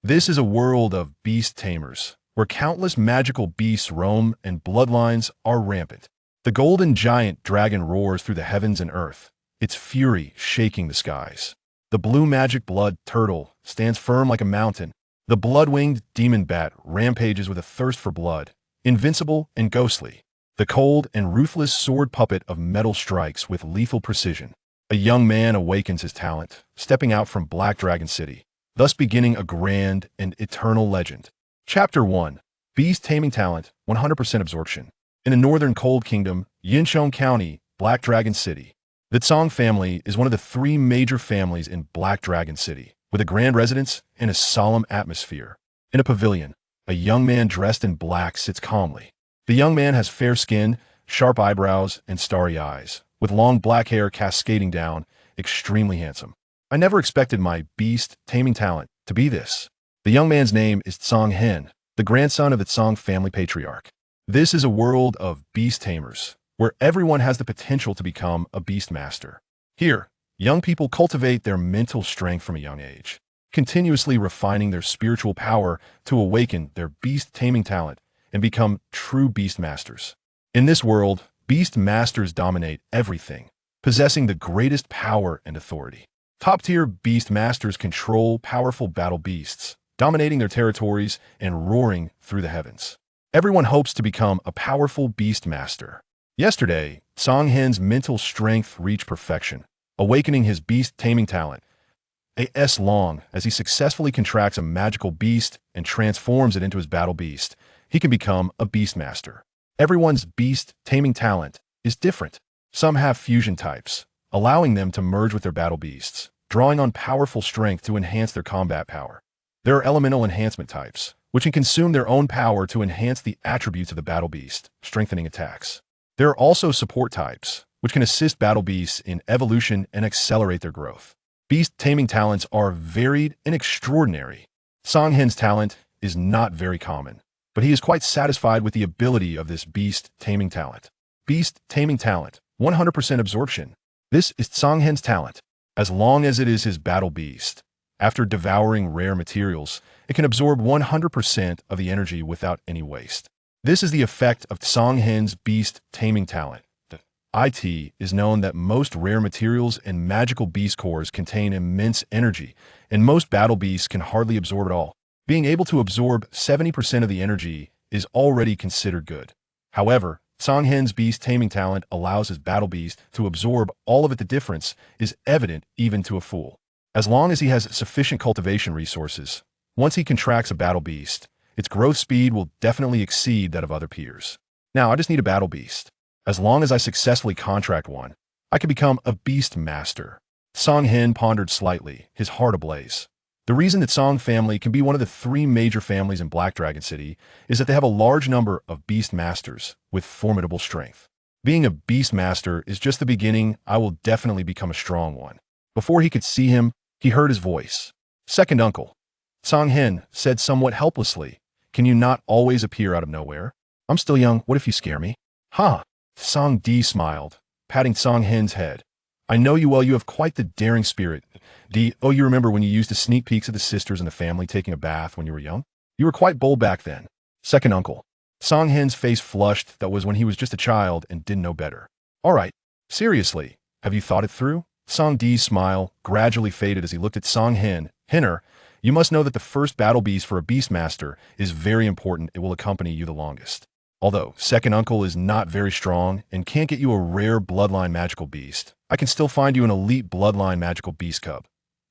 This is a world of beast tamers, where countless magical beasts roam and bloodlines are rampant. The golden giant dragon roars through the heavens and earth, its fury shaking the skies. The blue magic blood turtle stands firm like a mountain. The blood-winged demon bat rampages with a thirst for blood, invincible and ghostly. The cold and ruthless sword puppet of metal strikes with lethal precision. A young man awakens his talent, stepping out from Black Dragon City, thus beginning a grand and eternal legend. Chapter 1. Beast Taming Talent, 100% Absorption. In the northern Cold Kingdom, Yinchuan County, Black Dragon City. The Tsong family is one of the three major families in Black Dragon City, with a grand residence and a solemn atmosphere. In a pavilion, a young man dressed in black sits calmly. The young man has fair skin, sharp eyebrows, and starry eyes, with long black hair cascading down, extremely handsome. I never expected my beast taming talent to be this. The young man's name is Tsong Hen, the grandson of the Tsong family patriarch. This is a world of beast tamers, where everyone has the potential to become a beast master. Here, young people cultivate their mental strength from a young age, continuously refining their spiritual power to awaken their beast taming talent and become true beast masters. In this world, beast masters dominate everything, possessing the greatest power and authority. Top-tier beast masters control powerful battle beasts, dominating their territories and roaring through the heavens. Everyone hopes to become a powerful beast master. Yesterday, Tsong Hen's mental strength reached perfection, awakening his beast taming talent. A.S. long as he successfully contracts a magical beast and transforms it into his battle beast, he can become a beast master. Everyone's beast taming talent is different. Some have fusion types, allowing them to merge with their battle beasts, drawing on powerful strength to enhance their combat power. There are elemental enhancement types, which can consume their own power to enhance the attributes of the battle beast, strengthening attacks. There are also support types, which can assist battle beasts in evolution and accelerate their growth. Beast taming talents are varied and extraordinary. Tsong Hen's talent is not very common, but he is quite satisfied with the ability of this beast taming talent. Beast taming talent, 100% absorption. This is Tsong Hen's talent. As long as it is his battle beast, after devouring rare materials, it can absorb 100% of the energy without any waste. This is the effect of Tsong Hen's beast taming talent. It is known that most rare materials and magical beast cores contain immense energy, and most battle beasts can hardly absorb it all. Being able to absorb 70% of the energy is already considered good. However, Tsong Hen's beast taming talent allows his battle beast to absorb all of it. The difference is evident even to a fool. As long as he has sufficient cultivation resources, once he contracts a battle beast, its growth speed will definitely exceed that of other peers. Now, I just need a battle beast. As long as I successfully contract one, I can become a beast master. Tsong Hen pondered slightly, his heart ablaze. The reason the Tsong family can be one of the three major families in Black Dragon City is that they have a large number of beast masters with formidable strength. Being a beast master is just the beginning. I will definitely become a strong one. Before he could see him, he heard his voice. Second uncle. Tsong Hen said somewhat helplessly, "Can you not always appear out of nowhere? I'm still young. What if you scare me?" "Huh." Tsong Di smiled, patting Tsong Hen's head. "I know you well. You have quite the daring spirit. Di, oh, you remember when you used to sneak peeks at the sisters in the family taking a bath when you were young? You were quite bold back then." Second uncle. Tsong Hen's face flushed. That was when he was just a child and didn't know better. "All right. Seriously, have you thought it through?" Tsong Di's smile gradually faded as he looked at Tsong Hen. "Henner, you must know that the first battle beast for a beast master is very important. It will accompany you the longest. Although second uncle is not very strong and can't get you a rare bloodline magical beast, I can still find you an elite bloodline magical beast cub.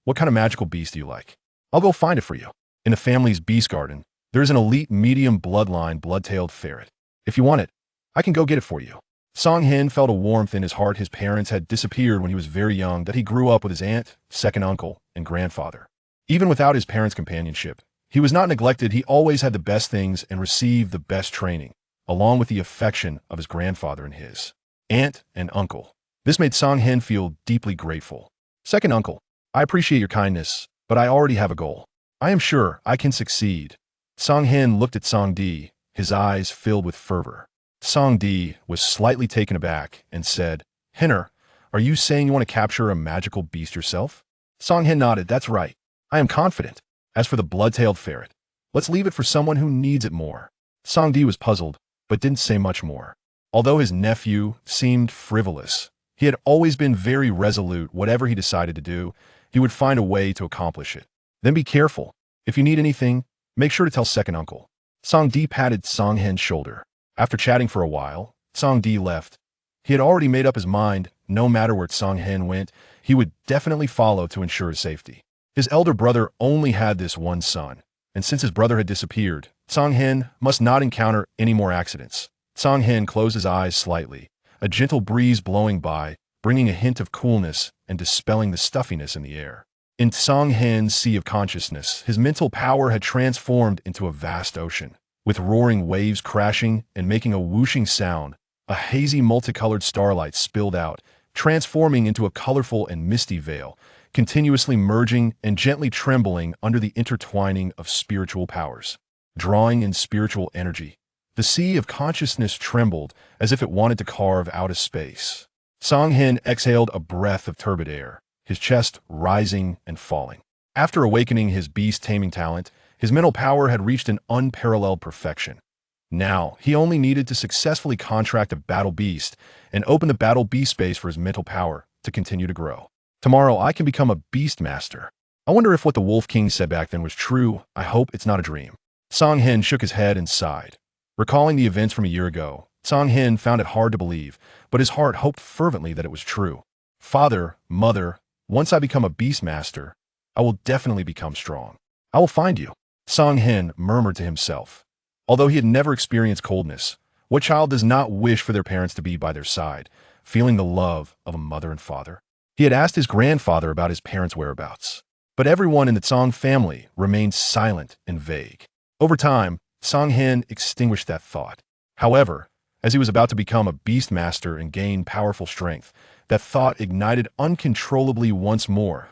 What kind of magical beast do you like? I'll go find it for you. In the family's beast garden, there is an elite medium bloodline blood-tailed ferret. If you want it, I can go get it for you." Tsong Hen felt a warmth in his heart. His parents had disappeared when he was very young, that he grew up with his aunt, second uncle, and grandfather. Even without his parents' companionship, he was not neglected. He always had the best things and received the best training, along with the affection of his grandfather and his aunt and uncle. This made Tsong Hen feel deeply grateful. "Second uncle, I appreciate your kindness, but I already have a goal. I am sure I can succeed." Tsong Hen looked at Tsong Di, his eyes filled with fervor. Tsong Di was slightly taken aback and said, "Henner, are you saying you want to capture a magical beast yourself?" Tsong Hen nodded. "That's right. I am confident. As for the blood-tailed ferret, let's leave it for someone who needs it more. Sangdi was puzzled, but didn't say much more. Although his nephew seemed frivolous, he had always been very resolute. Whatever he decided to do, he would find a way to accomplish it. Then be careful. If you need anything, make sure to tell second uncle. Sangdi patted Songhen's shoulder. After chatting for a while, Sangdi left. He had already made up his mind, no matter where Songhen went, he would definitely follow to ensure his safety. His elder brother only had this one son, and since his brother had disappeared, Songhen must not encounter any more accidents. Songhen closed his eyes slightly, a gentle breeze blowing by, bringing a hint of coolness and dispelling the stuffiness in the air. In Songhen's sea of consciousness, his mental power had transformed into a vast ocean. With roaring waves crashing and making a whooshing sound, a hazy multicolored starlight spilled out, transforming into a colorful and misty veil, continuously merging and gently trembling under the intertwining of spiritual powers. Drawing in spiritual energy, the sea of consciousness trembled as if it wanted to carve out a space. Songhen exhaled a breath of turbid air, his chest rising and falling. After awakening his beast taming talent, his mental power had reached an unparalleled perfection. Now, he only needed to successfully contract a battle beast and open the battle beast space for his mental power to continue to grow. Tomorrow, I can become a beast master. I wonder if what the Wolf King said back then was true. I hope it's not a dream. Songhen shook his head and sighed. Recalling the events from a year ago, Songhen found it hard to believe, but his heart hoped fervently that it was true. Father, mother, once I become a beast master, I will definitely become strong. I will find you. Songhen murmured to himself. Although he had never experienced coldness, what child does not wish for their parents to be by their side, feeling the love of a mother and father? He had asked his grandfather about his parents' whereabouts, but everyone in the Song family remained silent and vague. Over time, Songhen extinguished that thought. However, as he was about to become a beast master and gain powerful strength, that thought ignited uncontrollably once more.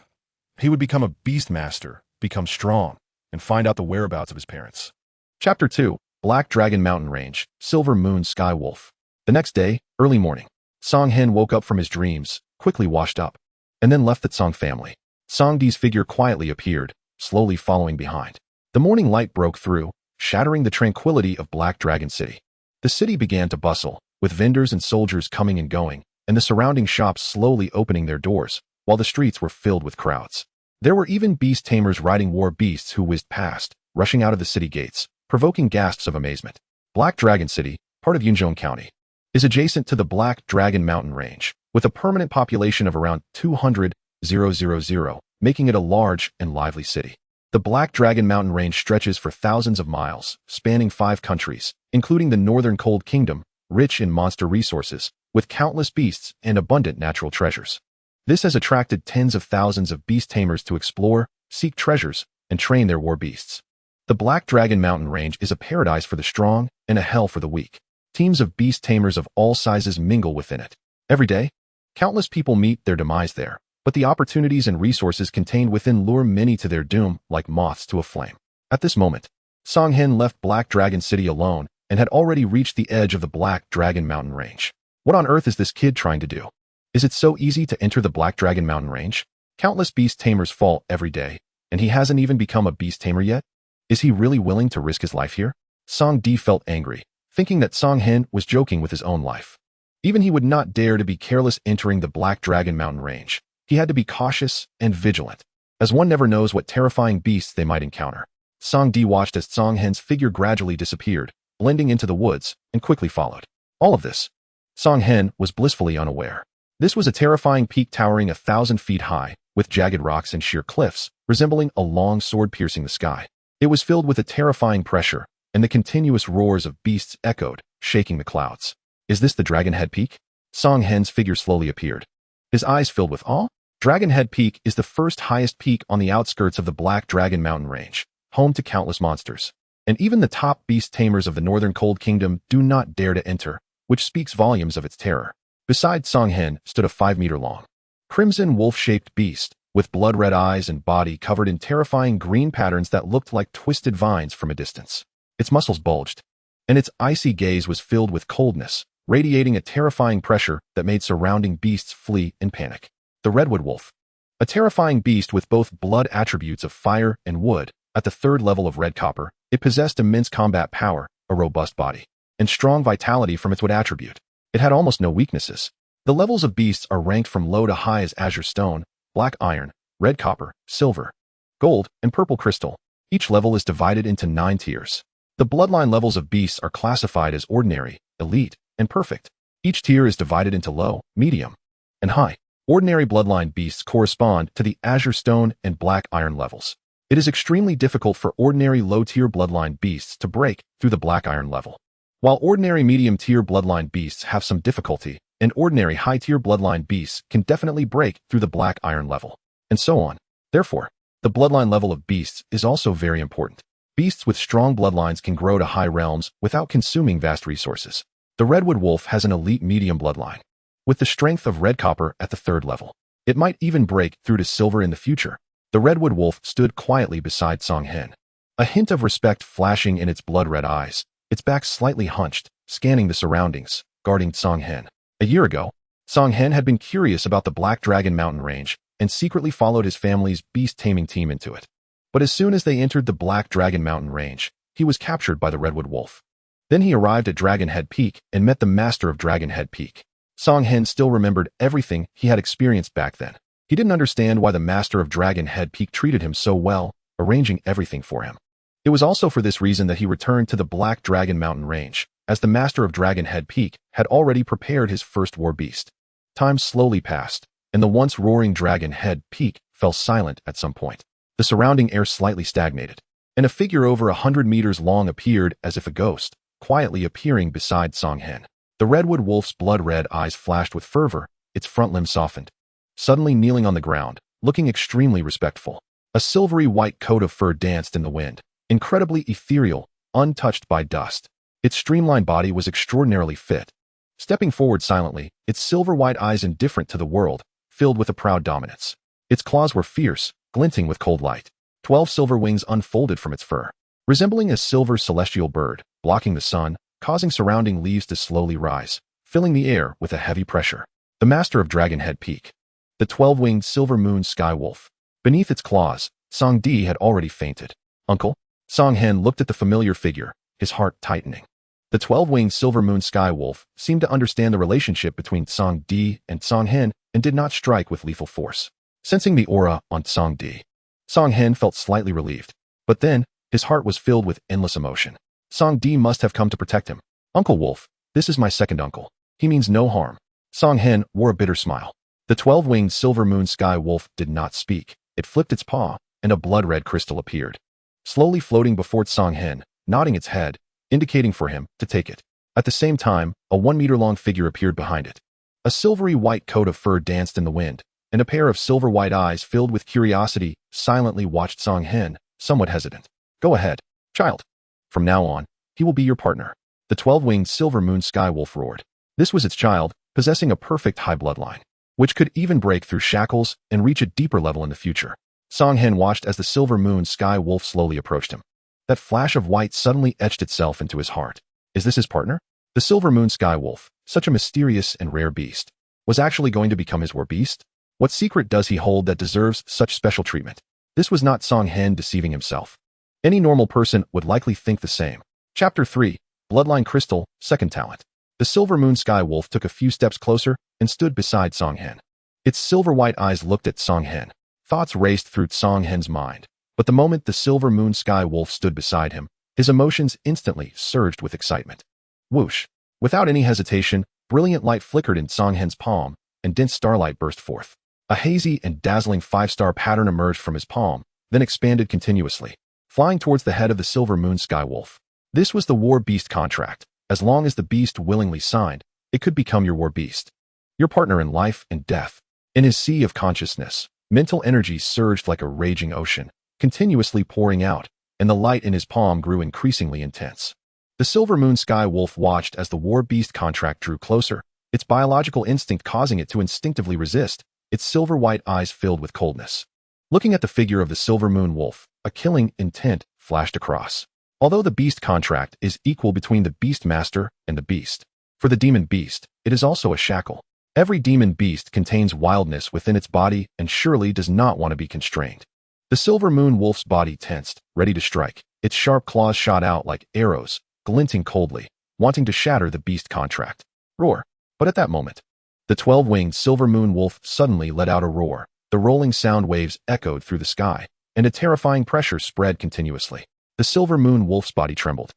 He would become a beast master, become strong, and find out the whereabouts of his parents. Chapter 2, Black Dragon Mountain Range, Silver Moon Sky Wolf. The next day, early morning, Songhen woke up from his dreams, quickly washed up, and then left the Song family. Songdi's figure quietly appeared, slowly following behind. The morning light broke through, shattering the tranquility of Black Dragon City. The city began to bustle, with vendors and soldiers coming and going, and the surrounding shops slowly opening their doors, while the streets were filled with crowds. There were even beast tamers riding war beasts who whizzed past, rushing out of the city gates, provoking gasps of amazement. Black Dragon City, part of Yunzhong County, is adjacent to the Black Dragon Mountain Range, with a permanent population of around 200,000, making it a large and lively city. The Black Dragon Mountain Range stretches for thousands of miles, spanning 5 countries, including the Northern Cold Kingdom, rich in monster resources, with countless beasts and abundant natural treasures. This has attracted tens of thousands of beast tamers to explore, seek treasures, and train their war beasts. The Black Dragon Mountain Range is a paradise for the strong and a hell for the weak. Teams of beast tamers of all sizes mingle within it. Every day, countless people meet their demise there, but the opportunities and resources contained within lure many to their doom like moths to a flame. At this moment, Songhen left Black Dragon City alone and had already reached the edge of the Black Dragon Mountain Range. What on earth is this kid trying to do? Is it so easy to enter the Black Dragon Mountain Range? Countless beast tamers fall every day, and he hasn't even become a beast tamer yet? Is he really willing to risk his life here? Songdi felt angry, thinking that Songhen was joking with his own life. Even he would not dare to be careless entering the Black Dragon Mountain Range. He had to be cautious and vigilant, as one never knows what terrifying beasts they might encounter. Songdi watched as Songhen's figure gradually disappeared, blending into the woods, and quickly followed. All of this, Songhen was blissfully unaware. This was a terrifying peak towering 1,000 feet high, with jagged rocks and sheer cliffs, resembling a long sword piercing the sky. It was filled with a terrifying pressure, and the continuous roars of beasts echoed, shaking the clouds. Is this the Dragon Head Peak? Songhen's figure slowly appeared, his eyes filled with awe. Dragon Head Peak is the first highest peak on the outskirts of the Black Dragon Mountain Range, home to countless monsters. And even the top beast tamers of the Northern Cold Kingdom do not dare to enter, which speaks volumes of its terror. Beside Songhen stood a 5-meter-long, crimson wolf-shaped beast, with blood-red eyes and body covered in terrifying green patterns that looked like twisted vines from a distance. Its muscles bulged, and its icy gaze was filled with coldness, radiating a terrifying pressure that made surrounding beasts flee in panic. The Redwood Wolf, a terrifying beast with both blood attributes of fire and wood, At the third level of red copper, it possessed immense combat power, a robust body, and strong vitality from its wood attribute. It had almost no weaknesses. The levels of beasts are ranked from low to high as azure stone, black iron, red copper, silver, gold, and purple crystal. Each level is divided into 9 tiers. The bloodline levels of beasts are classified as ordinary, elite, and perfect. Each tier is divided into low, medium, and high. Ordinary bloodline beasts correspond to the azure stone and black iron levels. It is extremely difficult for ordinary low-tier bloodline beasts to break through the black iron level. While ordinary medium-tier bloodline beasts have some difficulty, and ordinary high-tier bloodline beasts can definitely break through the black iron level, and so on. Therefore, the bloodline level of beasts is also very important. Beasts with strong bloodlines can grow to high realms without consuming vast resources. The redwood wolf has an elite medium bloodline. With the strength of red copper at the third level, it might even break through to silver in the future. The redwood wolf stood quietly beside Song Hen, a hint of respect flashing in its blood-red eyes, its back slightly hunched, scanning the surroundings, guarding Song Hen. A year ago, Song Hen had been curious about the Black Dragon mountain range and secretly followed his family's beast taming team into it. But as soon as they entered the Black Dragon mountain range, he was captured by the redwood wolf. Then he arrived at Dragon Head Peak and met the master of Dragon Head Peak. Song Hen still remembered everything he had experienced back then. He didn't understand why the master of Dragon Head Peak treated him so well, arranging everything for him. It was also for this reason that he returned to the Black Dragon mountain range, as the master of Dragon Head Peak had already prepared his first war beast. Time slowly passed, and the once roaring Dragon Head Peak fell silent at some point. The surrounding air slightly stagnated, and a figure over 100 meters long appeared as if a ghost, quietly appearing beside Song Hen. The redwood wolf's blood-red eyes flashed with fervor, its front limb softened. Suddenly kneeling on the ground, looking extremely respectful. A silvery white coat of fur danced in the wind, incredibly ethereal, untouched by dust. Its streamlined body was extraordinarily fit. Stepping forward silently, its silver-white eyes indifferent to the world, filled with a proud dominance. Its claws were fierce, glinting with cold light. 12 silver wings unfolded from its fur, resembling a silver celestial bird, blocking the sun, causing surrounding leaves to slowly rise, filling the air with a heavy pressure. The master of Dragon Head Peak. The 12-winged silver moon sky wolf. Beneath its claws, Song Di had already fainted. Uncle? Song Hen looked at the familiar figure, his heart tightening. The 12-winged silver moon sky wolf seemed to understand the relationship between Song Di and Song Hen and did not strike with lethal force. Sensing the aura on Song Di, Song Hen felt slightly relieved. But then, his heart was filled with endless emotion. Song Di must have come to protect him. Uncle Wolf, this is my second uncle. He means no harm. Song Hen wore a bitter smile. The 12-winged silver moon sky wolf did not speak. It flipped its paw, and a blood-red crystal appeared, slowly floating before Song Hen, nodding its head, indicating for him to take it. At the same time, a 1-meter-long figure appeared behind it. A silvery white coat of fur danced in the wind, and a pair of silver-white eyes filled with curiosity silently watched Song Hen, somewhat hesitant. Go ahead, child. From now on, he will be your partner. The 12-winged silver moon sky wolf roared. This was its child, possessing a perfect high bloodline, which could even break through shackles and reach a deeper level in the future. Song Hen watched as the silver moon sky wolf slowly approached him. That flash of white suddenly etched itself into his heart. Is this his partner? The silver moon sky wolf, such a mysterious and rare beast, was actually going to become his war beast? What secret does he hold that deserves such special treatment? This was not Song Hen deceiving himself. Any normal person would likely think the same. Chapter 3, Bloodline Crystal, Second Talent. The silver moon sky wolf took a few steps closer and stood beside Song Hen. Its silver-white eyes looked at Song Hen. Thoughts raced through Song Hen's mind. But the moment the silver moon sky wolf stood beside him, his emotions instantly surged with excitement. Whoosh! Without any hesitation, brilliant light flickered in Song Hen's palm, and dense starlight burst forth. A hazy and dazzling 5-star pattern emerged from his palm, then expanded continuously, flying towards the head of the silver moon sky wolf. This was the war beast contract. As long as the beast willingly signed, it could become your war beast, your partner in life and death. In his sea of consciousness, mental energy surged like a raging ocean, continuously pouring out, and the light in his palm grew increasingly intense. The silver moon sky wolf watched as the war beast contract drew closer, its biological instinct causing it to instinctively resist, its silver-white eyes filled with coldness. Looking at the figure of the silver moon wolf, a killing intent flashed across. Although the beast contract is equal between the beast master and the beast, for the demon beast, it is also a shackle. Every demon beast contains wildness within its body and surely does not want to be constrained. The silver moon wolf's body tensed, ready to strike. Its sharp claws shot out like arrows, glinting coldly, wanting to shatter the beast contract. Roar. But at that moment, the 12-winged silver moon wolf suddenly let out a roar. The rolling sound waves echoed through the sky, and a terrifying pressure spread continuously. The silver moon wolf's body trembled,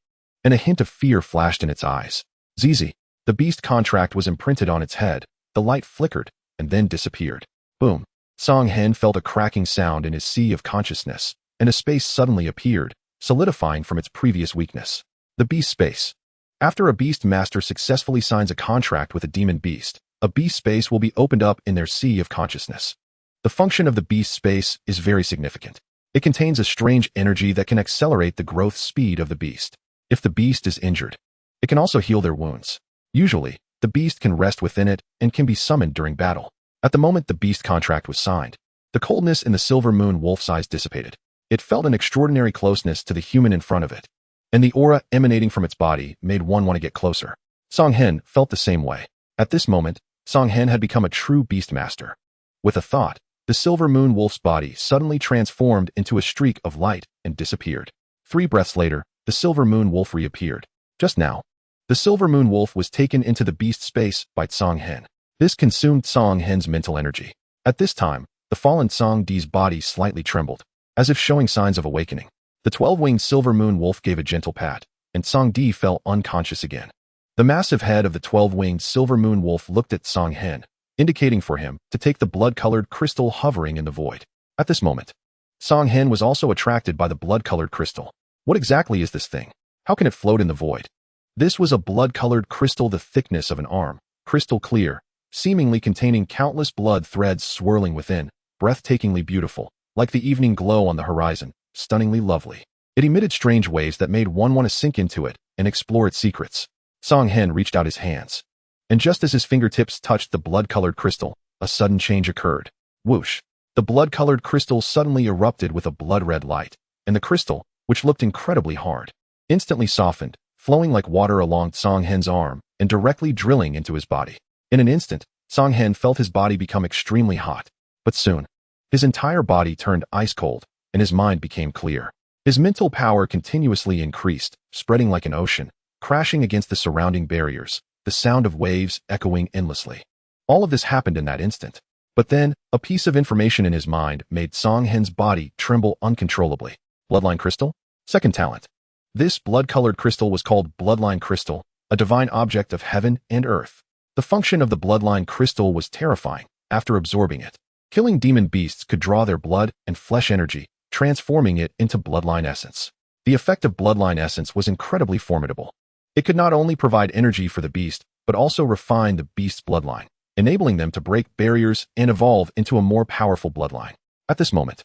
and a hint of fear flashed in its eyes. ZZ. The beast contract was imprinted on its head. The light flickered, and then disappeared. Boom. Song Hen felt a cracking sound in his sea of consciousness, and a space suddenly appeared, solidifying from its previous weakness. The beast space. After a beast master successfully signs a contract with a demon beast, a beast space will be opened up in their sea of consciousness. The function of the beast space is very significant. It contains a strange energy that can accelerate the growth speed of the beast. If the beast is injured, it can also heal their wounds. Usually, the beast can rest within it and can be summoned during battle. At the moment the beast contract was signed, the coldness in the silver moon wolf's eyes dissipated. It felt an extraordinary closeness to the human in front of it, and the aura emanating from its body made one want to get closer. Song Hen felt the same way. At this moment, Song Hen had become a true beast master. With a thought, the silver moon wolf's body suddenly transformed into a streak of light and disappeared. 3 breaths later, the silver moon wolf reappeared. Just now, the silver moon wolf was taken into the beast space by Song Hen. This consumed Song Hen's mental energy. At this time, the fallen Song Di's body slightly trembled, as if showing signs of awakening. The 12-winged silver moon wolf gave a gentle pat, and Song Di fell unconscious again. The massive head of the 12-winged silver moon wolf looked at Song Hen, indicating for him to take the blood-colored crystal hovering in the void. At this moment, Song Hen was also attracted by the blood-colored crystal. What exactly is this thing? How can it float in the void? This was a blood-colored crystal the thickness of an arm, crystal clear, seemingly containing countless blood threads swirling within, breathtakingly beautiful, like the evening glow on the horizon, stunningly lovely. It emitted strange waves that made one want to sink into it and explore its secrets. Song Hen reached out his hands, and just as his fingertips touched the blood-colored crystal, a sudden change occurred. Whoosh! The blood-colored crystal suddenly erupted with a blood-red light, and the crystal, which looked incredibly hard, instantly softened, flowing like water along Song Hen's arm and directly drilling into his body. In an instant, Song Hen felt his body become extremely hot, but soon, his entire body turned ice-cold, and his mind became clear. His mental power continuously increased, spreading like an ocean, crashing against the surrounding barriers, the sound of waves echoing endlessly. All of this happened in that instant. But then, a piece of information in his mind made Song Hen's body tremble uncontrollably. Bloodline crystal? Second talent. This blood-colored crystal was called Bloodline Crystal, a divine object of heaven and earth. The function of the bloodline crystal was terrifying. After absorbing it, killing demon beasts could draw their blood and flesh energy, transforming it into bloodline essence. The effect of bloodline essence was incredibly formidable. It could not only provide energy for the beast, but also refine the beast's bloodline, enabling them to break barriers and evolve into a more powerful bloodline. At this moment,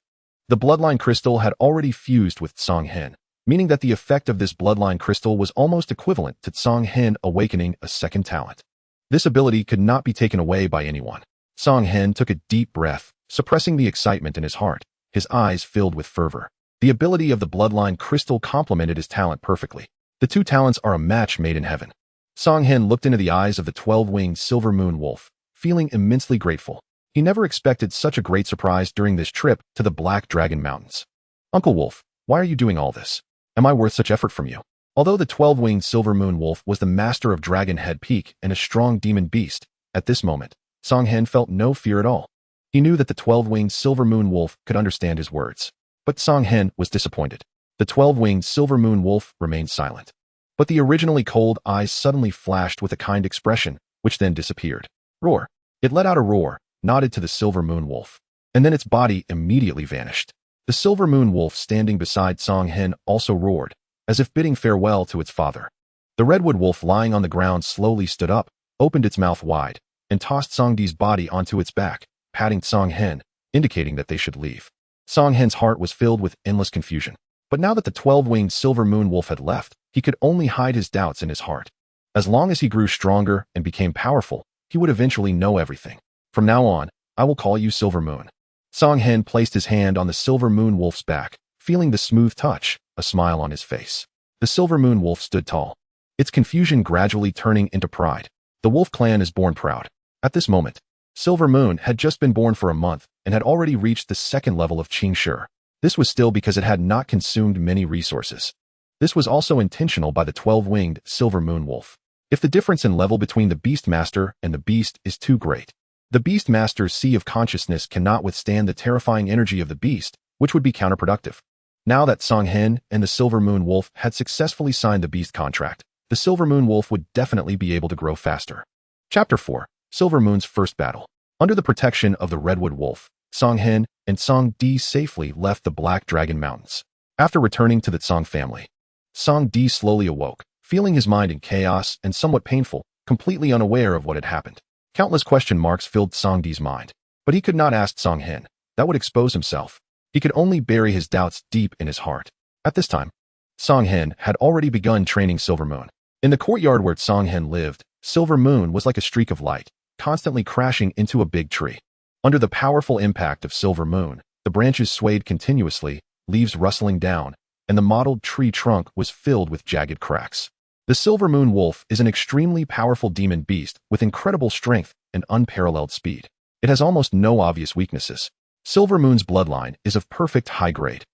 the bloodline crystal had already fused with Song Hen, meaning that the effect of this bloodline crystal was almost equivalent to Song Hen awakening a second talent. This ability could not be taken away by anyone. Song Hen took a deep breath, suppressing the excitement in his heart, his eyes filled with fervor. The ability of the bloodline crystal complemented his talent perfectly. The two talents are a match made in heaven. Song Hen looked into the eyes of the 12-winged silver moon wolf, feeling immensely grateful. He never expected such a great surprise during this trip to the Black Dragon Mountains. Uncle Wolf, why are you doing all this? Am I worth such effort from you? Although the 12-winged silver moon wolf was the master of Dragon Head Peak and a strong demon beast, at this moment, Song Hen felt no fear at all. He knew that the 12-winged silver moon wolf could understand his words. But Song Hen was disappointed. The 12-winged silver moon wolf remained silent. But the originally cold eyes suddenly flashed with a kind expression, which then disappeared. Roar. It let out a roar, nodded to the silver moon wolf, and then its body immediately vanished. The silver moon wolf standing beside Song Hen also roared, as if bidding farewell to its father. The redwood wolf lying on the ground slowly stood up, opened its mouth wide, and tossed Song Di's body onto its back, patting Song Hen, indicating that they should leave. Song Hen's heart was filled with endless confusion. But now that the 12-winged silver moon wolf had left, he could only hide his doubts in his heart. As long as he grew stronger and became powerful, he would eventually know everything. From now on, I will call you Silver Moon. Song Hen placed his hand on the silver moon wolf's back, feeling the smooth touch, a smile on his face. The silver moon wolf stood tall, its confusion gradually turning into pride. The wolf clan is born proud. At this moment, Silver Moon had just been born for a month and had already reached the second level of Qing Shi. This was still because it had not consumed many resources. This was also intentional by the 12-winged silver moon wolf. If the difference in level between the Beastmaster and the beast is too great, the Beastmaster's sea of consciousness cannot withstand the terrifying energy of the beast, which would be counterproductive. Now that Song Hen and the Silver Moon Wolf had successfully signed the beast contract, the Silver Moon Wolf would definitely be able to grow faster. Chapter 4. Silver Moon's First Battle. Under the protection of the Redwood Wolf, Song Hen and Song Di safely left the Black Dragon Mountains. After returning to the Song family, Song Di slowly awoke, feeling his mind in chaos and somewhat painful, completely unaware of what had happened. Countless question marks filled Song Di's mind, but he could not ask Song Hen. That would expose himself. He could only bury his doubts deep in his heart. At this time, Song Hen had already begun training Silver Moon. In the courtyard where Song Hen lived, Silver Moon was like a streak of light, constantly crashing into a big tree. Under the powerful impact of Silver Moon, the branches swayed continuously, leaves rustling down, and the mottled tree trunk was filled with jagged cracks. The Silver Moon Wolf is an extremely powerful demon beast with incredible strength and unparalleled speed. It has almost no obvious weaknesses. Silver Moon's bloodline is of perfect high grade,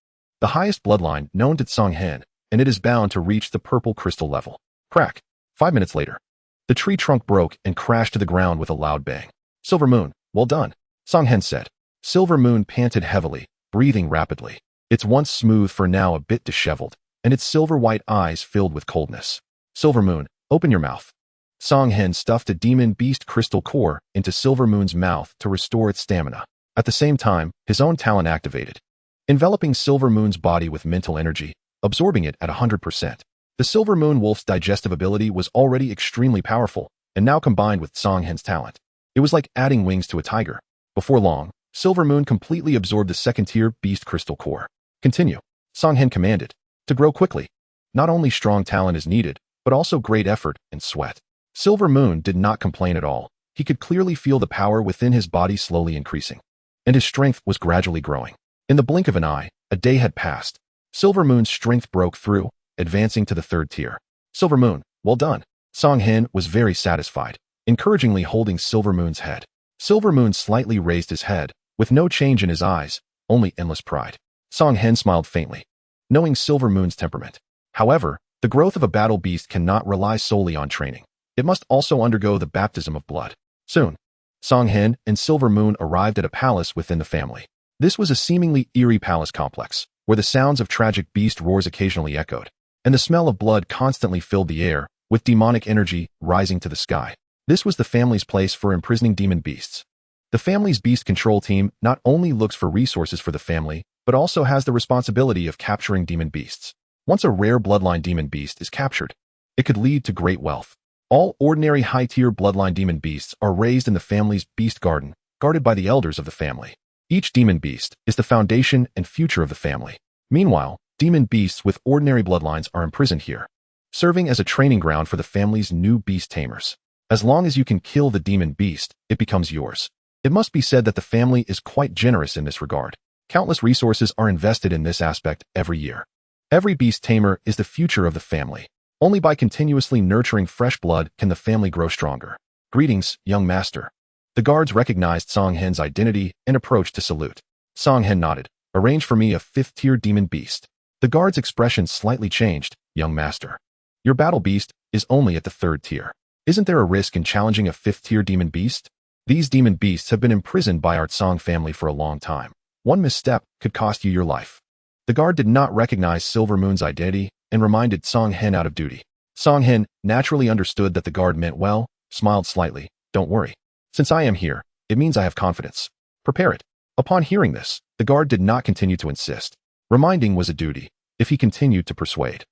the highest bloodline known to Song Hen, and it is bound to reach the purple crystal level. Crack. 5 minutes later, the tree trunk broke and crashed to the ground with a loud bang. Silver Moon, well done, Song Hen said. Silver Moon panted heavily, breathing rapidly. Its once smooth fur now a bit disheveled, and its silver-white eyes filled with coldness. Silver Moon, open your mouth. Song Hen stuffed a demon beast crystal core into Silver Moon's mouth to restore its stamina. At the same time, his own talent activated, enveloping Silver Moon's body with mental energy, absorbing it at 100%. The Silver Moon Wolf's digestive ability was already extremely powerful, and now combined with Song Hen's talent, it was like adding wings to a tiger. Before long, Silver Moon completely absorbed the second-tier beast crystal core. Continue, Song Hen commanded. To grow quickly, not only strong talent is needed, but also great effort and sweat. Silver Moon did not complain at all. He could clearly feel the power within his body slowly increasing, and his strength was gradually growing. In the blink of an eye, a day had passed. Silver Moon's strength broke through, advancing to the 3rd tier. Silver Moon, well done. Song Hen was very satisfied, encouragingly holding Silver Moon's head. Silver Moon slightly raised his head, with no change in his eyes, only endless pride. Song Hen smiled faintly, knowing Silver Moon's temperament. However, the growth of a battle beast cannot rely solely on training. It must also undergo the baptism of blood. Soon, Song Hen and Silver Moon arrived at a palace within the family. This was a seemingly eerie palace complex, where the sounds of tragic beast roars occasionally echoed, and the smell of blood constantly filled the air, with demonic energy rising to the sky. This was the family's place for imprisoning demon beasts. The family's beast control team not only looks for resources for the family, but also has the responsibility of capturing demon beasts. Once a rare bloodline demon beast is captured, it could lead to great wealth. All ordinary high-tier bloodline demon beasts are raised in the family's beast garden, guarded by the elders of the family. Each demon beast is the foundation and future of the family. Meanwhile, demon beasts with ordinary bloodlines are imprisoned here, serving as a training ground for the family's new beast tamers. As long as you can kill the demon beast, it becomes yours. It must be said that the family is quite generous in this regard. Countless resources are invested in this aspect every year. Every beast tamer is the future of the family. Only by continuously nurturing fresh blood can the family grow stronger. Greetings, young master. The guards recognized Song Hen's identity and approached to salute. Song Hen nodded. Arrange for me a 5th-tier demon beast. The guard's expression slightly changed. Young master, your battle beast is only at the 3rd tier. Isn't there a risk in challenging a 5th-tier demon beast? These demon beasts have been imprisoned by our Song family for a long time. One misstep could cost you your life. The guard did not recognize Silver Moon's identity and reminded Song Hen out of duty. Song Hen naturally understood that the guard meant well, smiled slightly. Don't worry. Since I am here, it means I have confidence. Prepare it. Upon hearing this, the guard did not continue to insist. Reminding was a duty. If he continued to persuade,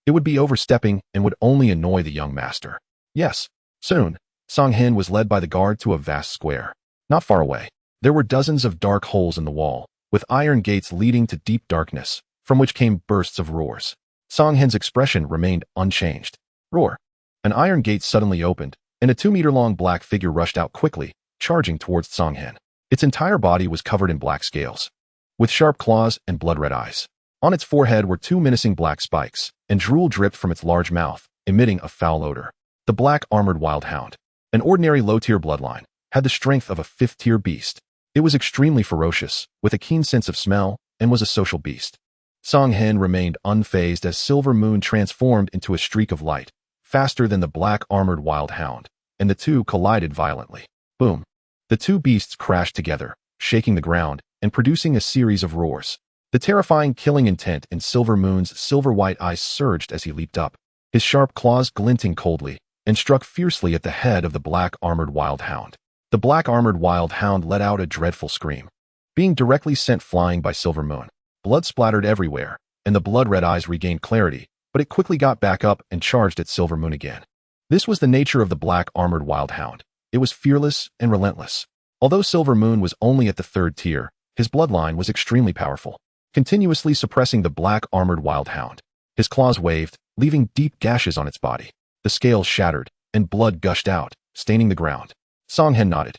it would be overstepping and would only annoy the young master. Yes. Soon, Song Hen was led by the guard to a vast square. Not far away, there were dozens of dark holes in the wall, with iron gates leading to deep darkness, from which came bursts of roars. Song Hen's expression remained unchanged. Roar. An iron gate suddenly opened, and a 2-meter-long black figure rushed out quickly, charging towards Song Hen. Its entire body was covered in black scales, with sharp claws and blood-red eyes. On its forehead were 2 menacing black spikes, and drool dripped from its large mouth, emitting a foul odor. The black armored wild hound, an ordinary low-tier bloodline, had the strength of a 5th-tier beast. It was extremely ferocious, with a keen sense of smell, and was a social beast. Song Hen remained unfazed as Silver Moon transformed into a streak of light, faster than the black-armored wild hound, and the two collided violently. Boom! The two beasts crashed together, shaking the ground and producing a series of roars. The terrifying killing intent in Silver Moon's silver-white eyes surged as he leaped up, his sharp claws glinting coldly, and struck fiercely at the head of the black-armored wild hound. The black-armored wild hound let out a dreadful scream, being directly sent flying by Silver Moon. Blood splattered everywhere, and the blood-red eyes regained clarity, but it quickly got back up and charged at Silver Moon again. This was the nature of the black-armored wild hound. It was fearless and relentless. Although Silver Moon was only at the 3rd tier, his bloodline was extremely powerful, continuously suppressing the black-armored wild hound. His claws waved, leaving deep gashes on its body. The scales shattered, and blood gushed out, staining the ground. Song Hen nodded.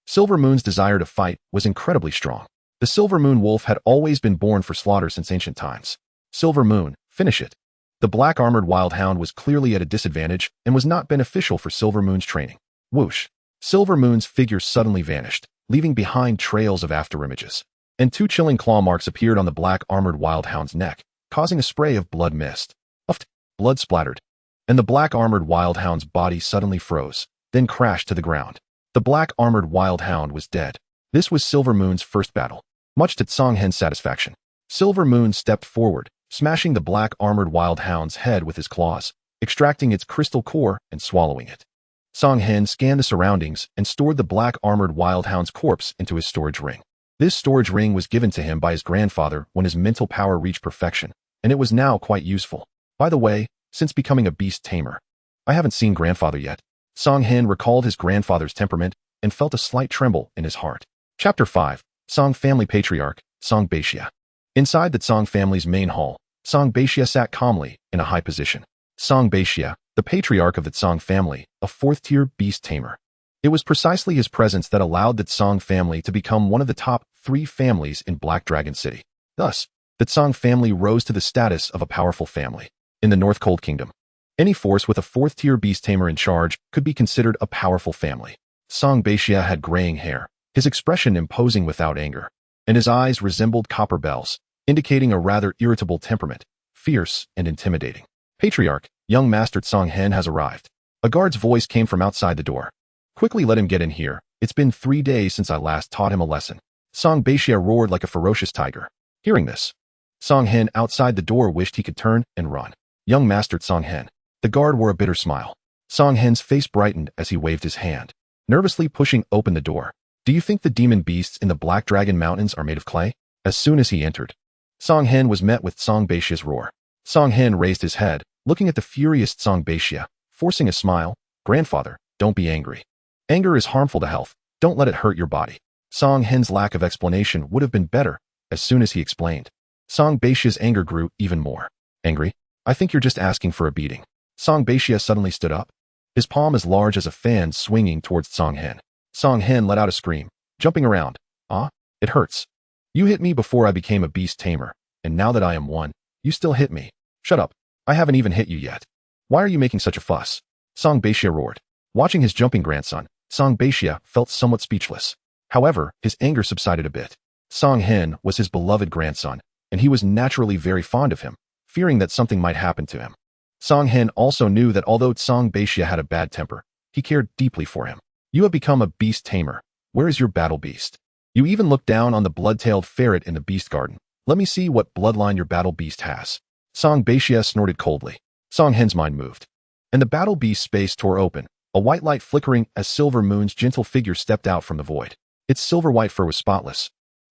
Silver Moon's desire to fight was incredibly strong. The Silver Moon wolf had always been born for slaughter since ancient times. Silver Moon, finish it. The black-armored wild hound was clearly at a disadvantage and was not beneficial for Silver Moon's training. Whoosh! Silver Moon's figure suddenly vanished, leaving behind trails of afterimages. And 2 chilling claw marks appeared on the black-armored wild hound's neck, causing a spray of blood mist. Uffed! Blood splattered, and the black-armored wild hound's body suddenly froze, then crashed to the ground. The black-armored wild hound was dead. This was Silver Moon's first battle. Much to Song Hen's satisfaction, Silver Moon stepped forward, smashing the black-armored wild hound's head with his claws, extracting its crystal core and swallowing it. Song Hen scanned the surroundings and stored the black-armored wild hound's corpse into his storage ring. This storage ring was given to him by his grandfather when his mental power reached perfection, and it was now quite useful. By the way, since becoming a beast tamer, I haven't seen grandfather yet. Song Hen recalled his grandfather's temperament and felt a slight tremble in his heart. Chapter 5. Song Family Patriarch, Song Beixia. Inside the Song family's main hall, Song Beixia sat calmly in a high position. Song Beixia, the patriarch of the Song family, a 4th-tier beast tamer. It was precisely his presence that allowed the Song family to become one of the top 3 families in Black Dragon City. Thus, the Song family rose to the status of a powerful family. In the North Cold Kingdom, any force with a 4th-tier beast tamer in charge could be considered a powerful family. Song Beixia had graying hair, his expression imposing without anger, and his eyes resembled copper bells, indicating a rather irritable temperament, fierce and intimidating. Patriarch, young Master Song Hen has arrived. A guard's voice came from outside the door. Quickly let him get in here. It's been 3 days since I last taught him a lesson. Song Beixia roared like a ferocious tiger. Hearing this, Song Hen outside the door wished he could turn and run. Young Master Song Hen. The guard wore a bitter smile. Song Hen's face brightened as he waved his hand, nervously pushing open the door. Do you think the demon beasts in the Black Dragon Mountains are made of clay? As soon as he entered, Song Hen was met with Song Beixia's roar. Song Hen raised his head, looking at the furious Song Beixia, forcing a smile. Grandfather, don't be angry. Anger is harmful to health. Don't let it hurt your body. Song Hen's lack of explanation would have been better. As soon as he explained, Song Beixia's anger grew even more. Angry? I think you're just asking for a beating. Song Beixia suddenly stood up, his palm as large as a fan swinging towards Song Hen. Song Hen let out a scream, jumping around. Ah, it hurts. You hit me before I became a beast tamer, and now that I am one, you still hit me. Shut up. I haven't even hit you yet. Why are you making such a fuss? Song Beixia roared. Watching his jumping grandson, Song Beixia felt somewhat speechless. However, his anger subsided a bit. Song Hen was his beloved grandson, and he was naturally very fond of him, fearing that something might happen to him. Song Hen also knew that although Song Beixia had a bad temper, he cared deeply for him. You have become a beast tamer. Where is your battle beast? You even looked down on the blood-tailed ferret in the beast garden. Let me see what bloodline your battle beast has. Song Beixia snorted coldly. Song Hen's mind moved, and the battle beast's space tore open, a white light flickering as Silver Moon's gentle figure stepped out from the void. Its silver-white fur was spotless,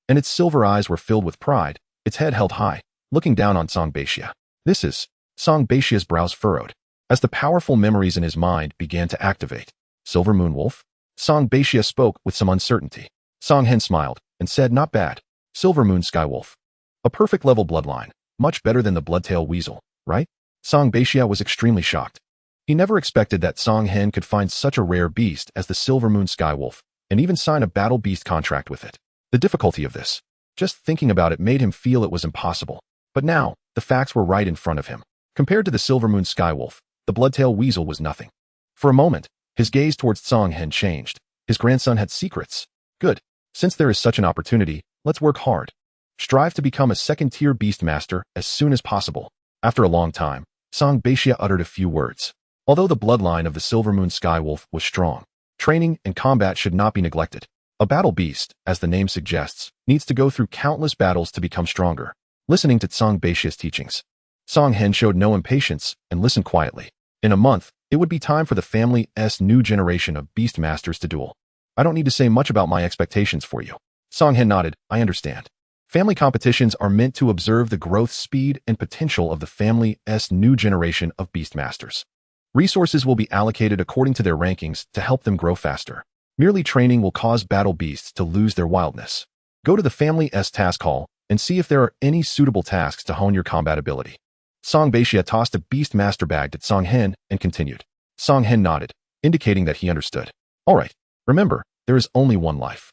and its silver eyes were filled with pride, its head held high, looking down on Song Beixia. This is... Song Beixia's brows furrowed, as the powerful memories in his mind began to activate. Silver Moon Wolf? Song Beixia spoke with some uncertainty. Song Hen smiled and said, not bad. Silver Moon Sky Wolf. A perfect level bloodline, much better than the Bloodtail Weasel, right? Song Beixia was extremely shocked. He never expected that Song Hen could find such a rare beast as the Silver Moon Sky Wolf, and even sign a battle beast contract with it. The difficulty of this, just thinking about it made him feel it was impossible. But now, the facts were right in front of him. Compared to the Silver Moon Sky Wolf, the Bloodtail Weasel was nothing. For a moment, his gaze towards Song Hen changed. His grandson had secrets. Good. Since there is such an opportunity, let's work hard. Strive to become a second-tier Beastmaster as soon as possible. After a long time, Song Beixia uttered a few words. Although the bloodline of the Silver Moon Skywolf was strong, training and combat should not be neglected. A battle beast, as the name suggests, needs to go through countless battles to become stronger. Listening to Song Beixia's teachings, Song Hen showed no impatience and listened quietly. In a month, it would be time for the family's new generation of Beastmasters to duel. I don't need to say much about my expectations for you. Song Hen nodded. I understand. Family competitions are meant to observe the growth speed and potential of the family's new generation of Beastmasters. Resources will be allocated according to their rankings to help them grow faster. Merely training will cause battle beasts to lose their wildness. Go to the family's task hall and see if there are any suitable tasks to hone your combat ability. Song Beixia tossed a Beastmaster bag at Song Hen and continued. Song Hen nodded, indicating that he understood. All right, remember, there is only one life.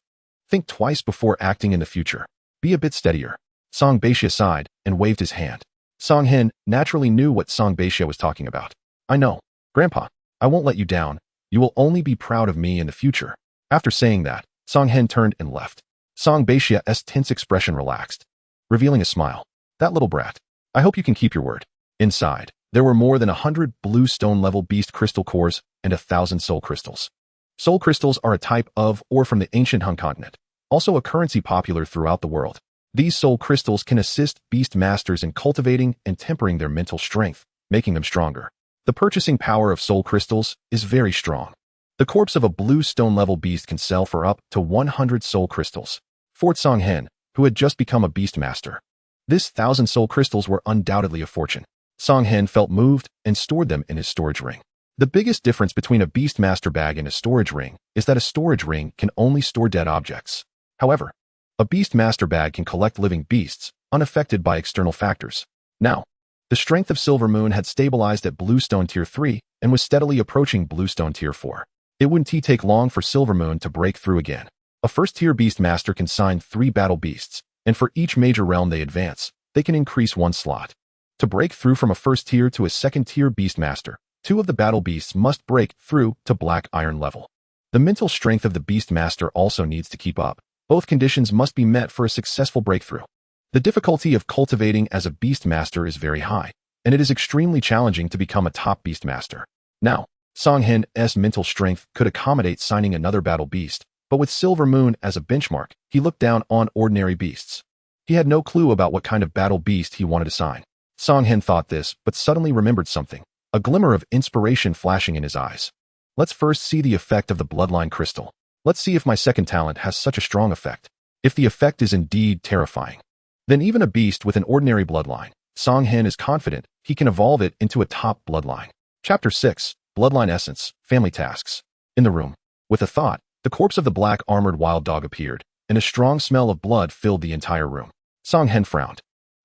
Think twice before acting in the future. Be a bit steadier. Song Beixia sighed and waved his hand. Song Hen naturally knew what Song Beixia was talking about. I know. Grandpa, I won't let you down. You will only be proud of me in the future. After saying that, Song Hen turned and left. Song Beixia's tense expression relaxed, revealing a smile. That little brat. I hope you can keep your word. Inside, there were more than 100 blue stone-level beast crystal cores and 1,000 soul crystals. Soul crystals are a type of ore from the ancient Hun continent, also a currency popular throughout the world. These soul crystals can assist beast masters in cultivating and tempering their mental strength, making them stronger. The purchasing power of soul crystals is very strong. The corpse of a blue stone-level beast can sell for up to 100 soul crystals. Fort Song Hen, who had just become a beast master. This 1,000 soul crystals were undoubtedly a fortune. Song Hen felt moved and stored them in his storage ring. The biggest difference between a Beastmaster bag and a storage ring is that a storage ring can only store dead objects. However, a Beastmaster bag can collect living beasts, unaffected by external factors. Now, the strength of Silver Moon had stabilized at Bluestone Tier 3 and was steadily approaching Bluestone Tier 4. It wouldn't take long for Silver Moon to break through again. A first-tier Beastmaster can sign 3 battle beasts, and for each major realm they advance, they can increase 1 slot. To break through from a first-tier to a second-tier Beastmaster, 2 of the battle beasts must break through to Black Iron level. The mental strength of the Beastmaster also needs to keep up. Both conditions must be met for a successful breakthrough. The difficulty of cultivating as a Beastmaster is very high, and it is extremely challenging to become a top Beastmaster. Now, Song Hen's mental strength could accommodate signing another battle beast, but with Silver Moon as a benchmark, he looked down on ordinary beasts. He had no clue about what kind of battle beast he wanted to sign. Song Hen thought this, but suddenly remembered something, a glimmer of inspiration flashing in his eyes. Let's first see the effect of the bloodline crystal. Let's see if my second talent has such a strong effect. If the effect is indeed terrifying, then even a beast with an ordinary bloodline, Song Hen is confident he can evolve it into a top bloodline. Chapter 6, Bloodline Essence, Family Tasks. In the room, with a thought, the corpse of the black armored wild dog appeared, and a strong smell of blood filled the entire room. Song Hen frowned.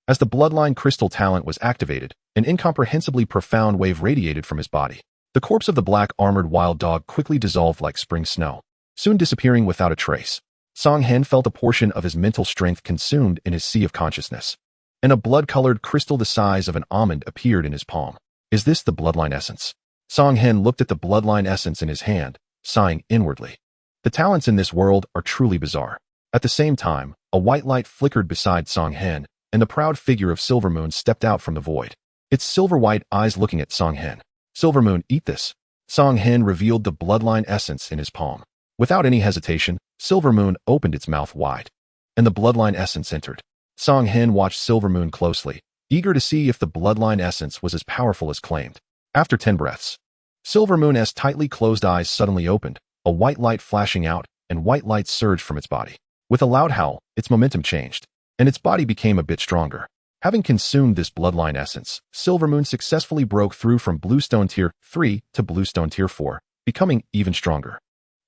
As the bloodline crystal talent was activated, an incomprehensibly profound wave radiated from his body. The corpse of the black armored wild dog quickly dissolved like spring snow, soon disappearing without a trace. Song Hen felt a portion of his mental strength consumed in his sea of consciousness, and a blood-colored crystal the size of an almond appeared in his palm. Is this the bloodline essence? Song Hen looked at the bloodline essence in his hand, sighing inwardly. The talents in this world are truly bizarre. At the same time, a white light flickered beside Song Hen, and the proud figure of Silver Moon stepped out from the void, its silver-white eyes looking at Song Hen. Silver Moon, eat this. Song Hen revealed the bloodline essence in his palm. Without any hesitation, Silver Moon opened its mouth wide, and the bloodline essence entered. Song Hen watched Silver Moon closely, eager to see if the bloodline essence was as powerful as claimed. After 10 breaths, Silver Moon's tightly closed eyes suddenly opened, a white light flashing out, and white light surged from its body. With a loud howl, its momentum changed, and its body became a bit stronger. Having consumed this bloodline essence, Silver Moon successfully broke through from Bluestone Tier 3 to Bluestone Tier 4, becoming even stronger.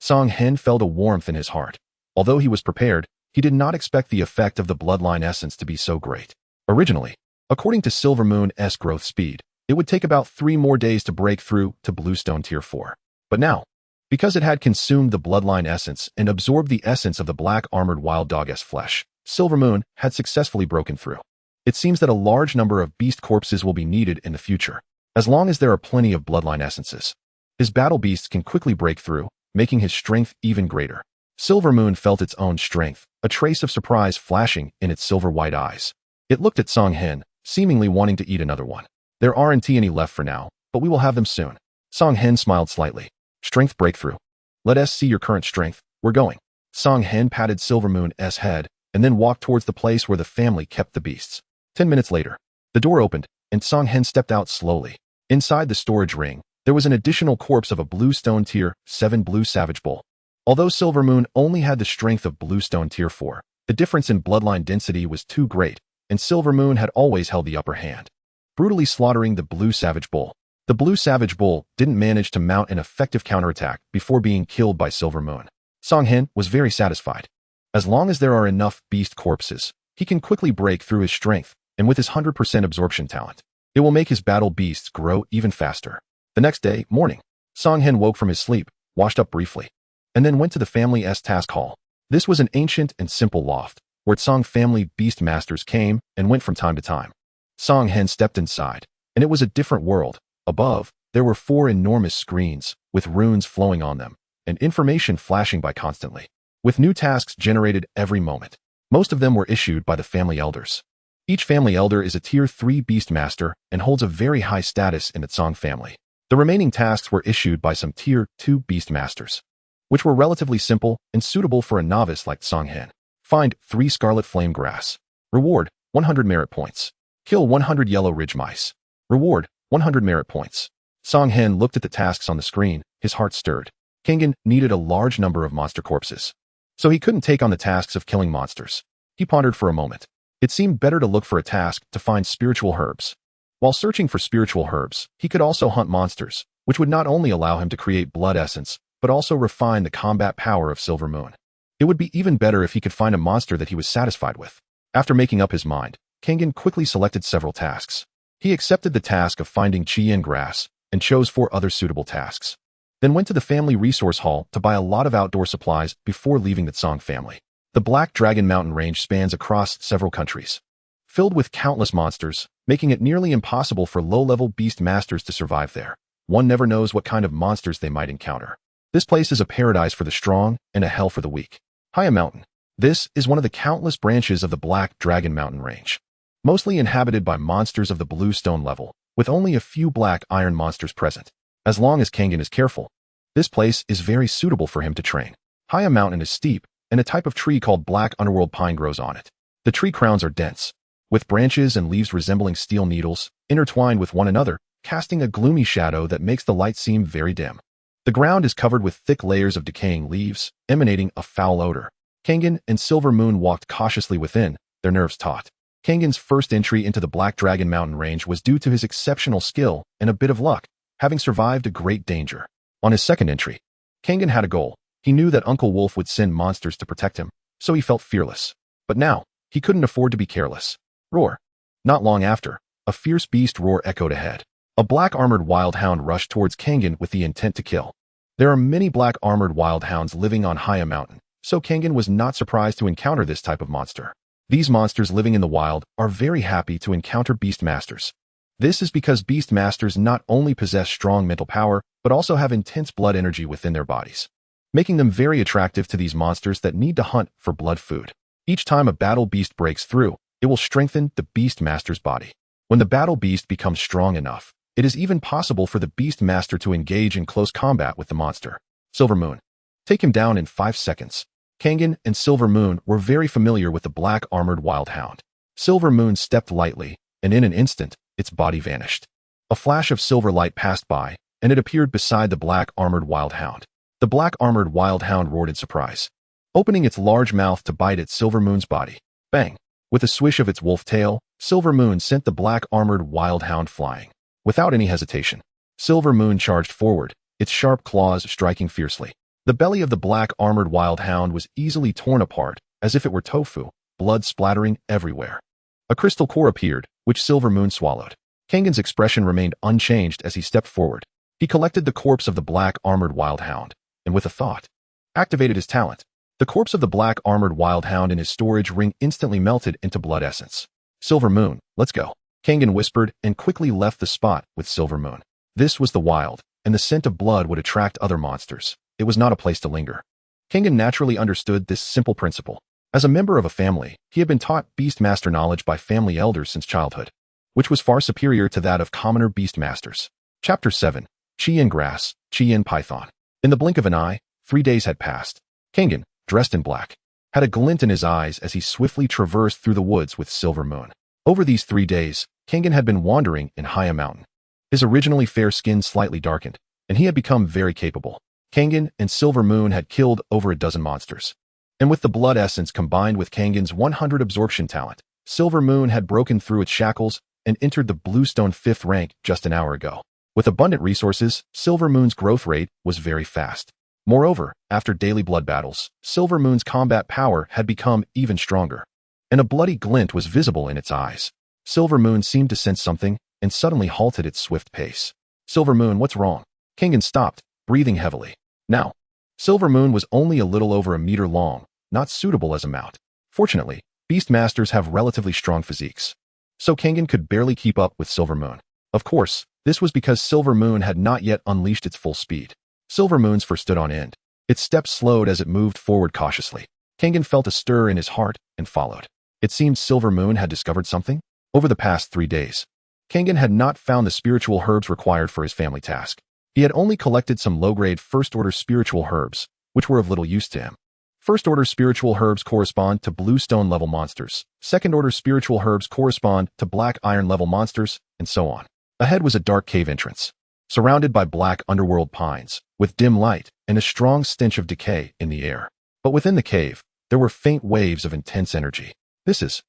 Song Hen felt a warmth in his heart. Although he was prepared, he did not expect the effect of the bloodline essence to be so great. Originally, according to Silver Moon's growth speed, it would take about 3 more days to break through to Bluestone Tier 4. But now, because it had consumed the bloodline essence and absorbed the essence of the black armored wild dog's flesh, Silver Moon had successfully broken through. It seems that a large number of beast corpses will be needed in the future, as long as there are plenty of bloodline essences. His battle beasts can quickly break through, making his strength even greater. Silver Moon felt its own strength, a trace of surprise flashing in its silver-white eyes. It looked at Song Hen, seemingly wanting to eat another one. There aren't any left for now, but we will have them soon. Song Hen smiled slightly. Strength breakthrough. Let us see your current strength. We're going. Song Hen patted Silvermoon's head and then walked towards the place where the family kept the beasts. 10 minutes later, the door opened and Song Hen stepped out slowly. Inside the storage ring, there was an additional corpse of a blue stone tier 7 blue savage bull. Although Silvermoon only had the strength of blue stone tier 4, the difference in bloodline density was too great, and Silvermoon had always held the upper hand. Brutally slaughtering the blue savage bull. The blue savage bull didn't manage to mount an effective counterattack before being killed by Silvermoon. Song Hen was very satisfied. As long as there are enough beast corpses, he can quickly break through his strength, and with his 100% absorption talent, it will make his battle beasts grow even faster. The next day, morning, Song Hen woke from his sleep, washed up briefly, and then went to the family's task hall. This was an ancient and simple loft, where Song family beast masters came and went from time to time. Song Hen stepped inside, and it was a different world. Above, there were 4 enormous screens, with runes flowing on them, and information flashing by constantly, with new tasks generated every moment. Most of them were issued by the family elders. Each family elder is a tier 3 beast master and holds a very high status in the Song family. The remaining tasks were issued by some tier 2 beast masters, which were relatively simple and suitable for a novice like Song Hen. Find 3 scarlet flame grass. Reward, 100 merit points. Kill 100 yellow ridge mice. Reward, 100 merit points. Song Hen looked at the tasks on the screen, his heart stirred. Kangen needed a large number of monster corpses, so he couldn't take on the tasks of killing monsters. He pondered for a moment. It seemed better to look for a task to find spiritual herbs. While searching for spiritual herbs, he could also hunt monsters, which would not only allow him to create blood essence, but also refine the combat power of Silvermoon. It would be even better if he could find a monster that he was satisfied with. After making up his mind, Kangen quickly selected several tasks. He accepted the task of finding Chien grass and chose 4 other suitable tasks. Then went to the family resource hall to buy a lot of outdoor supplies before leaving the Song family. The Black Dragon Mountain range spans across several countries, filled with countless monsters, making it nearly impossible for low-level beast masters to survive there. One never knows what kind of monsters they might encounter. This place is a paradise for the strong and a hell for the weak. Haya Mountain. This is one of the countless branches of the Black Dragon Mountain range, mostly inhabited by monsters of the blue stone level, with only a few black iron monsters present. As long as Kangen is careful, this place is very suitable for him to train. Haya Mountain is steep, and a type of tree called black underworld pine grows on it. The tree crowns are dense, with branches and leaves resembling steel needles, intertwined with one another, casting a gloomy shadow that makes the light seem very dim. The ground is covered with thick layers of decaying leaves, emanating a foul odor. Kangen and Silvermoon walked cautiously within, their nerves taut. Kangen's first entry into the Black Dragon Mountain range was due to his exceptional skill and a bit of luck, having survived a great danger. On his second entry, Kangen had a goal. He knew that Uncle Wolf would send monsters to protect him, so he felt fearless. But now, he couldn't afford to be careless. Roar. Not long after, a fierce beast roar echoed ahead. A black-armored wild hound rushed towards Kangen with the intent to kill. There are many black-armored wild hounds living on Haya Mountain, so Kangen was not surprised to encounter this type of monster. These monsters living in the wild are very happy to encounter beast masters. This is because beast masters not only possess strong mental power, but also have intense blood energy within their bodies, making them very attractive to these monsters that need to hunt for blood food. Each time a battle beast breaks through, it will strengthen the beast master's body. When the battle beast becomes strong enough, it is even possible for the beast master to engage in close combat with the monster. Silvermoon. Take him down in 5 seconds. Kangen and Silvermoon were very familiar with the black-armored wild hound. Silvermoon stepped lightly, and in an instant, its body vanished. A flash of silver light passed by, and it appeared beside the black-armored wild hound. The black-armored wild hound roared in surprise, opening its large mouth to bite at Silvermoon's body. Bang! With a swish of its wolf tail, Silvermoon sent the black-armored wild hound flying. Without any hesitation, Silvermoon charged forward, its sharp claws striking fiercely. The belly of the black-armored wild hound was easily torn apart, as if it were tofu, blood splattering everywhere. A crystal core appeared, which Silvermoon swallowed. Kangen's expression remained unchanged as he stepped forward. He collected the corpse of the black-armored wild hound, and with a thought, activated his talent. The corpse of the black-armored wild hound in his storage ring instantly melted into blood essence. Silvermoon, let's go. Kangen whispered and quickly left the spot with Silvermoon. This was the wild, and the scent of blood would attract other monsters. It was not a place to linger. Kangen naturally understood this simple principle. As a member of a family, he had been taught Beastmaster knowledge by family elders since childhood, which was far superior to that of commoner Beastmasters. Chapter 7. Chi and Grass, Chi and Python. In the blink of an eye, 3 days had passed. Kangen, dressed in black, had a glint in his eyes as he swiftly traversed through the woods with Silver Moon. Over these 3 days, Kangen had been wandering in Haya Mountain. His originally fair skin slightly darkened, and he had become very capable. Kangen and Silver Moon had killed over a dozen monsters. And with the blood essence combined with Kangen's 100 absorption talent, Silver Moon had broken through its shackles and entered the Bluestone 5th rank just an hour ago. With abundant resources, Silver Moon's growth rate was very fast. Moreover, after daily blood battles, Silver Moon's combat power had become even stronger, and a bloody glint was visible in its eyes. Silver Moon seemed to sense something and suddenly halted its swift pace. Silver Moon, what's wrong? Kangen stopped, breathing heavily. Now, Silver Moon was only a little over a meter long, not suitable as a mount. Fortunately, Beastmasters have relatively strong physiques, so Kangen could barely keep up with Silver Moon. Of course, this was because Silver Moon had not yet unleashed its full speed. Silver Moon's fur stood on end. Its steps slowed as it moved forward cautiously. Kangen felt a stir in his heart and followed. It seemed Silver Moon had discovered something. Over the past 3 days, Kangen had not found the spiritual herbs required for his family task. He had only collected some low-grade first-order spiritual herbs, which were of little use to him. First-order spiritual herbs correspond to Bluestone-level monsters. Second-order spiritual herbs correspond to Black Iron-level monsters, and so on. Ahead was a dark cave entrance, surrounded by black underworld pines, with dim light and a strong stench of decay in the air. But within the cave, there were faint waves of intense energy. This is...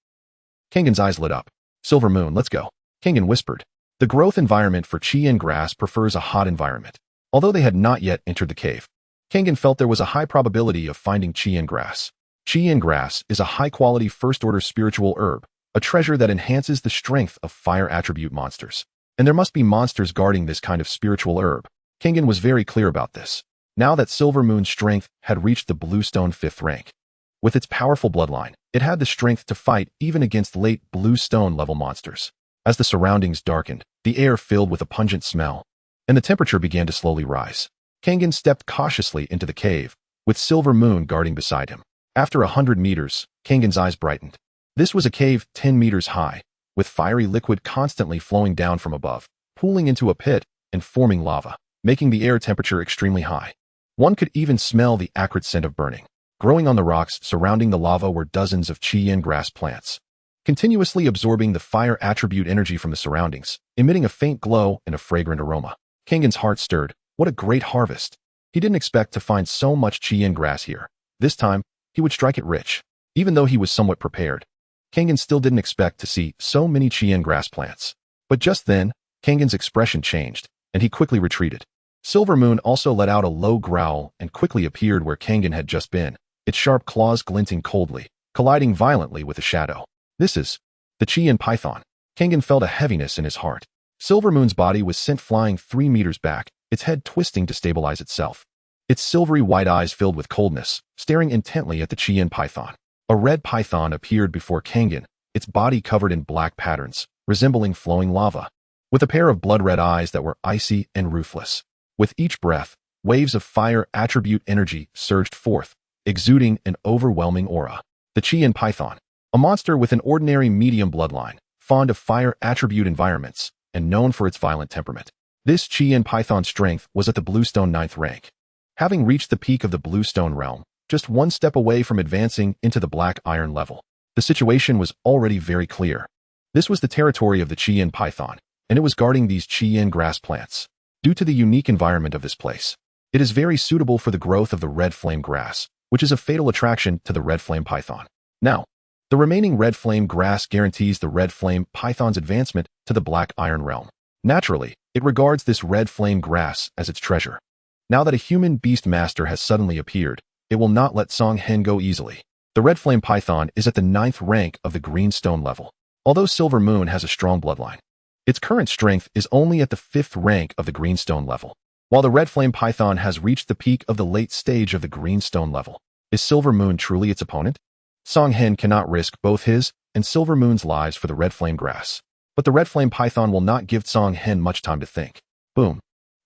Kangen's eyes lit up. Silver Moon, let's go. Kangen whispered. The growth environment for Chi and Grass prefers a hot environment. Although they had not yet entered the cave, Kangen felt there was a high probability of finding Chi and Grass. Chi and Grass is a high-quality first-order spiritual herb, a treasure that enhances the strength of fire attribute monsters. And there must be monsters guarding this kind of spiritual herb. Kangen was very clear about this. Now that Silver Moon's strength had reached the Bluestone 5th rank. With its powerful bloodline, it had the strength to fight even against late Bluestone-level monsters. As the surroundings darkened, the air filled with a pungent smell, and the temperature began to slowly rise. Kangen stepped cautiously into the cave, with Silver Moon guarding beside him. After 100 meters, Kangen's eyes brightened. This was a cave 10 meters high, with fiery liquid constantly flowing down from above, pooling into a pit and forming lava, making the air temperature extremely high. One could even smell the acrid scent of burning. Growing on the rocks surrounding the lava were dozens of Chi and Grass plants, continuously absorbing the fire attribute energy from the surroundings, emitting a faint glow and a fragrant aroma. Kangen's heart stirred. What a great harvest! He didn't expect to find so much Chi and Grass here. This time, he would strike it rich. Even though he was somewhat prepared, Kangen still didn't expect to see so many Chi and Grass plants. But just then, Kangen's expression changed, and he quickly retreated. Silver Moon also let out a low growl and quickly appeared where Kangen had just been, its sharp claws glinting coldly, colliding violently with a shadow. This is the Chi and Python. Kangen felt a heaviness in his heart. Silver Moon's body was sent flying 3 meters back, its head twisting to stabilize itself. Its silvery white eyes filled with coldness, staring intently at the Chi and Python. A red python appeared before Kangen, its body covered in black patterns, resembling flowing lava, with a pair of blood-red eyes that were icy and ruthless. With each breath, waves of fire attribute energy surged forth, exuding an overwhelming aura. The Chi and Python, a monster with an ordinary medium bloodline, fond of fire attribute environments, and known for its violent temperament. This Chi and Python strength was at the Bluestone 9th rank. Having reached the peak of the Bluestone realm, just one step away from advancing into the Black Iron level, the situation was already very clear. This was the territory of the Chi and Python, and it was guarding these Chi and Grass plants. Due to the unique environment of this place, it is very suitable for the growth of the red flame grass, which is a fatal attraction to the red flame python. Now, the remaining red flame grass guarantees the red flame python's advancement to the Black Iron realm. Naturally, it regards this red flame grass as its treasure. Now that a human beast master has suddenly appeared, it will not let Song Hen go easily. The red flame python is at the 9th rank of the greenstone level. Although Silver Moon has a strong bloodline, its current strength is only at the 5th rank of the greenstone level. While the red flame python has reached the peak of the late stage of the greenstone level, is Silver Moon truly its opponent? Song Hen cannot risk both his and Silver Moon's lives for the red flame grass. But the red flame python will not give Song Hen much time to think. Boom.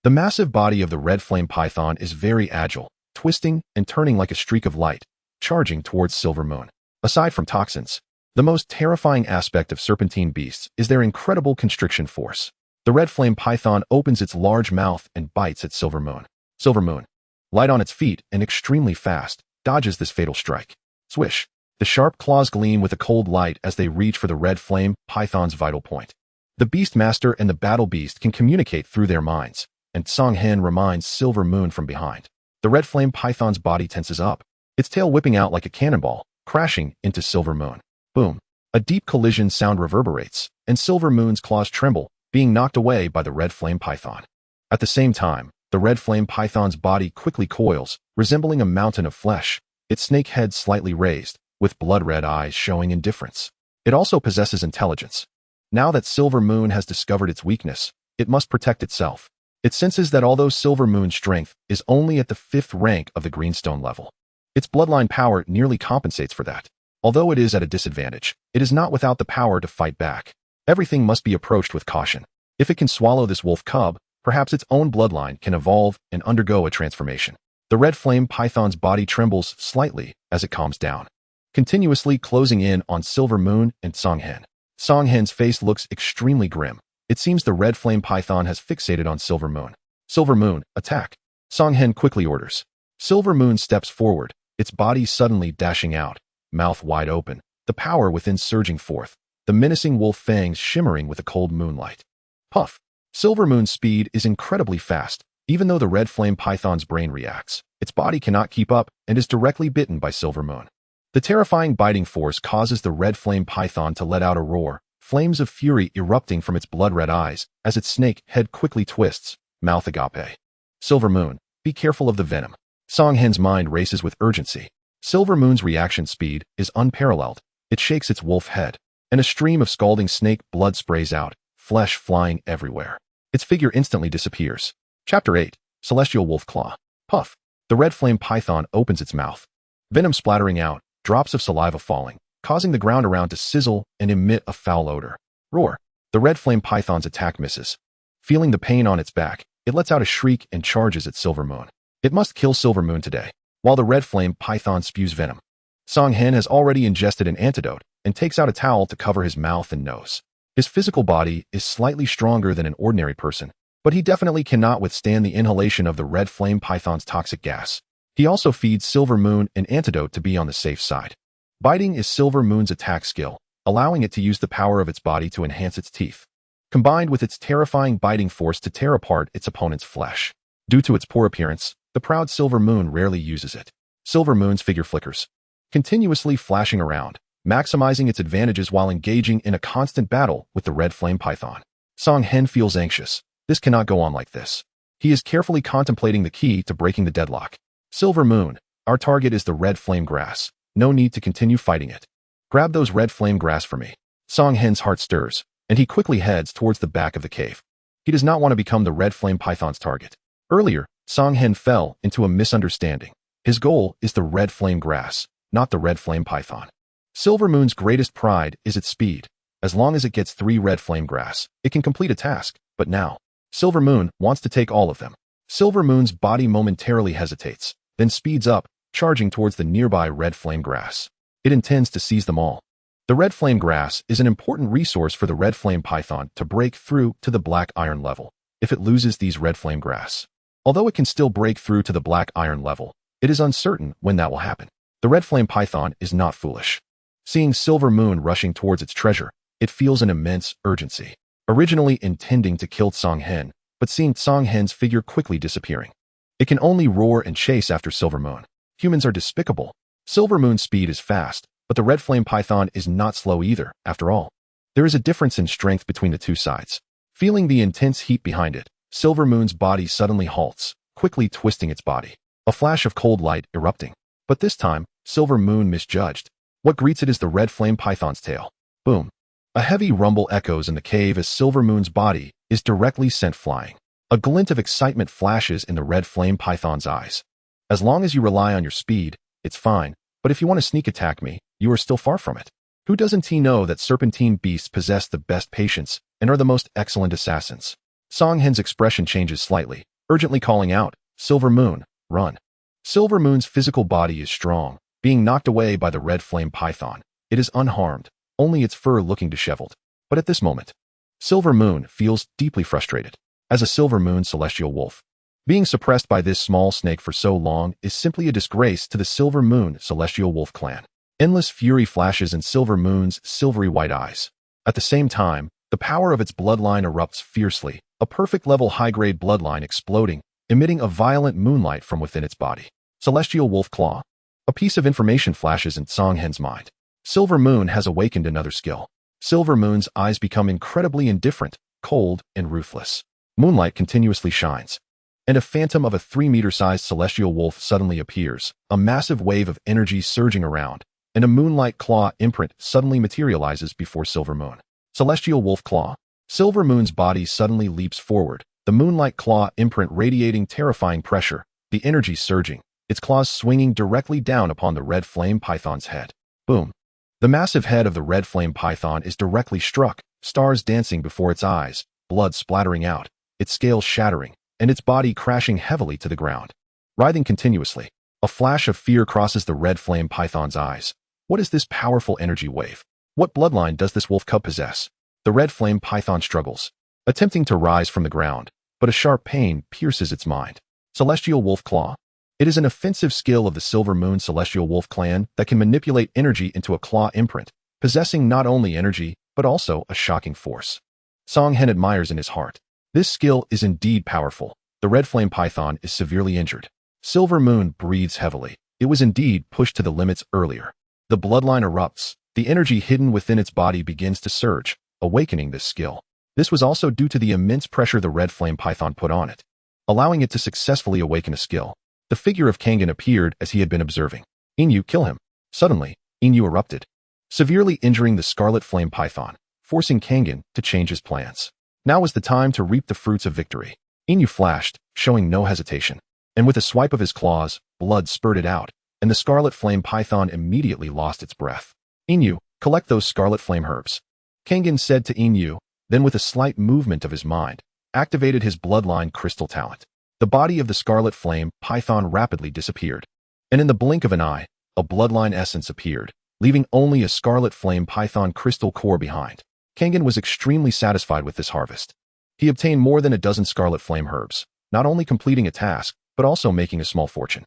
The massive body of the red flame python is very agile, twisting and turning like a streak of light, charging towards Silver Moon. Aside from toxins, the most terrifying aspect of serpentine beasts is their incredible constriction force. The red flame python opens its large mouth and bites at Silver Moon. Silver Moon, light on its feet and extremely fast, dodges this fatal strike. Swish! The sharp claws gleam with a cold light as they reach for the red flame python's vital point. The Beastmaster and the Battle Beast can communicate through their minds, and Song Hen reminds Silver Moon from behind. The red flame python's body tenses up, its tail whipping out like a cannonball, crashing into Silver Moon. Boom! A deep collision sound reverberates, and Silver Moon's claws tremble, being knocked away by the red flame python. At the same time, the red flame python's body quickly coils, resembling a mountain of flesh, its snake head slightly raised, with blood-red eyes showing indifference. It also possesses intelligence. Now that Silver Moon has discovered its weakness, it must protect itself. It senses that although Silver Moon's strength is only at the 5th rank of the Greenstone level, its bloodline power nearly compensates for that. Although it is at a disadvantage, it is not without the power to fight back. Everything must be approached with caution. If it can swallow this wolf cub, perhaps its own bloodline can evolve and undergo a transformation. The red flame python's body trembles slightly as it calms down, continuously closing in on Silver Moon and Song Hen. Song Hen's face looks extremely grim. It seems the red flame python has fixated on Silver Moon. Silver Moon, attack! Song Hen quickly orders. Silver Moon steps forward, its body suddenly dashing out, mouth wide open, the power within surging forth, the menacing wolf fangs shimmering with a cold moonlight. Puff! Silver Moon's speed is incredibly fast. Even though the red flame python's brain reacts, its body cannot keep up and is directly bitten by Silver Moon. The terrifying biting force causes the red flame python to let out a roar, flames of fury erupting from its blood-red eyes as its snake head quickly twists, mouth agape. Silver Moon, be careful of the venom. Song Hen's mind races with urgency. Silver Moon's reaction speed is unparalleled. It shakes its wolf head, and a stream of scalding snake blood sprays out, flesh flying everywhere. Its figure instantly disappears. Chapter 8, Celestial Wolf Claw. Puff! The red flame python opens its mouth. Venom splattering out, drops of saliva falling, causing the ground around to sizzle and emit a foul odor. Roar! The red flame python's attack misses. Feeling the pain on its back, it lets out a shriek and charges at Silver Moon. It must kill Silver Moon today, while the red flame python spews venom. Song Hen has already ingested an antidote and takes out a towel to cover his mouth and nose. His physical body is slightly stronger than an ordinary person, but he definitely cannot withstand the inhalation of the red flame python's toxic gas. He also feeds Silver Moon an antidote to be on the safe side. Biting is Silver Moon's attack skill, allowing it to use the power of its body to enhance its teeth, combined with its terrifying biting force to tear apart its opponent's flesh. Due to its poor appearance, the proud Silver Moon rarely uses it. Silver Moon's figure flickers, continuously flashing around, maximizing its advantages while engaging in a constant battle with the red flame python. Song Hen feels anxious. This cannot go on like this. He is carefully contemplating the key to breaking the deadlock. Silver Moon, our target is the red flame grass. No need to continue fighting it. Grab those red flame grass for me. Song Hen's heart stirs, and he quickly heads towards the back of the cave. He does not want to become the red flame python's target. Earlier, Song Hen fell into a misunderstanding. His goal is the red flame grass, not the red flame python. Silver Moon's greatest pride is its speed. As long as it gets 3 red flame grass, it can complete a task, but now, Silver Moon wants to take all of them. Silver Moon's body momentarily hesitates, then speeds up, charging towards the nearby red flame grass. It intends to seize them all. The red flame grass is an important resource for the red flame python to break through to the black iron level. If it loses these red flame grass, although it can still break through to the black iron level, it is uncertain when that will happen. The red flame python is not foolish. Seeing Silver Moon rushing towards its treasure, it feels an immense urgency. Originally intending to kill Song Hen, but seeing Song Hen's figure quickly disappearing, it can only roar and chase after Silver Moon. Humans are despicable. Silver Moon's speed is fast, but the red flame python is not slow either, after all. There is a difference in strength between the two sides. Feeling the intense heat behind it, Silver Moon's body suddenly halts, quickly twisting its body. A flash of cold light erupting. But this time, Silver Moon misjudged. What greets it is the red flame python's tail. Boom. A heavy rumble echoes in the cave as Silver Moon's body is directly sent flying. A glint of excitement flashes in the red flame python's eyes. As long as you rely on your speed, it's fine, but if you want to sneak attack me, you are still far from it. Who doesn't he know that serpentine beasts possess the best patience and are the most excellent assassins? Song Hen's expression changes slightly, urgently calling out, Silver Moon, run. Silver Moon's physical body is strong, being knocked away by the red flame python. It is unharmed, only its fur looking disheveled. But at this moment, Silver Moon feels deeply frustrated. As a Silver Moon celestial wolf, being suppressed by this small snake for so long is simply a disgrace to the Silver Moon celestial wolf clan. Endless fury flashes in Silver Moon's silvery white eyes. At the same time, the power of its bloodline erupts fiercely, a perfect level high-grade bloodline exploding, emitting a violent moonlight from within its body. Celestial Wolf Claw. A piece of information flashes in Songhen's mind. Silver Moon has awakened another skill. Silver Moon's eyes become incredibly indifferent, cold, and ruthless. Moonlight continuously shines, and a phantom of a 3-meter-sized celestial wolf suddenly appears, a massive wave of energy surging around, and a moonlight claw imprint suddenly materializes before Silver Moon. Celestial Wolf Claw. Silver Moon's body suddenly leaps forward, the moonlight claw imprint radiating terrifying pressure, the energy surging, its claws swinging directly down upon the red flame python's head. Boom. The massive head of the red flame python is directly struck, stars dancing before its eyes, blood splattering out, its scales shattering, and its body crashing heavily to the ground. Writhing continuously, a flash of fear crosses the red flame python's eyes. What is this powerful energy wave? What bloodline does this wolf cub possess? The red flame python struggles, attempting to rise from the ground, but a sharp pain pierces its mind. Celestial Wolf Claw. It is an offensive skill of the Silver Moon Celestial Wolf clan that can manipulate energy into a claw imprint, possessing not only energy, but also a shocking force. Songhen admires in his heart. This skill is indeed powerful. The red flame python is severely injured. Silver Moon breathes heavily. It was indeed pushed to the limits earlier. The bloodline erupts. The energy hidden within its body begins to surge, awakening this skill. This was also due to the immense pressure the red flame python put on it, allowing it to successfully awaken a skill. The figure of Kangen appeared as he had been observing. Inyu, kill him. Suddenly, Inyu erupted, severely injuring the scarlet flame python, forcing Kangen to change his plans. Now was the time to reap the fruits of victory. Inyu flashed, showing no hesitation, and with a swipe of his claws, blood spurted out, and the scarlet flame python immediately lost its breath. Inyu, collect those scarlet flame herbs. Kangen said to Inyu, then with a slight movement of his mind, activated his bloodline crystal talent. The body of the scarlet flame python rapidly disappeared, and in the blink of an eye, a bloodline essence appeared, leaving only a scarlet flame python crystal core behind. Kangen was extremely satisfied with this harvest. He obtained more than a dozen scarlet flame herbs, not only completing a task, but also making a small fortune.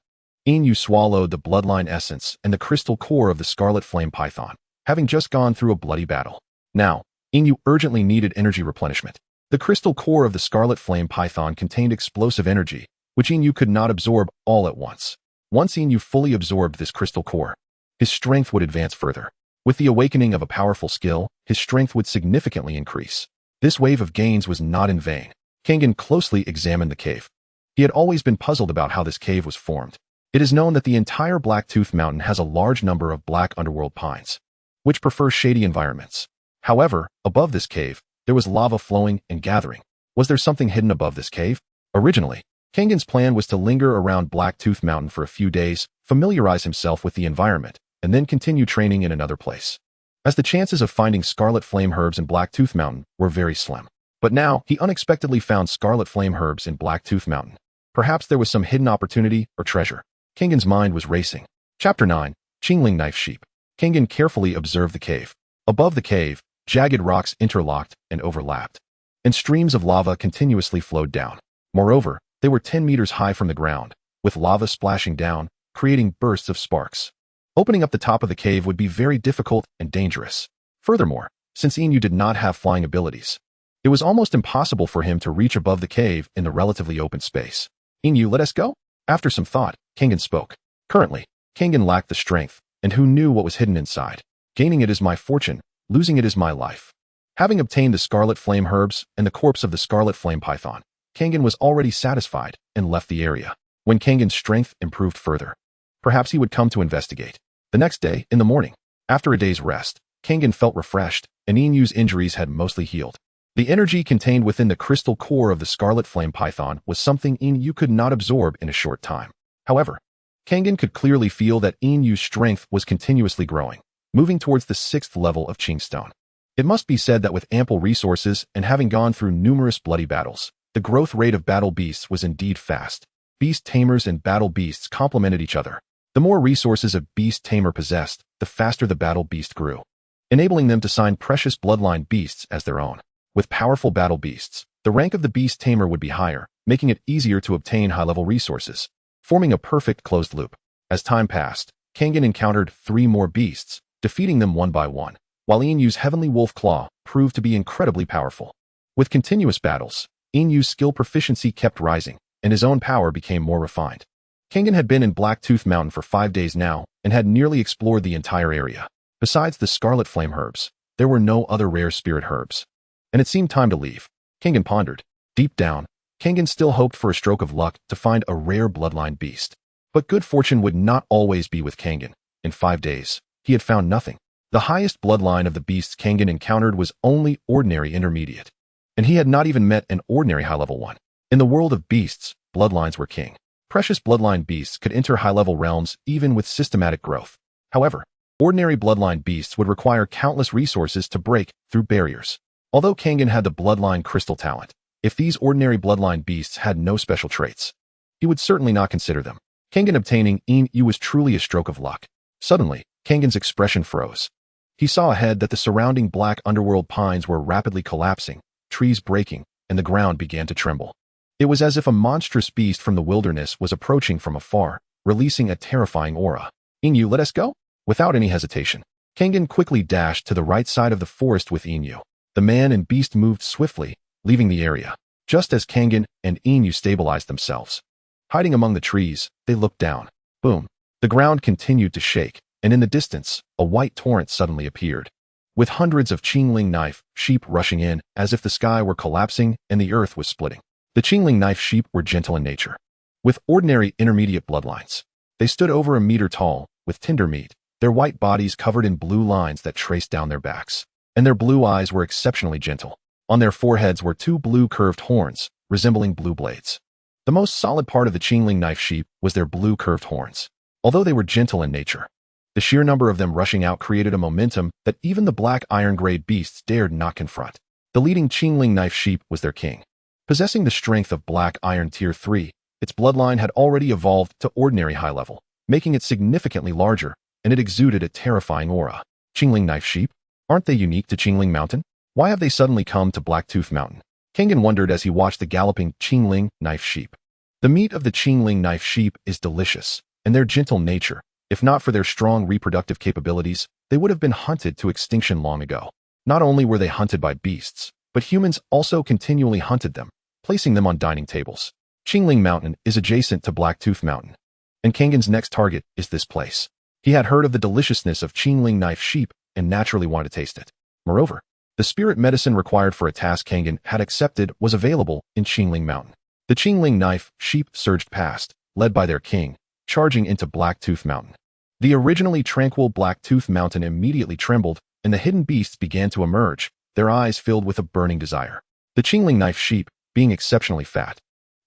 Inyu swallowed the bloodline essence and the crystal core of the scarlet flame python, having just gone through a bloody battle. Now, Inyu urgently needed energy replenishment. The crystal core of the scarlet flame python contained explosive energy, which Inyu could not absorb all at once. Once Inyu fully absorbed this crystal core, his strength would advance further. With the awakening of a powerful skill, his strength would significantly increase. This wave of gains was not in vain. Kangen closely examined the cave. He had always been puzzled about how this cave was formed. It is known that the entire Blacktooth Mountain has a large number of black underworld pines, which prefer shady environments. However, above this cave, there was lava flowing and gathering. Was there something hidden above this cave? Originally, Kangen's plan was to linger around Blacktooth Mountain for a few days, familiarize himself with the environment, and then continue training in another place, as the chances of finding scarlet flame herbs in Blacktooth Mountain were very slim. But now, he unexpectedly found scarlet flame herbs in Blacktooth Mountain. Perhaps there was some hidden opportunity or treasure. Kangen's mind was racing. Chapter 9. Qingling Knife Sheep. Kangen carefully observed the cave. Above the cave, jagged rocks interlocked and overlapped, and streams of lava continuously flowed down. Moreover, they were 10 meters high from the ground, with lava splashing down, creating bursts of sparks. Opening up the top of the cave would be very difficult and dangerous. Furthermore, since Inyu did not have flying abilities, it was almost impossible for him to reach above the cave in the relatively open space. Inyu, let us go? After some thought, Kangen spoke. Currently, Kangen lacked the strength, and who knew what was hidden inside? Gaining it is my fortune, losing it is my life. Having obtained the scarlet flame herbs and the corpse of the scarlet flame python, Kangen was already satisfied and left the area. When Kangen's strength improved further, perhaps he would come to investigate. The next day, in the morning, after a day's rest, Kangen felt refreshed, and Inyu's injuries had mostly healed. The energy contained within the crystal core of the scarlet flame python was something Inyu could not absorb in a short time. However, Kangen could clearly feel that Inyu's strength was continuously growing, moving towards the 6th level of Qingstone. It must be said that with ample resources and having gone through numerous bloody battles, the growth rate of battle beasts was indeed fast. Beast tamers and battle beasts complemented each other. The more resources a beast tamer possessed, the faster the battle beast grew, enabling them to sign precious bloodline beasts as their own. With powerful battle beasts, the rank of the beast tamer would be higher, making it easier to obtain high-level resources, forming a perfect closed loop. As time passed, Kangen encountered 3 more beasts, defeating them one by one, while Inyu's Heavenly Wolf Claw proved to be incredibly powerful. With continuous battles, Inyu's skill proficiency kept rising, and his own power became more refined. Kangen had been in Blacktooth Mountain for 5 days now and had nearly explored the entire area. Besides the Scarlet Flame herbs, there were no other rare spirit herbs, and it seemed time to leave. Kangen pondered. Deep down, Kangen still hoped for a stroke of luck to find a rare bloodline beast. But good fortune would not always be with Kangen. In 5 days, he had found nothing. The highest bloodline of the beasts Kangen encountered was only ordinary intermediate, and he had not even met an ordinary high-level one. In the world of beasts, bloodlines were king. Precious bloodline beasts could enter high-level realms even with systematic growth. However, ordinary bloodline beasts would require countless resources to break through barriers. Although Kangen had the bloodline crystal talent, if these ordinary bloodline beasts had no special traits, he would certainly not consider them. Kangen obtaining Inu was truly a stroke of luck. Suddenly, Kangen's expression froze. He saw ahead that the surrounding black underworld pines were rapidly collapsing, trees breaking, and the ground began to tremble. It was as if a monstrous beast from the wilderness was approaching from afar, releasing a terrifying aura. Inu, let us go? Without any hesitation, Kangen quickly dashed to the right side of the forest with Inu. The man and beast moved swiftly, leaving the area. Just as Kangen and Inu stabilized themselves, hiding among the trees, they looked down. Boom. The ground continued to shake, and in the distance, a white torrent suddenly appeared, with hundreds of Qingling knife sheep rushing in as if the sky were collapsing and the earth was splitting. The Qingling knife sheep were gentle in nature, with ordinary intermediate bloodlines. They stood over a meter tall, with tender meat, their white bodies covered in blue lines that traced down their backs, and their blue eyes were exceptionally gentle. On their foreheads were 2 blue curved horns, resembling blue blades. The most solid part of the Qingling knife sheep was their blue curved horns. Although they were gentle in nature, the sheer number of them rushing out created a momentum that even the black iron-grade beasts dared not confront. The leading Qingling knife sheep was their king. Possessing the strength of black iron tier 3, its bloodline had already evolved to ordinary high level, making it significantly larger, and it exuded a terrifying aura. Qingling knife sheep? Aren't they unique to Qingling Mountain? Why have they suddenly come to Blacktooth Mountain? Kangen wondered as he watched the galloping Qingling knife sheep. The meat of the Qingling knife sheep is delicious, and their gentle nature, if not for their strong reproductive capabilities, they would have been hunted to extinction long ago. Not only were they hunted by beasts, but humans also continually hunted them, placing them on dining tables. Qingling Mountain is adjacent to Blacktooth Mountain, and Kangen's next target is this place. He had heard of the deliciousness of Qingling knife sheep and naturally wanted to taste it. Moreover, the spirit medicine required for a task Kangen had accepted was available in Qingling Mountain. The Qingling knife sheep surged past, led by their king, charging into Blacktooth Mountain. The originally tranquil Blacktooth Mountain immediately trembled, and the hidden beasts began to emerge, their eyes filled with a burning desire. The Qingling knife sheep, being exceptionally fat,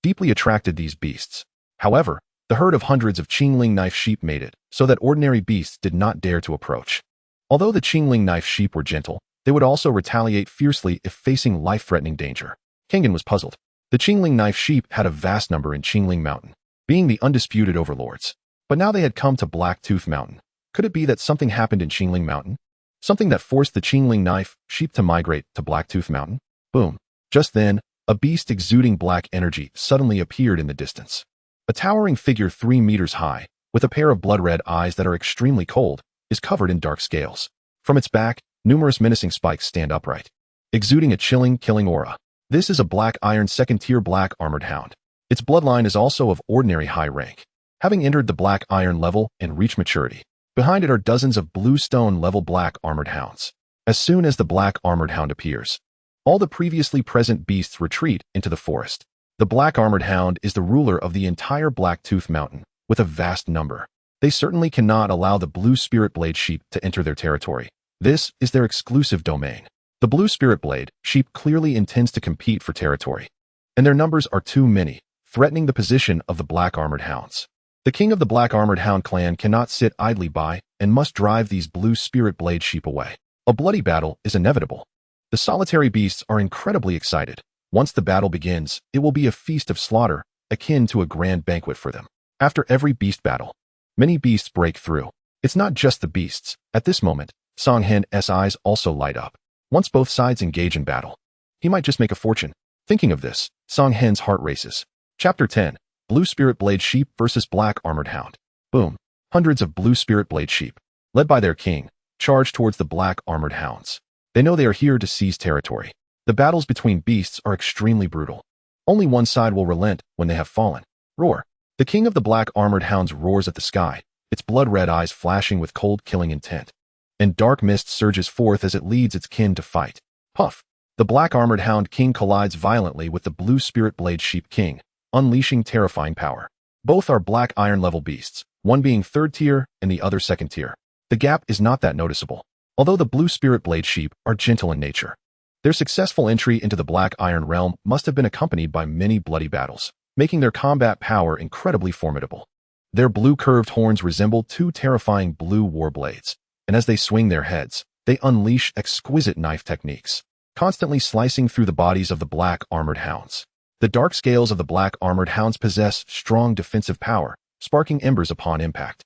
deeply attracted these beasts. However, the herd of hundreds of Qingling knife sheep made it so that ordinary beasts did not dare to approach. Although the Qingling knife sheep were gentle, they would also retaliate fiercely if facing life-threatening danger. Kangen was puzzled. The Qingling knife sheep had a vast number in Qingling Mountain, being the undisputed overlords. But now they had come to Blacktooth Mountain. Could it be that something happened in Qingling Mountain? Something that forced the Qingling knife sheep to migrate to Blacktooth Mountain? Boom. Just then, a beast exuding black energy suddenly appeared in the distance. A towering figure 3 meters high, with a pair of blood-red eyes that are extremely cold, is covered in dark scales. From its back, numerous menacing spikes stand upright, exuding a chilling, killing aura. This is a black iron 2nd-tier black armored hound. Its bloodline is also of ordinary high rank, having entered the black iron level and reached maturity. Behind it are dozens of blue stone level black armored hounds. As soon as the black armored hound appears, all the previously present beasts retreat into the forest. The black armored hound is the ruler of the entire Blacktooth Mountain, with a vast number. They certainly cannot allow the blue spirit blade sheep to enter their territory. This is their exclusive domain. The blue spirit blade sheep clearly intends to compete for territory, and their numbers are too many, threatening the position of the black armored hounds. The king of the black armored hound clan cannot sit idly by and must drive these blue spirit blade sheep away. A bloody battle is inevitable. The solitary beasts are incredibly excited. Once the battle begins, it will be a feast of slaughter, akin to a grand banquet for them. After every beast battle, Many beasts break through. It's not just the beasts. At this moment, Song Hen's eyes also light up. Once both sides engage in battle, he might just make a fortune. Thinking of this, Song Hen's heart races. Chapter 10. Blue Spirit Blade Sheep versus Black Armored Hound. Boom. Hundreds of Blue Spirit Blade Sheep, led by their king, charge towards the Black Armored Hounds. They know they are here to seize territory. The battles between beasts are extremely brutal. Only one side will relent when they have fallen. Roar. The king of the Black Armored Hounds roars at the sky, its blood-red eyes flashing with cold killing intent. And dark mist surges forth as it leads its kin to fight. Puff. The Black Armored Hound King collides violently with the Blue Spirit Blade Sheep King, unleashing terrifying power. Both are black iron level beasts, one being 3rd tier and the other 2nd tier. The gap is not that noticeable, although the Blue Spirit Blade Sheep are gentle in nature. Their successful entry into the Black Iron realm must have been accompanied by many bloody battles, making their combat power incredibly formidable. Their blue curved horns resemble 2 terrifying blue war blades, and as they swing their heads, they unleash exquisite knife techniques, constantly slicing through the bodies of the Black Armored Hounds. The dark scales of the Black Armored Hounds possess strong defensive power, sparking embers upon impact.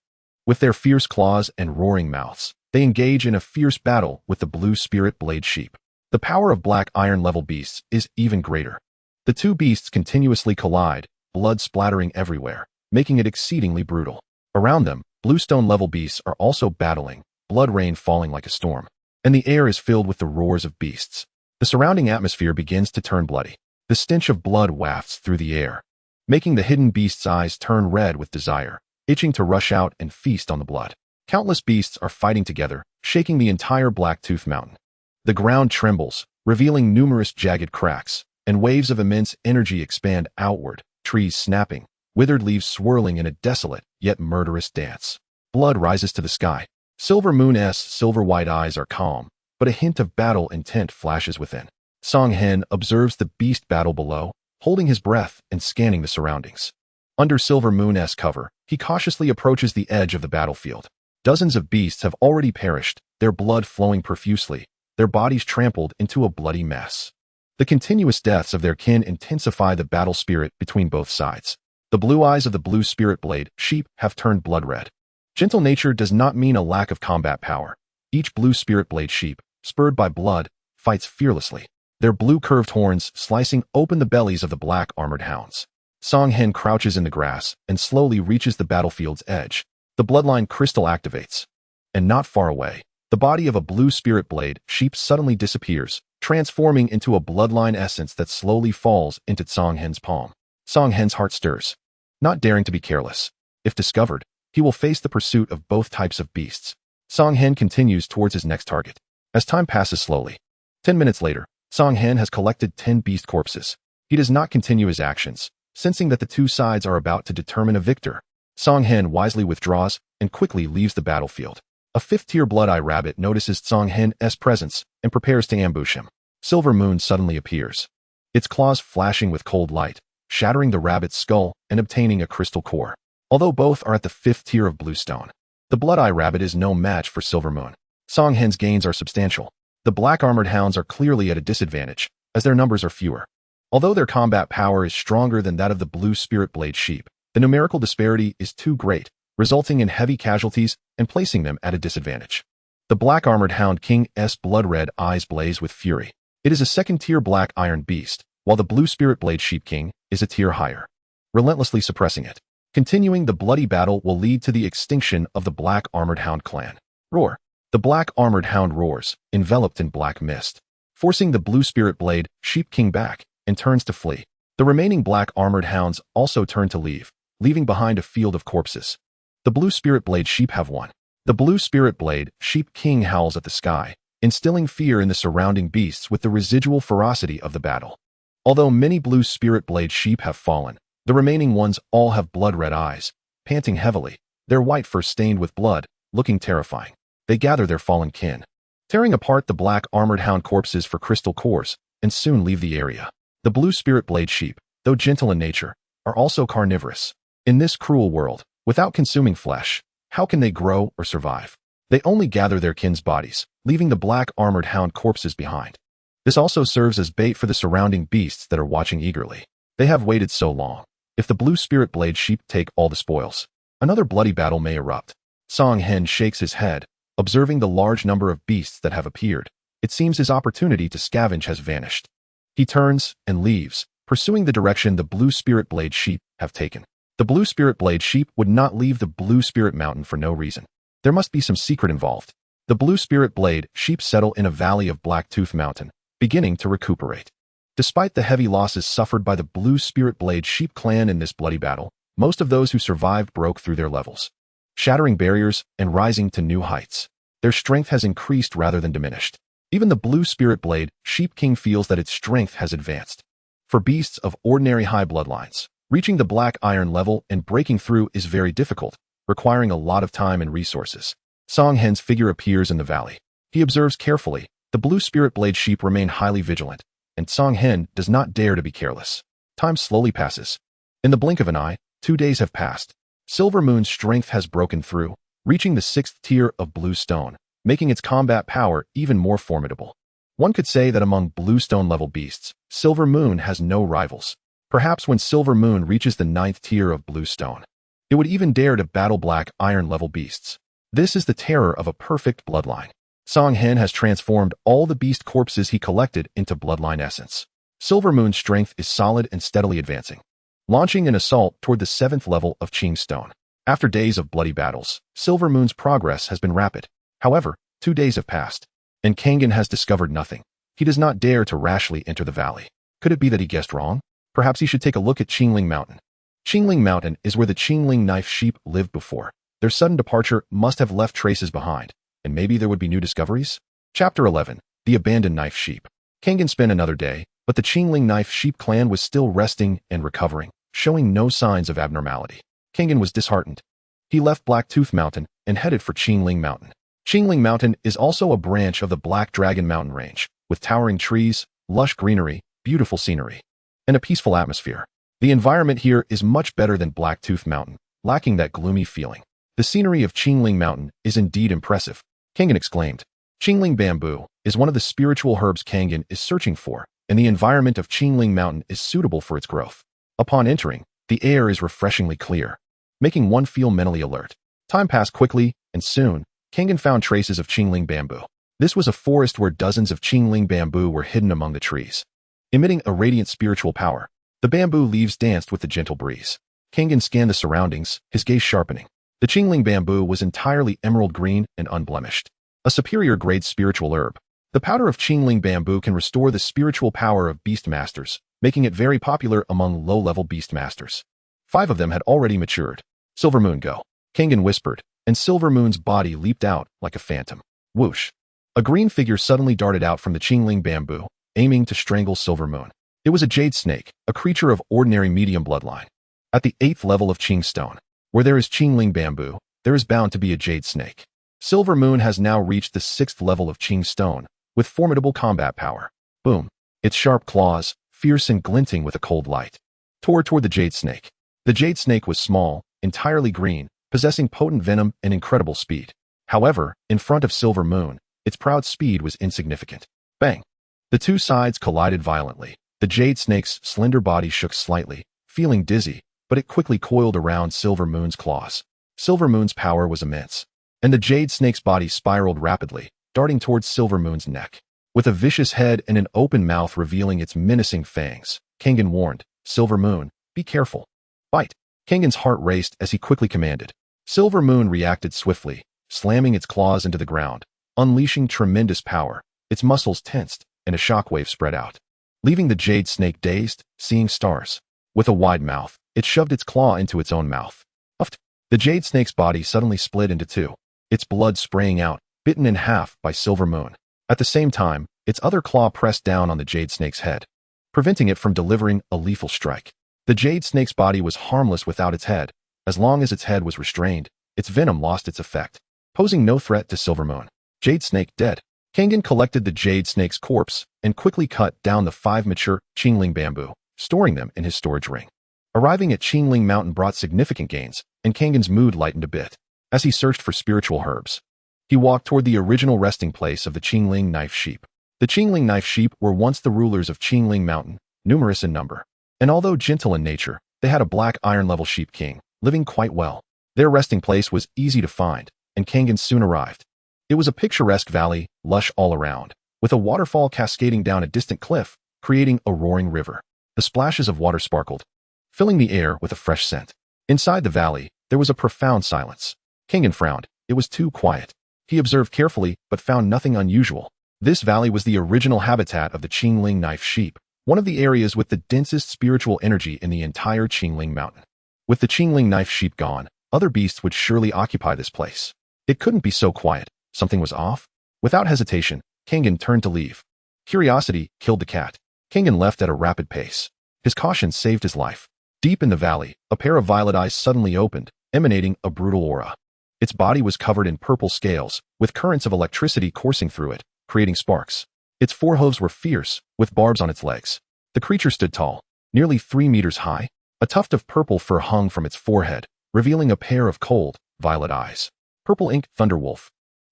With their fierce claws and roaring mouths, they engage in a fierce battle with the Blue Spirit Blade Sheep. The power of Black Iron level beasts is even greater. The two beasts continuously collide, blood splattering everywhere, making it exceedingly brutal. Around them, Bluestone level beasts are also battling, blood rain falling like a storm, and the air is filled with the roars of beasts. The surrounding atmosphere begins to turn bloody. The stench of blood wafts through the air, making the hidden beast's eyes turn red with desire, itching to rush out and feast on the blood. Countless beasts are fighting together, shaking the entire Blacktooth Mountain. The ground trembles, revealing numerous jagged cracks, and waves of immense energy expand outward, trees snapping, withered leaves swirling in a desolate yet murderous dance. Blood rises to the sky. Silver Moon's silver-white eyes are calm, but a hint of battle intent flashes within. Song Hen observes the beast battle below, holding his breath and scanning the surroundings. Under Silver Moon's cover, he cautiously approaches the edge of the battlefield. Dozens of beasts have already perished, their blood flowing profusely, their bodies trampled into a bloody mess. The continuous deaths of their kin intensify the battle spirit between both sides. The blue eyes of the Blue Spirit Blade Sheep have turned blood red. Gentle nature does not mean a lack of combat power. Each Blue Spirit Blade Sheep, spurred by blood, fights fearlessly, their blue curved horns slicing open the bellies of the Black Armored Hounds. Song Hen crouches in the grass and slowly reaches the battlefield's edge. The bloodline crystal activates. And not far away, the body of a Blue Spirit Blade Sheep suddenly disappears, transforming into a bloodline essence that slowly falls into Song Hen's palm. Song Hen's heart stirs. Not daring to be careless. If discovered, he will face the pursuit of both types of beasts. Song Hen continues towards his next target. As time passes slowly, 10 minutes later, Song Hen has collected 10 beast corpses. He does not continue his actions, sensing that the two sides are about to determine a victor. Song Hen wisely withdraws and quickly leaves the battlefield. A 5th-tier Blood-Eye Rabbit notices Song Hen's presence and prepares to ambush him. Silver Moon suddenly appears, its claws flashing with cold light, shattering the rabbit's skull and obtaining a crystal core. Although both are at the 5th tier of Bluestone, the Blood-Eye Rabbit is no match for Silver Moon. Song Hen's gains are substantial. The Black Armored Hounds are clearly at a disadvantage, as their numbers are fewer. Although their combat power is stronger than that of the Blue Spirit Blade Sheep, the numerical disparity is too great, resulting in heavy casualties and placing them at a disadvantage. The Black Armored Hound King's blood-red eyes blaze with fury. It is a 2nd-tier Black Iron Beast, while the Blue Spirit Blade Sheep King is a tier higher, relentlessly suppressing it. Continuing the bloody battle will lead to the extinction of the Black Armored Hound clan. Roar. The Black Armored Hound roars, enveloped in black mist, forcing the Blue Spirit Blade Sheep King back, and turns to flee. The remaining Black Armored Hounds also turn to leave, leaving behind a field of corpses. The Blue Spirit Blade Sheep have won. The Blue Spirit Blade Sheep King howls at the sky, instilling fear in the surrounding beasts with the residual ferocity of the battle. Although many Blue Spirit Blade Sheep have fallen, the remaining ones all have blood-red eyes, panting heavily, their white fur stained with blood, looking terrifying. They gather their fallen kin, tearing apart the Black Armored Hound corpses for crystal cores, and soon leave the area. The Blue Spirit Blade Sheep, though gentle in nature, are also carnivorous. In this cruel world, without consuming flesh, how can they grow or survive? They only gather their kin's bodies, leaving the Black Armored Hound corpses behind. This also serves as bait for the surrounding beasts that are watching eagerly. They have waited so long. If the Blue Spirit Blade Sheep take all the spoils, Another bloody battle may erupt. Song Hen shakes his head, observing the large number of beasts that have appeared. It seems his opportunity to scavenge has vanished. He turns and leaves, pursuing the direction the blue spirit blade sheep have taken. The blue spirit blade sheep would not leave the blue spirit mountain for no reason. There must be some secret involved. The blue spirit blade sheep settle in a valley of Blacktooth Mountain, beginning to recuperate. Despite the heavy losses suffered by the blue spirit blade sheep clan in this bloody battle, most of those who survived broke through their levels, shattering barriers and rising to new heights. Their strength has increased rather than diminished. Even the blue spirit blade sheep king feels that its strength has advanced. For beasts of ordinary high bloodlines, reaching the black iron level and breaking through is very difficult, requiring a lot of time and resources. Song Hen's figure appears in the valley. He observes carefully. The blue spirit blade sheep remain highly vigilant, and Song Hen does not dare to be careless. Time slowly passes. In the blink of an eye, 2 days have passed. Silver Moon's strength has broken through, reaching the 6th tier of blue stone, making its combat power even more formidable. One could say that among bluestone level beasts, Silver Moon has no rivals. Perhaps when Silver Moon reaches the 9th tier of bluestone, it would even dare to battle black iron level beasts. This is the terror of a perfect bloodline. Song Hen has transformed all the beast corpses he collected into bloodline essence. Silver Moon's strength is solid and steadily advancing, launching an assault toward the 7th level of Qing Stone. After days of bloody battles, Silver Moon's progress has been rapid. However, 2 days have passed, and Kangen has discovered nothing. He does not dare to rashly enter the valley. Could it be that he guessed wrong? Perhaps he should take a look at Qingling Mountain. Qingling Mountain is where the Qingling knife sheep lived before. Their sudden departure must have left traces behind, and maybe there would be new discoveries? Chapter 11. The Abandoned Knife Sheep. Kangen spent another day, but the Qingling Knife Sheep clan was still resting and recovering, showing no signs of abnormality. Kangen was disheartened. He left Blacktooth Mountain and headed for Qingling Mountain. Qingling Mountain is also a branch of the Black Dragon Mountain Range, with towering trees, lush greenery, beautiful scenery, and a peaceful atmosphere. The environment here is much better than Blacktooth Mountain, lacking that gloomy feeling. The scenery of Qingling Mountain is indeed impressive, Kangen exclaimed. Qingling bamboo is one of the spiritual herbs Kangen is searching for, and the environment of Qingling Mountain is suitable for its growth. Upon entering, the air is refreshingly clear, making one feel mentally alert. Time passed quickly, and soon, Kangen found traces of Qingling bamboo. This was a forest where dozens of Qingling bamboo were hidden among the trees, emitting a radiant spiritual power. The bamboo leaves danced with the gentle breeze. Kangen scanned the surroundings, his gaze sharpening. The Qingling bamboo was entirely emerald green and unblemished, a superior grade spiritual herb. The powder of Qingling bamboo can restore the spiritual power of beast masters, making it very popular among low-level beast masters. 5 of them had already matured. Silver Moon, go, Kangen whispered, and Silver Moon's body leaped out like a phantom. Whoosh! A green figure suddenly darted out from the Qingling bamboo, aiming to strangle Silver Moon. It was a jade snake, a creature of ordinary medium bloodline. At the 8th level of Qing Stone, where there is Qingling bamboo, there is bound to be a jade snake. Silver Moon has now reached the 6th level of Qing Stone, with formidable combat power. Boom! Its sharp claws, fierce and glinting with a cold light, tore toward the jade snake. The jade snake was small, entirely green, possessing potent venom and incredible speed. However, in front of Silver Moon, its proud speed was insignificant. Bang! The two sides collided violently. The jade snake's slender body shook slightly, feeling dizzy, but it quickly coiled around Silver Moon's claws. Silver Moon's power was immense, and the jade snake's body spiraled rapidly, darting towards Silver Moon's neck. With a vicious head and an open mouth revealing its menacing fangs, Kangen warned, Silver Moon, be careful. Bite! Kangen's heart raced as he quickly commanded. Silver Moon reacted swiftly, slamming its claws into the ground, unleashing tremendous power. Its muscles tensed, and a shockwave spread out, leaving the jade snake dazed, seeing stars. With a wide mouth, it shoved its claw into its own mouth. Uffed! The jade snake's body suddenly split into 2, its blood spraying out, bitten in half by Silver Moon. At the same time, its other claw pressed down on the jade snake's head, preventing it from delivering a lethal strike. The jade snake's body was harmless without its head. As long as its head was restrained, its venom lost its effect, posing no threat to Silver Moon. Jade snake dead. Kangen collected the jade snake's corpse and quickly cut down the 5 mature Qingling bamboo, storing them in his storage ring. Arriving at Qingling Mountain brought significant gains, and Kangen's mood lightened a bit. As he searched for spiritual herbs, he walked toward the original resting place of the Qingling knife sheep. The Qingling knife sheep were once the rulers of Qingling Mountain, numerous in number, and although gentle in nature, they had a black iron level sheep king, living quite well. Their resting place was easy to find, and Kangen soon arrived. It was a picturesque valley, lush all around, with a waterfall cascading down a distant cliff, creating a roaring river. The splashes of water sparkled, filling the air with a fresh scent. Inside the valley, there was a profound silence. Kangen frowned. It was too quiet. He observed carefully, but found nothing unusual. This valley was the original habitat of the Qingling knife sheep, one of the areas with the densest spiritual energy in the entire Qingling mountain. With the Qingling knife sheep gone, other beasts would surely occupy this place. It couldn't be so quiet. Something was off. Without hesitation, Kangen turned to leave. Curiosity killed the cat. Kangen left at a rapid pace. His caution saved his life. Deep in the valley, a pair of violet eyes suddenly opened, emanating a brutal aura. Its body was covered in purple scales, with currents of electricity coursing through it, creating sparks. Its forehooves were fierce, with barbs on its legs. The creature stood tall, nearly 3 meters high. A tuft of purple fur hung from its forehead, revealing a pair of cold, violet eyes. Purple Ink Thunderwolf.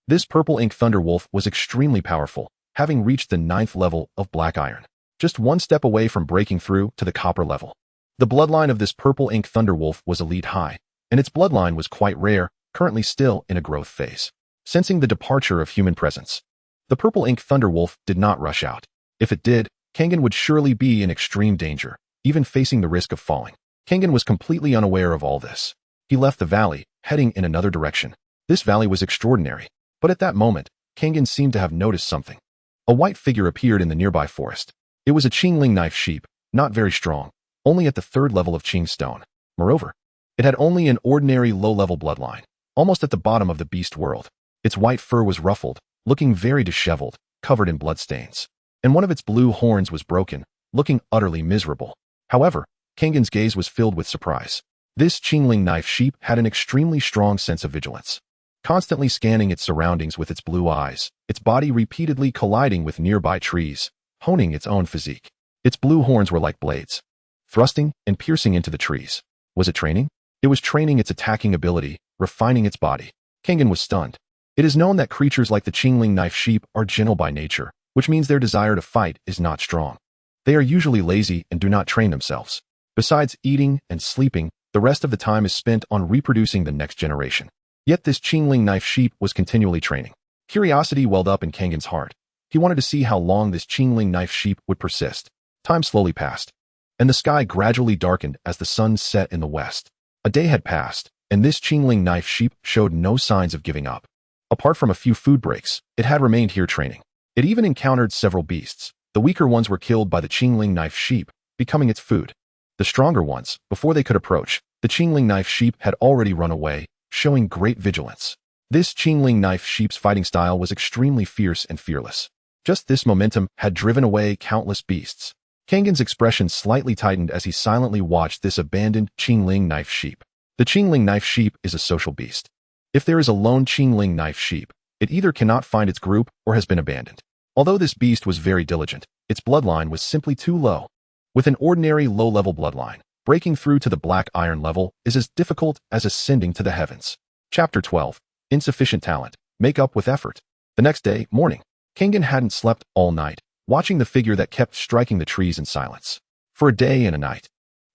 This Purple Ink Thunderwolf was extremely powerful, having reached the 9th level of Black Iron, just one step away from breaking through to the copper level. The bloodline of this Purple Ink Thunderwolf was elite high, and its bloodline was quite rare, currently still in a growth phase. Sensing the departure of human presence, the Purple Ink Thunderwolf did not rush out. If it did, Kangen would surely be in extreme danger, even facing the risk of falling. Kangen was completely unaware of all this. He left the valley, heading in another direction. This valley was extraordinary, but at that moment, Kangen seemed to have noticed something. A white figure appeared in the nearby forest. It was a Qingling knife sheep, not very strong, only at the 3rd level of Qing stone. Moreover, it had only an ordinary low-level bloodline, almost at the bottom of the beast world. Its white fur was ruffled, looking very disheveled, covered in bloodstains, and one of its blue horns was broken, looking utterly miserable. However, Kangen's gaze was filled with surprise. This Qingling knife sheep had an extremely strong sense of vigilance, constantly scanning its surroundings with its blue eyes, its body repeatedly colliding with nearby trees, honing its own physique. Its blue horns were like blades, thrusting and piercing into the trees. Was it training? It was training its attacking ability, refining its body. Kangen was stunned. It is known that creatures like the Qingling knife sheep are gentle by nature, which means their desire to fight is not strong. They are usually lazy and do not train themselves. Besides eating and sleeping, the rest of the time is spent on reproducing the next generation. Yet this Qingling knife sheep was continually training. Curiosity welled up in Kangen's heart. He wanted to see how long this Qingling knife sheep would persist. Time slowly passed, and the sky gradually darkened as the sun set in the west. A day had passed, and this Qingling knife sheep showed no signs of giving up. Apart from a few food breaks, it had remained here training. It even encountered several beasts. The weaker ones were killed by the Qingling knife sheep, becoming its food. The stronger ones, before they could approach, the Qingling knife sheep had already run away, showing great vigilance. This Qingling knife sheep's fighting style was extremely fierce and fearless. Just this momentum had driven away countless beasts. Kangen's expression slightly tightened as he silently watched this abandoned Qingling knife sheep. The Qingling knife sheep is a social beast. If there is a lone Qingling knife sheep, it either cannot find its group or has been abandoned. Although this beast was very diligent, its bloodline was simply too low. With an ordinary low-level bloodline, breaking through to the Black Iron level is as difficult as ascending to the heavens. Chapter 12. Insufficient talent. Make up with effort. The next day, morning, Kangen hadn't slept all night, watching the figure that kept striking the trees in silence. For a day and a night,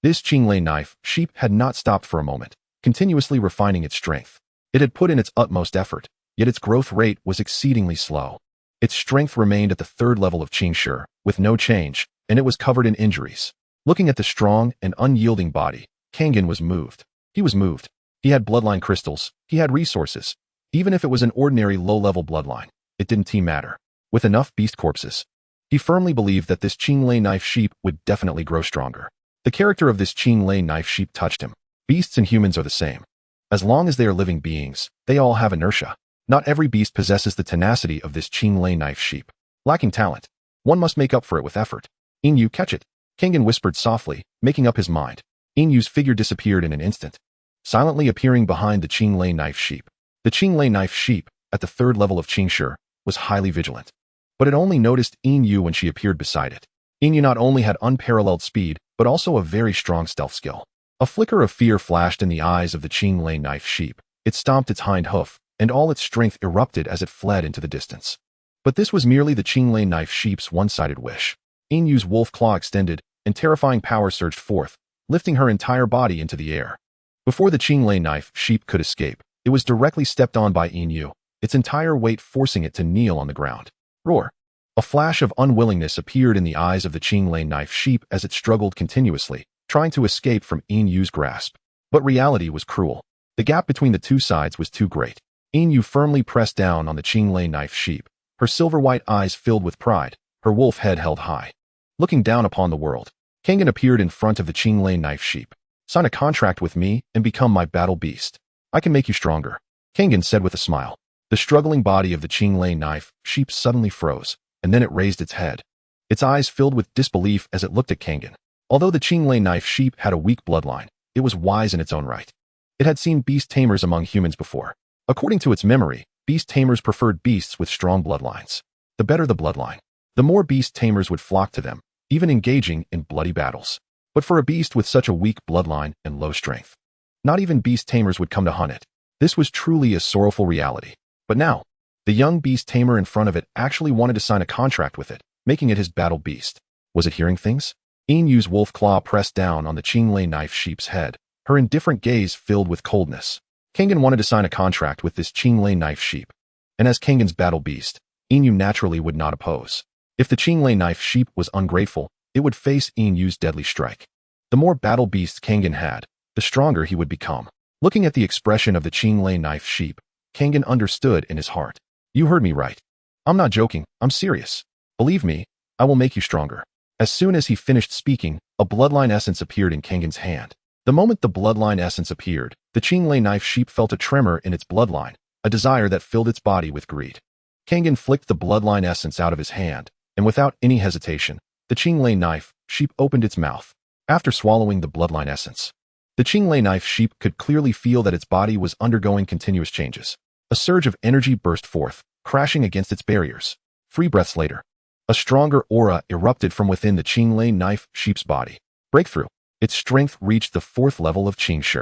this Qingling knife sheep had not stopped for a moment, continuously refining its strength. It had put in its utmost effort, yet its growth rate was exceedingly slow. Its strength remained at the 3rd level of Qingshi, with no change, and it was covered in injuries. Looking at the strong and unyielding body, Kangen was moved. He was moved. He had bloodline crystals. He had resources. Even if it was an ordinary low-level bloodline, it didn't matter. With enough beast corpses, he firmly believed that this Qingling knife sheep would definitely grow stronger. The character of this Qingling knife sheep touched him. Beasts and humans are the same. As long as they are living beings, they all have inertia. Not every beast possesses the tenacity of this Qingling knife sheep. Lacking talent, one must make up for it with effort. Inyu, catch it. Kangen whispered softly, making up his mind. Inyu's figure disappeared in an instant, silently appearing behind the Qingling knife sheep. The Qingling knife sheep, at the 3rd level of Qingshi, was highly vigilant. But it only noticed Inyu when she appeared beside it. Inyu not only had unparalleled speed, but also a very strong stealth skill. A flicker of fear flashed in the eyes of the Qingling knife sheep. It stomped its hind hoof, and all its strength erupted as it fled into the distance. But this was merely the Qingling knife sheep's one-sided wish. Inyu's wolf claw extended, and terrifying power surged forth, lifting her entire body into the air. Before the Qinglei knife sheep could escape, it was directly stepped on by Yin, its entire weight forcing it to kneel on the ground. Roar! A flash of unwillingness appeared in the eyes of the Qinglei knife sheep as it struggled continuously, trying to escape from Yin grasp. But reality was cruel. The gap between the two sides was too great. Yin firmly pressed down on the Qinglei knife sheep, her silver-white eyes filled with pride, her wolf head held high. Looking down upon the world, Kangen appeared in front of the Qinglei knife sheep. Sign a contract with me and become my battle beast. I can make you stronger, Kangen said with a smile. The struggling body of the Qinglei knife sheep suddenly froze, and then it raised its head. Its eyes filled with disbelief as it looked at Kangen. Although the Qinglei knife sheep had a weak bloodline, it was wise in its own right. It had seen beast tamers among humans before. According to its memory, beast tamers preferred beasts with strong bloodlines. The better the bloodline, the more beast tamers would flock to them, even engaging in bloody battles. But for a beast with such a weak bloodline and low strength, not even beast tamers would come to hunt it. This was truly a sorrowful reality. But now, the young beast tamer in front of it actually wanted to sign a contract with it, making it his battle beast. Was it hearing things? Yinyu's wolf claw pressed down on the Qinglei knife sheep's head, her indifferent gaze filled with coldness. Kangen wanted to sign a contract with this Qinglei knife sheep, and as Kangen's battle beast, Yinyu naturally would not oppose. If the Qinglei knife sheep was ungrateful, it would face Yinyu's deadly strike. The more battle beasts Kangen had, the stronger he would become. Looking at the expression of the Qinglei knife sheep, Kangen understood in his heart. You heard me right. I'm not joking, I'm serious. Believe me, I will make you stronger. As soon as he finished speaking, a bloodline essence appeared in Kangen's hand. The moment the bloodline essence appeared, the Qinglei knife sheep felt a tremor in its bloodline, a desire that filled its body with greed. Kangen flicked the bloodline essence out of his hand, and without any hesitation, the Qinglei knife sheep opened its mouth. After swallowing the bloodline essence, the Qinglei knife sheep could clearly feel that its body was undergoing continuous changes. A surge of energy burst forth, crashing against its barriers. 3 breaths later, a stronger aura erupted from within the Qinglei knife sheep's body. Breakthrough. Its strength reached the 4th level of Qing Shi.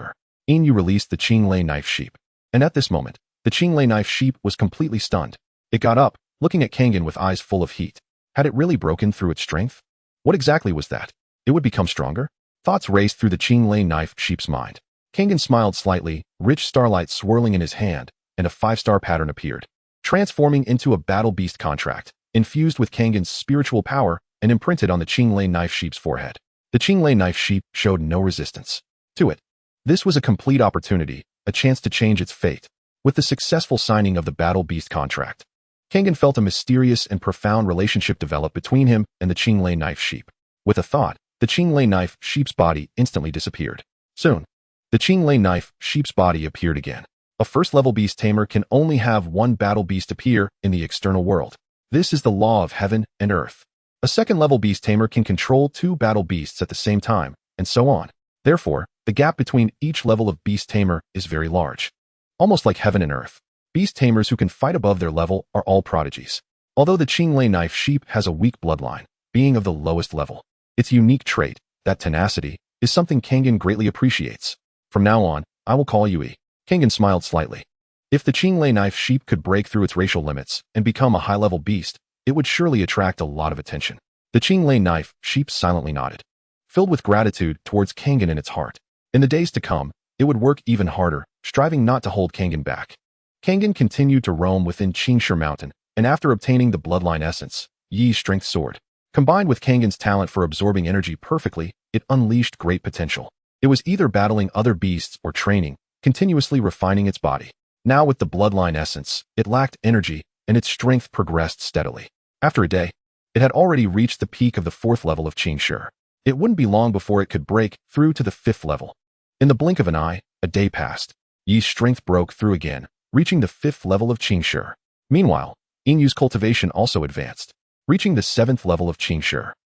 Yinyu released the Qinglei knife sheep. And at this moment, the Qinglei knife sheep was completely stunned. It got up, looking at Kangen with eyes full of heat. Had it really broken through its strength? What exactly was that? It would become stronger? Thoughts raced through the Qinglei knife sheep's mind. Kangen smiled slightly, rich starlight swirling in his hand, and a 5-star pattern appeared, transforming into a battle beast contract, infused with Kangen's spiritual power and imprinted on the Qinglei knife sheep's forehead. The Qinglei knife sheep showed no resistance to it. This was a complete opportunity, a chance to change its fate. With the successful signing of the battle beast contract, Kangen felt a mysterious and profound relationship develop between him and the Qinglei knife sheep. With a thought, the Qinglei knife sheep's body instantly disappeared. Soon, the Qinglei knife sheep's body appeared again. A first-level beast tamer can only have one battle beast appear in the external world. This is the law of heaven and earth. A second-level beast tamer can control 2 battle beasts at the same time, and so on. Therefore, the gap between each level of beast tamer is very large. Almost like heaven and earth, beast tamers who can fight above their level are all prodigies. Although the Qinglei knife sheep has a weak bloodline, being of the lowest level, its unique trait, that tenacity, is something Kangen greatly appreciates. From now on, I will call you E. Kangen smiled slightly. If the Qinglei knife sheep could break through its racial limits and become a high-level beast, it would surely attract a lot of attention. The Qinglei knife sheep silently nodded, filled with gratitude towards Kangen in its heart. In the days to come, it would work even harder, striving not to hold Kangen back. Kangen continued to roam within Qingshi Mountain, and after obtaining the bloodline essence, Yi's strength soared. Combined with Kangen's talent for absorbing energy perfectly, it unleashed great potential. It was either battling other beasts or training, continuously refining its body. Now with the bloodline essence, it lacked energy, and its strength progressed steadily. After a day, it had already reached the peak of the 4th level of Qing Shi. It wouldn't be long before it could break through to the 5th level. In the blink of an eye, a day passed. Yi's strength broke through again, reaching the 5th level of Qing Shi. Meanwhile, Yinyu's cultivation also advanced, reaching the 7th level of Qing Shi.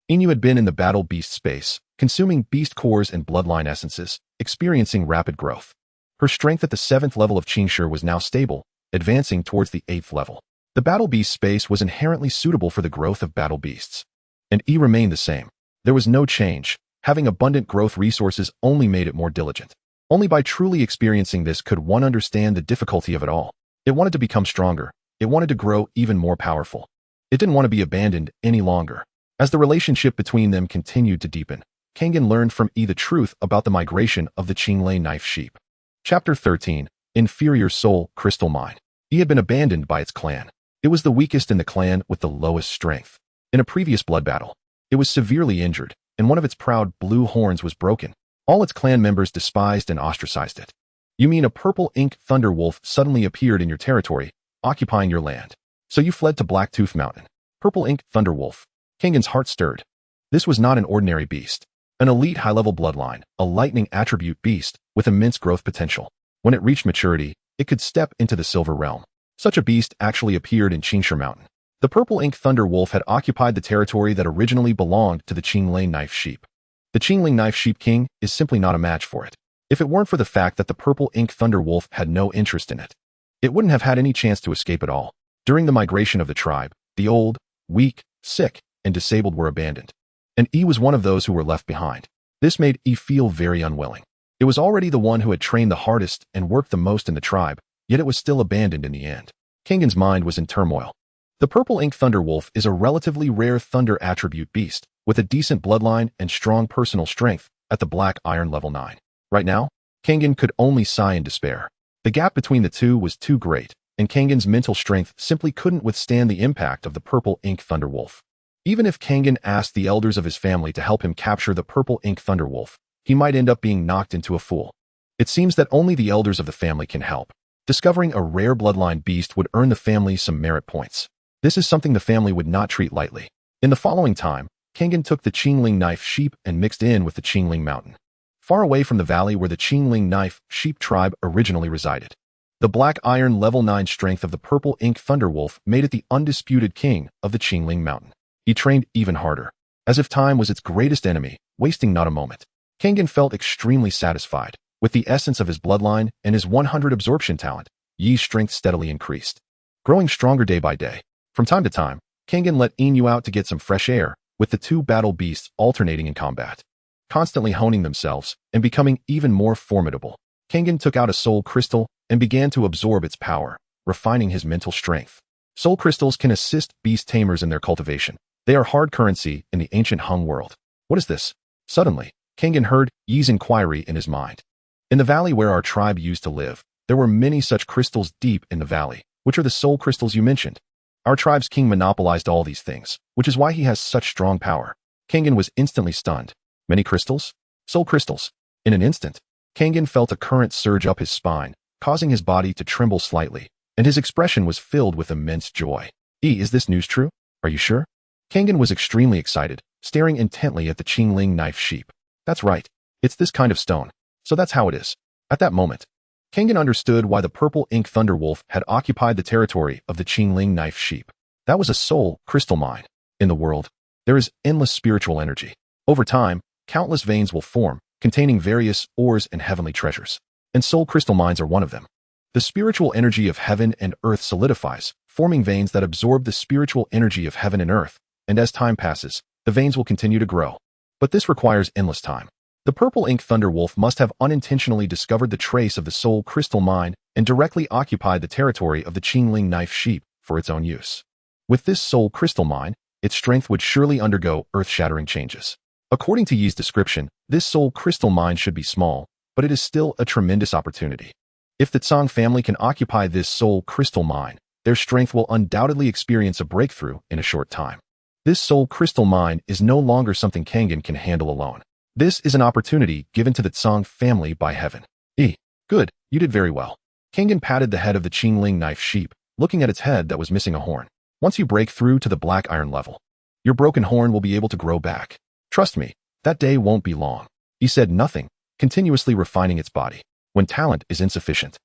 Yinyu had been in the battle beast space, consuming beast cores and bloodline essences, experiencing rapid growth. Her strength at the 7th level of Qing Shi was now stable, advancing towards the 8th level. The battle beast space was inherently suitable for the growth of battle beasts. And E remained the same. There was no change. Having abundant growth resources only made it more diligent. Only by truly experiencing this could one understand the difficulty of it all. It wanted to become stronger. It wanted to grow even more powerful. It didn't want to be abandoned any longer. As the relationship between them continued to deepen, Kangen learned from the truth about the migration of the Qinglei knife sheep. Chapter 13. Inferior Soul Crystal Mine. He had been abandoned by its clan. It was the weakest in the clan with the lowest strength. In a previous blood battle, it was severely injured, and one of its proud blue horns was broken. All its clan members despised and ostracized it. You mean a purple ink thunder wolf suddenly appeared in your territory, occupying your land. So you fled to Blacktooth Mountain. Purple ink thunder wolf. Kangen's heart stirred. This was not an ordinary beast. An elite high-level bloodline, a lightning attribute beast with immense growth potential. When it reached maturity, it could step into the Silver Realm. Such a beast actually appeared in Qingsha Mountain. The purple ink thunder wolf had occupied the territory that originally belonged to the Qinglei knife sheep. The Qinglei knife sheep king is simply not a match for it. If it weren't for the fact that the purple ink thunder wolf had no interest in it, it wouldn't have had any chance to escape at all. During the migration of the tribe, the old, weak, sick, and disabled were abandoned. And was one of those who were left behind. This made feel very unwilling. It was already the one who had trained the hardest and worked the most in the tribe, yet it was still abandoned in the end. Kangen's mind was in turmoil. The purple ink thunder wolf is a relatively rare thunder attribute beast, with a decent bloodline and strong personal strength at the black iron level 9. Right now, Kangen could only sigh in despair. The gap between the two was too great, and Kangen's mental strength simply couldn't withstand the impact of the purple ink thunder wolf. Even if Kangen asked the elders of his family to help him capture the purple ink thunder wolf, he might end up being knocked into a fool. It seems that only the elders of the family can help. Discovering a rare bloodline beast would earn the family some merit points. This is something the family would not treat lightly. In the following time, Kangen took the Qingling knife sheep and mixed in with the Qingling mountain, far away from the valley where the Qingling knife sheep tribe originally resided. The black iron level 9 strength of the purple ink thunder wolf made it the undisputed king of the Qingling mountain. He trained even harder, as if time was its greatest enemy, wasting not a moment. Kangen felt extremely satisfied. With the essence of his bloodline and his 100 absorption talent, Yi's strength steadily increased, growing stronger day by day. From time to time, Kangen let Inu out to get some fresh air, with the two battle beasts alternating in combat, constantly honing themselves and becoming even more formidable. Kangen took out a soul crystal and began to absorb its power, refining his mental strength. Soul crystals can assist beast tamers in their cultivation. They are hard currency in the ancient Hung world. What is this? Suddenly, Kangen heard Yi's inquiry in his mind. In the valley where our tribe used to live, there were many such crystals deep in the valley, which are the soul crystals you mentioned. Our tribe's king monopolized all these things, which is why he has such strong power. Kangen was instantly stunned. Many crystals? Soul crystals. In an instant, Kangen felt a current surge up his spine, causing his body to tremble slightly, and his expression was filled with immense joy. Is this news true? Are you sure? Kangen was extremely excited, staring intently at the Qingling knife sheep. That's right. It's this kind of stone. So that's how it is. At that moment, Kangen understood why the purple ink thunder wolf had occupied the territory of the Qingling knife sheep. That was a soul crystal mine. In the world, there is endless spiritual energy. Over time, countless veins will form, containing various ores and heavenly treasures. And soul crystal mines are one of them. The spiritual energy of heaven and earth solidifies, forming veins that absorb the spiritual energy of heaven and earth. And as time passes, the veins will continue to grow. But this requires endless time. The purple ink thunder wolf must have unintentionally discovered the trace of the soul crystal mine and directly occupied the territory of the Qingling knife sheep for its own use. With this soul crystal mine, its strength would surely undergo earth-shattering changes. According to Yi's description, this soul crystal mine should be small, but it is still a tremendous opportunity. If the Tsang family can occupy this soul crystal mine, their strength will undoubtedly experience a breakthrough in a short time. This soul crystal mine is no longer something Kangen can handle alone. This is an opportunity given to the Tsang family by heaven. Good, you did very well. Kangen patted the head of the Qingling knife sheep, looking at its head that was missing a horn. Once you break through to the black iron level, your broken horn will be able to grow back. Trust me, that day won't be long. He said nothing, continuously refining its body. When talent is insufficient,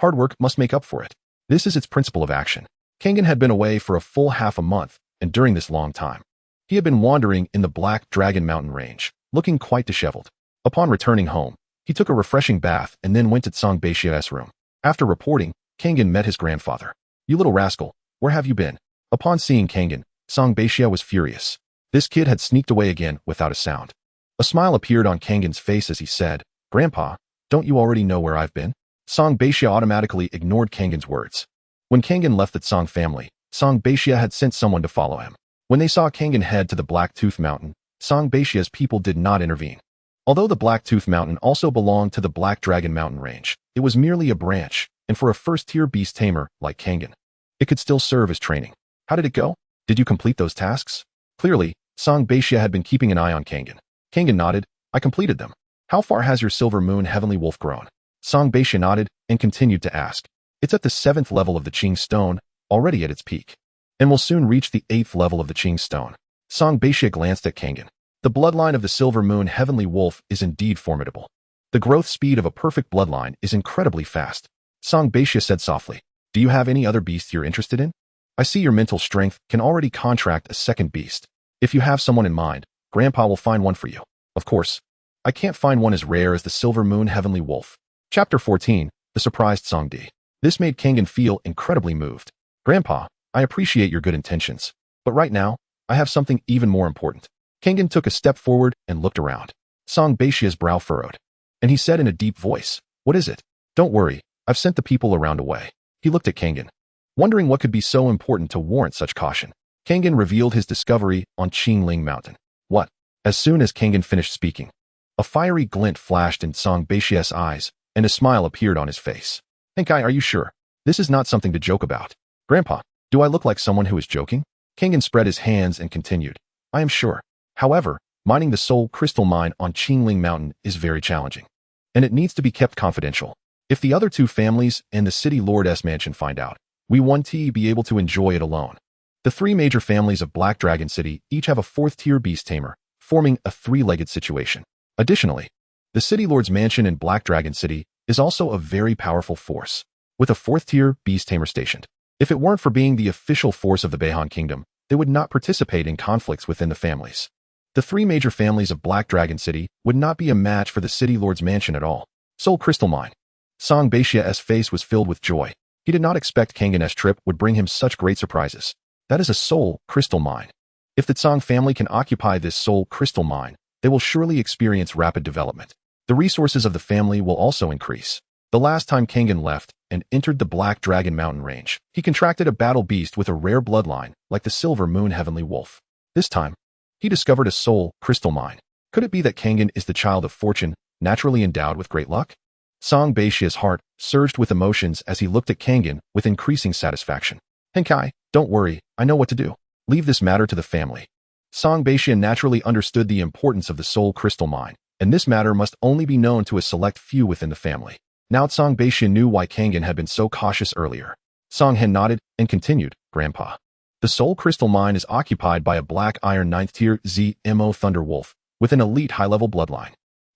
hard work must make up for it. This is its principle of action. Kangen had been away for a full half a month, and during this long time, he had been wandering in the Black Dragon Mountain range, looking quite disheveled. Upon returning home, he took a refreshing bath and then went to Tsang Beixia's room. After reporting, Kangen met his grandfather. You little rascal, where have you been? Upon seeing Kangen, Tsang Beixia was furious. This kid had sneaked away again without a sound. A smile appeared on Kangen's face as he said, Grandpa, don't you already know where I've been? Tsang Beixia automatically ignored Kangen's words. When Kangen left the Tsang family, Tsang Beixia had sent someone to follow him. When they saw Kangen head to the Blacktooth Mountain, Song Beixia's people did not intervene. Although the Blacktooth Mountain also belonged to the Black Dragon Mountain Range, it was merely a branch, and for a first-tier beast tamer like Kangen, it could still serve as training. How did it go? Did you complete those tasks? Clearly, Song Beixia had been keeping an eye on Kangen. Kangen nodded. I completed them. How far has your Silver Moon Heavenly Wolf grown? Song Beixia nodded and continued to ask. It's at the 7th level of the Qing Stone, already at its peak, and will soon reach the 8th level of the Qing Stone. Song Beixia glanced at Kangen. The bloodline of the Silver Moon Heavenly Wolf is indeed formidable. The growth speed of a perfect bloodline is incredibly fast. Song Beixia said softly. Do you have any other beasts you're interested in? I see your mental strength can already contract a second beast. If you have someone in mind, Grandpa will find one for you. Of course, I can't find one as rare as the Silver Moon Heavenly Wolf. Chapter 14, The Surprised Song Di. This made Kangen feel incredibly moved. Grandpa, I appreciate your good intentions, but right now, I have something even more important. Kangen took a step forward and looked around. Song Beixia's brow furrowed, and he said in a deep voice, What is it? Don't worry, I've sent the people around away. He looked at Kangen, wondering what could be so important to warrant such caution. Kangen revealed his discovery on Qingling Mountain. What? As soon as Kangen finished speaking, a fiery glint flashed in Song Beixia's eyes, and a smile appeared on his face. Henkai, are you sure? This is not something to joke about. Grandpa, do I look like someone who is joking? Kangen spread his hands and continued. I am sure. However, mining the Soul Crystal Mine on Qingling Mountain is very challenging, and it needs to be kept confidential. If the other two families and the City Lord's mansion find out, we won't be able to enjoy it alone. The three major families of Black Dragon City each have a 4th-tier beast tamer, forming a 3-legged situation. Additionally, the City Lord's mansion in Black Dragon City is also a very powerful force, with a 4th-tier beast tamer stationed. If it weren't for being the official force of the Beihan Kingdom, they would not participate in conflicts within the families. The three major families of Black Dragon City would not be a match for the City Lord's mansion at all. Soul Crystal Mine. Song Beixia's face was filled with joy. He did not expect Kangen's trip would bring him such great surprises. That is a Soul Crystal Mine. If the Tsang family can occupy this Soul Crystal Mine, they will surely experience rapid development. The resources of the family will also increase. The last time Kangen left and entered the Black Dragon Mountain Range, he contracted a battle beast with a rare bloodline like the Silver Moon Heavenly Wolf. This time, he discovered a Soul Crystal Mine. Could it be that Kangen is the child of fortune, naturally endowed with great luck? Song Beixia's heart surged with emotions as he looked at Kangen with increasing satisfaction. Henkai, don't worry, I know what to do. Leave this matter to the family. Song Beixia naturally understood the importance of the Soul Crystal Mine, and this matter must only be known to a select few within the family. Now Song Beixia knew why Kangen had been so cautious earlier. Song Hen nodded and continued, Grandpa. The Soul Crystal Mine is occupied by a Black Iron 9th-tier ZMO Thunderwolf with an elite high-level bloodline.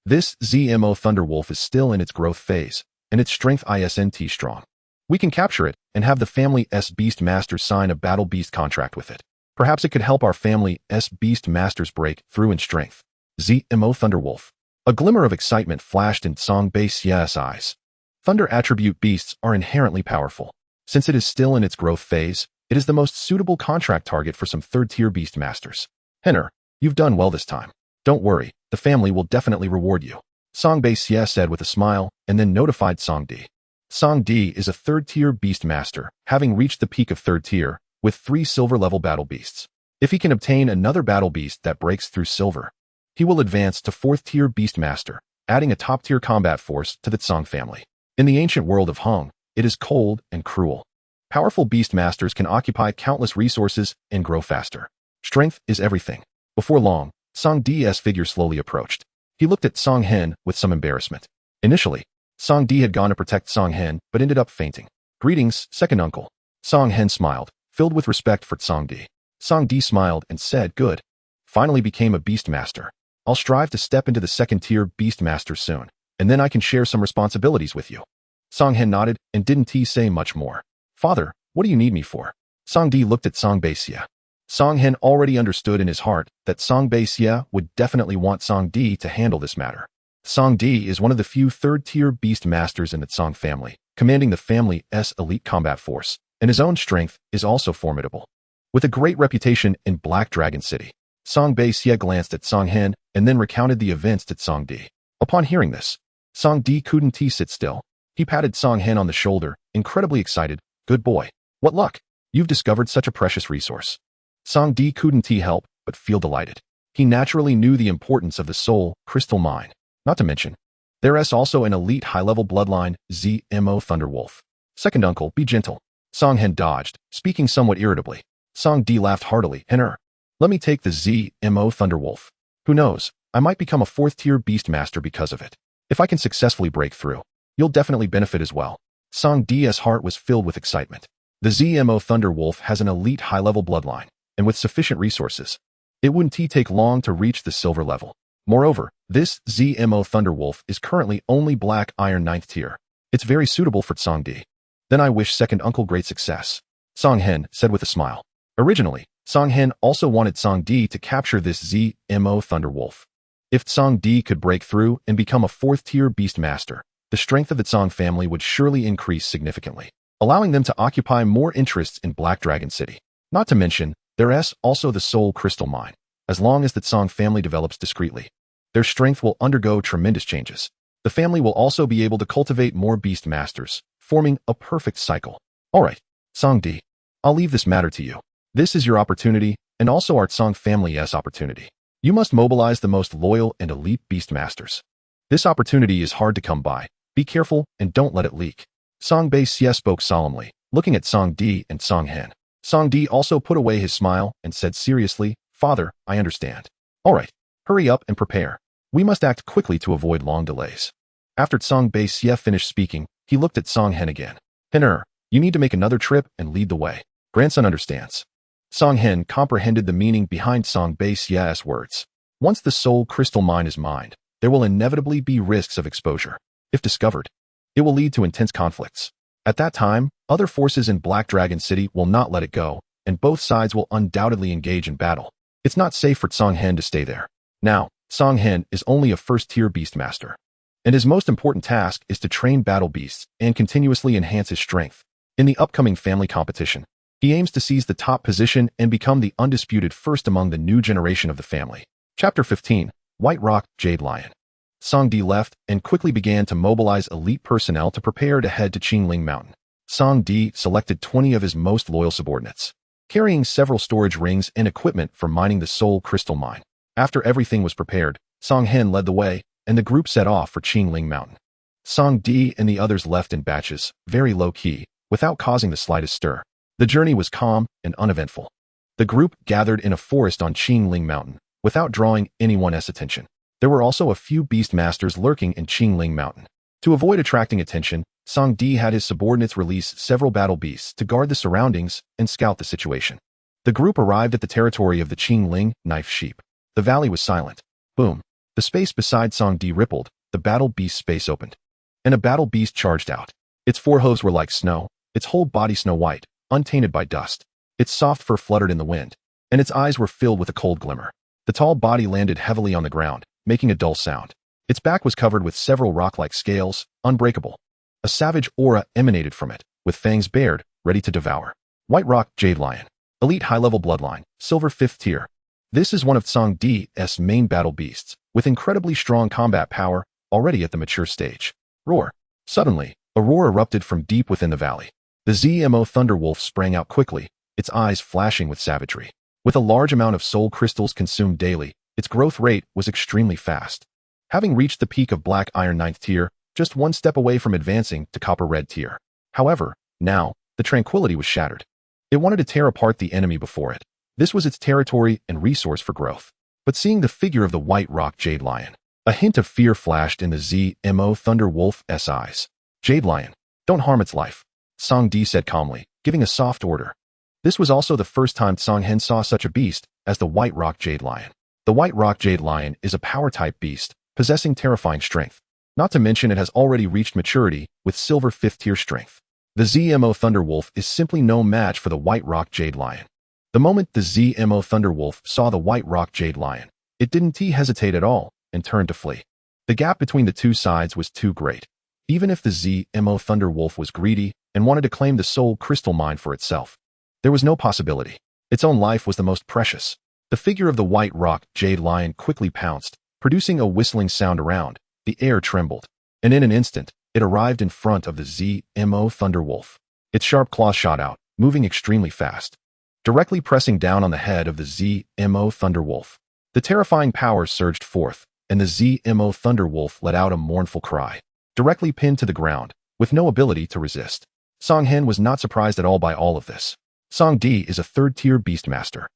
This ZMO Thunderwolf is still in its growth phase, and its strength isn't strong. We can capture it and have the family S Beast Masters sign a Battle Beast contract with it. Perhaps it could help our family S Beast Masters break through in strength. ZMO Thunderwolf. A glimmer of excitement flashed in Song Beixia's eyes. Thunder attribute beasts are inherently powerful. Since it is still in its growth phase, it is the most suitable contract target for some 3rd-tier beast masters. Henner, you've done well this time. Don't worry, the family will definitely reward you. Song Beixia said with a smile, and then notified Song Di. Song Di is a 3rd-tier beast master, having reached the peak of 3rd tier, with 3 silver-level battle beasts. If he can obtain another battle beast that breaks through silver, he will advance to 4th-tier beast master, adding a top-tier combat force to the Tsang family. In the ancient world of Hong, it is cold and cruel. Powerful beast masters can occupy countless resources and grow faster. Strength is everything. Before long, Song Di's figure slowly approached. He looked at Song Hen with some embarrassment. Initially, Song Di had gone to protect Song Hen but ended up fainting. Greetings, second uncle. Song Hen smiled, filled with respect for Song Di. Song Di smiled and said, Good. Finally became a beast master. I'll strive to step into the 2nd-tier beast master soon, and then I can share some responsibilities with you. Song Hen nodded and didn't say much more. Father, what do you need me for? Song Di looked at Song Beixia. Song Hen already understood in his heart that Song Beixia would definitely want Song Di to handle this matter. Song Di is one of the few 3rd-tier beast masters in the Tsang family, commanding the family's elite combat force, and his own strength is also formidable. With a great reputation in Black Dragon City, Song Beixia glanced at Song Hen and then recounted the events to Song Di. Upon hearing this, Song Di couldn't sit still. He patted Song Hen on the shoulder, incredibly excited. Good boy. What luck. You've discovered such a precious resource. Song Di couldn't help but feel delighted. He naturally knew the importance of the soul crystal mine. Not to mention, there is also an elite high-level bloodline, ZMO Thunderwolf. Second uncle, be gentle. Song Hen dodged, speaking somewhat irritably. Song D laughed heartily. Let me take the ZMO Thunderwolf. Who knows, I might become a 4th-tier Beastmaster because of it. If I can successfully break through, you'll definitely benefit as well. Song D's heart was filled with excitement. The ZMO Thunderwolf has an elite high-level bloodline, and with sufficient resources, it wouldn't take long to reach the silver level. Moreover, this ZMO Thunderwolf is currently only Black Iron 9th tier. It's very suitable for Song D. Then I wish second uncle great success, Song Hen said with a smile. Originally, Song Hen also wanted Song D to capture this ZMO Thunderwolf. If Song D could break through and become a 4th-tier Beastmaster, the strength of the Song family would surely increase significantly, allowing them to occupy more interests in Black Dragon City. Not to mention, there is also the Soul Crystal Mine. As long as the Song family develops discreetly, their strength will undergo tremendous changes. The family will also be able to cultivate more Beastmasters, forming a perfect cycle. Alright, Song D, I'll leave this matter to you. This is your opportunity, and also our Song family's opportunity. You must mobilize the most loyal and elite Beastmasters. This opportunity is hard to come by. Be careful and don't let it leak. Song Bei Xie spoke solemnly, looking at Song D and Song Hen. Song D also put away his smile and said seriously, Father, I understand. Alright, hurry up and prepare. We must act quickly to avoid long delays. After Song Bei Xie finished speaking, he looked at Song Hen again. You need to make another trip and lead the way. Grandson understands. Song Hen comprehended the meaning behind Song Bei Xie's words. Once the soul crystal mine is mined, there will inevitably be risks of exposure. If discovered, it will lead to intense conflicts. At that time, other forces in Black Dragon City will not let it go, and both sides will undoubtedly engage in battle. It's not safe for Song Hen to stay there. Now, Song Hen is only a 1st-tier Beastmaster, and his most important task is to train battle beasts and continuously enhance his strength. In the upcoming family competition, he aims to seize the top position and become the undisputed first among the new generation of the family. Chapter 15, White Rock Jade Lion. Song D left and quickly began to mobilize elite personnel to prepare to head to Qingling Mountain. Song D selected 20 of his most loyal subordinates, carrying several storage rings and equipment for mining the Soul Crystal Mine. After everything was prepared, Song Hen led the way, and the group set off for Qingling Mountain. Song D and the others left in batches, very low-key, without causing the slightest stir. The journey was calm and uneventful. The group gathered in a forest on Qingling Mountain, without drawing anyone's attention. There were also a few Beastmasters lurking in Qingling Mountain. To avoid attracting attention, Song D had his subordinates release several battle beasts to guard the surroundings and scout the situation. The group arrived at the territory of the Qingling Knife Sheep. The valley was silent. Boom. The space beside Song D rippled, the battle beast space opened, and a battle beast charged out. Its 4 hooves were like snow, its whole body snow white, untainted by dust. Its soft fur fluttered in the wind, and its eyes were filled with a cold glimmer. The tall body landed heavily on the ground, making a dull sound. Its back was covered with several rock-like scales, unbreakable. A savage aura emanated from it, with fangs bared, ready to devour. White Rock Jade Lion. Elite high-level bloodline, silver 5th tier. This is one of Song D's main battle beasts, with incredibly strong combat power, already at the mature stage. Roar. Suddenly, a roar erupted from deep within the valley. The ZMO Thunderwolf sprang out quickly, its eyes flashing with savagery. With a large amount of soul crystals consumed daily, its growth rate was extremely fast. Having reached the peak of Black Iron 9th tier, just one step away from advancing to Copper Red tier. However, now, the tranquility was shattered. It wanted to tear apart the enemy before it. This was its territory and resource for growth. But seeing the figure of the White Rock Jade Lion, a hint of fear flashed in the ZMO Thunderwolf's eyes. Jade Lion, don't harm its life, Song D said calmly, giving a soft order. This was also the first time Song Hen saw such a beast as the White Rock Jade Lion. The White Rock Jade Lion is a power-type beast, possessing terrifying strength. Not to mention it has already reached maturity with silver 5th tier strength. The ZMO Thunderwolf is simply no match for the White Rock Jade Lion. The moment the ZMO Thunderwolf saw the White Rock Jade Lion, it didn't hesitate at all and turned to flee. The gap between the two sides was too great. Even if the ZMO Thunderwolf was greedy and wanted to claim the Soul Crystal Mine for itself, there was no possibility. Its own life was the most precious. The figure of the White Rock Jade Lion quickly pounced, producing a whistling sound around. The air trembled, and in an instant, it arrived in front of the ZMO Thunderwolf. Its sharp claws shot out, moving extremely fast, directly pressing down on the head of the ZMO Thunderwolf. The terrifying powers surged forth, and the ZMO Thunderwolf let out a mournful cry, directly pinned to the ground, with no ability to resist. Song Hen was not surprised at all by all of this. Song Di is a third-tier Beastmaster,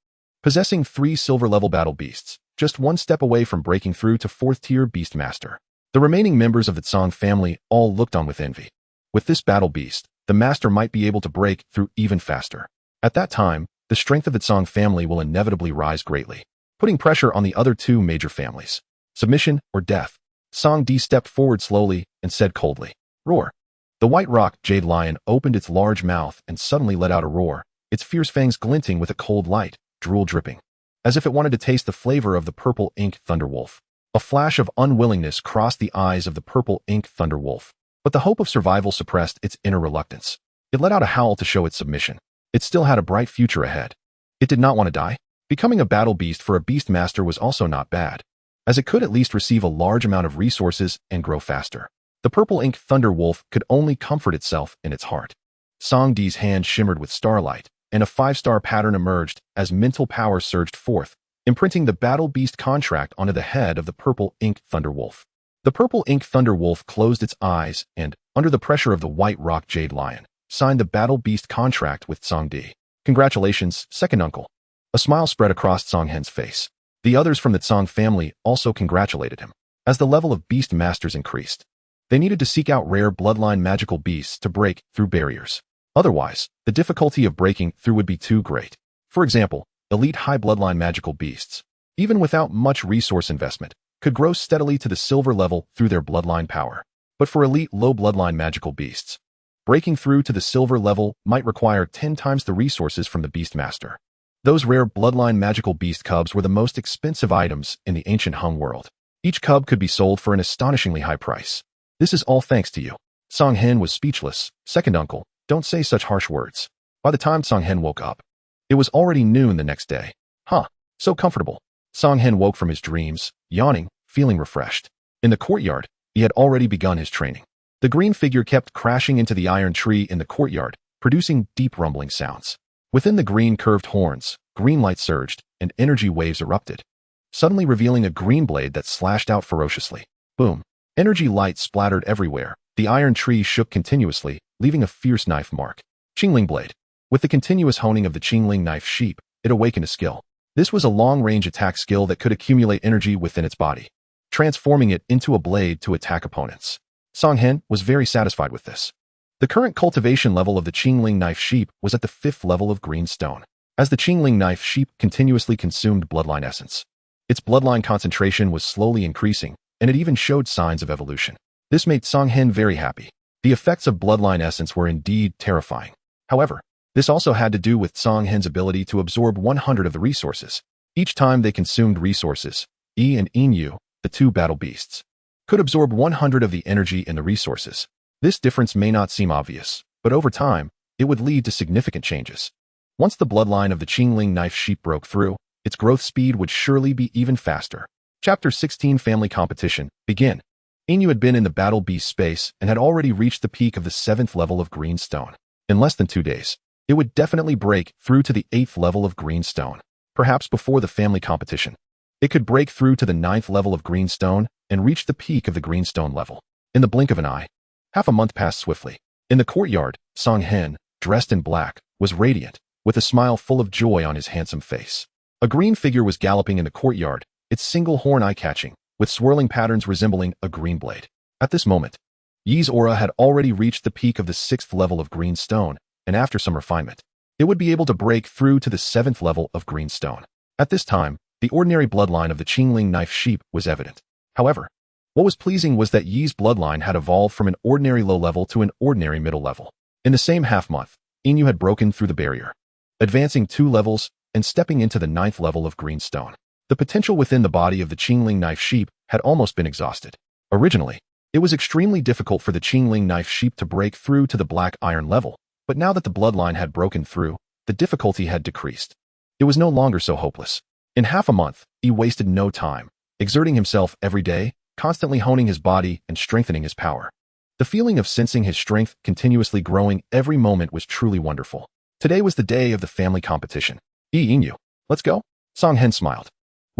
possessing 3 silver-level battle beasts, just one step away from breaking through to 4th-tier Beastmaster. The remaining members of the Song family all looked on with envy. With this battle beast, the master might be able to break through even faster. At that time, the strength of the Song family will inevitably rise greatly, putting pressure on the other 2 major families. Submission or death. Song Di stepped forward slowly and said coldly, "Roar." The white rock jade lion opened its large mouth and suddenly let out a roar, its fierce fangs glinting with a cold light, drool dripping, as if it wanted to taste the flavor of the purple ink Thunderwolf. A flash of unwillingness crossed the eyes of the purple ink Thunderwolf, but the hope of survival suppressed its inner reluctance. It let out a howl to show its submission. It still had a bright future ahead. It did not want to die. Becoming a battle beast for a Beastmaster was also not bad, as it could at least receive a large amount of resources and grow faster. The purple ink Thunderwolf could only comfort itself in its heart. Song Di's hand shimmered with starlight, and a 5-star pattern emerged as mental power surged forth, imprinting the Battle Beast contract onto the head of the purple ink Thunderwolf. The purple ink Thunderwolf closed its eyes and, under the pressure of the white rock jade lion, signed the Battle Beast contract with Song Di. "Congratulations, second uncle." A smile spread across Song Hen's face. The others from the Song family also congratulated him. As the level of Beast Masters increased, they needed to seek out rare bloodline magical beasts to break through barriers. Otherwise, the difficulty of breaking through would be too great. For example, elite high bloodline magical beasts, even without much resource investment, could grow steadily to the silver level through their bloodline power. But for elite low bloodline magical beasts, breaking through to the silver level might require 10 times the resources from the Beastmaster. Those rare bloodline magical beast cubs were the most expensive items in the ancient Hung world. Each cub could be sold for an astonishingly high price. "This is all thanks to you." Song Hen was speechless. "Second uncle, don't say such harsh words." By the time Song Hen woke up, it was already noon the next day. So comfortable. Song Hen woke from his dreams, yawning, feeling refreshed. In the courtyard, he had already begun his training. The green figure kept crashing into the iron tree in the courtyard, producing deep rumbling sounds. Within the green curved horns, green light surged, and energy waves erupted, suddenly revealing a green blade that slashed out ferociously. Boom. Energy light splattered everywhere. The iron tree shook continuously, leaving a fierce knife mark. Qingling blade. With the continuous honing of the Qingling knife sheep, it awakened a skill. This was a long-range attack skill that could accumulate energy within its body, transforming it into a blade to attack opponents. Song Hen was very satisfied with this. The current cultivation level of the Qingling knife sheep was at the 5th level of green stone. As the Qingling knife sheep continuously consumed bloodline essence, its bloodline concentration was slowly increasing, and it even showed signs of evolution. This made Song Hen very happy. The effects of bloodline essence were indeed terrifying. However, this also had to do with Song Hen's ability to absorb 100 of the resources. Each time they consumed resources, Yi and Inu, the 2 battle beasts, could absorb 100 of the energy in the resources. This difference may not seem obvious, but over time, it would lead to significant changes. Once the bloodline of the Qingling knife sheep broke through, its growth speed would surely be even faster. Chapter 16 Family Competition. Begin. Inu had been in the battle beast space and had already reached the peak of the 7th level of green stone. In less than 2 days, it would definitely break through to the 8th level of green stone. Perhaps before the family competition, it could break through to the 9th level of green stone and reach the peak of the green stone level. In the blink of an eye, half a month passed swiftly. In the courtyard, Song Hen, dressed in black, was radiant, with a smile full of joy on his handsome face. A green figure was galloping in the courtyard, its single horn eye-catching, with swirling patterns resembling a green blade. At this moment, Yi's aura had already reached the peak of the 6th level of green stone, and after some refinement, it would be able to break through to the 7th level of green stone. At this time, the ordinary bloodline of the Qingling knife sheep was evident. However, what was pleasing was that Yi's bloodline had evolved from an ordinary low level to an ordinary middle level. In the same half-month, Inu had broken through the barrier, advancing 2 levels and stepping into the 9th level of green stone. The potential within the body of the Qingling knife sheep had almost been exhausted. Originally, it was extremely difficult for the Qingling knife sheep to break through to the black iron level, but now that the bloodline had broken through, the difficulty had decreased. It was no longer so hopeless. In half a month, he wasted no time, exerting himself every day, constantly honing his body and strengthening his power. The feeling of sensing his strength continuously growing every moment was truly wonderful. Today was the day of the family competition. Inu, let's go? Song Hen smiled.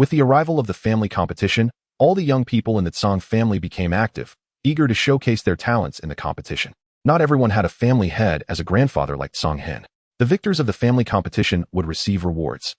With the arrival of the family competition, all the young people in the Tsang family became active, eager to showcase their talents in the competition. Not everyone had a family head as a grandfather like Tsang Hen. The victors of the family competition would receive rewards.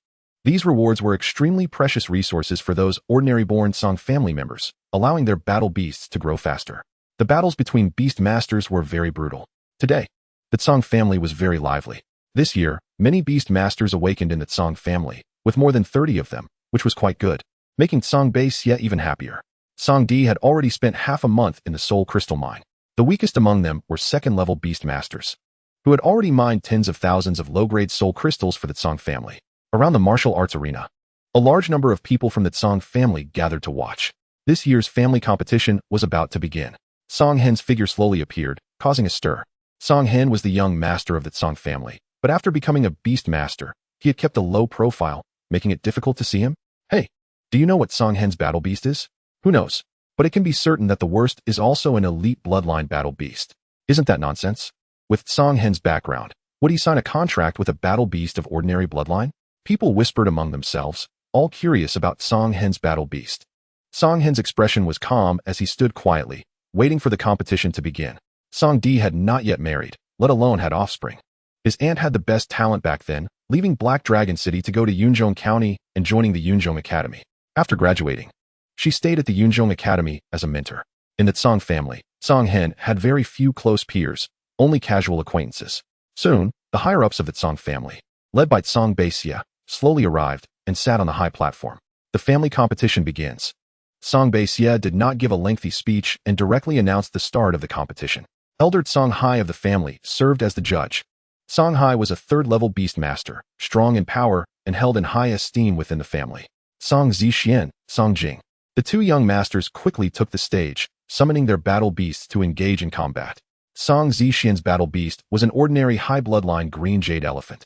These rewards were extremely precious resources for those ordinary-born Tsang family members, allowing their battle beasts to grow faster. The battles between beast masters were very brutal. Today, the Tsang family was very lively. This year, many beast masters awakened in the Tsang family, with more than 30 of them, which was quite good, making Tsang Xie even happier. Tsang Di had already spent half a month in the Soul Crystal Mine. The weakest among them were second-level beast masters, who had already mined tens of thousands of low-grade soul crystals for the Tsang family. Around the martial arts arena, a large number of people from the Tsang family gathered to watch. This year's family competition was about to begin. Tsang Hen's figure slowly appeared, causing a stir. Tsang Hen was the young master of the Tsang family, but after becoming a beast master, he had kept a low profile, making it difficult to see him. Hey, do you know what Tsang Hen's battle beast is? Who knows? But it can be certain that the worst is also an elite bloodline battle beast. Isn't that nonsense? With Tsang Hen's background, would he sign a contract with a battle beast of ordinary bloodline? People whispered among themselves, all curious about Tsang Hen's battle beast. Tsang Hen's expression was calm as he stood quietly, waiting for the competition to begin. Tsang Di had not yet married, let alone had offspring. His aunt had the best talent back then, leaving Black Dragon City to go to Yunzhong County and joining the Yunzhong Academy. After graduating, she stayed at the Yunzhong Academy as a mentor. In the Tsang family, Tsang Hen had very few close peers, only casual acquaintances. Soon, the higher-ups of the Tsang family, led by Tsang Xie, slowly arrived and sat on the high platform. The family competition begins. Tsang Xie did not give a lengthy speech and directly announced the start of the competition. Elder Tsang Hai of the family served as the judge. Tsang Hai was a third-level beast master, strong in power and held in high esteem within the family. Tsang Zhixian, Tsang Jing. The two young masters quickly took the stage, summoning their battle beasts to engage in combat. Tsang Zhixian's battle beast was an ordinary high bloodline green jade elephant,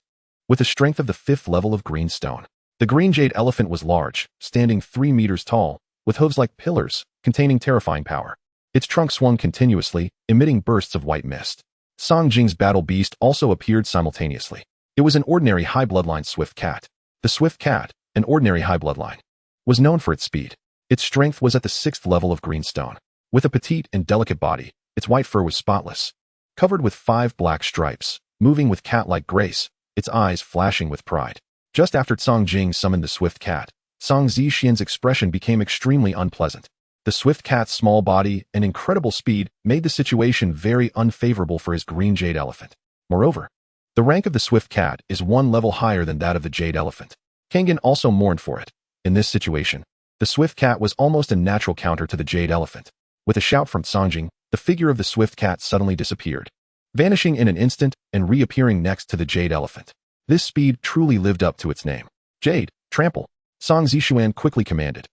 with the strength of the 5th level of green stone. The green jade elephant was large, standing 3 meters tall, with hooves like pillars, containing terrifying power. Its trunk swung continuously, emitting bursts of white mist. Tsang Jing's battle beast also appeared simultaneously. It was an ordinary high bloodline swift cat. The swift cat, an ordinary high bloodline, was known for its speed. Its strength was at the 6th level of green stone. With a petite and delicate body, its white fur was spotless, covered with 5 black stripes, moving with cat-like grace, its eyes flashing with pride. Just after Tsang Jing summoned the swift cat, Tsang Zhixian's expression became extremely unpleasant. The swift cat's small body and incredible speed made the situation very unfavorable for his green jade elephant. Moreover, the rank of the swift cat is 1 level higher than that of the jade elephant. Kangen also mourned for it. In this situation, the swift cat was almost a natural counter to the jade elephant. With a shout from Tsang Jing, the figure of the swift cat suddenly disappeared, vanishing in an instant and reappearing next to the jade elephant. This speed truly lived up to its name. Jade, trample. Tsang Zishuan quickly commanded.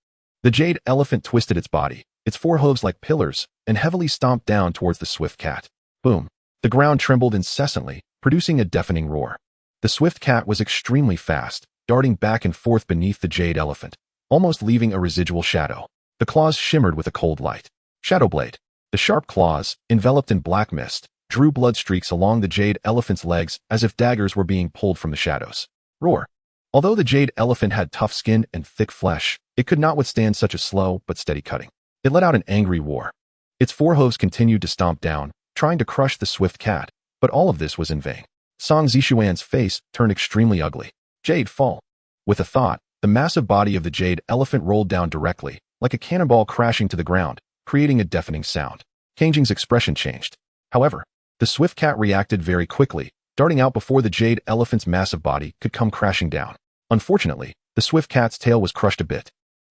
The jade elephant twisted its body, its 4 hooves like pillars, and heavily stomped down towards the swift cat. Boom. The ground trembled incessantly, producing a deafening roar. The swift cat was extremely fast, darting back and forth beneath the jade elephant, almost leaving a residual shadow. The claws shimmered with a cold light. Shadow Blade. The sharp claws, enveloped in black mist, drew blood streaks along the jade elephant's legs as if daggers were being pulled from the shadows. Roar. Although the jade elephant had tough skin and thick flesh, it could not withstand such a slow but steady cutting. It let out an angry roar. Its 4 hooves continued to stomp down, trying to crush the swift cat, but all of this was in vain. Tsang Zishuan's face turned extremely ugly. Jade fall. With a thought, the massive body of the jade elephant rolled down directly, like a cannonball crashing to the ground, creating a deafening sound. Kangjing's expression changed. However, the swift cat reacted very quickly, darting out before the jade elephant's massive body could come crashing down. Unfortunately, the swift cat's tail was crushed a bit.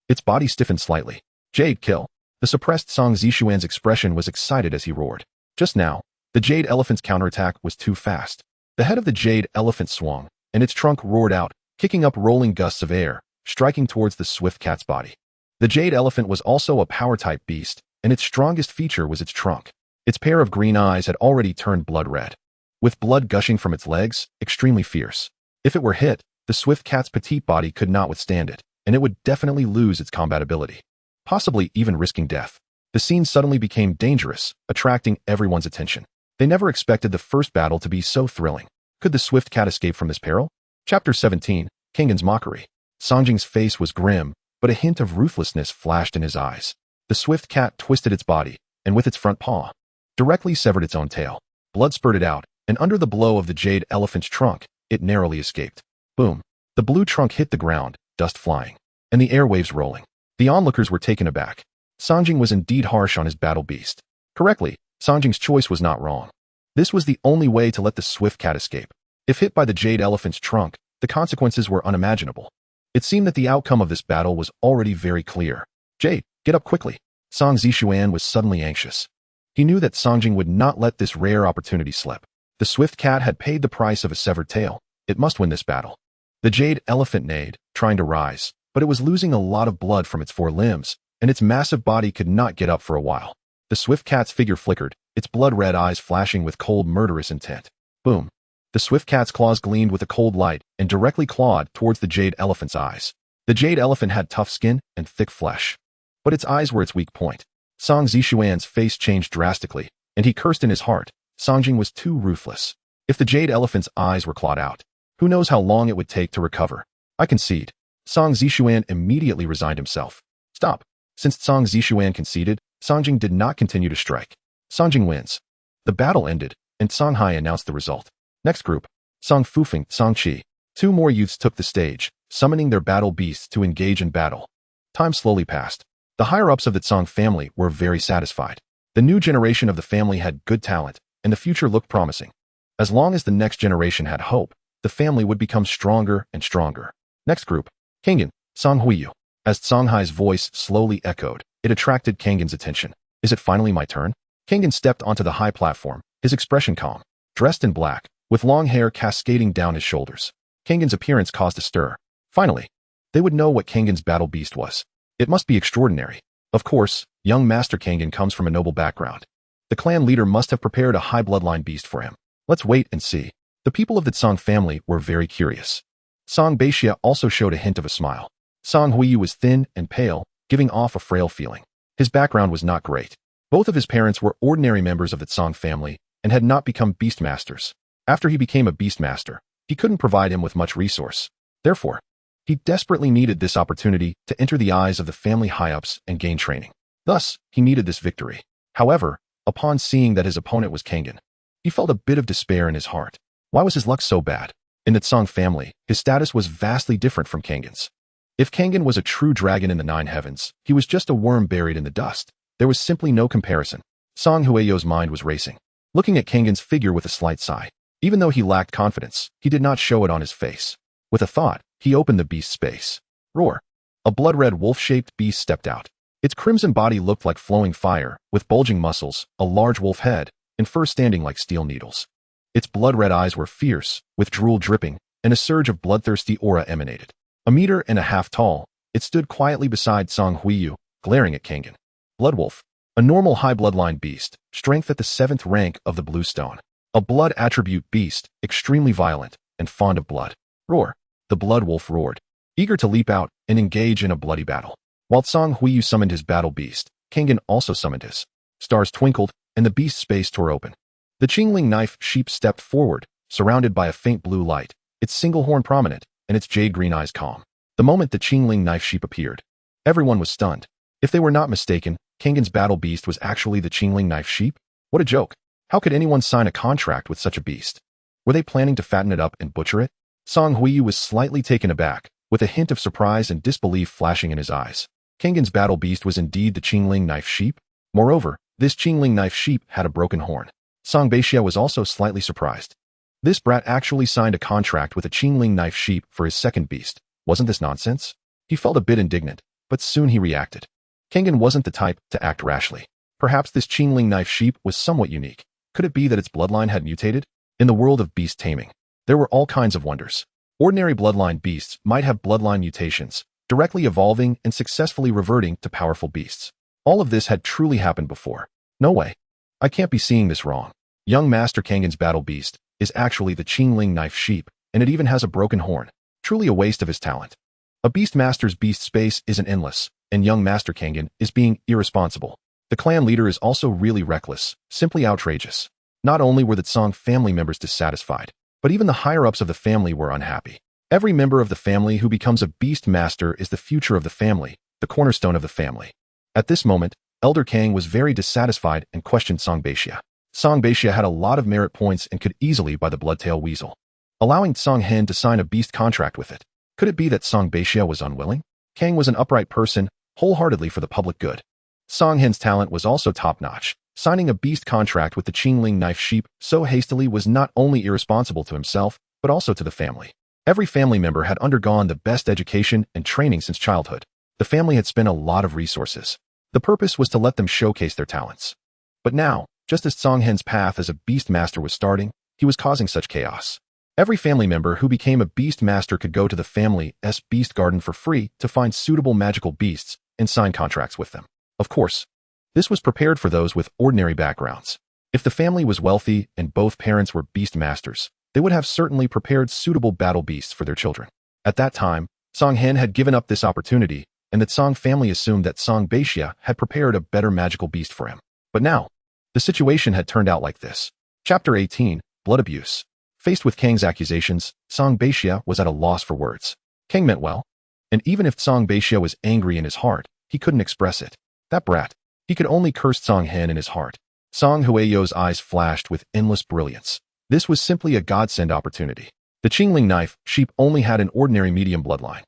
Its body stiffened slightly. Jade kill. The suppressed Tsang Zishuan's expression was excited as he roared. Just now, the jade elephant's counterattack was too fast. The head of the jade elephant swung, and its trunk roared out, kicking up rolling gusts of air, striking towards the swift cat's body. The jade elephant was also a power-type beast, and its strongest feature was its trunk. Its pair of green eyes had already turned blood red, with blood gushing from its legs, extremely fierce. If it were hit, the swift cat's petite body could not withstand it, and it would definitely lose its combat ability, possibly even risking death. The scene suddenly became dangerous, attracting everyone's attention. They never expected the first battle to be so thrilling. Could the swift cat escape from this peril? Chapter 17, Kangen's Mockery. Sangjing's face was grim, but a hint of ruthlessness flashed in his eyes. The swift cat twisted its body, and with its front paw, directly severed its own tail. Blood spurted out, and under the blow of the jade elephant's trunk, it narrowly escaped. Boom! The blue trunk hit the ground, dust flying, and the airwaves rolling. The onlookers were taken aback. Sanjing was indeed harsh on his battle beast. Correctly, Sanjing's choice was not wrong. This was the only way to let the swift cat escape. If hit by the jade elephant's trunk, the consequences were unimaginable. It seemed that the outcome of this battle was already very clear. Jade, get up quickly. Song Zishuan was suddenly anxious. He knew that Sanjing would not let this rare opportunity slip. The swift cat had paid the price of a severed tail. It must win this battle. The jade elephant neighed, trying to rise, but it was losing a lot of blood from its 4 limbs, and its massive body could not get up for a while. The swift cat's figure flickered, its blood-red eyes flashing with cold, murderous intent. Boom! The swift cat's claws gleamed with a cold light and directly clawed towards the jade elephant's eyes. The jade elephant had tough skin and thick flesh, but its eyes were its weak point. Song Zishuan's face changed drastically, and he cursed in his heart. Sanjing was too ruthless. If the jade elephant's eyes were clawed out, who knows how long it would take to recover. I concede. Song Zishuan immediately resigned himself. Stop. Since Song Zishuan conceded, Sanjing did not continue to strike. Sanjing wins. The battle ended, and Songhai announced the result. Next group, Song Fufeng, Song Qi. 2 more youths took the stage, summoning their battle beasts to engage in battle. Time slowly passed. The higher-ups of the Song family were very satisfied. The new generation of the family had good talent, and the future looked promising. As long as the next generation had hope, the family would become stronger and stronger. Next group, Kangen, Song Huiyu. As Songhai's voice slowly echoed, it attracted Kangen's attention. Is it finally my turn? Kangen stepped onto the high platform, his expression calm. Dressed in black, with long hair cascading down his shoulders. Kangen's appearance caused a stir. Finally, they would know what Kangen's battle beast was. It must be extraordinary. Of course, young Master Kangen comes from a noble background. The clan leader must have prepared a high bloodline beast for him. Let's wait and see. The people of the Song family were very curious. Song Beixia also showed a hint of a smile. Song Huiyu was thin and pale, giving off a frail feeling. His background was not great. Both of his parents were ordinary members of the Song family and had not become beast masters. After he became a beast master, he couldn't provide him with much resource. Therefore, he desperately needed this opportunity to enter the eyes of the family high-ups and gain training. Thus, he needed this victory. However, upon seeing that his opponent was Kangen, he felt a bit of despair in his heart. Why was his luck so bad? In the Song family, his status was vastly different from Kangen's. If Kangen was a true dragon in the 9 heavens, he was just a worm buried in the dust. There was simply no comparison. Song Huiyu's mind was racing, looking at Kangen's figure with a slight sigh. Even though he lacked confidence, he did not show it on his face. With a thought, he opened the beast's space. Roar! A blood-red wolf-shaped beast stepped out. Its crimson body looked like flowing fire, with bulging muscles, a large wolf head, and fur standing like steel needles. Its blood-red eyes were fierce, with drool dripping, and a surge of bloodthirsty aura emanated. 1.5 meters tall, it stood quietly beside Song Huiyu, glaring at Kangen. Bloodwolf, a normal high bloodline beast, strength at the 7th rank of the Blue Stone. A blood attribute beast, extremely violent, and fond of blood. Roar! The blood wolf roared, eager to leap out and engage in a bloody battle. While Song Huiyu summoned his battle beast, Kangen also summoned his. Stars twinkled, and the beast's space tore open. The Qingling knife sheep stepped forward, surrounded by a faint blue light, its single horn prominent, and its jade-green eyes calm. The moment the Qingling knife sheep appeared, everyone was stunned. If they were not mistaken, Kangen's battle beast was actually the Qingling knife sheep? What a joke! How could anyone sign a contract with such a beast? Were they planning to fatten it up and butcher it? Song Huiyu was slightly taken aback, with a hint of surprise and disbelief flashing in his eyes. Kangen's battle beast was indeed the Qingling knife sheep. Moreover, this Qingling knife sheep had a broken horn. Song Beixia was also slightly surprised. This brat actually signed a contract with a Qingling knife sheep for his second beast. Wasn't this nonsense? He felt a bit indignant, but soon he reacted. Kangen wasn't the type to act rashly. Perhaps this Qingling knife sheep was somewhat unique. Could it be that its bloodline had mutated? In the world of beast taming, there were all kinds of wonders. Ordinary bloodline beasts might have bloodline mutations, directly evolving and successfully reverting to powerful beasts. All of this had truly happened before. No way. I can't be seeing this wrong. Young Master Kangen's battle beast is actually the Qingling knife sheep, and it even has a broken horn. Truly a waste of his talent. A beast master's beast space isn't endless, and young Master Kangen is being irresponsible. The clan leader is also really reckless, simply outrageous. Not only were the Song family members dissatisfied, but even the higher-ups of the family were unhappy. Every member of the family who becomes a beast master is the future of the family, the cornerstone of the family. At this moment, Elder Kang was very dissatisfied and questioned Song Beixia. Song Beixia had a lot of merit points and could easily buy the Bloodtail Weasel, allowing Song Hen to sign a beast contract with it. Could it be that Song Beixia was unwilling? Kang was an upright person, wholeheartedly for the public good. Song Hen's talent was also top-notch. Signing a beast contract with the Qingling knife sheep so hastily was not only irresponsible to himself, but also to the family. Every family member had undergone the best education and training since childhood. The family had spent a lot of resources. The purpose was to let them showcase their talents. But now, just as Song Hen's path as a beast master was starting, he was causing such chaos. Every family member who became a beast master could go to the family's beast garden for free to find suitable magical beasts and sign contracts with them. Of course, this was prepared for those with ordinary backgrounds. If the family was wealthy and both parents were beast masters, they would have certainly prepared suitable battle beasts for their children. At that time, Song Hen had given up this opportunity, and the Song family assumed that Song Beixia had prepared a better magical beast for him. But now, the situation had turned out like this. Chapter 18, Blood Abuse. Faced with Kang's accusations, Song Beixia was at a loss for words. Kang meant well, and even if Song Beixia was angry in his heart, he couldn't express it. That brat. He could only curse Song Hen in his heart. Song Huiyo's eyes flashed with endless brilliance. This was simply a godsend opportunity. The Qingling knife sheep only had an ordinary medium bloodline,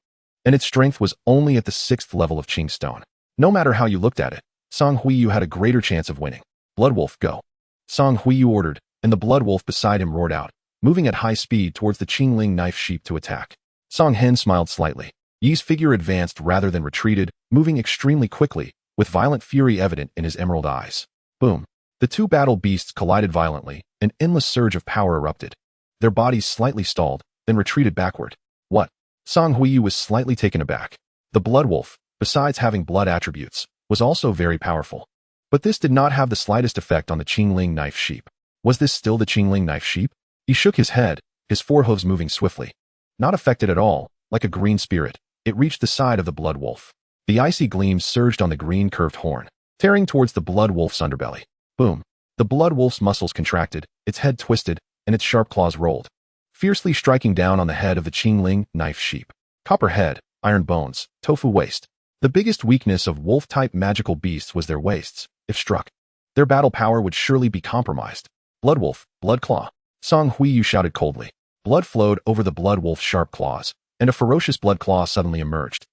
and its strength was only at the 6th level of Qing stone. No matter how you looked at it, Song Huiyu had a greater chance of winning. Bloodwolf, go. Song Huiyu ordered, and the Bloodwolf beside him roared out, moving at high speed towards the Qingling knife sheep to attack. Song Hen smiled slightly. Yi's figure advanced rather than retreated, moving extremely quickly, with violent fury evident in his emerald eyes. Boom. The two battle beasts collided violently, an endless surge of power erupted. Their bodies slightly stalled, then retreated backward. What? Song Huiyu was slightly taken aback. The Bloodwolf, besides having blood attributes, was also very powerful. But this did not have the slightest effect on the Qingling knife sheep. Was this still the Qingling knife sheep? He shook his head, his forehooves moving swiftly. Not affected at all, like a green spirit, it reached the side of the Bloodwolf. The icy gleams surged on the green curved horn, tearing towards the Bloodwolf's underbelly. Boom. The Bloodwolf's muscles contracted, its head twisted, and its sharp claws rolled, fiercely striking down on the head of the Qingling knife sheep. Copper head, iron bones, tofu waist. The biggest weakness of wolf-type magical beasts was their waists. If struck, their battle power would surely be compromised. Bloodwolf, blood claw. Song Huiyu shouted coldly. Blood flowed over the Bloodwolf's sharp claws, and a ferocious blood claw suddenly emerged.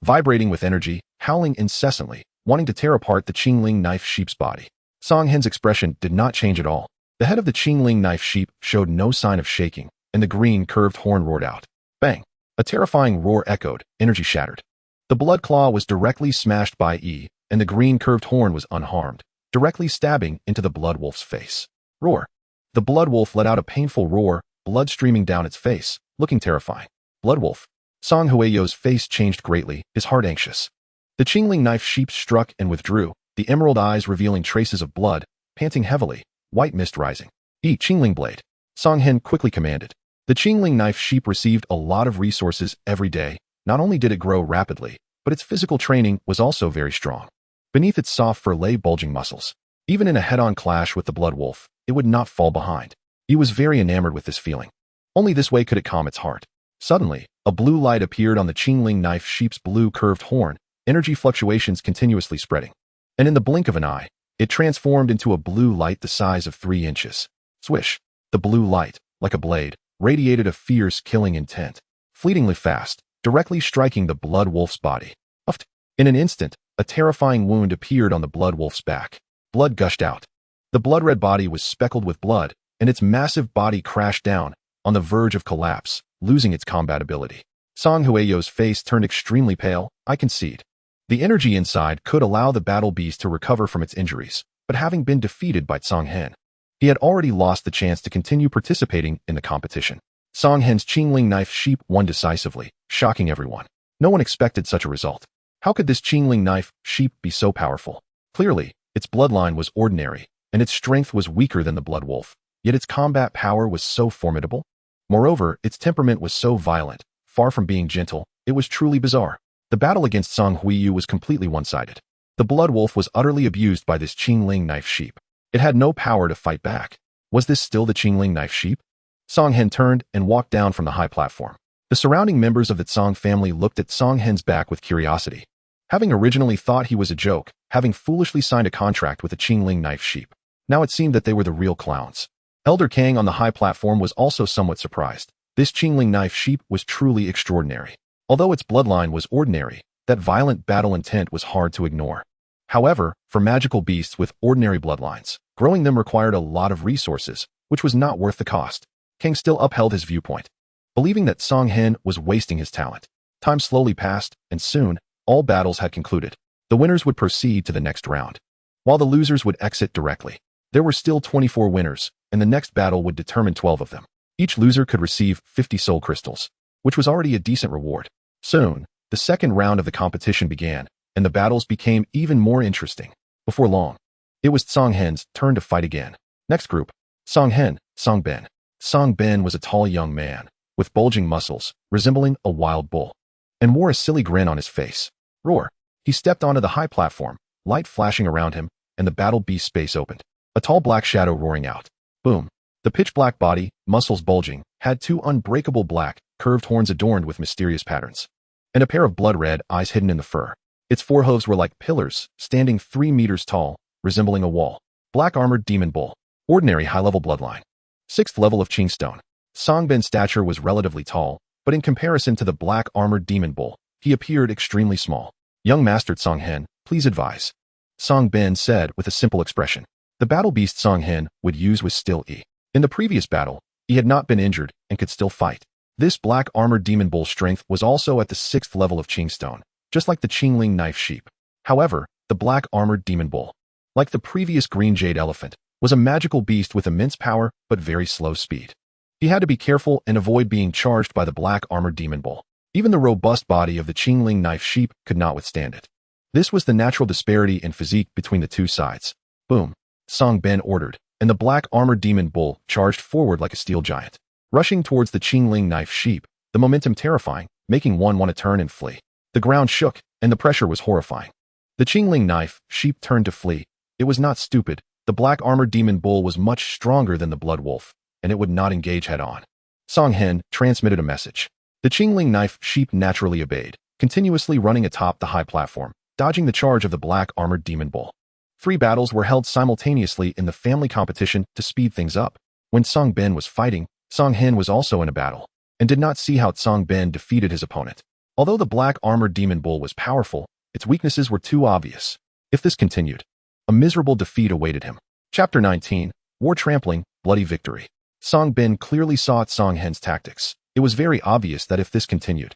Vibrating with energy, howling incessantly, wanting to tear apart the Qingling knife sheep's body. Song Hen's expression did not change at all. The head of the Qingling knife sheep showed no sign of shaking, and the green curved horn roared out. Bang! A terrifying roar echoed, energy shattered. The blood claw was directly smashed by Yi, and the green curved horn was unharmed, directly stabbing into the Bloodwolf's face. Roar! The Bloodwolf let out a painful roar, blood streaming down its face, looking terrifying. Bloodwolf. Song Huiyo's face changed greatly, his heart anxious. The Qingling knife sheep struck and withdrew, the emerald eyes revealing traces of blood, panting heavily, white mist rising. Eat Qingling blade. Song Hen quickly commanded. The Qingling knife sheep received a lot of resources every day. Not only did it grow rapidly, but its physical training was also very strong. Beneath its soft fur lay bulging muscles. Even in a head-on clash with the Bloodwolf, it would not fall behind. He was very enamored with this feeling. Only this way could it calm its heart. Suddenly, a blue light appeared on the Qingling knife sheep's blue curved horn, energy fluctuations continuously spreading. And in the blink of an eye, it transformed into a blue light the size of 3 inches. Swish! The blue light, like a blade, radiated a fierce killing intent. Fleetingly fast, directly striking the Bloodwolf's body. Uft! In an instant, a terrifying wound appeared on the Bloodwolf's back. Blood gushed out. The blood-red body was speckled with blood, and its massive body crashed down, on the verge of collapse, losing its combat ability. Song Huiyo's face turned extremely pale, I concede. The energy inside could allow the battle beast to recover from its injuries, but having been defeated by Song Hen, he had already lost the chance to continue participating in the competition. Song Hen's Qingling knife sheep won decisively, shocking everyone. No one expected such a result. How could this Qingling knife sheep be so powerful? Clearly, its bloodline was ordinary, and its strength was weaker than the Bloodwolf, yet its combat power was so formidable. Moreover, its temperament was so violent, far from being gentle, it was truly bizarre. The battle against Song Huiyu was completely one-sided. The Bloodwolf was utterly abused by this Qingling knife sheep. It had no power to fight back. Was this still the Qingling knife sheep? Song Hen turned and walked down from the high platform. The surrounding members of the Tsang family looked at Song Hen's back with curiosity. Having originally thought he was a joke, having foolishly signed a contract with a Qingling knife sheep, now it seemed that they were the real clowns. Elder Kang on the high platform was also somewhat surprised. This Qingling knife sheep was truly extraordinary. Although its bloodline was ordinary, that violent battle intent was hard to ignore. However, for magical beasts with ordinary bloodlines, growing them required a lot of resources, which was not worth the cost. Kang still upheld his viewpoint, believing that Song Hen was wasting his talent. Time slowly passed, and soon, all battles had concluded. The winners would proceed to the next round, while the losers would exit directly. There were still 24 winners, and the next battle would determine 12 of them. Each loser could receive 50 soul crystals, which was already a decent reward. Soon, the second round of the competition began, and the battles became even more interesting. Before long, it was Song Hen's turn to fight again. Next group, Song Hen, Song Ben. Song Ben was a tall young man, with bulging muscles, resembling a wild bull, and wore a silly grin on his face. Roar! He stepped onto the high platform, light flashing around him, and the battle beast space opened. A tall black shadow roaring out. Boom! The pitch-black body, muscles bulging, had two unbreakable black, curved horns adorned with mysterious patterns, and a pair of blood-red eyes hidden in the fur. Its forehooves were like pillars, standing 3 meters tall, resembling a wall. Black armored demon bull. Ordinary high-level bloodline. 6th level of Qing stone. Song Ben's stature was relatively tall, but in comparison to the black armored demon bull, he appeared extremely small. Young Master Song Hen, please advise. Song Ben said with a simple expression. The battle beast Song Hen would use was still E. In the previous battle, he had not been injured and could still fight. This black armored demon bull's strength was also at the 6th level of Qing stone, just like the Qingling knife sheep. However, the black armored demon bull, like the previous green jade elephant, was a magical beast with immense power but very slow speed. He had to be careful and avoid being charged by the black armored demon bull. Even the robust body of the Qingling knife sheep could not withstand it. This was the natural disparity in physique between the two sides. Boom! Song Ben ordered, and the black armored demon bull charged forward like a steel giant, rushing towards the Qingling knife sheep, the momentum terrifying, making one want to turn and flee. The ground shook, and the pressure was horrifying. The Qingling knife sheep turned to flee. It was not stupid. The black armored demon bull was much stronger than the blood wolf, and it would not engage head-on. Song Hen transmitted a message. The Qingling knife sheep naturally obeyed, continuously running atop the high platform, dodging the charge of the black armored demon bull. 3 battles were held simultaneously in the family competition to speed things up. When Song Ben was fighting, Song Hen was also in a battle, and did not see how Song Ben defeated his opponent. Although the black armored demon bull was powerful, its weaknesses were too obvious. If this continued, a miserable defeat awaited him. Chapter 19, War Trampling, Bloody Victory. Song Ben clearly saw Song Hen's tactics. It was very obvious that if this continued,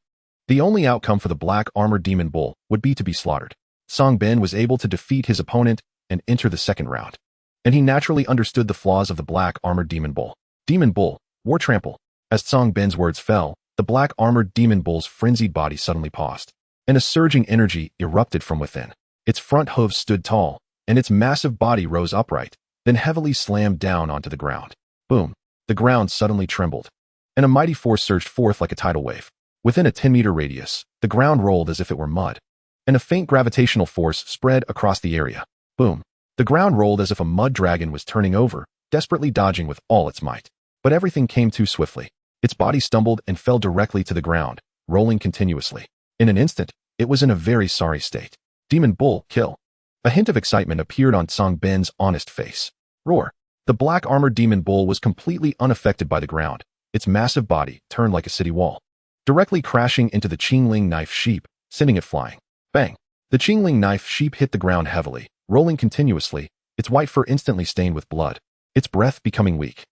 the only outcome for the black armored demon bull would be to be slaughtered. Song Ben was able to defeat his opponent and enter the second round, and he naturally understood the flaws of the black armored demon bull. Demon bull, war trample. As Song Ben's words fell, the black armored demon bull's frenzied body suddenly paused, and a surging energy erupted from within. Its front hooves stood tall, and its massive body rose upright, then heavily slammed down onto the ground. Boom! The ground suddenly trembled, and a mighty force surged forth like a tidal wave. Within a 10-meter radius, the ground rolled as if it were mud, and a faint gravitational force spread across the area. Boom! The ground rolled as if a mud dragon was turning over, desperately dodging with all its might. But everything came too swiftly. Its body stumbled and fell directly to the ground, rolling continuously. In an instant, it was in a very sorry state. Demon bull, kill. A hint of excitement appeared on Song Ben's honest face. Roar! The black armored demon bull was completely unaffected by the ground. Its massive body turned like a city wall, directly crashing into the Qingling knife sheep, sending it flying. Bang! The Qingling knife sheep hit the ground heavily, rolling continuously, its white fur instantly stained with blood, its breath becoming weak.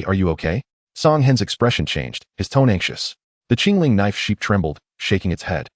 Are you okay? Song Hen's expression changed, his tone anxious. The Qingling knife sheep trembled, shaking its head,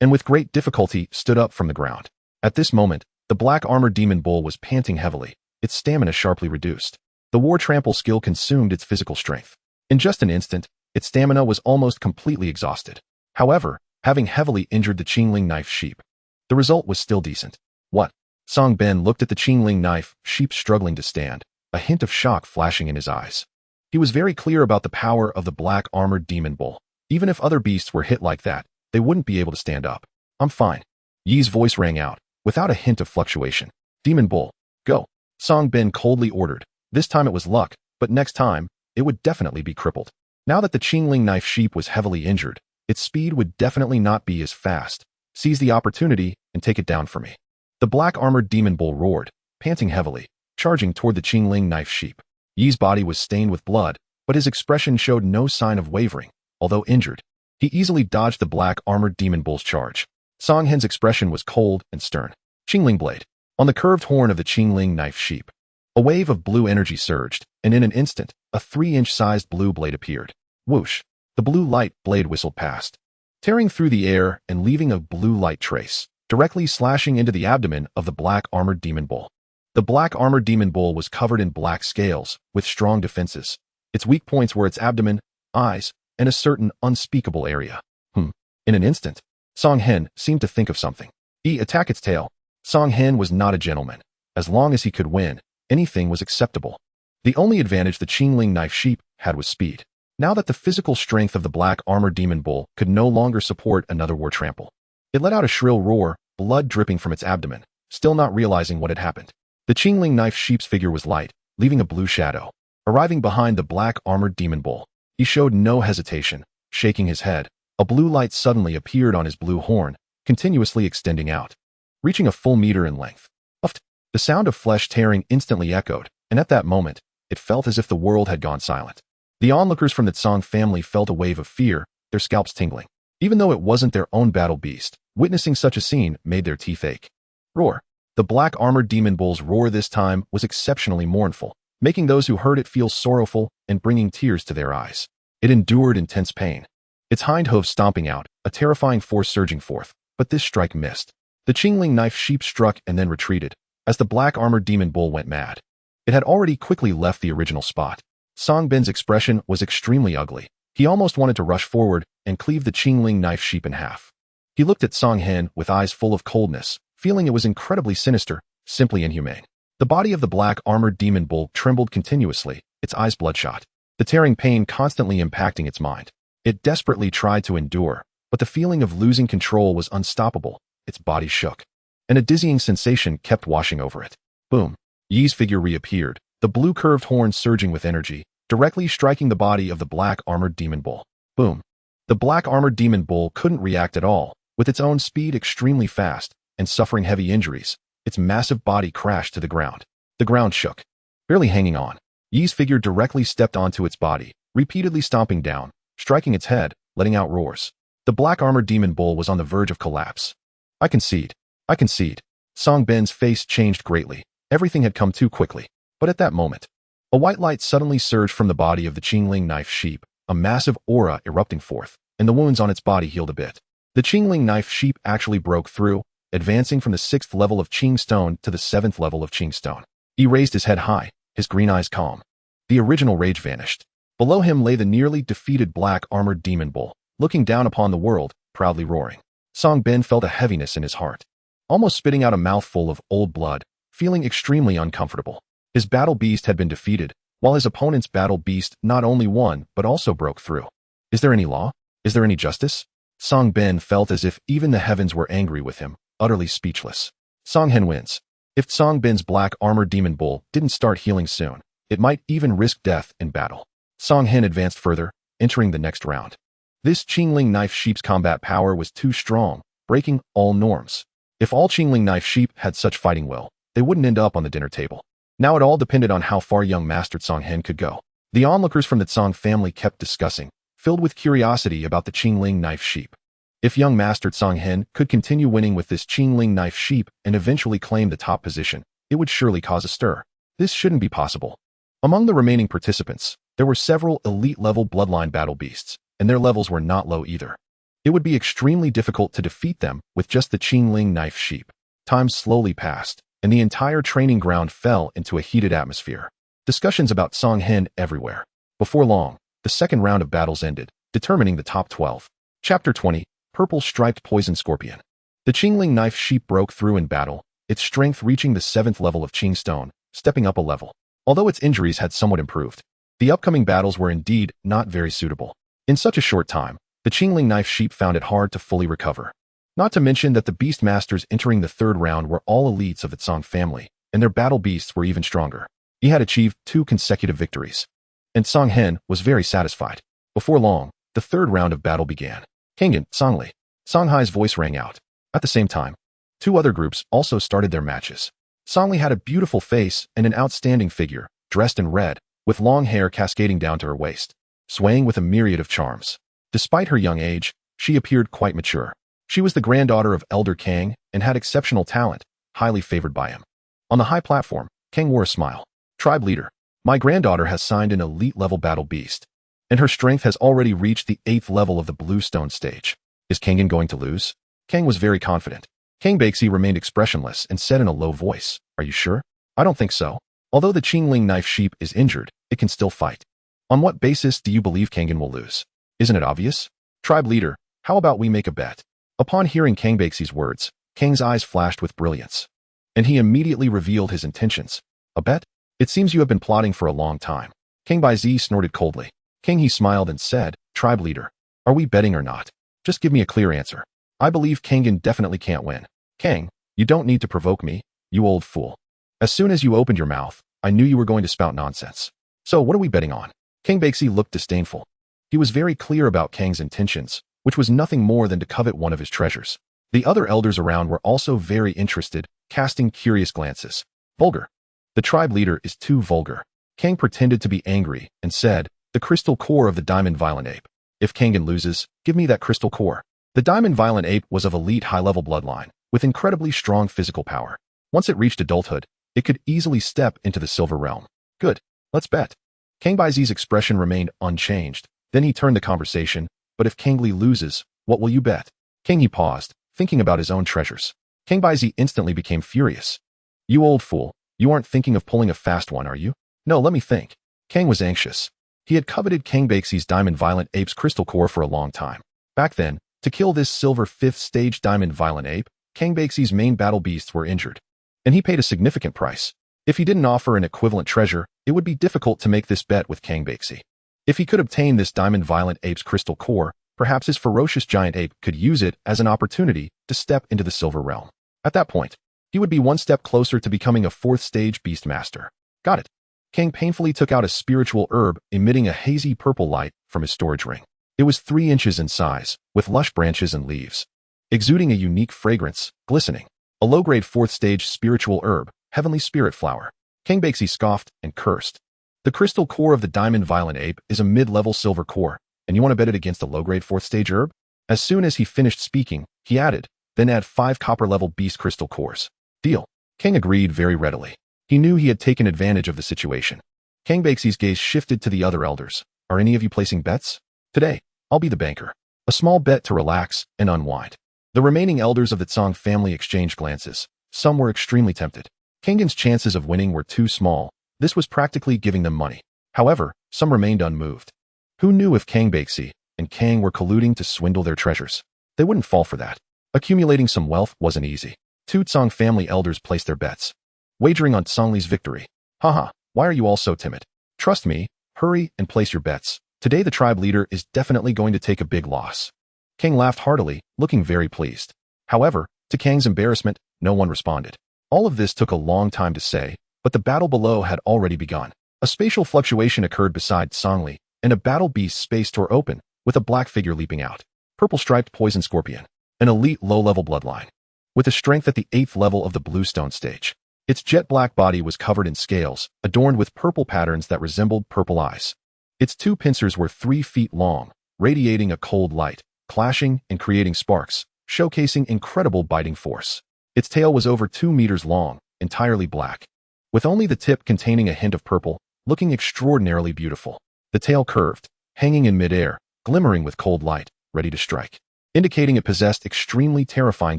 and with great difficulty stood up from the ground. At this moment, the black armored demon bull was panting heavily, its stamina sharply reduced. The war trample skill consumed its physical strength. In just an instant, its stamina was almost completely exhausted. However, having heavily injured the Qingling knife sheep, the result was still decent. What? Song Ben looked at the Qingling knife sheep struggling to stand, a hint of shock flashing in his eyes. He was very clear about the power of the black armored demon bull. Even if other beasts were hit like that, they wouldn't be able to stand up. I'm fine. Yi's voice rang out, without a hint of fluctuation. Demon bull, go. Song Ben coldly ordered. This time it was luck, but next time, it would definitely be crippled. Now that the Qingling knife sheep was heavily injured, Its speed would definitely not be as fast. Seize the opportunity and take it down for me. The black armored demon bull roared, panting heavily, charging toward the Qingling knife sheep. Yi's body was stained with blood, but his expression showed no sign of wavering, although injured. He easily dodged the black armored demon bull's charge. Song Hen's expression was cold and stern. Qingling blade. On the curved horn of the Qingling knife sheep, a wave of blue energy surged, and in an instant, a 3-inch sized blue blade appeared. Whoosh! The blue light blade whistled past, tearing through the air and leaving a blue light trace, directly slashing into the abdomen of the black armored demon bull. The black armored demon bull was covered in black scales, with strong defenses. Its weak points were its abdomen, eyes, and a certain unspeakable area. In an instant, Song Hen seemed to think of something. Attack its tail. Song Hen was not a gentleman. As long as he could win, anything was acceptable. The only advantage the Qingling knife sheep had was speed. Now that the physical strength of the black armored demon bull could no longer support another war trample, it let out a shrill roar, blood dripping from its abdomen, still not realizing what had happened. The Qingling knife sheep's figure was light, leaving a blue shadow. Arriving behind the black armored demon bull, he showed no hesitation, shaking his head. A blue light suddenly appeared on his blue horn, continuously extending out, reaching a full meter in length. Uft! The sound of flesh tearing instantly echoed, and at that moment, it felt as if the world had gone silent. The onlookers from the Tsang family felt a wave of fear, their scalps tingling. Even though it wasn't their own battle beast, witnessing such a scene made their teeth ache. Roar! The black armored demon bull's roar this time was exceptionally mournful, making those who heard it feel sorrowful and bringing tears to their eyes. It endured intense pain, its hind hooves stomping out, a terrifying force surging forth, but this strike missed. The Qingling knife sheep struck and then retreated, as the black armored demon bull went mad. It had already quickly left the original spot. Song Bin's expression was extremely ugly. He almost wanted to rush forward and cleave the Qingling knife sheep in half. He looked at Song Hen with eyes full of coldness, feeling it was incredibly sinister, simply inhumane. The body of the black armored demon bull trembled continuously, its eyes bloodshot, the tearing pain constantly impacting its mind. It desperately tried to endure, but the feeling of losing control was unstoppable. Its body shook, and a dizzying sensation kept washing over it. Boom! Yi's figure reappeared, the blue curved horn surging with energy, directly striking the body of the black armored demon bull. Boom! The black armored demon bull couldn't react at all, with its own speed extremely fast, and suffering heavy injuries. Its massive body crashed to the ground. The ground shook, barely hanging on. Yi's figure directly stepped onto its body, repeatedly stomping down, striking its head, letting out roars. The black armored demon bull was on the verge of collapse. I concede. I concede. Song Bin's face changed greatly. Everything had come too quickly. But at that moment, a white light suddenly surged from the body of the Qingling knife sheep, a massive aura erupting forth, and the wounds on its body healed a bit. The Qingling knife sheep actually broke through, advancing from the 6th level of Qing Stone to the 7th level of Qing Stone. He raised his head high, his green eyes calm. The original rage vanished. Below him lay the nearly defeated black armored demon bull, looking down upon the world, proudly roaring. Song Bin felt a heaviness in his heart, almost spitting out a mouthful of old blood, feeling extremely uncomfortable. His battle beast had been defeated, while his opponent's battle beast not only won but also broke through. Is there any law? Is there any justice? Song Bin felt as if even the heavens were angry with him, utterly speechless. Song Hen wins. If Song Bin's black armored demon bull didn't start healing soon, it might even risk death in battle. Song Hen advanced further, entering the next round. This Qingling knife sheep's combat power was too strong, breaking all norms. If all Qingling knife sheep had such fighting will, they wouldn't end up on the dinner table. Now it all depended on how far young Master Song Hen could go. The onlookers from the Tsang family kept discussing, filled with curiosity about the Qingling knife sheep. If young Master Song Hen could continue winning with this Qingling knife sheep and eventually claim the top position, it would surely cause a stir. This shouldn't be possible. Among the remaining participants, there were several elite-level bloodline battle beasts, and their levels were not low either. It would be extremely difficult to defeat them with just the Qingling knife sheep. Time slowly passed, and the entire training ground fell into a heated atmosphere. Discussions about Song Hen everywhere. Before long, the second round of battles ended, determining the top 12. Chapter 20, Purple Striped Poison Scorpion. The Qingling knife sheep broke through in battle, its strength reaching the 7th level of Qing Stone, stepping up a level. Although its injuries had somewhat improved, the upcoming battles were indeed not very suitable. In such a short time, the Qingling knife sheep found it hard to fully recover. Not to mention that the beast masters entering the 3rd round were all elites of the Tsang family, and their battle beasts were even stronger. He had achieved 2 consecutive victories, and Song Hen was very satisfied. Before long, the 3rd round of battle began. Kangen, Songli. Songhai's voice rang out. At the same time, two other groups also started their matches. Songli had a beautiful face and an outstanding figure, dressed in red, with long hair cascading down to her waist, swaying with a myriad of charms. Despite her young age, she appeared quite mature. She was the granddaughter of Elder Kang and had exceptional talent, highly favored by him. On the high platform, Kang wore a smile. Tribe leader, my granddaughter has signed an elite-level battle beast, and her strength has already reached the 8th level of the Bluestone stage. Is Kangen going to lose? Kang was very confident. Kang Baxi remained expressionless and said in a low voice, Are you sure? I don't think so. Although the Qingling knife sheep is injured, it can still fight. On what basis do you believe Kangen will lose? Isn't it obvious? Tribe leader, how about we make a bet? Upon hearing Kang Baxi's words, Kang's eyes flashed with brilliance, and he immediately revealed his intentions. A bet? It seems you have been plotting for a long time. Kang Baizi snorted coldly. Kang He smiled and said, Tribe leader, are we betting or not? Just give me a clear answer. I believe Kangen definitely can't win. Kang, you don't need to provoke me, you old fool. As soon as you opened your mouth, I knew you were going to spout nonsense. So what are we betting on? Kang Baxi looked disdainful. He was very clear about Kang's intentions, which was nothing more than to covet one of his treasures. The other elders around were also very interested, casting curious glances. Vulgar. The tribe leader is too vulgar. Kang pretended to be angry and said, The crystal core of the diamond violent ape. If Kangen loses, give me that crystal core. The diamond violent ape was of elite high-level bloodline, with incredibly strong physical power. Once it reached adulthood, it could easily step into the silver realm. Good. Let's bet. Kang Baizi's expression remained unchanged. Then he turned the conversation. But if Kang Li loses, what will you bet? Kang He paused, thinking about his own treasures. Kang Baizi instantly became furious. You old fool, you aren't thinking of pulling a fast one, are you? No, let me think. Kang was anxious. He had coveted Kang Baxi's diamond violent ape's crystal core for a long time. Back then, to kill this silver 5th stage diamond violent ape, Kang Baxi's main battle beasts were injured, and he paid a significant price. If he didn't offer an equivalent treasure, it would be difficult to make this bet with Kang Baxi. If he could obtain this diamond violent ape's crystal core, perhaps his ferocious giant ape could use it as an opportunity to step into the silver realm. At that point, he would be one step closer to becoming a 4th stage beast master. Got it. Kang painfully took out a spiritual herb emitting a hazy purple light from his storage ring. It was 3 inches in size, with lush branches and leaves, exuding a unique fragrance, glistening. A low-grade 4th stage spiritual herb, heavenly spirit flower. Kang Baxi scoffed and cursed. The crystal core of the diamond violent ape is a mid-level silver core, and you want to bet it against a low-grade 4th stage herb? As soon as he finished speaking, he added, then add 5 copper-level beast crystal cores. Deal. Kang agreed very readily. He knew he had taken advantage of the situation. Kang Baxi's gaze shifted to the other elders. Are any of you placing bets? Today, I'll be the banker. A small bet to relax and unwind. The remaining elders of the Tsang family exchanged glances. Some were extremely tempted. Kangen's chances of winning were too small. This was practically giving them money. However, some remained unmoved. Who knew if Kang Baxi and Kang were colluding to swindle their treasures? They wouldn't fall for that. Accumulating some wealth wasn't easy. 2 Tsang family elders placed their bets, wagering on Songli's victory. Haha, why are you all so timid? Trust me, hurry and place your bets. Today the tribe leader is definitely going to take a big loss. Kang laughed heartily, looking very pleased. However, to Kang's embarrassment, no one responded. All of this took a long time to say, but the battle below had already begun. A spatial fluctuation occurred beside Songli, and a battle beast space tore open, with a black figure leaping out. Purple-striped poison scorpion, an elite low-level bloodline, with a strength at the 8th level of the Bluestone stage. Its jet-black body was covered in scales, adorned with purple patterns that resembled purple eyes. Its 2 pincers were 3 feet long, radiating a cold light, clashing and creating sparks, showcasing incredible biting force. Its tail was over 2 meters long, entirely black, with only the tip containing a hint of purple, looking extraordinarily beautiful. The tail curved, hanging in midair, glimmering with cold light, ready to strike, indicating it possessed extremely terrifying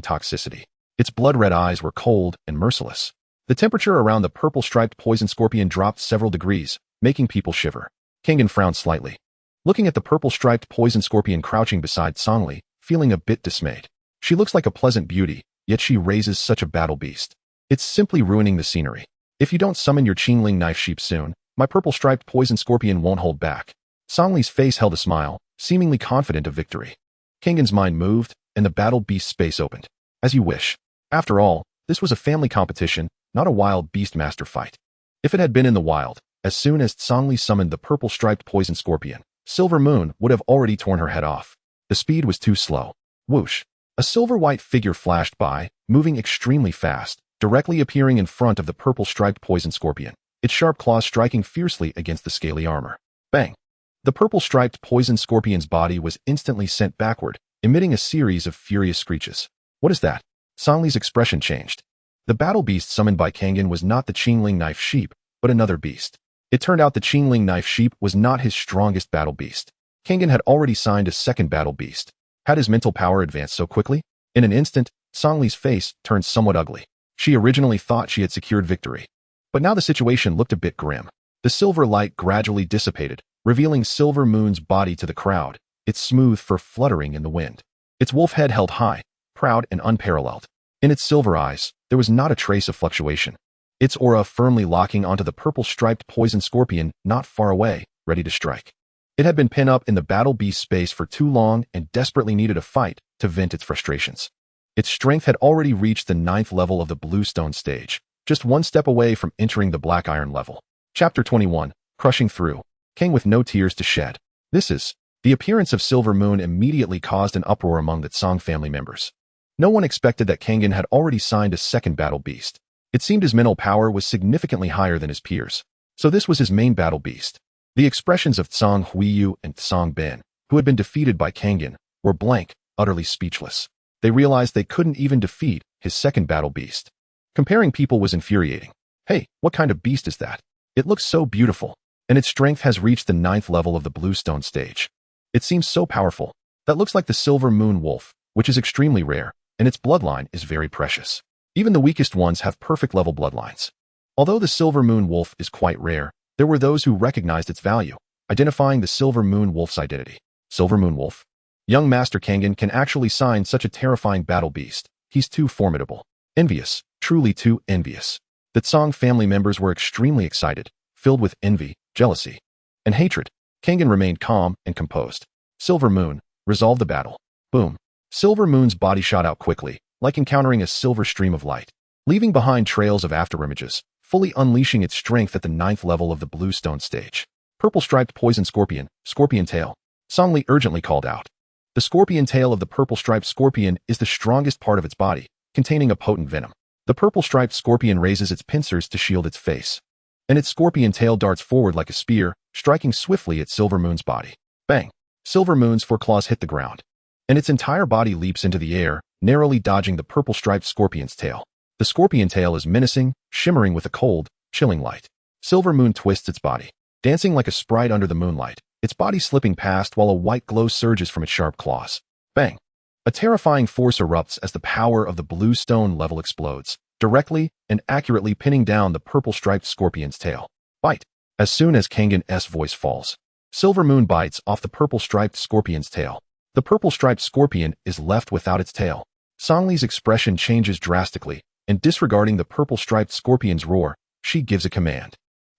toxicity. Its blood-red eyes were cold and merciless. The temperature around the purple-striped poison scorpion dropped several degrees, making people shiver. Kangen frowned slightly, looking at the purple-striped poison scorpion crouching beside Songli, feeling a bit dismayed. She looks like a pleasant beauty, yet she raises such a battle beast. It's simply ruining the scenery. If you don't summon your Qingling knife sheep soon, my purple-striped poison scorpion won't hold back. Songli's face held a smile, seemingly confident of victory. Kangen's mind moved, and the battle beast space opened. As you wish. After all, this was a family competition, not a wild beast master fight. If it had been in the wild, as soon as Songli summoned the purple-striped poison scorpion, Silver Moon would have already torn her head off. The speed was too slow. Whoosh! A silver-white figure flashed by, moving extremely fast, directly appearing in front of the purple-striped poison scorpion, its sharp claws striking fiercely against the scaly armor. Bang! The purple-striped poison scorpion's body was instantly sent backward, emitting a series of furious screeches. What is that? Songli's expression changed. The battle beast summoned by Kangen was not the Qingling knife sheep, but another beast. It turned out the Qingling knife sheep was not his strongest battle beast. Kangen had already signed a second battle beast. Had his mental power advanced so quickly? In an instant, Songli's face turned somewhat ugly. She originally thought she had secured victory. But now the situation looked a bit grim. The silver light gradually dissipated, revealing Silver Moon's body to the crowd, its smooth fur fluttering in the wind. Its wolf head held high, proud and unparalleled. In its silver eyes, there was not a trace of fluctuation. Its aura firmly locking onto the purple-striped poison scorpion not far away, ready to strike. It had been pinned up in the battle beast space for too long and desperately needed a fight to vent its frustrations. Its strength had already reached the 9th level of the Bluestone stage, just one step away from entering the Black Iron level. Chapter 21, Crushing Through. Kang with no tears to shed. The appearance of Silver Moon immediately caused an uproar among the Tsang family members. No one expected that Kangen had already signed a second battle beast. It seemed his mental power was significantly higher than his peers. So this was his main battle beast. The expressions of Tsang Huiyu and Tsang Ben, who had been defeated by Kangen, were blank, utterly speechless. They realized they couldn't even defeat his second battle beast. Comparing people was infuriating. Hey, what kind of beast is that? It looks so beautiful, and its strength has reached the 9th level of the Bluestone stage. It seems so powerful. That looks like the Silver Moon wolf, which is extremely rare, and its bloodline is very precious. Even the weakest ones have perfect level bloodlines. Although the Silver Moon wolf is quite rare, there were those who recognized its value, identifying the Silver Moon wolf's identity. Silver Moon wolf? Young Master Kangen can actually sign such a terrifying battle beast. He's too formidable. Envious, truly too envious. The Tsang family members were extremely excited, filled with envy, jealousy, and hatred. Kangen remained calm and composed. Silver Moon, resolve the battle. Boom. Silver Moon's body shot out quickly, like encountering a silver stream of light, leaving behind trails of afterimages, fully unleashing its strength at the 9th level of the Bluestone stage. Purple-striped poison scorpion, scorpion tail. Songli urgently called out. The scorpion tail of the purple-striped scorpion is the strongest part of its body, containing a potent venom. The purple-striped scorpion raises its pincers to shield its face, and its scorpion tail darts forward like a spear, striking swiftly at Silver Moon's body. Bang! Silver Moon's foreclaws hit the ground, and its entire body leaps into the air, narrowly dodging the purple-striped scorpion's tail. The scorpion tail is menacing, shimmering with a cold, chilling light. Silver Moon twists its body, dancing like a sprite under the moonlight, its body slipping past while a white glow surges from its sharp claws. Bang! A terrifying force erupts as the power of the Bluestone level explodes, directly and accurately pinning down the purple-striped scorpion's tail. Bite! As soon as Kangen's voice falls, Silver Moon bites off the purple-striped scorpion's tail. The purple-striped scorpion is left without its tail. Songli's expression changes drastically, and disregarding the purple-striped scorpion's roar, she gives a command.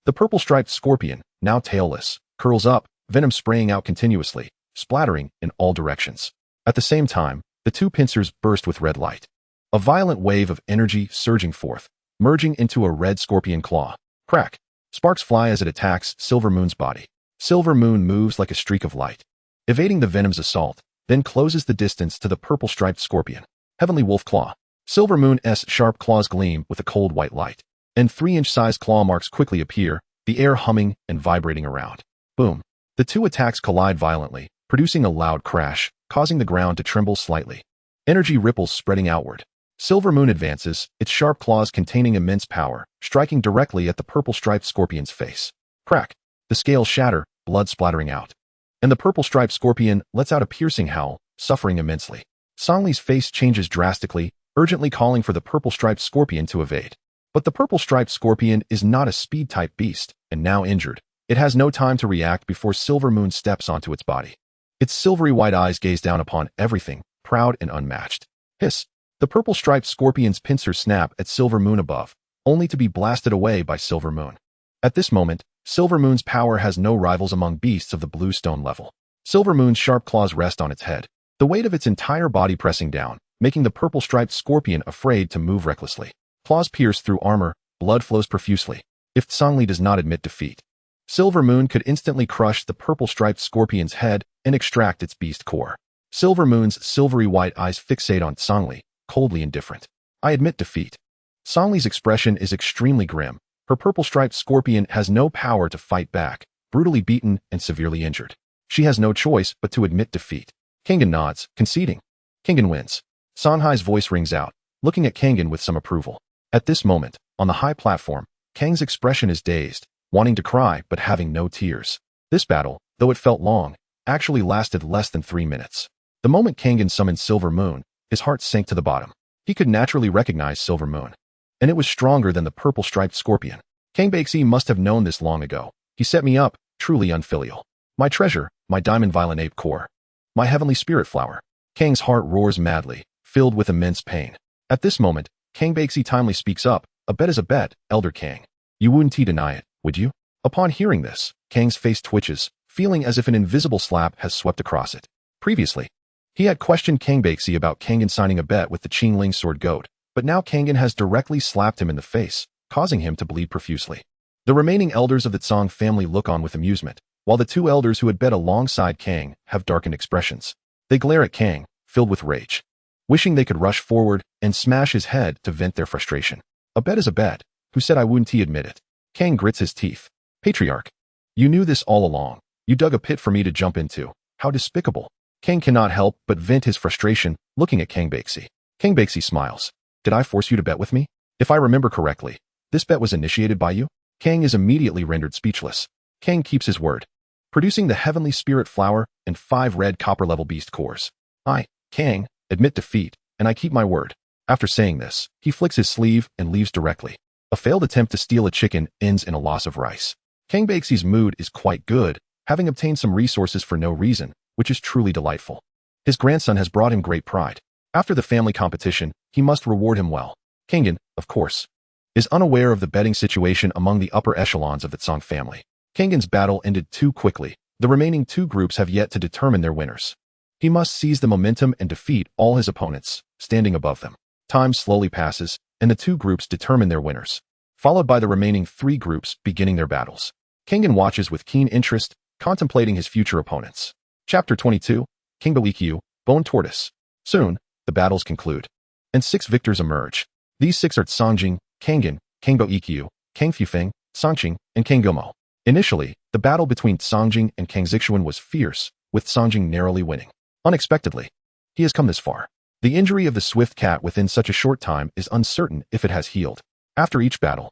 The purple-striped scorpion, now tailless, curls up, venom spraying out continuously, splattering in all directions. At the same time, the two pincers burst with red light. A violent wave of energy surging forth, merging into a red scorpion claw. Crack! Sparks fly as it attacks Silver Moon's body. Silver Moon moves like a streak of light, evading the venom's assault, then closes the distance to the purple-striped scorpion. Heavenly Wolf Claw. Silver Moon's sharp claws gleam with a cold white light, and 3-inch-sized claw marks quickly appear, the air humming and vibrating around. Boom. The two attacks collide violently, producing a loud crash, causing the ground to tremble slightly. Energy ripples spreading outward. Silver Moon advances, its sharp claws containing immense power, striking directly at the purple-striped scorpion's face. Crack! The scales shatter, blood splattering out. And the purple-striped scorpion lets out a piercing howl, suffering immensely. Songli's face changes drastically, urgently calling for the purple-striped scorpion to evade. But the purple-striped scorpion is not a speed-type beast, and now injured. It has no time to react before Silver Moon steps onto its body. Its silvery white eyes gaze down upon everything, proud and unmatched. Hiss! The purple-striped scorpion's pincers snap at Silver Moon above, only to be blasted away by Silver Moon. At this moment, Silver Moon's power has no rivals among beasts of the Bluestone level. Silver Moon's sharp claws rest on its head, the weight of its entire body pressing down, making the purple-striped scorpion afraid to move recklessly. Claws pierce through armor, blood flows profusely. If Songli does not admit defeat, Silver Moon could instantly crush the purple-striped scorpion's head and extract its beast core. Silver Moon's silvery white eyes fixate on Songli, coldly indifferent. I admit defeat. Songli's expression is extremely grim. Her purple-striped scorpion has no power to fight back, brutally beaten and severely injured. She has no choice but to admit defeat. Kangen nods, conceding. Kangen wins. Songhai's voice rings out, looking at Kangen with some approval. At this moment, on the high platform, Kang's expression is dazed, wanting to cry but having no tears. This battle, though it felt long, actually lasted less than 3 minutes. The moment Kangen summoned Silver Moon, his heart sank to the bottom. He could naturally recognize Silver Moon, and it was stronger than the purple-striped scorpion. Kang Baxi must have known this long ago. He set me up, truly unfilial. My treasure, my diamond violet ape core. My heavenly spirit flower. Kang's heart roars madly, filled with immense pain. At this moment, Kang Baxi timely speaks up. A bet is a bet, Elder Kang. You wouldn't deny it, would you? Upon hearing this, Kang's face twitches, feeling as if an invisible slap has swept across it. Previously, he had questioned Kang Baxi about Kangen signing a bet with the Qingling sword goat, but now Kangen has directly slapped him in the face, causing him to bleed profusely. The remaining elders of the Tsang family look on with amusement, while the two elders who had bet alongside Kang have darkened expressions. They glare at Kang, filled with rage, wishing they could rush forward and smash his head to vent their frustration. A bet is a bet. Who said I wouldn't admit it? Kang grits his teeth. Patriarch. You knew this all along. You dug a pit for me to jump into. How despicable. Kang cannot help but vent his frustration, looking at Kang Baxi. Kang Baxi smiles. Did I force you to bet with me? If I remember correctly, this bet was initiated by you? Kang is immediately rendered speechless. Kang keeps his word, producing the heavenly spirit flower and 5 red copper-level beast cores. I, Kang, admit defeat, and I keep my word. After saying this, he flicks his sleeve and leaves directly. A failed attempt to steal a chicken ends in a loss of rice. Kang Baxi's mood is quite good, having obtained some resources for no reason, which is truly delightful. His grandson has brought him great pride. After the family competition, he must reward him well. Kangen, of course, is unaware of the betting situation among the upper echelons of the Tsang family. Kangen's battle ended too quickly. The remaining 2 groups have yet to determine their winners. He must seize the momentum and defeat all his opponents, standing above them. Time slowly passes, and the 2 groups determine their winners, followed by the remaining 3 groups beginning their battles. Kangen watches with keen interest, contemplating his future opponents. Chapter 22, Kingbo EQ, Bone Tortoise. Soon, the battles conclude, and 6 victors emerge. These 6 are Songjing, Kangen, Kangbo EQ, Kang Fufeng, Songqing, and Kangomo. Initially, the battle between Songjing and Kang Zixuan was fierce, with Songjing narrowly winning. Unexpectedly, he has come this far. The injury of the swift cat within such a short time is uncertain if it has healed. After each battle,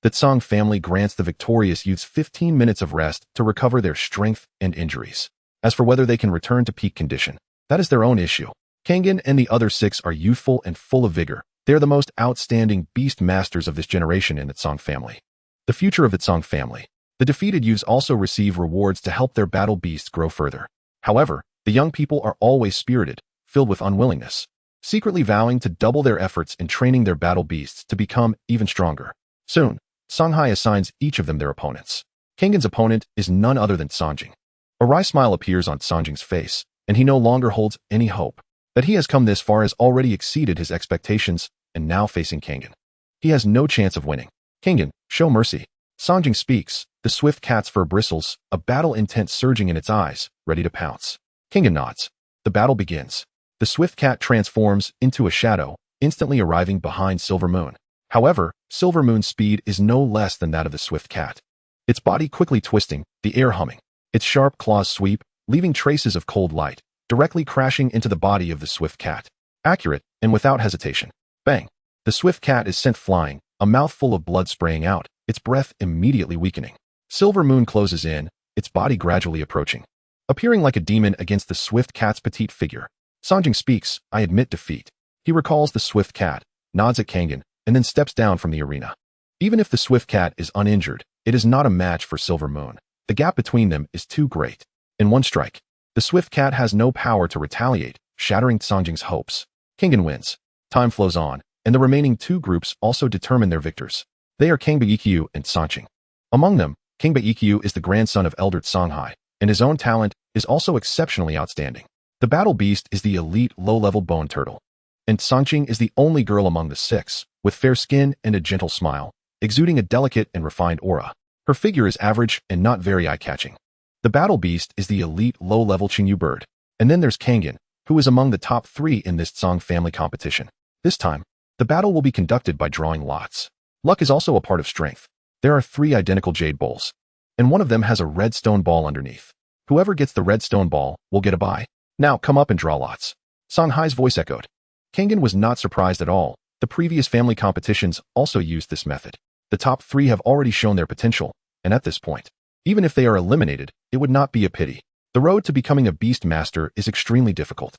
the Tsang family grants the victorious youths 15 minutes of rest to recover their strength and injuries. As for whether they can return to peak condition, that is their own issue. Kangen and the other 6 are youthful and full of vigor. They are the most outstanding beast masters of this generation in the Tsang family. The future of the Tsang family. The defeated youths also receive rewards to help their battle beasts grow further. However, the young people are always spirited, filled with unwillingness, secretly vowing to double their efforts in training their battle beasts to become even stronger. Soon, Songhai assigns each of them their opponents. Kangen's opponent is none other than Songjing. A wry smile appears on Songjing's face, and he no longer holds any hope. That he has come this far has already exceeded his expectations, and now facing Kangen, he has no chance of winning. Kangen, show mercy. Songjing speaks, the swift cat's fur bristles, a battle intent surging in its eyes, ready to pounce. Kangen nods. The battle begins. The swift cat transforms into a shadow, instantly arriving behind Silver Moon. However, Silver Moon's speed is no less than that of the swift cat. Its body quickly twisting, the air humming. Its sharp claws sweep, leaving traces of cold light, directly crashing into the body of the swift cat. Accurate, and without hesitation. Bang! The swift cat is sent flying, a mouthful of blood spraying out, its breath immediately weakening. Silver Moon closes in, its body gradually approaching, appearing like a demon against the swift cat's petite figure. Songjing speaks, I admit defeat. He recalls the swift cat, nods at Kangen, and then steps down from the arena. Even if the swift cat is uninjured, it is not a match for Silver Moon. The gap between them is too great. In one strike, the swift cat has no power to retaliate, shattering Songjing's hopes. Kangen wins. Time flows on, and the remaining 2 groups also determine their victors. They are Kangba EQ and Songqing. Among them, Kangba EQ is the grandson of Elder Songhai, and his own talent is also exceptionally outstanding. The battle beast is the elite low-level bone turtle, and Songqing is the only girl among the 6, with fair skin and a gentle smile, exuding a delicate and refined aura. Her figure is average and not very eye-catching. The battle beast is the elite low-level Qingyu bird. And then there's Kangen, who is among the top 3 in this Song family competition. This time, the battle will be conducted by drawing lots. Luck is also a part of strength. There are 3 identical jade bowls, and one of them has a red stone ball underneath. Whoever gets the red stone ball will get a bye. Now come up and draw lots. Songhai's voice echoed. Kangen was not surprised at all. The previous family competitions also used this method. The top 3 have already shown their potential, and at this point, even if they are eliminated, it would not be a pity. The road to becoming a beast master is extremely difficult.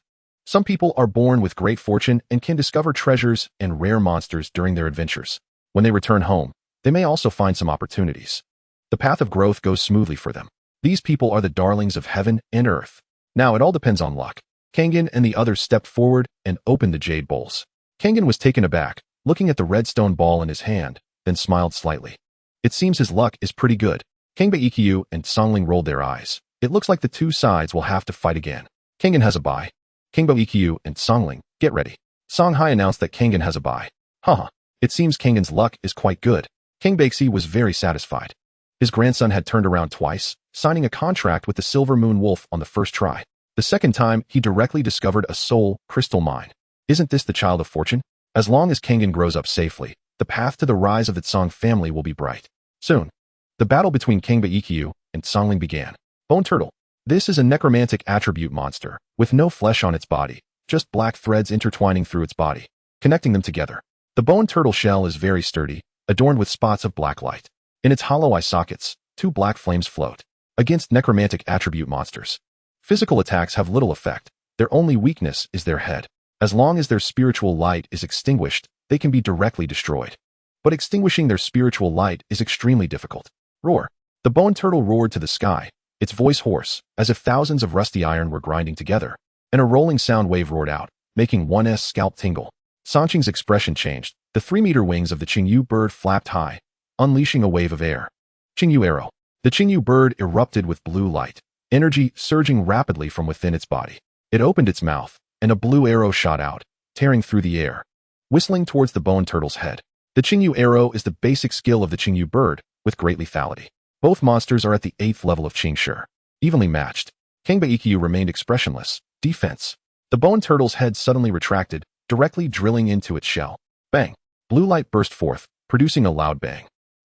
Some people are born with great fortune and can discover treasures and rare monsters during their adventures. When they return home, they may also find some opportunities. The path of growth goes smoothly for them. These people are the darlings of heaven and earth. Now it all depends on luck. Kangen and the others stepped forward and opened the jade bowls. Kangen was taken aback, looking at the red stone ball in his hand, then smiled slightly. It seems his luck is pretty good. Kangba Ikkyu and Songling rolled their eyes. It looks like the 2 sides will have to fight again. Kangen has a bye. Kangba Ikkyu and Songling, get ready. Songhai announced that Kangen has a bye. Haha, it seems Kangen's luck is quite good. Kangbexi was very satisfied. His grandson had turned around twice, signing a contract with the Silver Moon Wolf on the first try. The second time, he directly discovered a soul crystal mine. Isn't this the child of fortune? As long as Kangen grows up safely, the path to the rise of the Song family will be bright. Soon, the battle between Kangba Ikkyu and Songling began. Bone Turtle. This is a necromantic attribute monster, with no flesh on its body, just black threads intertwining through its body, connecting them together. The bone turtle shell is very sturdy, adorned with spots of black light. In its hollow eye sockets, 2 black flames float. Against necromantic attribute monsters, physical attacks have little effect. Their only weakness is their head. As long as their spiritual light is extinguished, they can be directly destroyed. But extinguishing their spiritual light is extremely difficult. Roar. The bone turtle roared to the sky, its voice hoarse, as if thousands of rusty iron were grinding together, and a rolling sound wave roared out, making one's scalp tingle. Sanqing's expression changed. The 3-meter wings of the Qingyu bird flapped high, unleashing a wave of air. Qingyu arrow. The Qingyu bird erupted with blue light, energy surging rapidly from within its body. It opened its mouth, and a blue arrow shot out, tearing through the air, whistling towards the bone turtle's head. The Qingyu arrow is the basic skill of the Qingyu bird, with great lethality. Both monsters are at the 8th level of Qingshi, evenly matched. Kangba Ikkyu remained expressionless. Defense. The bone turtle's head suddenly retracted, directly drilling into its shell. Bang! Blue light burst forth, producing a loud bang.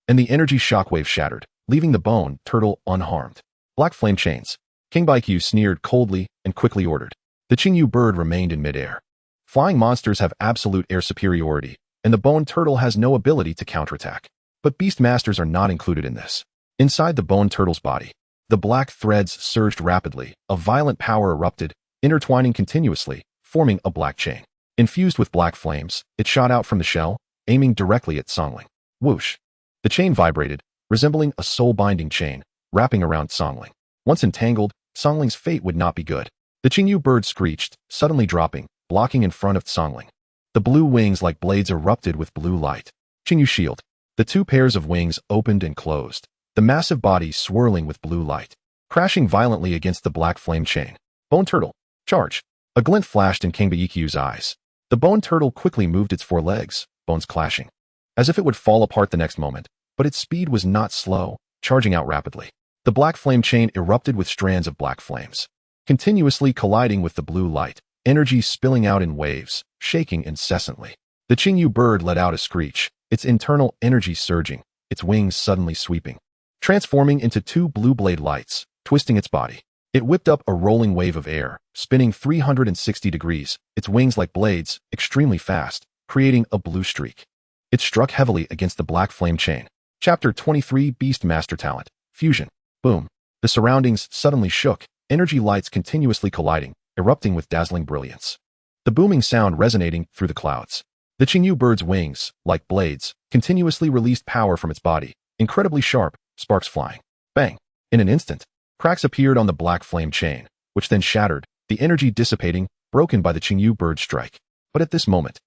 And the energy shockwave shattered, leaving the bone turtle unharmed. Black flame chains. Kangba Ikkyu sneered coldly and quickly ordered. The Qingyu bird remained in midair. Flying monsters have absolute air superiority, and the bone turtle has no ability to counterattack. But beast masters are not included in this. Inside the bone turtle's body, the black threads surged rapidly, a violent power erupted, intertwining continuously, forming a black chain. Infused with black flames, it shot out from the shell, aiming directly at Songling. Whoosh! The chain vibrated, resembling a soul-binding chain, wrapping around Songling. Once entangled, Songling's fate would not be good. The Qingyu bird screeched, suddenly dropping, blocking in front of Songling. The blue wings like blades erupted with blue light. Qingyu shield. The 2 pairs of wings opened and closed, the massive body swirling with blue light, crashing violently against the black flame chain. Bone turtle. Charge. A glint flashed in Kangba Ikkyu's eyes. The bone turtle quickly moved its 4 legs, bones clashing, as if it would fall apart the next moment, but its speed was not slow, charging out rapidly. The black flame chain erupted with strands of black flames, continuously colliding with the blue light, energy spilling out in waves, shaking incessantly. The Qingyu bird let out a screech, its internal energy surging, its wings suddenly sweeping, transforming into 2 blue blade lights, twisting its body. It whipped up a rolling wave of air, spinning 360 degrees, its wings like blades, extremely fast, creating a blue streak. It struck heavily against the black flame chain. Chapter 23 Beast Master Talent. Fusion. Boom. The surroundings suddenly shook, energy lights continuously colliding, erupting with dazzling brilliance. The booming sound resonating through the clouds. The Qingyu bird's wings, like blades, continuously released power from its body, incredibly sharp, sparks flying. Bang! In an instant, cracks appeared on the black flame chain, which then shattered, the energy dissipating, broken by the Qingyu bird's strike. But at this moment,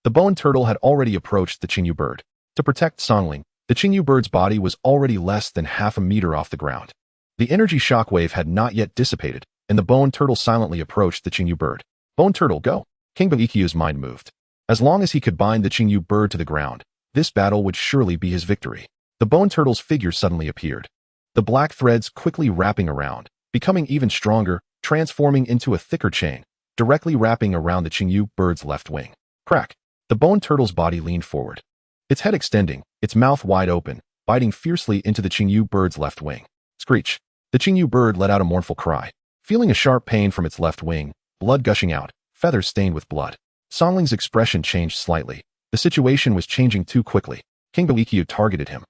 the bone turtle had already approached the Qingyu bird. To protect Songling, the Qingyu bird's body was already less than half a meter off the ground. The energy shockwave had not yet dissipated, and the bone turtle silently approached the Qingyu bird. Bone turtle, go! Kangba Ikkyu's mind moved. As long as he could bind the Qingyu bird to the ground, this battle would surely be his victory. The bone turtle's figure suddenly appeared. The black threads quickly wrapping around, becoming even stronger, transforming into a thicker chain, directly wrapping around the Qingyu bird's left wing. Crack! The bone turtle's body leaned forward, its head extending, its mouth wide open, biting fiercely into the Qingyu bird's left wing. Screech! The Qingyu bird let out a mournful cry, feeling a sharp pain from its left wing, blood gushing out, feathers stained with blood. Songling's expression changed slightly. The situation was changing too quickly. King Boikyu targeted him,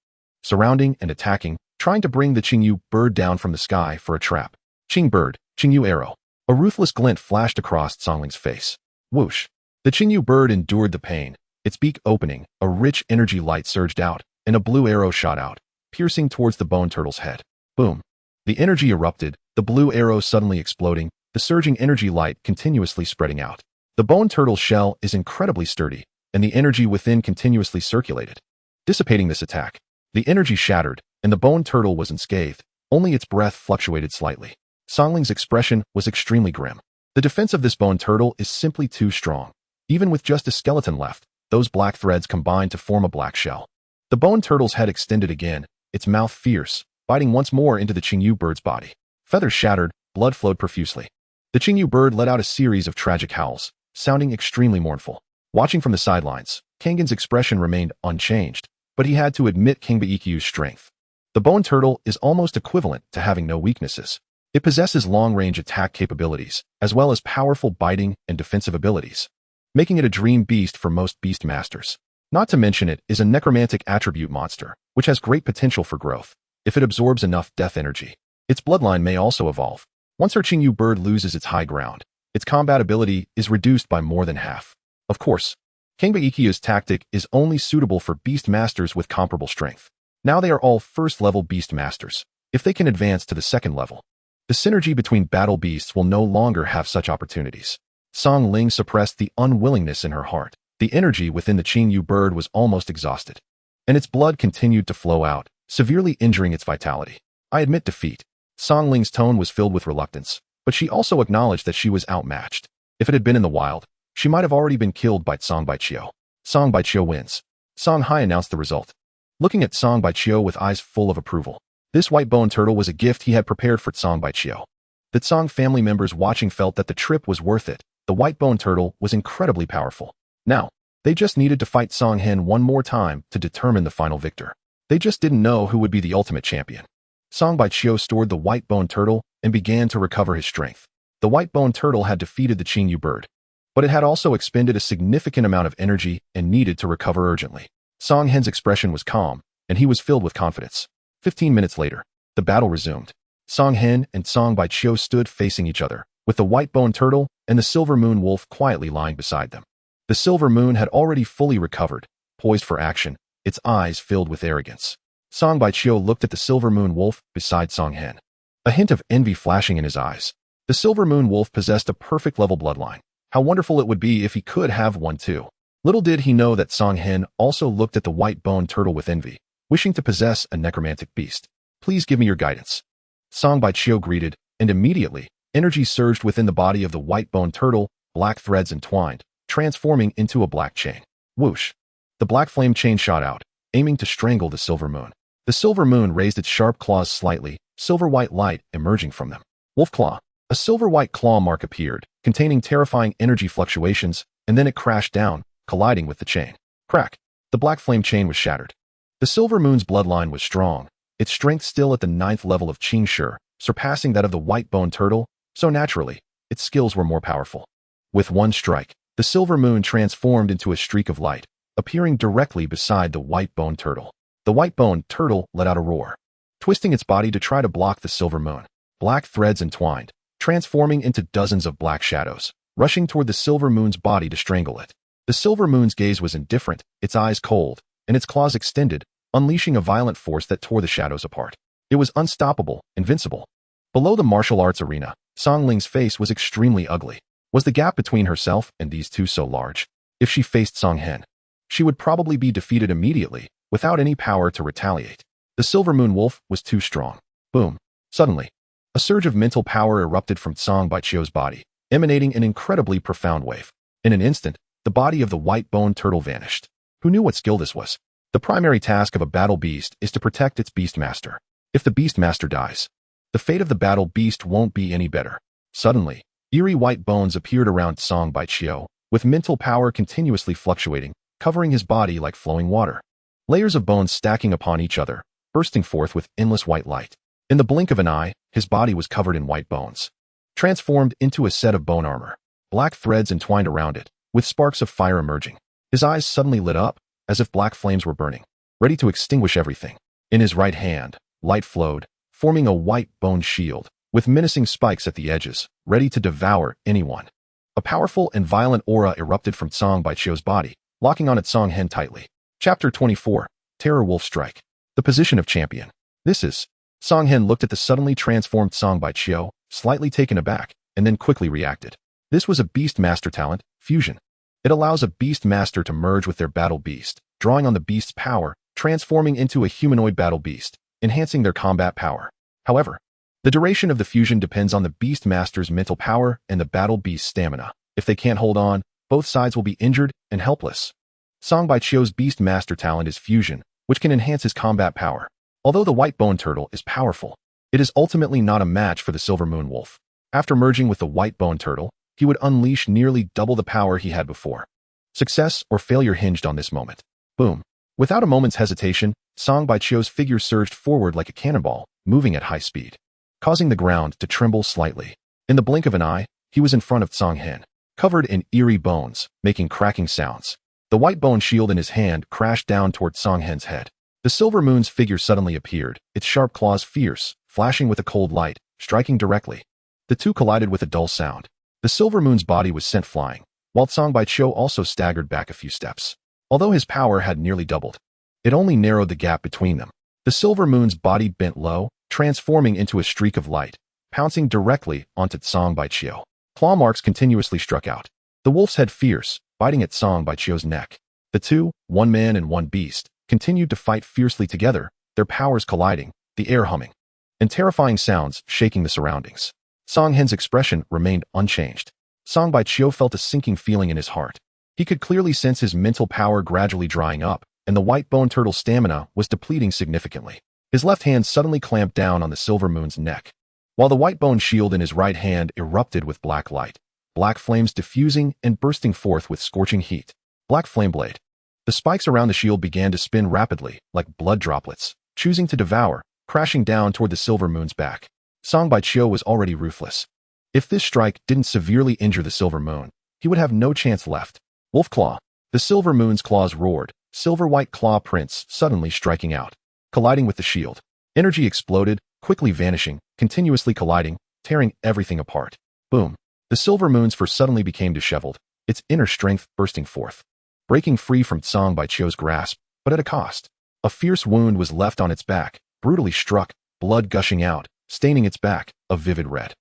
surrounding and attacking, trying to bring the Qingyu bird down from the sky for a trap. Qing bird, Qingyu arrow. A ruthless glint flashed across Songling's face. Whoosh! The Qingyu bird endured the pain. Its beak opening, a rich energy light surged out, and a blue arrow shot out, piercing towards the bone turtle's head. Boom! The energy erupted, the blue arrow suddenly exploding, the surging energy light continuously spreading out. The bone turtle's shell is incredibly sturdy, and the energy within continuously circulated, dissipating this attack. The energy shattered, and the bone turtle was unscathed, only its breath fluctuated slightly. Songling's expression was extremely grim. The defense of this bone turtle is simply too strong. Even with just a skeleton left, those black threads combined to form a black shell. The bone turtle's head extended again, its mouth fierce, biting once more into the Qingyu bird's body. Feathers shattered, blood flowed profusely. The Qingyu bird let out a series of tragic howls, sounding extremely mournful. Watching from the sidelines, Kangen's expression remained unchanged, but he had to admit King Baikyu's strength. The bone turtle is almost equivalent to having no weaknesses. It possesses long-range attack capabilities, as well as powerful biting and defensive abilities, making it a dream beast for most beast masters. Not to mention it is a necromantic attribute monster, which has great potential for growth, if it absorbs enough death energy. Its bloodline may also evolve. Once our Qingyu bird loses its high ground, its combat ability is reduced by more than half. Of course, King Baikyu's tactic is only suitable for beast masters with comparable strength. Now they are all first-level beast masters. If they can advance to the second level, the synergy between battle beasts will no longer have such opportunities. Song Ling suppressed the unwillingness in her heart. The energy within the Qingyu bird was almost exhausted, and its blood continued to flow out, severely injuring its vitality. I admit defeat. Song Ling's tone was filled with reluctance, but she also acknowledged that she was outmatched. If it had been in the wild, she might have already been killed by Song Baiqiu. Song Baiqiu wins. Song Hai announced the result, looking at Song Baiqiu with eyes full of approval. This white bone turtle was a gift he had prepared for Song Baiqiu. The Song family members watching felt that the trip was worth it. The white bone turtle was incredibly powerful. Now, they just needed to fight Song Hen one more time to determine the final victor. They just didn't know who would be the ultimate champion. Song Baiqiu stored the white bone turtle and began to recover his strength. The white bone turtle had defeated the Qingyu bird, but it had also expended a significant amount of energy and needed to recover urgently. Song Hen's expression was calm, and he was filled with confidence. 15 minutes later, the battle resumed. Song Hen and Song Baiqiu stood facing each other, with the white bone turtle and the silver moon wolf quietly lying beside them. The silver moon had already fully recovered, poised for action, its eyes filled with arrogance. Song Baiqiu looked at the silver moon wolf beside Song Hen, a hint of envy flashing in his eyes. The silver moon wolf possessed a perfect level bloodline. How wonderful it would be if he could have one too. Little did he know that Song Hen also looked at the white bone turtle with envy, wishing to possess a necromantic beast. Please give me your guidance. Song Baiqiu greeted, and immediately, energy surged within the body of the white bone turtle, black threads entwined, transforming into a black chain. Whoosh! The black flame chain shot out, aiming to strangle the silver moon. The silver moon raised its sharp claws slightly, silver-white light emerging from them. Wolf claw. A silver-white claw mark appeared, containing terrifying energy fluctuations, and then it crashed down, colliding with the chain. Crack! The black flame chain was shattered. The silver moon's bloodline was strong, its strength still at the 9th level of Qing Shi, surpassing that of the white bone turtle, so naturally, its skills were more powerful. With one strike, the silver moon transformed into a streak of light, appearing directly beside the white bone turtle. The white bone turtle let out a roar, twisting its body to try to block the silver moon. Black threads entwined, transforming into dozens of black shadows, rushing toward the silver moon's body to strangle it. The silver moon's gaze was indifferent, its eyes cold, and its claws extended, unleashing a violent force that tore the shadows apart. It was unstoppable, invincible. Below the martial arts arena, Song Ling's face was extremely ugly. Was the gap between herself and these two so large? If she faced Song Hen, she would probably be defeated immediately, without any power to retaliate. The silver moon wolf was too strong. Boom. Suddenly, a surge of mental power erupted from Song Baiqiu's body, emanating an incredibly profound wave. In an instant, the body of the white bone turtle vanished. Who knew what skill this was? The primary task of a battle beast is to protect its beast master. If the beast master dies, the fate of the battle beast won't be any better. Suddenly, Eerie white bones appeared around Song Baiqiu, with mental power continuously fluctuating, covering his body like flowing water. Layers of bones stacking upon each other, bursting forth with endless white light. In the blink of an eye, his body was covered in white bones, transformed into a set of bone armor. Black threads entwined around it, with sparks of fire emerging. His eyes suddenly lit up, as if black flames were burning, ready to extinguish everything. In his right hand, light flowed, forming a white bone shield, with menacing spikes at the edges, ready to devour anyone. A powerful and violent aura erupted from Song Baiqiu's body, locking on at Song Hen tightly. Chapter 24. Terror Wolf Strike. The position of champion. This is... Song Hen looked at the suddenly transformed Song Baiqiu, slightly taken aback, and then quickly reacted. This was a Beast Master talent, Fusion. It allows a Beast Master to merge with their battle beast, drawing on the beast's power, transforming into a humanoid battle beast, enhancing their combat power. However, the duration of the fusion depends on the Beast Master's mental power and the battle beast's stamina. If they can't hold on, both sides will be injured and helpless. Song Baiqiu's Beast Master talent is Fusion, which can enhance his combat power. Although the White Bone Turtle is powerful, it is ultimately not a match for the Silver Moon Wolf. After merging with the White Bone Turtle, he would unleash nearly double the power he had before. Success or failure hinged on this moment. Boom. Without a moment's hesitation, Song Baiqiu's figure surged forward like a cannonball, moving at high speed, causing the ground to tremble slightly. In the blink of an eye, he was in front of Song Hen, covered in eerie bones, making cracking sounds. The white bone shield in his hand crashed down toward Song Hen's head. The Silver Moon's figure suddenly appeared, its sharp claws fierce, flashing with a cold light, striking directly. The two collided with a dull sound. The Silver Moon's body was sent flying, while Song Baiqiu also staggered back a few steps. Although his power had nearly doubled, it only narrowed the gap between them. The Silver Moon's body bent low, transforming into a streak of light, pouncing directly onto Song Baiqiu. Claw marks continuously struck out. The wolf's head fierce, biting at Song Baiqiu's neck. The two, one man and one beast, continued to fight fiercely together, their powers colliding, the air humming, and terrifying sounds shaking the surroundings. Song Hen's expression remained unchanged. Song Baiqiu felt a sinking feeling in his heart. He could clearly sense his mental power gradually drying up, and the White Bone Turtle's stamina was depleting significantly. His left hand suddenly clamped down on the Silver Moon's neck, while the white bone shield in his right hand erupted with black light, black flames diffusing and bursting forth with scorching heat. Black Flame Blade. The spikes around the shield began to spin rapidly, like blood droplets, choosing to devour, crashing down toward the Silver Moon's back. Song Baiqiu was already ruthless. If this strike didn't severely injure the Silver Moon, he would have no chance left. Wolf Claw. The Silver Moon's claws roared, silver-white claw prints suddenly striking out, colliding with the shield. Energy exploded, quickly vanishing, continuously colliding, tearing everything apart. Boom. The Silver Moon's fur suddenly became disheveled, its inner strength bursting forth, breaking free from Song Baiqiu's grasp, but at a cost. A fierce wound was left on its back, brutally struck, blood gushing out, staining its back a vivid red.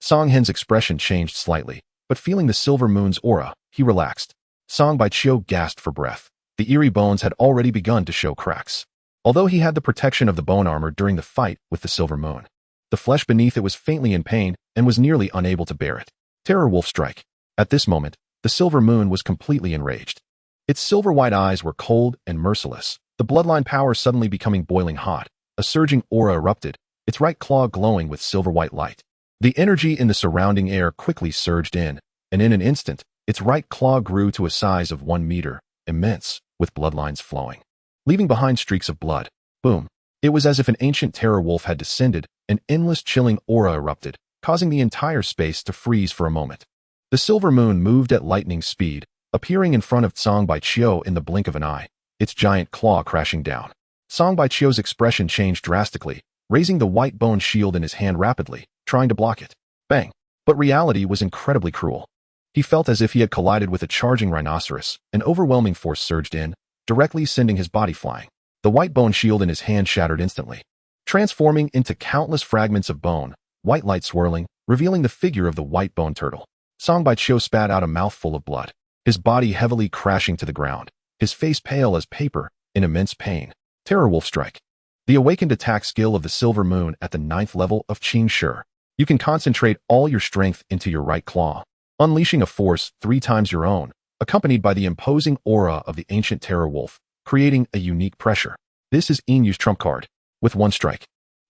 Song Hen's expression changed slightly, but feeling the Silver Moon's aura, he relaxed. Song Baiqiu gasped for breath. The eerie bones had already begun to show cracks. Although he had the protection of the bone armor during the fight with the Silver Moon, the flesh beneath it was faintly in pain and was nearly unable to bear it. Terror Wolf Strike. At this moment, the Silver Moon was completely enraged. Its silver-white eyes were cold and merciless, the bloodline power suddenly becoming boiling hot. A surging aura erupted, its right claw glowing with silver-white light. The energy in the surrounding air quickly surged in, and in an instant, its right claw grew to a size of 1 meter, immense, with bloodlines flowing, leaving behind streaks of blood. Boom. It was as if an ancient terror wolf had descended, an endless chilling aura erupted, causing the entire space to freeze for a moment. The Silver Moon moved at lightning speed, appearing in front of Song Baiqiu in the blink of an eye, its giant claw crashing down. Song Baiqiu's expression changed drastically, raising the white bone shield in his hand rapidly, trying to block it. Bang! But reality was incredibly cruel. He felt as if he had collided with a charging rhinoceros. An overwhelming force surged in, directly sending his body flying. The white bone shield in his hand shattered instantly, transforming into countless fragments of bone, white light swirling, revealing the figure of the White Bone Turtle. Song Baiqiu spat out a mouthful of blood, his body heavily crashing to the ground, his face pale as paper, in immense pain. Terror Wolf Strike. The awakened attack skill of the Silver Moon at the 9th level of Qing Shi. You can concentrate all your strength into your right claw, unleashing a force 3 times your own, accompanied by the imposing aura of the ancient terror wolf, creating a unique pressure. This is Inyu's trump card. With one strike,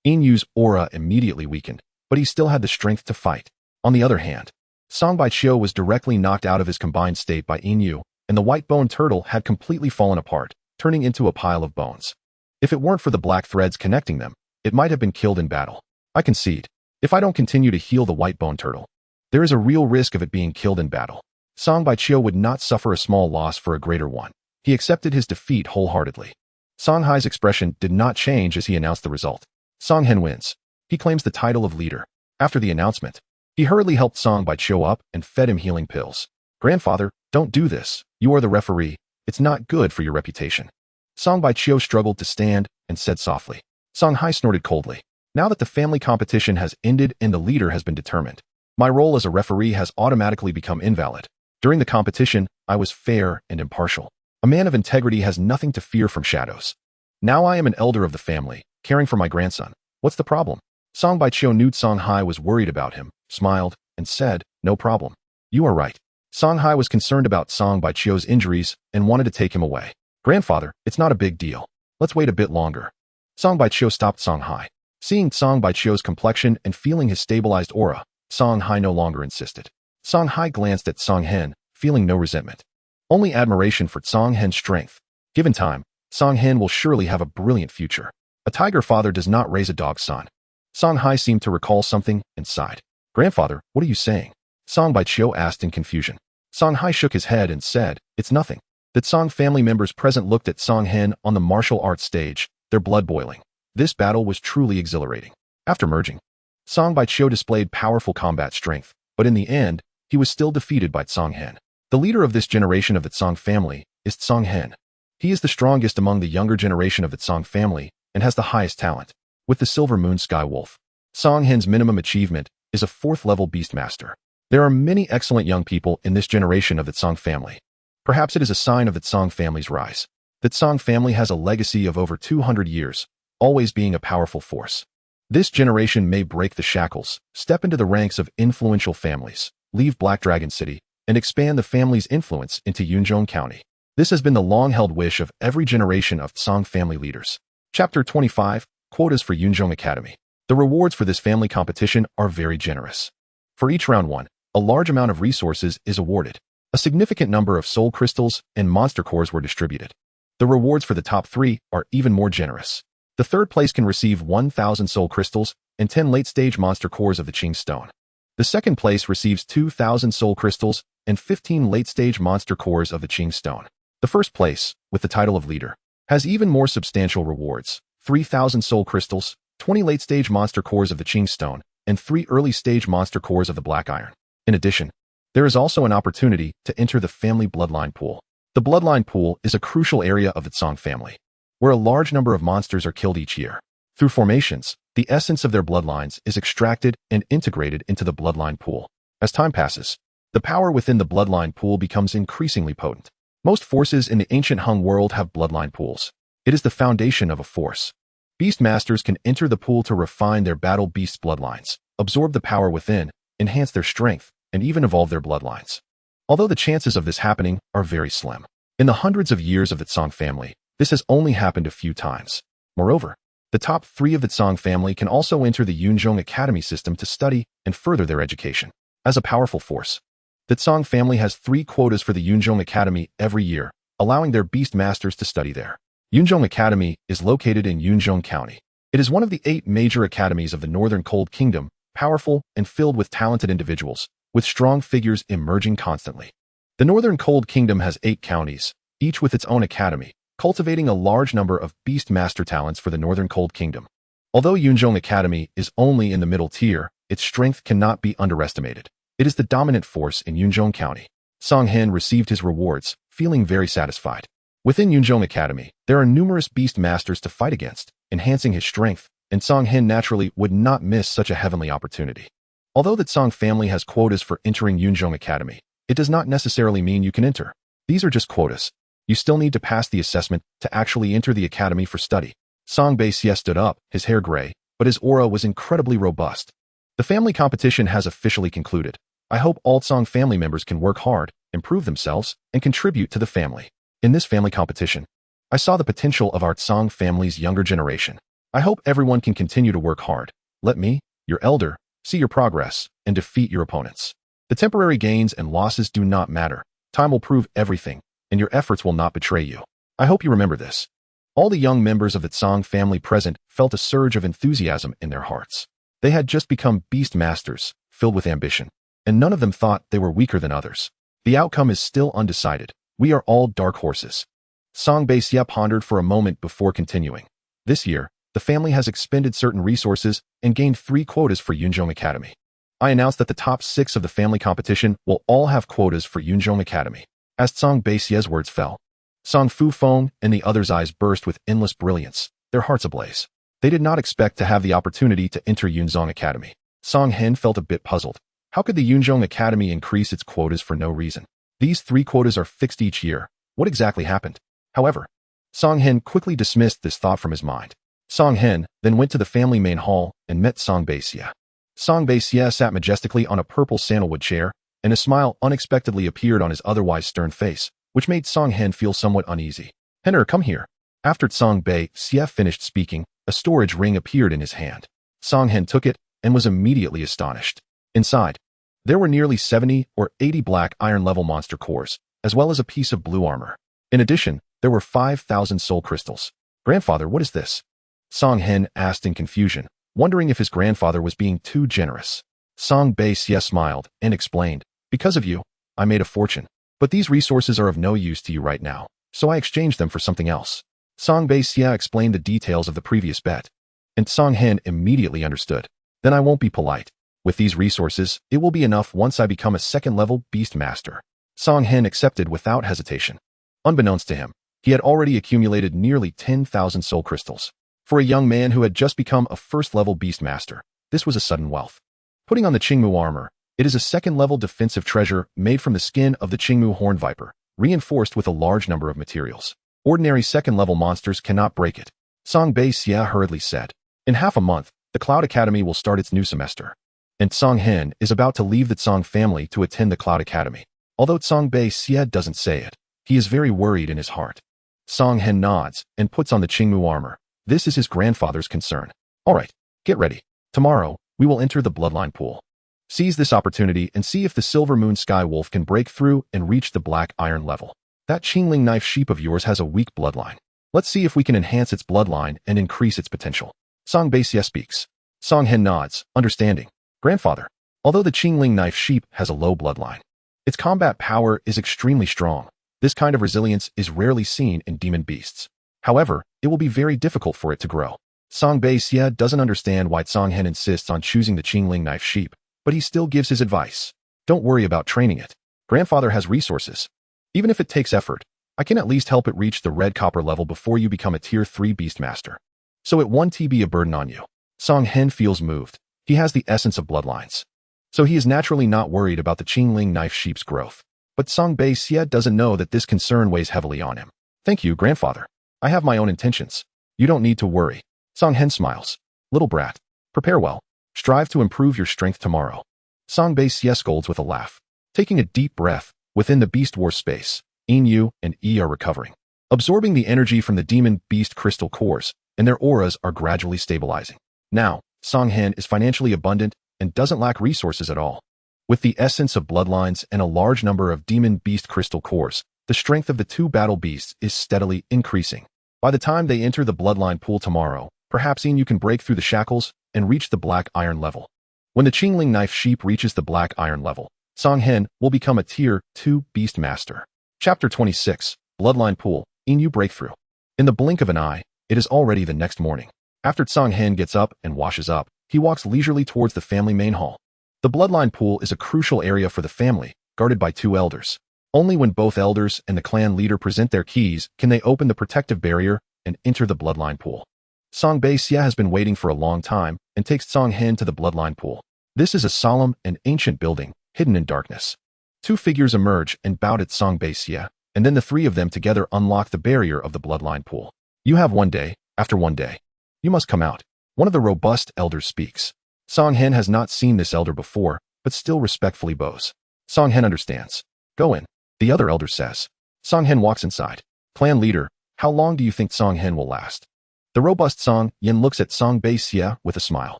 Inyu's aura immediately weakened, but he still had the strength to fight. On the other hand, Song Baiqiu was directly knocked out of his combined state by Yin, and the white-boned turtle had completely fallen apart, turning into a pile of bones. If it weren't for the black threads connecting them, it might have been killed in battle. I concede. If I don't continue to heal the white-boned turtle, there is a real risk of it being killed in battle. Song Baiqiu would not suffer a small loss for a greater one. He accepted his defeat wholeheartedly. Song Hai's expression did not change as he announced the result. Song Hen wins. He claims the title of leader. After the announcement, he hurriedly helped Song Baiqiu up and fed him healing pills. Grandfather, don't do this. You are the referee. It's not good for your reputation. Song Baiqiu struggled to stand and said softly. Song Hai snorted coldly. Now that the family competition has ended and the leader has been determined, my role as a referee has automatically become invalid. During the competition, I was fair and impartial. A man of integrity has nothing to fear from shadows. Now I am an elder of the family, caring for my grandson. What's the problem? Song Baiqiu knew Song Hai was worried about him, smiled, and said, no problem. You are right. Song Hai was concerned about Song Baiqiu's injuries and wanted to take him away. Grandfather, it's not a big deal. Let's wait a bit longer. Song Baiqiu stopped Song Hai. Seeing Song Baiqiu's complexion and feeling his stabilized aura, Song Hai no longer insisted. Song Hai glanced at Song Hen, feeling no resentment. Only admiration for Song Hen's strength. Given time, Song Hen will surely have a brilliant future. A tiger father does not raise a dog's son. Song Hai seemed to recall something and sighed. Grandfather, what are you saying? Song Baiqiu asked in confusion. Song Hai shook his head and said, it's nothing. The Song family members present looked at Song Hen on the martial arts stage, their blood boiling. This battle was truly exhilarating. After merging, Song Baiqiu displayed powerful combat strength, but in the end, he was still defeated by Song Hen. The leader of this generation of the Song family is Song Hen. He is the strongest among the younger generation of the Song family and has the highest talent. With the Silver Moon Sky Wolf, Song Hen's minimum achievement is a 4th-level Beastmaster. There are many excellent young people in this generation of the Song family. Perhaps it is a sign of the Song family's rise. The Song family has a legacy of over 200 years, always being a powerful force. This generation may break the shackles, step into the ranks of influential families, leave Black Dragon City, and expand the family's influence into Yunzhong County. This has been the long-held wish of every generation of Song family leaders. Chapter 25, Quotas for Yunzhong Academy. The rewards for this family competition are very generous. For each round 1, a large amount of resources is awarded. A significant number of soul crystals and monster cores were distributed. The rewards for the top 3 are even more generous. The 3rd place can receive 1,000 soul crystals and 10 late-stage monster cores of the Qing Stone. The 2nd place receives 2,000 soul crystals and 15 late-stage monster cores of the Qing Stone. The 1st place, with the title of leader, has even more substantial rewards: 3,000 soul crystals, 20 late-stage monster cores of the Qing Stone, and 3 early-stage monster cores of the Black Iron. In addition, there is also an opportunity to enter the family bloodline pool. The bloodline pool is a crucial area of the Song family, where a large number of monsters are killed each year. Through formations, the essence of their bloodlines is extracted and integrated into the bloodline pool. As time passes, the power within the bloodline pool becomes increasingly potent. Most forces in the ancient Hung world have bloodline pools. It is the foundation of a force. Beastmasters can enter the pool to refine their battle beast bloodlines, absorb the power within, enhance their strength, and even evolve their bloodlines. Although the chances of this happening are very slim. In the hundreds of years of the Song family, this has only happened a few times. Moreover, the top 3 of the Song family can also enter the Yunzhong Academy system to study and further their education. As a powerful force, the Song family has 3 quotas for the Yunzhong Academy every year, allowing their beast masters to study there. Yunzhong Academy is located in Yunzhong County. It is one of the 8 major academies of the Northern Cold Kingdom, powerful and filled with talented individuals, with strong figures emerging constantly. The Northern Cold Kingdom has 8 counties, each with its own academy, cultivating a large number of beast master talents for the Northern Cold Kingdom. Although Yunzhong Academy is only in the middle tier, its strength cannot be underestimated. It is the dominant force in Yunzhong County. Song Hen received his rewards, feeling very satisfied. Within Yunzhong Academy, there are numerous beast masters to fight against, enhancing his strength, and Song Hen naturally would not miss such a heavenly opportunity. Although the Song family has quotas for entering Yunzhong Academy, it does not necessarily mean you can enter. These are just quotas. You still need to pass the assessment to actually enter the academy for study. Song Baiqiu stood up, his hair gray, but his aura was incredibly robust. The family competition has officially concluded. I hope all Song family members can work hard, improve themselves, and contribute to the family. In this family competition, I saw the potential of our Song family's younger generation. I hope everyone can continue to work hard. Let me, your elder, see your progress and defeat your opponents. The temporary gains and losses do not matter. Time will prove everything, and your efforts will not betray you. I hope you remember this. All the young members of the Tsang family present felt a surge of enthusiasm in their hearts. They had just become beast masters, filled with ambition, and none of them thought they were weaker than others. The outcome is still undecided. We are all dark horses. Song Baixia pondered for a moment before continuing. This year, the family has expended certain resources and gained 3 quotas for Yunzhong Academy. I announce that the top 6 of the family competition will all have quotas for Yunzhong Academy. As Song Baixia's words fell, Song Fufeng and the others' eyes burst with endless brilliance, their hearts ablaze. They did not expect to have the opportunity to enter Yunzhong Academy. Song Hen felt a bit puzzled. How could the Yunzhong Academy increase its quotas for no reason? These 3 quotas are fixed each year. What exactly happened? However, Song Hen quickly dismissed this thought from his mind. Song Hen then went to the family main hall and met Song Baixia. Song Baixia sat majestically on a purple sandalwood chair, and a smile unexpectedly appeared on his otherwise stern face, which made Song Hen feel somewhat uneasy. "Henner, come here." After Song Baixia finished speaking, a storage ring appeared in his hand. Song Hen took it and was immediately astonished. Inside, there were nearly 70 or 80 black iron-level monster cores, as well as a piece of blue armor. In addition, there were 5,000 soul crystals. "Grandfather, what is this?" Song Hen asked in confusion, wondering if his grandfather was being too generous. Song Baixia smiled and explained, "Because of you, I made a fortune. But these resources are of no use to you right now, so I exchanged them for something else." Song Baixia explained the details of the previous bet, and Song Hen immediately understood. "Then I won't be polite. With these resources, it will be enough once I become a second-level beast master." Song Hen accepted without hesitation. Unbeknownst to him, he had already accumulated nearly 10,000 soul crystals. For a young man who had just become a first-level beast master, this was a sudden wealth. Putting on the Qingmu armor, it is a second-level defensive treasure made from the skin of the Qingmu horn viper, reinforced with a large number of materials. Ordinary second-level monsters cannot break it. Song Baixia hurriedly said. In half a month, the Cloud Academy will start its new semester. And Song Hen is about to leave the Tsang family to attend the Cloud Academy. Although Song Baixia doesn't say it, he is very worried in his heart. Song Hen nods and puts on the Qingmu armor. This is his grandfather's concern. All right, get ready. Tomorrow, we will enter the bloodline pool. Seize this opportunity and see if the Silver Moon Sky Wolf can break through and reach the black iron level. That Qingling knife sheep of yours has a weak bloodline. Let's see if we can enhance its bloodline and increase its potential. Song Baixia speaks. Song Hen nods, understanding. Grandfather, although the Qingling knife sheep has a low bloodline, its combat power is extremely strong. This kind of resilience is rarely seen in demon beasts. However, it will be very difficult for it to grow. Song Baixia doesn't understand why Song Hen insists on choosing the Qingling knife sheep, but he still gives his advice. Don't worry about training it. Grandfather has resources. Even if it takes effort, I can at least help it reach the red copper level before you become a tier 3 beast master. So it won't be a burden on you. Song Hen feels moved. He has the essence of bloodlines. So he is naturally not worried about the Qingling knife sheep's growth. But Song Baixia doesn't know that this concern weighs heavily on him. Thank you, grandfather. I have my own intentions. You don't need to worry. Song Hen smiles. Little brat, prepare well. Strive to improve your strength tomorrow. Song Baixia scolds with a laugh. Taking a deep breath, within the Beast War space, Yu and Yi are recovering, absorbing the energy from the demon beast crystal cores, and their auras are gradually stabilizing. Now, Song Hen is financially abundant and doesn't lack resources at all. With the essence of bloodlines and a large number of demon beast crystal cores, the strength of the 2 battle beasts is steadily increasing. By the time they enter the bloodline pool tomorrow, perhaps Yu can break through the shackles and reach the black iron level. When the Qingling knife sheep reaches the black iron level, Song Hen will become a tier 2 beast master. Chapter 26, Bloodline Pool, Yu Breakthrough. In the blink of an eye, it is already the next morning. After Song Hen gets up and washes up, he walks leisurely towards the family main hall. The bloodline pool is a crucial area for the family, guarded by 2 elders. Only when both elders and the clan leader present their keys can they open the protective barrier and enter the bloodline pool. Song Baixia has been waiting for a long time and takes Song Hen to the bloodline pool. This is a solemn and ancient building, hidden in darkness. 2 figures emerge and bow at Song Baixia, and then the 3 of them together unlock the barrier of the bloodline pool. You have 1 day. After 1 day, you must come out. One of the robust elders speaks. Song Hen has not seen this elder before, but still respectfully bows. Song Hen understands. Go in, the other elder says. Song Hen walks inside. Clan leader, how long do you think Song Hen will last? The robust Song Yin looks at Song Baixia with a smile.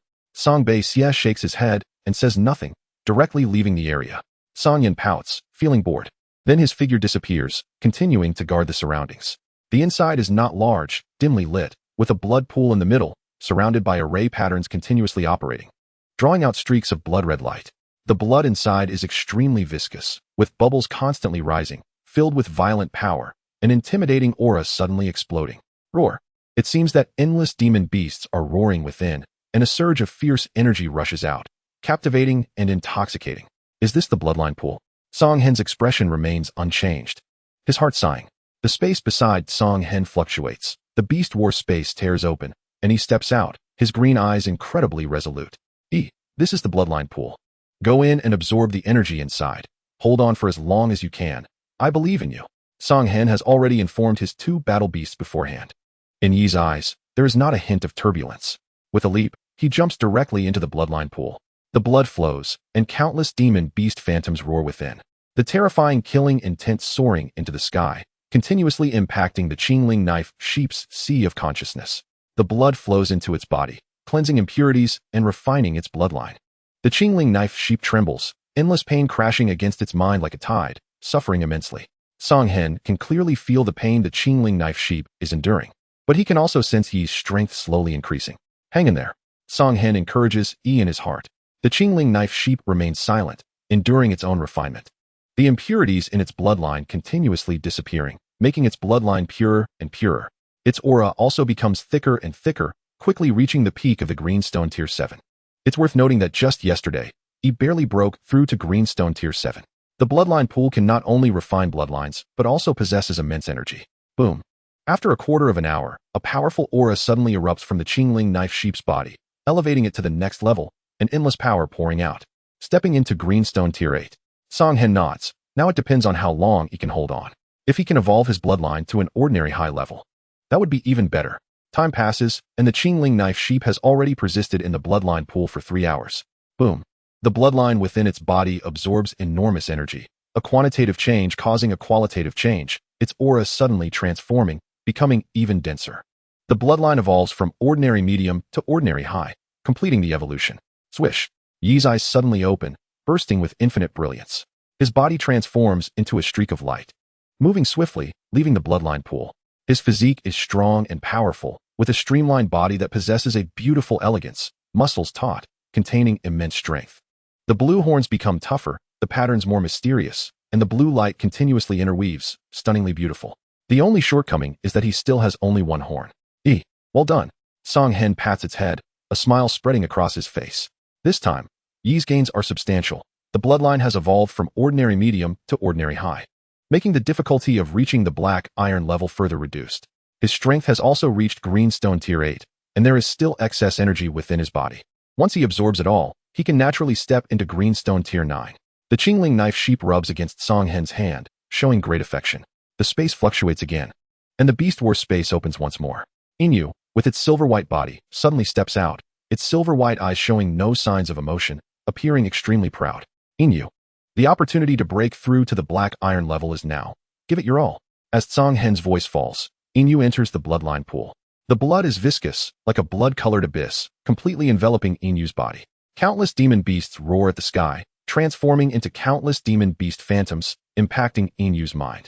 Song Baixia shakes his head and says nothing, directly leaving the area. Song Yin pouts, feeling bored. Then his figure disappears, continuing to guard the surroundings. The inside is not large, dimly lit, with a blood pool in the middle, surrounded by array patterns continuously operating, drawing out streaks of blood-red light. The blood inside is extremely viscous, with bubbles constantly rising, filled with violent power, an intimidating aura suddenly exploding. Roar. It seems that endless demon beasts are roaring within, and a surge of fierce energy rushes out, captivating and intoxicating. Is this the bloodline pool? Song Hen's expression remains unchanged. His heart sighing. The space beside Song Hen fluctuates. The beast war space tears open, and he steps out, his green eyes incredibly resolute. This is the bloodline pool. Go in and absorb the energy inside. Hold on for as long as you can. I believe in you. Song Hen has already informed his two battle beasts beforehand. In Yi's eyes, there is not a hint of turbulence. With a leap, he jumps directly into the bloodline pool. The blood flows, and countless demon beast phantoms roar within. The terrifying killing intent soaring into the sky, continuously impacting the Qingling knife sheep's sea of consciousness. The blood flows into its body, cleansing impurities and refining its bloodline. The Qingling knife sheep trembles, endless pain crashing against its mind like a tide, suffering immensely. Song Hen can clearly feel the pain the Qingling knife sheep is enduring, but he can also sense Yi's strength slowly increasing. Hang in there. Song Hen encourages Yi in his heart. The Qingling knife sheep remains silent, enduring its own refinement. The impurities in its bloodline continuously disappearing, making its bloodline purer and purer. Its aura also becomes thicker and thicker, quickly reaching the peak of the Greenstone Tier 7. It's worth noting that just yesterday, he barely broke through to Greenstone Tier 7. The bloodline pool can not only refine bloodlines, but also possesses immense energy. Boom. After a quarter of an hour, a powerful aura suddenly erupts from the Qingling knife sheep's body, elevating it to the next level, an endless power pouring out. Stepping into Greenstone Tier 8. Song Hen nods. Now it depends on how long he can hold on. If he can evolve his bloodline to an ordinary high level, that would be even better. Time passes, and the Qingling knife sheep has already persisted in the bloodline pool for 3 hours. Boom. The bloodline within its body absorbs enormous energy. A quantitative change causing a qualitative change, its aura suddenly transforming, becoming even denser. The bloodline evolves from ordinary medium to ordinary high, completing the evolution. Swish. Yi's eyes suddenly open, bursting with infinite brilliance. His body transforms into a streak of light, moving swiftly, leaving the bloodline pool. His physique is strong and powerful, with a streamlined body that possesses a beautiful elegance, muscles taut, containing immense strength. The blue horns become tougher, the patterns more mysterious, and the blue light continuously interweaves, stunningly beautiful. The only shortcoming is that he still has only one horn. Well done. Song Hen pats its head, a smile spreading across his face. This time, Yi's gains are substantial. The bloodline has evolved from ordinary medium to ordinary high, making the difficulty of reaching the black iron level further reduced. His strength has also reached Greenstone Tier 8, and there is still excess energy within his body. Once he absorbs it all, he can naturally step into Greenstone Tier 9. The Qingling knife sheep rubs against Song Hen's hand, showing great affection. The space fluctuates again, and the Beast War space opens once more. Inu, with its silver-white body, suddenly steps out, its silver-white eyes showing no signs of emotion, appearing extremely proud. Inu. The opportunity to break through to the black iron level is now. Give it your all. As Song Hen's voice falls, Inu enters the bloodline pool. The blood is viscous, like a blood-colored abyss, completely enveloping Inu's body. Countless demon beasts roar at the sky, transforming into countless demon beast phantoms, impacting Inu's mind.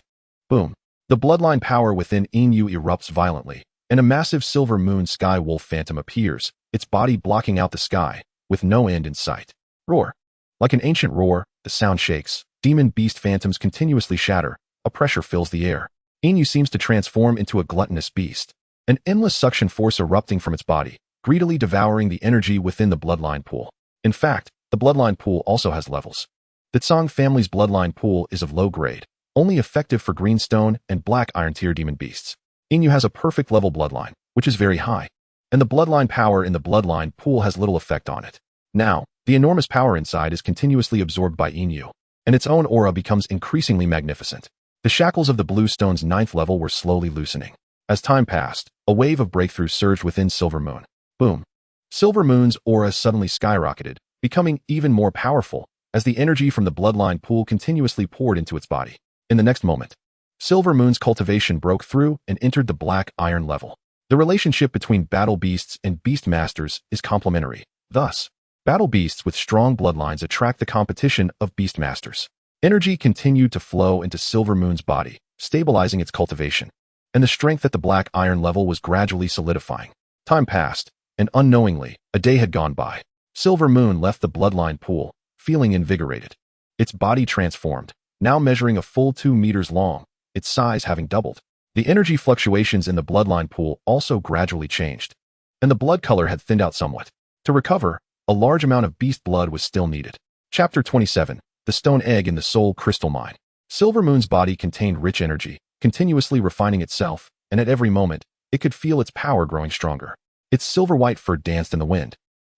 Boom. The bloodline power within Inu erupts violently, and a massive silver moon sky wolf phantom appears, its body blocking out the sky, with no end in sight. Roar. Like an ancient roar, the sound shakes. Demon beast phantoms continuously shatter. A pressure fills the air. Inu seems to transform into a gluttonous beast, an endless suction force erupting from its body, greedily devouring the energy within the bloodline pool. In fact, the bloodline pool also has levels. The Tsang family's bloodline pool is of low grade, only effective for greenstone and black iron tier demon beasts. Inu has a perfect level bloodline, which is very high, and the bloodline power in the bloodline pool has little effect on it. Now, the enormous power inside is continuously absorbed by Inu, and its own aura becomes increasingly magnificent. The shackles of the blue stone's 9th level were slowly loosening. As time passed, a wave of breakthrough surged within Silver Moon. Boom. Silver Moon's aura suddenly skyrocketed, becoming even more powerful as the energy from the bloodline pool continuously poured into its body. In the next moment, Silver Moon's cultivation broke through and entered the black iron level. The relationship between battle beasts and beast masters is complementary. Thus, Battle beasts with strong bloodlines attract the competition of beast masters. Energy continued to flow into Silver Moon's body, stabilizing its cultivation, and the strength at the black iron level was gradually solidifying. Time passed, and unknowingly, a day had gone by. Silver Moon left the bloodline pool, feeling invigorated. Its body transformed, now measuring a full 2 meters long, its size having doubled. The energy fluctuations in the bloodline pool also gradually changed, and the blood color had thinned out somewhat. To recover, a large amount of beast blood was still needed. Chapter 27. The Stone Egg in the Soul Crystal Mine. Silver Moon's body contained rich energy, continuously refining itself, and at every moment, it could feel its power growing stronger. Its silver-white fur danced in the wind.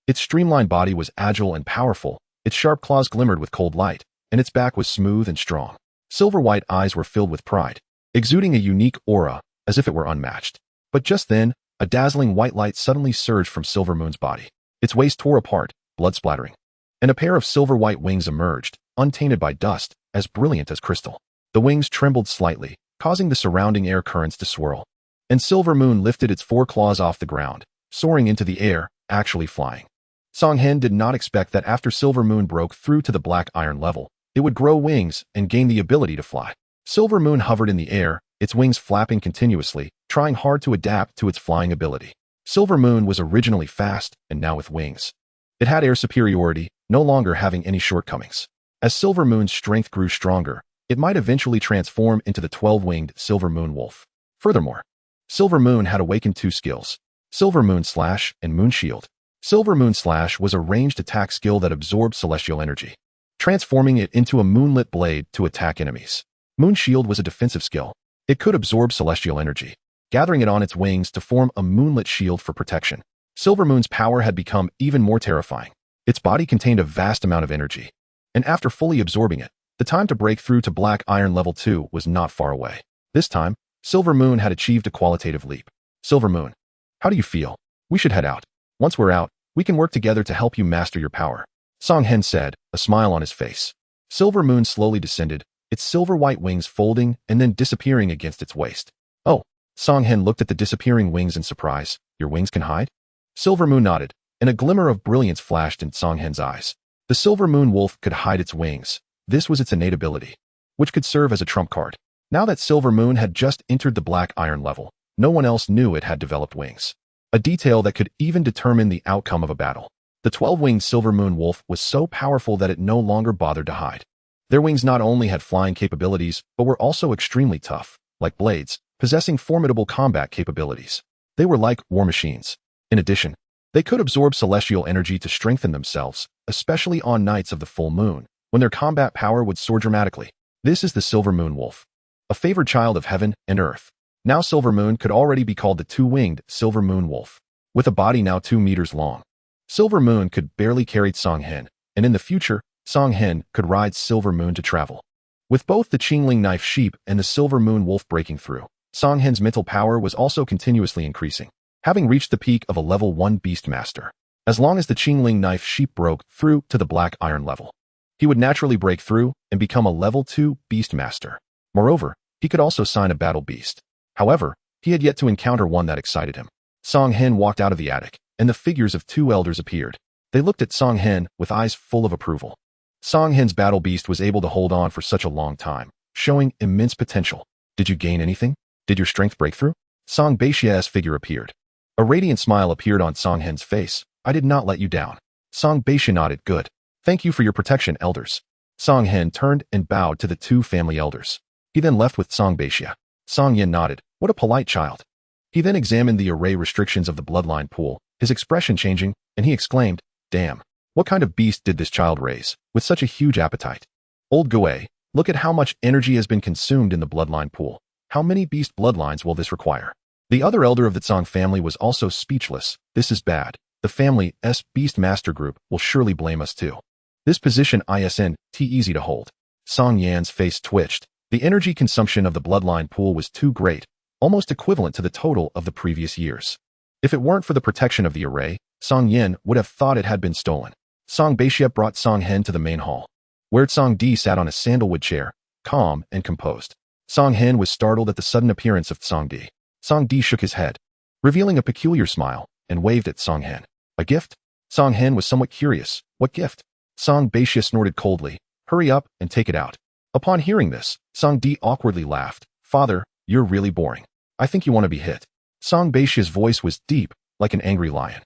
Its streamlined body was agile and powerful, its sharp claws glimmered with cold light, and its back was smooth and strong. Silver-white eyes were filled with pride, exuding a unique aura, as if it were unmatched. But just then, a dazzling white light suddenly surged from Silver Moon's body. Its waist tore apart, blood splattering, and a pair of silver-white wings emerged, untainted by dust, as brilliant as crystal. The wings trembled slightly, causing the surrounding air currents to swirl, and Silver Moon lifted its 4 claws off the ground, soaring into the air, actually flying. Song Hen did not expect that after Silver Moon broke through to the black iron level, it would grow wings and gain the ability to fly. Silver Moon hovered in the air, its wings flapping continuously, trying hard to adapt to its flying ability. Silver Moon was originally fast, and now with wings. It had air superiority, no longer having any shortcomings. As Silver Moon's strength grew stronger, it might eventually transform into the 12-winged Silver Moon Wolf. Furthermore, Silver Moon had awakened 2 skills, Silver Moon Slash and Moon Shield. Silver Moon Slash was a ranged attack skill that absorbed celestial energy, transforming it into a moonlit blade to attack enemies. Moon Shield was a defensive skill. It could absorb celestial energy, gathering it on its wings to form a moonlit shield for protection. Silver Moon's power had become even more terrifying. Its body contained a vast amount of energy, and after fully absorbing it, the time to break through to Black Iron Level 2 was not far away. This time, Silver Moon had achieved a qualitative leap. Silver Moon, how do you feel? We should head out. Once we're out, we can work together to help you master your power, Song Hen said, a smile on his face. Silver Moon slowly descended, its silver-white wings folding and then disappearing against its waist. Oh, Song Hen looked at the disappearing wings in surprise. Your wings can hide? Silver Moon nodded, and a glimmer of brilliance flashed in Song Hen's eyes. The Silver Moon Wolf could hide its wings. This was its innate ability, which could serve as a trump card. Now that Silver Moon had just entered the Black Iron level, no one else knew it had developed wings, a detail that could even determine the outcome of a battle. The 12-winged Silver Moon Wolf was so powerful that it no longer bothered to hide. Their wings not only had flying capabilities, but were also extremely tough, like blades, possessing formidable combat capabilities. They were like war machines. In addition, they could absorb celestial energy to strengthen themselves, especially on nights of the full moon, when their combat power would soar dramatically. This is the Silver Moon Wolf, a favored child of heaven and earth. Now Silver Moon could already be called the 2-winged Silver Moon Wolf, with a body now 2 meters long. Silver Moon could barely carry Song Hen, and in the future, Song Hen could ride Silver Moon to travel. With both the Qingling Knife Sheep and the Silver Moon Wolf breaking through, Song Hen's mental power was also continuously increasing, having reached the peak of a level 1 Beast Master. As long as the Qingling Knife Sheep broke through to the Black Iron level, he would naturally break through and become a level 2 Beast Master. Moreover, he could also sign a battle beast. However, he had yet to encounter one that excited him. Song Hen walked out of the attic, and the figures of 2 elders appeared. They looked at Song Hen with eyes full of approval. Song Hen's battle beast was able to hold on for such a long time, showing immense potential. Did you gain anything? Did your strength break through? Song Beixia's figure appeared. A radiant smile appeared on Song Hen's face. I did not let you down. Song Beixia nodded. Good. Thank you for your protection, elders. Song Hen turned and bowed to the 2 family elders. He then left with Song Beixia. Song Yen nodded. What a polite child. He then examined the array restrictions of the bloodline pool, his expression changing, and he exclaimed, damn, what kind of beast did this child raise, with such a huge appetite? Old Goe, look at how much energy has been consumed in the bloodline pool. How many beast bloodlines will this require? The other elder of the Tsang family was also speechless. This is bad. The family's Beast Master group will surely blame us too. This position isn't easy to hold. Song Yan's face twitched. The energy consumption of the bloodline pool was too great, almost equivalent to the total of the previous years. If it weren't for the protection of the array, Song Yen would have thought it had been stolen. Song Beixia brought Song Hen to the main hall, where Song Di sat on a sandalwood chair, calm and composed. Song Hen was startled at the sudden appearance of Song Di. Song Di shook his head, revealing a peculiar smile, and waved at Song Hen. A gift? Song Hen was somewhat curious. What gift? Song Beixia snorted coldly. Hurry up and take it out. Upon hearing this, Song Di awkwardly laughed. Father, you're really boring. I think you want to be hit. Song Beixia's voice was deep, like an angry lion.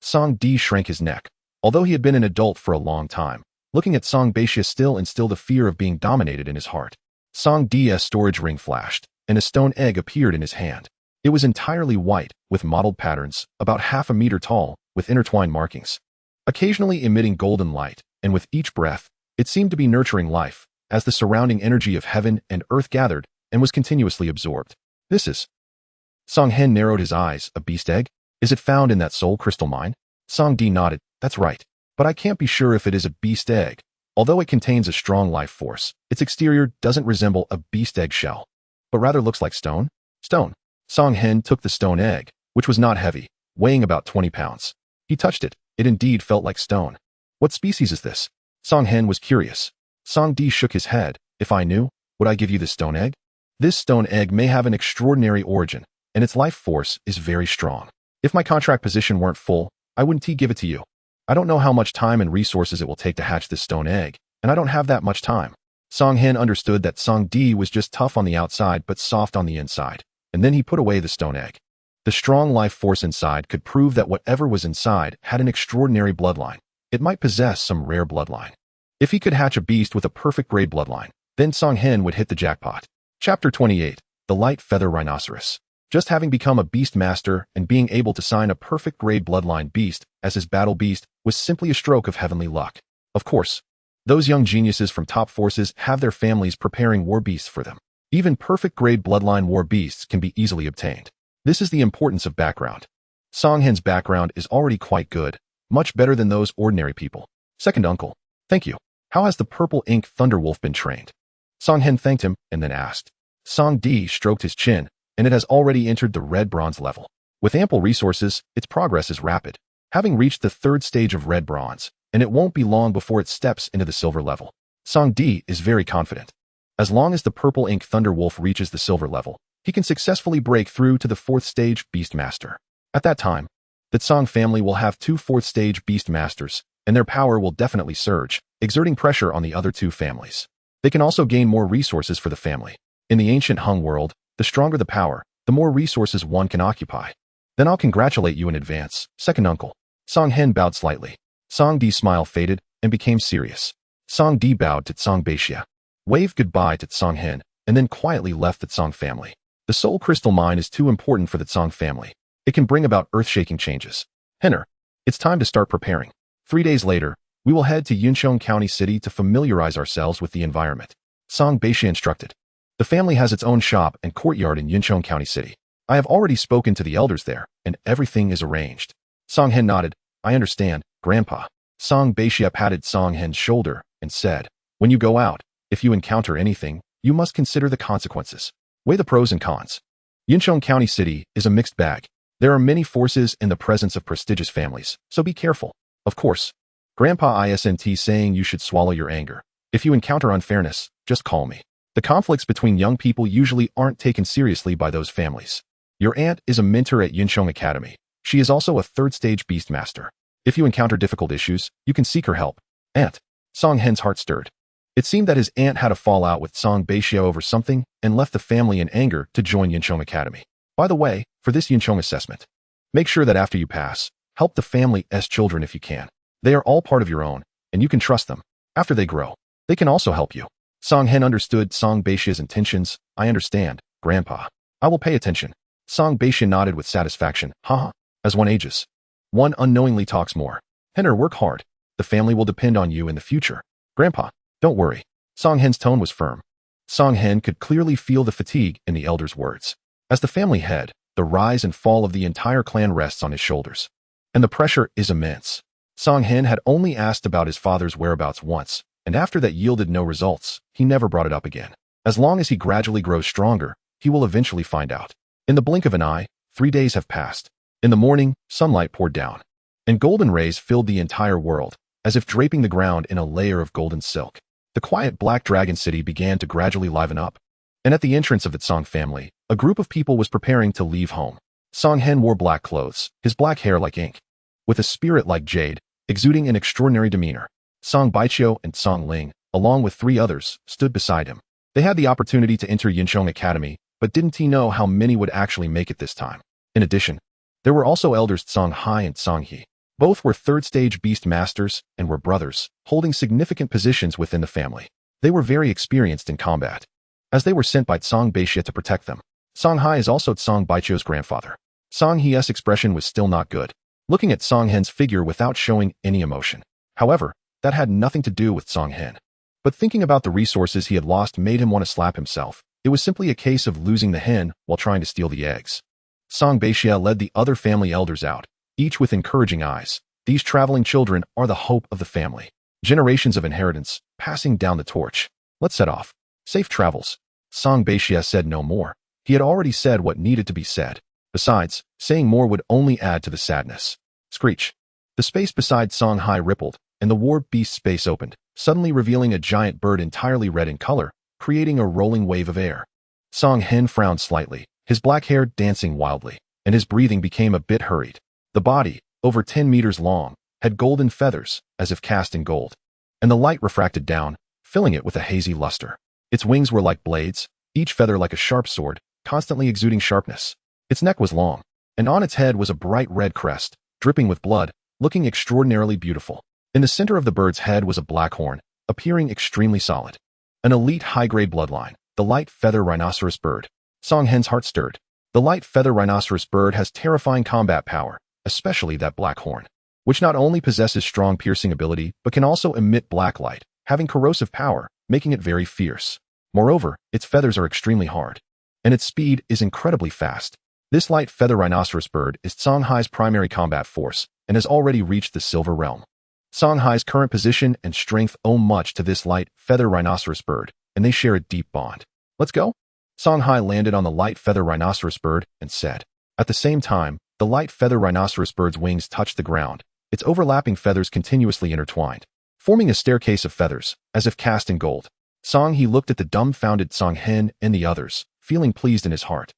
Song Di shrank his neck. Although he had been an adult for a long time, looking at Song Beixia still instilled a fear of being dominated in his heart. Song Di's storage ring flashed, and a stone egg appeared in his hand. It was entirely white, with mottled patterns, about half a meter tall, with intertwined markings. Occasionally emitting golden light, and with each breath, it seemed to be nurturing life, as the surrounding energy of heaven and earth gathered and was continuously absorbed. This is... Song Hen narrowed his eyes. A beast egg? Is it found in that soul crystal mine? Song Di nodded. That's right. But I can't be sure if it is a beast egg. Although it contains a strong life force, its exterior doesn't resemble a beast egg shell, but rather looks like stone. Stone. Song Hen took the stone egg, which was not heavy, weighing about 20 pounds. He touched it. It indeed felt like stone. What species is this? Song Hen was curious. Song Di shook his head. If I knew, would I give you this stone egg? This stone egg may have an extraordinary origin, and its life force is very strong. If my contract position weren't full, I wouldn't give it to you. I don't know how much time and resources it will take to hatch this stone egg, and I don't have that much time. Song Hen understood that Song Di was just tough on the outside but soft on the inside, and then he put away the stone egg. The strong life force inside could prove that whatever was inside had an extraordinary bloodline. It might possess some rare bloodline. If he could hatch a beast with a perfect grade bloodline, then Song Hen would hit the jackpot. Chapter 28. The Light Feather Rhinoceros. Just having become a beast master and being able to sign a perfect grade bloodline beast as his battle beast was simply a stroke of heavenly luck. Of course, those young geniuses from top forces have their families preparing war beasts for them. Even perfect grade bloodline war beasts can be easily obtained. This is the importance of background. Song Hen's background is already quite good, much better than those ordinary people. Second uncle. Thank you. How has the purple ink Thunderwolf been trained? Song Hen thanked him and then asked. Song Di stroked his chin, and it has already entered the red bronze level. With ample resources, its progress is rapid, having reached the third stage of red bronze, and it won't be long before it steps into the silver level. Song Di is very confident. As long as the purple ink Thunderwolf reaches the silver level, he can successfully break through to the fourth stage Beast Master. At that time, the Song family will have two fourth stage Beast Masters, and their power will definitely surge, exerting pressure on the other two families. They can also gain more resources for the family. In the ancient Hung world, the stronger the power, the more resources one can occupy. Then I'll congratulate you in advance, second uncle. Song Hen bowed slightly. Song Di's smile faded and became serious. Song Di bowed to Song Beixia, waved goodbye to Song Hen, and then quietly left the Song family. The soul crystal mine is too important for the Song family. It can bring about earth-shaking changes. Henner, it's time to start preparing. 3 days later, we will head to Yuncheng County City to familiarize ourselves with the environment. Song Beixia instructed. The family has its own shop and courtyard in Yuncheng County City. I have already spoken to the elders there, and everything is arranged. Song Hen nodded. I understand, Grandpa. Song Beixia patted Song Hen's shoulder and said, when you go out, if you encounter anything, you must consider the consequences. Weigh the pros and cons. Yuncheng County City is a mixed bag. There are many forces in the presence of prestigious families, so be careful. Of course, Grandpa isn't saying you should swallow your anger. If you encounter unfairness, just call me. The conflicts between young people usually aren't taken seriously by those families. Your aunt is a mentor at Yuncheng Academy. She is also a third-stage beast master. If you encounter difficult issues, you can seek her help. Aunt. Song Hen's heart stirred. It seemed that his aunt had a fallout with Song Beixia over something and left the family in anger to join Yuncheng Academy. By the way, for this Yuncheng assessment, make sure that after you pass, help the family's children if you can. They are all part of your own, and you can trust them. After they grow, they can also help you. Song Hen understood Song Beixia's intentions. I understand, Grandpa. I will pay attention. Song Beixia nodded with satisfaction. Haha. As one ages, one unknowingly talks more. Henner, work hard. The family will depend on you in the future. Grandpa, don't worry. Song Hen's tone was firm. Song Hen could clearly feel the fatigue in the elder's words. As the family head, the rise and fall of the entire clan rests on his shoulders. And the pressure is immense. Song Hen had only asked about his father's whereabouts once, and after that yielded no results, he never brought it up again. As long as he gradually grows stronger, he will eventually find out. In the blink of an eye, 3 days have passed. In the morning, sunlight poured down, and golden rays filled the entire world, as if draping the ground in a layer of golden silk. The quiet Black Dragon City began to gradually liven up, and at the entrance of the Song family, a group of people was preparing to leave home. Song Hen wore black clothes, his black hair like ink. With a spirit like jade, exuding an extraordinary demeanor. Song Baiqiu and Song Ling, along with 3 others, stood beside him. They had the opportunity to enter Yinchong Academy, but didn't he know how many would actually make it this time? In addition, there were also elders Song Hai and Song He. Both were third-stage beast masters and were brothers, holding significant positions within the family. They were very experienced in combat, as they were sent by Song Baiqi to protect them. Song Hai is also Song Baiqiu's grandfather. Song He's expression was still not good, looking at Song Hen's figure without showing any emotion. However, that had nothing to do with Song Hen. But thinking about the resources he had lost made him want to slap himself. It was simply a case of losing the hen while trying to steal the eggs. Song Baiqi led the other family elders out, each with encouraging eyes. These traveling children are the hope of the family. Generations of inheritance, passing down the torch. Let's set off. Safe travels. Song Baiqi said no more. He had already said what needed to be said. Besides, saying more would only add to the sadness. Screech. The space beside Song Hai rippled, and the warp beast space opened, suddenly revealing a giant bird entirely red in color, creating a rolling wave of air. Song Hen frowned slightly, his black hair dancing wildly, and his breathing became a bit hurried. The body, over 10 meters long, had golden feathers, as if cast in gold, and the light refracted down, filling it with a hazy luster. Its wings were like blades, each feather like a sharp sword, constantly exuding sharpness. Its neck was long, and on its head was a bright red crest, dripping with blood, looking extraordinarily beautiful. In the center of the bird's head was a black horn, appearing extremely solid. An elite high-grade bloodline, the light feather rhinoceros bird. Song Hen's heart stirred. The light feather rhinoceros bird has terrifying combat power, especially that black horn, which not only possesses strong piercing ability but can also emit black light, having corrosive power, making it very fierce. Moreover, its feathers are extremely hard, and its speed is incredibly fast. This light feather rhinoceros bird is Song Hai's primary combat force and has already reached the silver realm. Song Hai's current position and strength owe much to this light feather rhinoceros bird, and they share a deep bond. Let's go? Song Hai landed on the light feather rhinoceros bird and said. At the same time, the light feather rhinoceros bird's wings touched the ground, its overlapping feathers continuously intertwined, forming a staircase of feathers, as if cast in gold. Song He looked at the dumbfounded Song Hen and the others, feeling pleased in his heart.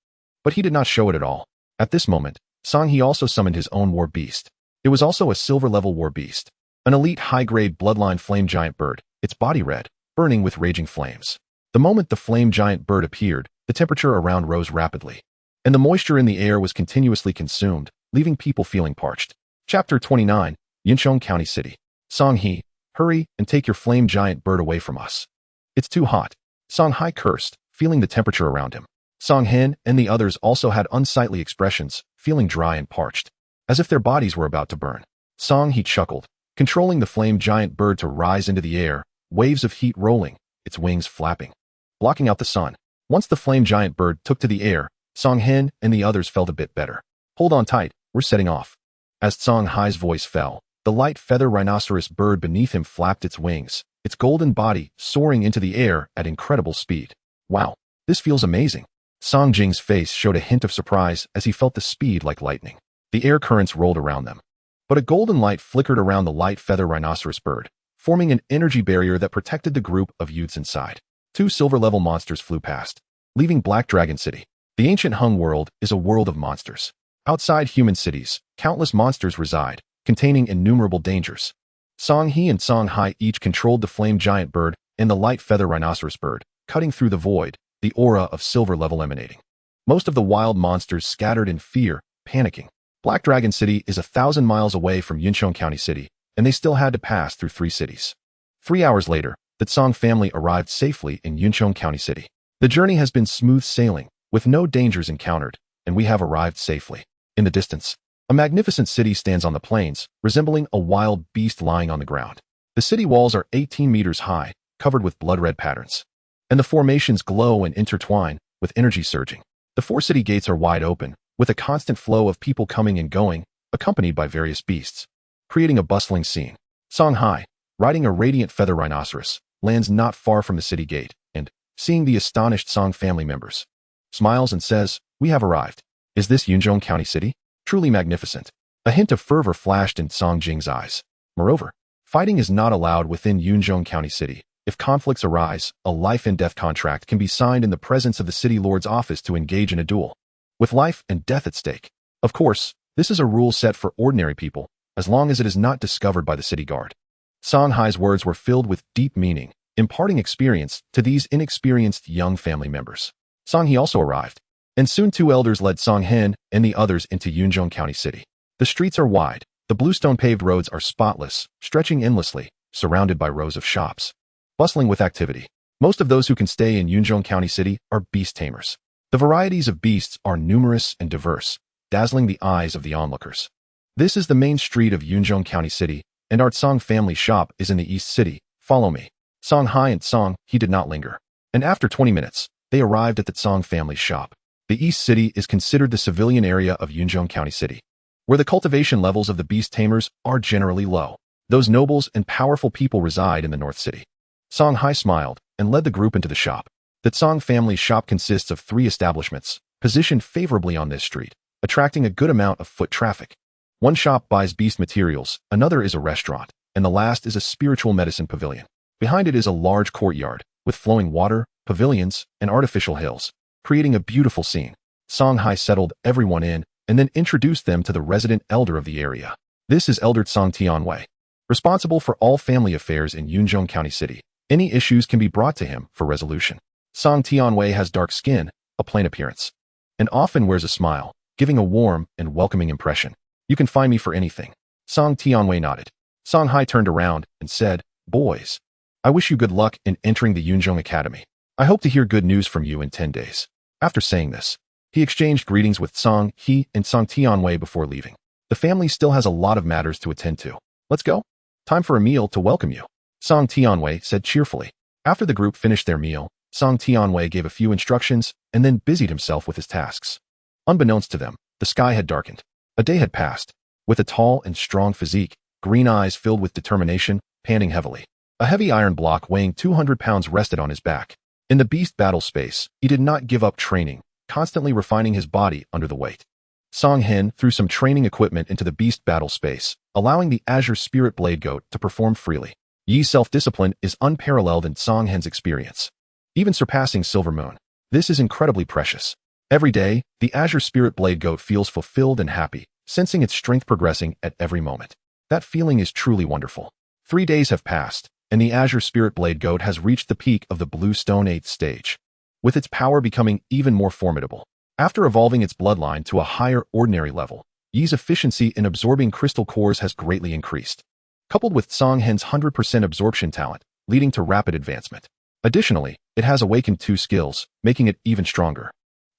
But he did not show it at all. At this moment, Song He also summoned his own war beast. It was also a silver-level war beast. An elite high-grade bloodline flame giant bird, its body red, burning with raging flames. The moment the flame giant bird appeared, the temperature around rose rapidly, and the moisture in the air was continuously consumed, leaving people feeling parched. Chapter 29, Yinchong County City. Song He, hurry and take your flame giant bird away from us. It's too hot. Song Hai cursed, feeling the temperature around him. Song Hen and the others also had unsightly expressions, feeling dry and parched, as if their bodies were about to burn. Song He chuckled, controlling the flame giant bird to rise into the air, waves of heat rolling, its wings flapping, blocking out the sun. Once the flame giant bird took to the air, Song Hen and the others felt a bit better. Hold on tight, we're setting off. As Song Hai's voice fell, the light feather rhinoceros bird beneath him flapped its wings, its golden body soaring into the air at incredible speed. Wow, this feels amazing. Song Jing's face showed a hint of surprise as he felt the speed like lightning. The air currents rolled around them, but a golden light flickered around the light feather rhinoceros bird, forming an energy barrier that protected the group of youths inside. 2 silver-level monsters flew past, leaving Black Dragon City. The ancient Hung world is a world of monsters. Outside human cities, countless monsters reside, containing innumerable dangers. Song He and Song Hai each controlled the flame giant bird and the light feather rhinoceros bird, cutting through the void, the aura of silver level emanating. Most of the wild monsters scattered in fear, panicking. Black Dragon City is 1,000 miles away from Yinchong County City, and they still had to pass through 3 cities. 3 hours later, the Tsong family arrived safely in Yinchong County City. The journey has been smooth sailing, with no dangers encountered, and we have arrived safely. In the distance, a magnificent city stands on the plains, resembling a wild beast lying on the ground. The city walls are 18 meters high, covered with blood-red patterns, and the formations glow and intertwine, with energy surging. The 4 city gates are wide open, with a constant flow of people coming and going, accompanied by various beasts, creating a bustling scene. Song Hai, riding a radiant feather rhinoceros, lands not far from the city gate, and, seeing the astonished Song family members, smiles and says, "We have arrived. Is this Yinchong County City? Truly magnificent." A hint of fervor flashed in Song Jing's eyes. Moreover, fighting is not allowed within Yinchong County City. If conflicts arise, a life and death contract can be signed in the presence of the city lord's office to engage in a duel, with life and death at stake. Of course, this is a rule set for ordinary people, as long as it is not discovered by the city guard. Song Hai's words were filled with deep meaning, imparting experience to these inexperienced young family members. Song He also arrived, and soon two elders led Song Hen and the others into Yunzhong County City. The streets are wide, the bluestone paved roads are spotless, stretching endlessly, surrounded by rows of shops, bustling with activity. Most of those who can stay in Yunzhong County City are beast tamers. The varieties of beasts are numerous and diverse, dazzling the eyes of the onlookers. This is the main street of Yunzhong County City, and our Song family shop is in the East City. Follow me. Song Hai and Song He did not linger, and after 20 minutes, they arrived at the Song family's shop. The East City is considered the civilian area of Yunzhong County City, where the cultivation levels of the beast tamers are generally low. Those nobles and powerful people reside in the North City. Song Hai smiled and led the group into the shop. The Song family's shop consists of 3 establishments, positioned favorably on this street, attracting a good amount of foot traffic. One shop buys beast materials, another is a restaurant, and the last is a spiritual medicine pavilion. Behind it is a large courtyard, with flowing water, pavilions, and artificial hills, creating a beautiful scene. Song Hai settled everyone in, and then introduced them to the resident elder of the area. This is Elder Song Tianwei, responsible for all family affairs in Yunzhong County City. Any issues can be brought to him for resolution. Song Tianwei has dark skin, a plain appearance, and often wears a smile, giving a warm and welcoming impression. You can find me for anything. Song Tianwei nodded. Song Hai turned around and said, Boys, I wish you good luck in entering the Yunzhong Academy. I hope to hear good news from you in 10 days. After saying this, he exchanged greetings with Song He and Song Tianwei before leaving. The family still has a lot of matters to attend to. Let's go. Time for a meal to welcome you, Song Tianwei said cheerfully. After the group finished their meal, Song Tianwei gave a few instructions and then busied himself with his tasks. Unbeknownst to them, the sky had darkened. A day had passed. With a tall and strong physique, green eyes filled with determination, panting heavily. A heavy iron block weighing 200 pounds rested on his back. In the beast battle space, he did not give up training, constantly refining his body under the weight. Song Hen threw some training equipment into the beast battle space, allowing the Azure Spirit Blade Goat to perform freely. Yi's self-discipline is unparalleled in Song Hen's experience, even surpassing Silver Moon. This is incredibly precious. Every day, the Azure Spirit Blade Goat feels fulfilled and happy, sensing its strength progressing at every moment. That feeling is truly wonderful. 3 days have passed, and the Azure Spirit Blade Goat has reached the peak of the Blue Stone 8th stage, with its power becoming even more formidable. After evolving its bloodline to a higher ordinary level, Yi's efficiency in absorbing crystal cores has greatly increased, coupled with Song Hen's 100% absorption talent, leading to rapid advancement. Additionally, it has awakened 2 skills, making it even stronger.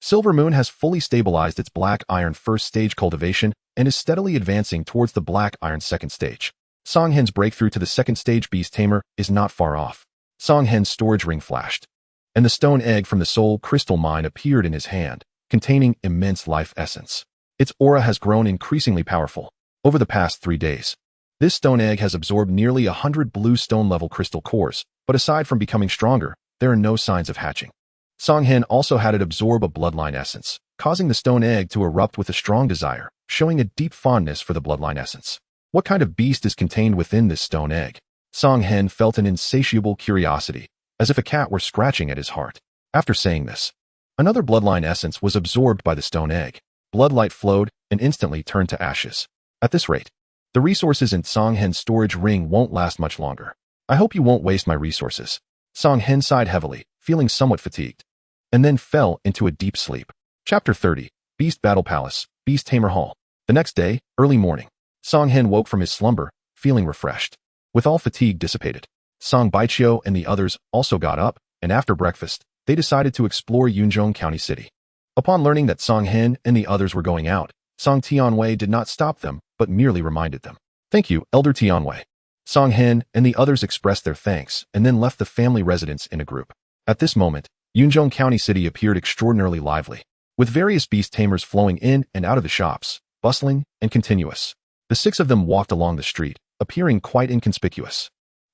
Silver Moon has fully stabilized its Black Iron 1st stage cultivation and is steadily advancing towards the Black Iron 2nd stage. Song Hen's breakthrough to the 2nd stage Beast Tamer is not far off. Song Hen's storage ring flashed, and the stone egg from the Soul Crystal Mine appeared in his hand, containing immense life essence. Its aura has grown increasingly powerful. Over the past 3 days, this stone egg has absorbed nearly 100 blue stone-level crystal cores, but aside from becoming stronger, there are no signs of hatching. Song Hen also had it absorb a bloodline essence, causing the stone egg to erupt with a strong desire, showing a deep fondness for the bloodline essence. What kind of beast is contained within this stone egg? Song Hen felt an insatiable curiosity, as if a cat were scratching at his heart. After saying this, another bloodline essence was absorbed by the stone egg. Bloodlight flowed and instantly turned to ashes. At this rate, the resources in Song Hen's storage ring won't last much longer. I hope you won't waste my resources. Song Hen sighed heavily, feeling somewhat fatigued, and then fell into a deep sleep. Chapter 30, Beast Battle Palace, Beast Tamer Hall. The next day, early morning, Song Hen woke from his slumber, feeling refreshed. With all fatigue dissipated, Song Baiqiu and the others also got up, and after breakfast, they decided to explore Yunzhong County City. Upon learning that Song Hen and the others were going out, Song Tianwei did not stop them, but merely reminded them. Thank you, Elder Tianwei. Song Hen and the others expressed their thanks and then left the family residence in a group. At this moment, Yunzhong County City appeared extraordinarily lively, with various beast tamers flowing in and out of the shops, bustling and continuous. The 6 of them walked along the street, appearing quite inconspicuous.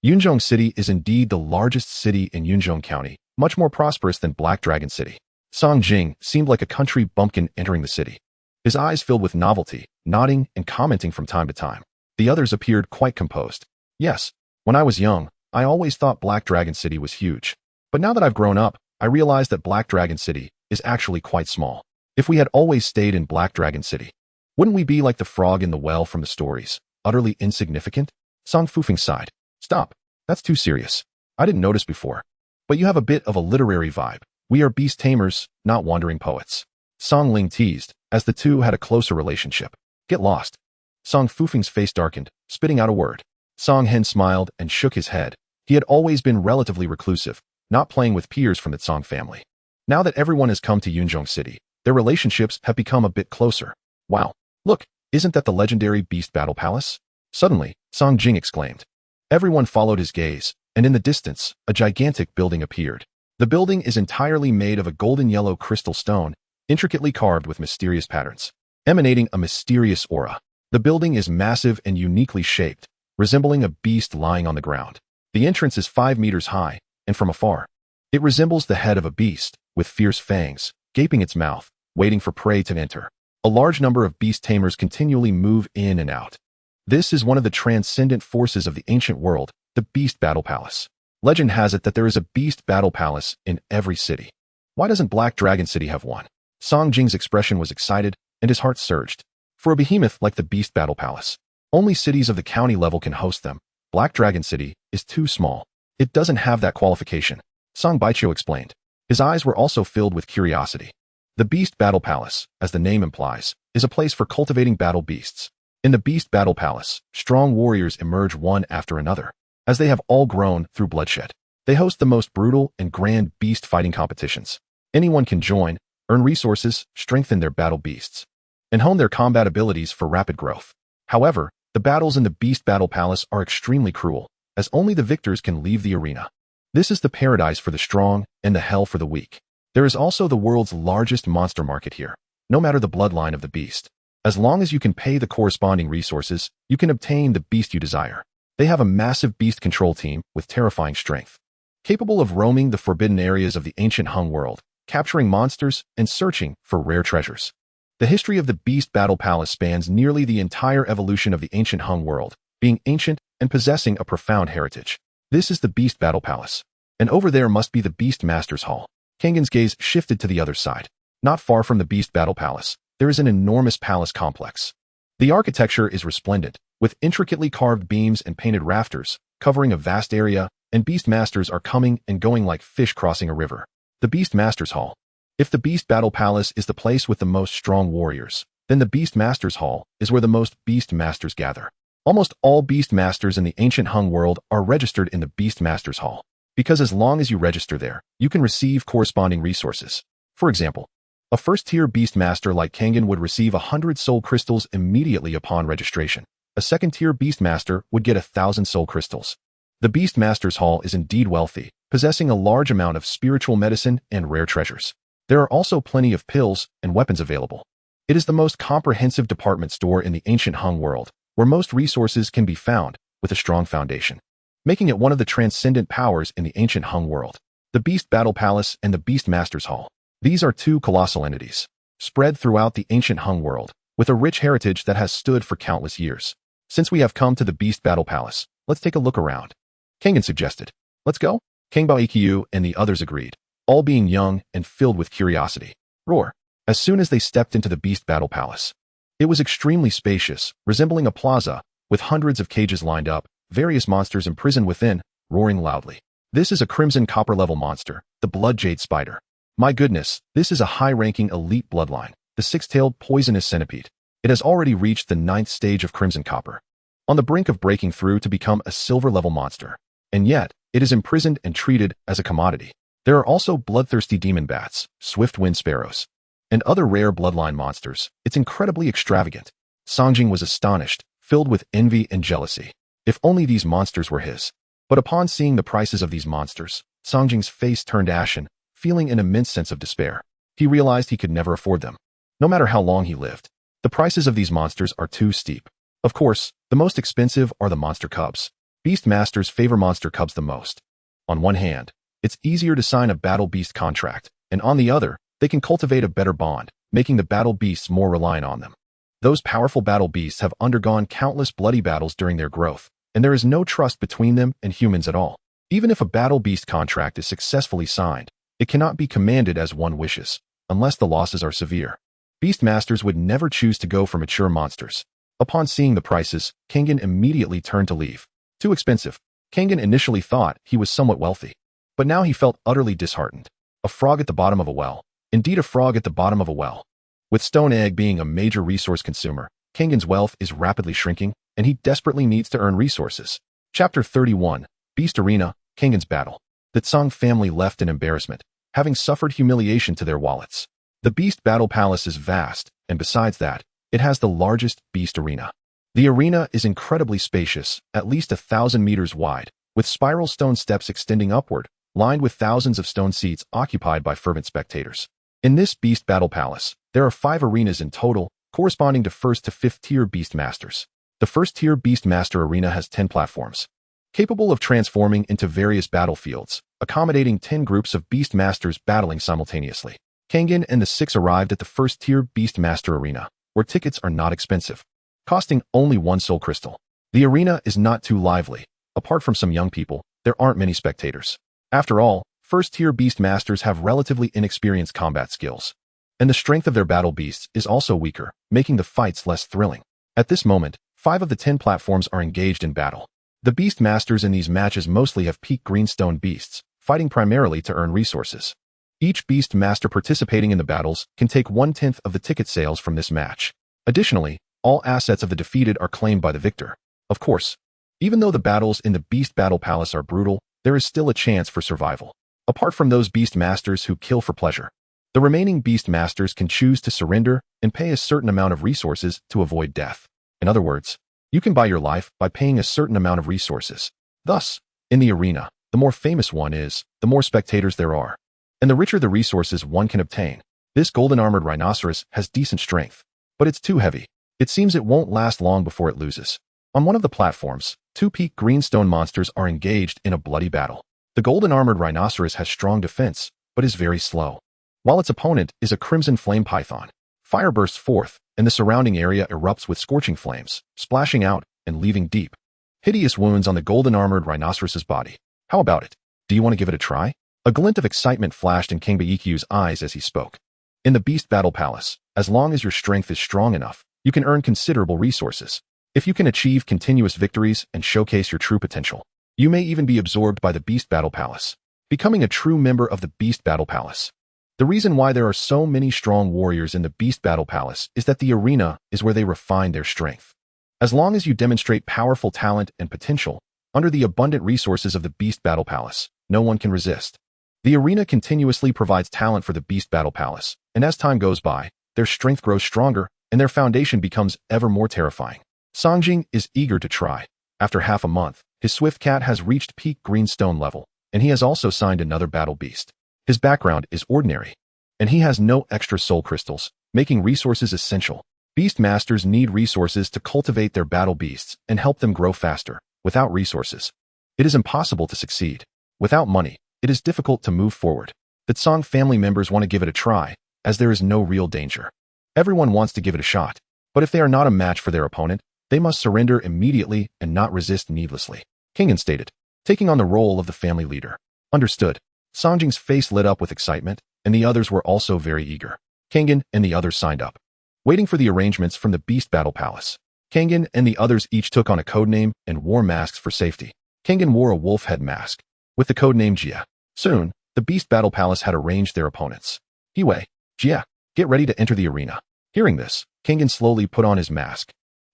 Yunzhong City is indeed the largest city in Yunzhong County, much more prosperous than Black Dragon City. Song Jing seemed like a country bumpkin entering the city, his eyes filled with novelty, nodding and commenting from time to time. The others appeared quite composed. Yes, when I was young, I always thought Black Dragon City was huge. But now that I've grown up, I realize that Black Dragon City is actually quite small. If we had always stayed in Black Dragon City, wouldn't we be like the frog in the well from the stories? utterly insignificant? Song Fufeng sighed. Stop. That's too serious. I didn't notice before. But you have a bit of a literary vibe. We are beast tamers, not wandering poets. Song Ling teased, as the two had a closer relationship. Get lost. Song Fufeng's face darkened, spitting out a word. Song Hen smiled and shook his head. He had always been relatively reclusive, not playing with peers from the Song family. Now that everyone has come to Yunzhong City, their relationships have become a bit closer. Wow, look, isn't that the legendary Beast Battle Palace? Suddenly, Song Jing exclaimed. Everyone followed his gaze, and in the distance, a gigantic building appeared. The building is entirely made of a golden yellow crystal stone, intricately carved with mysterious patterns, emanating a mysterious aura. The building is massive and uniquely shaped, resembling a beast lying on the ground. The entrance is 5 meters high, and from afar, it resembles the head of a beast, with fierce fangs, gaping its mouth, waiting for prey to enter. A large number of beast tamers continually move in and out. This is one of the transcendent forces of the ancient world, the Beast Battle Palace. Legend has it that there is a Beast Battle Palace in every city. Why doesn't Black Dragon City have one? Song Jing's expression was excited, and his heart surged. For a behemoth like the Beast Battle Palace, only cities of the county level can host them. Black Dragon City is too small. It doesn't have that qualification, Song Baiqiu explained. His eyes were also filled with curiosity. The Beast Battle Palace, as the name implies, is a place for cultivating battle beasts. In the Beast Battle Palace, strong warriors emerge one after another. As they have all grown through bloodshed, they host the most brutal and grand beast fighting competitions. Anyone can join, earn resources, strengthen their battle beasts, and hone their combat abilities for rapid growth. However, the battles in the Beast Battle Palace are extremely cruel, as only the victors can leave the arena. This is the paradise for the strong and the hell for the weak. There is also the world's largest monster market here, no matter the bloodline of the beast. As long as you can pay the corresponding resources, you can obtain the beast you desire. They have a massive beast control team with terrifying strength, capable of roaming the forbidden areas of the ancient Hung world, capturing monsters and searching for rare treasures. The history of the Beast Battle Palace spans nearly the entire evolution of the ancient Hung world, being ancient and possessing a profound heritage. This is the Beast Battle Palace, and over there must be the Beast Master's Hall. Kangan's gaze shifted to the other side. Not far from the Beast Battle Palace, there is an enormous palace complex. The architecture is resplendent, with intricately carved beams and painted rafters, covering a vast area, and beast masters are coming and going like fish crossing a river. The Beast Master's Hall. If the Beast Battle Palace is the place with the most strong warriors, then the Beast Master's Hall is where the most beast masters gather. Almost all beast masters in the ancient Hung world are registered in the Beast Master's Hall, because as long as you register there, you can receive corresponding resources. For example, a first-tier beast master like Kangan would receive 100 soul crystals immediately upon registration. A second-tier beast master would get 1,000 soul crystals. The Beast Master's Hall is indeed wealthy, possessing a large amount of spiritual medicine and rare treasures. There are also plenty of pills and weapons available. It is the most comprehensive department store in the ancient Hung world, where most resources can be found, with a strong foundation, making it one of the transcendent powers in the ancient Hung world. The Beast Battle Palace and the Beast Master's Hall. These are two colossal entities, spread throughout the ancient Hung world, with a rich heritage that has stood for countless years. Since we have come to the Beast Battle Palace, let's take a look around. Kangan suggested. Let's go? Kangbao Ikkyu and the others agreed, all being young and filled with curiosity. Roar. As soon as they stepped into the Beast Battle Palace, it was extremely spacious, resembling a plaza, with hundreds of cages lined up, various monsters imprisoned within, roaring loudly. This is a crimson copper-level monster, the Blood Jade Spider. My goodness, this is a high-ranking elite bloodline, the six-tailed poisonous centipede. It has already reached the 9th stage of Crimson Copper, on the brink of breaking through to become a silver-level monster. And yet, it is imprisoned and treated as a commodity. There are also bloodthirsty demon bats, swift wind sparrows, and other rare bloodline monsters. It's incredibly extravagant. Songjing was astonished, filled with envy and jealousy. If only these monsters were his. But upon seeing the prices of these monsters, Songjing's face turned ashen, feeling an immense sense of despair. He realized he could never afford them, no matter how long he lived. The prices of these monsters are too steep. Of course, the most expensive are the monster cubs. Beast masters favor monster cubs the most. On one hand, it's easier to sign a battle beast contract, and on the other, they can cultivate a better bond, making the battle beasts more reliant on them. Those powerful battle beasts have undergone countless bloody battles during their growth, and there is no trust between them and humans at all. Even if a battle beast contract is successfully signed, it cannot be commanded as one wishes, unless the losses are severe. Beast masters would never choose to go for mature monsters. Upon seeing the prices, Kengan immediately turned to leave. Too expensive. Kengan initially thought he was somewhat wealthy, but now he felt utterly disheartened. A frog at the bottom of a well. Indeed, a frog at the bottom of a well. With Stone Egg being a major resource consumer, Kengan's wealth is rapidly shrinking, and he desperately needs to earn resources. Chapter 31, Beast Arena, Kengan's Battle. The Tsang family left in embarrassment, having suffered humiliation to their wallets. The Beast Battle Palace is vast, and besides that, it has the largest Beast Arena. The arena is incredibly spacious, at least 1,000 meters wide, with spiral stone steps extending upward, lined with thousands of stone seats occupied by fervent spectators. In this Beast Battle Palace, there are 5 arenas in total, corresponding to 1st to 5th tier Beast Masters. The 1st tier Beast Master Arena has 10 platforms, capable of transforming into various battlefields, accommodating 10 groups of Beast Masters battling simultaneously. Kengan and the 6 arrived at the 1st tier Beast Master Arena, where tickets are not expensive, costing only 1 soul crystal. The arena is not too lively. Apart from some young people, there aren't many spectators. After all, 1st tier Beast Masters have relatively inexperienced combat skills, and the strength of their battle beasts is also weaker, making the fights less thrilling. At this moment, 5 of the 10 platforms are engaged in battle. The Beast Masters in these matches mostly have peak greenstone beasts, fighting primarily to earn resources. Each Beast Master participating in the battles can take 1/10 of the ticket sales from this match. Additionally, all assets of the defeated are claimed by the victor. Of course, even though the battles in the Beast Battle Palace are brutal, there is still a chance for survival. Apart from those Beast Masters who kill for pleasure, the remaining Beast Masters can choose to surrender and pay a certain amount of resources to avoid death. In other words, you can buy your life by paying a certain amount of resources. Thus, in the arena, the more famous one is, the more spectators there are, and the richer the resources one can obtain. This golden-armored rhinoceros has decent strength, but it's too heavy. It seems it won't last long before it loses. On one of the platforms, 2 peak greenstone monsters are engaged in a bloody battle. The golden-armored rhinoceros has strong defense, but is very slow, while its opponent is a crimson flame python. Fire bursts forth, and the surrounding area erupts with scorching flames, splashing out and leaving deep, hideous wounds on the golden-armored rhinoceros's body. How about it? Do you want to give it a try? A glint of excitement flashed in King Baikyu's eyes as he spoke. In the Beast Battle Palace, as long as your strength is strong enough, you can earn considerable resources. If you can achieve continuous victories and showcase your true potential, you may even be absorbed by the Beast Battle Palace, becoming a true member of the Beast Battle Palace. The reason why there are so many strong warriors in the Beast Battle Palace is that the arena is where they refine their strength. As long as you demonstrate powerful talent and potential, under the abundant resources of the Beast Battle Palace, no one can resist. The arena continuously provides talent for the Beast Battle Palace, and as time goes by, their strength grows stronger, and their foundation becomes ever more terrifying. Songjing is eager to try. After half a month, his Swift Cat has reached peak greenstone level, and he has also signed another battle beast. His background is ordinary, and he has no extra soul crystals, making resources essential. Beast Masters need resources to cultivate their battle beasts and help them grow faster. Without resources, it is impossible to succeed. Without money, it is difficult to move forward. The Tsang family members want to give it a try, as there is no real danger. Everyone wants to give it a shot, but if they are not a match for their opponent, they must surrender immediately and not resist needlessly. Kengan stated, taking on the role of the family leader. Understood. Songjing's face lit up with excitement, and the others were also very eager. Kengan and the others signed up, waiting for the arrangements from the Beast Battle Palace. Kengan and the others each took on a codename and wore masks for safety. Kengan wore a wolf head mask, with the codename Jia. Soon, the Beast Battle Palace had arranged their opponents. Hiwei, Jia, get ready to enter the arena. Hearing this, Kengan slowly put on his mask.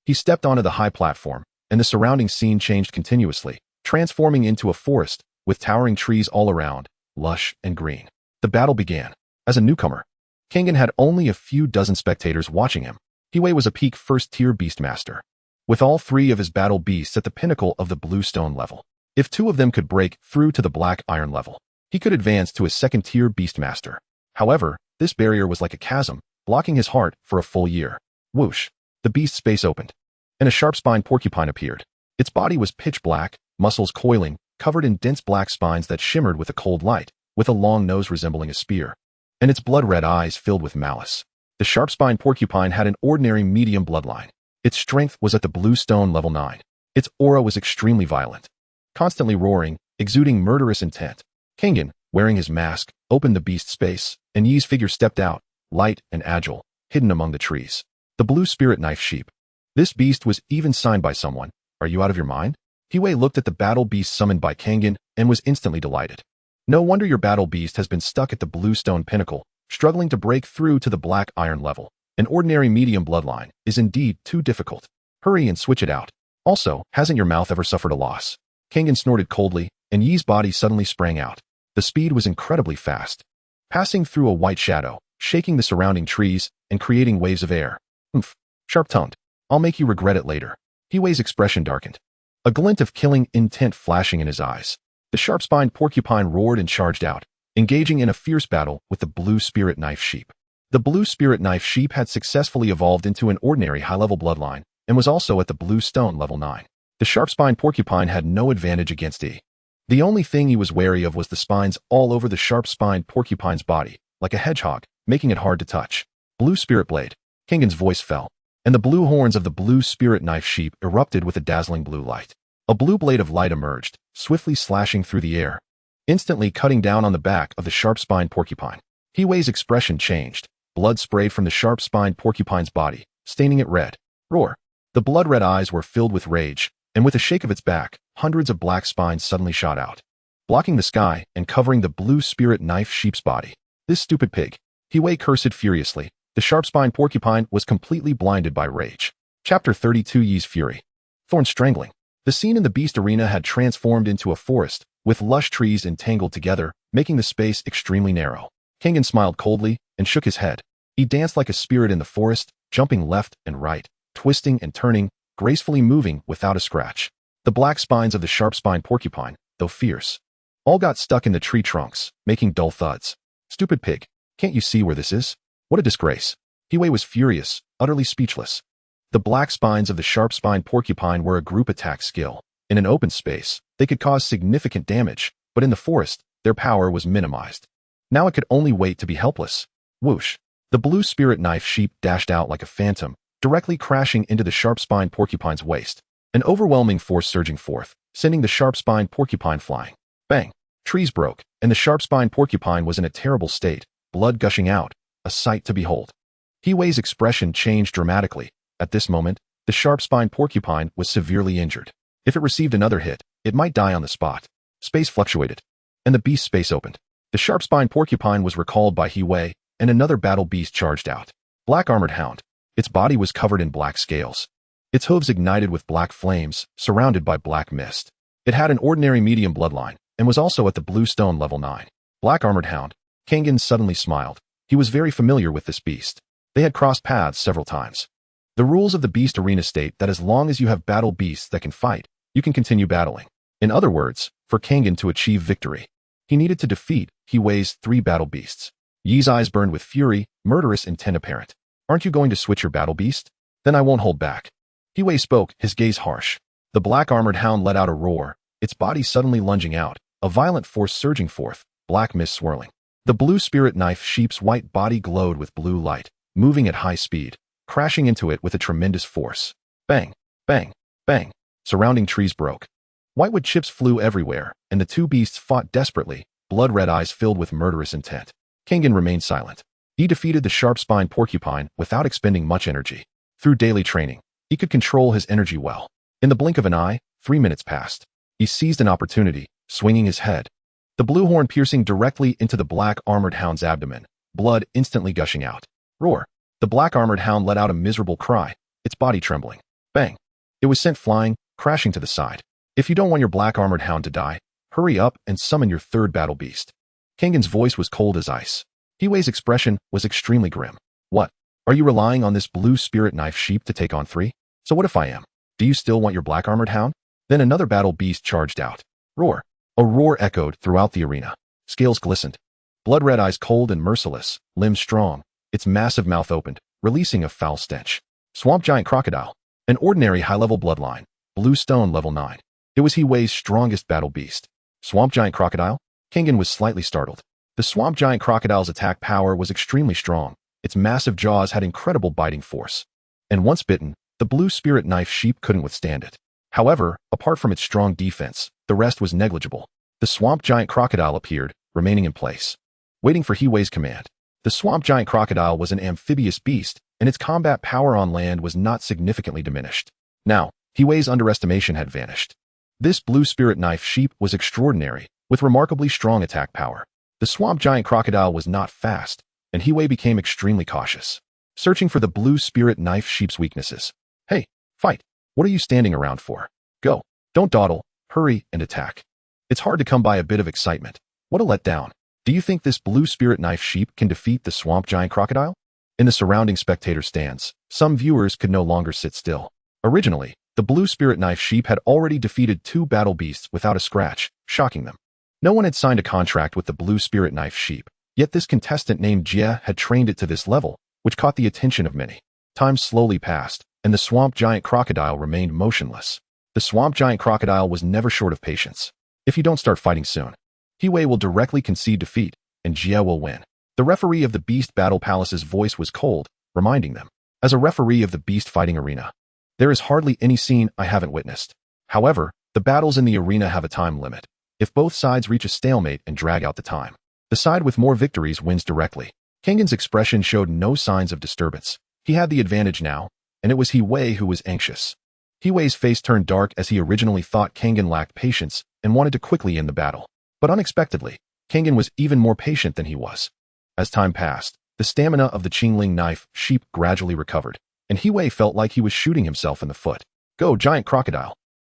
He stepped onto the high platform, and the surrounding scene changed continuously, transforming into a forest, with towering trees all around, lush and green. The battle began. As a newcomer, Kengan had only a few dozen spectators watching him. Hiwei was a peak first-tier Beastmaster, with all 3 of his battle beasts at the pinnacle of the Bluestone level. If 2 of them could break through to the Black Iron level, he could advance to a second-tier Beastmaster. However, this barrier was like a chasm, blocking his heart for a full year. Whoosh! The beast's space opened, and a sharp-spined porcupine appeared. Its body was pitch black, muscles coiling, covered in dense black spines that shimmered with a cold light, with a long nose resembling a spear, and its blood-red eyes filled with malice. The sharp-spined porcupine had an ordinary medium bloodline. Its strength was at the Bluestone level 9. Its aura was extremely violent, constantly roaring, exuding murderous intent. Kengan, wearing his mask, opened the beast's space, and Yi's figure stepped out, light and agile, hidden among the trees. The blue spirit knife sheep. This beast was even signed by someone. Are you out of your mind? Hiwei looked at the battle beast summoned by Kangen and was instantly delighted. No wonder your battle beast has been stuck at the blue stone pinnacle, struggling to break through to the black iron level. An ordinary medium bloodline is indeed too difficult. Hurry and switch it out. Also, hasn't your mouth ever suffered a loss? Kangen snorted coldly, and Yi's body suddenly sprang out. The speed was incredibly fast, passing through a white shadow, shaking the surrounding trees, and creating waves of air. Oomph. Sharp-tongued. I'll make you regret it later. Hiwei's expression darkened, a glint of killing intent flashing in his eyes. The sharp-spined porcupine roared and charged out, engaging in a fierce battle with the blue spirit knife sheep. The blue spirit knife sheep had successfully evolved into an ordinary high-level bloodline, and was also at the blue stone level 9. The sharp-spined porcupine had no advantage against E. The only thing he was wary of was the spines all over the sharp-spined porcupine's body, like a hedgehog, making it hard to touch. Blue spirit blade. Kangen's voice fell, and the blue horns of the blue spirit knife sheep erupted with a dazzling blue light. A blue blade of light emerged, swiftly slashing through the air, instantly cutting down on the back of the sharp-spined porcupine. Hiwei's expression changed. Blood sprayed from the sharp-spined porcupine's body, staining it red. Roar. The blood-red eyes were filled with rage, and with a shake of its back, hundreds of black spines suddenly shot out, blocking the sky and covering the blue spirit knife sheep's body. This stupid pig. Hiwei cursed furiously. The sharp-spined porcupine was completely blinded by rage. Chapter 32 Yi's Fury. Thorn strangling. The scene in the beast arena had transformed into a forest, with lush trees entangled together, making the space extremely narrow. Kangen smiled coldly and shook his head. He danced like a spirit in the forest, jumping left and right, twisting and turning, gracefully moving without a scratch. The black spines of the sharp-spined porcupine, though fierce, all got stuck in the tree trunks, making dull thuds. Stupid pig. Can't you see where this is? What a disgrace. Hiwei was furious, utterly speechless. The black spines of the sharp-spined porcupine were a group attack skill. In an open space, they could cause significant damage, but in the forest, their power was minimized. Now it could only wait to be helpless. Whoosh. The blue spirit knife sheep dashed out like a phantom, directly crashing into the sharp-spined porcupine's waist. An overwhelming force surging forth, sending the sharp-spined porcupine flying. Bang! Trees broke, and the sharp-spined porcupine was in a terrible state, blood gushing out, a sight to behold. Hiwei's expression changed dramatically. At this moment, the sharp-spined porcupine was severely injured. If it received another hit, it might die on the spot. Space fluctuated, and the beast's space opened. The sharp-spined porcupine was recalled by Hiwei, and another battle beast charged out. Black armored hound. Its body was covered in black scales. Its hooves ignited with black flames, surrounded by black mist. It had an ordinary medium bloodline, and was also at the blue stone level 9. Black armored hound. Kangen suddenly smiled. He was very familiar with this beast. They had crossed paths several times. The rules of the beast arena state that as long as you have battle beasts that can fight, you can continue battling. In other words, for Kangen to achieve victory, he needed to defeat Hiwei's 3 battle beasts. Yi's eyes burned with fury, murderous intent apparent. Aren't you going to switch your battle beast? Then I won't hold back. Hiwei spoke, his gaze harsh. The black armored hound let out a roar, its body suddenly lunging out, a violent force surging forth, black mist swirling. The blue spirit knife sheep's white body glowed with blue light, moving at high speed, crashing into it with a tremendous force. Bang, bang, bang. Surrounding trees broke. Whitewood chips flew everywhere, and the 2 beasts fought desperately, blood-red eyes filled with murderous intent. Kangen remained silent. He defeated the sharp-spined porcupine without expending much energy. Through daily training, he could control his energy well. In the blink of an eye, 3 minutes passed. He seized an opportunity, swinging his head, the blue horn piercing directly into the black armored hound's abdomen, blood instantly gushing out. Roar. The black armored hound let out a miserable cry, its body trembling. Bang. It was sent flying, crashing to the side. If you don't want your black armored hound to die, hurry up and summon your 3rd battle beast. Kangen's voice was cold as ice. Hiwei's expression was extremely grim. What? Are you relying on this blue spirit knife sheep to take on 3? So what if I am? Do you still want your black armored hound? Then another battle beast charged out. Roar. A roar echoed throughout the arena. Scales glistened. Blood-red eyes cold and merciless, limbs strong, its massive mouth opened, releasing a foul stench. Swamp giant crocodile. An ordinary high-level bloodline. Blue stone level 9. It was Hiwei's strongest battle beast. Swamp giant crocodile? Kangen was slightly startled. The swamp giant crocodile's attack power was extremely strong. Its massive jaws had incredible biting force. And once bitten, the blue spirit knife sheep couldn't withstand it. However, apart from its strong defense, the rest was negligible. The swamp giant crocodile appeared, remaining in place, waiting for Hiwei's command. The swamp giant crocodile was an amphibious beast and its combat power on land was not significantly diminished. Now, Hiwei's underestimation had vanished. This blue spirit knife sheep was extraordinary, with remarkably strong attack power. The swamp giant crocodile was not fast, and Hiwei became extremely cautious, searching for the blue spirit knife sheep's weaknesses. Hey, fight! What are you standing around for? Go! Don't dawdle, hurry, and attack. It's hard to come by a bit of excitement. What a letdown. Do you think this blue spirit knife sheep can defeat the swamp giant crocodile? In the surrounding spectator stands, some viewers could no longer sit still. Originally, the blue spirit knife sheep had already defeated 2 battle beasts without a scratch, shocking them. No one had signed a contract with the blue spirit knife sheep, yet this contestant named Jia had trained it to this level, which caught the attention of many. Time slowly passed, and the swamp giant crocodile remained motionless. The swamp giant crocodile was never short of patience. If you don't start fighting soon, Hiwei will directly concede defeat, and Jia will win. The referee of the Beast Battle Palace's voice was cold, reminding them. As a referee of the Beast Fighting Arena, there is hardly any scene I haven't witnessed. However, the battles in the arena have a time limit. If both sides reach a stalemate and drag out the time, the side with more victories wins directly. Kangen's expression showed no signs of disturbance. He had the advantage now, and it was Hiwei who was anxious. Hiwei's face turned dark as he originally thought Kangen lacked patience and wanted to quickly end the battle. But unexpectedly, Kangen was even more patient than he was. As time passed, the stamina of the Qingling knife sheep gradually recovered, and Hiwei felt like he was shooting himself in the foot. Go, giant crocodile!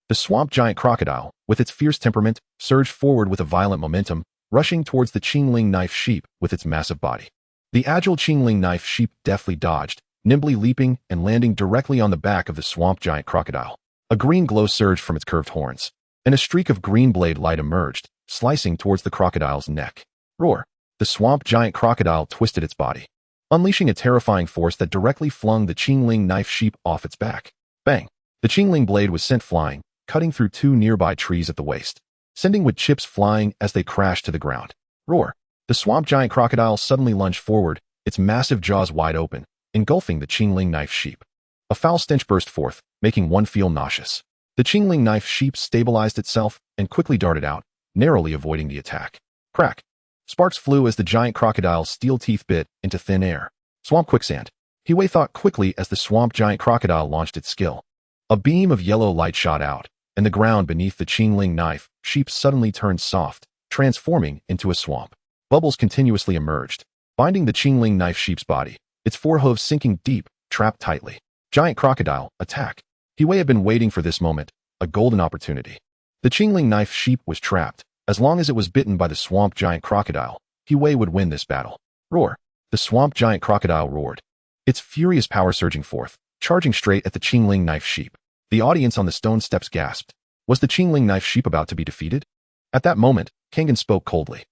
The swamp giant crocodile, with its fierce temperament, surged forward with a violent momentum, rushing towards the Qingling knife sheep with its massive body. The agile Qingling knife sheep deftly dodged, nimbly leaping and landing directly on the back of the swamp giant crocodile. A green glow surged from its curved horns, and a streak of green blade light emerged, slicing towards the crocodile's neck. Roar! The swamp giant crocodile twisted its body, unleashing a terrifying force that directly flung the Qingling knife sheep off its back. Bang! The Qingling blade was sent flying, cutting through 2 nearby trees at the waist, sending wood chips flying as they crashed to the ground. Roar! The swamp giant crocodile suddenly lunged forward, its massive jaws wide open, engulfing the Qingling knife sheep. A foul stench burst forth, making one feel nauseous. The Qingling knife sheep stabilized itself and quickly darted out, narrowly avoiding the attack. Crack! Sparks flew as the giant crocodile's steel teeth bit into thin air. Swamp quicksand. Hiwei thought quickly as the swamp giant crocodile launched its skill. A beam of yellow light shot out, and the ground beneath the Qingling knife sheep suddenly turned soft, transforming into a swamp. Bubbles continuously emerged, binding the Qingling knife sheep's body, its forehooves sinking deep, trapped tightly. Giant crocodile, attack! Hiwei had been waiting for this moment, a golden opportunity. The Qingling knife sheep was trapped. As long as it was bitten by the swamp giant crocodile, Hiwei would win this battle. Roar! The swamp giant crocodile roared, its furious power surging forth, charging straight at the Qingling knife sheep. The audience on the stone steps gasped. Was the Qingling knife sheep about to be defeated? At that moment, Kangen spoke coldly.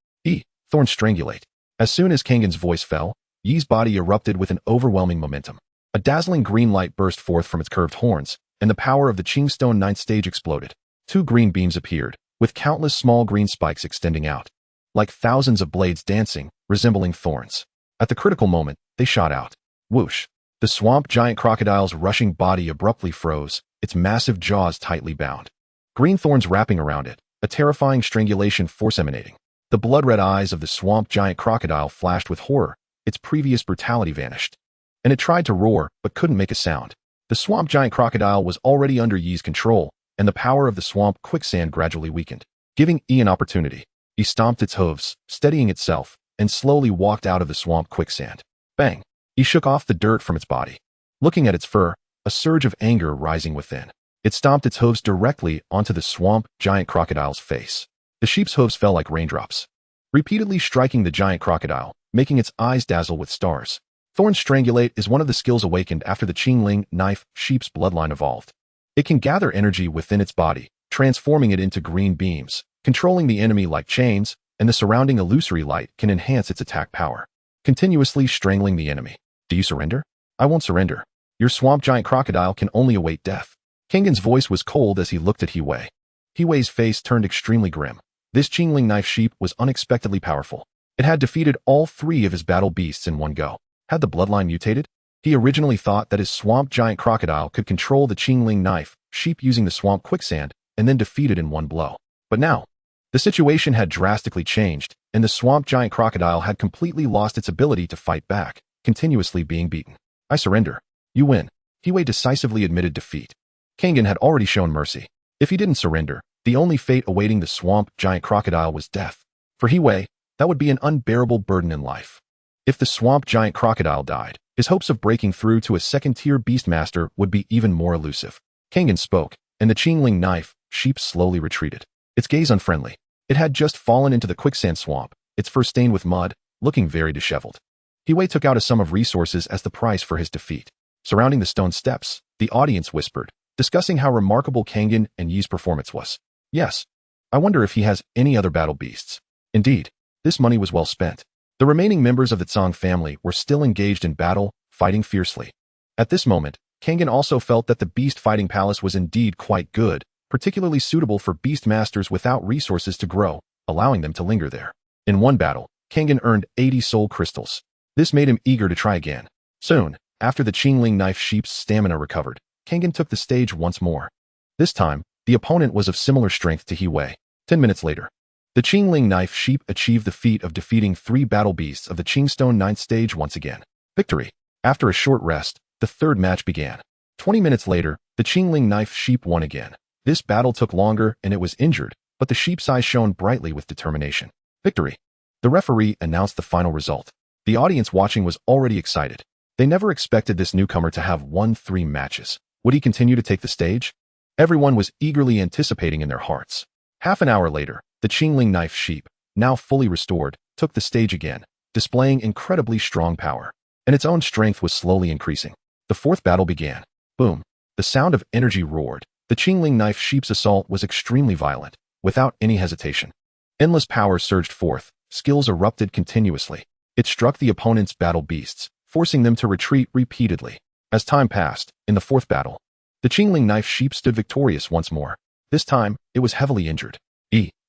Thorn strangulate. As soon as Kangen's voice fell, Yi's body erupted with an overwhelming momentum. A dazzling green light burst forth from its curved horns, and the power of the Qingstone 9th stage exploded. 2 green beams appeared, with countless small green spikes extending out, like thousands of blades dancing, resembling thorns. At the critical moment, they shot out. Whoosh! The swamp giant crocodile's rushing body abruptly froze, its massive jaws tightly bound. Green thorns wrapping around it, a terrifying strangulation force emanating. The blood-red eyes of the swamp giant crocodile flashed with horror, its previous brutality vanished. And it tried to roar, but couldn't make a sound. The swamp giant crocodile was already under Yi's control, and the power of the swamp quicksand gradually weakened, giving Yi an opportunity. He stomped its hooves, steadying itself, and slowly walked out of the swamp quicksand. Bang! He shook off the dirt from its body. Looking at its fur, a surge of anger rising within. It stomped its hooves directly onto the swamp giant crocodile's face. The sheep's hooves fell like raindrops, repeatedly striking the giant crocodile, making its eyes dazzle with stars. Thorn Strangulate is one of the skills awakened after the Qingling knife sheep's bloodline evolved. It can gather energy within its body, transforming it into green beams, controlling the enemy like chains, and the surrounding illusory light can enhance its attack power, continuously strangling the enemy. Do you surrender? I won't surrender. Your swamp giant crocodile can only await death. Kangen's voice was cold as he looked at Hiwei. Hiwei's face turned extremely grim. This Qingling knife sheep was unexpectedly powerful. It had defeated all 3 of his battle beasts in one go. Had the bloodline mutated? He originally thought that his swamp giant crocodile could control the Qingling knife sheep using the swamp quicksand and then defeat it in one blow. But now, the situation had drastically changed, and the swamp giant crocodile had completely lost its ability to fight back, continuously being beaten. I surrender. You win. Hiwei decisively admitted defeat. Kangen had already shown mercy. If he didn't surrender, the only fate awaiting the swamp giant crocodile was death. For Hiwei, that would be an unbearable burden in life. If the swamp giant crocodile died, his hopes of breaking through to a second-tier beastmaster would be even more elusive. Kangen spoke, and the Qingling knife sheep slowly retreated. Its gaze unfriendly. It had just fallen into the quicksand swamp, its fur stained with mud, looking very disheveled. Hiwei took out a sum of resources as the price for his defeat. Surrounding the stone steps, the audience whispered, discussing how remarkable Kangen and Yi's performance was. Yes. I wonder if he has any other battle beasts. Indeed, this money was well spent. The remaining members of the Tsang family were still engaged in battle, fighting fiercely. At this moment, Kangen also felt that the beast fighting palace was indeed quite good, particularly suitable for beast masters without resources to grow, allowing them to linger there. In one battle, Kangen earned 80 soul crystals. This made him eager to try again. Soon, after the Qingling knife sheep's stamina recovered, Kangen took the stage once more. This time, the opponent was of similar strength to Hiwei. 10 minutes later, the Qingling knife sheep achieved the feat of defeating 3 battle beasts of the Qingstone 9th stage once again. Victory. After a short rest, the third match began. 20 minutes later, the Qingling knife sheep won again. This battle took longer and it was injured, but the sheep's eyes shone brightly with determination. Victory. The referee announced the final result. The audience watching was already excited. They never expected this newcomer to have won 3 matches. Would he continue to take the stage? Everyone was eagerly anticipating in their hearts. Half an hour later, the Qingling knife sheep, now fully restored, took the stage again, displaying incredibly strong power. And its own strength was slowly increasing. The fourth battle began. Boom. The sound of energy roared. The Qingling knife sheep's assault was extremely violent, without any hesitation. Endless power surged forth, skills erupted continuously. It struck the opponent's battle beasts, forcing them to retreat repeatedly. As time passed, in the fourth battle, the Qingling knife sheep stood victorious once more. This time, it was heavily injured.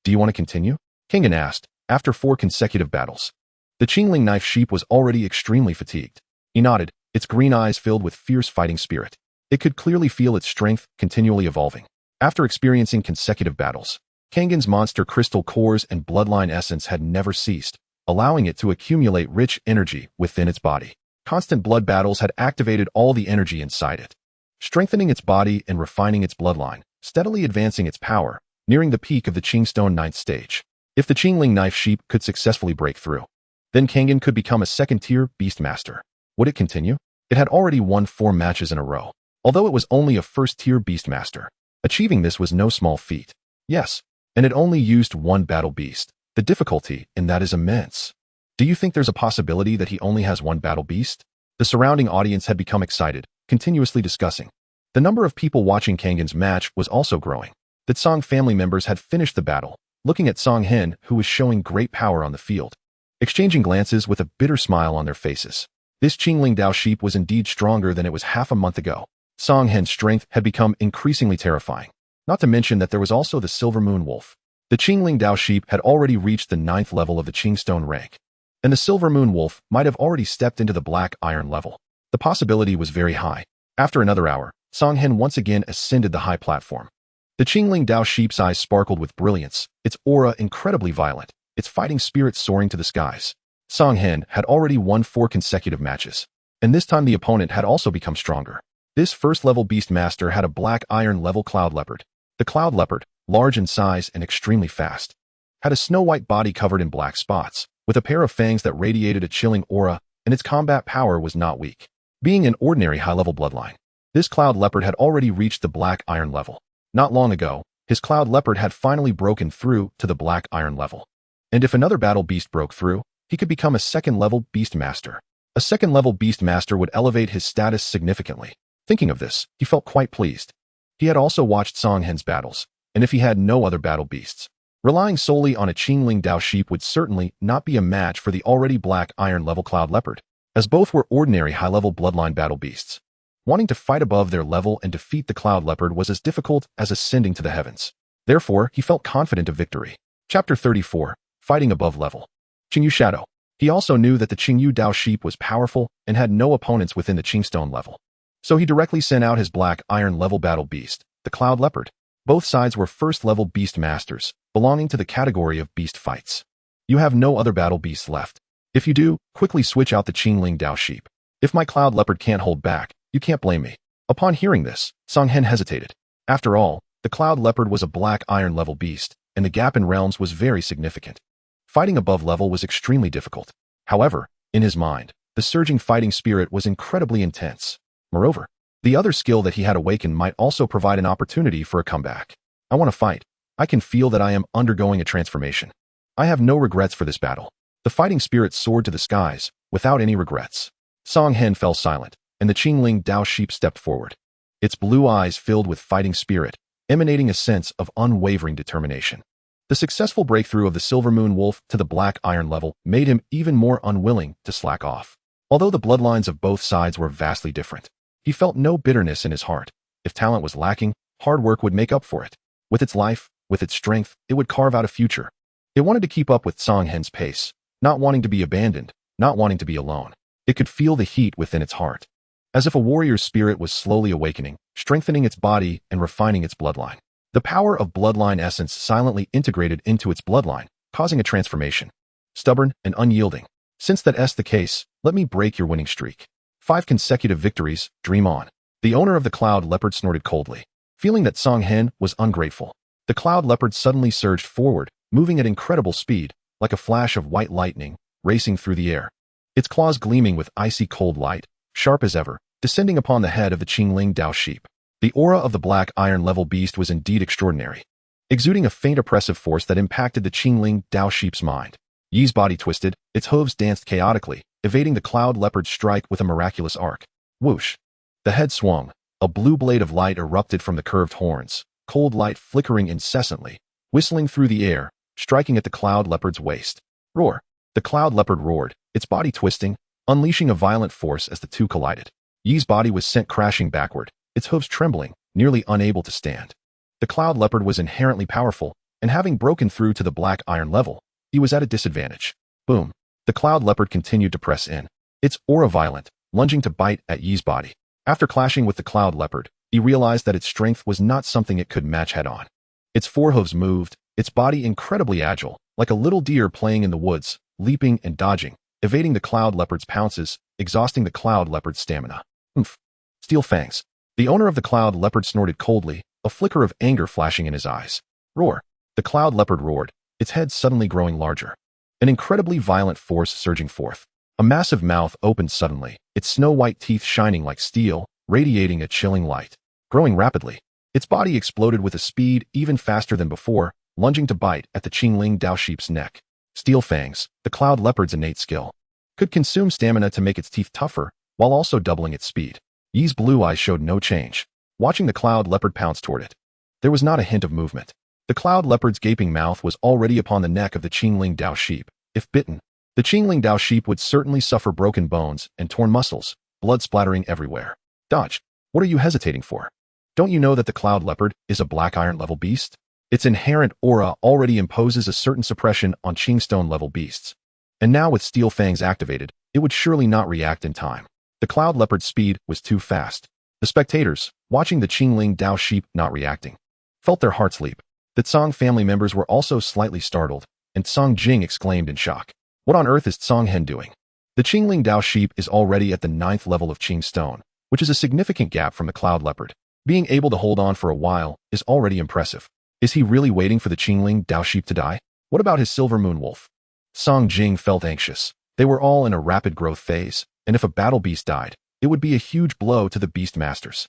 Do you want to continue? Kangen asked, after 4 consecutive battles. The Qingling knife sheep was already extremely fatigued. He nodded, its green eyes filled with fierce fighting spirit. It could clearly feel its strength continually evolving. After experiencing consecutive battles, Kangen's monster crystal cores and bloodline essence had never ceased, allowing it to accumulate rich energy within its body. Constant blood battles had activated all the energy inside it, strengthening its body and refining its bloodline, steadily advancing its power, nearing the peak of the Qingstone 9th stage. If the Qingling knife sheep could successfully break through, then Kangen could become a second-tier beastmaster. Would it continue? It had already won 4 matches in a row, although it was only a first-tier beastmaster. Achieving this was no small feat. Yes, and it only used 1 battle beast. The difficulty in that is immense. Do you think there's a possibility that he only has 1 battle beast? The surrounding audience had become excited, continuously discussing. The number of people watching Kangen's match was also growing. The Tsang family members had finished the battle, looking at Song Hen, who was showing great power on the field, exchanging glances with a bitter smile on their faces. This Qingling Dao sheep was indeed stronger than it was half a month ago. Song Hen's strength had become increasingly terrifying. Not to mention that there was also the Silver Moon Wolf. The Qingling Dao sheep had already reached the 9th level of the Qingstone rank, and the Silver Moon Wolf might have already stepped into the Black Iron level. The possibility was very high. After another hour, Song Hen once again ascended the high platform. The Qingling Dao sheep's eyes sparkled with brilliance, its aura incredibly violent, its fighting spirit soaring to the skies. Song Hen had already won 4 consecutive matches, and this time the opponent had also become stronger. This first-level beastmaster had a Black Iron level Cloud Leopard. The Cloud Leopard, large in size and extremely fast, had a snow-white body covered in black spots, with a pair of fangs that radiated a chilling aura, and its combat power was not weak. Being an ordinary high-level bloodline, this Cloud Leopard had already reached the Black Iron level. Not long ago, his Cloud Leopard had finally broken through to the Black Iron level. And if another battle beast broke through, he could become a second-level Beastmaster. A second-level Beastmaster would elevate his status significantly. Thinking of this, he felt quite pleased. He had also watched Song Hen's battles, and if he had no other battle beasts, relying solely on a Qingling Dao sheep would certainly not be a match for the already Black Iron level Cloud Leopard, as both were ordinary high-level bloodline battle beasts. Wanting to fight above their level and defeat the Cloud Leopard was as difficult as ascending to the heavens. Therefore, he felt confident of victory. Chapter 34, Fighting Above Level. Qingyu Shadow. He also knew that the Qingyu Dao sheep was powerful and had no opponents within the Qingstone level. So he directly sent out his Black Iron level battle beast, the Cloud Leopard. Both sides were first-level beast masters, belonging to the category of beast fights. You have no other battle beasts left. If you do, quickly switch out the Qingling Dao sheep. If my cloud leopard can't hold back, you can't blame me. Upon hearing this, Song Hen hesitated. After all, the cloud leopard was a black iron level beast, and the gap in realms was very significant. Fighting above level was extremely difficult. However, in his mind, the surging fighting spirit was incredibly intense. Moreover, the other skill that he had awakened might also provide an opportunity for a comeback. I want to fight. I can feel that I am undergoing a transformation. I have no regrets for this battle. The fighting spirit soared to the skies, without any regrets. Song Hen fell silent, and the Qingling Dao sheep stepped forward. Its blue eyes filled with fighting spirit, emanating a sense of unwavering determination. The successful breakthrough of the Silver Moon Wolf to the black iron level made him even more unwilling to slack off. Although the bloodlines of both sides were vastly different, he felt no bitterness in his heart. If talent was lacking, hard work would make up for it. With its life, with its strength, it would carve out a future. It wanted to keep up with Song Hen's pace, not wanting to be abandoned, not wanting to be alone. It could feel the heat within its heart. As if a warrior's spirit was slowly awakening, strengthening its body and refining its bloodline. The power of bloodline essence silently integrated into its bloodline, causing a transformation. Stubborn and unyielding. Since that's the case, let me break your winning streak. 5 consecutive victories, dream on. The owner of the cloud leopard snorted coldly. Feeling that Song Hen was ungrateful, the cloud leopard suddenly surged forward, moving at incredible speed, like a flash of white lightning, racing through the air. Its claws gleaming with icy cold light, sharp as ever, descending upon the head of the Qingling Dao sheep. The aura of the black iron level beast was indeed extraordinary, exuding a faint oppressive force that impacted the Qingling Dao sheep's mind. Yi's body twisted, its hooves danced chaotically, evading the cloud leopard's strike with a miraculous arc. Whoosh! The head swung. A blue blade of light erupted from the curved horns, cold light flickering incessantly, whistling through the air, striking at the cloud leopard's waist. Roar! The cloud leopard roared, its body twisting, unleashing a violent force as the two collided. Yi's body was sent crashing backward, its hooves trembling, nearly unable to stand. The cloud leopard was inherently powerful, and having broken through to the black iron level, he was at a disadvantage. Boom! The cloud leopard continued to press in, its aura violent, lunging to bite at Yi's body. After clashing with the cloud leopard, he realized that its strength was not something it could match head-on. Its forehooves moved, its body incredibly agile, like a little deer playing in the woods, leaping and dodging, evading the cloud leopard's pounces, exhausting the cloud leopard's stamina. Oomph! Steel fangs. The owner of the cloud leopard snorted coldly, a flicker of anger flashing in his eyes. Roar! The cloud leopard roared, its head suddenly growing larger. An incredibly violent force surging forth. A massive mouth opened suddenly, its snow-white teeth shining like steel, radiating a chilling light. Growing rapidly, its body exploded with a speed even faster than before, lunging to bite at the Qingling Dao sheep's neck. Steel fangs, the cloud leopard's innate skill, could consume stamina to make its teeth tougher, while also doubling its speed. Yi's blue eyes showed no change, watching the cloud leopard pounce toward it. There was not a hint of movement. The cloud leopard's gaping mouth was already upon the neck of the Qingling Dao sheep. If bitten, the Qingling Dao sheep would certainly suffer broken bones and torn muscles, blood splattering everywhere. Dodge! What are you hesitating for? Don't you know that the cloud leopard is a black iron level beast? Its inherent aura already imposes a certain suppression on Qingstone level beasts. And now with steel fangs activated, it would surely not react in time. The cloud leopard's speed was too fast. The spectators, watching the Qingling Dao sheep not reacting, felt their hearts leap. The Tsang family members were also slightly startled, and Song Jing exclaimed in shock. What on earth is Song Hen doing? The Qingling Dao sheep is already at the 9th level of Qingstone, which is a significant gap from the cloud leopard. Being able to hold on for a while is already impressive. Is he really waiting for the Qingling Dao sheep to die? What about his Silver Moon Wolf? Song Jing felt anxious. They were all in a rapid growth phase, and if a battle beast died, it would be a huge blow to the beast masters.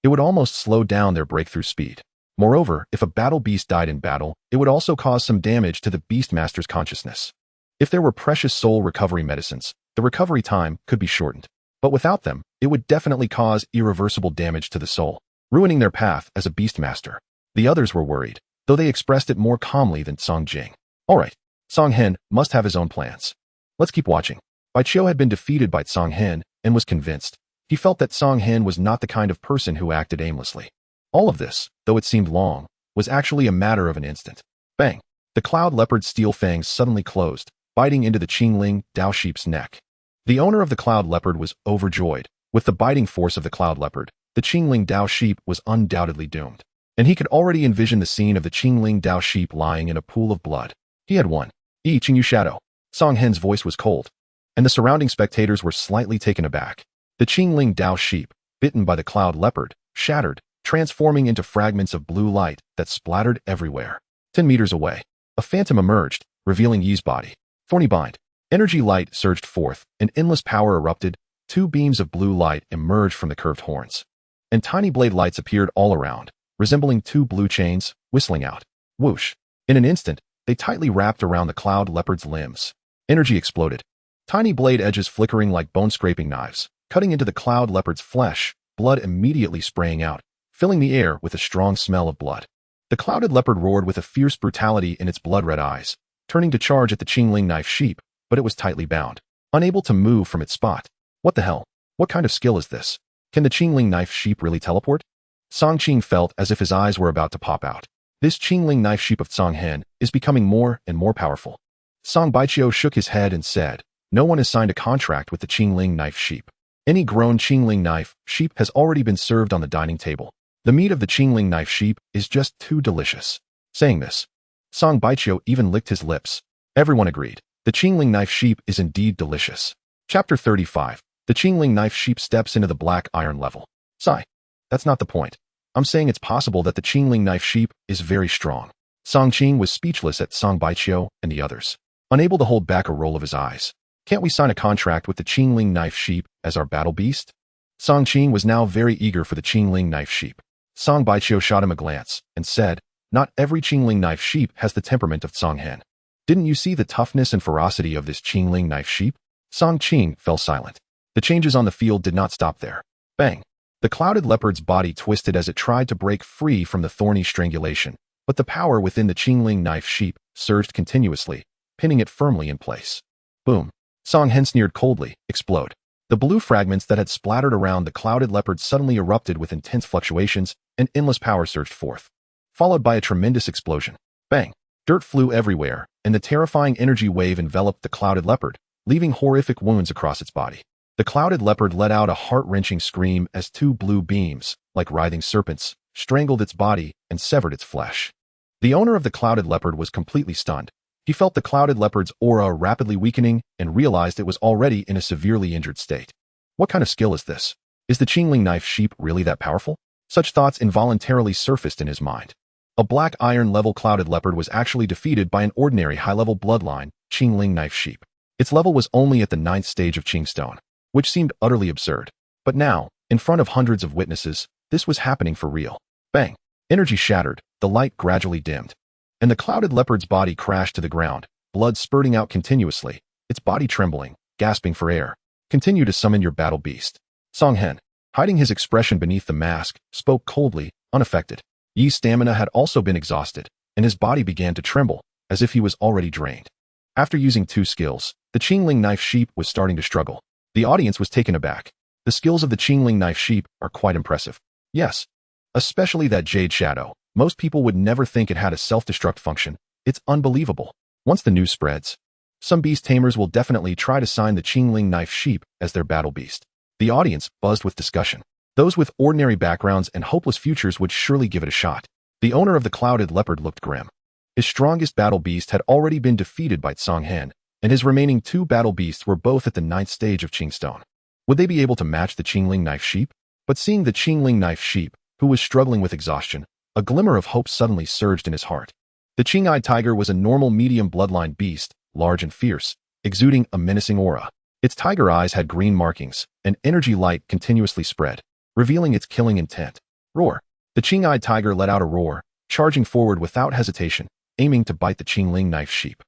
It would almost slow down their breakthrough speed. Moreover, if a battle beast died in battle, it would also cause some damage to the beast master's consciousness. If there were precious soul recovery medicines, the recovery time could be shortened. But without them, it would definitely cause irreversible damage to the soul, ruining their path as a beast master. The others were worried, though they expressed it more calmly than Song Jing. Alright, Song Hen must have his own plans. Let's keep watching. Bai Qiu had been defeated by Song Hen and was convinced. He felt that Song Hen was not the kind of person who acted aimlessly. All of this, though it seemed long, was actually a matter of an instant. Bang! The cloud leopard's steel fangs suddenly closed, biting into the Qingling Dao sheep's neck. The owner of the cloud leopard was overjoyed. With the biting force of the cloud leopard, the Qingling Dao sheep was undoubtedly doomed. And he could already envision the scene of the Qingling Dao sheep lying in a pool of blood. He had won. Qingyu Shadow. Song Hen's voice was cold, and the surrounding spectators were slightly taken aback. The Qingling Dao sheep, bitten by the cloud leopard, shattered, transforming into fragments of blue light that splattered everywhere. 10 meters away, a phantom emerged, revealing Yi's body. Thorny bind. Energy light surged forth, and endless power erupted. 2 beams of blue light emerged from the curved horns. And tiny blade lights appeared all around, resembling 2 blue chains, whistling out. Whoosh. In an instant, they tightly wrapped around the cloud leopard's limbs. Energy exploded. Tiny blade edges flickering like bone-scraping knives, cutting into the cloud leopard's flesh, blood immediately spraying out, filling the air with a strong smell of blood. The clouded leopard roared with a fierce brutality in its blood-red eyes, turning to charge at the Qingling knife sheep, but it was tightly bound, unable to move from its spot. What the hell? What kind of skill is this? Can the Qingling knife sheep really teleport? Song Qing felt as if his eyes were about to pop out. This Qingling knife sheep of Song Hen is becoming more and more powerful. Song Baiqiu shook his head and said, "No one has signed a contract with the Qingling knife sheep. Any grown Qingling knife sheep has already been served on the dining table. The meat of the Qingling knife sheep is just too delicious." Saying this, Song Baiqiu even licked his lips. Everyone agreed. The Qingling knife sheep is indeed delicious. Chapter 35. The Qingling knife sheep steps into the black iron level. Sigh. That's not the point. I'm saying it's possible that the Qingling knife sheep is very strong. Song Qing was speechless at Song Baiqiu and the others, unable to hold back a roll of his eyes. Can't we sign a contract with the Qingling knife sheep as our battle beast? Song Qing was now very eager for the Qingling knife sheep. Song Baiqiu shot him a glance and said, "Not every Qingling knife sheep has the temperament of Song Hen. Didn't you see the toughness and ferocity of this Qingling knife sheep?" Song Qing fell silent. The changes on the field did not stop there. Bang! The clouded leopard's body twisted as it tried to break free from the thorny strangulation, but the power within the Qingling knife sheep surged continuously, pinning it firmly in place. Boom! Song Hen sneered coldly, explode. The blue fragments that had splattered around the clouded leopard suddenly erupted with intense fluctuations, and endless power surged forth, followed by a tremendous explosion. Bang! Dirt flew everywhere, and the terrifying energy wave enveloped the clouded leopard, leaving horrific wounds across its body. The clouded leopard let out a heart-wrenching scream as 2 blue beams, like writhing serpents, strangled its body and severed its flesh. The owner of the clouded leopard was completely stunned. He felt the clouded leopard's aura rapidly weakening and realized it was already in a severely injured state. What kind of skill is this? Is the Qingling knife sheep really that powerful? Such thoughts involuntarily surfaced in his mind. A black iron-level clouded leopard was actually defeated by an ordinary high-level bloodline, Qingling knife sheep. Its level was only at the 9th stage of Qingstone, which seemed utterly absurd. But now, in front of hundreds of witnesses, this was happening for real. Bang! Energy shattered, the light gradually dimmed, and the clouded leopard's body crashed to the ground, blood spurting out continuously, its body trembling, gasping for air. "Continue to summon your battle beast." Song Hen, hiding his expression beneath the mask, spoke coldly, unaffected. Yi's stamina had also been exhausted, and his body began to tremble, as if he was already drained. After using 2 skills, the Qingling knife sheep was starting to struggle. The audience was taken aback. The skills of the Qingling knife sheep are quite impressive. Yes, especially that Jade Shadow. Most people would never think it had a self-destruct function. It's unbelievable. Once the news spreads, some beast tamers will definitely try to sign the Qingling knife sheep as their battle beast. The audience buzzed with discussion. Those with ordinary backgrounds and hopeless futures would surely give it a shot. The owner of the clouded leopard looked grim. His strongest battle beast had already been defeated by Song Hen, and his remaining 2 battle beasts were both at the 9th stage of Qingstone. Would they be able to match the Qingling knife sheep? But seeing the Qingling knife sheep, who was struggling with exhaustion, a glimmer of hope suddenly surged in his heart. The Qing-eyed tiger was a normal medium bloodline beast, large and fierce, exuding a menacing aura. Its tiger eyes had green markings, and energy light continuously spread, revealing its killing intent. Roar! The Qing-eyed tiger let out a roar, charging forward without hesitation, aiming to bite the Qingling knife sheep.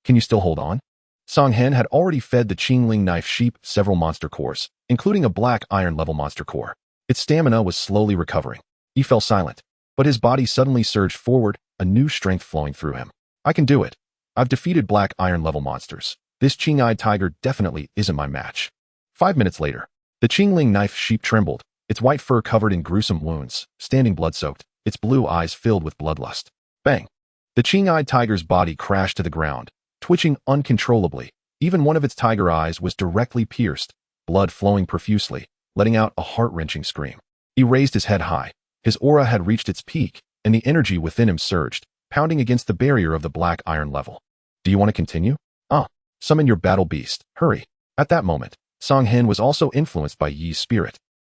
Can you still hold on? Song Hen had already fed the Qingling knife sheep several monster cores, including a black iron-level monster core. Its stamina was slowly recovering. He fell silent, but his body suddenly surged forward, a new strength flowing through him. "I can do it. I've defeated black iron-level monsters. This Qing-eyed tiger definitely isn't my match." 5 minutes later, the Qingling knife sheep trembled, its white fur covered in gruesome wounds, standing blood-soaked, its blue eyes filled with bloodlust. Bang! The Qing-eyed tiger's body crashed to the ground, twitching uncontrollably. Even one of its tiger eyes was directly pierced, blood flowing profusely, letting out a heart-wrenching scream. He raised his head high. His aura had reached its peak, and the energy within him surged, pounding against the barrier of the black iron level. "Do you want to continue? Summon your battle beast. Hurry." At that moment, Song Hen was also influenced by Yi's spirit,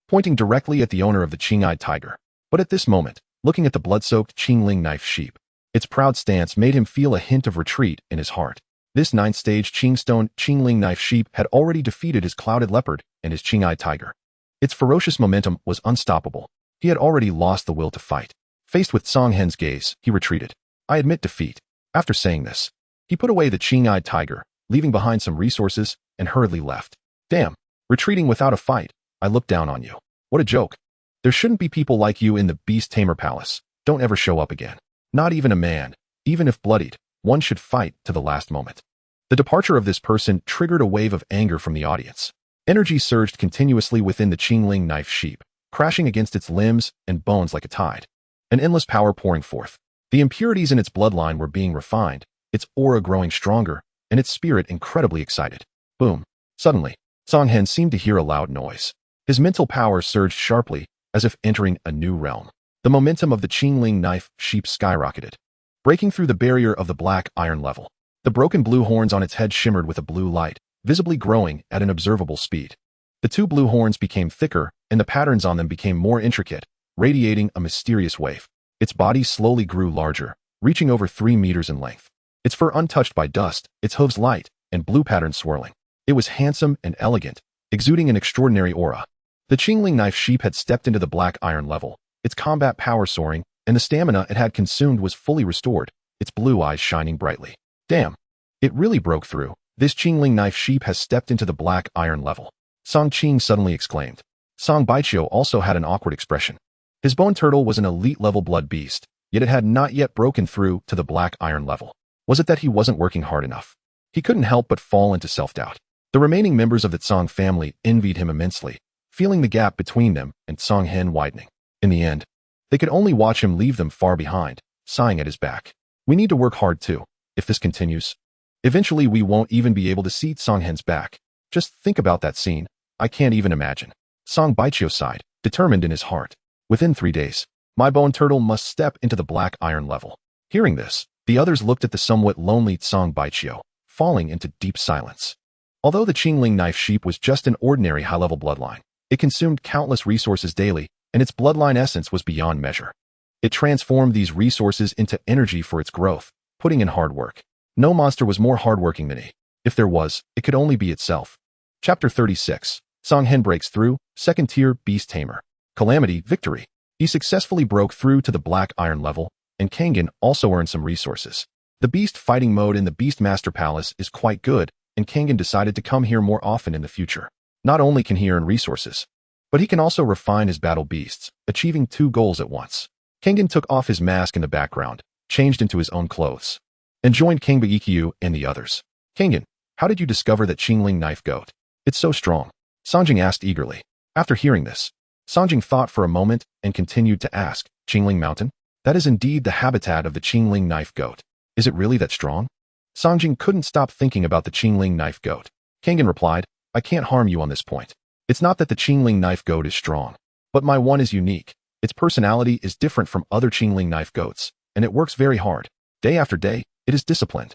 pointing directly at the owner of the Qing-eyed tiger. But at this moment, looking at the blood-soaked Qingling knife sheep, its proud stance made him feel a hint of retreat in his heart. This ninth-stage Qingstone Qingling knife sheep had already defeated his clouded leopard and his Qing-eyed tiger. Its ferocious momentum was unstoppable. He had already lost the will to fight. Faced with Song Hen's gaze, he retreated. I admit defeat. After saying this, he put away the Qing-eyed tiger, leaving behind some resources, and hurriedly left. Damn, retreating without a fight. I look down on you. What a joke. There shouldn't be people like you in the Beast Tamer Palace. Don't ever show up again. Not even a man. Even if bloodied, one should fight to the last moment. The departure of this person triggered a wave of anger from the audience. Energy surged continuously within the Qingling knife sheep, crashing against its limbs and bones like a tide. An endless power pouring forth. The impurities in its bloodline were being refined, its aura growing stronger, and its spirit incredibly excited. Boom. Suddenly, Song Hen seemed to hear a loud noise. His mental power surged sharply, as if entering a new realm. The momentum of the Qingling knife sheep skyrocketed, breaking through the barrier of the black iron level. The broken blue horns on its head shimmered with a blue light, visibly growing at an observable speed. The two blue horns became thicker, and the patterns on them became more intricate, radiating a mysterious wave. Its body slowly grew larger, reaching over 3 meters in length. Its fur untouched by dust, its hooves light, and blue patterns swirling. It was handsome and elegant, exuding an extraordinary aura. The Qingling knife sheep had stepped into the black iron level, its combat power soaring, and the stamina it had consumed was fully restored, its blue eyes shining brightly. Damn! It really broke through. This Qingling knife sheep has stepped into the black iron level. Song Qing suddenly exclaimed. Song Baiqiu also had an awkward expression. His bone turtle was an elite-level blood beast, yet it had not yet broken through to the black iron level. Was it that he wasn't working hard enough? He couldn't help but fall into self-doubt. The remaining members of the Tsong family envied him immensely, feeling the gap between them and Song Hen widening. In the end, they could only watch him leave them far behind, sighing at his back. We need to work hard too. If this continues, eventually we won't even be able to see Song Hen's back. Just think about that scene. I can't even imagine. Song Baiqiu sighed, determined in his heart. Within 3 days, my bone turtle must step into the black iron level. Hearing this, the others looked at the somewhat lonely Song Baiqiu, falling into deep silence. Although the Qingling knife sheep was just an ordinary high-level bloodline, it consumed countless resources daily, and its bloodline essence was beyond measure. It transformed these resources into energy for its growth, putting in hard work. No monster was more hardworking than he. If there was, it could only be itself. Chapter 36. Song Hen breaks through, second tier Beast Tamer. Calamity, victory. He successfully broke through to the black iron level, and Kangen also earned some resources. The beast fighting mode in the Beast Master Palace is quite good, and Kangen decided to come here more often in the future. Not only can he earn resources, but he can also refine his battle beasts, achieving 2 goals at once. Kangen took off his mask in the background, changed into his own clothes, and joined King Baiqiu and the others. Kangen, how did you discover that Qingling knife goat? It's so strong. Songjing asked eagerly. After hearing this, Songjing thought for a moment and continued to ask, Qingling Mountain? That is indeed the habitat of the Qingling knife goat. Is it really that strong? Songjing couldn't stop thinking about the Qingling knife goat. Kangen replied, I can't harm you on this point. It's not that the Qingling knife goat is strong, but my one is unique. Its personality is different from other Qingling knife goats, and it works very hard. Day after day, it is disciplined.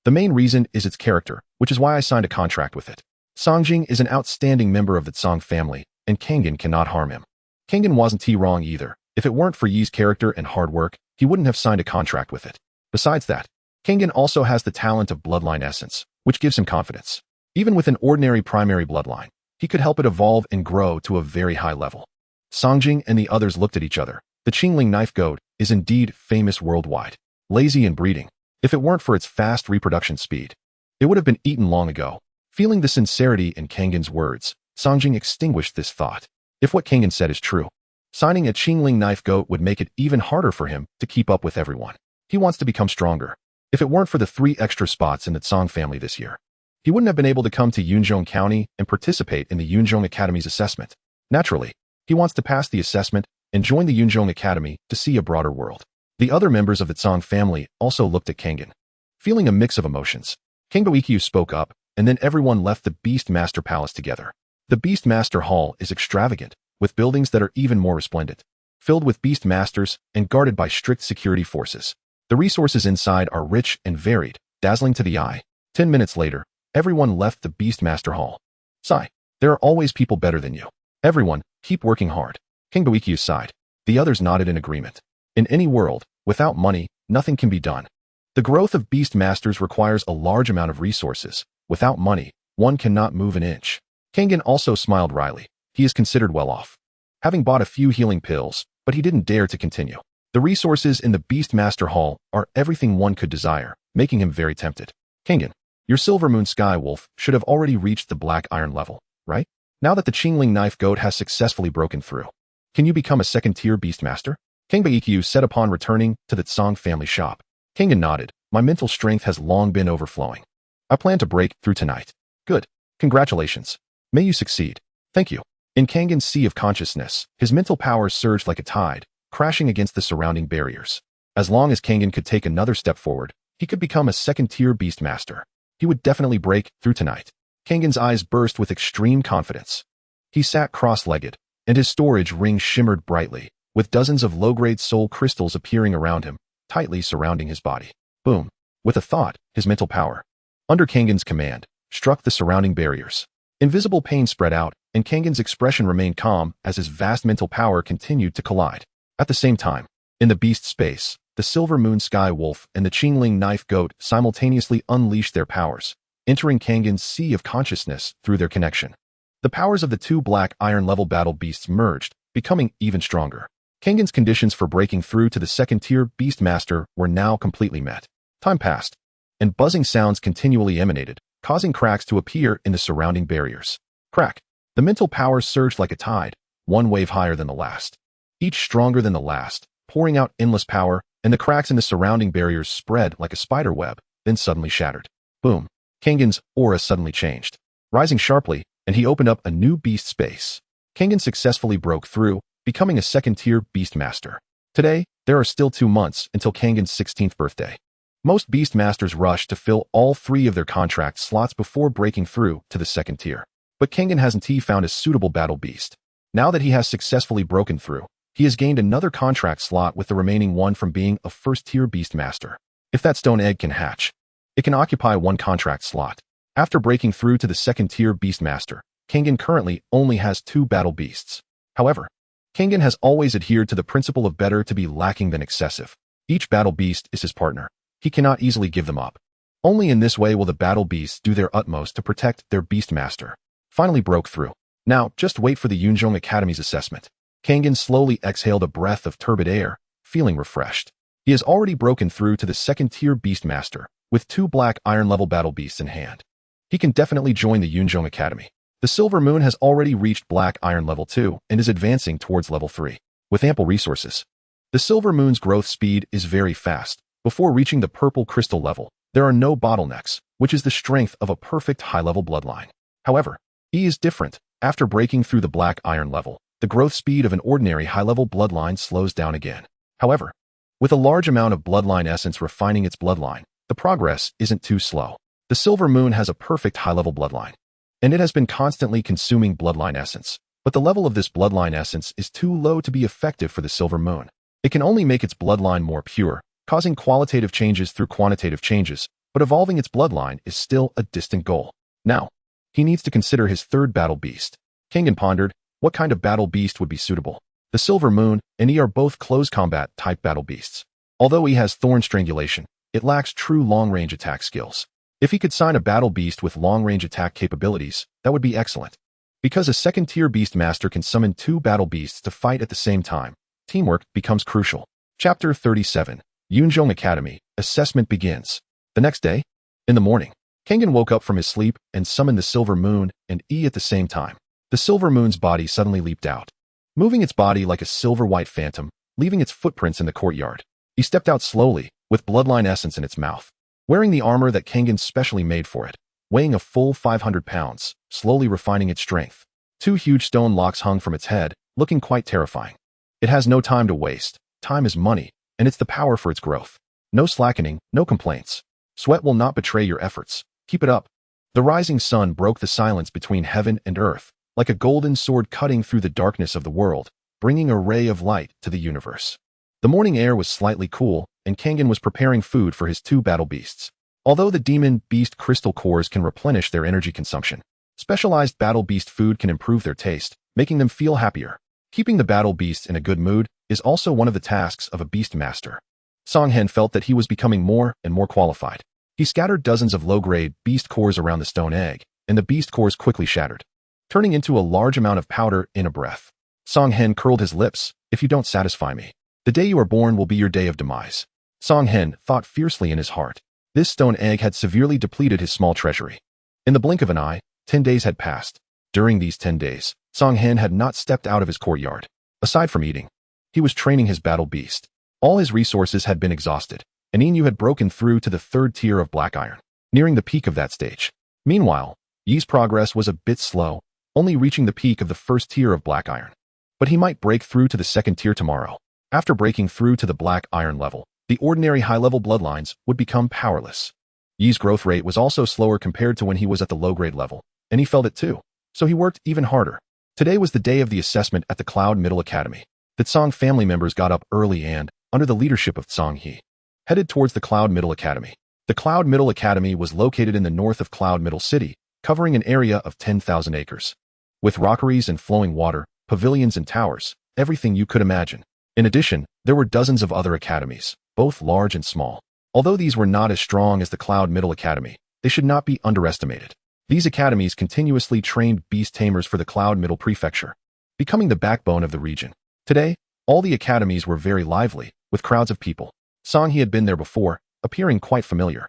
The main reason is its character, which is why I signed a contract with it. Songjing is an outstanding member of the Tsong family, and Kangen cannot harm him. Kangen wasn't wrong either. If it weren't for Yi's character and hard work, he wouldn't have signed a contract with it. Besides that, Kangen also has the talent of bloodline essence, which gives him confidence. Even with an ordinary primary bloodline, he could help it evolve and grow to a very high level. Songjing and the others looked at each other. The Qingling knife goat is indeed famous worldwide. Lazy in breeding. If it weren't for its fast reproduction speed, it would have been eaten long ago. Feeling the sincerity in Kangen's words, Songjing extinguished this thought. If what Kangen said is true, signing a Qingling knife goat would make it even harder for him to keep up with everyone. He wants to become stronger. If it weren't for the 3 extra spots in the Tsong family this year, he wouldn't have been able to come to Yunzhong County and participate in the Yunzhong Academy's assessment. Naturally, he wants to pass the assessment and join the Yunzhong Academy to see a broader world. The other members of the Tsong family also looked at Kangen, feeling a mix of emotions. King Baiqiu spoke up, and then everyone left the Beast Master Palace together. The Beast Master Hall is extravagant, with buildings that are even more resplendent, filled with Beast Masters and guarded by strict security forces. The resources inside are rich and varied, dazzling to the eye. 10 minutes later, everyone left the Beast Master Hall. Sigh. There are always people better than you. Everyone, keep working hard. King Boikiu sighed. The others nodded in agreement. In any world, without money, nothing can be done. The growth of beast masters requires a large amount of resources. Without money, one cannot move an inch. Kangen also smiled wryly. He is considered well off, having bought a few healing pills, but he didn't dare to continue. The resources in the Beast Master Hall are everything one could desire, making him very tempted. Kangen, your Silver Moon Sky Wolf should have already reached the Black Iron level, right? Now that the Qingling Knife Goat has successfully broken through, can you become a second-tier Beast Master? King Baikyu said upon returning to the Tsang family shop. Kangen nodded. My mental strength has long been overflowing. I plan to break through tonight. Good. Congratulations. May you succeed. Thank you. In Kangen's sea of consciousness, his mental powers surged like a tide, crashing against the surrounding barriers. As long as Kangen could take another step forward, he could become a second-tier Beast Master. He would definitely break through tonight. Kangen's eyes burst with extreme confidence. He sat cross-legged, and his storage ring shimmered brightly, with dozens of low-grade soul crystals appearing around him, tightly surrounding his body. Boom. With a thought, his mental power, under Kangen's command, struck the surrounding barriers. Invisible pain spread out, and Kangen's expression remained calm as his vast mental power continued to collide. At the same time, in the beast space, the Silver Moon Sky Wolf and the Qingling Knife Goat simultaneously unleashed their powers, entering Kangen's sea of consciousness through their connection. The powers of the two Black Iron level battle beasts merged, becoming even stronger. Kangen's conditions for breaking through to the second-tier Beast Master were now completely met. Time passed, and buzzing sounds continually emanated, causing cracks to appear in the surrounding barriers. Crack. The mental powers surged like a tide, one wave higher than the last, each stronger than the last, pouring out endless power, and the cracks in the surrounding barriers spread like a spider web, then suddenly shattered. Boom. Kangen's aura suddenly changed, rising sharply, and he opened up a new beast space. Kangen successfully broke through, becoming a second-tier Beast Master. Today, there are still 2 months until Kangen's 16th birthday. Most Beast Masters rush to fill all 3 of their contract slots before breaking through to the second tier. But Kangen hasn't found a suitable battle beast. Now that he has successfully broken through, he has gained another contract slot with the remaining one from being a first-tier Beast Master. If that stone egg can hatch, it can occupy 1 contract slot. After breaking through to the second-tier Beast Master, Kangen currently only has 2 battle beasts. However, Kangen has always adhered to the principle of better to be lacking than excessive. Each battle beast is his partner. He cannot easily give them up. Only in this way will the battle beasts do their utmost to protect their Beast Master. Finally broke through. Now, just wait for the Yunzhong Academy's assessment. Kangen slowly exhaled a breath of turbid air, feeling refreshed. He has already broken through to the second-tier Beast Master, with 2 Black Iron level battle beasts in hand. He can definitely join the Yunzhong Academy. The Silver Moon has already reached Black Iron level 2 and is advancing towards level 3. With ample resources, the Silver Moon's growth speed is very fast. Before reaching the purple crystal level, there are no bottlenecks, which is the strength of a perfect high-level bloodline. However, he is different. After breaking through the Black Iron level, the growth speed of an ordinary high-level bloodline slows down again. However, with a large amount of bloodline essence refining its bloodline, the progress isn't too slow. The Silver Moon has a perfect high-level bloodline, and it has been constantly consuming bloodline essence. But the level of this bloodline essence is too low to be effective for the Silver Moon. It can only make its bloodline more pure, causing qualitative changes through quantitative changes, but evolving its bloodline is still a distant goal. Now, he needs to consider his 3rd battle beast. Kangen pondered, what kind of battle beast would be suitable? The Silver Moon and he are both close combat type battle beasts. Although he has thorn strangulation, it lacks true long-range attack skills. If he could sign a battle beast with long-range attack capabilities, that would be excellent. Because a second-tier Beast Master can summon 2 battle beasts to fight at the same time, teamwork becomes crucial. Chapter 37. Yunzhong Academy. Assessment begins. The next day, in the morning, Kangen woke up from his sleep and summoned the Silver Moon and at the same time. The Silver Moon's body suddenly leaped out, moving its body like a silver-white phantom, leaving its footprints in the courtyard. He stepped out slowly, with bloodline essence in its mouth, wearing the armor that Kangen specially made for it, weighing a full 500 pounds, slowly refining its strength. 2 huge stone locks hung from its head, looking quite terrifying. It has no time to waste. Time is money, and it's the power for its growth. No slackening, no complaints. Sweat will not betray your efforts. Keep it up. The rising sun broke the silence between heaven and earth, like a golden sword cutting through the darkness of the world, bringing a ray of light to the universe. The morning air was slightly cool, and Kangen was preparing food for his 2 battle beasts. Although the demon beast crystal cores can replenish their energy consumption, Specialized battle beast food can improve their taste, making them feel happier. Keeping the battle beasts in a good mood is also one of the tasks of a beast master. Songhen felt that he was becoming more and more qualified. He scattered dozens of low-grade beast cores around the stone egg, and the beast cores quickly shattered, turning into a large amount of powder in a breath. Songhen curled his lips. If you don't satisfy me, the day you are born will be your day of demise. Songhen thought fiercely in his heart. This stone egg had severely depleted his small treasury. In the blink of an eye, 10 days had passed. During these 10 days, Songhen had not stepped out of his courtyard. Aside from eating, he was training his battle beast. All his resources had been exhausted, and Inu had broken through to the third tier of black iron, nearing the peak of that stage. Meanwhile, Yi's progress was a bit slow, only reaching the peak of the first tier of black iron. But he might break through to the second tier tomorrow. After breaking through to the black iron level, the ordinary high-level bloodlines would become powerless. Yi's growth rate was also slower compared to when he was at the low-grade level, and he felt it too, so he worked even harder. Today was the day of the assessment at the Cloud Middle Academy. The Tsong family members got up early and, under the leadership of Tsong He, headed towards the Cloud Middle Academy. The Cloud Middle Academy was located in the north of Cloud Middle City, covering an area of 10,000 acres. With rockeries and flowing water, pavilions and towers, everything you could imagine. In addition, there were dozens of other academies, both large and small. Although these were not as strong as the Cloud Middle Academy, they should not be underestimated. These academies continuously trained beast tamers for the Cloud Middle Prefecture, becoming the backbone of the region. Today, all the academies were very lively, with crowds of people. Song He had been there before, appearing quite familiar,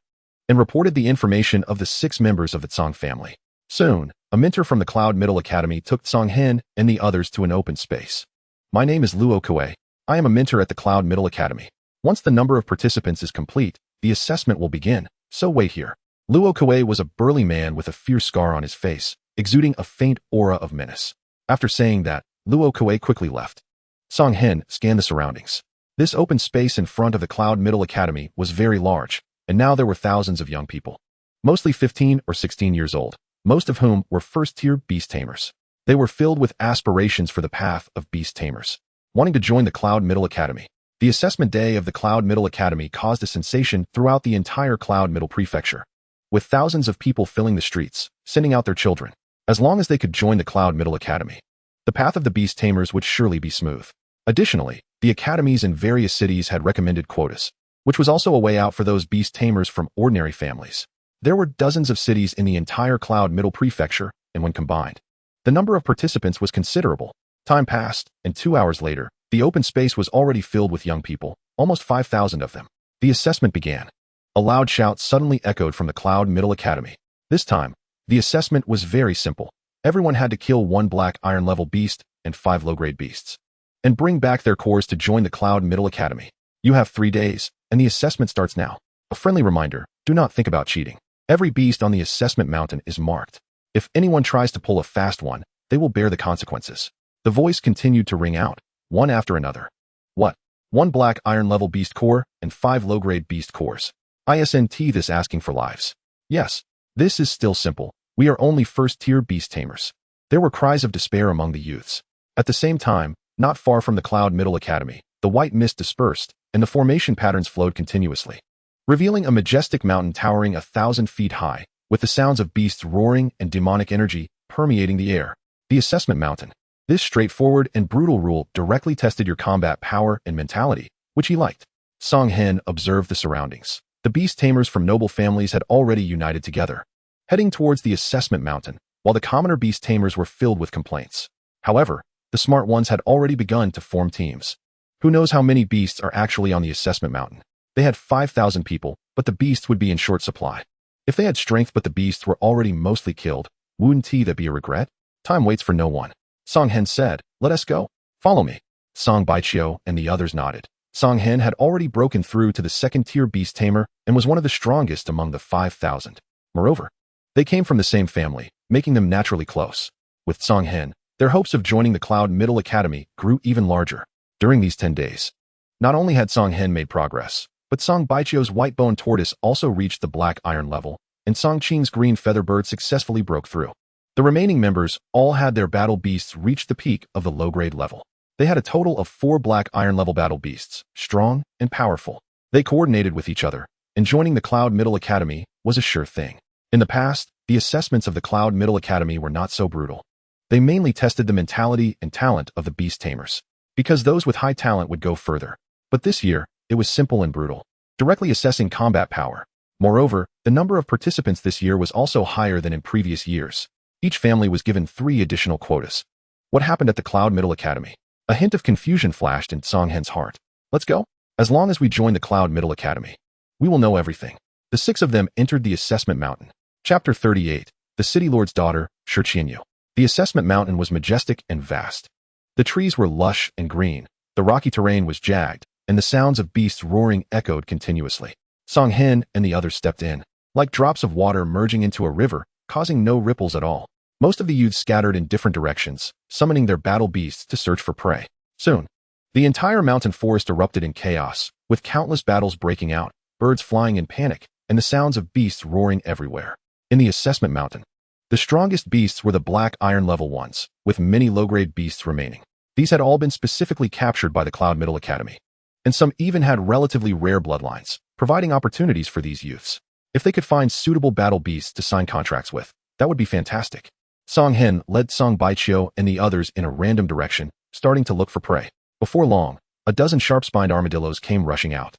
and reported the information of the 6 members of the Tsong family. Soon, a mentor from the Cloud Middle Academy took Tsong Hen and the others to an open space. My name is Luo Kue. I am a mentor at the Cloud Middle Academy. Once the number of participants is complete, the assessment will begin, so wait here. Luo Kue was a burly man with a fierce scar on his face, exuding a faint aura of menace. After saying that, Luo Kue quickly left. Song Hen scanned the surroundings. This open space in front of the Cloud Middle Academy was very large, and now there were thousands of young people, mostly 15 or 16 years old, most of whom were first-tier beast tamers. They were filled with aspirations for the path of beast tamers, wanting to join the Cloud Middle Academy. The assessment day of the Cloud Middle Academy caused a sensation throughout the entire Cloud Middle Prefecture, with thousands of people filling the streets, sending out their children, as long as they could join the Cloud Middle Academy. The path of the beast tamers would surely be smooth. Additionally, the academies in various cities had recommended quotas, which was also a way out for those beast tamers from ordinary families. There were dozens of cities in the entire Cloud Middle Prefecture, and when combined, the number of participants was considerable. Time passed, and 2 hours later, the open space was already filled with young people, almost 5,000 of them. The assessment began. A loud shout suddenly echoed from the Cloud Middle Academy. This time, the assessment was very simple. Everyone had to kill 1 black iron level beast and 5 low-grade beasts, and bring back their cores to join the Cloud Middle Academy. You have 3 days, and the assessment starts now. A friendly reminder, do not think about cheating. Every beast on the assessment mountain is marked. If anyone tries to pull a fast one, they will bear the consequences. The voice continued to ring out, one after another. What? 1 black iron level beast core and 5 low-grade beast cores. Isn't this asking for lives? Yes, this is still simple. We are only first-tier beast tamers. There were cries of despair among the youths. At the same time, not far from the Cloud Middle Academy, the white mist dispersed, and the formation patterns flowed continuously, revealing a majestic mountain towering 1,000 feet high, with the sounds of beasts roaring and demonic energy permeating the air. The assessment mountain. This straightforward and brutal rule directly tested your combat power and mentality, which he liked. Song Hen observed the surroundings. The beast tamers from noble families had already united together, heading towards the assessment mountain, while the commoner beast tamers were filled with complaints. However, the smart ones had already begun to form teams. Who knows how many beasts are actually on the assessment mountain? They had 5,000 people, but the beasts would be in short supply. If they had strength but the beasts were already mostly killed, wouldn't that be a regret? Time waits for no one. Song Hen said, let us go. Follow me. Song Baichio and the others nodded. Song Hen had already broken through to the second-tier beast tamer and was one of the strongest among the 5,000. Moreover, they came from the same family, making them naturally close. With Song Hen, their hopes of joining the Cloud Middle Academy grew even larger. During these 10 days, not only had Song Hen made progress, but Song Baichio's white-bone tortoise also reached the black iron level, and Song Qing's green feather bird successfully broke through. The remaining members all had their battle beasts reach the peak of the low-grade level. They had a total of 4 black iron level battle beasts, strong and powerful. They coordinated with each other, and joining the Cloud Middle Academy was a sure thing. In the past, the assessments of the Cloud Middle Academy were not so brutal. They mainly tested the mentality and talent of the Beast Tamers, because those with high talent would go further. But this year, it was simple and brutal, directly assessing combat power. Moreover, the number of participants this year was also higher than in previous years. Each family was given 3 additional quotas. What happened at the Cloud Middle Academy? A hint of confusion flashed in Songhen's heart. Let's go. As long as we join the Cloud Middle Academy, we will know everything. The 6 of them entered the assessment mountain. Chapter 38. The City Lord's Daughter, Shiqianyu. The assessment mountain was majestic and vast. The trees were lush and green, the rocky terrain was jagged, and the sounds of beasts roaring echoed continuously. Songhen and the others stepped in, like drops of water merging into a river, causing no ripples at all. Most of the youths scattered in different directions, summoning their battle beasts to search for prey. Soon, the entire mountain forest erupted in chaos, with countless battles breaking out, birds flying in panic, and the sounds of beasts roaring everywhere. In the assessment mountain, the strongest beasts were the black iron level ones, with many low-grade beasts remaining. These had all been specifically captured by the Cloud Middle Academy, and some even had relatively rare bloodlines, providing opportunities for these youths. If they could find suitable battle beasts to sign contracts with, that would be fantastic. Songhen led Song Baiqiu and the others in a random direction, starting to look for prey. Before long, a dozen sharp-spined armadillos came rushing out,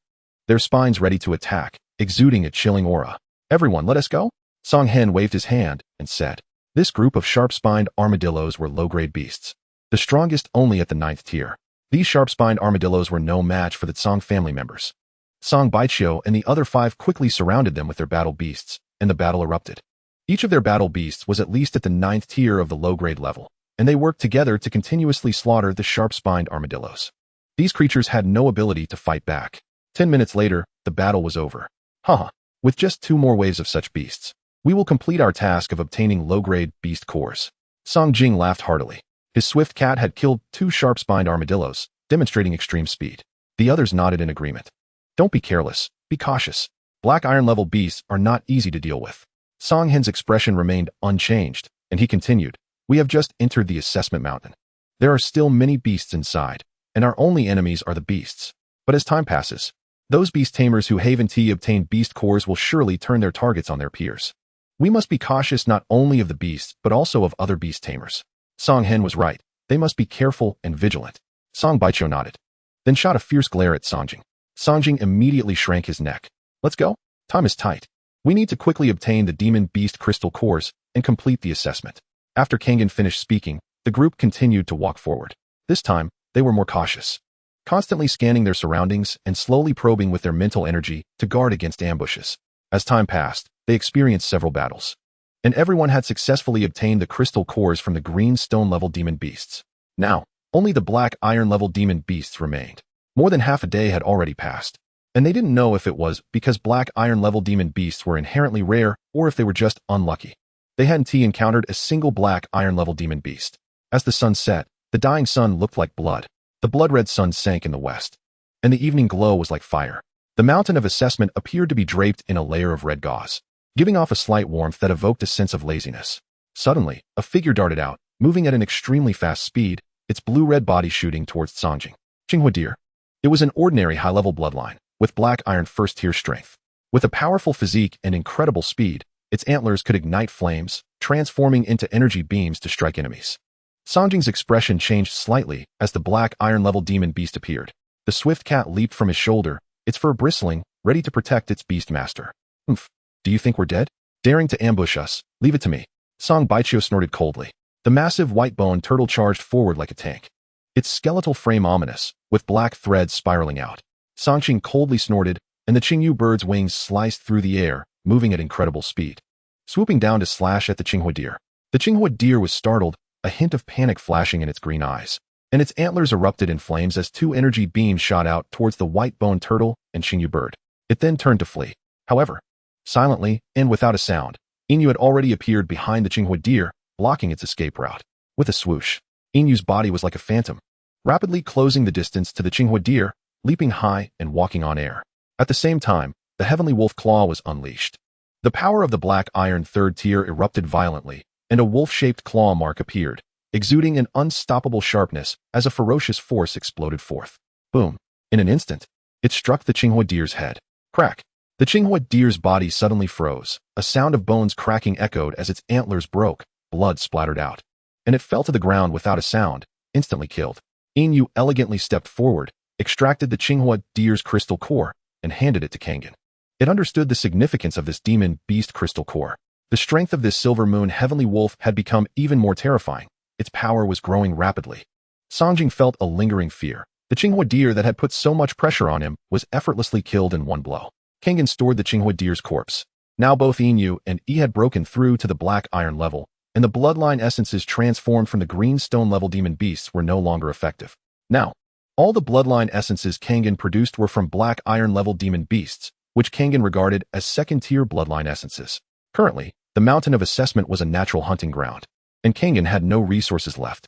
their spines ready to attack, exuding a chilling aura. Everyone, let us go? Songhen waved his hand and said. This group of sharp-spined armadillos were low-grade beasts, the strongest only at the 9th tier. These sharp-spined armadillos were no match for the Song family members. Song Baiqiu and the other 5 quickly surrounded them with their battle beasts, and the battle erupted. Each of their battle beasts was at least at the 9th tier of the low-grade level, and they worked together to continuously slaughter the sharp-spined armadillos. These creatures had no ability to fight back. 10 minutes later, the battle was over. Haha, with just 2 more waves of such beasts, we will complete our task of obtaining low-grade beast cores. Song Jing laughed heartily. His swift cat had killed 2 sharp-spined armadillos, demonstrating extreme speed. The others nodded in agreement. Don't be careless, be cautious. Black iron-level beasts are not easy to deal with. Songhen's expression remained unchanged, and he continued, We have just entered the assessment mountain. There are still many beasts inside, and our only enemies are the beasts. But as time passes, those beast tamers who have obtained beast cores will surely turn their targets on their peers. We must be cautious not only of the beasts, but also of other beast tamers. Songhen was right. They must be careful and vigilant. Song Baiqiu nodded, then shot a fierce glare at Songjing. Songjing immediately shrank his neck. Let's go. Time is tight. We need to quickly obtain the demon beast crystal cores and complete the assessment. After Kangen finished speaking, the group continued to walk forward. This time, they were more cautious, constantly scanning their surroundings and slowly probing with their mental energy to guard against ambushes. As time passed, they experienced several battles, and everyone had successfully obtained the crystal cores from the green stone-level demon beasts. Now, only the black iron-level demon beasts remained. More than half a day had already passed, and they didn't know if it was because black iron-level demon beasts were inherently rare or if they were just unlucky. They hadn't encountered a single black iron-level demon beast. As the sun set, the dying sun looked like blood. The blood-red sun sank in the west, and the evening glow was like fire. The mountain of assessment appeared to be draped in a layer of red gauze, giving off a slight warmth that evoked a sense of laziness. Suddenly, a figure darted out, moving at an extremely fast speed, its blue-red body shooting towards Songjing. Qinghua deer. It was an ordinary high-level bloodline, with black iron first-tier strength. With a powerful physique and incredible speed, its antlers could ignite flames, transforming into energy beams to strike enemies. Songjing's expression changed slightly as the black iron-level demon beast appeared. The swift cat leaped from his shoulder, its fur bristling, ready to protect its beast master. Oomph. Do you think we're dead? Daring to ambush us, leave it to me. Song Baiqiu snorted coldly. The massive white-boned turtle charged forward like a tank, its skeletal frame ominous, with black threads spiraling out. Songjing coldly snorted, and the Qingyu bird's wings sliced through the air, moving at incredible speed, swooping down to slash at the Qinghua deer. The Qinghua deer was startled, a hint of panic flashing in its green eyes, and its antlers erupted in flames as 2 energy beams shot out towards the white-boned turtle and Qingyu bird. It then turned to flee. However, silently, and without a sound, Inyu had already appeared behind the Qinghua deer, blocking its escape route. With a swoosh, Inyu's body was like a phantom, rapidly closing the distance to the Qinghua deer, leaping high and walking on air. At the same time, the heavenly wolf claw was unleashed. The power of the black iron 3rd tier erupted violently, and a wolf-shaped claw mark appeared, exuding an unstoppable sharpness as a ferocious force exploded forth. Boom! In an instant, it struck the Qinghua deer's head. Crack! The Qinghua deer's body suddenly froze. A sound of bones cracking echoed as its antlers broke. Blood splattered out. And it fell to the ground without a sound, instantly killed. Inu elegantly stepped forward, extracted the Qinghua deer's crystal core, and handed it to Kangen. It understood the significance of this demon beast crystal core. The strength of this silver moon heavenly wolf had become even more terrifying. Its power was growing rapidly. Songjing felt a lingering fear. The Qinghua deer that had put so much pressure on him was effortlessly killed in one blow. Kangen stored the Qinghua deer's corpse. Now both Inu and Yi had broken through to the black iron level, and the bloodline essences transformed from the green stone level demon beasts were no longer effective. Now, all the bloodline essences Kangen produced were from black iron level demon beasts, which Kangen regarded as second-tier bloodline essences. Currently, the mountain of assessment was a natural hunting ground, and Kangen had no resources left.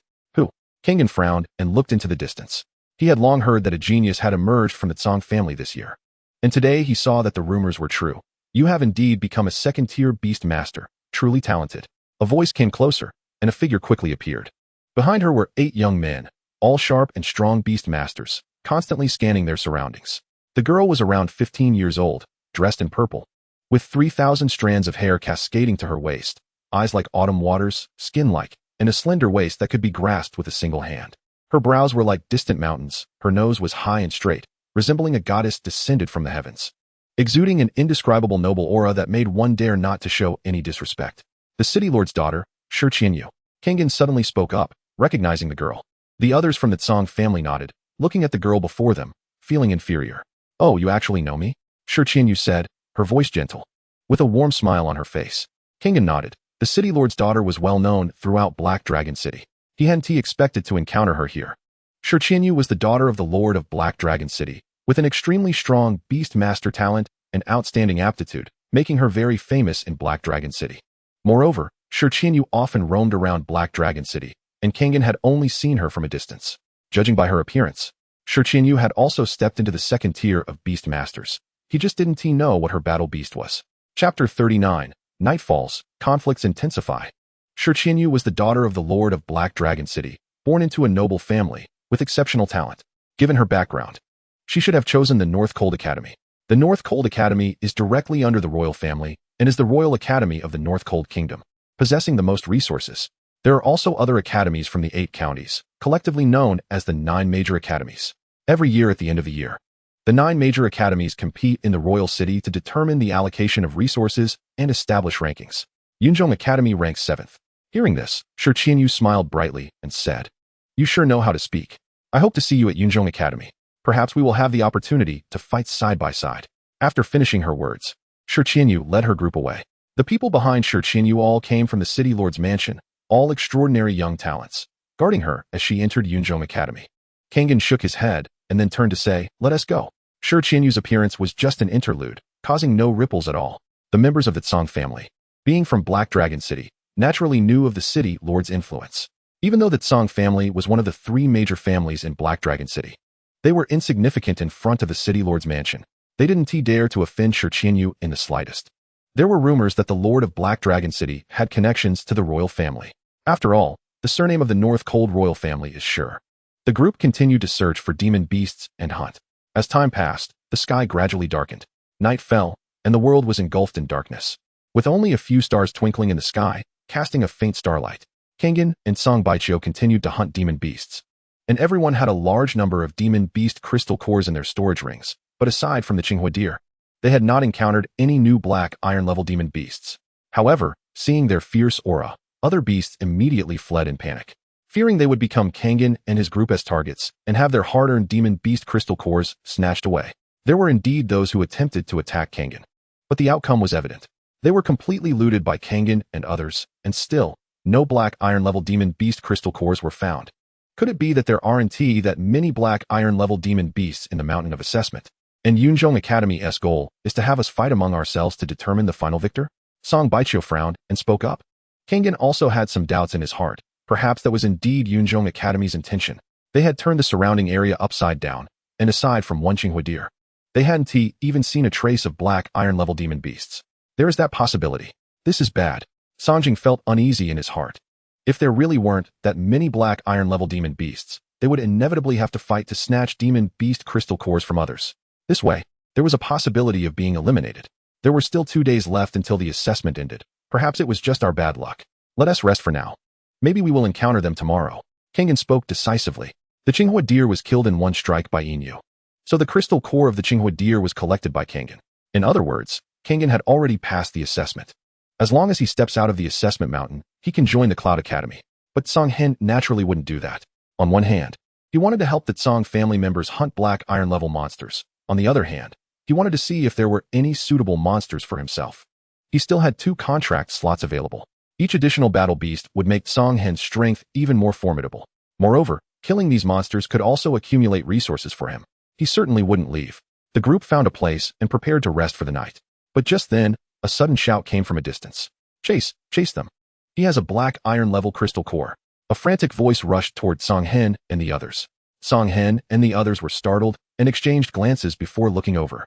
Kangen frowned and looked into the distance. He had long heard that a genius had emerged from the Tsang family this year. And today he saw that the rumors were true. You have indeed become a second-tier beast master, truly talented. A voice came closer, and a figure quickly appeared. Behind her were 8 young men, all sharp and strong beast masters, constantly scanning their surroundings. The girl was around 15 years old, dressed in purple, with 3,000 strands of hair cascading to her waist, eyes like autumn waters, skin-like, and a slender waist that could be grasped with a single hand. Her brows were like distant mountains, her nose was high and straight, resembling a goddess descended from the heavens, exuding an indescribable noble aura that made one dare not to show any disrespect. The city lord's daughter, Shi Qianyu. Kangen suddenly spoke up, recognizing the girl. The others from the Tsang family nodded, looking at the girl before them, feeling inferior. "Oh, you actually know me?" Shi Qianyu said, her voice gentle, with a warm smile on her face. Kangen nodded. The city lord's daughter was well known throughout Black Dragon City. He hadn't expected to encounter her here. Shi Qianyu was the daughter of the lord of Black Dragon City, with an extremely strong beast master talent and outstanding aptitude, making her very famous in Black Dragon City. Moreover, Shi Qianyu often roamed around Black Dragon City, and Kangen had only seen her from a distance. Judging by her appearance, Shi Qianyu had also stepped into the second tier of beast masters. He just didn't know what her battle beast was. Chapter 39. Night falls, conflicts intensify. Shi Qianyu was the daughter of the lord of Black Dragon City, born into a noble family, with exceptional talent. Given her background, she should have chosen the North Cold Academy. The North Cold Academy is directly under the royal family, and is the royal academy of the North Cold Kingdom, possessing the most resources. There are also other academies from the 8 counties, collectively known as the 9 major academies. Every year at the end of the year, the 9 major academies compete in the royal city to determine the allocation of resources and establish rankings. Yunzhong Academy ranks 7th. Hearing this, Shi Qianyu smiled brightly and said, "You sure know how to speak. I hope to see you at Yunzhong Academy. Perhaps we will have the opportunity to fight side by side." After finishing her words, Shi Qianyu led her group away. The people behind Shi Qianyu all came from the city lord's mansion, all extraordinary young talents, guarding her as she entered Yunzhong Academy. Kangen shook his head and then turned to say, "Let us go." Shi Qianyu's appearance was just an interlude, causing no ripples at all. The members of the Tsang family, being from Black Dragon City, naturally knew of the city lord's influence. Even though the Tsang family was one of the 3 major families in Black Dragon City, they were insignificant in front of the city lord's mansion. They didn't dare to offend Shi Qianyu in the slightest. There were rumors that the lord of Black Dragon City had connections to the royal family. After all, the surname of the North Cold royal family is sure. The group continued to search for demon beasts and hunt. As time passed, the sky gradually darkened. Night fell, and the world was engulfed in darkness, with only a few stars twinkling in the sky, casting a faint starlight. Kangen and Song Baiqiu continued to hunt demon beasts, and everyone had a large number of demon beast crystal cores in their storage rings, but aside from the Qinghua deer, they had not encountered any new black iron-level demon beasts. However, seeing their fierce aura, other beasts immediately fled in panic, fearing they would become Kangen and his group as targets and have their hard-earned demon beast crystal cores snatched away. There were indeed those who attempted to attack Kangen, but the outcome was evident. They were completely looted by Kangen and others, and still, no black iron-level demon beast crystal cores were found. Could it be that there aren't that many black iron-level demon beasts in the Mountain of Assessment? And Yunzhong Academy's goal is to have us fight among ourselves to determine the final victor? Song Baiqiu frowned and spoke up. Kangen also had some doubts in his heart. Perhaps that was indeed Yunzhong Academy's intention. They had turned the surrounding area upside down, and aside from one Qinghua deer, they hadn't even seen a trace of black iron-level demon beasts. There is that possibility. This is bad. Songjing felt uneasy in his heart. If there really weren't that many black iron-level demon beasts, they would inevitably have to fight to snatch demon beast crystal cores from others. This way, There was a possibility of being eliminated. There were still 2 days left until the assessment ended. Perhaps it was just our bad luck. Let us rest for now. Maybe we will encounter them tomorrow. Kengan spoke decisively. The Qinghua deer was killed in one strike by Inyu. So the crystal core of the Qinghua deer was collected by Kengan. In other words, Kengan had already passed the assessment. As long as he steps out of the assessment mountain, he can join the Cloud Academy. But Song Hen naturally wouldn't do that. On one hand, he wanted to help the Tsong family members hunt black iron level monsters. On the other hand, he wanted to see if there were any suitable monsters for himself. He still had 2 contract slots available. Each additional battle beast would make Song Hen's strength even more formidable. Moreover, killing these monsters could also accumulate resources for him. He certainly wouldn't leave. The group found a place and prepared to rest for the night. But just then, a sudden shout came from a distance. Chase them. He has a black iron level crystal core. A frantic voice rushed toward Song Hen and the others. Song Hen and the others were startled and exchanged glances before looking over.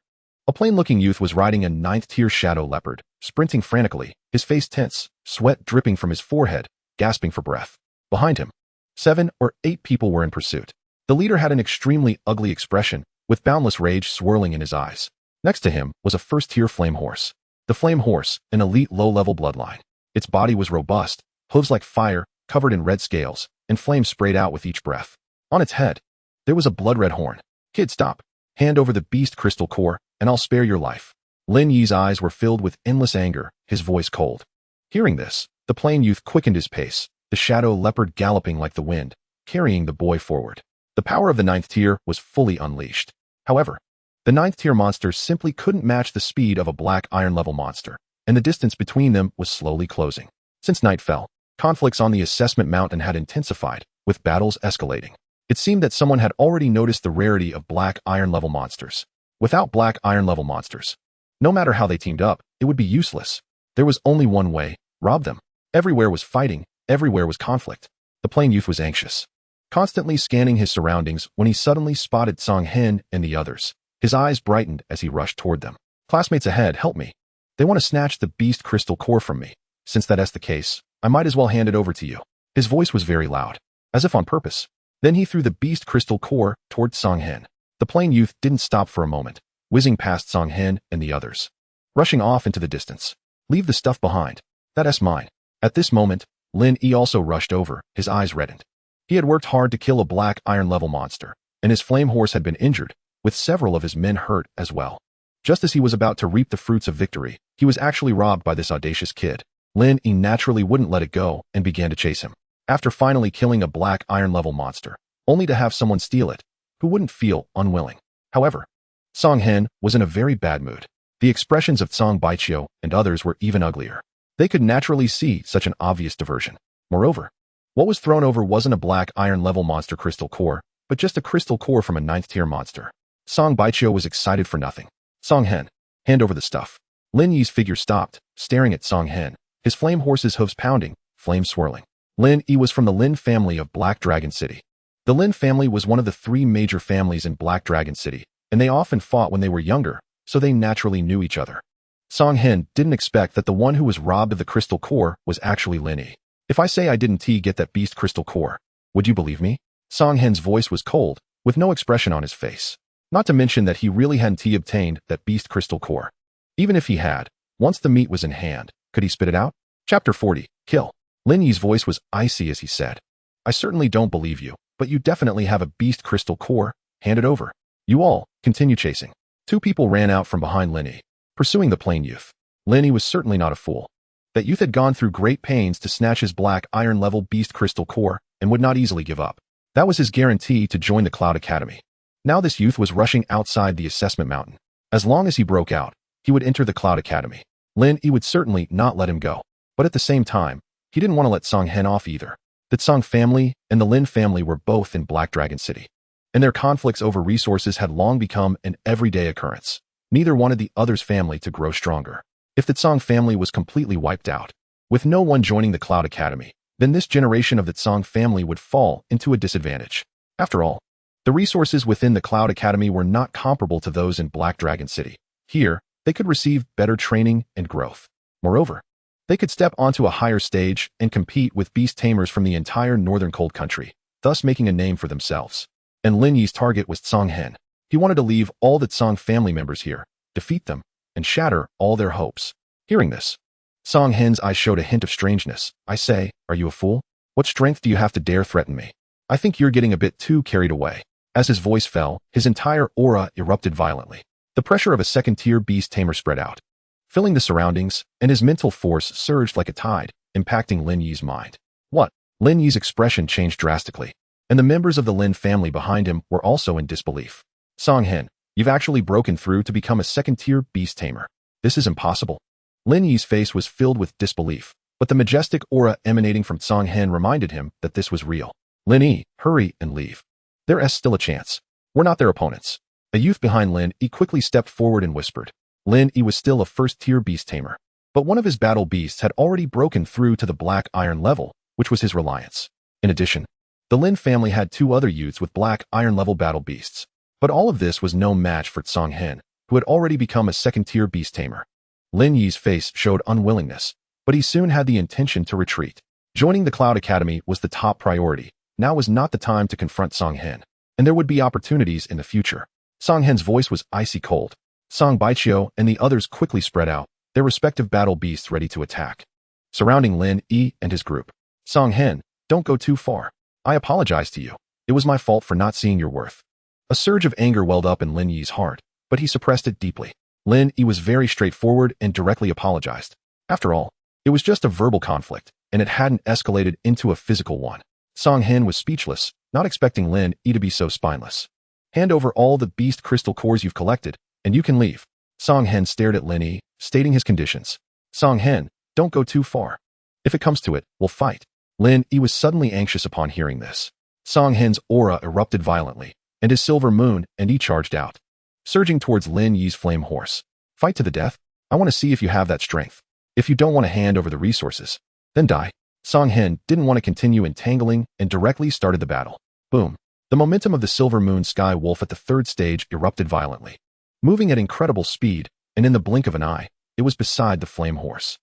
A plain-looking youth was riding a 9th-tier shadow leopard, sprinting frantically, his face tense, sweat dripping from his forehead, gasping for breath. Behind him, 7 or 8 people were in pursuit. The leader had an extremely ugly expression, with boundless rage swirling in his eyes. Next to him was a 1st-tier flame horse. The flame horse, an elite low-level bloodline. Its body was robust, hooves like fire, covered in red scales, and flames sprayed out with each breath. On its head, there was a blood-red horn. Kid, stop. Hand over the beast crystal core, and I'll spare your life. Lin Yi's eyes were filled with endless anger, his voice cold. Hearing this, the plain youth quickened his pace, the shadow leopard galloping like the wind, carrying the boy forward. The power of the 9th tier was fully unleashed. However, the 9th tier monster simply couldn't match the speed of a black iron level monster, and the distance between them was slowly closing. Since night fell, conflicts on the assessment mountain had intensified, with battles escalating. It seemed that someone had already noticed the rarity of black iron level monsters. Without black iron level monsters, no matter how they teamed up, it would be useless. There was only one way: rob them. Everywhere was fighting, everywhere was conflict. The plain youth was anxious, constantly scanning his surroundings when he suddenly spotted Song Hen and the others. His eyes brightened as he rushed toward them. Classmates ahead, help me. They want to snatch the beast crystal core from me. Since that's the case, I might as well hand it over to you. His voice was very loud, as if on purpose. Then he threw the beast crystal core toward Song Hen. The plain youth didn't stop for a moment, whizzing past Song Hen and the others, rushing off into the distance. Leave the stuff behind. That's mine. At this moment, Lin Yi also rushed over, his eyes reddened. He had worked hard to kill a black iron level monster, and his flame horse had been injured, with several of his men hurt as well. Just as he was about to reap the fruits of victory, he was actually robbed by this audacious kid. Lin Yi naturally wouldn't let it go and began to chase him. After finally killing a black iron level monster, only to have someone steal it, who wouldn't feel unwilling. However, Song Hen was in a very bad mood. The expressions of Song Baiqiu and others were even uglier. They could naturally see such an obvious diversion. Moreover, what was thrown over wasn't a black iron level monster crystal core, but just a crystal core from a 9th tier monster. Song Baiqiu was excited for nothing. Song Hen, hand over the stuff. Lin Yi's figure stopped, staring at Song Hen, his flame horse's hooves pounding, flames swirling. Lin Yi was from the Lin family of Black Dragon City. The Lin family was one of the 3 major families in Black Dragon City, and they often fought when they were younger, so they naturally knew each other. Song Hen didn't expect that the one who was robbed of the crystal core was actually Lin Yi. If I say I didn't get that beast crystal core, would you believe me? Song Hen's voice was cold, with no expression on his face. Not to mention that he really hadn't obtained that beast crystal core. Even if he had, once the meat was in hand, could he spit it out? Chapter 40, Kill. Lin Yi's voice was icy as he said, I certainly don't believe you, but you definitely have a beast crystal core. Hand it over. You all, continue chasing. 2 people ran out from behind Lin Yi, pursuing the plain youth. Lin Yi was certainly not a fool. That youth had gone through great pains to snatch his black iron level beast crystal core and would not easily give up. That was his guarantee to join the Cloud Academy. Now this youth was rushing outside the assessment mountain. As long as he broke out, he would enter the Cloud Academy. Lin Yi would certainly not let him go. But at the same time, he didn't want to let Song Hen off either. The Tsong family and the Lin family were both in Black Dragon City, and their conflicts over resources had long become an everyday occurrence. Neither wanted the other's family to grow stronger. If the Tsong family was completely wiped out, with no one joining the Cloud Academy, then this generation of the Tsong family would fall into a disadvantage. After all, the resources within the Cloud Academy were not comparable to those in Black Dragon City. Here, they could receive better training and growth. Moreover, they could step onto a higher stage and compete with beast tamers from the entire northern cold country, thus making a name for themselves. And Lin Yi's target was Song Hen. He wanted to leave all the Song family members here, defeat them, and shatter all their hopes. Hearing this, Song Hen's eyes showed a hint of strangeness. I say, are you a fool? What strength do you have to dare threaten me? I think you're getting a bit too carried away. As his voice fell, his entire aura erupted violently. The pressure of a second-tier beast tamer spread out, filling the surroundings, and his mental force surged like a tide, impacting Lin Yi's mind. What? Lin Yi's expression changed drastically, and the members of the Lin family behind him were also in disbelief. Song Hen, you've actually broken through to become a second-tier beast tamer. This is impossible. Lin Yi's face was filled with disbelief, but the majestic aura emanating from Song Hen reminded him that this was real. Lin Yi, hurry and leave. There is still a chance. We're not their opponents. A youth behind Lin Yi quickly stepped forward and whispered. Lin Yi was still a first-tier beast tamer, but one of his battle beasts had already broken through to the black iron level, which was his reliance. In addition, the Lin family had 2 other youths with black iron level battle beasts, but all of this was no match for Song Hen, who had already become a second-tier beast tamer. Lin Yi's face showed unwillingness, but he soon had the intention to retreat. Joining the Cloud Academy was the top priority. Now was not the time to confront Song Hen, and there would be opportunities in the future. Song Hen's voice was icy cold. Song Baiqiu and the others quickly spread out, their respective battle beasts ready to attack, surrounding Lin Yi and his group. Song Hen, don't go too far. I apologize to you. It was my fault for not seeing your worth. A surge of anger welled up in Lin Yi's heart, but he suppressed it deeply. Lin Yi was very straightforward and directly apologized. After all, it was just a verbal conflict, and it hadn't escalated into a physical one. Song Hen was speechless, not expecting Lin Yi to be so spineless. Hand over all the beast crystal cores you've collected, and you can leave. Song Hen stared at Lin Yi, stating his conditions. Song Hen, don't go too far. If it comes to it, we'll fight. Lin Yi was suddenly anxious upon hearing this. Song Hen's aura erupted violently, and his silver moon and Yi charged out, surging towards Lin Yi's flame horse. Fight to the death? I want to see if you have that strength. If you don't want to hand over the resources, then die. Song Hen didn't want to continue entangling and directly started the battle. Boom. The momentum of the silver moon sky wolf at the 3rd stage erupted violently, moving at incredible speed, and in the blink of an eye, it was beside the flame horse.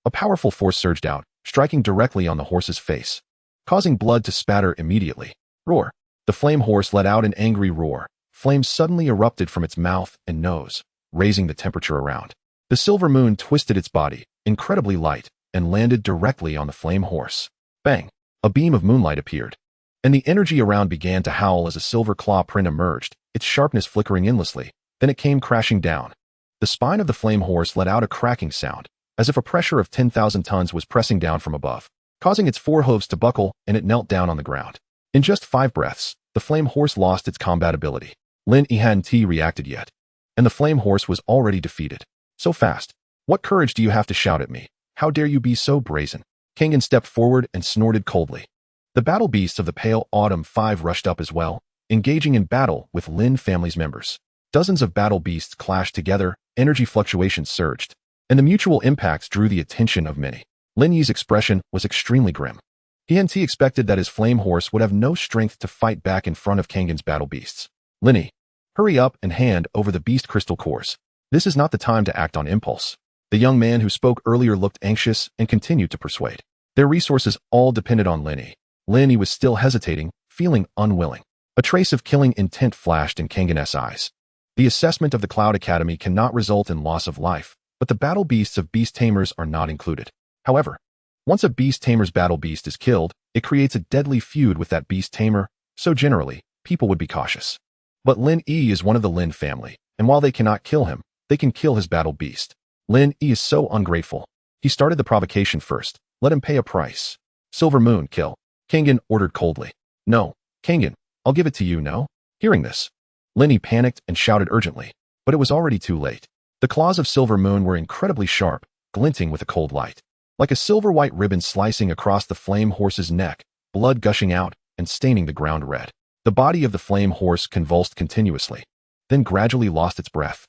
A powerful force surged out, striking directly on the horse's face, causing blood to spatter immediately. Roar. The flame horse let out an angry roar. Flames suddenly erupted from its mouth and nose, raising the temperature around. The silver moon twisted its body, incredibly light, and landed directly on the flame horse. Bang! A beam of moonlight appeared, and the energy around began to howl as a silver claw print emerged, its sharpness flickering endlessly. Then it came crashing down. The spine of the flame horse let out a cracking sound, as if a pressure of 10,000 tons was pressing down from above, causing its 4 hooves to buckle, and it knelt down on the ground. In just 5 breaths, the flame horse lost its combat ability. Lin Yi hadn't reacted yet, and the flame horse was already defeated. So fast. What courage do you have to shout at me? How dare you be so brazen? Kangen stepped forward and snorted coldly. The battle beasts of the Pale Autumn 5 rushed up as well, engaging in battle with Lin family's members. Dozens of battle beasts clashed together, energy fluctuations surged, and the mutual impacts drew the attention of many. Lin Yi's expression was extremely grim. He hadn't expected that his flame horse would have no strength to fight back in front of Kangen's battle beasts. Lin Yi, hurry up and hand over the beast crystal cores. This is not the time to act on impulse. The young man who spoke earlier looked anxious and continued to persuade. Their resources all depended on Lin Yi. Lin Yi was still hesitating, feeling unwilling. A trace of killing intent flashed in Kangen's eyes. The assessment of the Cloud Academy cannot result in loss of life, but the battle beasts of beast tamers are not included. However, once a beast tamer's battle beast is killed, it creates a deadly feud with that beast tamer, so generally, people would be cautious. But Lin Yi is one of the Lin family, and while they cannot kill him, they can kill his battle beast. Lin Yi is so ungrateful. He started the provocation first. Let him pay a price. Silver Moon, kill. Kangen ordered coldly. No, Kangen, I'll give it to you, no? Hearing this, Lin Yi panicked and shouted urgently, but it was already too late. The claws of Silver Moon were incredibly sharp, glinting with a cold light. Like a silver-white ribbon slicing across the flame horse's neck, blood gushing out and staining the ground red. The body of the flame horse convulsed continuously, then gradually lost its breath.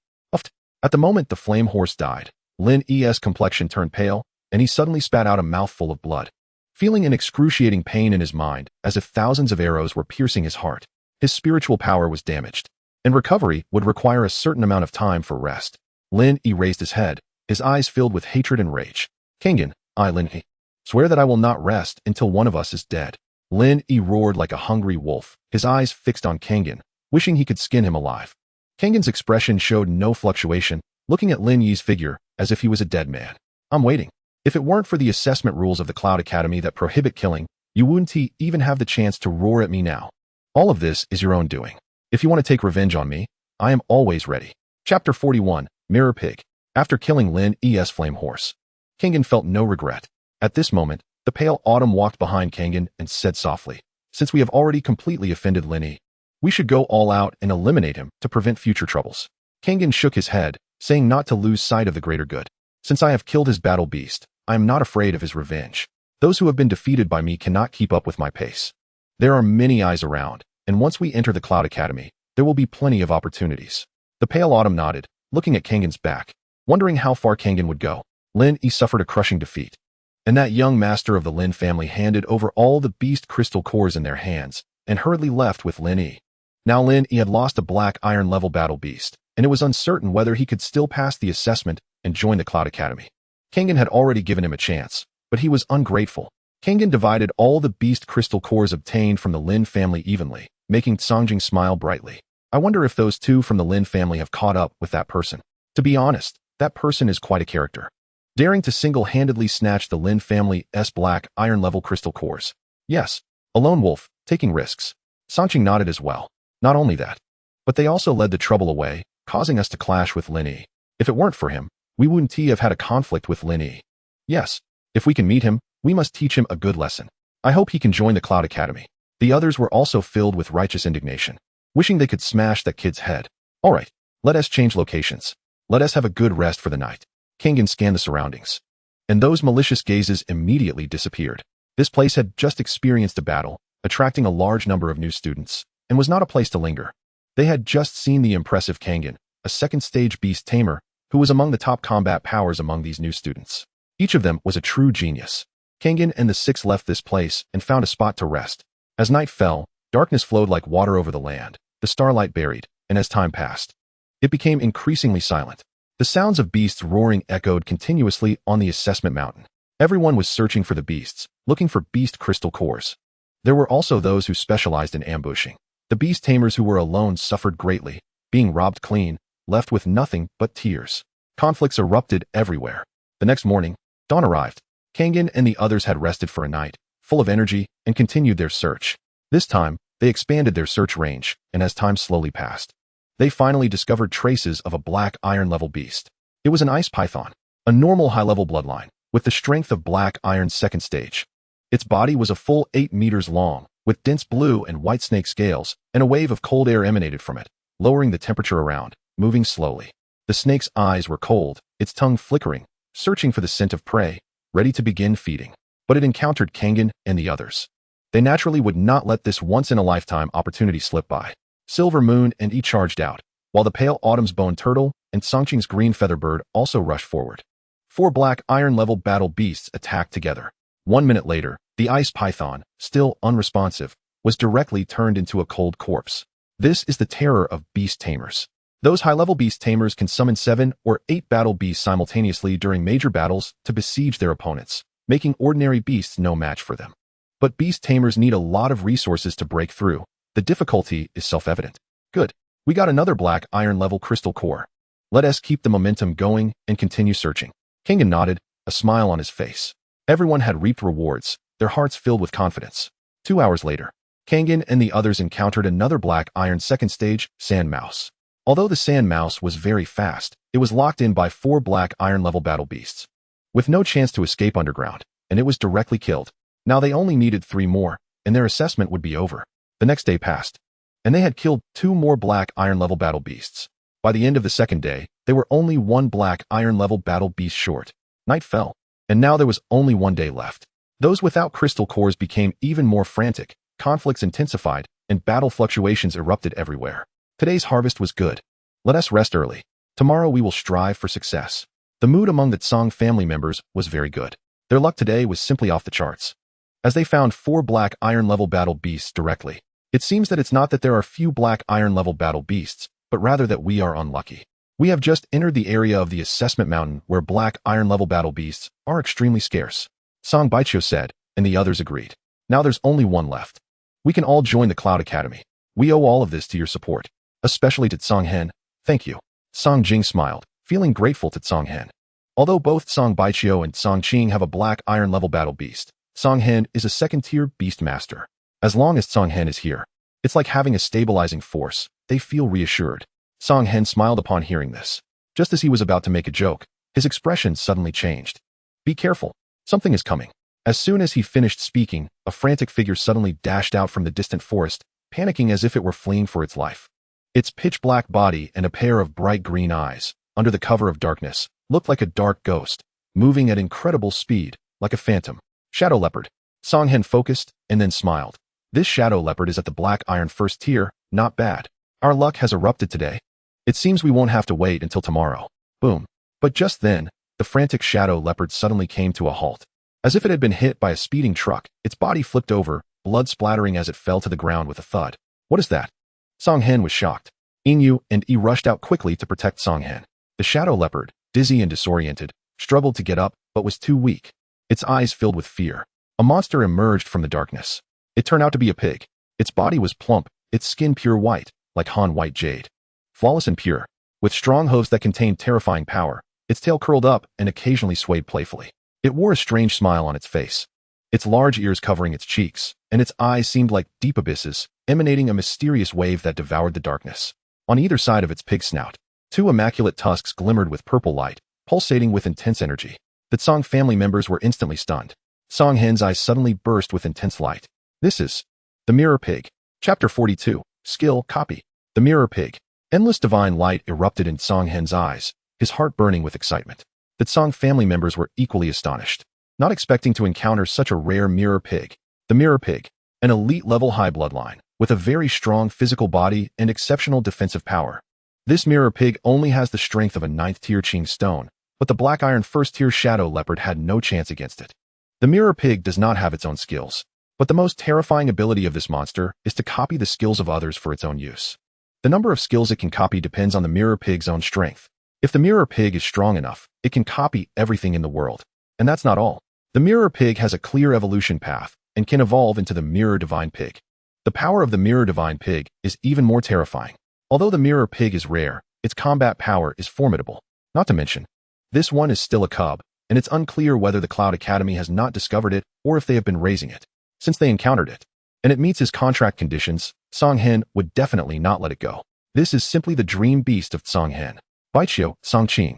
At the moment the flame horse died, Lin Yi's complexion turned pale, and he suddenly spat out a mouthful of blood, feeling an excruciating pain in his mind, as if thousands of arrows were piercing his heart. His spiritual power was damaged, and recovery would require a certain amount of time for rest. Lin Yi raised his head, his eyes filled with hatred and rage. Kangen, I, Lin Yi, swear that I will not rest until one of us is dead. Lin Yi roared like a hungry wolf, his eyes fixed on Kangen, wishing he could skin him alive. Kangen's expression showed no fluctuation, looking at Lin Yi's figure as if he was a dead man. I'm waiting. If it weren't for the assessment rules of the Cloud Academy that prohibit killing, you wouldn't even have the chance to roar at me now. All of this is your own doing. If you want to take revenge on me, I am always ready. Chapter 41, Mirror Pig. After killing Lin Yi's Flame Horse, Kangen felt no regret. At this moment, the Pale Autumn walked behind Kangen and said softly, "Since we have already completely offended Lin Yi, we should go all out and eliminate him to prevent future troubles." Kangen shook his head, saying not to lose sight of the greater good. "Since I have killed his battle beast, I am not afraid of his revenge. Those who have been defeated by me cannot keep up with my pace. There are many eyes around, and once we enter the Cloud Academy, there will be plenty of opportunities." The Pale Autumn nodded, looking at Kangen's back, wondering how far Kangen would go. Lin Yi suffered a crushing defeat, and that young master of the Lin family handed over all the beast crystal cores in their hands and hurriedly left with Lin Yi. Now Lin Yi had lost a black iron level battle beast, and it was uncertain whether he could still pass the assessment and join the Cloud Academy. Kangen had already given him a chance, but he was ungrateful. Kangen divided all the beast crystal cores obtained from the Lin family evenly, making Songjing smile brightly. I wonder if those two from the Lin family have caught up with that person. To be honest, that person is quite a character, daring to single-handedly snatch the Lin family's black iron-level crystal cores. Yes, a lone wolf, taking risks. Songjing nodded as well. Not only that, but they also led the trouble away, causing us to clash with Lin Yi. If it weren't for him, we wouldn't have had a conflict with Lin Yi. Yes, if we can meet him, we must teach him a good lesson. I hope he can join the Cloud Academy. The others were also filled with righteous indignation, wishing they could smash that kid's head. All right, let us change locations. Let us have a good rest for the night. Kangen scanned the surroundings, and those malicious gazes immediately disappeared. This place had just experienced a battle, attracting a large number of new students, and was not a place to linger. They had just seen the impressive Kangen, a second-stage beast tamer, who was among the top combat powers among these new students. Each of them was a true genius. Kangen and the six left this place and found a spot to rest. As night fell, darkness flowed like water over the land, the starlight buried, and as time passed, it became increasingly silent. The sounds of beasts roaring echoed continuously on the assessment mountain. Everyone was searching for the beasts, looking for beast crystal cores. There were also those who specialized in ambushing. The beast tamers who were alone suffered greatly, being robbed clean, left with nothing but tears. Conflicts erupted everywhere. The next morning, dawn arrived. Kangen and the others had rested for a night, full of energy, and continued their search. This time, they expanded their search range, and as time slowly passed, they finally discovered traces of a black iron-level beast. It was an ice python, a normal high-level bloodline, with the strength of black iron's second stage. Its body was a full 8 meters long, with dense blue and white snake scales, and a wave of cold air emanated from it, lowering the temperature around, moving slowly. The snake's eyes were cold, its tongue flickering, searching for the scent of prey, ready to begin feeding. But it encountered Kangen and the others. They naturally would not let this once-in-a-lifetime opportunity slip by. Silver Moon and Yi charged out, while the Pale Autumn's Bone Turtle and Songjing's Green Feather Bird also rushed forward. 4 black iron-level battle beasts attacked together. 1 minute later, the ice python, still unresponsive, was directly turned into a cold corpse. This is the terror of beast tamers. Those high-level beast tamers can summon 7 or 8 battle beasts simultaneously during major battles to besiege their opponents, making ordinary beasts no match for them. But beast tamers need a lot of resources to break through. The difficulty is self-evident. Good. We got another black iron-level crystal core. Let us keep the momentum going and continue searching. Kangen nodded, a smile on his face. Everyone had reaped rewards, their hearts filled with confidence. 2 hours later, Kangen and the others encountered another black iron second stage sand mouse. Although the sand mouse was very fast, it was locked in by 4 black iron-level battle beasts, with no chance to escape underground, and it was directly killed. Now they only needed 3 more, and their assessment would be over. The next day passed, and they had killed 2 more black iron-level battle beasts. By the end of the second day, they were only 1 black iron-level battle beast short. Night fell, and now there was only 1 day left. Those without crystal cores became even more frantic, conflicts intensified, and battle fluctuations erupted everywhere. Today's harvest was good. Let us rest early. Tomorrow we will strive for success. The mood among the Tsang family members was very good. Their luck today was simply off the charts, as they found 4 black iron-level battle beasts directly. It seems that it's not that there are few black iron-level battle beasts, but rather that we are unlucky. We have just entered the area of the assessment mountain where black iron-level battle beasts are extremely scarce. Song Baichio said, and the others agreed. Now there's only 1 left. We can all join the Cloud Academy. We owe all of this to your support, especially to Song Hen. Thank you. Song Jing smiled, feeling grateful to Song Hen. Although both Song Baiqiu and Song Qing have a black iron level battle beast, Song Hen is a second-tier beast master. As long as Song Hen is here, it's like having a stabilizing force. They feel reassured. Song Hen smiled upon hearing this. Just as he was about to make a joke, his expression suddenly changed. Be careful. Something is coming. As soon as he finished speaking, a frantic figure suddenly dashed out from the distant forest, panicking as if it were fleeing for its life. Its pitch-black body and a pair of bright green eyes, under the cover of darkness, looked like a dark ghost, moving at incredible speed, like a phantom. Shadow Leopard. Song Hen focused, and then smiled. This Shadow Leopard is at the Black Iron first tier, not bad. Our luck has erupted today. It seems we won't have to wait until tomorrow. Boom. But just then, the frantic Shadow Leopard suddenly came to a halt. As if it had been hit by a speeding truck, its body flipped over, blood splattering as it fell to the ground with a thud. What is that? Song Hen was shocked. Yin and Yi rushed out quickly to protect Song Hen. The Shadow Leopard, dizzy and disoriented, struggled to get up, but was too weak. Its eyes filled with fear. A monster emerged from the darkness. It turned out to be a pig. Its body was plump, its skin pure white, like Han white jade. Flawless and pure. With strong hooves that contained terrifying power, its tail curled up and occasionally swayed playfully. It wore a strange smile on its face. Its large ears covering its cheeks, and its eyes seemed like deep abysses, emanating a mysterious wave that devoured the darkness. On either side of its pig snout, two immaculate tusks glimmered with purple light, pulsating with intense energy. The Song family members were instantly stunned. Song Hen's eyes suddenly burst with intense light. This is the Mirror Pig. Chapter 42. Skill Copy. The Mirror Pig. Endless divine light erupted in Song Hen's eyes, his heart burning with excitement. The Song family members were equally astonished, not expecting to encounter such a rare Mirror Pig. The Mirror Pig, an elite-level high bloodline, with a very strong physical body and exceptional defensive power. This Mirror Pig only has the strength of a 9th-tier Qing stone, but the Black Iron 1st-tier Shadow Leopard had no chance against it. The Mirror Pig does not have its own skills, but the most terrifying ability of this monster is to copy the skills of others for its own use. The number of skills it can copy depends on the Mirror Pig's own strength. If the Mirror Pig is strong enough, it can copy everything in the world. And that's not all. The Mirror Pig has a clear evolution path and can evolve into the Mirror Divine Pig. The power of the Mirror Divine Pig is even more terrifying. Although the Mirror Pig is rare, its combat power is formidable. Not to mention, this one is still a cub, and it's unclear whether the Cloud Academy has not discovered it or if they have been raising it since they encountered it. And it meets his contract conditions, Song Hen would definitely not let it go. This is simply the dream beast of Song Hen. Baiqiu, Song Qing.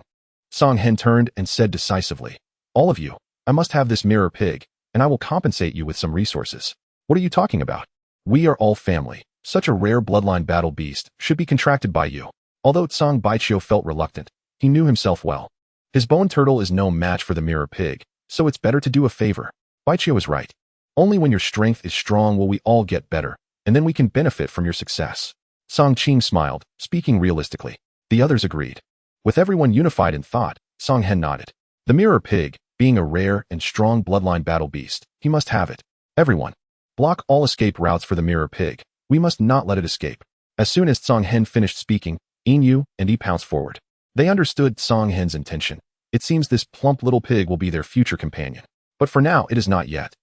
Song Hen turned and said decisively, all of you, I must have this Mirror Pig, and I will compensate you with some resources. What are you talking about? We are all family. Such a rare bloodline battle beast should be contracted by you. Although Song Baiqiu felt reluctant, he knew himself well. His bone turtle is no match for the Mirror Pig, so it's better to do a favor. Baiqiu is right. Only when your strength is strong will we all get better, and then we can benefit from your success. Song Qing smiled, speaking realistically. The others agreed. With everyone unified in thought, Song Hen nodded. The Mirror Pig, being a rare and strong bloodline battle beast, he must have it. Everyone, block all escape routes for the Mirror Pig. We must not let it escape. As soon as Song Hen finished speaking, Yin and Yi pounced forward. They understood Song Hen's intention. It seems this plump little pig will be their future companion. But for now, it is not yet.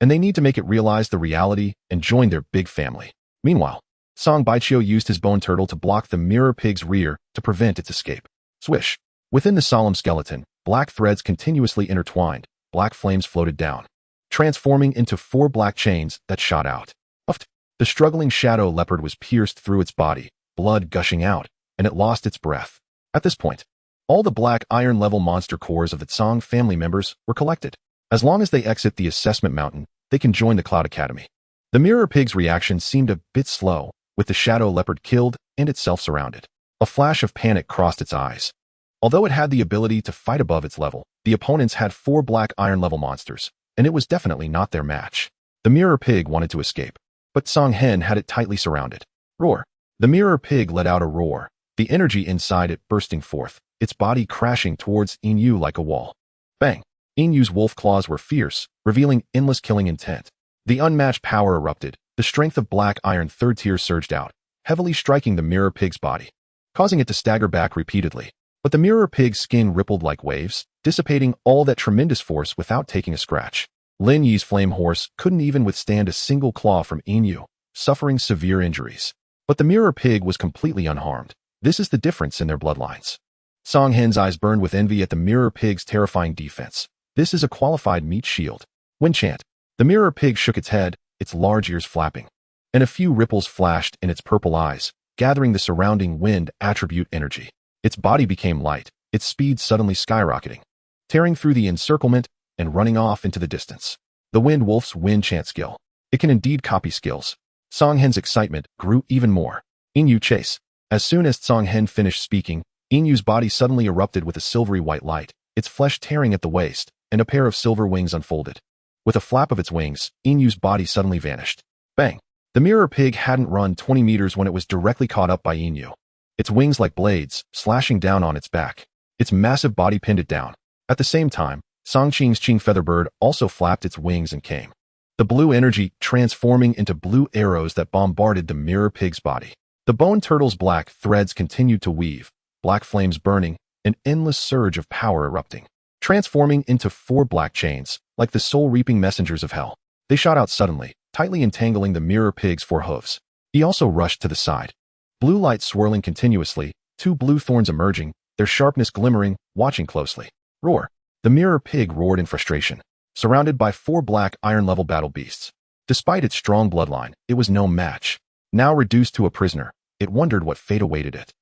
And they need to make it realize the reality and join their big family. Meanwhile, Song Baiqiu used his bone turtle to block the Mirror Pig's rear to prevent its escape. Swish. Within the solemn skeleton, black threads continuously intertwined, black flames floated down, transforming into 4 black chains that shot out. Uft. The struggling Shadow Leopard was pierced through its body, blood gushing out, and it lost its breath. At this point, all the Black Iron level monster cores of the Song family members were collected. As long as they exit the assessment mountain, they can join the Cloud Academy. The Mirror Pig's reaction seemed a bit slow, with the Shadow Leopard killed and itself surrounded. A flash of panic crossed its eyes. Although it had the ability to fight above its level, the opponents had 4 Black Iron level monsters, and it was definitely not their match. The Mirror Pig wanted to escape, but Song Hen had it tightly surrounded. Roar. The Mirror Pig let out a roar, the energy inside it bursting forth, its body crashing towards Yin like a wall. Bang. Yinyu's wolf claws were fierce, revealing endless killing intent. The unmatched power erupted, the strength of Black Iron 3rd tier surged out, heavily striking the Mirror Pig's body, causing it to stagger back repeatedly. But the Mirror Pig's skin rippled like waves, dissipating all that tremendous force without taking a scratch. Lin Yi's flame horse couldn't even withstand a single claw from Yin, suffering severe injuries. But the mirror pig was completely unharmed. This is the difference in their bloodlines. Song Hen's eyes burned with envy at the mirror pig's terrifying defense. This is a qualified meat shield. Wind chant. The mirror pig shook its head, its large ears flapping, and a few ripples flashed in its purple eyes, gathering the surrounding wind attribute energy. Its body became light, its speed suddenly skyrocketing, tearing through the encirclement and running off into the distance. The wind wolf's wind chant skill. It can indeed copy skills. Song Hen's excitement grew even more. Inyu chase. As soon as Song Hen finished speaking, Inyu's body suddenly erupted with a silvery white light, its flesh tearing at the waist, and a pair of silver wings unfolded. With a flap of its wings, Inyu's body suddenly vanished. Bang! The mirror pig hadn't run 20 meters when it was directly caught up by Inyu. Its wings like blades, slashing down on its back. Its massive body pinned it down. At the same time, Song Qing's Qing featherbird also flapped its wings and came. The blue energy transforming into blue arrows that bombarded the mirror pig's body. The bone turtle's black threads continued to weave, black flames burning, an endless surge of power erupting, transforming into 4 black chains, like the soul-reaping messengers of hell. They shot out suddenly, tightly entangling the mirror pig's 4 hooves. He also rushed to the side. Blue light swirling continuously, 2 blue thorns emerging, their sharpness glimmering, watching closely. Roar! The mirror pig roared in frustration, surrounded by 4 black iron-level battle beasts. Despite its strong bloodline, it was no match. Now reduced to a prisoner, it wondered what fate awaited it.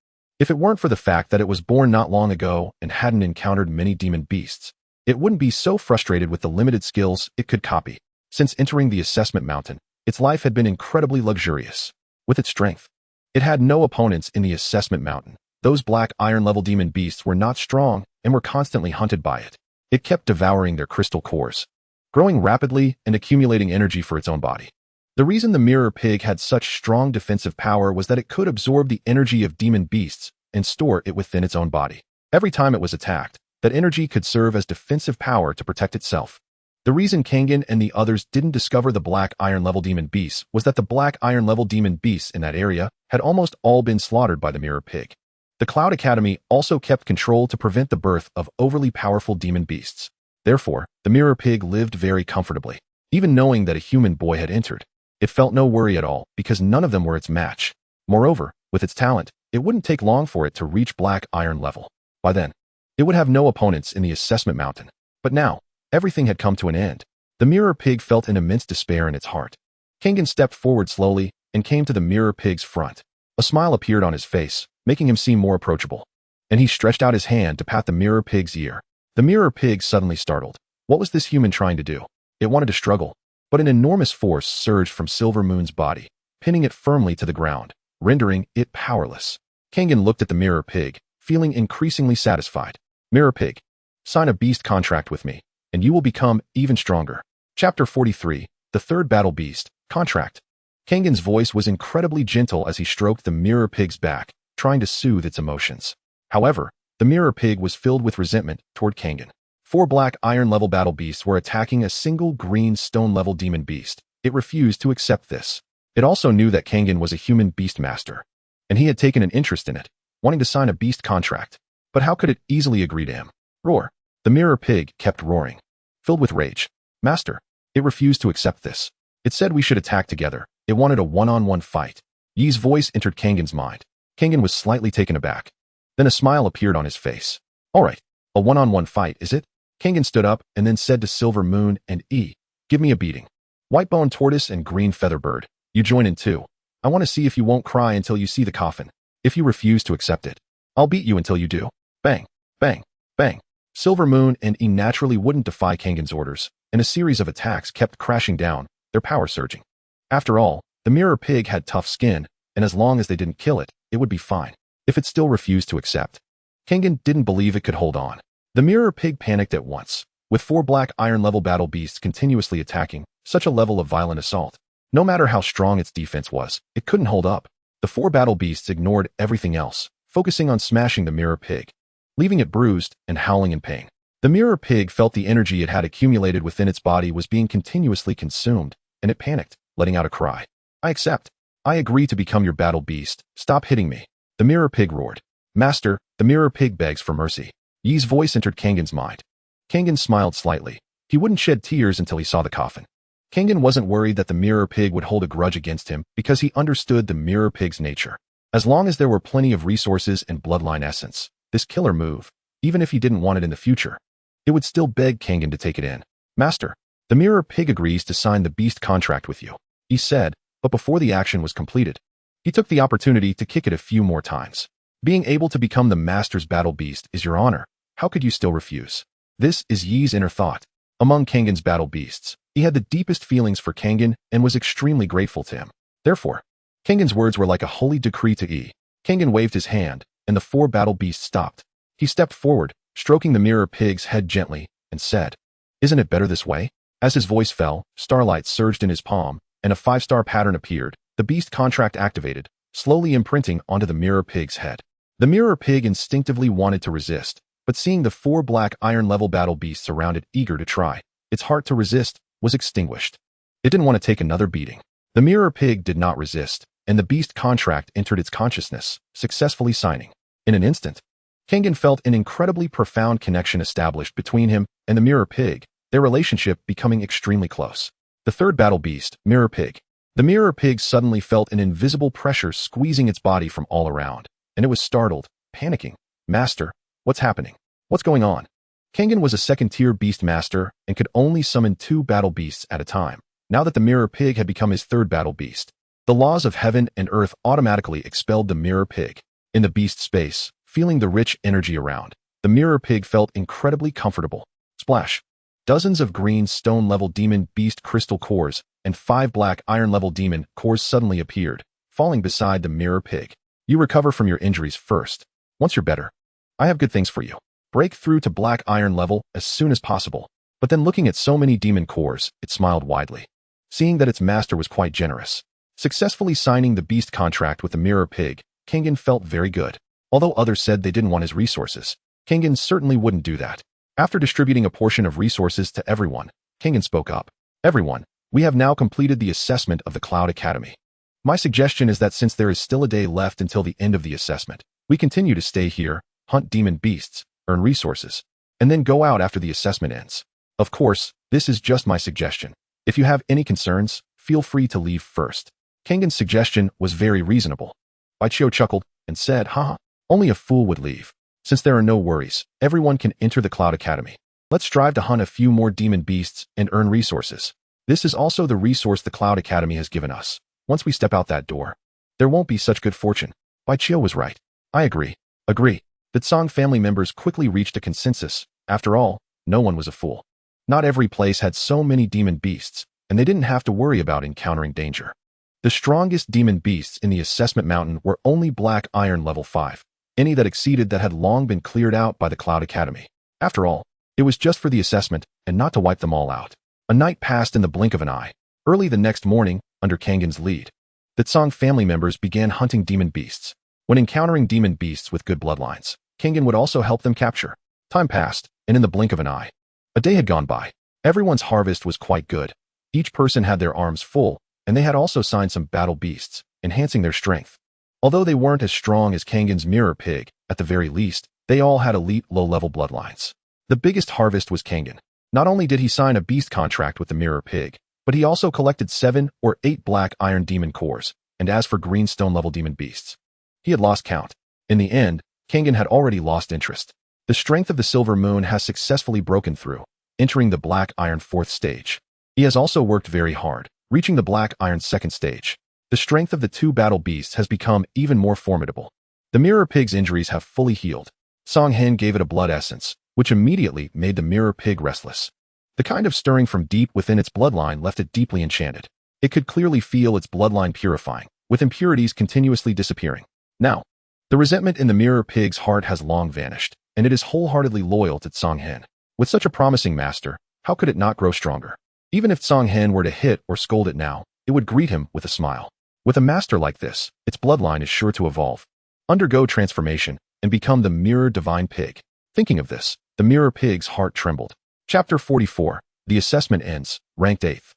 If it weren't for the fact that it was born not long ago and hadn't encountered many demon beasts, it wouldn't be so frustrated with the limited skills it could copy. Since entering the assessment mountain, its life had been incredibly luxurious. With its strength, it had no opponents in the assessment mountain. Those black iron-level demon beasts were not strong and were constantly hunted by it. It kept devouring their crystal cores, growing rapidly and accumulating energy for its own body. The reason the mirror pig had such strong defensive power was that it could absorb the energy of demon beasts and store it within its own body. Every time it was attacked, that energy could serve as defensive power to protect itself. The reason Kangen and the others didn't discover the black iron-level demon beasts was that the black iron-level demon beasts in that area had almost all been slaughtered by the mirror pig. The Cloud Academy also kept control to prevent the birth of overly powerful demon beasts. Therefore, the mirror pig lived very comfortably. Even knowing that a human boy had entered, it felt no worry at all because none of them were its match. Moreover, with its talent, it wouldn't take long for it to reach black iron level. By then, it would have no opponents in the assessment mountain. But now, everything had come to an end. The mirror pig felt an immense despair in its heart. Kangen stepped forward slowly and came to the mirror pig's front. A smile appeared on his face, making him seem more approachable. And he stretched out his hand to pat the mirror pig's ear. The mirror pig suddenly startled. What was this human trying to do? It wanted to struggle, but an enormous force surged from Silver Moon's body, pinning it firmly to the ground, rendering it powerless. Kangen looked at the mirror pig, feeling increasingly satisfied. Mirror pig, sign a beast contract with me, and you will become even stronger. Chapter 43, The Third Battle Beast, Contract. Kangen's voice was incredibly gentle as he stroked the mirror pig's back, trying to soothe its emotions. However, the mirror pig was filled with resentment toward Kangen. 4 black iron-level battle beasts were attacking a single green stone-level demon beast. It refused to accept this. It also knew that Kangen was a human beast master, and he had taken an interest in it, wanting to sign a beast contract. But how could it easily agree to him? Roar. The mirror pig kept roaring, filled with rage. Master, it refused to accept this. It said we should attack together. It wanted a one-on-one fight. Yi's voice entered Kangen's mind. Kangen was slightly taken aback. Then a smile appeared on his face. All right, a one-on-one fight, is it? Kangen stood up and then said to Silver Moon and E, give me a beating. White-bone tortoise and green featherbird, you join in too. I want to see if you won't cry until you see the coffin. If you refuse to accept it, I'll beat you until you do. Bang, bang, bang. Silver Moon and E naturally wouldn't defy Kangen's orders, and a series of attacks kept crashing down, their power surging. After all, the mirror pig had tough skin, and as long as they didn't kill it, it would be fine. If it still refused to accept, Kangen didn't believe it could hold on. The mirror pig panicked at once, with 4 black iron-level battle beasts continuously attacking, such a level of violent assault. No matter how strong its defense was, it couldn't hold up. The 4 battle beasts ignored everything else, focusing on smashing the mirror pig, leaving it bruised and howling in pain. The mirror pig felt the energy it had accumulated within its body was being continuously consumed, and it panicked, letting out a cry. I accept. I agree to become your battle beast. Stop hitting me. The mirror pig roared. Master, the mirror pig begs for mercy. Yi's voice entered Kangen's mind. Kangen smiled slightly. He wouldn't shed tears until he saw the coffin. Kangen wasn't worried that the Mirror Pig would hold a grudge against him because he understood the Mirror Pig's nature. As long as there were plenty of resources and bloodline essence, this killer move, even if he didn't want it in the future, it would still beg Kangen to take it in. Master, the Mirror Pig agrees to sign the beast contract with you, he said, but before the action was completed, he took the opportunity to kick it a few more times. Being able to become the Master's battle beast is your honor. How could you still refuse? This is Yi's inner thought. Among Kangen's battle beasts, he had the deepest feelings for Kangen and was extremely grateful to him. Therefore, Kangen's words were like a holy decree to Yi. Kangen waved his hand, and the 4 battle beasts stopped. He stepped forward, stroking the Mirror Pig's head gently, and said, "Isn't it better this way?" As his voice fell, starlight surged in his palm, and a 5-star pattern appeared. The beast contract activated, slowly imprinting onto the Mirror Pig's head. The Mirror Pig instinctively wanted to resist, but seeing the 4 black iron-level battle beasts around it eager to try, its heart to resist was extinguished. It didn't want to take another beating. The Mirror Pig did not resist, and the beast contract entered its consciousness, successfully signing. In an instant, Kangen felt an incredibly profound connection established between him and the Mirror Pig, their relationship becoming extremely close. The 3rd battle beast, Mirror Pig. The Mirror Pig suddenly felt an invisible pressure squeezing its body from all around, and it was startled, panicking. "Master, what's happening? What's going on?" Kangen was a 2nd-tier beast master and could only summon 2 battle beasts at a time. Now that the Mirror Pig had become his 3rd battle beast, the laws of heaven and earth automatically expelled the Mirror Pig. In the beast space, feeling the rich energy around, the Mirror Pig felt incredibly comfortable. Splash! Dozens of green stone-level demon beast crystal cores and 5 black iron-level demon cores suddenly appeared, falling beside the Mirror Pig. "You recover from your injuries first. Once you're better, I have good things for you. Break through to black iron level as soon as possible." But then looking at so many demon cores, it smiled widely. Seeing that its master was quite generous, successfully signing the beast contract with the Mirror Pig, Kangen felt very good. Although others said they didn't want his resources, Kangen certainly wouldn't do that. After distributing a portion of resources to everyone, Kangen spoke up. "Everyone, we have now completed the assessment of the Cloud Academy. My suggestion is that since there is still a day left until the end of the assessment, we continue to stay here, hunt demon beasts, earn resources, and then go out after the assessment ends. Of course, this is just my suggestion. If you have any concerns, feel free to leave first." Kangen's suggestion was very reasonable. Baichio chuckled and said, "Haha, only a fool would leave. Since there are no worries, everyone can enter the Cloud Academy. Let's strive to hunt a few more demon beasts and earn resources. This is also the resource the Cloud Academy has given us. Once we step out that door, there won't be such good fortune." Baichio was right. "I agree." The Tsang family members quickly reached a consensus. After all, no one was a fool. Not every place had so many demon beasts, and they didn't have to worry about encountering danger. The strongest demon beasts in the assessment mountain were only black iron level 5. Any that exceeded that had long been cleared out by the Cloud Academy. After all, it was just for the assessment and not to wipe them all out. A night passed in the blink of an eye. Early the next morning, under Kangen's lead, the Tsang family members began hunting demon beasts. When encountering demon beasts with good bloodlines, Kangen would also help them capture. Time passed, and in the blink of an eye, a day had gone by. Everyone's harvest was quite good. Each person had their arms full, and they had also signed some battle beasts, enhancing their strength. Although they weren't as strong as Kangen's Mirror Pig, at the very least, they all had elite low-level bloodlines. The biggest harvest was Kangen. Not only did he sign a beast contract with the Mirror Pig, but he also collected 7 or 8 black iron demon cores, and as for green stone-level demon beasts, he had lost count. In the end, Kangen had already lost interest. The strength of the Silver Moon has successfully broken through, entering the Black Iron 4th stage. He has also worked very hard, reaching the Black Iron 2nd stage. The strength of the 2 battle beasts has become even more formidable. The Mirror Pig's injuries have fully healed. Song Hen gave it a blood essence, which immediately made the Mirror Pig restless. The kind of stirring from deep within its bloodline left it deeply enchanted. It could clearly feel its bloodline purifying, with impurities continuously disappearing. Now, the resentment in the Mirror Pig's heart has long vanished, and it is wholeheartedly loyal to Song Hen. With such a promising master, how could it not grow stronger? Even if Song Hen were to hit or scold it now, it would greet him with a smile. With a master like this, its bloodline is sure to evolve, undergo transformation, and become the Mirror Divine Pig. Thinking of this, the Mirror Pig's heart trembled. Chapter 44. The assessment ends. Ranked 8th.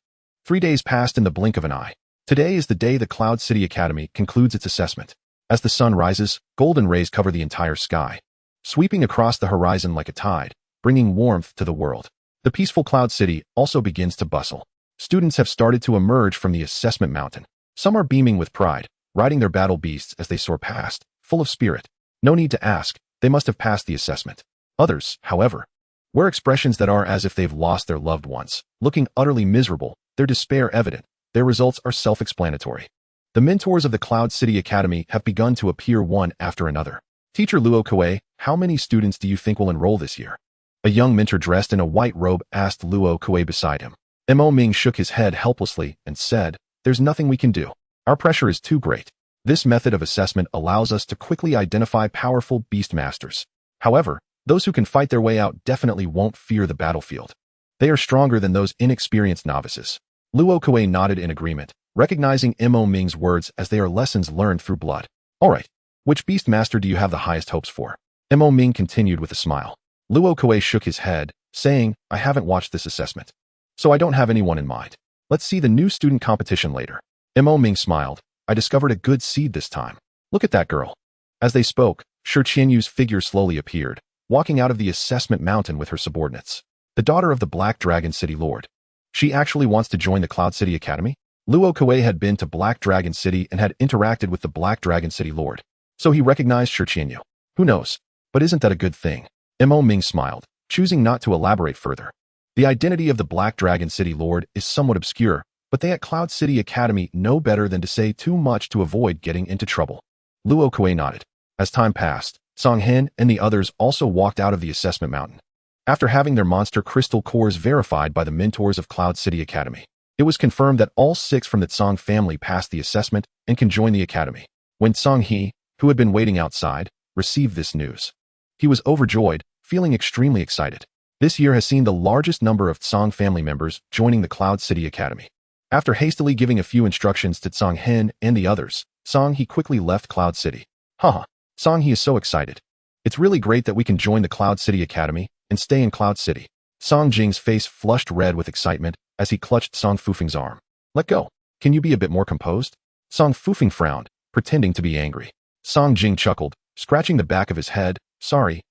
3 days passed in the blink of an eye. Today is the day the Cloud City Academy concludes its assessment. As the sun rises, golden rays cover the entire sky, sweeping across the horizon like a tide, bringing warmth to the world. The peaceful Cloud City also begins to bustle. Students have started to emerge from the assessment mountain. Some are beaming with pride, riding their battle beasts as they soar past, full of spirit. No need to ask, they must have passed the assessment. Others, however, wear expressions that are as if they've lost their loved ones, looking utterly miserable, their despair evident. Their results are self-explanatory. The mentors of the Cloud City Academy have begun to appear one after another. Teacher Luo Kuei, how many students do you think will enroll this year? A young mentor dressed in a white robe asked Luo Kuei beside him. Mo Ming shook his head helplessly and said, "There's nothing we can do. Our pressure is too great. This method of assessment allows us to quickly identify powerful beast masters. However, those who can fight their way out definitely won't fear the battlefield. They are stronger than those inexperienced novices." Luo Kuei nodded in agreement, recognizing Mo Ming's words as they are lessons learned through blood. "All right. Which beast master do you have the highest hopes for?" Mo Ming continued with a smile. Luo Kuei shook his head, saying, "I haven't watched this assessment, so I don't have anyone in mind. Let's see the new student competition later." Mo Ming smiled. "I discovered a good seed this time. Look at that girl." As they spoke, Shi Qianyu's figure slowly appeared, walking out of the assessment mountain with her subordinates. The daughter of the Black Dragon City Lord. She actually wants to join the Cloud City Academy? Luo Kuei had been to Black Dragon City and had interacted with the Black Dragon City Lord, so he recognized Shi Qianyu. Who knows? But isn't that a good thing? Mo Ming smiled, choosing not to elaborate further. The identity of the Black Dragon City Lord is somewhat obscure, but they at Cloud City Academy know better than to say too much to avoid getting into trouble. Luo Kuei nodded. As time passed, Song Hen and the others also walked out of the assessment mountain. After having their monster crystal cores verified by the mentors of Cloud City Academy, it was confirmed that all 6 from the Tsong family passed the assessment and can join the academy. When Tsong He, who had been waiting outside, received this news, he was overjoyed, feeling extremely excited. This year has seen the largest number of Tsong family members joining the Cloud City Academy. After hastily giving a few instructions to Tsong Hen and the others, Song He quickly left Cloud City. Haha, Song He is so excited. It's really great that we can join the Cloud City Academy and stay in Cloud City. Song Jing's face flushed red with excitement as he clutched Song Fufing's arm. "Let go. Can you be a bit more composed?" Song Fufing frowned, pretending to be angry. Song Jing chuckled, scratching the back of his head. Sorry.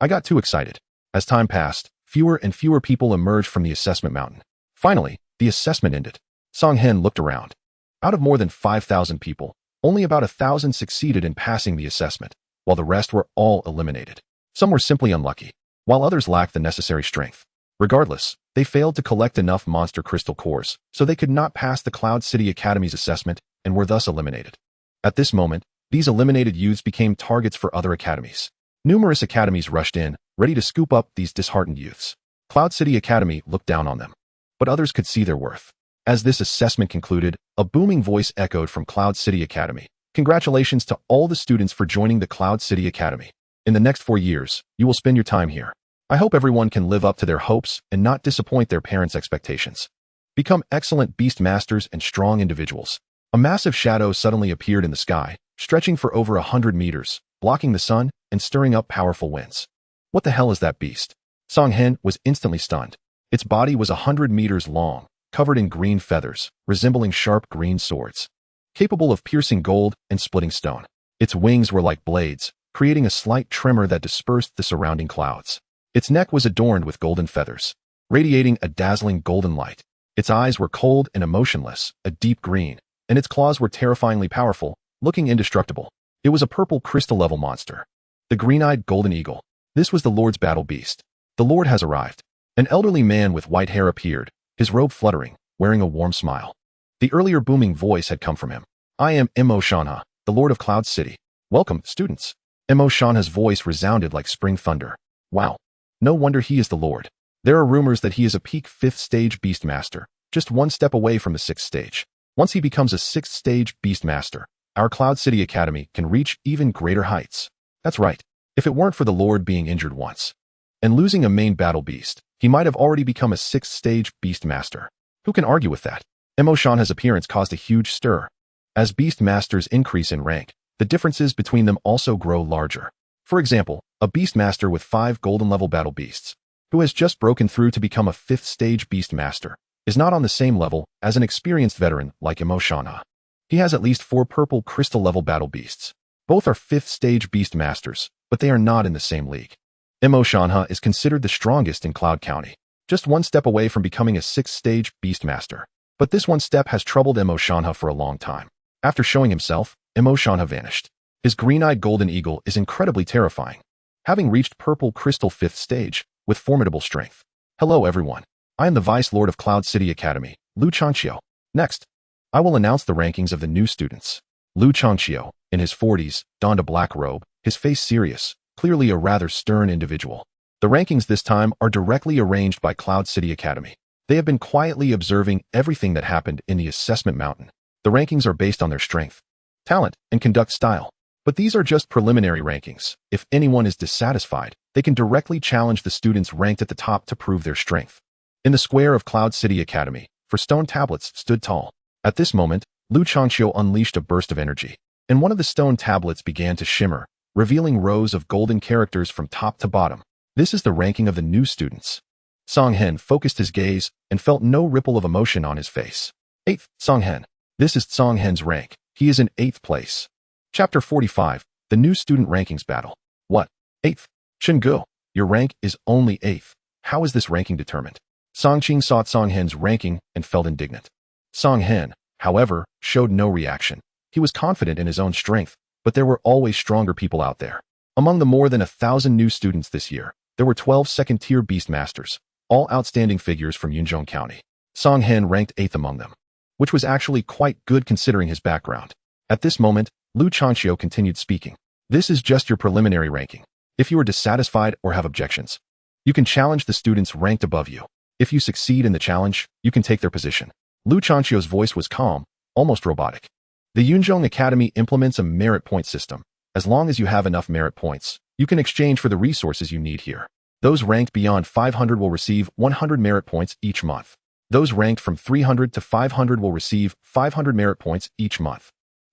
I got too excited." As time passed, fewer and fewer people emerged from the assessment mountain. Finally, the assessment ended. Song Hen looked around. Out of more than 5,000 people, only about 1,000 succeeded in passing the assessment, while the rest were all eliminated. Some were simply unlucky, while others lacked the necessary strength. Regardless, they failed to collect enough monster crystal cores, so they could not pass the Cloud City Academy's assessment and were thus eliminated. At this moment, these eliminated youths became targets for other academies. Numerous academies rushed in, ready to scoop up these disheartened youths. Cloud City Academy looked down on them, but others could see their worth. As this assessment concluded, a booming voice echoed from Cloud City Academy. "Congratulations to all the students for joining the Cloud City Academy. In the next 4 years, you will spend your time here. I hope everyone can live up to their hopes and not disappoint their parents' expectations. Become excellent beast masters and strong individuals." A massive shadow suddenly appeared in the sky, stretching for over 100 meters, blocking the sun and stirring up powerful winds. "What the hell is that beast?" Song Hen was instantly stunned. Its body was 100 meters long, covered in green feathers, resembling sharp green swords, capable of piercing gold and splitting stone. Its wings were like blades, creating a slight tremor that dispersed the surrounding clouds. Its neck was adorned with golden feathers, radiating a dazzling golden light. Its eyes were cold and emotionless, a deep green, and its claws were terrifyingly powerful, looking indestructible. It was a purple crystal-level monster. The green-eyed golden eagle. This was the Lord's battle beast. The Lord has arrived. An elderly man with white hair appeared, his robe fluttering, wearing a warm smile. The earlier booming voice had come from him. "I am Mo Shanha, the Lord of Cloud City. Welcome, students." Mo Shanha's voice resounded like spring thunder. Wow. No wonder he is the Lord. There are rumors that he is a peak 5th stage beast master, just one step away from the 6th stage. Once he becomes a 6th stage beast master, our Cloud City Academy can reach even greater heights. That's right. If it weren't for the Lord being injured once and losing a main battle beast, he might have already become a 6th stage beast master. Who can argue with that? Mo Shanha's appearance caused a huge stir. As beast masters increase in rank, the differences between them also grow larger. For example, a beast master with 5 golden level battle beasts, who has just broken through to become a 5th stage beast master, is not on the same level as an experienced veteran like Mo Shanha. He has at least 4 purple crystal level battle beasts. Both are 5th stage beast masters, but they are not in the same league. Mo Shanha is considered the strongest in Cloud County. just one step away from becoming a 6th-stage Beastmaster. But this one step has troubled Emo Shanha for a long time. After showing himself, Emo Shanha vanished. His green-eyed golden eagle is incredibly terrifying, having reached Purple Crystal 5th stage, with formidable strength. Hello everyone. I am the Vice Lord of Cloud City Academy, Lu Changqiu. Next, I will announce the rankings of the new students. Lu Changqiu, in his 40s, donned a black robe, his face serious, clearly a rather stern individual. The rankings this time are directly arranged by Cloud City Academy. They have been quietly observing everything that happened in the assessment mountain. The rankings are based on their strength, talent, and conduct style. But these are just preliminary rankings. If anyone is dissatisfied, they can directly challenge the students ranked at the top to prove their strength. In the square of Cloud City Academy, for stone tablets stood tall. At this moment, Lu Changqiu unleashed a burst of energy, and one of the stone tablets began to shimmer, revealing rows of golden characters from top to bottom. This is the ranking of the new students. Song Hen focused his gaze and felt no ripple of emotion on his face. 8th, Song Hen. This is Song Hen's rank. He is in 8th place. Chapter 45, the new student rankings battle. What? 8th? Chenggu, your rank is only 8th. How is this ranking determined? Song Qing saw Song Hen's ranking and felt indignant. Song Hen, however, showed no reaction. He was confident in his own strength, but there were always stronger people out there. Among the more than 1,000 new students this year, there were 12 second-tier Beastmasters, all outstanding figures from Yunzhong County. Song Hen ranked 8th among them, which was actually quite good considering his background. At this moment, Lu Changqiu continued speaking. This is just your preliminary ranking. If you are dissatisfied or have objections, you can challenge the students ranked above you. If you succeed in the challenge, you can take their position. Lu Changqiu's voice was calm, almost robotic. The Yunzhong Academy implements a merit point system. As long as you have enough merit points, you can exchange for the resources you need here. Those ranked beyond 500 will receive 100 merit points each month. Those ranked from 300 to 500 will receive 500 merit points each month.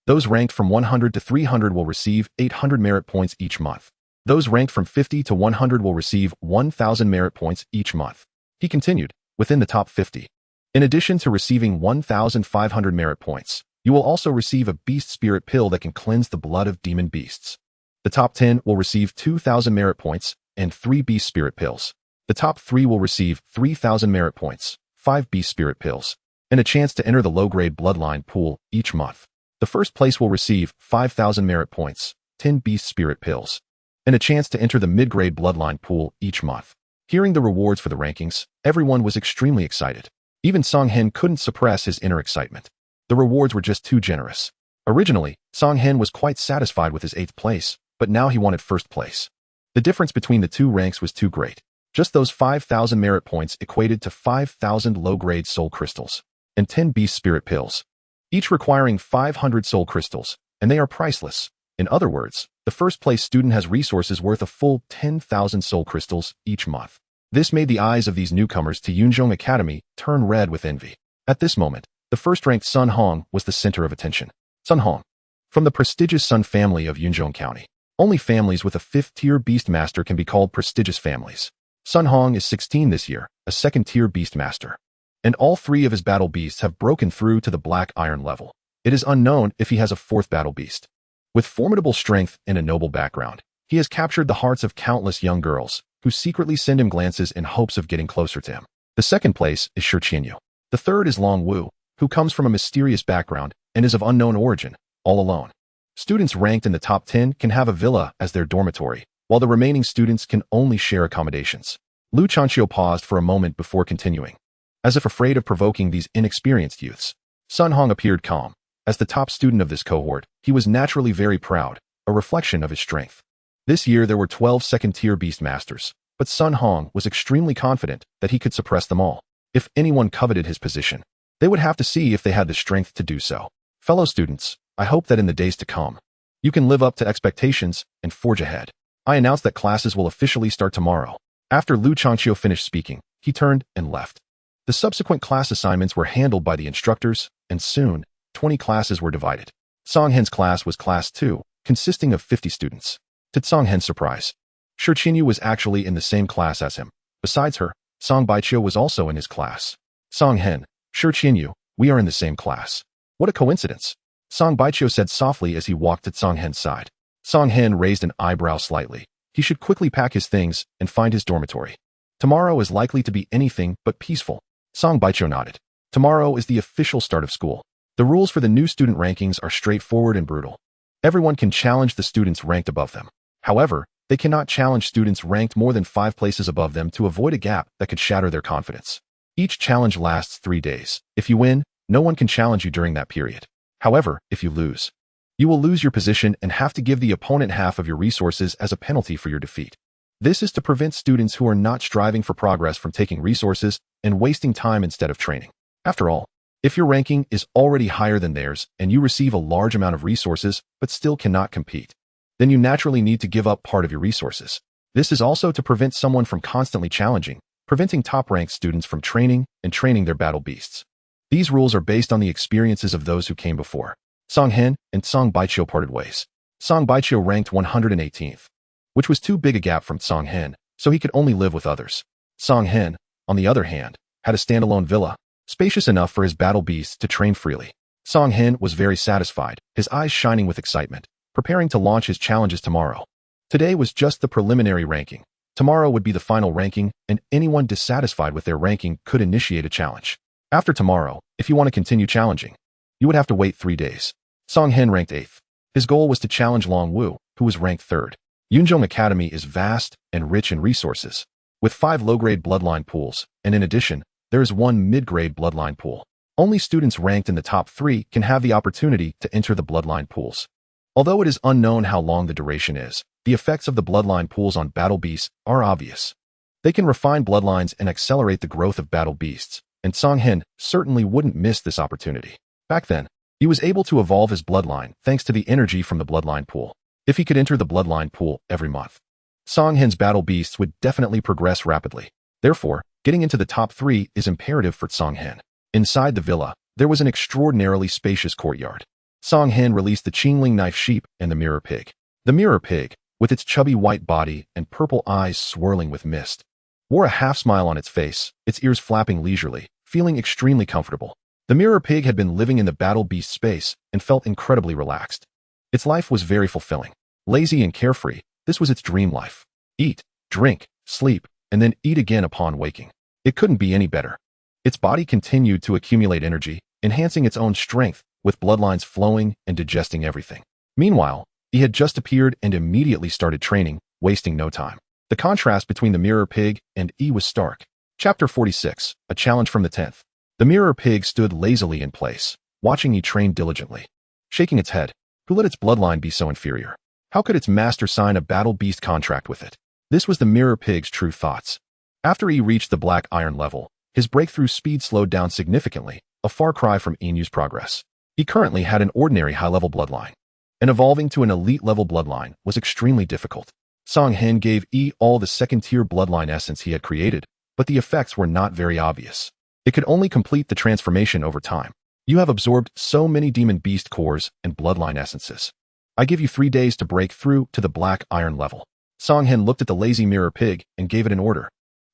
Those ranked from 100 to 300 will receive 800 merit points each month. Those ranked from 50 to 100 will receive 1,000 merit points each month. He continued, within the top 50. In addition to receiving 1,500 merit points, you will also receive a beast spirit pill that can cleanse the blood of demon beasts. The top 10 will receive 2,000 merit points and 3 beast spirit pills. The top 3 will receive 3,000 merit points, 5 beast spirit pills, and a chance to enter the low-grade bloodline pool each month. The first place will receive 5,000 merit points, 10 beast spirit pills, and a chance to enter the mid-grade bloodline pool each month. Hearing the rewards for the rankings, everyone was extremely excited. Even Song Hen couldn't suppress his inner excitement. The rewards were just too generous. Originally, Song Hen was quite satisfied with his 8th place, but now he wanted 1st place. The difference between the two ranks was too great. Just those 5,000 merit points equated to 5,000 low-grade soul crystals and 10 beast spirit pills, each requiring 500 soul crystals, and they are priceless. In other words, the 1st place student has resources worth a full 10,000 soul crystals each month. This made the eyes of these newcomers to Yunzhong Academy turn red with envy. At this moment, the 1st-ranked Sun Hong was the center of attention. Sun Hong, from the prestigious Sun family of Yunzhong County. Only families with a 5th-tier Beastmaster can be called prestigious families. Sun Hong is 16 this year, a 2nd-tier Beastmaster. And all 3 of his battle beasts have broken through to the Black Iron level. It is unknown if he has a 4th battle beast. With formidable strength and a noble background, he has captured the hearts of countless young girls, who secretly send him glances in hopes of getting closer to him. The 2nd place is Shi Qianyu. The 3rd is Long Wu, who comes from a mysterious background and is of unknown origin, all alone. Students ranked in the top 10 can have a villa as their dormitory, while the remaining students can only share accommodations. Lu Changqiu paused for a moment before continuing. As if afraid of provoking these inexperienced youths, Sun Hong appeared calm. As the top student of this cohort, he was naturally very proud, a reflection of his strength. This year there were 12 second-tier Beastmasters, but Sun Hong was extremely confident that he could suppress them all. If anyone coveted his position, they would have to see if they had the strength to do so. Fellow students, I hope that in the days to come, you can live up to expectations and forge ahead. I announce that classes will officially start tomorrow. After Lu Changqiu finished speaking, he turned and left. The subsequent class assignments were handled by the instructors, and soon, 20 classes were divided. Song Hen's class was Class 2, consisting of 50 students. To Song Hen's surprise, Shi Qianyu was actually in the same class as him. Besides her, Song Baiqiu was also in his class. Song Hen, Shi Qianyu, we are in the same class. What a coincidence. Song Baiqiu said softly as he walked at Song Hen's side. Song Hen raised an eyebrow slightly. He should quickly pack his things and find his dormitory. Tomorrow is likely to be anything but peaceful. Song Baicho nodded. Tomorrow is the official start of school. The rules for the new student rankings are straightforward and brutal. Everyone can challenge the students ranked above them. However, they cannot challenge students ranked more than 5 places above them to avoid a gap that could shatter their confidence. Each challenge lasts 3 days. If you win, no one can challenge you during that period. However, if you lose, you will lose your position and have to give the opponent half of your resources as a penalty for your defeat. This is to prevent students who are not striving for progress from taking resources and wasting time instead of training. After all, if your ranking is already higher than theirs and you receive a large amount of resources but still cannot compete, then you naturally need to give up part of your resources. This is also to prevent someone from constantly challenging, preventing top-ranked students from training and training their battle beasts. These rules are based on the experiences of those who came before. Song Hen and Song Baicho parted ways. Song Baicho ranked 118th, which was too big a gap from Song Hen, so he could only live with others. Song Hen, on the other hand, had a standalone villa, spacious enough for his battle beasts to train freely. Song Hen was very satisfied, his eyes shining with excitement, preparing to launch his challenges tomorrow. Today was just the preliminary ranking. Tomorrow would be the final ranking, and anyone dissatisfied with their ranking could initiate a challenge. After tomorrow, if you want to continue challenging, you would have to wait 3 days. Song Hen ranked 8th. His goal was to challenge Long Wu, who was ranked 3rd. Yunzhong Academy is vast and rich in resources, with 5 low-grade bloodline pools, and in addition, there is 1 mid-grade bloodline pool. Only students ranked in the top 3 can have the opportunity to enter the bloodline pools. Although it is unknown how long the duration is, the effects of the bloodline pools on battle beasts are obvious. They can refine bloodlines and accelerate the growth of battle beasts, and Song Hen certainly wouldn't miss this opportunity. Back then, he was able to evolve his bloodline thanks to the energy from the bloodline pool. If he could enter the bloodline pool every month, Song Hen's battle beasts would definitely progress rapidly. Therefore, getting into the top 3 is imperative for Song Hen. Inside the villa, there was an extraordinarily spacious courtyard. Song Hen released the Qingling knife sheep and the mirror pig. The mirror pig, with its chubby white body and purple eyes swirling with mist, wore a half-smile on its face, its ears flapping leisurely, feeling extremely comfortable. The mirror pig had been living in the battle beast space and felt incredibly relaxed. Its life was very fulfilling. Lazy and carefree, this was its dream life. Eat, drink, sleep, and then eat again upon waking. It couldn't be any better. Its body continued to accumulate energy, enhancing its own strength, with bloodlines flowing and digesting everything. Meanwhile, he had just appeared and immediately started training, wasting no time. The contrast between the mirror pig and E was stark. Chapter 46, A Challenge from the 10th. The mirror pig stood lazily in place, watching E train diligently. Shaking its head, who let its bloodline be so inferior? How could its master sign a battle beast contract with it? This was the mirror pig's true thoughts. After he reached the black iron level, his breakthrough speed slowed down significantly, a far cry from Enu's progress. He currently had an ordinary high-level bloodline, and evolving to an elite-level bloodline was extremely difficult. Song Hen gave E all the second-tier bloodline essence he had created, but the effects were not very obvious. It could only complete the transformation over time. You have absorbed so many demon beast cores and bloodline essences. I give you 3 days to break through to the black iron level. Song Hen looked at the lazy mirror pig and gave it an order.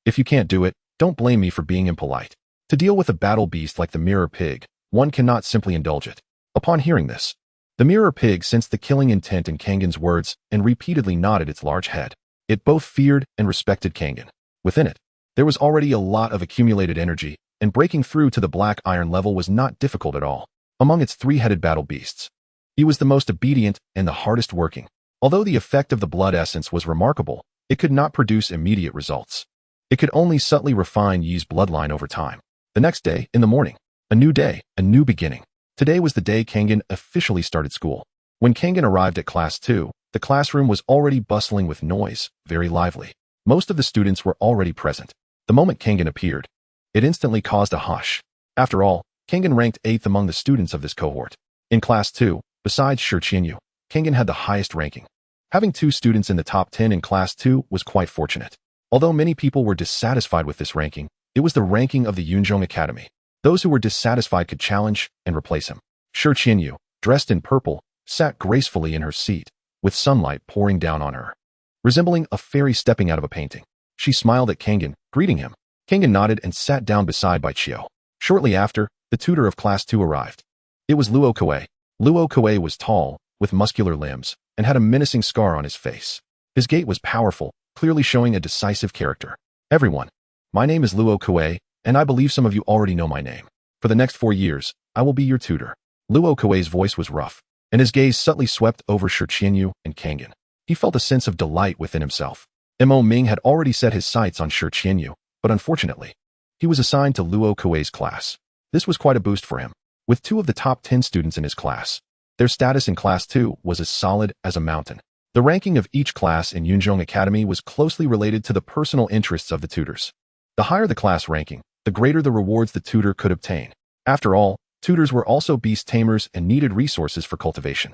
If you can't do it, don't blame me for being impolite. To deal with a battle beast like the mirror pig, one cannot simply indulge it. Upon hearing this, the mirror pig sensed the killing intent in Kangen's words and repeatedly nodded its large head. It both feared and respected Kangen. Within it, there was already a lot of accumulated energy, and breaking through to the black iron level was not difficult at all. Among its 3-headed battle beasts, he was the most obedient and the hardest working. Although the effect of the blood essence was remarkable, it could not produce immediate results. It could only subtly refine Yi's bloodline over time. The next day, in the morning, a new day, a new beginning. Today was the day Kangen officially started school. When Kangen arrived at Class 2, the classroom was already bustling with noise, very lively. Most of the students were already present. The moment Kangen appeared, it instantly caused a hush. After all, Kangen ranked 8th among the students of this cohort. In Class 2, besides Shi Qianyu, Kangen had the highest ranking. Having 2 students in the top 10 in Class 2 was quite fortunate. Although many people were dissatisfied with this ranking, it was the ranking of the Yunzhong Academy. Those who were dissatisfied could challenge and replace him. Shi Qianyu, dressed in purple, sat gracefully in her seat, with sunlight pouring down on her, resembling a fairy stepping out of a painting. She smiled at Kangen, greeting him. Kangen nodded and sat down beside Baichio. Shortly after, the tutor of Class 2 arrived. It was Luo Kuei. Luo Kuei was tall, with muscular limbs, and had a menacing scar on his face. His gait was powerful, clearly showing a decisive character. Everyone, my name is Luo Kuei, and I believe some of you already know my name. For the next 4 years, I will be your tutor. Luo Kuei's voice was rough, and his gaze subtly swept over Shi Qianyu and Kangen. He felt a sense of delight within himself. Mo Ming had already set his sights on Shi Qianyu, but unfortunately, he was assigned to Luo Kuei's class. This was quite a boost for him. With 2 of the top 10 students in his class, their status in Class 2 was as solid as a mountain. The ranking of each class in Yunzhong Academy was closely related to the personal interests of the tutors. The higher the class ranking, the greater the rewards the tutor could obtain. After all, tutors were also beast tamers and needed resources for cultivation.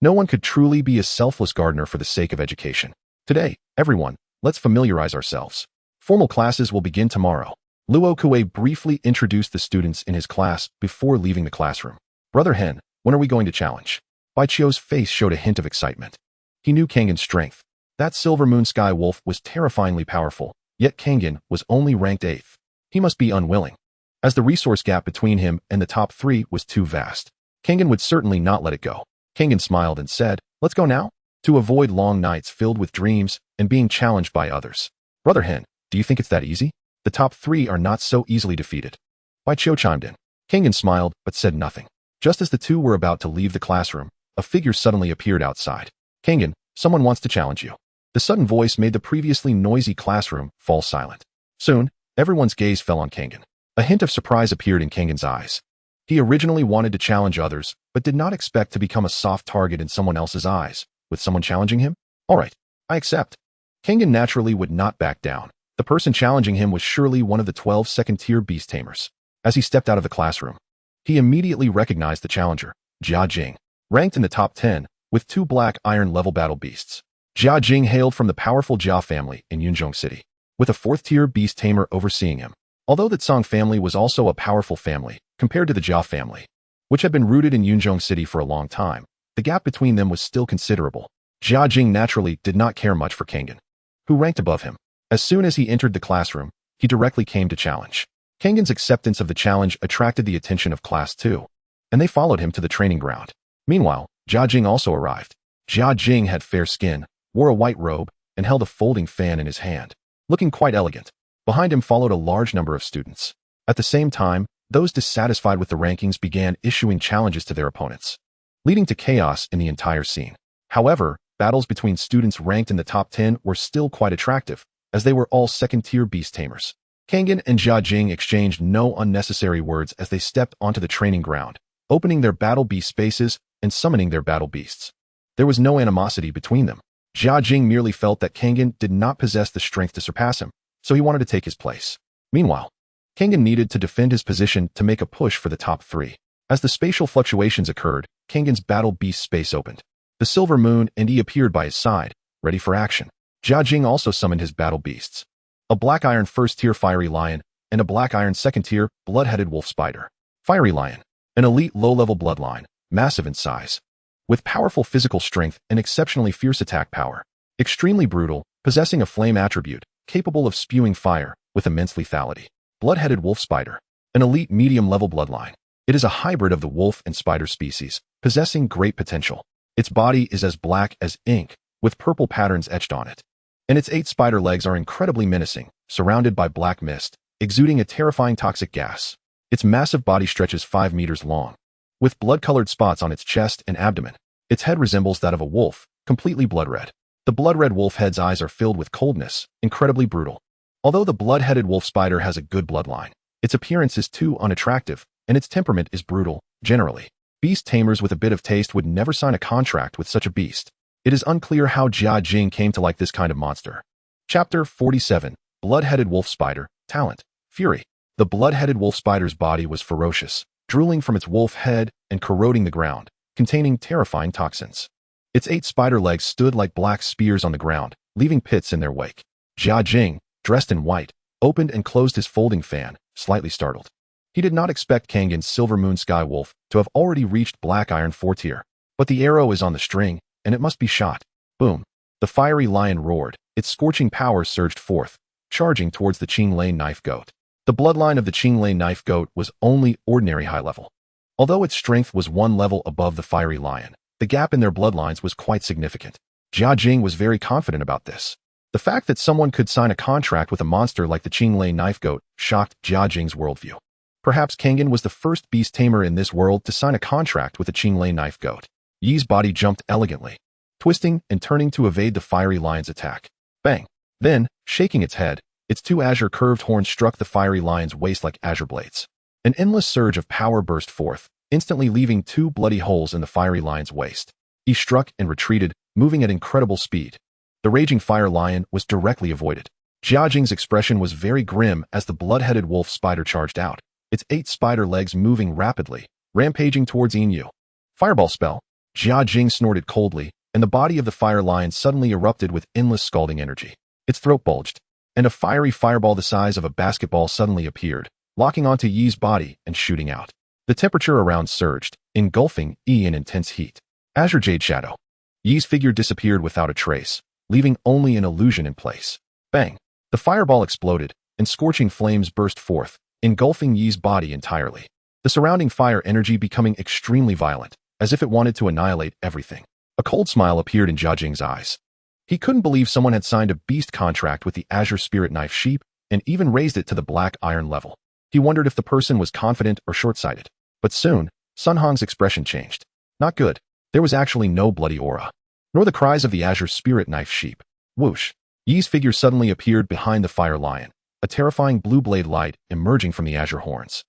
No one could truly be a selfless gardener for the sake of education. Today, everyone, let's familiarize ourselves. Formal classes will begin tomorrow. Luo Kuei briefly introduced the students in his class before leaving the classroom. Brother Hen, when are we going to challenge? Bai Qiu's face showed a hint of excitement. He knew Kangen's strength. That silver moon sky wolf was terrifyingly powerful, yet Kangen was only ranked 8th. He must be unwilling, as the resource gap between him and the top 3 was too vast. Kangen would certainly not let it go. Kangen smiled and said, "Let's go now?" To avoid long nights filled with dreams and being challenged by others. Brother Hen, do you think it's that easy? The top 3 are not so easily defeated. Bai Qiu chimed in. Kangen smiled but said nothing. Just as the 2 were about to leave the classroom, a figure suddenly appeared outside. Kangen, someone wants to challenge you. The sudden voice made the previously noisy classroom fall silent. Soon, everyone's gaze fell on Kangen. A hint of surprise appeared in Kangen's eyes. He originally wanted to challenge others, but did not expect to become a soft target in someone else's eyes. With someone challenging him? All right, I accept. Kangen naturally would not back down. The person challenging him was surely one of the 12 second-tier beast tamers. As he stepped out of the classroom, he immediately recognized the challenger, Jia Jing, ranked in the top 10, with 2 black iron level battle beasts. Jia Jing hailed from the powerful Jia family in Yunzhong City, with a 4th-tier beast tamer overseeing him. Although the Tsang family was also a powerful family, compared to the Jia family, which had been rooted in Yunzhong City for a long time, the gap between them was still considerable. Jia Jing naturally did not care much for Kangen, who ranked above him. As soon as he entered the classroom, he directly came to challenge. Kangen's acceptance of the challenge attracted the attention of Class 2, and they followed him to the training ground. Meanwhile, Jia Jing also arrived. Jia Jing had fair skin, wore a white robe, and held a folding fan in his hand, looking quite elegant. Behind him followed a large number of students. At the same time, those dissatisfied with the rankings began issuing challenges to their opponents, leading to chaos in the entire scene. However, battles between students ranked in the top 10 were still quite attractive, as they were all second-tier beast tamers. Kangen and Jia Jing exchanged no unnecessary words as they stepped onto the training ground, opening their battle beast spaces and summoning their battle beasts. There was no animosity between them. Jia Jing merely felt that Kangen did not possess the strength to surpass him, so he wanted to take his place. Meanwhile, Kangen needed to defend his position to make a push for the top 3. As the spatial fluctuations occurred, Kangen's battle beast space opened. The silver moon and he appeared by his side, ready for action. Jia Jing also summoned his battle beasts, a black iron 1st-tier fiery lion and a black iron 2nd-tier blood-headed wolf spider. Fiery lion, an elite low-level bloodline, massive in size, with powerful physical strength and exceptionally fierce attack power. Extremely brutal, possessing a flame attribute, capable of spewing fire with immense lethality. Blood-headed wolf spider, an elite medium-level bloodline. It is a hybrid of the wolf and spider species, possessing great potential. Its body is as black as ink, with purple patterns etched on it. And its 8 spider legs are incredibly menacing, surrounded by black mist, exuding a terrifying toxic gas. Its massive body stretches 5 meters long, with blood-colored spots on its chest and abdomen. Its head resembles that of a wolf, completely blood-red. The blood-red wolf head's eyes are filled with coldness, incredibly brutal. Although the blood-headed wolf spider has a good bloodline, its appearance is too unattractive, and its temperament is brutal, generally. Beast tamers with a bit of taste would never sign a contract with such a beast. It is unclear how Jia Jing came to like this kind of monster. Chapter 47. Blood-headed wolf spider, talent, fury. The blood-headed wolf spider's body was ferocious, drooling from its wolf head and corroding the ground, containing terrifying toxins. Its 8 spider legs stood like black spears on the ground, leaving pits in their wake. Jia Jing, dressed in white, opened and closed his folding fan, slightly startled. He did not expect Kangen's silver moon sky wolf to have already reached black iron 4 tier, but the arrow is on the string, and it must be shot. Boom. The fiery lion roared, its scorching power surged forth, charging towards the Qinglei knife goat. The bloodline of the Qinglei knife goat was only ordinary high level. Although its strength was 1 level above the fiery lion, the gap in their bloodlines was quite significant. Jia Jing was very confident about this. The fact that someone could sign a contract with a monster like the Qinglei knife goat shocked Jia Jing's worldview. Perhaps Kangen was the first beast tamer in this world to sign a contract with a Qinglei knife goat. Yi's body jumped elegantly, twisting and turning to evade the fiery lion's attack. Bang! Then, shaking its head, its two azure curved horns struck the fiery lion's waist like azure blades. An endless surge of power burst forth, instantly leaving two bloody holes in the fiery lion's waist. He struck and retreated, moving at incredible speed. The raging fire lion was directly avoided. Jia Jing's expression was very grim as the blood-headed wolf spider charged out, its 8 spider legs moving rapidly, rampaging towards Yin. Fireball spell. Jia Jing snorted coldly, and the body of the fire lion suddenly erupted with endless scalding energy. Its throat bulged, and a fiery fireball the size of a basketball suddenly appeared, locking onto Yi's body and shooting out. The temperature around surged, engulfing Yi in intense heat. Azure Jade Shadow. Yi's figure disappeared without a trace, leaving only an illusion in place. Bang! The fireball exploded, and scorching flames burst forth, engulfing Yi's body entirely. The surrounding fire energy becoming extremely violent, as if it wanted to annihilate everything. A cold smile appeared in Jia Jing's eyes. He couldn't believe someone had signed a beast contract with the Azure Spirit Knife Sheep and even raised it to the black iron level. He wondered if the person was confident or short-sighted. But soon, Sun Hong's expression changed. Not good. There was actually no bloody aura, nor the cries of the Azure Spirit Knife Sheep. Whoosh! Yi's figure suddenly appeared behind the fire lion, a terrifying blue blade light emerging from the azure horns.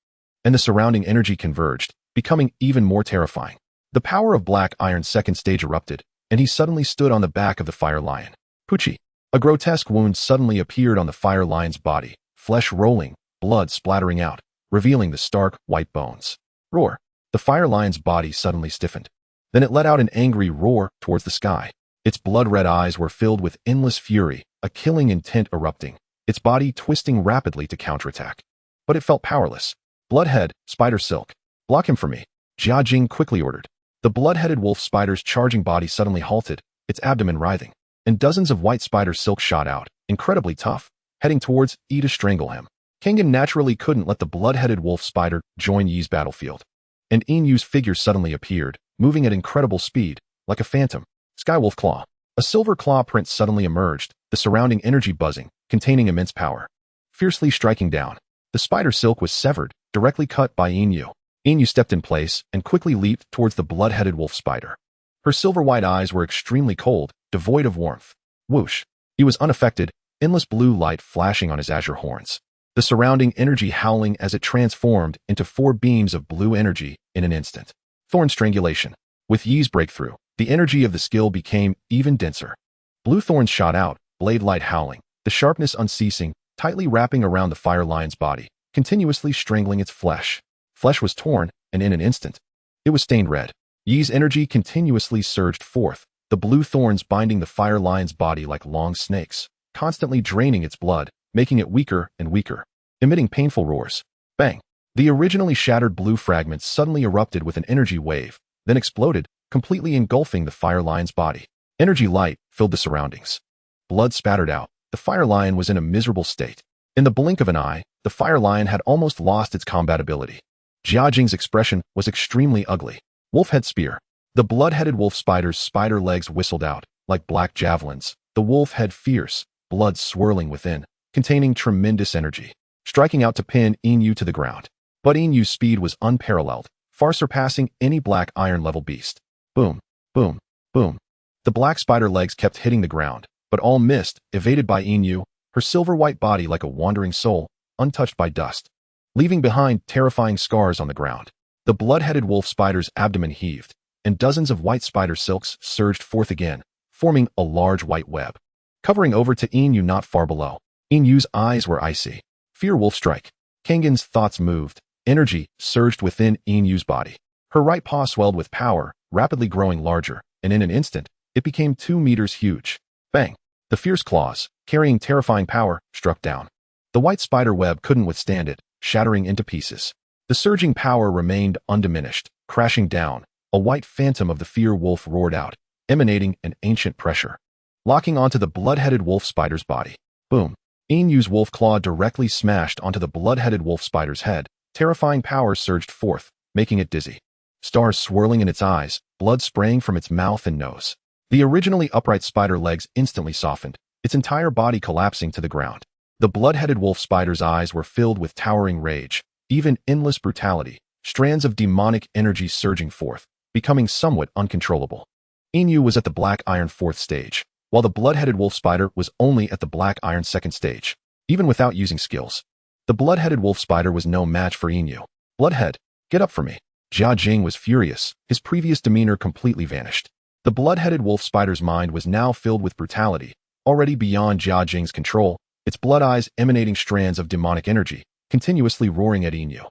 And the surrounding energy converged, becoming even more terrifying. The power of Black Iron's second stage erupted, and he suddenly stood on the back of the fire lion. Poochie! A grotesque wound suddenly appeared on the fire lion's body, flesh rolling, blood splattering out, revealing the stark, white bones. Roar! The fire lion's body suddenly stiffened. Then it let out an angry roar towards the sky. Its blood-red eyes were filled with endless fury, a killing intent erupting, its body twisting rapidly to counterattack. But it felt powerless. Bloodhead, Spider Silk. Block him for me. Jia Jing quickly ordered. The blood-headed wolf spider's charging body suddenly halted, its abdomen writhing, and dozens of white spider silk shot out, incredibly tough, heading towards Yi to strangle him. Kangen naturally couldn't let the blood-headed wolf spider join Yi's battlefield. And Yi's figure suddenly appeared, moving at incredible speed, like a phantom. Skywolf Claw. A silver claw print suddenly emerged, the surrounding energy buzzing, containing immense power. Fiercely striking down. The spider silk was severed, directly cut by Yin. Yin stepped in place and quickly leaped towards the blood-headed wolf spider. Her silver-white eyes were extremely cold, devoid of warmth. Whoosh! He was unaffected, endless blue light flashing on his azure horns. The surrounding energy howling as it transformed into 4 beams of blue energy in an instant. Thorn Strangulation. With Yi's breakthrough, the energy of the skill became even denser. Blue thorns shot out, blade light howling, the sharpness unceasing, tightly wrapping around the fire lion's body, continuously strangling its flesh. Flesh was torn, and in an instant, it was stained red. Yi's energy continuously surged forth, the blue thorns binding the fire lion's body like long snakes, constantly draining its blood, making it weaker and weaker, emitting painful roars. Bang! The originally shattered blue fragments suddenly erupted with an energy wave, then exploded, completely engulfing the fire lion's body. Energy light filled the surroundings. Blood spattered out. The fire lion was in a miserable state. In the blink of an eye, the fire lion had almost lost its combat ability. Jia Jing's expression was extremely ugly. Wolfhead Spear. The blood-headed wolf spider's spider legs whistled out, like black javelins, the wolf head fierce, blood swirling within, containing tremendous energy, striking out to pin Yin to the ground. But Yin's speed was unparalleled, far surpassing any black iron-level beast. Boom, boom, boom. The black spider legs kept hitting the ground, but all missed, evaded by Yin, her silver-white body like a wandering soul, untouched by dust, leaving behind terrifying scars on the ground. The blood-headed wolf spider's abdomen heaved, and dozens of white spider silks surged forth again, forming a large white web, covering over to Yin not far below. Yin's eyes were icy. Fear Wolf Strike. Kangen's thoughts moved. Energy surged within Yin's body. Her right paw swelled with power, rapidly growing larger, and in an instant, it became 2 meters huge. Bang! The fierce claws, carrying terrifying power, struck down. The white spider web couldn't withstand it, shattering into pieces. The surging power remained undiminished, crashing down. A white phantom of the fear wolf roared out, emanating an ancient pressure, locking onto the blood-headed wolf spider's body. Boom! Yin's wolf claw directly smashed onto the blood-headed wolf spider's head. Terrifying power surged forth, making it dizzy. Stars swirling in its eyes, blood spraying from its mouth and nose. The originally upright spider legs instantly softened, its entire body collapsing to the ground. The blood-headed wolf spider's eyes were filled with towering rage, even endless brutality, strands of demonic energy surging forth, becoming somewhat uncontrollable. Inu was at the black iron 4th stage, while the blood-headed wolf spider was only at the black iron 2nd stage. Even without using skills, the blood-headed wolf spider was no match for Inu. Bloodhead, get up for me. Jia Jing was furious, his previous demeanor completely vanished. The blood-headed wolf spider's mind was now filled with brutality, already beyond Jia Jing's control, its blood eyes emanating strands of demonic energy, continuously roaring at Inu.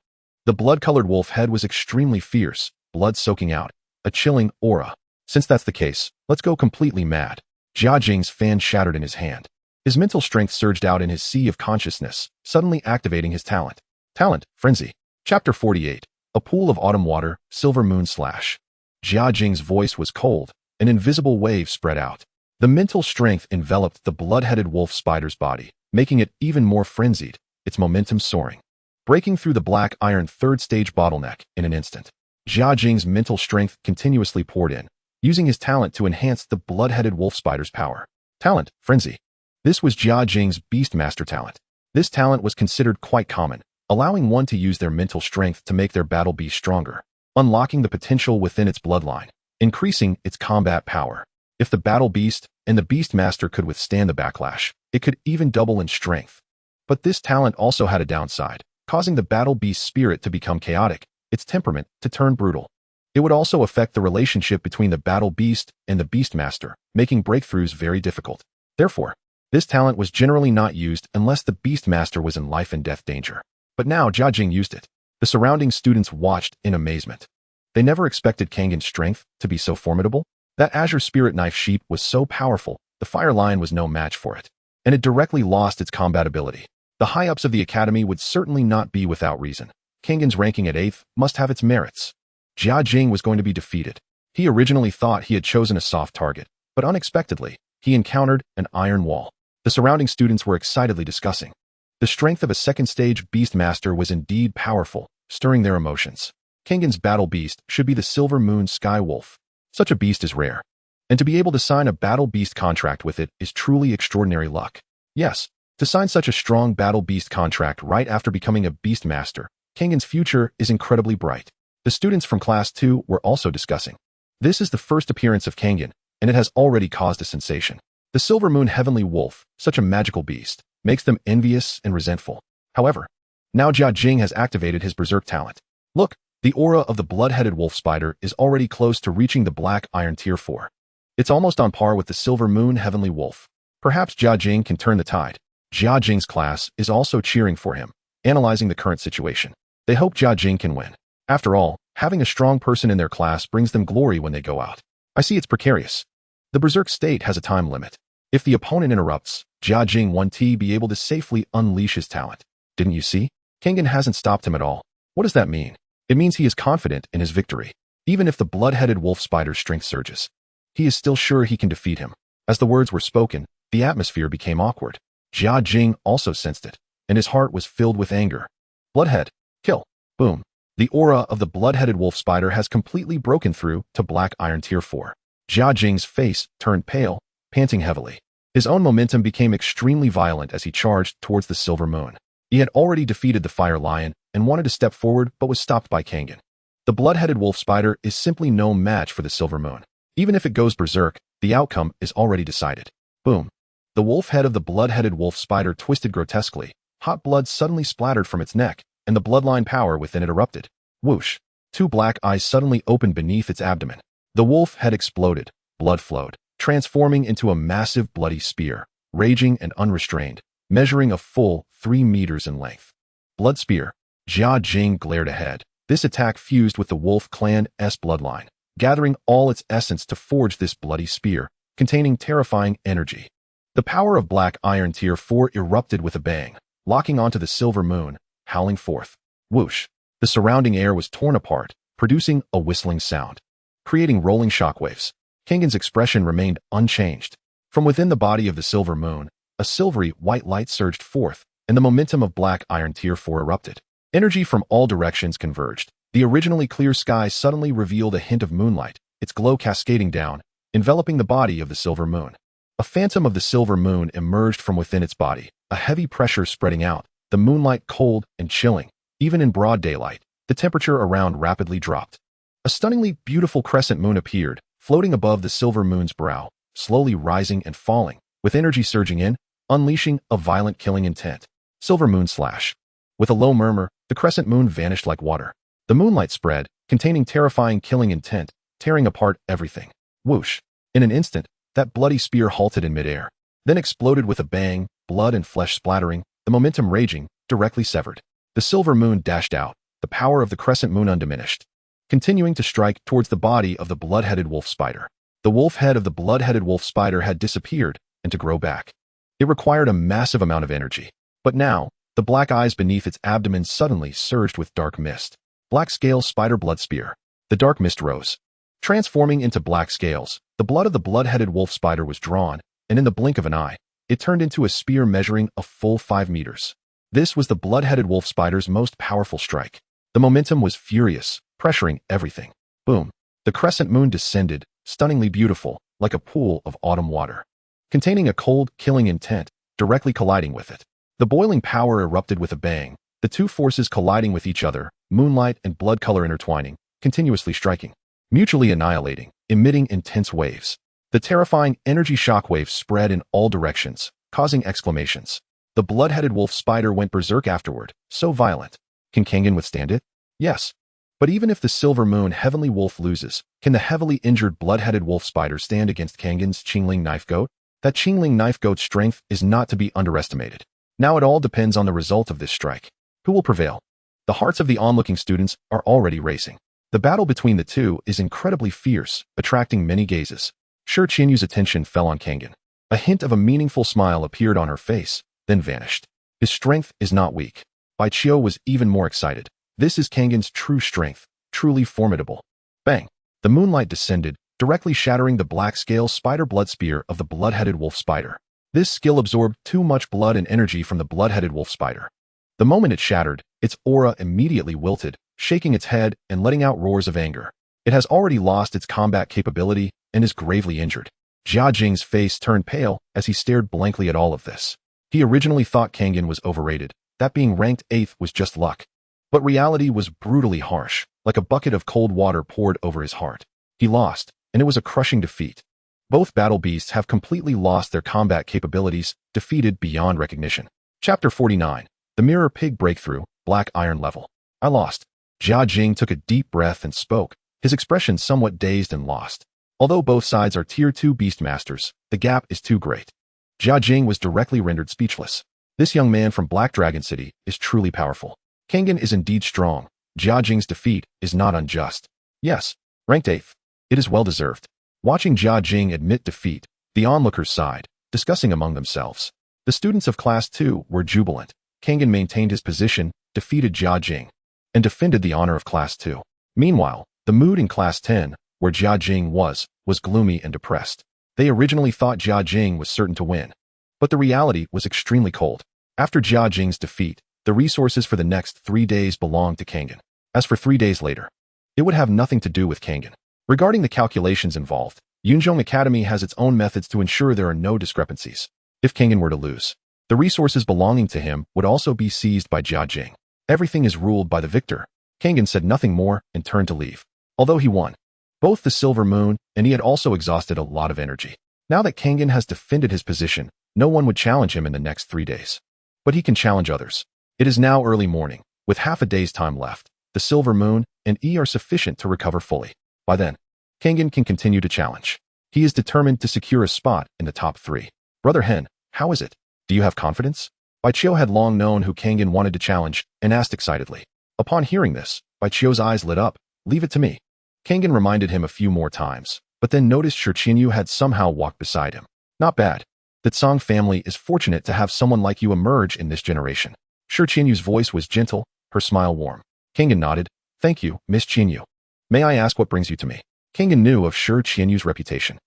The blood-colored wolf head was extremely fierce, blood soaking out, a chilling aura. Since that's the case, let's go completely mad. Jia Jing's fan shattered in his hand. His mental strength surged out in his sea of consciousness, suddenly activating his talent. Talent, Frenzy. Chapter 48. A pool of autumn water, silver moon slash. Jia Jing's voice was cold, an invisible wave spread out. The mental strength enveloped the blood-headed wolf spider's body, making it even more frenzied, its momentum soaring. Breaking through the black iron 3rd stage bottleneck in an instant. Jia Jing's mental strength continuously poured in, using his talent to enhance the blood-headed wolf spider's power. Talent, Frenzy. This was Jia Jing's Beast Master talent. This talent was considered quite common, allowing one to use their mental strength to make their battle beast stronger, unlocking the potential within its bloodline, increasing its combat power. If the battle beast and the Beast Master could withstand the backlash, it could even double in strength. But this talent also had a downside, causing the battle beast's spirit to become chaotic, its temperament to turn brutal. It would also affect the relationship between the battle beast and the Beast Master, making breakthroughs very difficult. Therefore, this talent was generally not used unless the Beast Master was in life and death danger. But now Jia Jing used it. The surrounding students watched in amazement. They never expected Kangen's strength to be so formidable. That Azure Spirit Knife sheep was so powerful, the Fire Lion was no match for it. And it directly lost its combat ability. The high-ups of the academy would certainly not be without reason. Kangen's ranking at 8th must have its merits. Jia Jing was going to be defeated. He originally thought he had chosen a soft target, but unexpectedly, he encountered an iron wall. The surrounding students were excitedly discussing. The strength of a 2nd stage Beast Master was indeed powerful, stirring their emotions. Kangen's battle beast should be the Silver Moon Sky Wolf. Such a beast is rare, and to be able to sign a battle beast contract with it is truly extraordinary luck. Yes, to sign such a strong battle beast contract right after becoming a Beast Master, Kangen's future is incredibly bright. The students from Class 2 were also discussing. This is the first appearance of Kangen, and it has already caused a sensation. The Silver Moon Heavenly Wolf, such a magical beast, makes them envious and resentful. However, now Jia Jing has activated his Berserk talent. Look, the aura of the blood-headed wolf spider is already close to reaching the black iron tier 4. It's almost on par with the Silver Moon Heavenly Wolf. Perhaps Jia Jing can turn the tide. Jia Jing's class is also cheering for him, analyzing the current situation. They hope Jia Jing can win. After all, having a strong person in their class brings them glory when they go out. I see it's precarious. The Berserk state has a time limit. If the opponent interrupts, Jia Jing won't be able to safely unleash his talent. Didn't you see? Kangen hasn't stopped him at all. What does that mean? It means he is confident in his victory. Even if the blood-headed wolf spider's strength surges, he is still sure he can defeat him. As the words were spoken, the atmosphere became awkward. Jia Jing also sensed it, and his heart was filled with anger. Bloodhead, kill, boom. The aura of the blood-headed wolf spider has completely broken through to black iron tier 4. Jia Jing's face turned pale, panting heavily. His own momentum became extremely violent as he charged towards the Silver Moon. He had already defeated the Fire Lion and wanted to step forward but was stopped by Kangen. The blood-headed wolf spider is simply no match for the Silver Moon. Even if it goes berserk, the outcome is already decided. Boom. The wolf head of the blood-headed wolf spider twisted grotesquely. Hot blood suddenly splattered from its neck, and the bloodline power within it erupted. Whoosh. 2 black eyes suddenly opened beneath its abdomen. The wolf head exploded. Blood flowed, transforming into a massive bloody spear, raging and unrestrained, measuring a full 3 meters in length. Blood spear. Jia Jing glared ahead. This attack fused with the wolf clan's bloodline, gathering all its essence to forge this bloody spear, containing terrifying energy. The power of black iron tier 4 erupted with a bang, locking onto the Silver Moon, howling forth. Whoosh. The surrounding air was torn apart, producing a whistling sound, creating rolling shockwaves. Kangen's expression remained unchanged. From within the body of the Silver Moon, a silvery white light surged forth, and the momentum of black iron tier 4 erupted. Energy from all directions converged. The originally clear sky suddenly revealed a hint of moonlight, its glow cascading down, enveloping the body of the Silver Moon. A phantom of the silver moon emerged from within its body, a heavy pressure spreading out, the moonlight cold and chilling. Even in broad daylight, the temperature around rapidly dropped. A stunningly beautiful crescent moon appeared, floating above the silver moon's brow, slowly rising and falling, with energy surging in, unleashing a violent killing intent. Silver moon slash. With a low murmur, the crescent moon vanished like water. The moonlight spread, containing terrifying killing intent, tearing apart everything. Whoosh. In an instant, that bloody spear halted in midair, then exploded with a bang, blood and flesh splattering, the momentum raging, directly severed. The silver moon dashed out, the power of the crescent moon undiminished, continuing to strike towards the body of the blood-headed wolf spider. The wolf head of the blood-headed wolf spider had disappeared, and to grow back, it required a massive amount of energy. But now, the black eyes beneath its abdomen suddenly surged with dark mist. Black scales spider blood spear. The dark mist rose, transforming into black scales. The blood of the blood-headed wolf spider was drawn, and in the blink of an eye, it turned into a spear measuring a full 5 meters. This was the blood-headed wolf spider's most powerful strike. The momentum was furious, pressuring everything. Boom. The crescent moon descended, stunningly beautiful, like a pool of autumn water, containing a cold, killing intent, directly colliding with it. The boiling power erupted with a bang, the two forces colliding with each other, moonlight and blood color intertwining, continuously striking, mutually annihilating, emitting intense waves. The terrifying energy shockwaves spread in all directions, causing exclamations. The blood-headed wolf spider went berserk afterward, so violent. Can Kangen withstand it? Yes. But even if the silver moon heavenly wolf loses, can the heavily injured blood-headed wolf spider stand against Kangen's Qingling knife goat? That Qingling knife goat's strength is not to be underestimated. Now it all depends on the result of this strike. Who will prevail? The hearts of the onlooking students are already racing. The battle between the two is incredibly fierce, attracting many gazes. Shi Qianyu's attention fell on Kangen. A hint of a meaningful smile appeared on her face, then vanished. His strength is not weak. Bai Qiu was even more excited. This is Kangen's true strength, truly formidable. Bang! The moonlight descended, directly shattering the black scale spider blood spear of the blood-headed wolf spider. This skill absorbed too much blood and energy from the blood-headed wolf spider. The moment it shattered, its aura immediately wilted, shaking its head and letting out roars of anger. It has already lost its combat capability and is gravely injured. Jia Jing's face turned pale as he stared blankly at all of this. He originally thought Kangen was overrated, that being ranked 8th was just luck. But reality was brutally harsh, like a bucket of cold water poured over his heart. He lost, and it was a crushing defeat. Both battle beasts have completely lost their combat capabilities, defeated beyond recognition. Chapter 49. The Mirror Pig Breakthrough, Black Iron Level. I lost. Jia Jing took a deep breath and spoke, his expression somewhat dazed and lost. Although both sides are Tier 2 Beastmasters, the gap is too great. Jia Jing was directly rendered speechless. This young man from Black Dragon City is truly powerful. Kangen is indeed strong. Jia Jing's defeat is not unjust. Yes, ranked 8th. It is well deserved. Watching Jia Jing admit defeat, the onlookers sighed, discussing among themselves. The students of Class 2 were jubilant. Kangen maintained his position, defeated Jia Jing, and defended the honor of Class 2. Meanwhile, the mood in Class 10, where Jia Jing was gloomy and depressed. They originally thought Jia Jing was certain to win, but the reality was extremely cold. After Jia Jing's defeat, the resources for the next 3 days belonged to Kangen. As for 3 days later, it would have nothing to do with Kangen. Regarding the calculations involved, Yunzhong Academy has its own methods to ensure there are no discrepancies. If Kangen were to lose, the resources belonging to him would also be seized by Jia Jing. Everything is ruled by the victor. Kangen said nothing more and turned to leave. Although he won both the Silver Moon and he had also exhausted a lot of energy. Now that Kangen has defended his position, no one would challenge him in the next 3 days. But he can challenge others. It is now early morning, with half a day's time left. The Silver Moon and E are sufficient to recover fully. By then, Kangen can continue to challenge. He is determined to secure a spot in the top 3. Brother Hen, how is it? Do you have confidence? Bai Qiu had long known who Kangen wanted to challenge and asked excitedly. Upon hearing this, Bai Qiu's eyes lit up. Leave it to me. Kangen reminded him a few more times, but then noticed Shi Qianyu had somehow walked beside him. Not bad. The Tsang family is fortunate to have someone like you emerge in this generation. Shi Qianyu's voice was gentle, her smile warm. Kangen nodded. Thank you, Miss Qianyu. May I ask what brings you to me? Kangen knew of Shi Qianyu's reputation.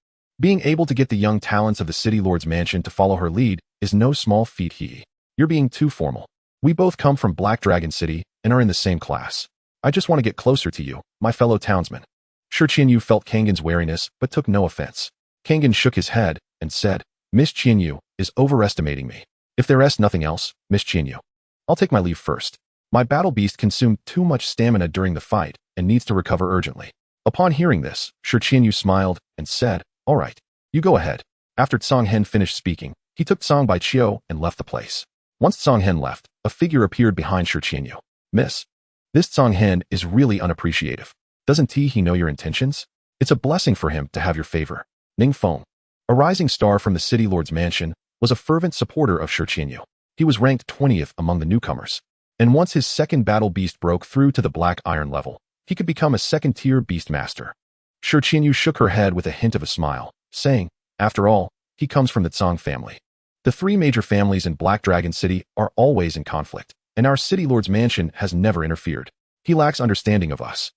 Being able to get the young talents of the City Lord's mansion to follow her lead is no small feat. You're being too formal. We both come from Black Dragon City and are in the same class. I just want to get closer to you, my fellow townsman. Shi Qianyu felt Kangen's wariness but took no offense. Kangen shook his head and said, Miss Qianyu is overestimating me. If there's nothing else, Miss Qianyu, I'll take my leave first. My battle beast consumed too much stamina during the fight and needs to recover urgently. Upon hearing this, Shi Qianyu smiled and said, all right, you go ahead. After Tsang Hen finished speaking, he took Tsang Baiqiu and left the place. Once Tsang Hen left, a figure appeared behind Shi Qianyu. Miss, this Tsang Hen is really unappreciative. Doesn't he know your intentions? It's a blessing for him to have your favor. Ning Feng, a rising star from the city lord's mansion, was a fervent supporter of Shi Qianyu. He was ranked 20th among the newcomers. And once his second battle beast broke through to the black iron level, he could become a second-tier beast master. Shi Qianyu shook her head with a hint of a smile, saying, after all, he comes from the Tsang family. The three major families in Black Dragon City are always in conflict, and our city lord's mansion has never interfered. He lacks understanding of us.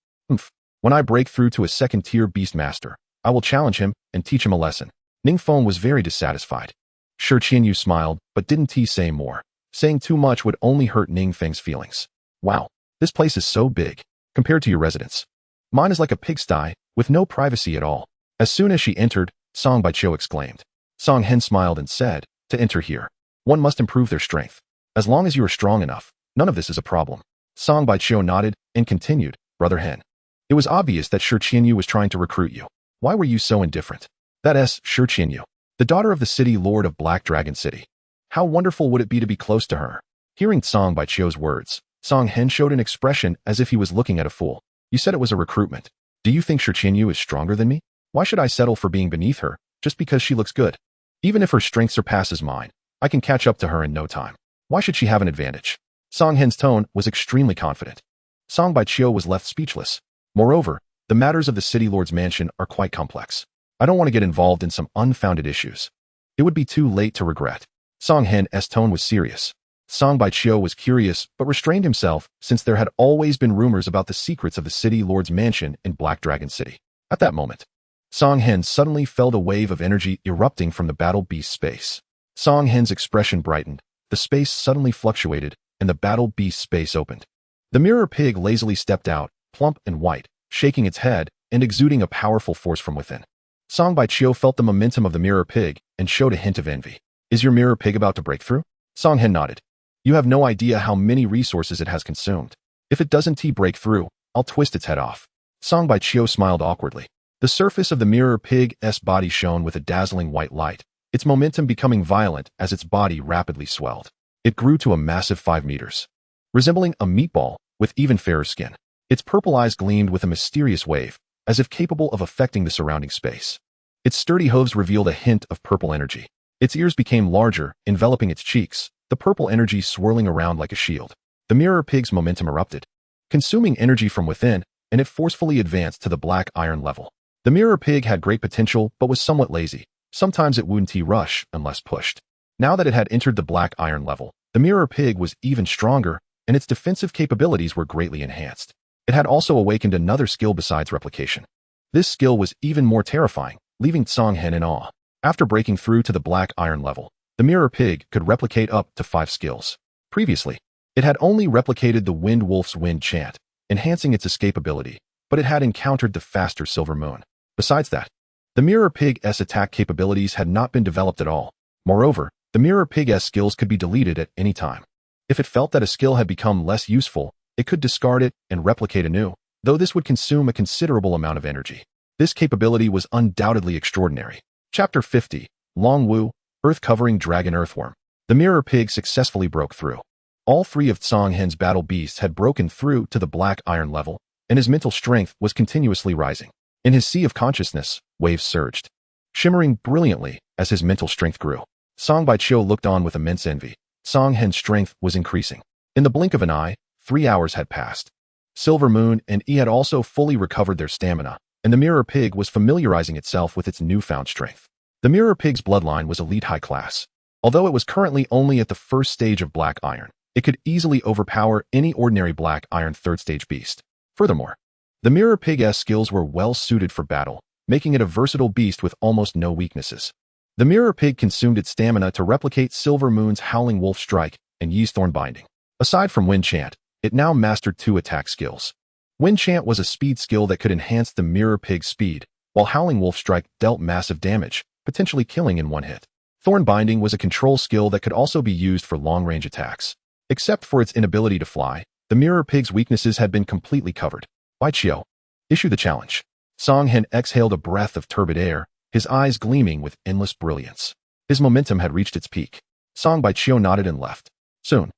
When I break through to a second-tier beast master, I will challenge him and teach him a lesson. Ning Feng was very dissatisfied. Shi Qianyu smiled, but didn't he say more. Saying too much would only hurt Ning Feng's feelings. Wow, this place is so big, compared to your residence. Mine is like a pigsty, with no privacy at all. As soon as she entered, Tsang Baiqiu exclaimed. Tsang Hen smiled and said, to enter here, one must improve their strength. As long as you are strong enough, none of this is a problem. Tsang Baiqiu nodded and continued, Brother Hen. It was obvious that Shi Qianyu was trying to recruit you. Why were you so indifferent? That is Shi Qianyu, the daughter of the city lord of Black Dragon City. How wonderful would it be to be close to her? Hearing Tsang Baiqiu's words, Tsang Hen showed an expression as if he was looking at a fool. You said it was a recruitment. Do you think Shi Qianyu is stronger than me? Why should I settle for being beneath her, just because she looks good? Even if her strength surpasses mine, I can catch up to her in no time. Why should she have an advantage? Tsang Hen's tone was extremely confident. Tsang Baiqiu was left speechless. Moreover, the matters of the city lord's mansion are quite complex. I don't want to get involved in some unfounded issues. It would be too late to regret. Tsang Hen's tone was serious. Tsang Baiqiu was curious but restrained himself since there had always been rumors about the secrets of the city lord's mansion in Black Dragon City. At that moment, Tsang Hen suddenly felt a wave of energy erupting from the battle beast space. Tsang Hen's expression brightened, the space suddenly fluctuated, and the battle beast space opened. The mirror pig lazily stepped out, plump and white, shaking its head and exuding a powerful force from within. Tsang Baiqiu felt the momentum of the mirror pig and showed a hint of envy. Is your mirror pig about to break through? Tsang Hen nodded. You have no idea how many resources it has consumed. If it doesn't break through, I'll twist its head off. Tsang Baiqiu smiled awkwardly. The surface of the mirror pig's body shone with a dazzling white light, its momentum becoming violent as its body rapidly swelled. It grew to a massive 5 meters. Resembling a meatball, with even fairer skin. Its purple eyes gleamed with a mysterious wave, as if capable of affecting the surrounding space. Its sturdy hooves revealed a hint of purple energy. Its ears became larger, enveloping its cheeks, the purple energy swirling around like a shield. The mirror pig's momentum erupted, consuming energy from within, and it forcefully advanced to the black iron level. The mirror pig had great potential but was somewhat lazy. Sometimes it wouldn't rush unless pushed. Now that it had entered the black iron level, the mirror pig was even stronger, and its defensive capabilities were greatly enhanced. It had also awakened another skill besides replication. This skill was even more terrifying, leaving Tsang Hen in awe. After breaking through to the black iron level, the mirror pig could replicate up to 5 skills. Previously, it had only replicated the Wind Wolf's wind chant, enhancing its escapability, but it had encountered the faster Silver Moon. Besides that, the mirror pig's attack capabilities had not been developed at all. Moreover, the mirror pig's skills could be deleted at any time. If it felt that a skill had become less useful, it could discard it and replicate anew, though this would consume a considerable amount of energy. This capability was undoubtedly extraordinary. Chapter 50, Long Wu, Earth-Covering Dragon Earthworm. The mirror pig successfully broke through. All 3 of Tsang Hen's battle beasts had broken through to the black iron level, and his mental strength was continuously rising. In his sea of consciousness, waves surged, shimmering brilliantly as his mental strength grew. Tsang Baiqiu looked on with immense envy. Tsang Hen's strength was increasing. In the blink of an eye, 3 hours had passed. Silver Moon and E had also fully recovered their stamina, and the mirror pig was familiarizing itself with its newfound strength. The mirror pig's bloodline was elite high class. Although it was currently only at the first stage of black iron, it could easily overpower any ordinary black iron 3rd stage beast. Furthermore, the mirror pig's skills were well suited for battle, making it a versatile beast with almost no weaknesses. The mirror pig consumed its stamina to replicate Silver Moon's Howling Wolf Strike and Ye's Thorn Binding. Aside from Wind Chant, it now mastered 2 attack skills. Wind Chant was a speed skill that could enhance the mirror pig's speed, while Howling Wolf Strike dealt massive damage, potentially killing in one hit. Thorn Binding was a control skill that could also be used for long-range attacks. Except for its inability to fly, the Mirror Pig's weaknesses had been completely covered. Bai Qiu, issue the challenge. Song Hen exhaled a breath of turbid air, his eyes gleaming with endless brilliance. His momentum had reached its peak. Song Bai Qiu nodded and left. Soon,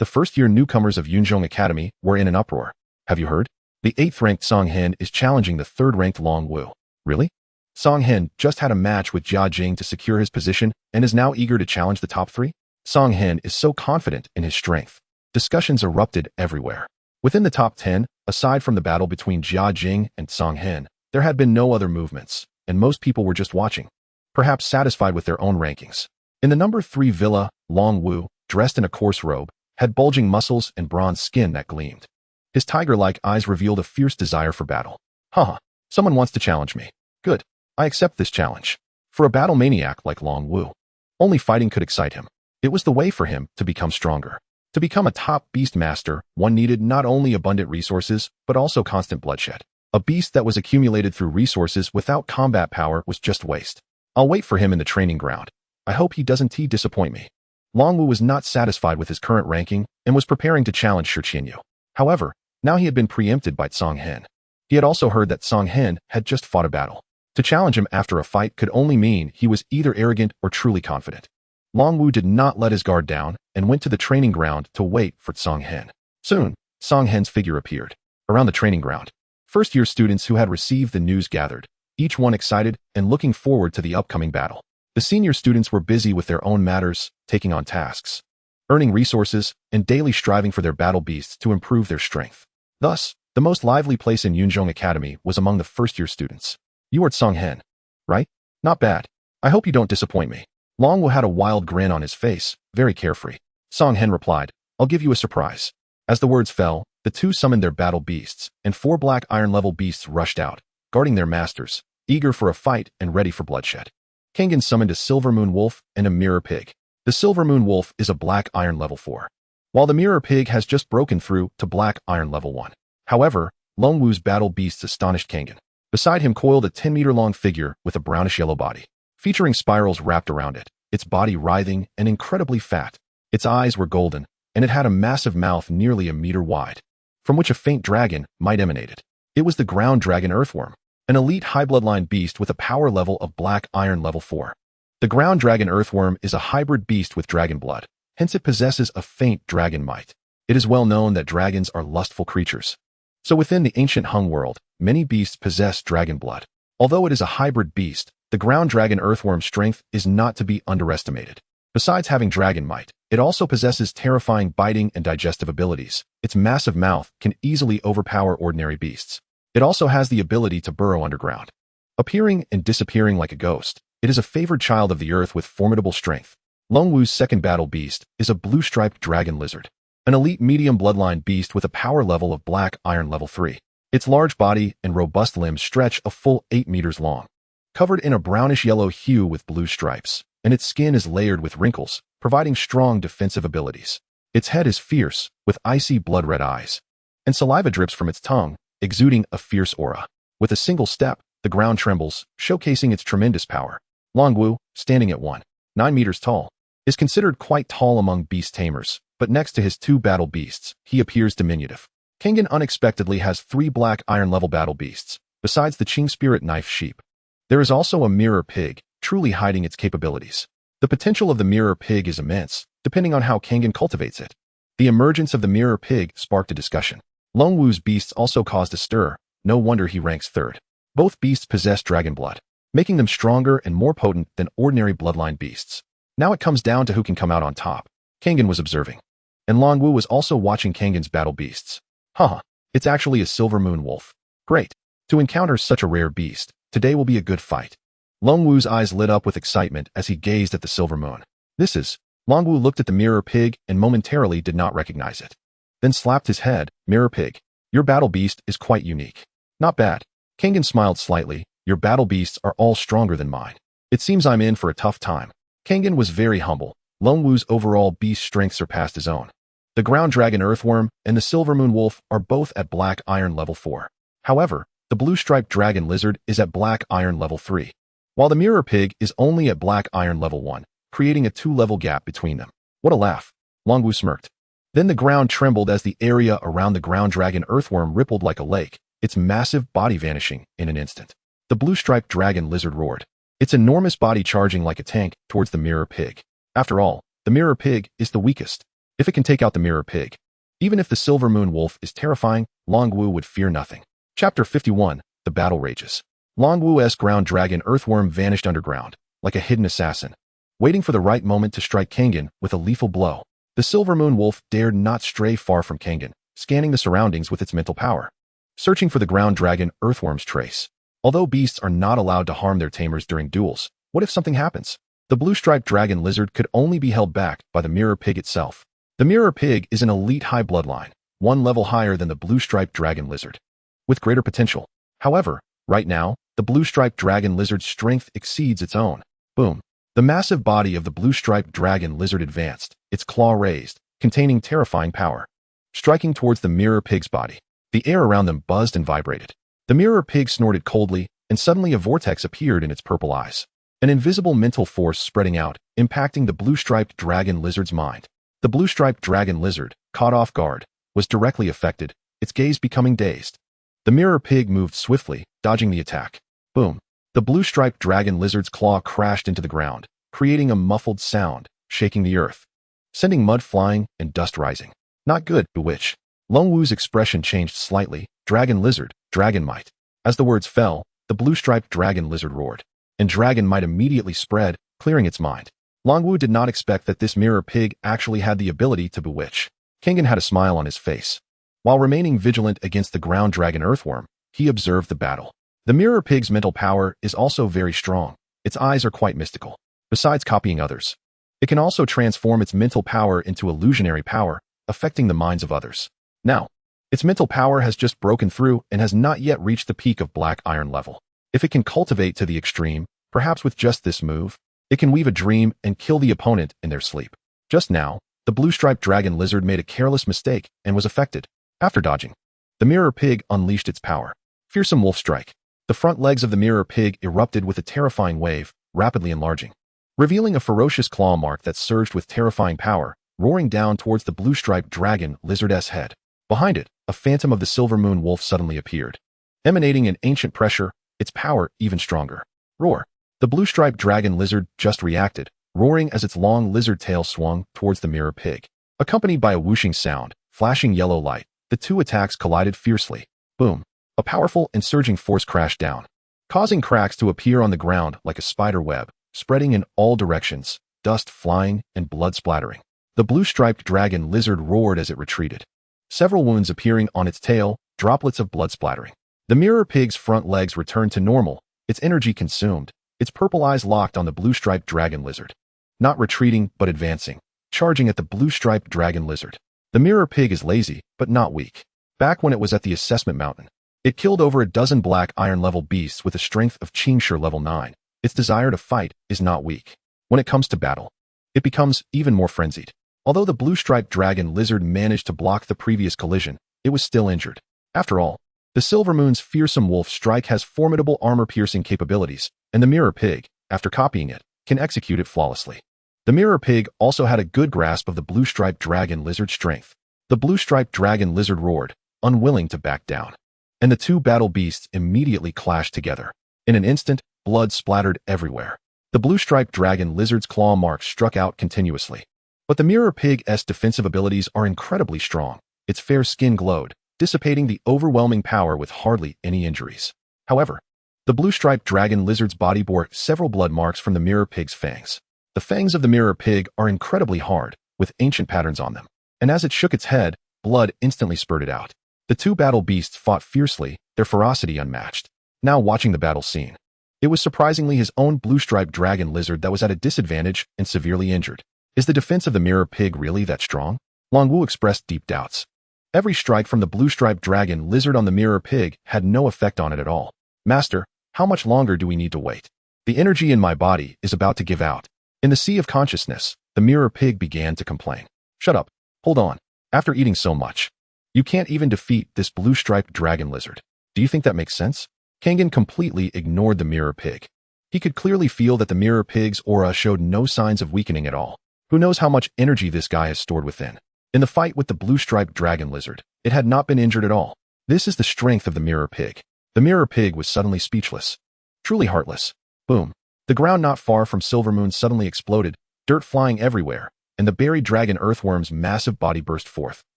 the first-year newcomers of Yunzhong Academy were in an uproar. Have you heard? The 8th-ranked Song Hen is challenging the 3rd-ranked Long Wu. Really? Song Hen just had a match with Jia Jing to secure his position and is now eager to challenge the top 3? Song Hen is so confident in his strength. Discussions erupted everywhere. Within the top 10, aside from the battle between Jia Jing and Song Hen, there had been no other movements, and most people were just watching, perhaps satisfied with their own rankings. In the number 3 villa, Long Wu, dressed in a coarse robe, had bulging muscles and bronze skin that gleamed. His tiger-like eyes revealed a fierce desire for battle. Haha, someone wants to challenge me. Good. I accept this challenge. For a battle maniac like Long Wu, only fighting could excite him. It was the way for him to become stronger. To become a top beast master, one needed not only abundant resources, but also constant bloodshed. A beast that was accumulated through resources without combat power was just waste. I'll wait for him in the training ground. I hope he doesn't disappoint me. Long Wu was not satisfied with his current ranking and was preparing to challenge Shi Qianyu. However, now he had been preempted by Song Hen. He had also heard that Song Hen had just fought a battle. To challenge him after a fight could only mean he was either arrogant or truly confident. Long Wu did not let his guard down and went to the training ground to wait for Song Hen. Soon, Song Hen's figure appeared. Around the training ground, first-year students who had received the news gathered, each one excited and looking forward to the upcoming battle. The senior students were busy with their own matters, taking on tasks, earning resources, and daily striving for their battle beasts to improve their strength. Thus, the most lively place in Yunzhong Academy was among the first-year students. You are Song Hen, right? Not bad. I hope you don't disappoint me. Long Wu had a wild grin on his face, very carefree. Song Hen replied, I'll give you a surprise. As the words fell, the two summoned their battle beasts, and 4 black iron-level beasts rushed out, guarding their masters, eager for a fight and ready for bloodshed. Kangen summoned a Silver Moon Wolf and a Mirror Pig. The Silver Moon Wolf is a black iron level 4, while the Mirror Pig has just broken through to black iron level 1. However, Long Wu's battle beasts astonished Kangen. Beside him coiled a 10-meter-long figure with a brownish-yellow body, featuring spirals wrapped around it, its body writhing and incredibly fat. Its eyes were golden, and it had a massive mouth nearly a meter wide, from which a faint dragon might emanate. It was the ground dragon earthworm, an elite high bloodline beast with a power level of black iron level 4. The ground dragon earthworm is a hybrid beast with dragon blood, hence it possesses a faint dragon might. It is well known that dragons are lustful creatures. So within the ancient Hung world, many beasts possess dragon blood. Although it is a hybrid beast, the ground dragon earthworm's strength is not to be underestimated. Besides having dragon might, it also possesses terrifying biting and digestive abilities. Its massive mouth can easily overpower ordinary beasts. It also has the ability to burrow underground, appearing and disappearing like a ghost. It is a favored child of the earth with formidable strength. Long Wu's second battle beast is a blue-striped dragon lizard, an elite medium bloodline beast with a power level of black iron level 3. Its large body and robust limbs stretch a full 8 meters long, covered in a brownish-yellow hue with blue stripes, and its skin is layered with wrinkles, providing strong defensive abilities. Its head is fierce, with icy blood-red eyes, and saliva drips from its tongue, exuding a fierce aura. With a single step, the ground trembles, showcasing its tremendous power. Long Wu, standing at 1.9 meters tall, is considered quite tall among beast tamers, but next to his 2 battle beasts, he appears diminutive. Kangen unexpectedly has 3 black iron-level battle beasts, besides the Qing Spirit Knife Sheep. There is also a Mirror Pig, truly hiding its capabilities. The potential of the Mirror Pig is immense, depending on how Kangen cultivates it. The emergence of the Mirror Pig sparked a discussion. Long Wu's beasts also caused a stir. No wonder he ranks 3rd. Both beasts possess dragon blood, making them stronger and more potent than ordinary bloodline beasts. Now it comes down to who can come out on top. Kangen was observing, and Long Wu was also watching Kangen's battle beasts. Haha, it's actually a Silver Moon Wolf. Great. To encounter such a rare beast, today will be a good fight. Long Wu's eyes lit up with excitement as he gazed at the Silver Moon. This is... Long Wu looked at the Mirror Pig and momentarily did not recognize it. Then slapped his head. Mirror Pig, your battle beast is quite unique. Not bad. Kangen smiled slightly. Your battle beasts are all stronger than mine. It seems I'm in for a tough time. Kangen was very humble. Long Wu's overall beast strength surpassed his own. The ground dragon earthworm and the Silver Moon Wolf are both at black iron level 4. However, the blue-striped dragon lizard is at black iron level 3, while the Mirror Pig is only at black iron level 1. creating a two-level gap between them. What a laugh. Longwu smirked. Then the ground trembled as the area around the ground dragon earthworm rippled like a lake, its massive body vanishing in an instant. The blue-striped dragon lizard roared, its enormous body charging like a tank towards the mirror pig. After all, the mirror pig is the weakest. If it can take out the mirror pig, even if the silver moon wolf is terrifying, Longwu would fear nothing. Chapter 51, The Battle Rages. Longwu's ground dragon earthworm vanished underground, like a hidden assassin, waiting for the right moment to strike Kangen with a lethal blow. The silver moon wolf dared not stray far from Kangen, scanning the surroundings with its mental power, searching for the ground dragon earthworm's trace. Although beasts are not allowed to harm their tamers during duels, what if something happens? The blue-striped dragon lizard could only be held back by the mirror pig itself. The mirror pig is an elite high bloodline, one level higher than the blue-striped dragon lizard, with greater potential. However, right now, the blue-striped dragon lizard's strength exceeds its own. Boom. The massive body of the blue-striped dragon lizard advanced, its claw raised, containing terrifying power, striking towards the mirror pig's body. The air around them buzzed and vibrated. The mirror pig snorted coldly, and suddenly a vortex appeared in its purple eyes. An invisible mental force spreading out, impacting the blue-striped dragon lizard's mind. The blue-striped dragon lizard, caught off guard, was directly affected, its gaze becoming dazed. The mirror pig moved swiftly, dodging the attack. Boom. The blue-striped dragon lizard's claw crashed into the ground, creating a muffled sound, shaking the earth, sending mud flying and dust rising. Not good, Bewitch. Longwu's expression changed slightly. Dragon lizard, dragon might. As the words fell, the blue-striped dragon lizard roared, and dragon might immediately spread, clearing its mind. Longwu did not expect that this mirror pig actually had the ability to bewitch. Kangen had a smile on his face. While remaining vigilant against the ground dragon earthworm, he observed the battle. The mirror pig's mental power is also very strong. Its eyes are quite mystical. Besides copying others, it can also transform its mental power into illusionary power, affecting the minds of others. Now, its mental power has just broken through and has not yet reached the peak of black iron level. If it can cultivate to the extreme, perhaps with just this move, it can weave a dream and kill the opponent in their sleep. Just now, the blue-striped dragon lizard made a careless mistake and was affected. After dodging, the mirror pig unleashed its power. Fearsome wolf strike. The front legs of the mirror pig erupted with a terrifying wave, rapidly enlarging, revealing a ferocious claw mark that surged with terrifying power, roaring down towards the blue-striped dragon lizard's head. Behind it, a phantom of the silver moon wolf suddenly appeared, emanating an ancient pressure, its power even stronger. Roar. The blue-striped dragon lizard just reacted, roaring as its long lizard tail swung towards the mirror pig. Accompanied by a whooshing sound, flashing yellow light, the two attacks collided fiercely. Boom. A powerful and surging force crashed down, causing cracks to appear on the ground like a spider web, spreading in all directions, dust flying and blood splattering. The blue-striped dragon lizard roared as it retreated, several wounds appearing on its tail, droplets of blood splattering. The mirror pig's front legs returned to normal, its energy consumed, its purple eyes locked on the blue-striped dragon lizard. Not retreating, but advancing, charging at the blue-striped dragon lizard. The mirror pig is lazy, but not weak. Back when it was at the assessment mountain, it killed over a dozen black iron-level beasts with a strength of Qingshi level 9. Its desire to fight is not weak. When it comes to battle, it becomes even more frenzied. Although the blue-striped dragon lizard managed to block the previous collision, it was still injured. After all, the Silver Moon's fearsome wolf strike has formidable armor-piercing capabilities, and the mirror pig, after copying it, can execute it flawlessly. The mirror pig also had a good grasp of the blue-striped dragon lizard's strength. The blue-striped dragon lizard roared, unwilling to back down, and the two battle beasts immediately clashed together. In an instant, blood splattered everywhere. The blue-striped dragon lizard's claw marks struck out continuously. But the mirror pig's defensive abilities are incredibly strong. Its fair skin glowed, dissipating the overwhelming power with hardly any injuries. However, the blue-striped dragon lizard's body bore several blood marks from the mirror pig's fangs. The fangs of the mirror pig are incredibly hard, with ancient patterns on them, and as it shook its head, blood instantly spurted out. The two battle beasts fought fiercely, their ferocity unmatched. Now watching the battle scene, it was surprisingly his own blue-striped dragon lizard that was at a disadvantage and severely injured. Is the defense of the mirror pig really that strong? Longwu expressed deep doubts. Every strike from the blue-striped dragon lizard on the mirror pig had no effect on it at all. Master, how much longer do we need to wait? The energy in my body is about to give out. In the sea of consciousness, the mirror pig began to complain. Shut up. Hold on. After eating so much, you can't even defeat this blue-striped dragon lizard. Do you think that makes sense? Kangen completely ignored the mirror pig. He could clearly feel that the mirror pig's aura showed no signs of weakening at all. Who knows how much energy this guy has stored within? In the fight with the blue-striped dragon lizard, it had not been injured at all. This is the strength of the mirror pig. The mirror pig was suddenly speechless. Truly heartless. Boom. The ground not far from Silvermoon suddenly exploded, dirt flying everywhere, and the buried dragon earthworm's massive body burst forth,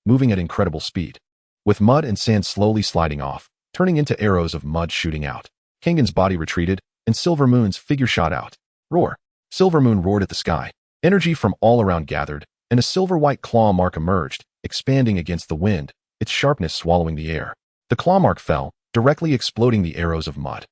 moving at incredible speed. With mud and sand slowly sliding off, turning into arrows of mud shooting out. Kangen's body retreated, and Silvermoon's figure shot out. Roar. Silvermoon roared at the sky. Energy from all around gathered, and a silver-white claw mark emerged, expanding against the wind, its sharpness swallowing the air. The claw mark fell, directly exploding the arrows of mud.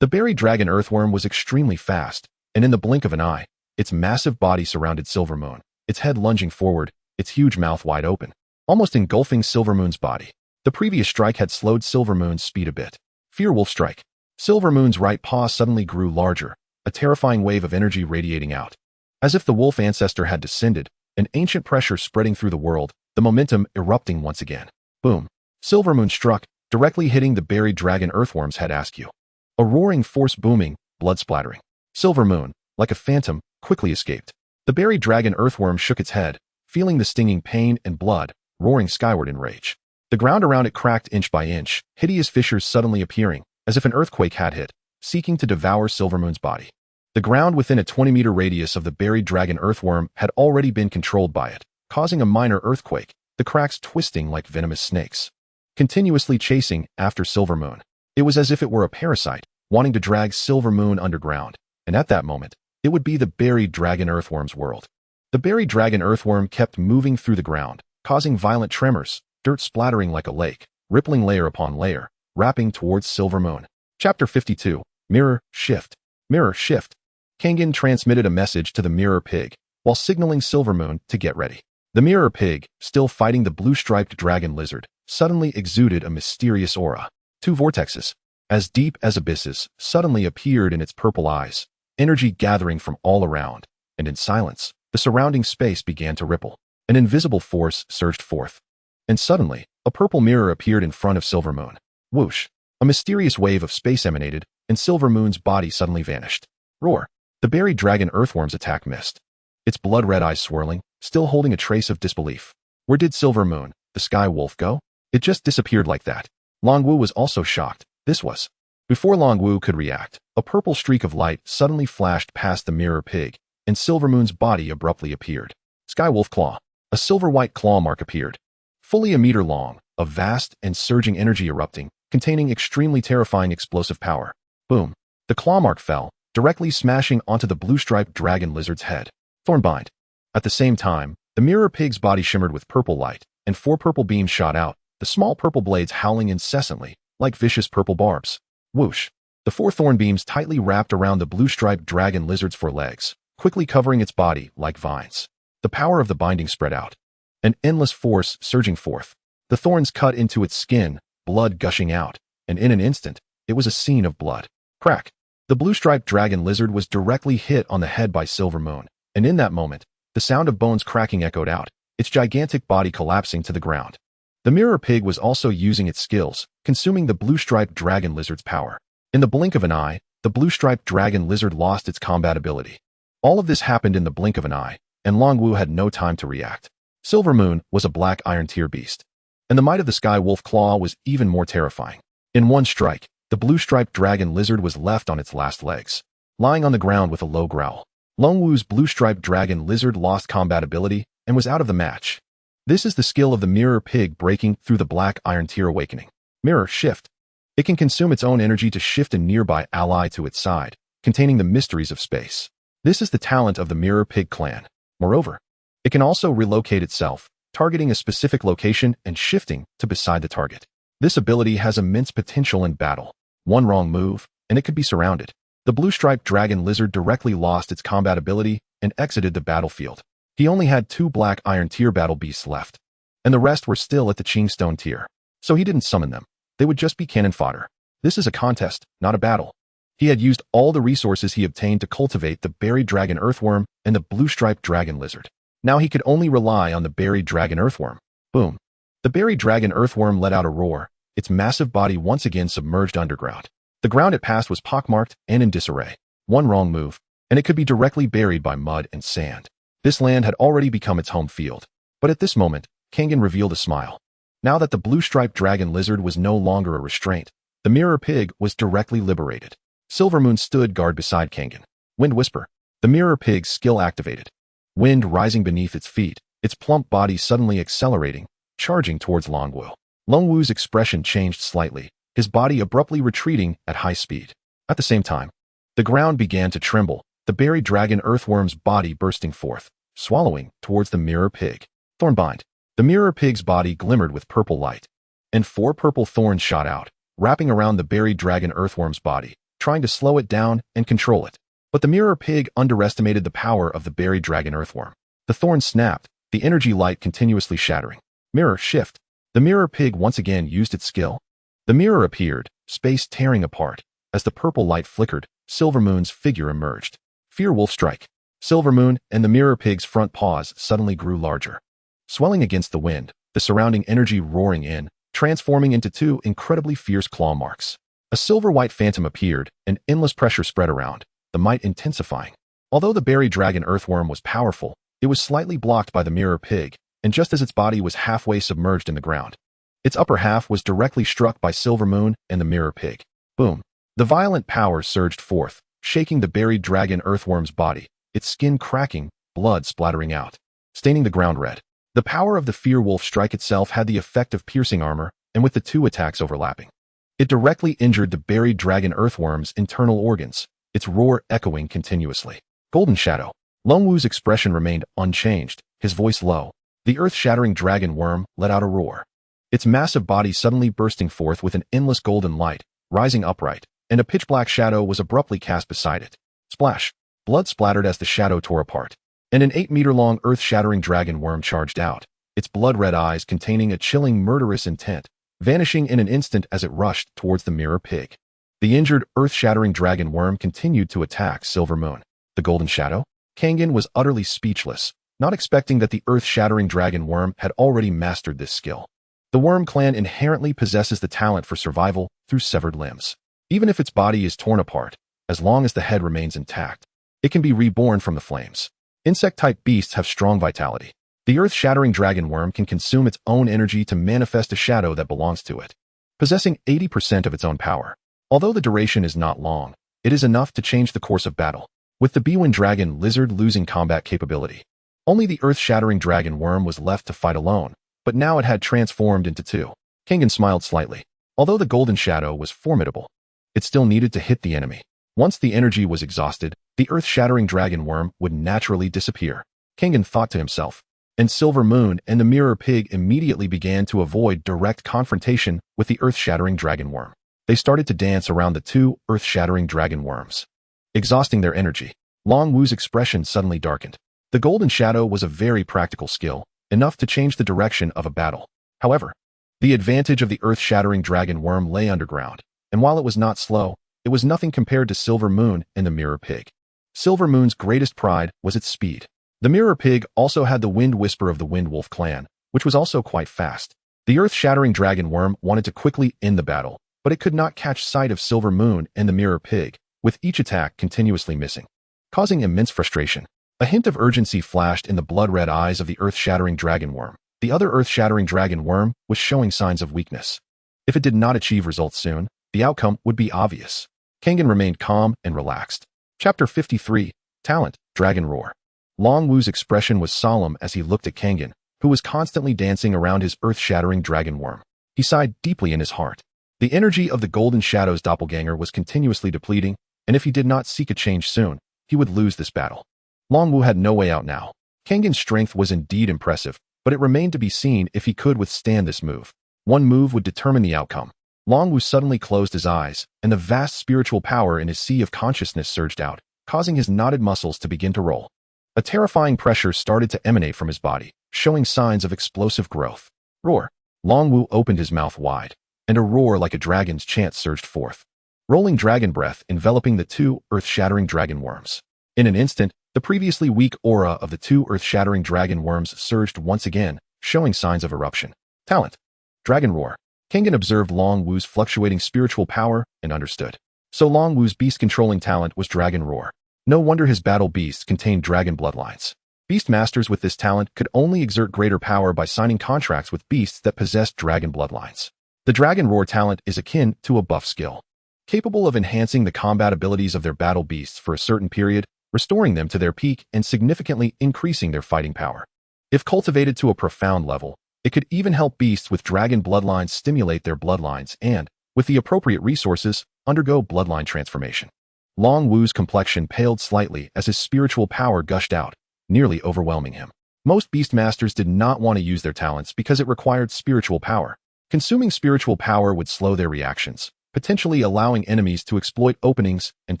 The buried dragon earthworm was extremely fast, and in the blink of an eye, its massive body surrounded Silvermoon, its head lunging forward, its huge mouth wide open, almost engulfing Silvermoon's body. The previous strike had slowed Silvermoon's speed a bit. Fear Wolf Strike. Silvermoon's right paw suddenly grew larger, a terrifying wave of energy radiating out. As if the wolf ancestor had descended, an ancient pressure spreading through the world, the momentum erupting once again. Boom. Silvermoon struck, directly hitting the buried dragon earthworm's head askew. A roaring force booming, blood splattering. Silvermoon, like a phantom, quickly escaped. The buried dragon earthworm shook its head, feeling the stinging pain and blood, roaring skyward in rage. The ground around it cracked inch by inch, hideous fissures suddenly appearing, as if an earthquake had hit, seeking to devour Silvermoon's body. The ground within a 20-meter radius of the buried dragon earthworm had already been controlled by it, causing a minor earthquake, the cracks twisting like venomous snakes, continuously chasing after Silvermoon. It was as if it were a parasite, wanting to drag Silvermoon underground, and at that moment, it would be the buried dragon earthworm's world. The buried dragon earthworm kept moving through the ground, causing violent tremors, dirt splattering like a lake, rippling layer upon layer, wrapping towards Silvermoon. Chapter 52. Mirror Shift. Mirror Shift. Kangen transmitted a message to the mirror pig, while signaling Silvermoon to get ready. The mirror pig, still fighting the blue-striped dragon lizard, suddenly exuded a mysterious aura. Two vortexes, as deep as abysses, suddenly appeared in its purple eyes, energy gathering from all around, and in silence, the surrounding space began to ripple. An invisible force surged forth. And suddenly, a purple mirror appeared in front of Silvermoon. Whoosh! A mysterious wave of space emanated, and Silvermoon's body suddenly vanished. Roar! The buried dragon earthworm's attack missed. Its blood-red eyes swirling, still holding a trace of disbelief. Where did Silvermoon, the sky wolf, go? It just disappeared like that. Longwu was also shocked. This was. Before Longwu could react, a purple streak of light suddenly flashed past the mirror pig, and Silvermoon's body abruptly appeared. Skywolf Claw. A silver-white claw mark appeared. Fully a meter long, of vast and surging energy erupting, containing extremely terrifying explosive power. Boom. The claw mark fell, directly smashing onto the blue-striped dragon lizard's head. Thornbind. At the same time, the mirror pig's body shimmered with purple light, and 4 purple beams shot out, the small purple blades howling incessantly, like vicious purple barbs. Whoosh! The 4 thorn beams tightly wrapped around the blue-striped dragon lizard's 4 legs, quickly covering its body like vines. The power of the binding spread out. An endless force surging forth. The thorns cut into its skin, blood gushing out, and in an instant, it was a scene of blood. Crack! The blue-striped dragon lizard was directly hit on the head by Silvermoon, and in that moment, the sound of bones cracking echoed out, its gigantic body collapsing to the ground. The mirror pig was also using its skills, consuming the blue-striped dragon lizard's power. In the blink of an eye, the blue-striped dragon lizard lost its combat ability. All of this happened in the blink of an eye, and Longwu had no time to react. Silvermoon was a black iron tier beast, and the might of the sky wolf claw was even more terrifying. In one strike, the blue-striped dragon lizard was left on its last legs, lying on the ground with a low growl. Longwu's blue-striped dragon lizard lost combat ability and was out of the match. This is the skill of the mirror pig breaking through the black iron tier awakening. Mirror Shift. It can consume its own energy to shift a nearby ally to its side, containing the mysteries of space. This is the talent of the mirror pig clan. Moreover, it can also relocate itself, targeting a specific location and shifting to beside the target. This ability has immense potential in battle. One wrong move, and it could be surrounded. The blue-striped dragon lizard directly lost its combat ability and exited the battlefield. He only had 2 black iron tier battle beasts left, and the rest were still at the Chingstone tier. So he didn't summon them. They would just be cannon fodder. This is a contest, not a battle. He had used all the resources he obtained to cultivate the buried dragon earthworm and the blue-striped dragon lizard. Now he could only rely on the buried dragon earthworm. Boom. The buried dragon earthworm let out a roar, its massive body once again submerged underground. The ground it passed was pockmarked and in disarray. One wrong move, and it could be directly buried by mud and sand. This land had already become its home field. But at this moment, Kangen revealed a smile. Now that the blue-striped dragon lizard was no longer a restraint, the mirror pig was directly liberated. Silvermoon stood guard beside Kangen. Wind Whisper. The mirror pig's skill activated. Wind rising beneath its feet, its plump body suddenly accelerating, charging towards Longwu. Longwu's expression changed slightly, his body abruptly retreating at high speed. At the same time, the ground began to tremble, the buried dragon earthworm's body bursting forth, swallowing towards the mirror pig. Thornbind. The mirror pig's body glimmered with purple light, and 4 purple thorns shot out, wrapping around the buried dragon earthworm's body, trying to slow it down and control it. But the mirror pig underestimated the power of the buried dragon earthworm. The thorns snapped, the energy light continuously shattering. Mirror shift. The mirror pig once again used its skill. The mirror appeared, space tearing apart. As the purple light flickered, Silvermoon's figure emerged. Fear Wolf Strike. Silvermoon and the mirror pig's front paws suddenly grew larger. Swelling against the wind, the surrounding energy roaring in, transforming into 2 incredibly fierce claw marks. A silver-white phantom appeared, and endless pressure spread around, the might intensifying. Although the buried dragon earthworm was powerful, it was slightly blocked by the mirror pig, and just as its body was halfway submerged in the ground, its upper half was directly struck by Silvermoon and the mirror pig. Boom! The violent power surged forth, shaking the buried dragon earthworm's body, its skin cracking, blood splattering out, staining the ground red. The power of the Fear Wolf Strike itself had the effect of piercing armor, and with the 2 attacks overlapping, it directly injured the buried dragon earthworm's internal organs, its roar echoing continuously. Golden Shadow. Longwu's expression remained unchanged, his voice low. The earth-shattering dragon worm let out a roar. Its massive body suddenly bursting forth with an endless golden light, rising upright, and a pitch-black shadow was abruptly cast beside it. Splash! Blood splattered as the shadow tore apart, and an 8-meter-long earth-shattering dragon worm charged out, its blood-red eyes containing a chilling murderous intent, vanishing in an instant as it rushed towards the mirror pig. The injured, earth-shattering dragon worm continued to attack Silvermoon. The Golden Shadow? Kangen was utterly speechless, not expecting that the earth-shattering dragon worm had already mastered this skill. The worm clan inherently possesses the talent for survival through severed limbs. Even if its body is torn apart, as long as the head remains intact, it can be reborn from the flames. Insect-type beasts have strong vitality. The earth-shattering dragon worm can consume its own energy to manifest a shadow that belongs to it, possessing 80% of its own power. Although the duration is not long, it is enough to change the course of battle. With the Bwin dragon lizard losing combat capability, only the earth-shattering dragon worm was left to fight alone, but now it had transformed into 2. Kangen smiled slightly. Although the Golden Shadow was formidable, it still needed to hit the enemy. Once the energy was exhausted, the earth-shattering dragon worm would naturally disappear. Kangen thought to himself, and Silvermoon and the mirror pig immediately began to avoid direct confrontation with the earth-shattering dragon worm. They started to dance around the 2 earth-shattering dragon worms, exhausting their energy. Longwu's expression suddenly darkened. The Golden Shadow was a very practical skill, enough to change the direction of a battle. However, the advantage of the earth-shattering dragon worm lay underground, and while it was not slow, it was nothing compared to Silvermoon and the mirror pig. Silvermoon's greatest pride was its speed. The mirror pig also had the Wind Whisper of the Wind Wolf clan, which was also quite fast. The earth-shattering dragon worm wanted to quickly end the battle, but it could not catch sight of Silvermoon and the mirror pig, with each attack continuously missing, causing immense frustration. A hint of urgency flashed in the blood-red eyes of the earth-shattering dragon worm. The other earth-shattering dragon worm was showing signs of weakness. If it did not achieve results soon, the outcome would be obvious. Kangen remained calm and relaxed. Chapter 53. Talent, Dragon Roar. Longwu's expression was solemn as he looked at Kangen, who was constantly dancing around his earth-shattering dragon worm. He sighed deeply in his heart. The energy of the Golden Shadow's doppelganger was continuously depleting, and if he did not seek a change soon, he would lose this battle. Longwu had no way out now. Kangen's strength was indeed impressive, but it remained to be seen if he could withstand this move. One move would determine the outcome. Longwu suddenly closed his eyes, and the vast spiritual power in his sea of consciousness surged out, causing his knotted muscles to begin to roll. A terrifying pressure started to emanate from his body, showing signs of explosive growth. Roar! Longwu opened his mouth wide, and a roar like a dragon's chant surged forth. Rolling dragon breath enveloping the 2 earth-shattering dragon worms. In an instant, the previously weak aura of the 2 earth-shattering dragon worms surged once again, showing signs of eruption. Talent. Dragon Roar. Kangen observed Longwu's fluctuating spiritual power and understood. So Long Wu's beast-controlling talent was Dragon Roar. No wonder his battle beasts contained dragon bloodlines. Beast masters with this talent could only exert greater power by signing contracts with beasts that possessed dragon bloodlines. The Dragon Roar talent is akin to a buff skill, capable of enhancing the combat abilities of their battle beasts for a certain period, restoring them to their peak and significantly increasing their fighting power. If cultivated to a profound level, it could even help beasts with dragon bloodlines stimulate their bloodlines and, with the appropriate resources, undergo bloodline transformation. Long Wu's complexion paled slightly as his spiritual power gushed out, nearly overwhelming him. Most beastmasters did not want to use their talents because it required spiritual power. Consuming spiritual power would slow their reactions, potentially allowing enemies to exploit openings and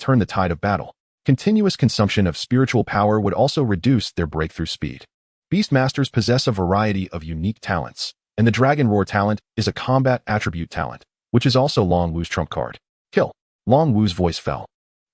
turn the tide of battle. Continuous consumption of spiritual power would also reduce their breakthrough speed. Beastmasters possess a variety of unique talents, and the Dragon Roar talent is a combat attribute talent, which is also Long Wu's trump card. Kill. Long Wu's voice fell,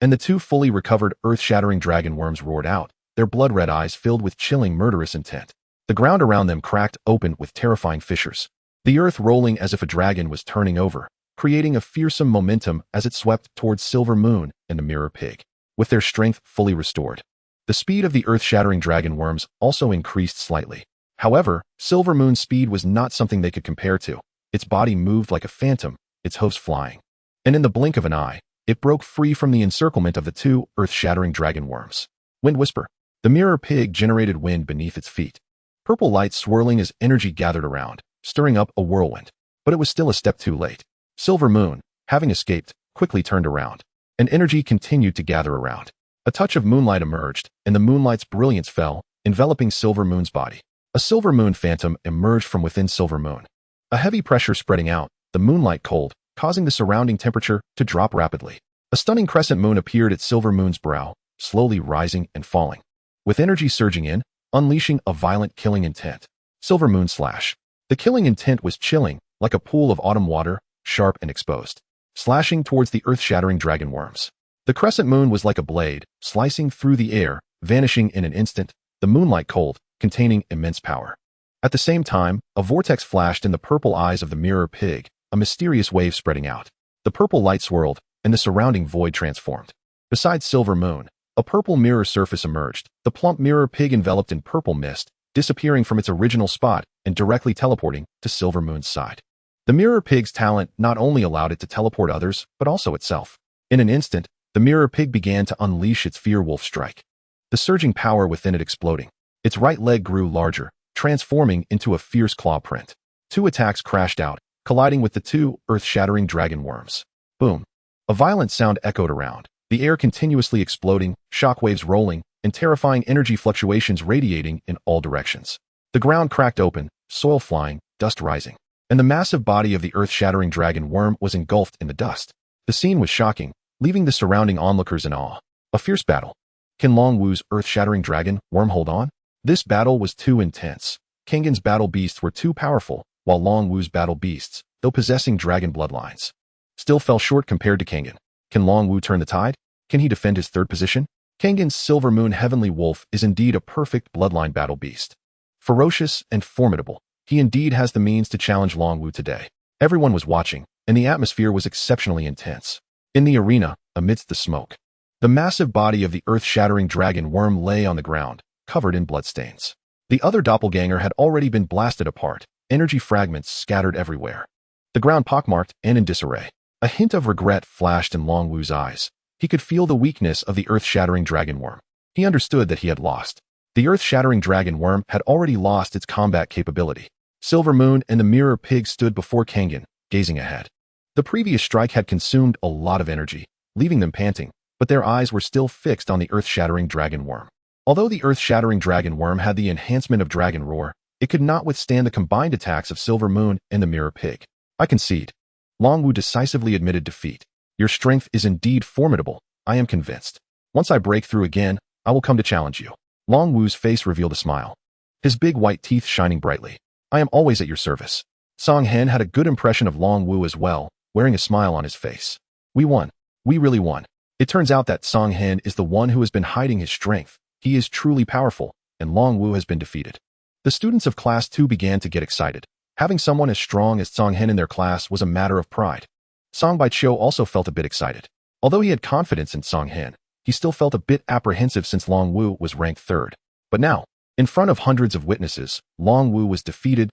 and the two fully recovered earth-shattering dragon worms roared out, their blood-red eyes filled with chilling murderous intent. The ground around them cracked open with terrifying fissures, the earth rolling as if a dragon was turning over, creating a fearsome momentum as it swept towards Silver Moon and the Mirror Pig. With their strength fully restored, the speed of the earth-shattering dragon worms also increased slightly. However, Silver Moon's speed was not something they could compare to. Its body moved like a phantom, its hoofs flying. And in the blink of an eye, it broke free from the encirclement of the two earth-shattering dragon worms. Wind Whisper. The Mirror Pig generated wind beneath its feet. Purple light swirling as energy gathered around, stirring up a whirlwind. But it was still a step too late. Silver Moon, having escaped, quickly turned around, and energy continued to gather around. A touch of moonlight emerged, and the moonlight's brilliance fell, enveloping Silver Moon's body. A Silver Moon phantom emerged from within Silver Moon. A heavy pressure spreading out, the moonlight cold, causing the surrounding temperature to drop rapidly. A stunning crescent moon appeared at Silver Moon's brow, slowly rising and falling, with energy surging in, unleashing a violent killing intent. Silver Moon Slash. The killing intent was chilling, like a pool of autumn water, sharp and exposed, slashing towards the earth-shattering dragon worms. The crescent moon was like a blade, slicing through the air, vanishing in an instant, the moonlight cold, containing immense power. At the same time, a vortex flashed in the purple eyes of the Mirror Pig, a mysterious wave spreading out. The purple light swirled, and the surrounding void transformed. Beside Silver Moon, a purple mirror surface emerged, the plump Mirror Pig enveloped in purple mist, disappearing from its original spot and directly teleporting to Silver Moon's side. The Mirror Pig's talent not only allowed it to teleport others, but also itself. In an instant, the Mirror Pig began to unleash its Fear Wolf strike, the surging power within it exploding. Its right leg grew larger, transforming into a fierce claw print. Two attacks crashed out, colliding with the two earth-shattering dragon worms. Boom. A violent sound echoed around, the air continuously exploding, shockwaves rolling, and terrifying energy fluctuations radiating in all directions. The ground cracked open, soil flying, dust rising, and the massive body of the earth-shattering dragon worm was engulfed in the dust. The scene was shocking, leaving the surrounding onlookers in awe. A fierce battle. Can Long Wu's earth-shattering dragon worm hold on? This battle was too intense. Kangen's battle beasts were too powerful, while Long Wu's battle beasts, though possessing dragon bloodlines, still fell short compared to Kangen. Can Long Wu turn the tide? Can he defend his third position? Kangen's Silver Moon Heavenly Wolf is indeed a perfect bloodline battle beast. Ferocious and formidable, he indeed has the means to challenge Long Wu today. Everyone was watching, and the atmosphere was exceptionally intense. In the arena, amidst the smoke, the massive body of the earth-shattering dragon worm lay on the ground, covered in bloodstains. The other doppelganger had already been blasted apart, energy fragments scattered everywhere. The ground pockmarked and in disarray. A hint of regret flashed in Long Wu's eyes. He could feel the weakness of the earth-shattering dragon worm. He understood that he had lost. The earth-shattering dragon worm had already lost its combat capability. Silver Moon and the Mirror Pig stood before Kangen, gazing ahead. The previous strike had consumed a lot of energy, leaving them panting, but their eyes were still fixed on the earth-shattering dragon worm. Although the earth-shattering dragon worm had the enhancement of Dragon Roar, it could not withstand the combined attacks of Silver Moon and the Mirror Pig. I concede. Long Wu decisively admitted defeat. Your strength is indeed formidable, I am convinced. Once I break through again, I will come to challenge you. Long Wu's face revealed a smile, his big white teeth shining brightly. I am always at your service. Song Hen had a good impression of Long Wu as well, wearing a smile on his face. We won. We really won. It turns out that Song Hen is the one who has been hiding his strength. He is truly powerful, and Long Wu has been defeated. The students of Class 2 began to get excited. Having someone as strong as Song Hen in their class was a matter of pride. Song Baiqiu also felt a bit excited. Although he had confidence in Song Hen, he still felt a bit apprehensive since Long Wu was ranked third. But now, in front of hundreds of witnesses, Long Wu was defeated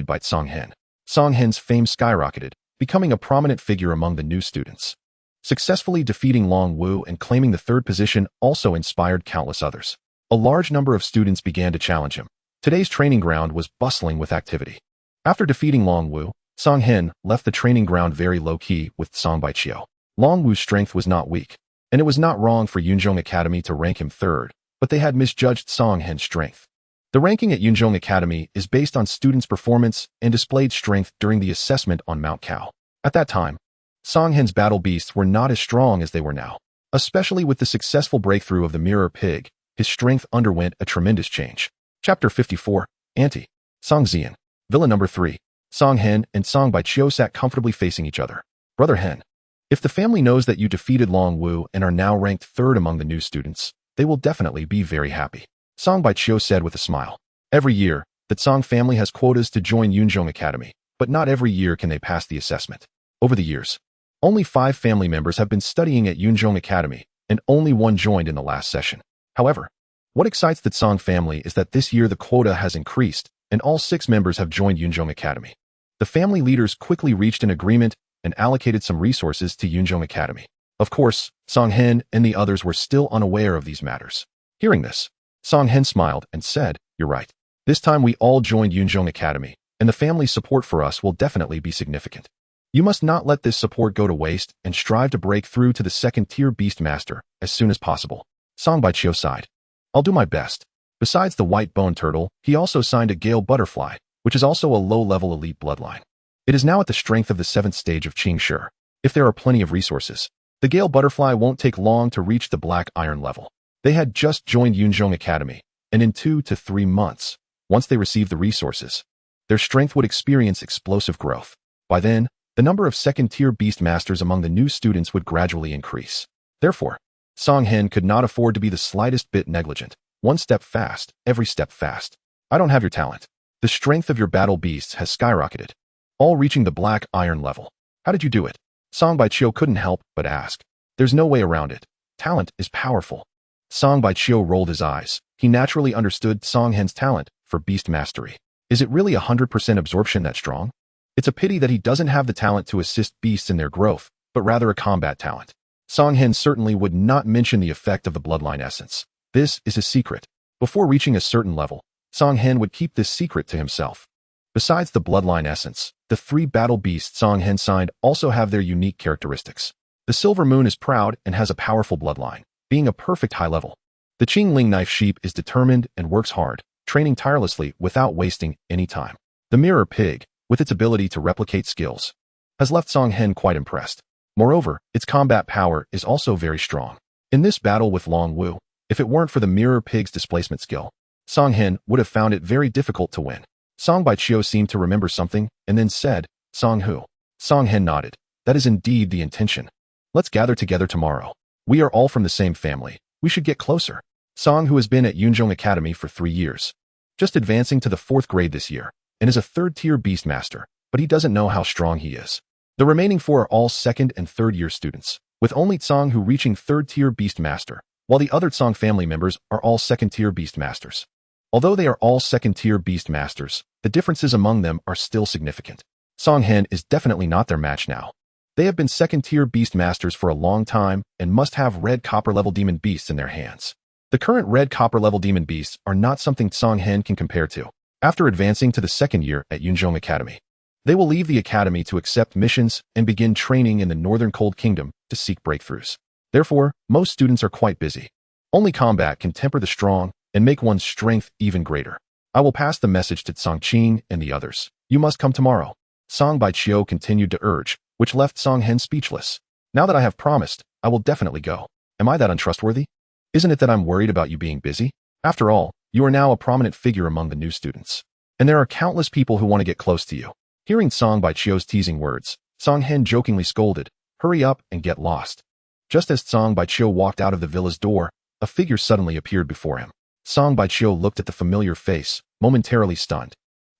by Song Hen. Song Hen's fame skyrocketed, becoming a prominent figure among the new students. Successfully defeating Long Wu and claiming the third position also inspired countless others. A large number of students began to challenge him. Today's training ground was bustling with activity. After defeating Long Wu, Song Hen left the training ground very low-key with Song Baiqiu. Long Wu's strength was not weak, and it was not wrong for Yunzhong Academy to rank him third, but they had misjudged Song Hen's strength. The ranking at Yunzhong Academy is based on students' performance and displayed strength during the assessment on Mount Cao. At that time, Song Hen's battle beasts were not as strong as they were now. Especially with the successful breakthrough of the Mirror Pig, his strength underwent a tremendous change. Chapter 54, Anti. Song Xian. Villain number 3. Song Hen and Song Baiqiu sat comfortably facing each other. Brother Hen, if the family knows that you defeated Long Wu and are now ranked third among the new students, they will definitely be very happy. Song Baiqiu said with a smile. Every year, the Song family has quotas to join Yunzhong Academy, but not every year can they pass the assessment. Over the years, only 5 family members have been studying at Yunzhong Academy, and only 1 joined in the last session. However, what excites the Song family is that this year the quota has increased, and all 6 members have joined Yunzhong Academy. The family leaders quickly reached an agreement and allocated some resources to Yunzhong Academy. Of course, Song Hen and the others were still unaware of these matters. Hearing this, Song Hen smiled and said, "You're right. This time we all joined Yunzhong Academy, and the family's support for us will definitely be significant. You must not let this support go to waste and strive to break through to the second-tier Beast Master as soon as possible." Song Baiqiu sighed. "I'll do my best." Besides the white bone turtle, he also signed a Gale Butterfly, which is also a low-level elite bloodline. It is now at the strength of the 7th stage of Qing Shi. If there are plenty of resources, the Gale Butterfly won't take long to reach the Black Iron level. They had just joined Yunzhong Academy, and in 2 to 3 months, once they received the resources, their strength would experience explosive growth. By then, the number of second-tier Beast Masters among the new students would gradually increase. Therefore, Song Hen could not afford to be the slightest bit negligent. One step fast, every step fast. I don't have your talent. The strength of your battle beasts has skyrocketed, all reaching the Black Iron level. How did you do it? Song Baiqiu couldn't help but ask. There's no way around it. Talent is powerful. Song Baiqiu rolled his eyes. He naturally understood Song Hen's talent for beast mastery. Is it really 100% absorption that strong? It's a pity that he doesn't have the talent to assist beasts in their growth, but rather a combat talent. Song Hen certainly would not mention the effect of the bloodline essence. This is his secret. Before reaching a certain level, Song Hen would keep this secret to himself. Besides the bloodline essence, the 3 battle beasts Song Hen signed also have their unique characteristics. The Silver Moon is proud and has a powerful bloodline, being a perfect high level. The Qingling Knife Sheep is determined and works hard, training tirelessly without wasting any time. The Mirror Pig, with its ability to replicate skills, has left Song Hen quite impressed. Moreover, its combat power is also very strong. In this battle with Long Wu, if it weren't for the Mirror Pig's displacement skill, Song Hen would have found it very difficult to win. Song Baiqiu seemed to remember something and then said, "Song Hu." Song Hen nodded. "That is indeed the intention. Let's gather together tomorrow. We are all from the same family. We should get closer." Song Hu has been at Yunzhong Academy for 3 years, just advancing to the 4th grade this year, and is a 3rd-tier Beast Master, but he doesn't know how strong he is. The remaining 4 are all 2nd and 3rd-year students, with only Song Hu reaching 3rd-tier Beast Master, while the other Song family members are all 2nd-tier Beast Masters. Although they are all 2nd-tier Beast Masters, the differences among them are still significant. Song Hen is definitely not their match now. They have been 2nd-tier Beast Masters for a long time and must have red copper-level demon beasts in their hands. The current red copper-level demon beasts are not something Song Hen can compare to. After advancing to the 2nd year at Yunzhong Academy, they will leave the academy to accept missions and begin training in the Northern Cold Kingdom to seek breakthroughs. Therefore, most students are quite busy. Only combat can temper the strong and make one's strength even greater. I will pass the message to Song Qing and the others. You must come tomorrow. Song Baiqiu continued to urge, which left Song Hen speechless. Now that I have promised, I will definitely go. Am I that untrustworthy? Isn't it that I'm worried about you being busy? After all, you are now a prominent figure among the new students, and there are countless people who want to get close to you. Hearing Song Baiqiu's teasing words, Song Hen jokingly scolded, "Hurry up and get lost." Just as Song Baiqiu walked out of the villa's door, a figure suddenly appeared before him. Song Baiqiu looked at the familiar face, momentarily stunned,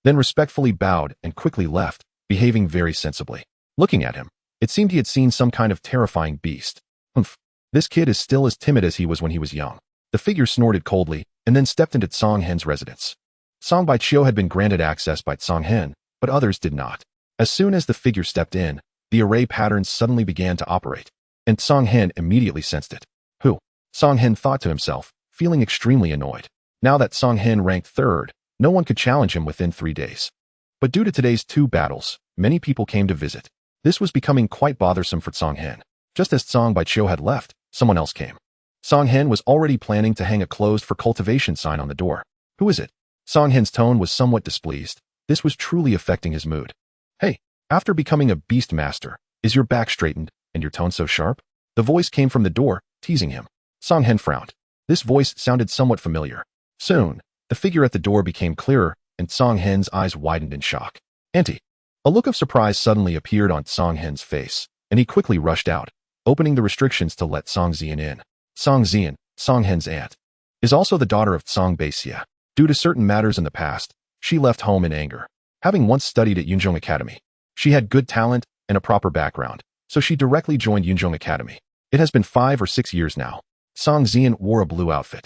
then respectfully bowed and quickly left, behaving very sensibly. Looking at him, it seemed he had seen some kind of terrifying beast. Humph. This kid is still as timid as he was when he was young. The figure snorted coldly and then stepped into Song Hen's residence. Song Baiqiu had been granted access by Song Hen, but others did not. As soon as the figure stepped in, the array patterns suddenly began to operate, and Song Hen immediately sensed it. Who? Song Hen thought to himself, feeling extremely annoyed. Now that Song Hen ranked third, no one could challenge him within 3 days. But due to today's 2 battles, many people came to visit. This was becoming quite bothersome for Song Hen. Just as Song Baiqiu had left, someone else came. Song Hen was already planning to hang a closed for cultivation sign on the door. Who is it? Song Hen's tone was somewhat displeased. This was truly affecting his mood. Hey, after becoming a beast master, is your back straightened and your tone so sharp? The voice came from the door, teasing him. Song Hen frowned. This voice sounded somewhat familiar. Soon, the figure at the door became clearer, and Song Hen's eyes widened in shock. Auntie. A look of surprise suddenly appeared on Song Hen's face, and he quickly rushed out, opening the restrictions to let Song Zian in. Song Zian, Song Hen's aunt, is also the daughter of Song Baiqia. Due to certain matters in the past, she left home in anger. Having once studied at Yunzhong Academy, she had good talent and a proper background, so she directly joined Yunzhong Academy. It has been 5 or 6 years now. Song Zian wore a blue outfit,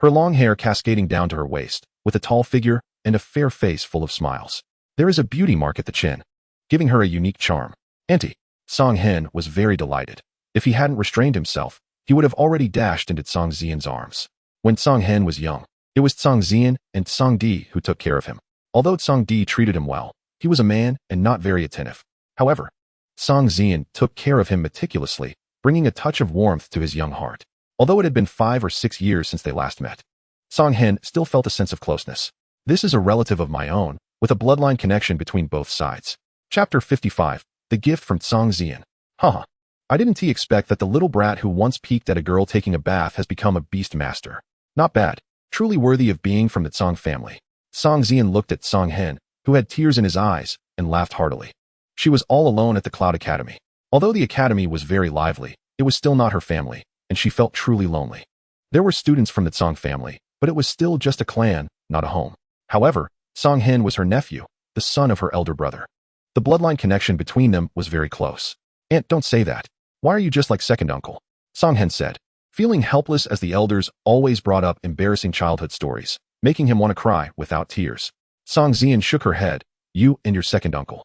her long hair cascading down to her waist, with a tall figure and a fair face full of smiles. There is a beauty mark at the chin, giving her a unique charm. Auntie. Song Hen was very delighted. If he hadn't restrained himself, he would have already dashed into Song Zian's arms. When Song Hen was young, it was Song Zian and Song Di who took care of him. Although Song Di treated him well, he was a man and not very attentive. However, Song Zian took care of him meticulously, bringing a touch of warmth to his young heart. Although it had been 5 or 6 years since they last met, Song Hen still felt a sense of closeness. This is a relative of my own, with a bloodline connection between both sides. Chapter 55, The Gift from Song Zian. Haha. I didn't expect that the little brat who once peeked at a girl taking a bath has become a beast master. Not bad. Truly worthy of being from the Song family. Song Zian looked at Song Hen, who had tears in his eyes, and laughed heartily. She was all alone at the Cloud Academy. Although the academy was very lively, it was still not her family, and she felt truly lonely. There were students from the Song family, but it was still just a clan, not a home. However, Song Hen was her nephew, the son of her elder brother. The bloodline connection between them was very close. Aunt, don't say that. Why are you just like second uncle? Song Hen said, feeling helpless as the elders always brought up embarrassing childhood stories, making him want to cry without tears. Song Zian shook her head. You and your second uncle.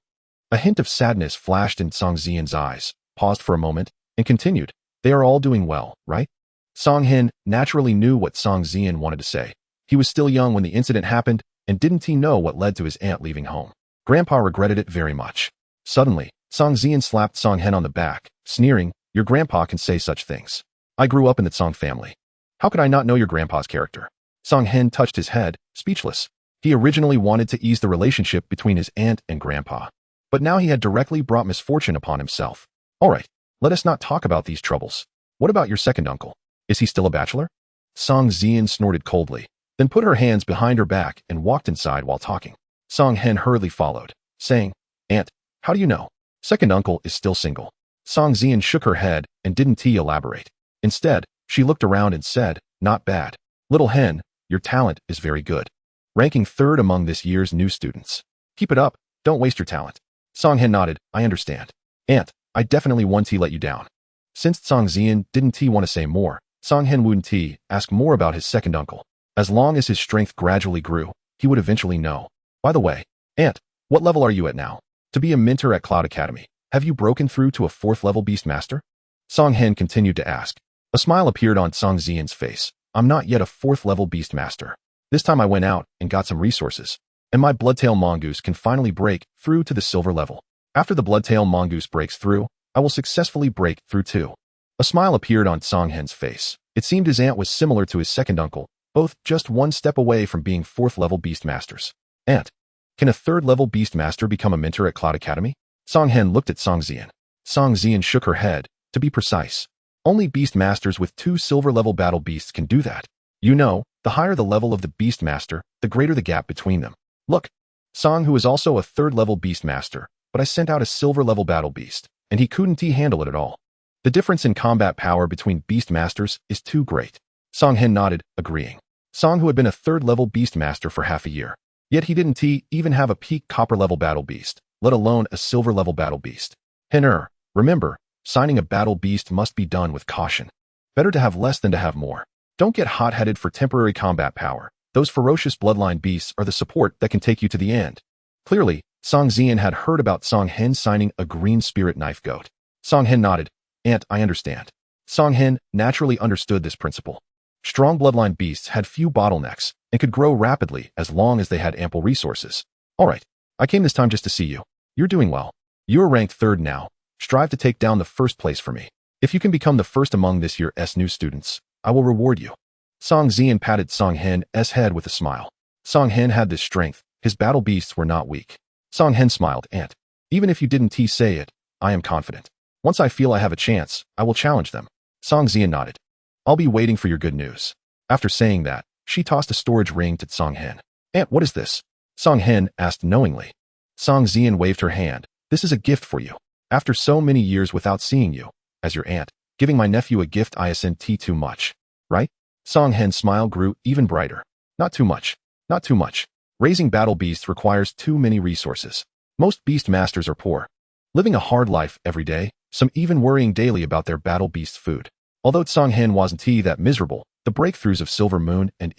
A hint of sadness flashed in Song Zian's eyes, paused for a moment, and continued. They are all doing well, right? Song Hen naturally knew what Song Zian wanted to say. He was still young when the incident happened, and didn't he know what led to his aunt leaving home? Grandpa regretted it very much. Suddenly, Song Zian slapped Song Hen on the back, sneering, your grandpa can say such things. I grew up in the Song family. How could I not know your grandpa's character? Song Hen touched his head, speechless. He originally wanted to ease the relationship between his aunt and grandpa, but now he had directly brought misfortune upon himself. All right, let us not talk about these troubles. What about your second uncle? Is he still a bachelor? Song Zian snorted coldly, then put her hands behind her back and walked inside while talking. Song Hen hurriedly followed, saying, Aunt, how do you know? Second uncle is still single. Song Zian shook her head and didn't elaborate. Instead, she looked around and said, not bad. Little Hen, your talent is very good. Ranking third among this year's new students. Keep it up, don't waste your talent. Song Hen nodded, I understand. Aunt, I definitely won't let you down. Since Song Zian didn't want to say more, Song Hen wouldn't ask more about his second uncle. As long as his strength gradually grew, he would eventually know. By the way, Aunt, what level are you at now? To be a mentor at Cloud Academy, have you broken through to a 4th level beast master? Song Hen continued to ask. A smile appeared on Song Zian's face. I'm not yet a 4th level beast master. This time I went out and got some resources, and my bloodtail mongoose can finally break through to the silver level. After the bloodtail mongoose breaks through, I will successfully break through too. A smile appeared on Song Hen's face. It seemed his aunt was similar to his second uncle, both just one step away from being 4th level beast masters. Aunt, can a 3rd level beast master become a mentor at Cloud Academy? Song Hen looked at Song Zian. Song Zian shook her head. To be precise, only beast masters with 2 silver level battle beasts can do that. You know, the higher the level of the beast master, the greater the gap between them. Look, Song, who is also a 3rd level beast master, but I sent out a silver level battle beast, and he couldn't handle it at all. The difference in combat power between beast masters is too great. Song Hen nodded, agreeing. Song, who had been a 3rd level beast master for half a year, yet he didn't even have a peak copper level battle beast, let alone a silver level battle beast. Henner, remember, Signing a battle beast must be done with caution. Better to have less than to have more. Don't get hot-headed for temporary combat power. Those ferocious bloodline beasts are the support that can take you to the end. Clearly, Song Zian had heard about Song Hen signing a green spirit knife goat. Song Hen nodded. Aunt, I understand. Song Hen naturally understood this principle. Strong bloodline beasts had few bottlenecks and could grow rapidly as long as they had ample resources. All right, I came this time just to see you. You're doing well. You're ranked 3rd now. Strive to take down the 1st place for me. If you can become the 1st among this year's new students, I will reward you. Song Zian patted Song Hen's head with a smile. Song Hen had this strength. His battle beasts were not weak. Song Hen smiled. Aunt, even if you didn't say it, I am confident. Once I feel I have a chance, I will challenge them. Song Zian nodded. I'll be waiting for your good news. After saying that, she tossed a storage ring to Song Hen. Aunt, what is this? Song Hen asked knowingly. Song Zian waved her hand. This is a gift for you. After so many years without seeing you, as your aunt, giving my nephew a gift isn't too much, right? Song Hen's smile grew even brighter. Not too much. Not too much. Raising battle beasts requires too many resources. Most beast masters are poor, living a hard life every day, some even worrying daily about their battle beast's food. Although Song Hen wasn't that miserable, the breakthroughs of Silver Moon and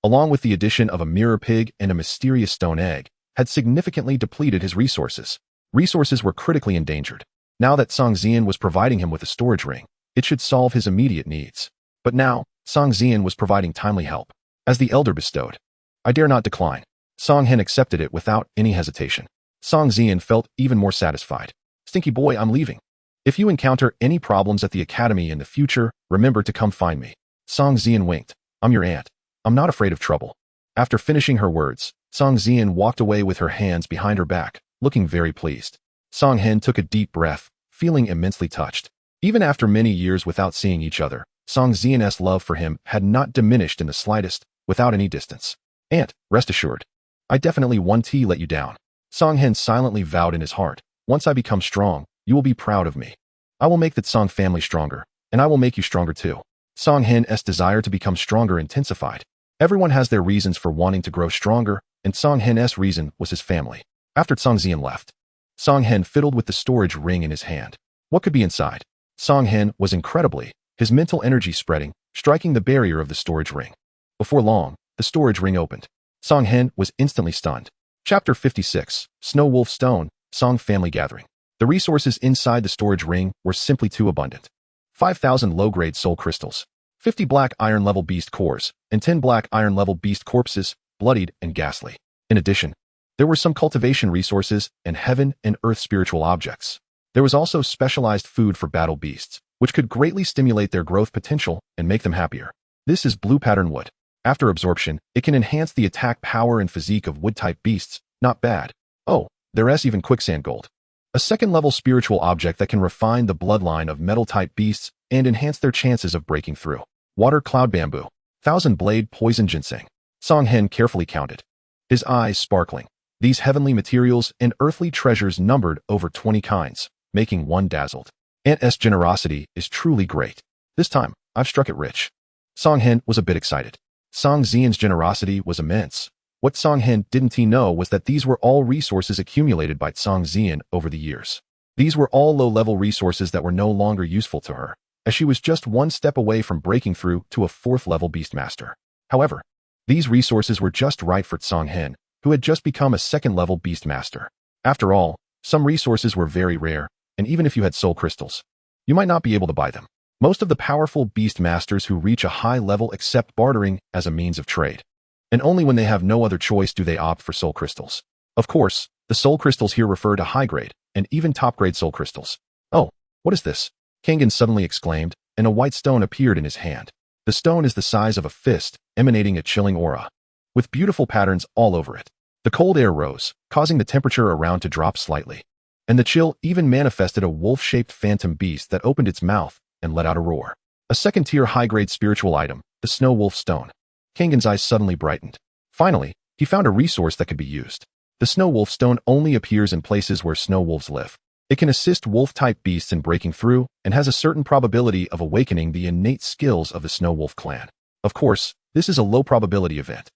along with the addition of a mirror pig and a mysterious stone egg, had significantly depleted his resources. Resources were critically endangered. Now that Song Zian was providing him with a storage ring, it should solve his immediate needs. But now, Song Zian was providing timely help. As the elder bestowed, I dare not decline. Song Hen accepted it without any hesitation. Song Zian felt even more satisfied. Stinky boy, I'm leaving. If you encounter any problems at the academy in the future, remember to come find me. Song Zian winked. I'm your aunt. I'm not afraid of trouble. After finishing her words, Song Zian walked away with her hands behind her back, looking very pleased. Song Hen took a deep breath, feeling immensely touched. Even after many years without seeing each other, Song Zian's love for him had not diminished in the slightest, without any distance. Aunt, rest assured. I definitely won't let you down. Song Hen silently vowed in his heart. Once I become strong, you will be proud of me. I will make that Song family stronger, and I will make you stronger too. Song Hen's desire to become stronger intensified. Everyone has their reasons for wanting to grow stronger, and Song Hen's reason was his family. After Song Zian left, Song Hen fiddled with the storage ring in his hand. What could be inside? Song Hen was incredibly, his mental energy spreading, striking the barrier of the storage ring. Before long, the storage ring opened. Song Hen was instantly stunned. Chapter 56, Snow Wolf Stone, Song Family Gathering. The resources inside the storage ring were simply too abundant. 5,000 low-grade soul crystals, 50 black iron level beast cores, and 10 black iron level beast corpses, bloodied and ghastly. In addition, there were some cultivation resources and heaven and earth spiritual objects. There was also specialized food for battle beasts, which could greatly stimulate their growth potential and make them happier. This is blue pattern wood. After absorption, it can enhance the attack power and physique of wood-type beasts. Not bad. Oh, there's even quicksand gold. A second-level spiritual object that can refine the bloodline of metal-type beasts and enhance their chances of breaking through. Water cloud bamboo. 1,000-blade poison ginseng. Song Hen carefully counted, his eyes sparkling. These heavenly materials and earthly treasures numbered over 20 kinds, making one dazzled. Aunt's generosity is truly great. This time, I've struck it rich. Song Hen was a bit excited. Song Zian's generosity was immense. What Song Hen didn't know was that these were all resources accumulated by Song Zian over the years. These were all low-level resources that were no longer useful to her, as she was just one step away from breaking through to a 4th-level Beastmaster. However, these resources were just right for Song Hen, who had just become a 2nd-level Beastmaster. After all, some resources were very rare, and even if you had soul crystals, you might not be able to buy them. Most of the powerful Beastmasters who reach a high level accept bartering as a means of trade, and only when they have no other choice do they opt for soul crystals. Of course, the soul crystals here refer to high-grade and even top-grade soul crystals. Oh, what is this? Kangan suddenly exclaimed, and a white stone appeared in his hand. The stone is the size of a fist, emanating a chilling aura, with beautiful patterns all over it. The cold air rose, causing the temperature around to drop slightly, and the chill even manifested a wolf-shaped phantom beast that opened its mouth and let out a roar. A second-tier high-grade spiritual item, the Snow Wolf Stone. Kangan's eyes suddenly brightened. Finally, he found a resource that could be used. The Snow Wolf Stone only appears in places where snow wolves live. It can assist wolf-type beasts in breaking through and has a certain probability of awakening the innate skills of the Snow Wolf clan. Of course, this is a low-probability event.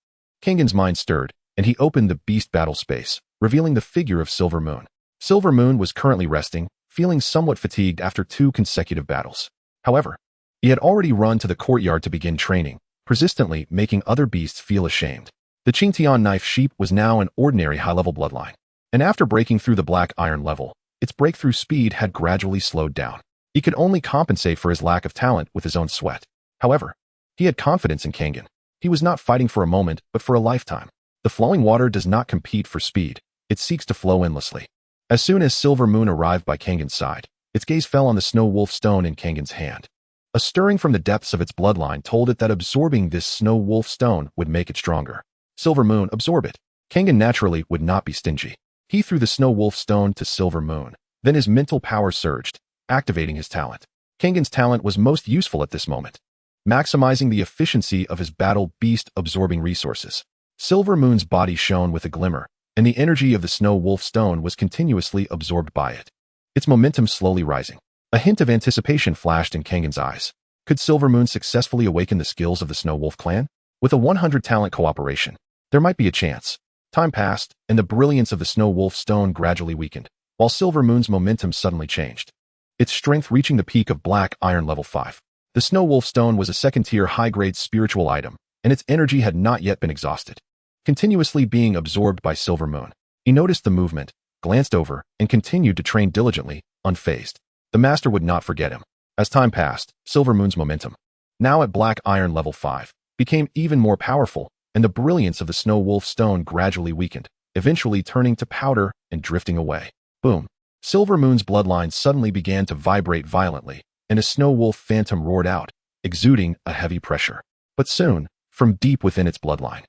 Kangan's mind stirred, and he opened the beast battle space, revealing the figure of Silver Moon. Silver Moon was currently resting, feeling somewhat fatigued after 2 consecutive battles. However, he had already run to the courtyard to begin training, persistently making other beasts feel ashamed. The Qingtian knife sheep was now an ordinary high-level bloodline, and after breaking through the black iron level, its breakthrough speed had gradually slowed down. He could only compensate for his lack of talent with his own sweat. However, he had confidence in Kangen. He was not fighting for a moment, but for a lifetime. The flowing water does not compete for speed, it seeks to flow endlessly. As soon as Silver Moon arrived by Kangen's side, its gaze fell on the snow wolf stone in Kangen's hand. A stirring from the depths of its bloodline told it that absorbing this snow wolf stone would make it stronger. Silver Moon, absorb it. Kangen naturally would not be stingy. He threw the snow wolf stone to Silver Moon. Then his mental power surged, activating his talent. Kangen's talent was most useful at this moment, maximizing the efficiency of his battle beast absorbing resources. Silver Moon's body shone with a glimmer, and the energy of the snow wolf stone was continuously absorbed by it, its momentum slowly rising. A hint of anticipation flashed in Kangen's eyes. Could Silver Moon successfully awaken the skills of the Snow Wolf clan? With a 100 talent cooperation, there might be a chance. Time passed, and the brilliance of the Snow Wolf stone gradually weakened, while Silver Moon's momentum suddenly changed, its strength reaching the peak of Black Iron level 5. The Snow Wolf stone was a second-tier high-grade spiritual item, and its energy had not yet been exhausted. Continuously being absorbed by Silver Moon, he noticed the movement, glanced over, and continued to train diligently, unfazed. The master would not forget him. As time passed, Silver Moon's momentum, now at Black Iron level 5, became even more powerful, and the brilliance of the Snow Wolf stone gradually weakened, eventually turning to powder and drifting away. Boom! Silver Moon's bloodline suddenly began to vibrate violently, and a Snow Wolf phantom roared out, exuding a heavy pressure. But soon, from deep within its bloodline,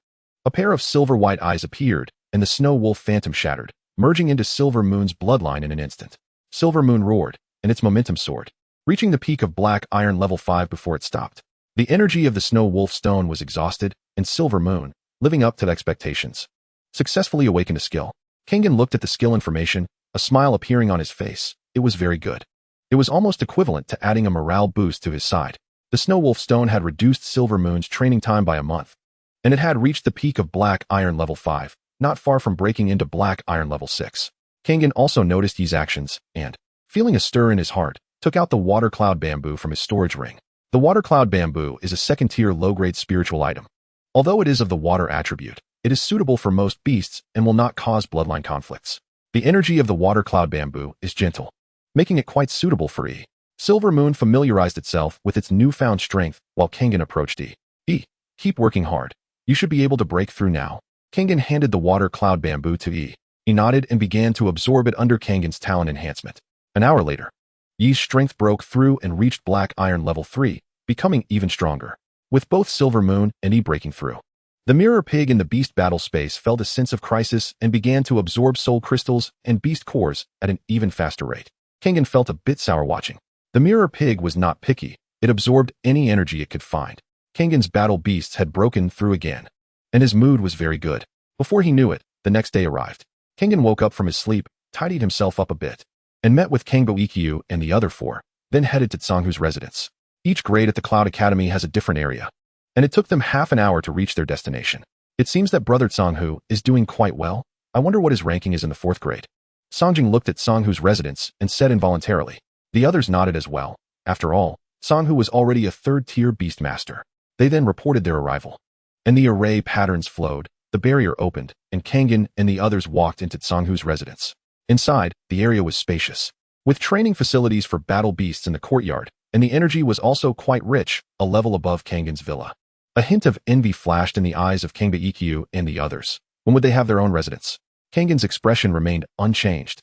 a pair of silver-white eyes appeared, and the Snow Wolf phantom shattered, merging into Silver Moon's bloodline in an instant. Silver Moon roared, and its momentum soared, reaching the peak of Black Iron level 5 before it stopped. The energy of the Snow Wolf stone was exhausted, and Silver Moon, living up to the expectations, successfully awakened a skill. Kangen looked at the skill information, a smile appearing on his face. It was very good. It was almost equivalent to adding a morale boost to his side. The Snow Wolf stone had reduced Silver Moon's training time by a month, and it had reached the peak of Black Iron level 5, not far from breaking into Black Iron level 6. Kangen also noticed Yi's actions, and, feeling a stir in his heart, took out the Water Cloud Bamboo from his storage ring. The Water Cloud Bamboo is a second-tier low-grade spiritual item. Although it is of the water attribute, it is suitable for most beasts and will not cause bloodline conflicts. The energy of the Water Cloud Bamboo is gentle, making it quite suitable for E. Silver Moon familiarized itself with its newfound strength while Kangen approached E. E, keep working hard. You should be able to break through now. Kangen handed the Water Cloud Bamboo to E. He nodded and began to absorb it under Kangen's talent enhancement. An hour later, Yi's strength broke through and reached Black Iron level 3, becoming even stronger, with both Silver Moon and E breaking through. The mirror pig in the beast battle space felt a sense of crisis and began to absorb soul crystals and beast cores at an even faster rate. Kangen felt a bit sour watching. The mirror pig was not picky, it absorbed any energy it could find. Kangen's battle beasts had broken through again, and his mood was very good. Before he knew it, the next day arrived. Kangen woke up from his sleep, tidied himself up a bit, and met with Kangbo Ikkyu and the other 4, then headed to Tsanghu's residence. Each grade at the Cloud Academy has a different area, and it took them half an hour to reach their destination. It seems that Brother Tsanghu is doing quite well. I wonder what his ranking is in the 4th grade. Songjing looked at Tsanghu's residence and said involuntarily. The others nodded as well. After all, Tsanghu was already a 3rd-tier beastmaster. They then reported their arrival, and the array patterns flowed, the barrier opened, and Kangen and the others walked into Tsanghu's residence. Inside, the area was spacious, with training facilities for battle beasts in the courtyard, and the energy was also quite rich, a level above Kangen's villa. A hint of envy flashed in the eyes of Kangba Ikkyu and the others. When would they have their own residence? Kangen's expression remained unchanged,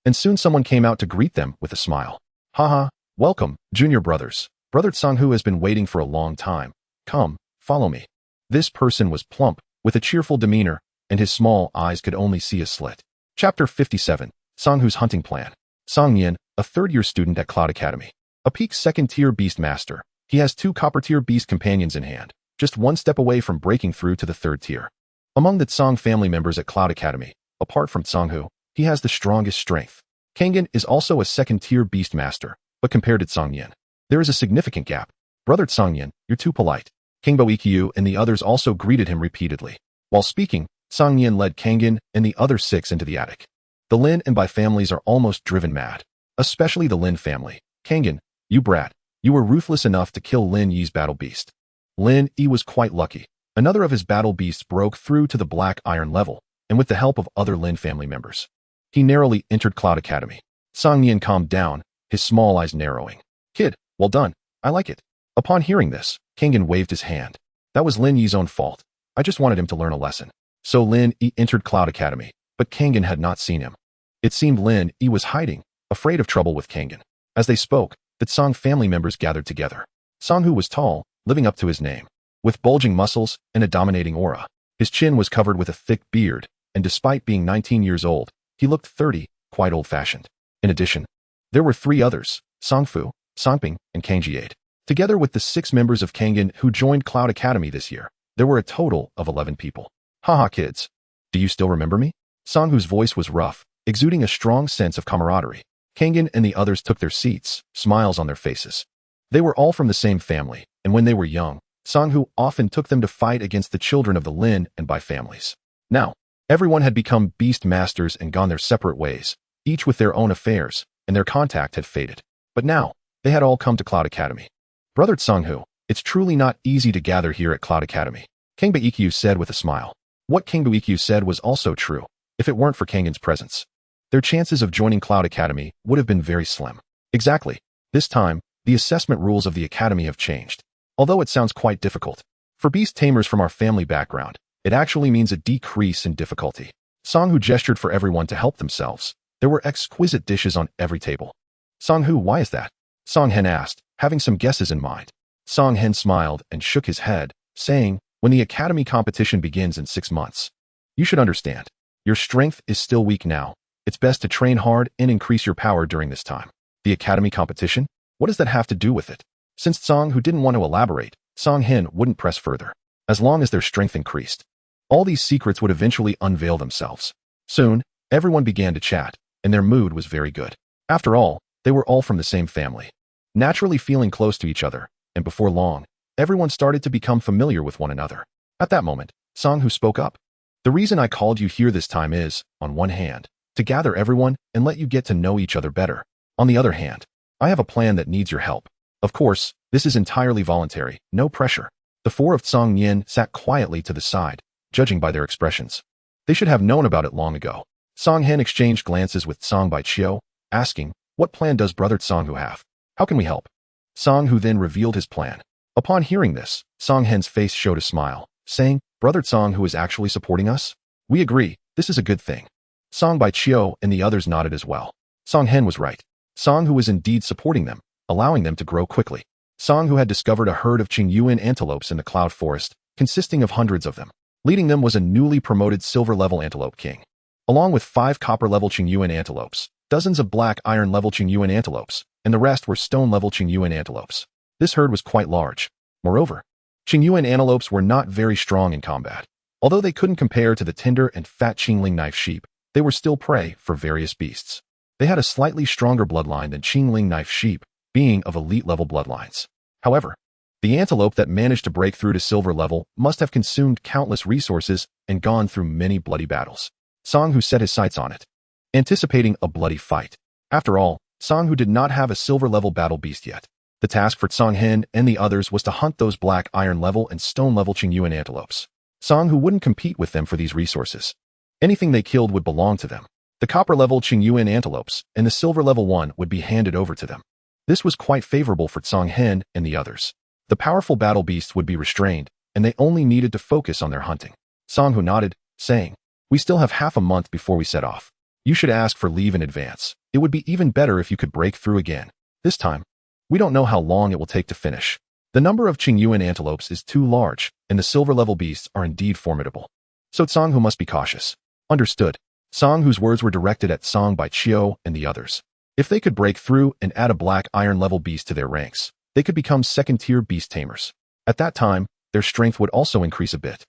and soon someone came out to greet them with a smile. Haha, welcome, junior brothers. Brother Tsanghu has been waiting for a long time. Come, follow me. This person was plump, with a cheerful demeanor, and his small eyes could only see a slit. Chapter 57, Tsanghu's Hunting Plan. Song Yin, a 3rd-year student at Cloud Academy. A peak 2nd-tier beast master, he has 2 copper-tier beast companions in hand, just 1 step away from breaking through to the 3rd tier. Among the Tsang family members at Cloud Academy, apart from Tsanghu, he has the strongest strength. Kangen is also a 2nd-tier beast master, but compared to Tsang Yin, there is a significant gap. Brother Tsang Yin, you're too polite. Kangbo Ikkyu and the others also greeted him repeatedly. While speaking, Tsang Yin led Kangen and the other 6 into the attic. The Lin and Bai families are almost driven mad. especially the Lin family. Kangen, you brat, you were ruthless enough to kill Lin Yi's battle beast. Lin Yi was quite lucky. Another of his battle beasts broke through to the black iron level, and with the help of other Lin family members, he narrowly entered Cloud Academy. Song Nian calmed down, his small eyes narrowing. Kid, well done. I like it. Upon hearing this, Kangen waved his hand. That was Lin Yi's own fault. I just wanted him to learn a lesson. So Lin Yi entered Cloud Academy, but Kangen had not seen him. It seemed Lin Yi was hiding, afraid of trouble with Kangen. As they spoke, the Song family members gathered together. Songhu was tall, living up to his name, with bulging muscles and a dominating aura. His chin was covered with a thick beard, and despite being 19 years old, he looked 30, quite old-fashioned. In addition, there were 3 others, Songfu, Songping, and Kangjiade. Together with the 6 members of Kangen who joined Cloud Academy this year, there were a total of 11 people. Haha kids. Do you still remember me? Songhu's voice was rough, exuding a strong sense of camaraderie. Kangen and the others took their seats, smiles on their faces. They were all from the same family, and when they were young, Songhu often took them to fight against the children of the Lin and Bai families. Now, everyone had become beast masters and gone their separate ways, each with their own affairs, and their contact had faded. But now, they had all come to Cloud Academy. Brother Songhu, it's truly not easy to gather here at Cloud Academy, King Baekyu said with a smile. What King Baekyu said was also true. If it weren't for Kangen's presence, their chances of joining Cloud Academy would have been very slim. Exactly. This time, the assessment rules of the Academy have changed. Although it sounds quite difficult, for beast tamers from our family background, it actually means a decrease in difficulty. Songhu gestured for everyone to help themselves. There were exquisite dishes on every table. Songhu, why is that? Songhen asked, having some guesses in mind. Songhen smiled and shook his head, saying, when the Academy competition begins in 6 months, you should understand. Your strength is still weak now. It's best to train hard and increase your power during this time. The Academy competition? What does that have to do with it? Since Songhu didn't want to elaborate, Songhen wouldn't press further. As long as their strength increased, all these secrets would eventually unveil themselves. Soon, everyone began to chat, and their mood was very good. After all, they were all from the same family, naturally feeling close to each other, and before long, everyone started to become familiar with one another. At that moment, Songhu spoke up. The reason I called you here this time is, on one hand, to gather everyone and let you get to know each other better. On the other hand, I have a plan that needs your help. Of course, this is entirely voluntary, no pressure. The 4 of Song Nian sat quietly to the side, judging by their expressions. They should have known about it long ago. Song Hen exchanged glances with Song Bai Chiu, asking, what plan does brother Songhu have? How can we help? Songhu then revealed his plan. Upon hearing this, Song Hen's face showed a smile, saying, brother Songhu is actually supporting us? We agree, this is a good thing. Song Bai Chiu and the others nodded as well. Song Hen was right. Songhu was indeed supporting them, allowing them to grow quickly. Songhu had discovered a herd of Qingyuan antelopes in the cloud forest, consisting of hundreds of them. Leading them was a newly promoted silver-level antelope king, along with 5 copper-level Qingyuan antelopes, dozens of black iron-level Qingyuan antelopes, and the rest were stone-level Qingyuan antelopes. This herd was quite large. Moreover, Qingyuan antelopes were not very strong in combat. Although they couldn't compare to the tender and fat Qingling knife sheep, they were still prey for various beasts. They had a slightly stronger bloodline than Qingling knife sheep, being of elite-level bloodlines. However, the antelope that managed to break through to silver level must have consumed countless resources and gone through many bloody battles. Songhu set his sights on it, anticipating a bloody fight. After all, Songhu did not have a silver-level battle beast yet. The task for Songhen and the others was to hunt those black iron-level and stone-level Qingyuan antelopes. Songhu wouldn't compete with them for these resources. Anything they killed would belong to them. The copper-level Qingyuan antelopes and the silver-level one would be handed over to them. This was quite favorable for Songhen and the others. The powerful battle beasts would be restrained, and they only needed to focus on their hunting. Songhu nodded, saying, we still have half a month before we set off. You should ask for leave in advance. It would be even better if you could break through again. This time, we don't know how long it will take to finish. The number of Qingyuan antelopes is too large, and the silver-level beasts are indeed formidable. So Songhu must be cautious. Understood. Songhu's words were directed at Song Bai Chiu and the others. If they could break through and add a black iron-level beast to their ranks, they could become second-tier beast tamers. At that time, their strength would also increase a bit.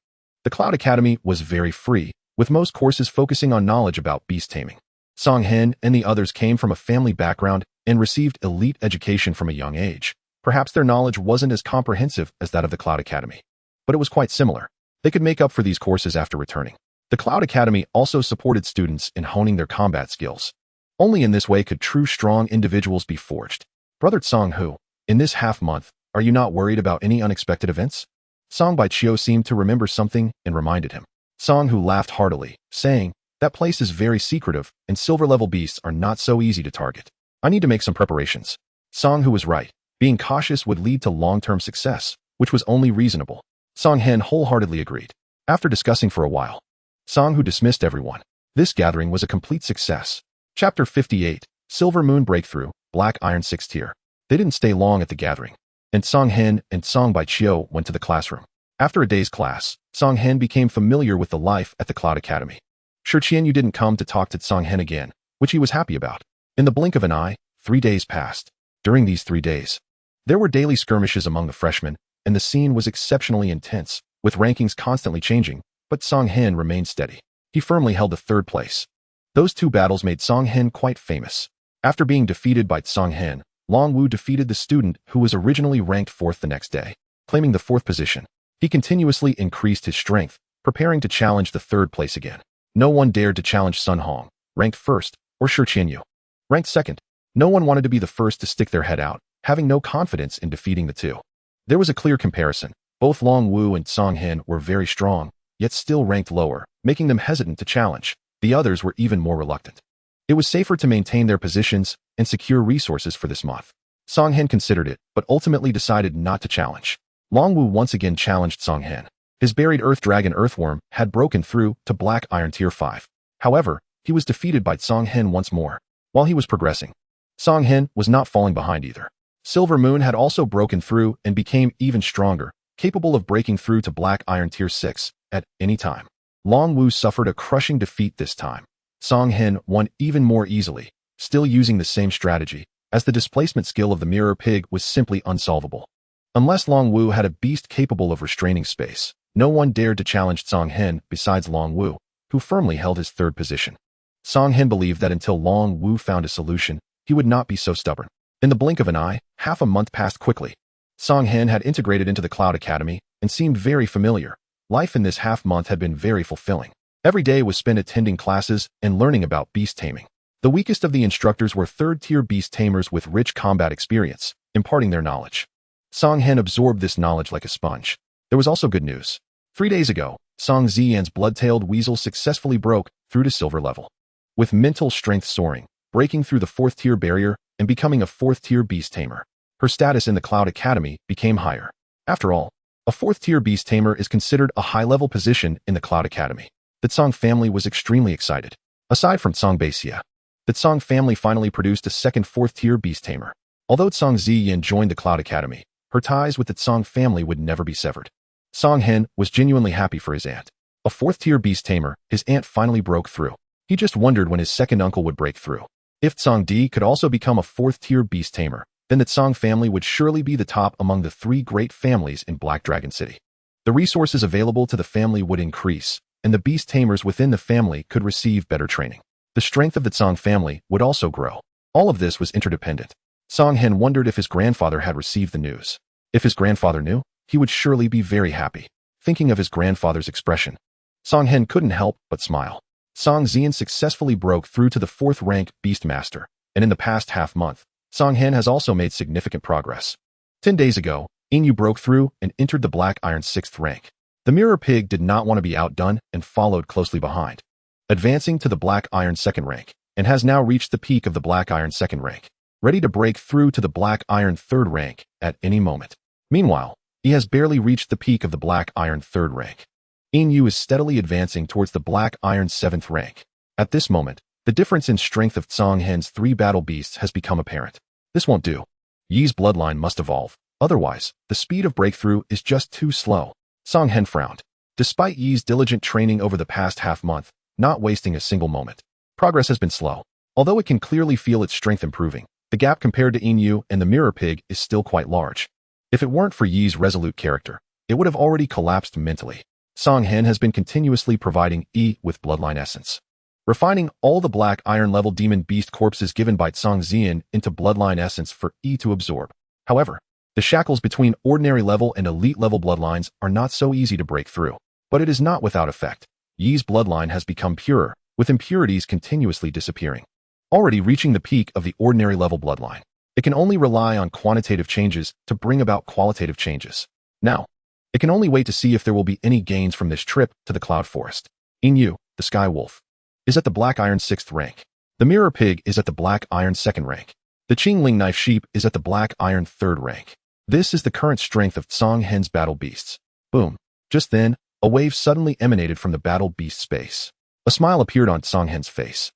The Cloud Academy was very free, with most courses focusing on knowledge about beast taming. Songhen and the others came from a family background and received elite education from a young age. Perhaps their knowledge wasn't as comprehensive as that of the Cloud Academy, but it was quite similar. They could make up for these courses after returning. The Cloud Academy also supported students in honing their combat skills. Only in this way could true strong individuals be forged. Brother Song Hu, in this half-month, are you not worried about any unexpected events? Song Bai Chiu seemed to remember something and reminded him. Song Hu laughed heartily, saying, that place is very secretive, and silver-level beasts are not so easy to target. I need to make some preparations. Song Hu was right. Being cautious would lead to long-term success, which was only reasonable. Song Hen wholeheartedly agreed. After discussing for a while, Song Hu dismissed everyone. This gathering was a complete success. Chapter 58, Silver Moon Breakthrough, Black Iron 6th Tier. They didn't stay long at the gathering, and Song Hen and Song Bai Chiu went to the classroom. After a day's class, Song Hen became familiar with the life at the Cloud Academy. Sure Qianyu didn't come to talk to Song Hen again, which he was happy about. In the blink of an eye, 3 days passed. During these 3 days, there were daily skirmishes among the freshmen, and the scene was exceptionally intense, with rankings constantly changing, but Song Hen remained steady. He firmly held the 3rd place. Those 2 battles made Song Hen quite famous. After being defeated by Song Hen, Long Wu defeated the student who was originally ranked 4th the next day, claiming the 4th position. He continuously increased his strength, preparing to challenge the 3rd place again. No one dared to challenge Sun Hong, ranked 1st, or Shi Qianyu, ranked 2nd. No one wanted to be the first to stick their head out, having no confidence in defeating the 2. There was a clear comparison. Both Long Wu and Song Hen were very strong, yet still ranked lower, making them hesitant to challenge. The others were even more reluctant. It was safer to maintain their positions and secure resources for this month. Song Hen considered it, but ultimately decided not to challenge. Long Wu once again challenged Song Hen. His buried Earth Dragon Earthworm had broken through to Black Iron Tier 5. However, he was defeated by Song Hen once more. While he was progressing, Song Hen was not falling behind either. Silver Moon had also broken through and became even stronger, capable of breaking through to Black Iron Tier 6 at any time. Long Wu suffered a crushing defeat this time. Song Hen won even more easily, still using the same strategy, as the displacement skill of the Mirror Pig was simply unsolvable. Unless Long Wu had a beast capable of restraining space, no one dared to challenge Song Hen besides Long Wu, who firmly held his 3rd position. Song Hen believed that until Long Wu found a solution, he would not be so stubborn. In the blink of an eye, half a month passed quickly. Song Hen had integrated into the Cloud Academy and seemed very familiar. Life in this half-month had been very fulfilling. Every day was spent attending classes and learning about beast taming. The weakest of the instructors were 3rd-tier beast tamers with rich combat experience, imparting their knowledge. Song Hen absorbed this knowledge like a sponge. There was also good news. 3 days ago, Song Ziyan's blood-tailed weasel successfully broke through to silver level. With mental strength soaring, breaking through the 4th-tier barrier and becoming a 4th-tier beast tamer, her status in the Cloud Academy became higher. After all, a 4th-tier beast tamer is considered a high-level position in the Cloud Academy. The Tsong family was extremely excited. Aside from Tsong Baixia, the Tsong family finally produced a second 4th-tier beast tamer. Although Tsong Ziyan joined the Cloud Academy, her ties with the Tsong family would never be severed. Song Hen was genuinely happy for his aunt. A 4th-tier beast tamer, his aunt finally broke through. He just wondered when his second uncle would break through. If Tsong Di could also become a 4th-tier beast tamer, then the Tsong family would surely be the top among the 3 great families in Black Dragon City. The resources available to the family would increase, and the beast tamers within the family could receive better training. The strength of the Tsong family would also grow. All of this was interdependent. Song Hen wondered if his grandfather had received the news. If his grandfather knew, he would surely be very happy. Thinking of his grandfather's expression, Song Hen couldn't help but smile. Song Ziyan successfully broke through to the 4th rank Beastmaster, and in the past half-month, Song Hen has also made significant progress. 10 days ago, Inyu broke through and entered the Black Iron 6th rank. The Mirror Pig did not want to be outdone and followed closely behind, advancing to the Black Iron 2nd rank, and has now reached the peak of the Black Iron 2nd rank, ready to break through to the Black Iron 3rd rank at any moment. Meanwhile, he has barely reached the peak of the Black Iron 3rd rank. Inyu is steadily advancing towards the Black Iron 7th rank. At this moment, the difference in strength of Tsong Hen's 3 battle beasts has become apparent. This won't do. Yi's bloodline must evolve. Otherwise, the speed of breakthrough is just too slow. Song Hen frowned. Despite Yi's diligent training over the past half-month, not wasting a single moment, progress has been slow. Although it can clearly feel its strength improving, the gap compared to Inyu and the Mirror Pig is still quite large. If it weren't for Yi's resolute character, it would have already collapsed mentally. Song Hen has been continuously providing Yi with bloodline essence, refining all the Black Iron level demon beast corpses given by Tsong Ziyan into bloodline essence for Yi to absorb. However, the shackles between ordinary level and elite level bloodlines are not so easy to break through, but it is not without effect. Yi's bloodline has become purer, with impurities continuously disappearing. already reaching the peak of the ordinary level bloodline. It can only rely on quantitative changes to bring about qualitative changes. Now, it can only wait to see if there will be any gains from this trip to the Cloud Forest. Inu, the Sky Wolf, is at the Black Iron 6th rank. The Mirror Pig is at the Black Iron 2nd rank. The Qingling Knife Sheep is at the Black Iron 3rd rank. This is the current strength of Song Hen's battle beasts. Boom. Just then, a wave suddenly emanated from the battle beast space. A smile appeared on Song Hen's face.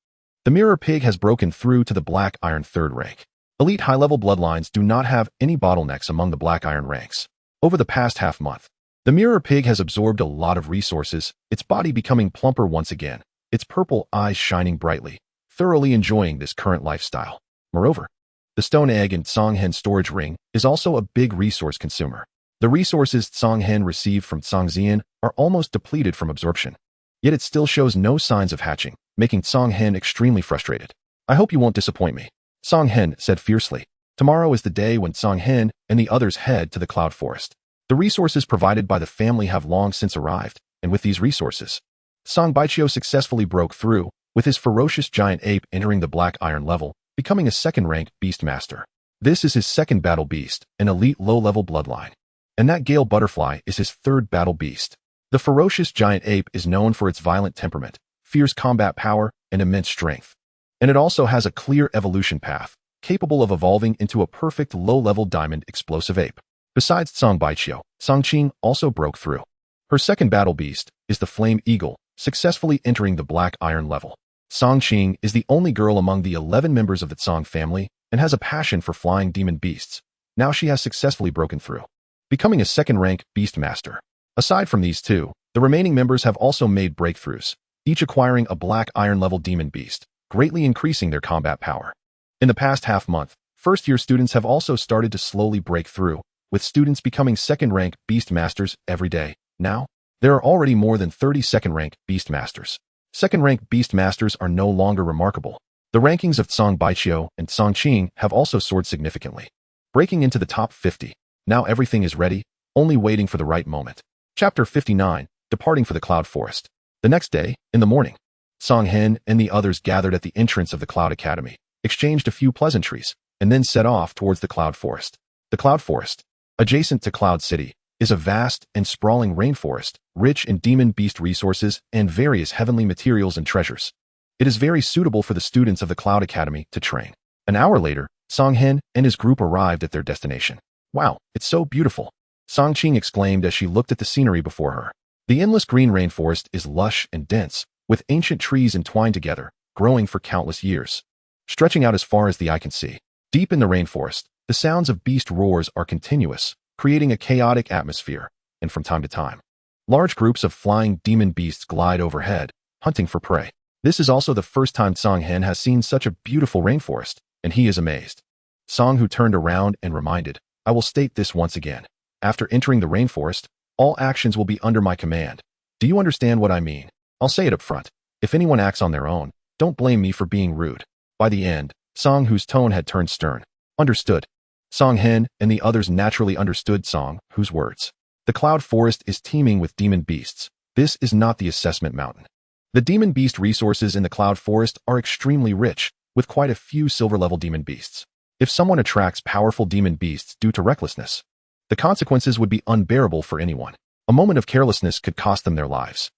The Mirror Pig has broken through to the Black Iron 3rd rank. Elite high-level bloodlines do not have any bottlenecks among the Black Iron ranks. Over the past half-month, the Mirror Pig has absorbed a lot of resources, its body becoming plumper once again, its purple eyes shining brightly, thoroughly enjoying this current lifestyle. Moreover, the Stone Egg in Song Hen's storage ring is also a big resource consumer. The resources Song Hen received from Song Xian are almost depleted from absorption. Yet it still shows no signs of hatching, making Song Hen extremely frustrated. I hope you won't disappoint me, Song Hen said fiercely. Tomorrow is the day when Song Hen and the others head to the Cloud Forest. The resources provided by the family have long since arrived, and with these resources, Song Baichio successfully broke through, with his ferocious giant ape entering the Black Iron level, becoming a second-rank beast master. This is his second battle beast, an elite low-level bloodline. And that Gale Butterfly is his third battle beast. The ferocious giant ape is known for its violent temperament, fierce combat power, and immense strength. And it also has a clear evolution path, capable of evolving into a perfect low-level diamond explosive ape. Besides Song Baichio, Song Qing also broke through. Her second battle beast is the Flame Eagle, successfully entering the Black Iron level. Song Qing is the only girl among the 11 members of the Song family and has a passion for flying demon beasts. Now she has successfully broken through, becoming a second-rank beast master. Aside from these two, the remaining members have also made breakthroughs, each acquiring a Black Iron level demon beast, greatly increasing their combat power. In the past half-month, first-year students have also started to slowly break through, with students becoming second-rank beast masters every day. Now, there are already more than 30 second-rank beast masters. Second-rank beast masters are no longer remarkable. The rankings of Song Baichio and Song Qing have also soared significantly, breaking into the top 50. Now everything is ready, only waiting for the right moment. Chapter 59, Departing for the Cloud Forest. The next day, in the morning, Song Hen and the others gathered at the entrance of the Cloud Academy, exchanged a few pleasantries, and then set off towards the Cloud Forest. The Cloud Forest, adjacent to Cloud City, is a vast and sprawling rainforest, rich in demon beast resources and various heavenly materials and treasures. It is very suitable for the students of the Cloud Academy to train. An hour later, Song Hen and his group arrived at their destination. Wow, it's so beautiful, Song Qing exclaimed as she looked at the scenery before her. The endless green rainforest is lush and dense, with ancient trees entwined together, growing for countless years, stretching out as far as the eye can see. Deep in the rainforest, the sounds of beast roars are continuous, creating a chaotic atmosphere, and from time to time, large groups of flying demon beasts glide overhead, hunting for prey. This is also the first time Song Hen has seen such a beautiful rainforest, and he is amazed. Song Hu turned around and reminded, I will state this once again. After entering the rainforest, all actions will be under my command. Do you understand what I mean? I'll say it up front. If anyone acts on their own, don't blame me for being rude. By the end, Song Hu's tone had turned stern. Understood. Song Hen and the others naturally understood Song Hu's words. The Cloud Forest is teeming with demon beasts. This is not the assessment mountain. The demon beast resources in the Cloud Forest are extremely rich, with quite a few silver-level demon beasts. If someone attracts powerful demon beasts due to recklessness, the consequences would be unbearable for anyone. A moment of carelessness could cost them their lives.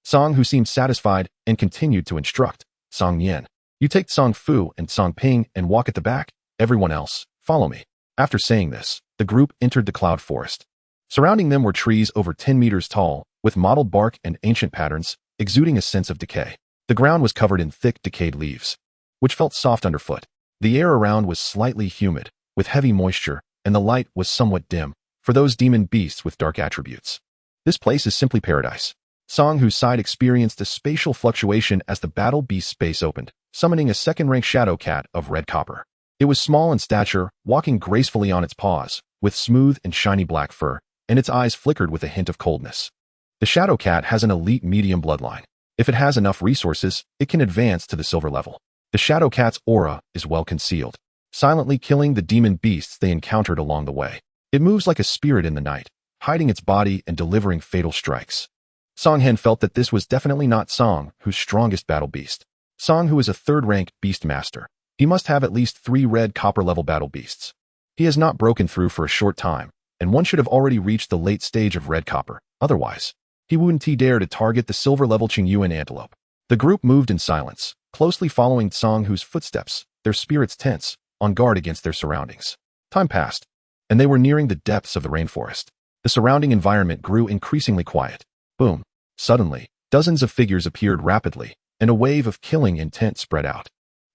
Song Hu seemed satisfied and continued to instruct. Song Yan, you take Song Fu and Song Ping and walk at the back. Everyone else, follow me. After saying this, the group entered the Cloud Forest. Surrounding them were trees over 10 meters tall, with mottled bark and ancient patterns, exuding a sense of decay. The ground was covered in thick, decayed leaves, which felt soft underfoot. The air around was slightly humid, with heavy moisture, and the light was somewhat dim, for those demon beasts with dark attributes. This place is simply paradise. Song Hu's side experienced a spatial fluctuation as the battle beast space opened, summoning a second-rank shadow cat of red copper. It was small in stature, walking gracefully on its paws, with smooth and shiny black fur, and its eyes flickered with a hint of coldness. The shadow cat has an elite medium bloodline. If it has enough resources, it can advance to the silver level. The shadow cat's aura is well concealed, silently killing the demon beasts they encountered along the way. It moves like a spirit in the night, hiding its body and delivering fatal strikes. Song Hen felt that this was definitely not Song Hu's strongest battle beast. Song, who is a third-rank beast master. He must have at least 3 red copper-level battle beasts. He has not broken through for a short time, and one should have already reached the late stage of red copper. Otherwise, he wouldn't dare to target the silver-level Qingyuan antelope. The group moved in silence, closely following Song Hu's footsteps, their spirits tense, on guard against their surroundings. Time passed, and they were nearing the depths of the rainforest. The surrounding environment grew increasingly quiet. Boom. Suddenly, dozens of figures appeared rapidly, and a wave of killing intent spread out.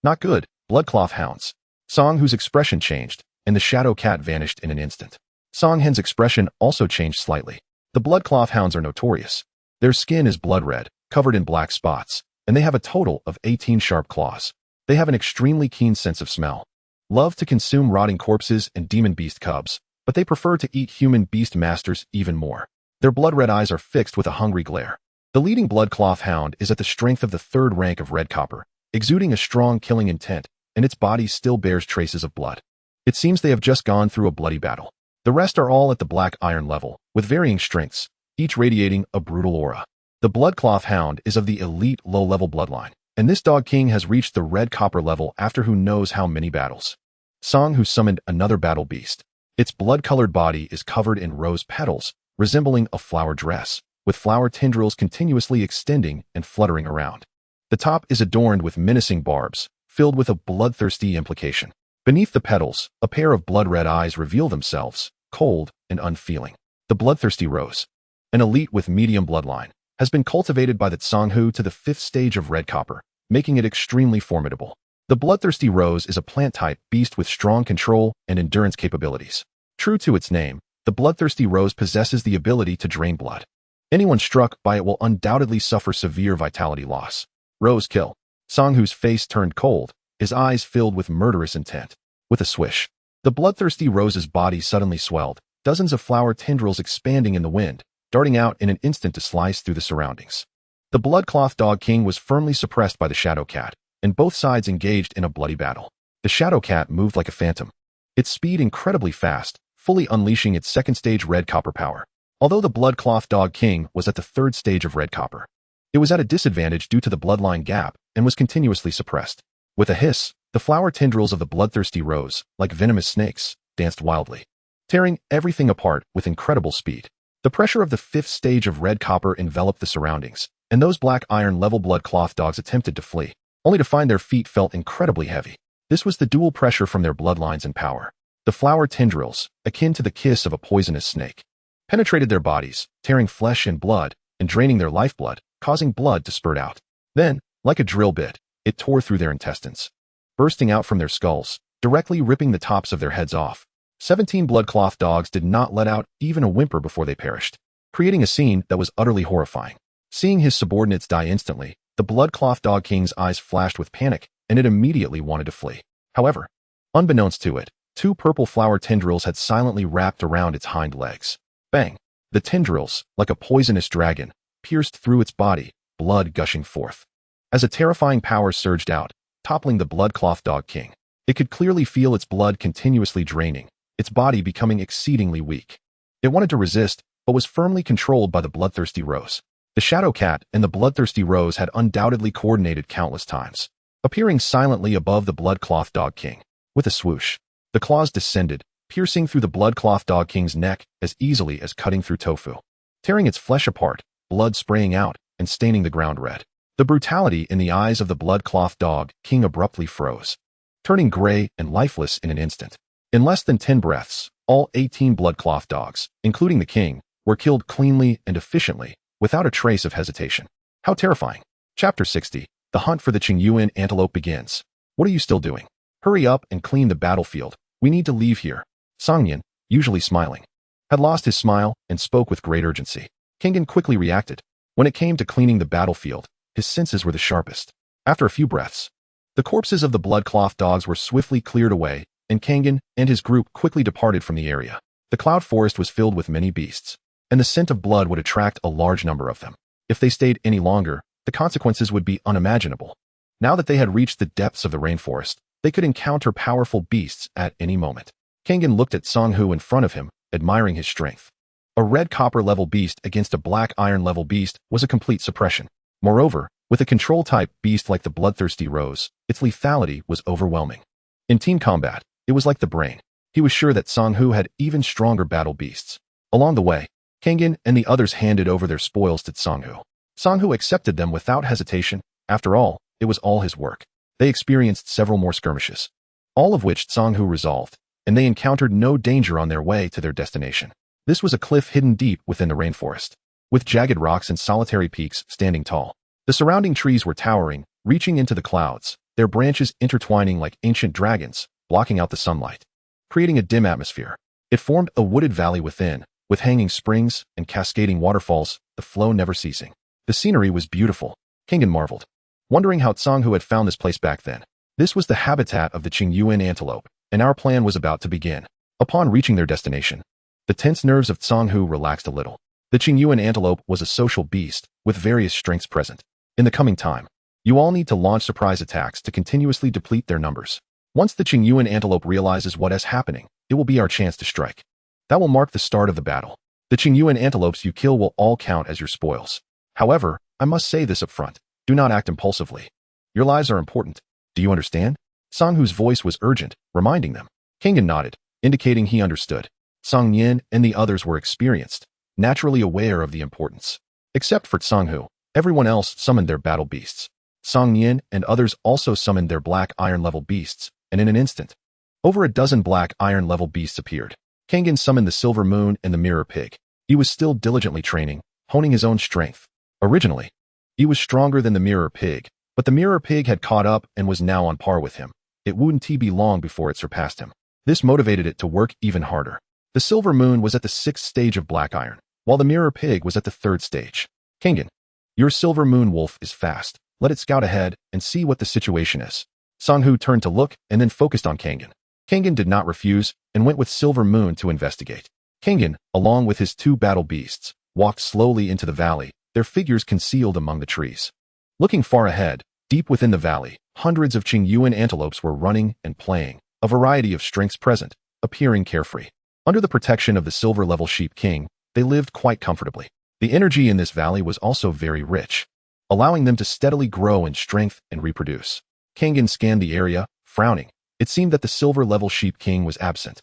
Not good. Bloodcloth hounds. Song Hu's expression changed, and the shadow cat vanished in an instant. Song Hen's expression also changed slightly. The bloodcloth hounds are notorious. Their skin is blood red, covered in black spots, and they have a total of 18 sharp claws. They have an extremely keen sense of smell. Love to consume rotting corpses and demon beast cubs, but they prefer to eat human beast masters even more. Their blood-red eyes are fixed with a hungry glare. The leading bloodcloth hound is at the strength of the 3rd rank of red copper, exuding a strong killing intent, and its body still bears traces of blood. It seems they have just gone through a bloody battle. The rest are all at the black iron level, with varying strengths, each radiating a brutal aura. The bloodcloth hound is of the elite low-level bloodline, and this dog king has reached the red copper level after who knows how many battles. Song Hu summoned another battle beast. Its blood-colored body is covered in rose petals, resembling a flower dress, with flower tendrils continuously extending and fluttering around. The top is adorned with menacing barbs, filled with a bloodthirsty implication. Beneath the petals, a pair of blood-red eyes reveal themselves, cold and unfeeling. The bloodthirsty rose, an elite with medium bloodline, has been cultivated by the Song Hu to the 5th stage of red copper, making it extremely formidable. The bloodthirsty rose is a plant-type beast with strong control and endurance capabilities. True to its name, the bloodthirsty rose possesses the ability to drain blood. Anyone struck by it will undoubtedly suffer severe vitality loss. Rose kill. Song Hu's face turned cold, his eyes filled with murderous intent. With a swish, the bloodthirsty rose's body suddenly swelled, dozens of flower tendrils expanding in the wind, darting out in an instant to slice through the surroundings. The bloodcloth dog king was firmly suppressed by the shadow cat, and both sides engaged in a bloody battle. The shadow cat moved like a phantom, its speed incredibly fast, fully unleashing its 2nd stage red copper power. Although the bloodcloth dog king was at the 3rd stage of red copper, it was at a disadvantage due to the bloodline gap and was continuously suppressed. With a hiss, the flower tendrils of the bloodthirsty rose, like venomous snakes, danced wildly, tearing everything apart with incredible speed. The pressure of the 5th stage of red copper enveloped the surroundings, and those black iron-level bloodcloth dogs attempted to flee, only to find their feet felt incredibly heavy. This was the dual pressure from their bloodlines and power. The flower tendrils, akin to the kiss of a poisonous snake, penetrated their bodies, tearing flesh and blood, and draining their lifeblood, causing blood to spurt out. Then, like a drill bit, it tore through their intestines, bursting out from their skulls, directly ripping the tops of their heads off. 17 bloodcloth dogs did not let out even a whimper before they perished, creating a scene that was utterly horrifying. Seeing his subordinates die instantly, the bloodcloth dog king's eyes flashed with panic, and it immediately wanted to flee. However, unbeknownst to it, 2 purple flower tendrils had silently wrapped around its hind legs. Bang! The tendrils, like a poisonous dragon, pierced through its body, blood gushing forth. As a terrifying power surged out, toppling the bloodcloth dog king, it could clearly feel its blood continuously draining, its body becoming exceedingly weak. It wanted to resist, but was firmly controlled by the bloodthirsty rose. The shadow cat and the bloodthirsty rose had undoubtedly coordinated countless times, appearing silently above the bloodcloth dog king. With a swoosh, the claws descended, piercing through the bloodcloth dog king's neck as easily as cutting through tofu, tearing its flesh apart, blood spraying out and staining the ground red. The brutality in the eyes of the bloodcloth dog king abruptly froze, turning gray and lifeless in an instant. In less than 10 breaths, all 18 bloodcloth dogs, including the king, were killed cleanly and efficiently, without a trace of hesitation. How terrifying. Chapter 60. The hunt for the Qingyuan antelope begins. What are you still doing? Hurry up and clean the battlefield. We need to leave here. Songyan, usually smiling, had lost his smile and spoke with great urgency. Kangin quickly reacted. When it came to cleaning the battlefield, his senses were the sharpest. After a few breaths, the corpses of the bloodcloth dogs were swiftly cleared away, and Kangin and his group quickly departed from the area. The cloud forest was filled with many beasts, and the scent of blood would attract a large number of them. If they stayed any longer, the consequences would be unimaginable. Now that they had reached the depths of the rainforest, they could encounter powerful beasts at any moment. Kangin looked at Song Hu in front of him, admiring his strength. A red copper-level beast against a black iron-level beast was a complete suppression. Moreover, With a control-type beast like the bloodthirsty Rose, its lethality was overwhelming. In team combat, it was like the brain. He was sure that Sanghu had even stronger battle beasts. Along the way, Kengan and the others handed over their spoils to Sanghu. Sanghu accepted them without hesitation. After all, it was all his work. They experienced several more skirmishes, all of which Sanghu resolved, and they encountered no danger on their way to their destination. This was a cliff hidden deep within the rainforest, with jagged rocks and solitary peaks standing tall. The surrounding trees were towering, reaching into the clouds, their branches intertwining like ancient dragons, blocking out the sunlight, creating a dim atmosphere. It formed a wooded valley within, with hanging springs and cascading waterfalls, the flow never ceasing. The scenery was beautiful. Kengan marveled, wondering how Sanghu had found this place back then. This was the habitat of the Qingyuan antelope, and our plan was about to begin. Upon reaching their destination, the tense nerves of Sanghu relaxed a little. The Qingyuan antelope was a social beast, with various strengths present. In the coming time, you all need to launch surprise attacks to continuously deplete their numbers. Once the Qingyuan antelope realizes what is happening, it will be our chance to strike. That will mark the start of the battle. The Qingyuan antelopes you kill will all count as your spoils. However, I must say this up front. Do not act impulsively. Your lives are important. Do you understand? Sanghu's voice was urgent, reminding them. Kengan nodded, indicating he understood. Sang Yin and the others were experienced, naturally aware of the importance. Except for Sanghu, everyone else summoned their battle beasts. Sang Yin and others also summoned their black iron-level beasts, and in an instant, over a dozen black iron-level beasts appeared. Kengan summoned the Silver Moon and the Mirror Pig. He was still diligently training, honing his own strength. Originally, he was stronger than the Mirror Pig, but the Mirror Pig had caught up and was now on par with him. It wouldn't be long before it surpassed him. This motivated it to work even harder. The Silver Moon was at the 6th stage of Black Iron, while the Mirror Pig was at the 3rd stage. Kengan, your Silver Moon Wolf is fast. Let it scout ahead and see what the situation is. Sanghu turned to look and then focused on Kengan. Kengan did not refuse and went with Silver Moon to investigate. Kengan, along with his 2 battle beasts, walked slowly into the valley, their figures concealed among the trees. Looking far ahead, deep within the valley, hundreds of Qingyuan antelopes were running and playing, a variety of strengths present, appearing carefree. Under the protection of the silver-level Sheep King, they lived quite comfortably. The energy in this valley was also very rich, allowing them to steadily grow in strength and reproduce. Kengan scanned the area, frowning. It seemed that the silver-level Sheep King was absent.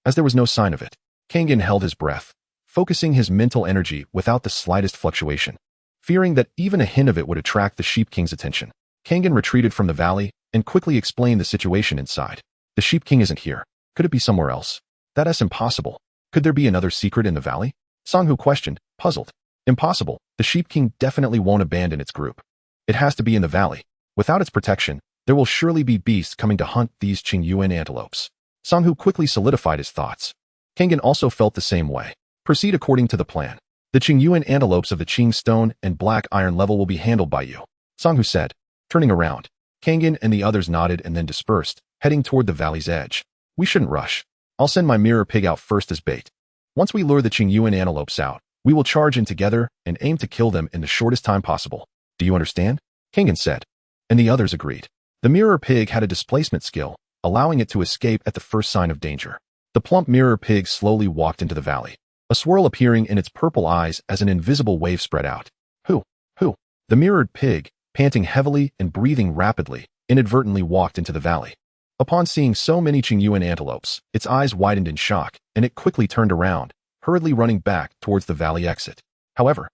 As there was no sign of it, Kengan held his breath, focusing his mental energy without the slightest fluctuation. Fearing that even a hint of it would attract the Sheep King's attention, Kengan retreated from the valley and quickly explained the situation inside. The Sheep King isn't here. Could it be somewhere else? That's impossible. Could there be another secret in the valley? Sanghu questioned, puzzled. Impossible. The Sheep King definitely won't abandon its group. It has to be in the valley. Without its protection, there will surely be beasts coming to hunt these Qingyuan antelopes. Sanghu quickly solidified his thoughts. Kengan also felt the same way. Proceed according to the plan. The Qingyuan antelopes of the Qing Stone and Black Iron level will be handled by you, Sanghu said. Turning around, Kengan and the others nodded and then dispersed, heading toward the valley's edge. We shouldn't rush. I'll send my Mirror Pig out first as bait. Once we lure the Qingyuan antelopes out, we will charge in together and aim to kill them in the shortest time possible. Do you understand? Kengan said. And the others agreed. The Mirror Pig had a displacement skill, allowing it to escape at the first sign of danger. The plump Mirror Pig slowly walked into the valley, a swirl appearing in its purple eyes as an invisible wave spread out. Who? The Mirrored Pig, panting heavily and breathing rapidly, inadvertently walked into the valley. Upon seeing so many Qingyuan antelopes, its eyes widened in shock, and it quickly turned around, hurriedly running back towards the valley exit. However,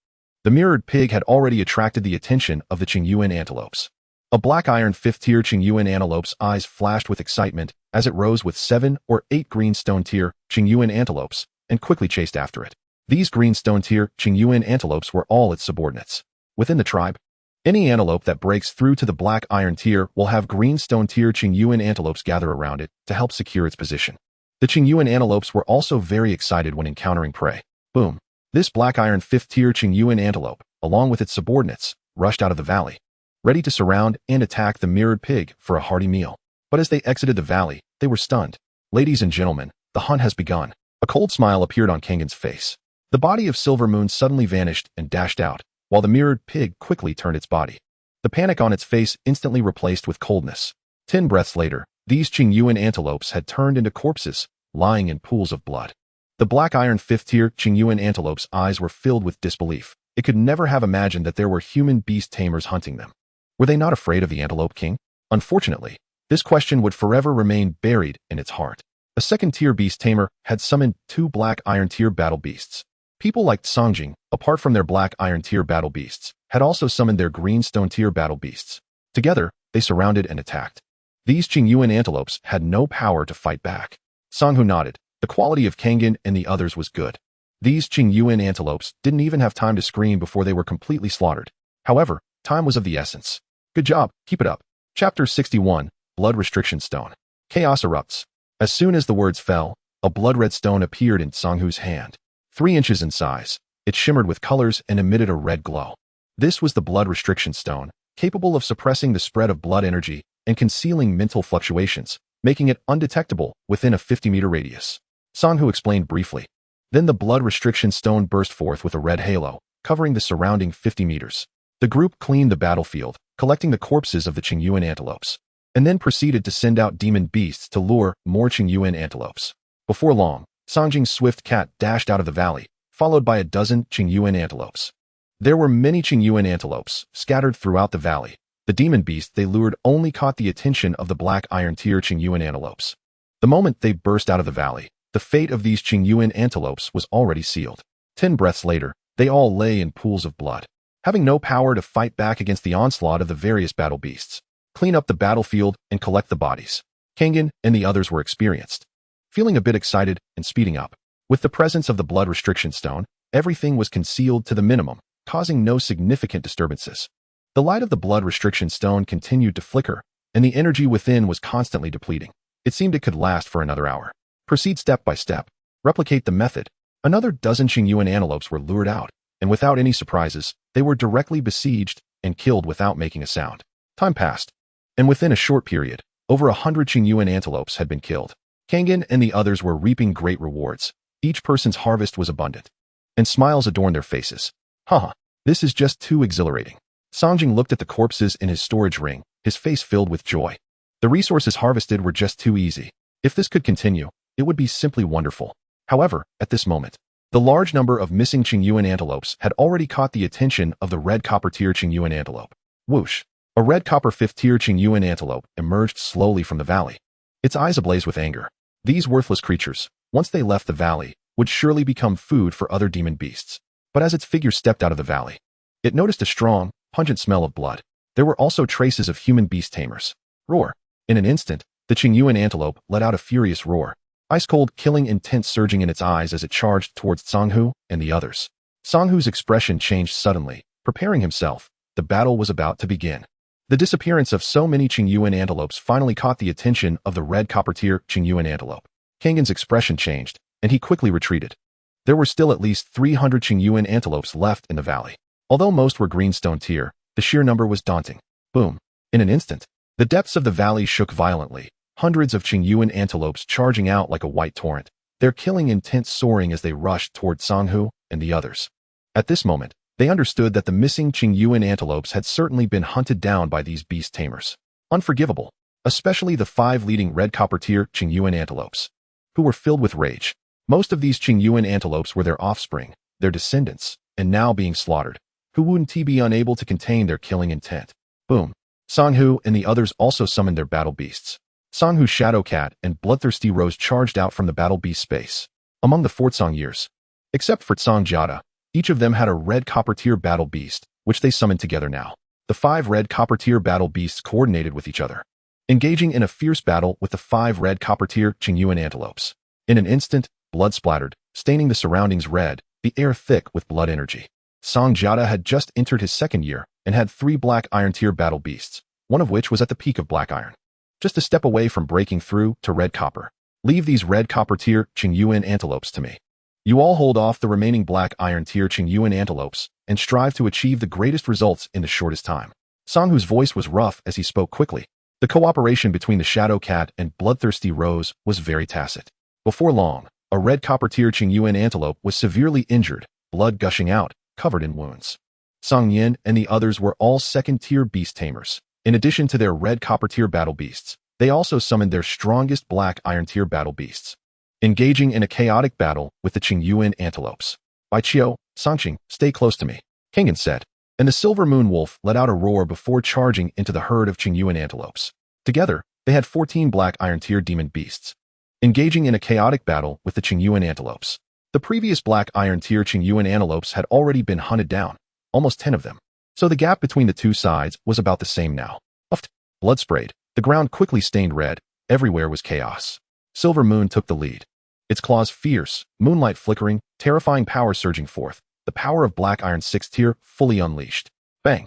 the Mirrored Pig had already attracted the attention of the Qingyuan antelopes. A Black Iron 5th-tier Qingyuan antelope's eyes flashed with excitement as it rose with 7 or 8 green stone-tier Qingyuan antelopes and quickly chased after it. These green stone-tier Qingyuan antelopes were all its subordinates. Within the tribe, any antelope that breaks through to the Black Iron tier will have green stone-tier Qingyuan antelopes gather around it to help secure its position. The Qingyuan antelopes were also very excited when encountering prey. Boom! This Black Iron 5th-tier Qingyuan antelope, along with its subordinates, rushed out of the valley, ready to surround and attack the Mirrored Pig for a hearty meal. But as they exited the valley, they were stunned. Ladies and gentlemen, the hunt has begun. A cold smile appeared on Kengan's face. The body of Silver Moon suddenly vanished and dashed out, while the Mirrored Pig quickly turned its body. The panic on its face instantly replaced with coldness. 10 breaths later, these Qingyuan antelopes had turned into corpses, lying in pools of blood. The Black Iron 5th-tier Qingyuan antelope's eyes were filled with disbelief. It could never have imagined that there were human beast tamers hunting them. Were they not afraid of the Antelope King? Unfortunately, this question would forever remain buried in its heart. A second-tier beast tamer had summoned 2 black iron-tier battle beasts. People like Songjing, apart from their black iron-tier battle beasts, had also summoned their green stone-tier battle beasts. Together, they surrounded and attacked. These Qingyuan antelopes had no power to fight back. Sanghu nodded. The quality of Kangen and the others was good. These Qingyuan antelopes didn't even have time to scream before they were completely slaughtered. However, time was of the essence. Good job, keep it up. Chapter 61, Blood Restriction Stone. Chaos erupts. As soon as the words fell, a blood-red stone appeared in Sanghu's hand. 3 inches in size, it shimmered with colors and emitted a red glow. This was the Blood Restriction Stone, capable of suppressing the spread of blood energy and concealing mental fluctuations, making it undetectable within a 50-meter radius. Sanghu explained briefly. Then the Blood Restriction Stone burst forth with a red halo, covering the surrounding 50 meters. The group cleaned the battlefield, collecting the corpses of the Qingyuan antelopes, and then proceeded to send out demon beasts to lure more Qingyuan antelopes. Before long, Songjing's swift cat dashed out of the valley, followed by a dozen Qingyuan antelopes. There were many Qingyuan antelopes scattered throughout the valley. The demon beasts they lured only caught the attention of the black iron-tier Qingyuan antelopes. The moment they burst out of the valley, the fate of these Qingyuan antelopes was already sealed. 10 breaths later, they all lay in pools of blood, having no power to fight back against the onslaught of the various battle beasts. Clean up the battlefield and collect the bodies. Kangen and the others were experienced, feeling a bit excited and speeding up. With the presence of the Blood Restriction Stone, everything was concealed to the minimum, causing no significant disturbances. The light of the Blood Restriction Stone continued to flicker, and the energy within was constantly depleting. It seemed it could last for another hour. Proceed step by step. Replicate the method. Another dozen Qingyuan antelopes were lured out, and without any surprises, they were directly besieged and killed without making a sound. Time passed, and within a short period, over 100 Qingyuan antelopes had been killed. Kangen and the others were reaping great rewards. Each person's harvest was abundant, and smiles adorned their faces. Haha, this is just too exhilarating. Songjing looked at the corpses in his storage ring, his face filled with joy. The resources harvested were just too easy. If this could continue, it would be simply wonderful. However, at this moment, the large number of missing Qingyuan antelopes had already caught the attention of the red copper-tier Qingyuan antelope. Whoosh! A red copper 5th-tier Qingyuan antelope emerged slowly from the valley, its eyes ablaze with anger. These worthless creatures, once they left the valley, would surely become food for other demon beasts. But as its figure stepped out of the valley, it noticed a strong, pungent smell of blood. There were also traces of human beast tamers. Roar! In an instant, the Qingyuan antelope let out a furious roar, ice-cold killing intent surging in its eyes as it charged towards Sanghu and the others. Sanghu's expression changed suddenly. Preparing himself, the battle was about to begin. The disappearance of so many Qingyuan antelopes finally caught the attention of the red copper-tier Qingyuan antelope. Kangen's expression changed, and he quickly retreated. There were still at least 300 Qingyuan antelopes left in the valley. Although most were greenstone tier, the sheer number was daunting. Boom! In an instant, the depths of the valley shook violently, hundreds of Qingyuan antelopes charging out like a white torrent, their killing intent soaring as they rushed toward Sanghu and the others. At this moment, they understood that the missing Qingyuan antelopes had certainly been hunted down by these beast tamers. Unforgivable, especially the 5 leading red copper-tier Qingyuan antelopes, who were filled with rage. Most of these Qingyuan antelopes were their offspring, their descendants, and now being slaughtered, who wouldn't be unable to contain their killing intent. Boom! Sanghu and the others also summoned their battle beasts. Sanghu's Shadow Cat and Bloodthirsty Rose charged out from the battle beast space. Among the Fortsong years, except for Tsongjata, each of them had a red copper-tier battle beast, which they summoned together now. The 5 red copper-tier battle beasts coordinated with each other, engaging in a fierce battle with the 5 red copper-tier Qingyuan antelopes. In an instant, blood splattered, staining the surroundings red, the air thick with blood energy. Songjata had just entered his 2nd year and had 3 black iron-tier battle beasts, one of which was at the peak of black iron, just a step away from breaking through to red copper. Leave these red copper-tier Qingyuan antelopes to me. You all hold off the remaining black iron-tier Qingyuan antelopes and strive to achieve the greatest results in the shortest time. Sanghu's voice was rough as he spoke quickly. The cooperation between the Shadow Cat and Bloodthirsty Rose was very tacit. Before long, a red copper-tier Qingyuan antelope was severely injured, blood gushing out, covered in wounds. Song Yin and the others were all 2nd-tier beast tamers. In addition to their red copper-tier battle beasts, they also summoned their strongest black iron-tier battle beasts, engaging in a chaotic battle with the Qingyuan antelopes. Bai Qiu, Sangqing, stay close to me. Kangan said, and the silver moon wolf let out a roar before charging into the herd of Qingyuan antelopes. Together, they had 14 black iron tier demon beasts, engaging in a chaotic battle with the Qingyuan antelopes. The previous black iron tier Qingyuan antelopes had already been hunted down, almost 10 of them. So the gap between the two sides was about the same now. Puffed, blood sprayed, the ground quickly stained red, everywhere was chaos. Silver Moon took the lead. Its claws fierce, moonlight flickering, terrifying power surging forth, the power of black iron 6th tier fully unleashed. Bang!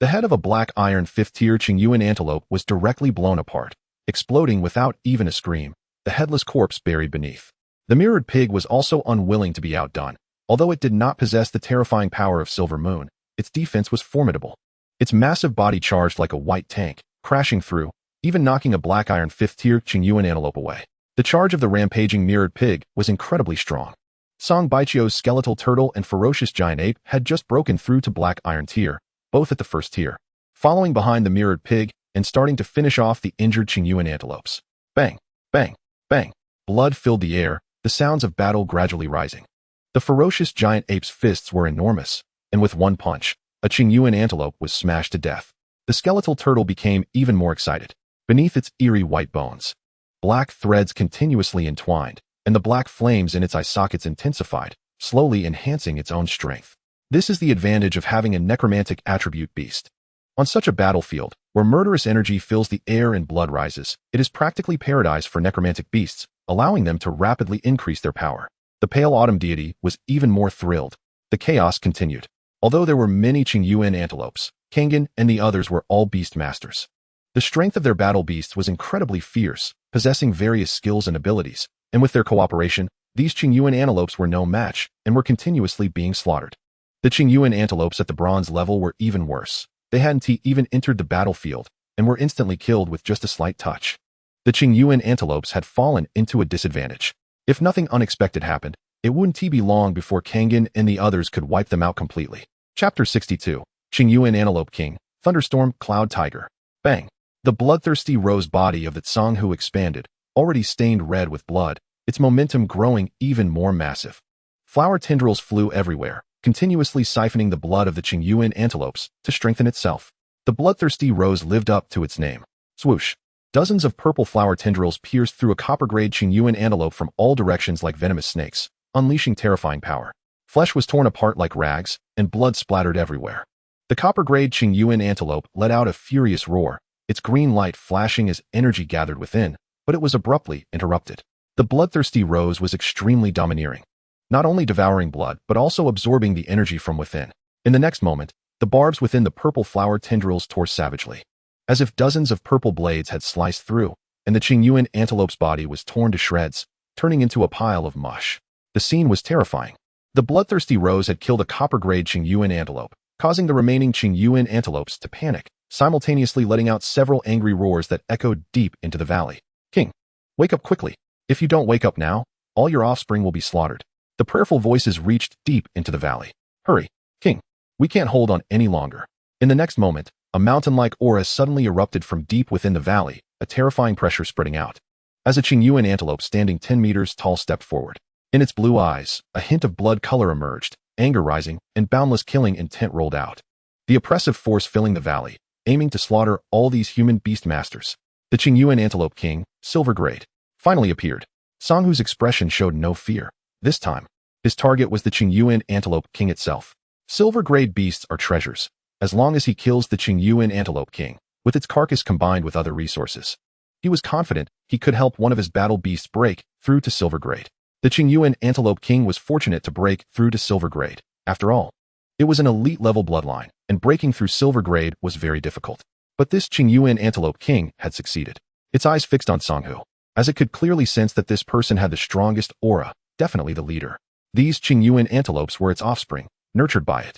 The head of a black iron 5th tier Qingyuan antelope was directly blown apart, exploding without even a scream, the headless corpse buried beneath. The mirrored pig was also unwilling to be outdone. Although it did not possess the terrifying power of Silver Moon, its defense was formidable. Its massive body charged like a white tank, crashing through, even knocking a black iron 5th tier Qingyuan antelope away. The charge of the rampaging mirrored pig was incredibly strong. Song Baichio's skeletal turtle and ferocious giant ape had just broken through to black iron tier, both at the 1st tier, following behind the mirrored pig and starting to finish off the injured Qingyuan antelopes. Bang, bang, bang. Blood filled the air, the sounds of battle gradually rising. The ferocious giant ape's fists were enormous, and with one punch, a Qingyuan antelope was smashed to death. The skeletal turtle became even more excited. Beneath its eerie white bones, black threads continuously entwined, and the black flames in its eye sockets intensified, slowly enhancing its own strength. This is the advantage of having a necromantic attribute beast. On such a battlefield, where murderous energy fills the air and blood rises, it is practically paradise for necromantic beasts, allowing them to rapidly increase their power. The pale autumn deity was even more thrilled. The chaos continued. Although there were many Qingyuan antelopes, Kangan and the others were all beast masters. The strength of their battle beasts was incredibly fierce, possessing various skills and abilities, and with their cooperation, these Qingyuan antelopes were no match and were continuously being slaughtered. The Qingyuan antelopes at the bronze level were even worse. They hadn't even entered the battlefield and were instantly killed with just a slight touch. The Qingyuan antelopes had fallen into a disadvantage. If nothing unexpected happened, it wouldn't be long before Kangan and the others could wipe them out completely. Chapter 62. Qingyuan Antelope King, Thunderstorm, Cloud Tiger. Bang! The bloodthirsty rose body of the Tsanghu expanded, already stained red with blood, its momentum growing even more massive. Flower tendrils flew everywhere, continuously siphoning the blood of the Qingyuan antelopes to strengthen itself. The bloodthirsty rose lived up to its name. Swoosh! Dozens of purple flower tendrils pierced through a copper-grade Qingyuan antelope from all directions like venomous snakes, unleashing terrifying power. Flesh was torn apart like rags, and blood splattered everywhere. The copper-grade Qingyuan antelope let out a furious roar, its green light flashing as energy gathered within, but it was abruptly interrupted. The bloodthirsty rose was extremely domineering, not only devouring blood but also absorbing the energy from within. In the next moment, the barbs within the purple flower tendrils tore savagely, as if dozens of purple blades had sliced through, and the Qingyuan antelope's body was torn to shreds, turning into a pile of mush. The scene was terrifying. The bloodthirsty rose had killed a copper-grade Qingyuan antelope, causing the remaining Qingyuan antelopes to panic, simultaneously letting out several angry roars that echoed deep into the valley. King, wake up quickly. If you don't wake up now, all your offspring will be slaughtered. The prayerful voices reached deep into the valley. Hurry, King. We can't hold on any longer. In the next moment, a mountain-like aura suddenly erupted from deep within the valley, a terrifying pressure spreading out. As a Qingyuan antelope standing 10 meters tall stepped forward. In its blue eyes, a hint of blood color emerged, anger rising, and boundless killing intent rolled out. The oppressive force filling the valley, aiming to slaughter all these human beast masters. The Qingyuan Antelope King, Silver Grade, finally appeared. Sanghu's expression showed no fear. This time, his target was the Qingyuan Antelope King itself. Silver Grade beasts are treasures, as long as he kills the Qingyuan Antelope King, with its carcass combined with other resources. He was confident he could help one of his battle beasts break through to Silver Grade. The Qingyuan Antelope King was fortunate to break through to Silver Grade. After all, it was an elite-level bloodline, and breaking through Silver Grade was very difficult. But this Qingyuan Antelope King had succeeded. Its eyes fixed on Sanghu, as it could clearly sense that this person had the strongest aura, definitely the leader. These Qingyuan antelopes were its offspring, nurtured by it.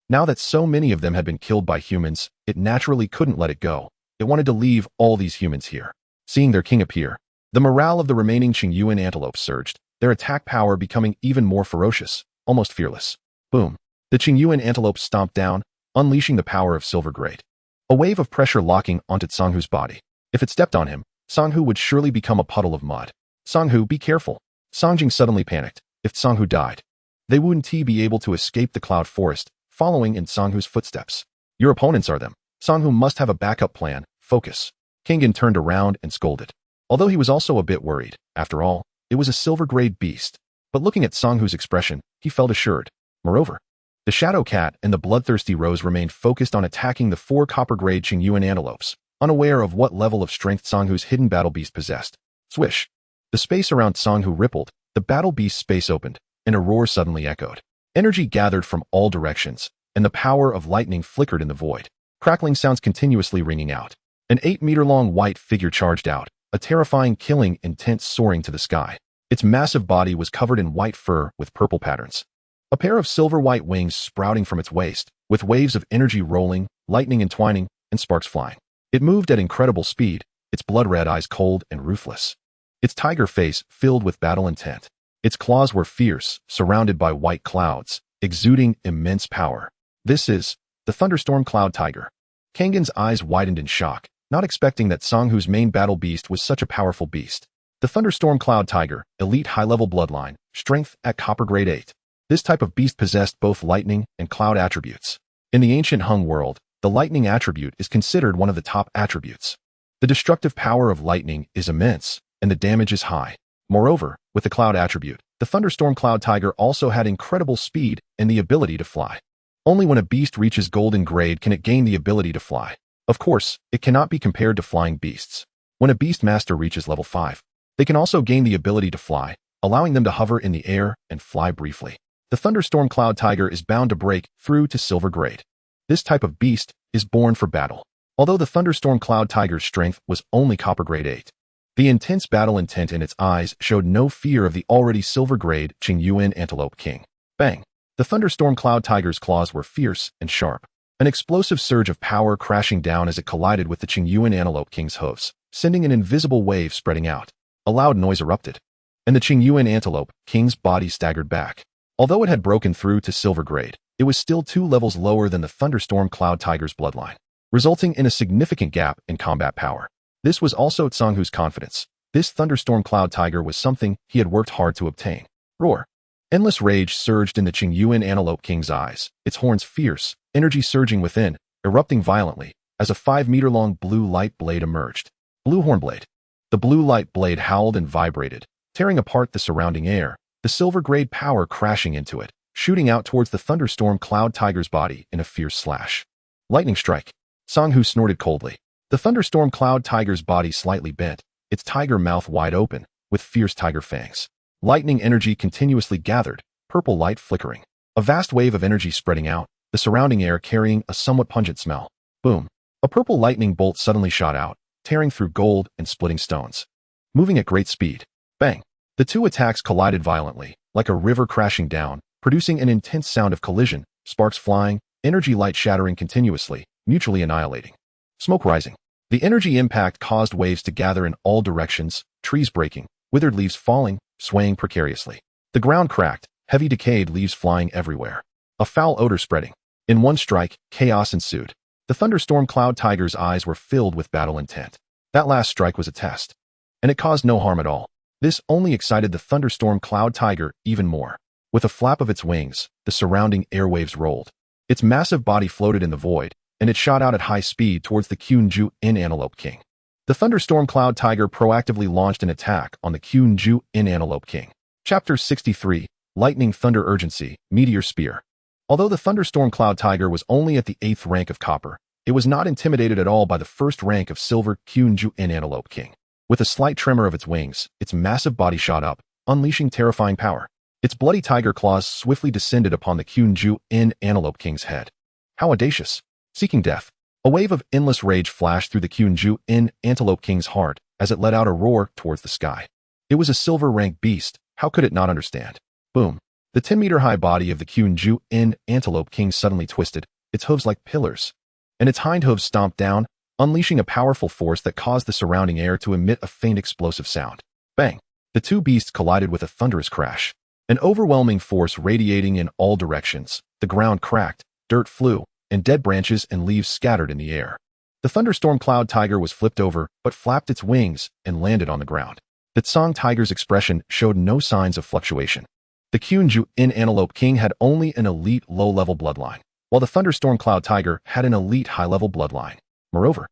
Now that so many of them had been killed by humans, it naturally couldn't let it go. It wanted to leave all these humans here. Seeing their king appear, the morale of the remaining Qingyuan antelopes surged, their attack power becoming even more ferocious, almost fearless. Boom. The Qingyuan antelope stomped down, unleashing the power of Silver Grade. A wave of pressure locking onto Sanghu's body. If it stepped on him, Sanghu would surely become a puddle of mud. Sanghu, be careful. Songjing suddenly panicked. If Sanghu died, they wouldn't be able to escape the cloud forest, following in Sanghu's footsteps. Your opponents are them. Sanghu must have a backup plan. Focus. Kingen turned around and scolded. Although he was also a bit worried. After all, it was a silver-grade beast. But looking at Sanghu's expression, he felt assured. Moreover, the Shadow Cat and the Bloodthirsty Rose remained focused on attacking the 4 copper-grade Qingyuan antelopes, unaware of what level of strength Sanghu's hidden battle beast possessed. Swish! The space around Sanghu rippled, the battle beast's space opened, and a roar suddenly echoed. Energy gathered from all directions, and the power of lightning flickered in the void. Crackling sounds continuously ringing out. An 8-meter-long white figure charged out, a terrifying killing intent soaring to the sky. Its massive body was covered in white fur with purple patterns. A pair of silver-white wings sprouting from its waist, with waves of energy rolling, lightning entwining, and sparks flying. It moved at incredible speed, its blood-red eyes cold and ruthless. Its tiger face filled with battle intent. Its claws were fierce, surrounded by white clouds, exuding immense power. This is the Thunderstorm Cloud Tiger. Kangen's eyes widened in shock, not expecting that Sanghu's main battle beast was such a powerful beast. The Thunderstorm Cloud Tiger, elite high-level bloodline, strength at copper grade 8. This type of beast possessed both lightning and cloud attributes. In the ancient Hung world, the lightning attribute is considered one of the top attributes. The destructive power of lightning is immense, and the damage is high. Moreover, with the cloud attribute, the Thunderstorm Cloud Tiger also had incredible speed and the ability to fly. Only when a beast reaches golden grade can it gain the ability to fly. Of course, it cannot be compared to flying beasts. When a beast master reaches level 5, they can also gain the ability to fly, allowing them to hover in the air and fly briefly. The Thunderstorm Cloud Tiger is bound to break through to silver grade. This type of beast is born for battle. Although the Thunderstorm Cloud Tiger's strength was only copper grade 8, the intense battle intent in its eyes showed no fear of the already silver grade Qingyuan Antelope King. Bang! The Thunderstorm Cloud Tiger's claws were fierce and sharp. An explosive surge of power crashing down as it collided with the Qingyuan Antelope King's hooves, sending an invisible wave spreading out. A loud noise erupted, and the Qingyuan Antelope King's body staggered back. Although it had broken through to silver grade, it was still 2 levels lower than the Thunderstorm Cloud Tiger's bloodline, resulting in a significant gap in combat power. This was also Sanghu's confidence. This Thunderstorm Cloud Tiger was something he had worked hard to obtain. Roar! Endless rage surged in the Qingyuan Antelope King's eyes, its horns fierce, energy surging within, erupting violently, as a 5-meter-long blue light blade emerged. Blue Hornblade. The blue light blade howled and vibrated, tearing apart the surrounding air, the silver-grade power crashing into it, shooting out towards the Thunderstorm Cloud Tiger's body in a fierce slash. Lightning strike. Sanghu snorted coldly. The Thunderstorm Cloud Tiger's body slightly bent, its tiger mouth wide open, with fierce tiger fangs. Lightning energy continuously gathered, purple light flickering. A vast wave of energy spreading out, the surrounding air carrying a somewhat pungent smell. Boom. A purple lightning bolt suddenly shot out, tearing through gold and splitting stones. Moving at great speed. Bang. The two attacks collided violently, like a river crashing down, producing an intense sound of collision, sparks flying, energy light shattering continuously, mutually annihilating. Smoke rising. The energy impact caused waves to gather in all directions, trees breaking, withered leaves falling, swaying precariously. The ground cracked, heavy decayed leaves flying everywhere. A foul odor spreading. In one strike, chaos ensued. The Thunderstorm Cloud Tiger's eyes were filled with battle intent. That last strike was a test, and it caused no harm at all. This only excited the Thunderstorm Cloud Tiger even more. With a flap of its wings, the surrounding airwaves rolled. Its massive body floated in the void, and it shot out at high speed towards the Qingyuan Antelope King. The Thunderstorm Cloud Tiger proactively launched an attack on the Qingyuan Antelope King. Chapter 63, Lightning Thunder Urgency, Meteor Spear. Although the Thunderstorm Cloud Tiger was only at the 8th rank of copper, it was not intimidated at all by the 1st rank of silver Qingyuan Antelope King. With a slight tremor of its wings, its massive body shot up, unleashing terrifying power. Its bloody tiger claws swiftly descended upon the Qingyuan Antelope King's head. How audacious! Seeking death. A wave of endless rage flashed through the Qingyuan Antelope King's heart as it let out a roar towards the sky. It was a silver-rank beast, how could it not understand? Boom. The 10-meter-high body of the Qingyuan Antelope King suddenly twisted, its hooves like pillars, and its hind hooves stomped down, unleashing a powerful force that caused the surrounding air to emit a faint explosive sound. Bang! The two beasts collided with a thunderous crash. An overwhelming force radiating in all directions. The ground cracked, dirt flew, and dead branches and leaves scattered in the air. The Thunderstorm Cloud Tiger was flipped over, but flapped its wings and landed on the ground. The Tsang Tiger's expression showed no signs of fluctuation. The Qingyuan Antelope King had only an elite low-level bloodline, while the Thunderstorm Cloud Tiger had an elite high-level bloodline. Moreover,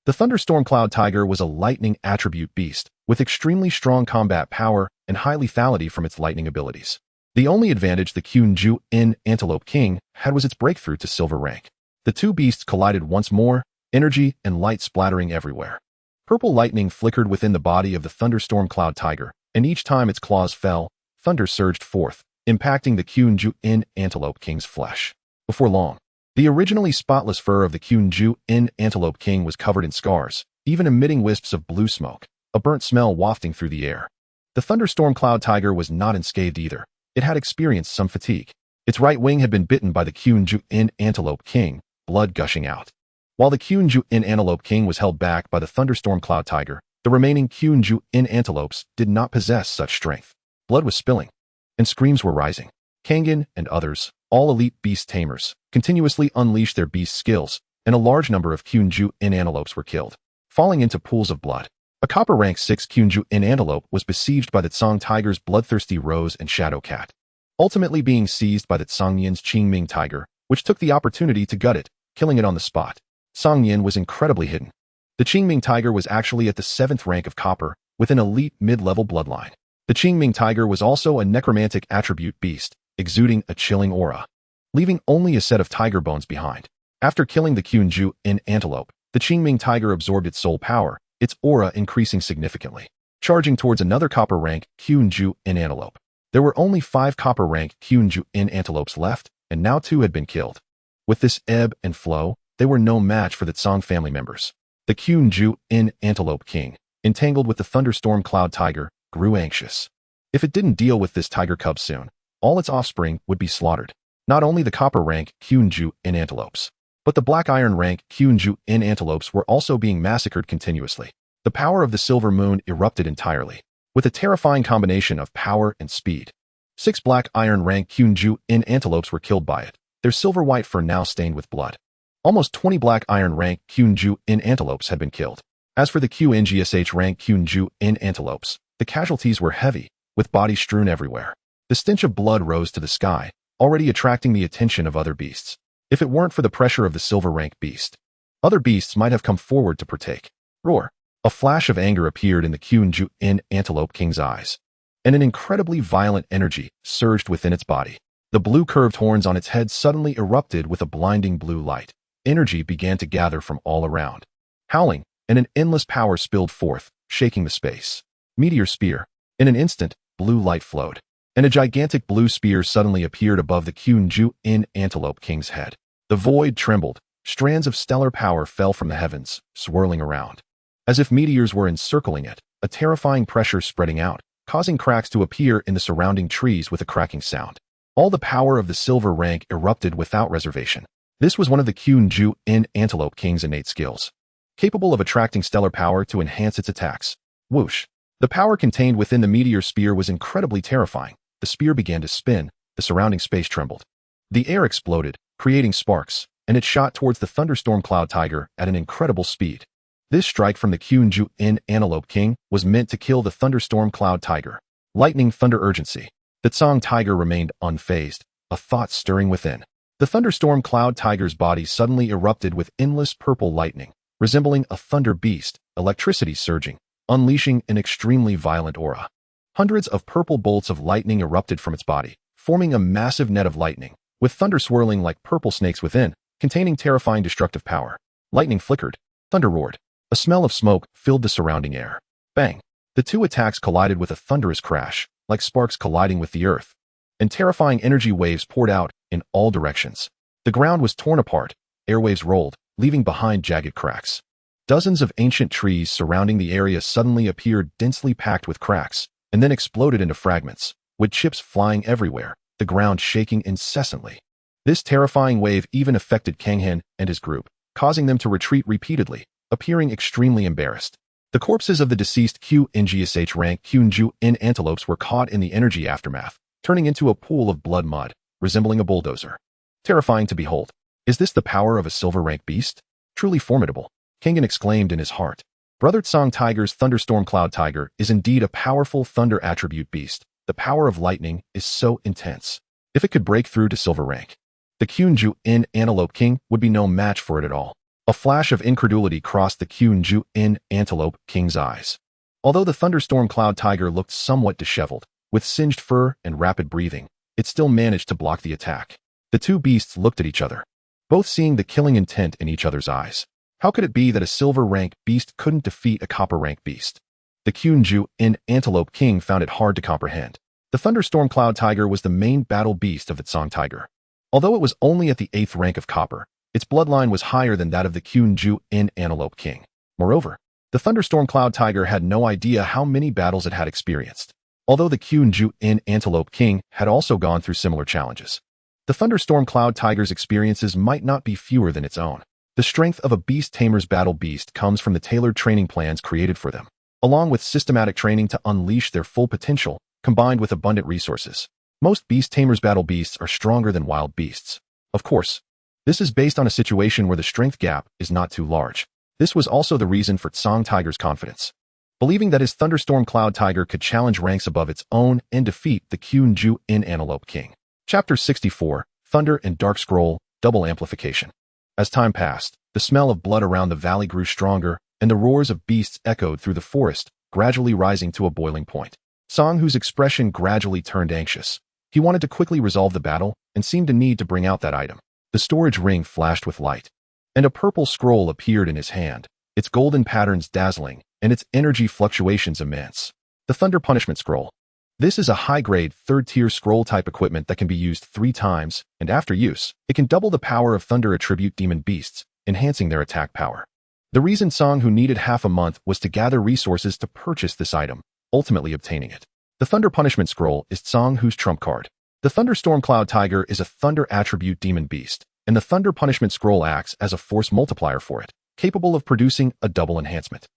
the Thunderstorm Cloud Tiger was a lightning attribute beast, with extremely strong combat power and high lethality from its lightning abilities. The only advantage the Kyunju-in Antelope King had was its breakthrough to silver rank. The two beasts collided once more, energy and light splattering everywhere. Purple lightning flickered within the body of the Thunderstorm Cloud Tiger, and each time its claws fell, thunder surged forth, impacting the Kyunju-in Antelope King's flesh. Before long, the originally spotless fur of the Kyunju-in Antelope King was covered in scars, even emitting wisps of blue smoke, a burnt smell wafting through the air. The Thunderstorm Cloud Tiger was not unscathed either. It had experienced some fatigue. Its right wing had been bitten by the Kyunju-in Antelope King, blood gushing out. While the Kyunju-in Antelope King was held back by the Thunderstorm Cloud Tiger, the remaining Kyunju-in Antelopes did not possess such strength. Blood was spilling, and screams were rising. Kangen and others, all elite beast tamers, continuously unleashed their beast skills, and a large number of Kyunju-in Antelopes were killed, falling into pools of blood. A copper rank 6 Kyunju-in Antelope was besieged by the Tsang Tiger's bloodthirsty Rose and Shadow Cat, ultimately being seized by the Tsangyan's Qingming Tiger, which took the opportunity to gut it, killing it on the spot. Tsangyan was incredibly hidden. The Qingming Tiger was actually at the 7th rank of copper, with an elite mid-level bloodline. The Qingming Tiger was also a necromantic attribute beast, exuding a chilling aura, leaving only a set of tiger bones behind. After killing the Kyunju-in Antelope, the Qingming Tiger absorbed its soul power, its aura increasing significantly, charging towards another copper rank Kyunju-in Antelope. There were only 5 copper rank Kyunju-in Antelopes left, and now 2 had been killed. With this ebb and flow, they were no match for the Tsang family members. The Kyunju-in Antelope King, entangled with the Thunderstorm Cloud Tiger, grew anxious. If it didn't deal with this tiger cub soon, all its offspring would be slaughtered. Not only the copper rank Kyunju-in Antelopes, but the black iron rank Kyunju-in Antelopes were also being massacred continuously. The power of the silver moon erupted entirely, with a terrifying combination of power and speed. 6 black iron rank Kyunju-in Antelopes were killed by it, their silver-white fur now stained with blood. Almost 20 black iron rank Kyunju-in Antelopes had been killed. As for the QNGSH rank Kyunju-in Antelopes, the casualties were heavy, with bodies strewn everywhere. The stench of blood rose to the sky, already attracting the attention of other beasts. If it weren't for the pressure of the silver rank beast, other beasts might have come forward to partake. Roar! A flash of anger appeared in the Kyunju-in Antelope King's eyes, and an incredibly violent energy surged within its body. The blue curved horns on its head suddenly erupted with a blinding blue light. Energy began to gather from all around. Howling, and an endless power spilled forth, shaking the space. Meteor spear. In an instant, blue light flowed, and a gigantic blue spear suddenly appeared above the Kyunju-in Antelope King's head. The void trembled. Strands of stellar power fell from the heavens, swirling around. As if meteors were encircling it, a terrifying pressure spreading out, causing cracks to appear in the surrounding trees with a cracking sound. All the power of the silver rank erupted without reservation. This was one of the Kyunju-in Antelope King's innate skills, capable of attracting stellar power to enhance its attacks. Whoosh! The power contained within the meteor spear was incredibly terrifying. The spear began to spin, the surrounding space trembled. The air exploded, creating sparks, and it shot towards the Thunderstorm Cloud Tiger at an incredible speed. This strike from the Kyunju-in Antelope King was meant to kill the Thunderstorm Cloud Tiger. Lightning thunder urgency. The Tsang Tiger remained unfazed, a thought stirring within. The Thunderstorm Cloud Tiger's body suddenly erupted with endless purple lightning, resembling a thunder beast, electricity surging, unleashing an extremely violent aura. Hundreds of purple bolts of lightning erupted from its body, forming a massive net of lightning, with thunder swirling like purple snakes within, containing terrifying destructive power. Lightning flickered, thunder roared. A smell of smoke filled the surrounding air. Bang! The two attacks collided with a thunderous crash, like sparks colliding with the earth, and terrifying energy waves poured out in all directions. The ground was torn apart, airwaves rolled, leaving behind jagged cracks. Dozens of ancient trees surrounding the area suddenly appeared densely packed with cracks, and then exploded into fragments, with chips flying everywhere, the ground shaking incessantly. This terrifying wave even affected Kanghan and his group, causing them to retreat repeatedly, appearing extremely embarrassed. The corpses of the deceased QNGSH rank Kyunju-in Antelopes were caught in the energy aftermath, turning into a pool of blood mud, resembling a bulldozer. Terrifying to behold. Is this the power of a silver rank beast? Truly formidable, Kanghan exclaimed in his heart. Brother Tsang Tiger's Thunderstorm Cloud Tiger is indeed a powerful thunder attribute beast. The power of lightning is so intense. If it could break through to silver rank, The Kyunju-in Antelope King would be no match for it at all. A flash of incredulity crossed the Kyunju-in Antelope King's eyes. Although the thunderstorm cloud tiger looked somewhat disheveled, with singed fur and rapid breathing, it still managed to block the attack. The two beasts looked at each other, both seeing the killing intent in each other's eyes. How could it be that a silver-rank beast couldn't defeat a copper-rank beast? The Kyunju-in Antelope King found it hard to comprehend. The thunderstorm cloud tiger was the main battle beast of the Song tiger. Although it was only at the 8th rank of copper, its bloodline was higher than that of the Kyunju-in Antelope King. Moreover, the thunderstorm cloud tiger had no idea how many battles it had experienced. Although the Kyunju-in Antelope King had also gone through similar challenges, the thunderstorm cloud tiger's experiences might not be fewer than its own. The strength of a beast tamer's battle beast comes from the tailored training plans created for them, along with systematic training to unleash their full potential, combined with abundant resources. Most beast tamers' battle beasts are stronger than wild beasts. Of course, this is based on a situation where the strength gap is not too large. This was also the reason for Song Tiger's confidence, believing that his thunderstorm cloud tiger could challenge ranks above its own and defeat the Kyunju-in Antelope King. Chapter 64, Thunder and Dark Scroll, Double Amplification. As time passed, the smell of blood around the valley grew stronger, and the roars of beasts echoed through the forest, gradually rising to a boiling point. Song, whose expression gradually turned anxious. He wanted to quickly resolve the battle and seemed to need to bring out that item. The storage ring flashed with light, and a purple scroll appeared in his hand, its golden patterns dazzling and its energy fluctuations immense. The Thunder Punishment Scroll. This is a high-grade, third-tier scroll-type equipment that can be used 3 times, and after use, it can double the power of Thunder Attribute Demon Beasts, enhancing their attack power. The reason Song, who needed half a month, was to gather resources to purchase this item, ultimately obtaining it. The Thunder Punishment Scroll is Song Hu's trump card. The Thunderstorm Cloud Tiger is a Thunder Attribute Demon Beast, and the Thunder Punishment Scroll acts as a force multiplier for it, capable of producing a double enhancement,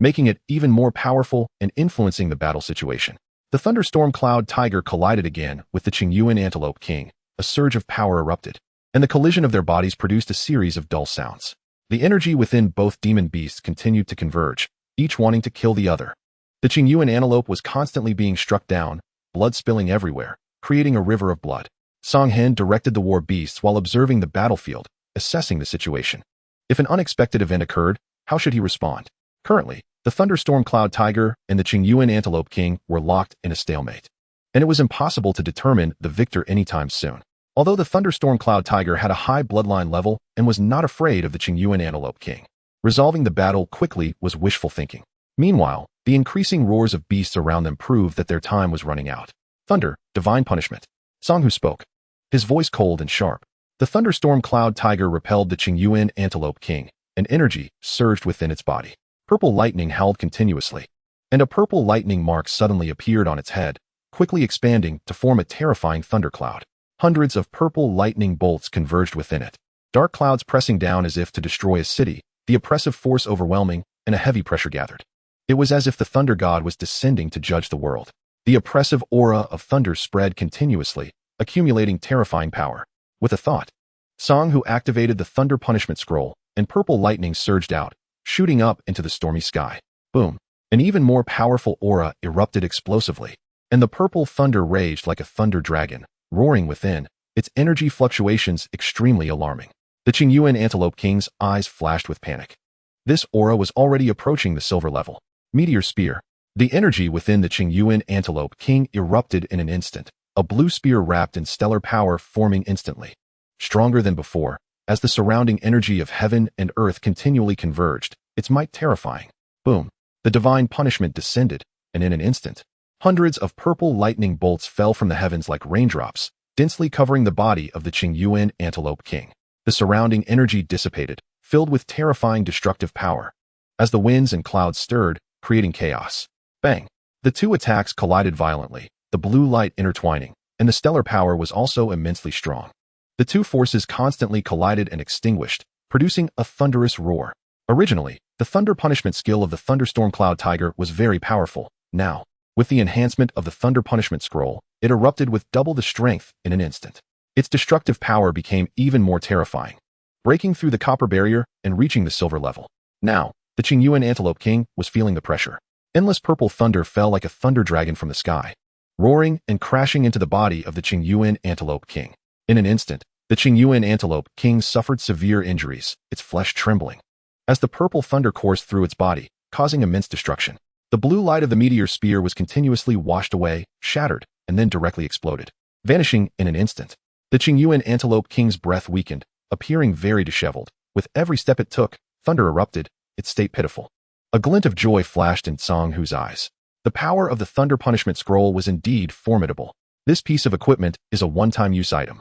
making it even more powerful and influencing the battle situation. The Thunderstorm Cloud Tiger collided again with the Qingyuan Antelope King. A surge of power erupted, and the collision of their bodies produced a series of dull sounds. The energy within both demon beasts continued to converge, each wanting to kill the other. The Qingyuan Antelope was constantly being struck down, blood spilling everywhere, creating a river of blood. Song Hen directed the war beasts while observing the battlefield, assessing the situation. If an unexpected event occurred, how should he respond? Currently, the Thunderstorm Cloud Tiger and the Qingyuan Antelope King were locked in a stalemate, and it was impossible to determine the victor anytime soon. Although the Thunderstorm Cloud Tiger had a high bloodline level and was not afraid of the Qingyuan Antelope King, resolving the battle quickly was wishful thinking. Meanwhile, the increasing roars of beasts around them proved that their time was running out. Thunder, divine punishment. Song Hu spoke, his voice cold and sharp. The Thunderstorm Cloud Tiger repelled the Qingyuan Antelope King, and energy surged within its body. Purple lightning howled continuously, and a purple lightning mark suddenly appeared on its head, quickly expanding to form a terrifying thundercloud. Hundreds of purple lightning bolts converged within it, dark clouds pressing down as if to destroy a city, the oppressive force overwhelming, and a heavy pressure gathered. It was as if the thunder god was descending to judge the world. The oppressive aura of thunder spread continuously, accumulating terrifying power. With a thought, Song Hu activated the Thunder Punishment Scroll, and purple lightning surged out, shooting up into the stormy sky. Boom! An even more powerful aura erupted explosively, and the purple thunder raged like a thunder dragon, roaring within, its energy fluctuations extremely alarming. The Qingyuan Antelope King's eyes flashed with panic. This aura was already approaching the silver level. Meteor Spear. The energy within the Qingyuan Antelope King erupted in an instant, a blue spear wrapped in stellar power forming instantly. Stronger than before, as the surrounding energy of heaven and earth continually converged, its might terrifying. Boom! The divine punishment descended, and in an instant, hundreds of purple lightning bolts fell from the heavens like raindrops, densely covering the body of the Qingyuan Antelope King. The surrounding energy dissipated, filled with terrifying destructive power, as the winds and clouds stirred, creating chaos. Bang! The two attacks collided violently, the blue light intertwining, and the stellar power was also immensely strong. The two forces constantly collided and extinguished, producing a thunderous roar. Originally, the Thunder Punishment skill of the Thunderstorm Cloud Tiger was very powerful. Now, with the enhancement of the Thunder Punishment Scroll, it erupted with double the strength in an instant. Its destructive power became even more terrifying, breaking through the copper barrier and reaching the silver level. Now, the Qingyuan Antelope King was feeling the pressure. Endless purple thunder fell like a thunder dragon from the sky, roaring and crashing into the body of the Qingyuan Antelope King. In an instant, The Qingyuan Antelope King suffered severe injuries, its flesh trembling, as the purple thunder coursed through its body, causing immense destruction. The blue light of the meteor spear was continuously washed away, shattered, and then directly exploded, vanishing in an instant. The Qingyuan Antelope King's breath weakened, appearing very disheveled. With every step it took, thunder erupted, its state pitiful. A glint of joy flashed in Song Hu's eyes. The power of the Thunder Punishment Scroll was indeed formidable. This piece of equipment is a one-time use item.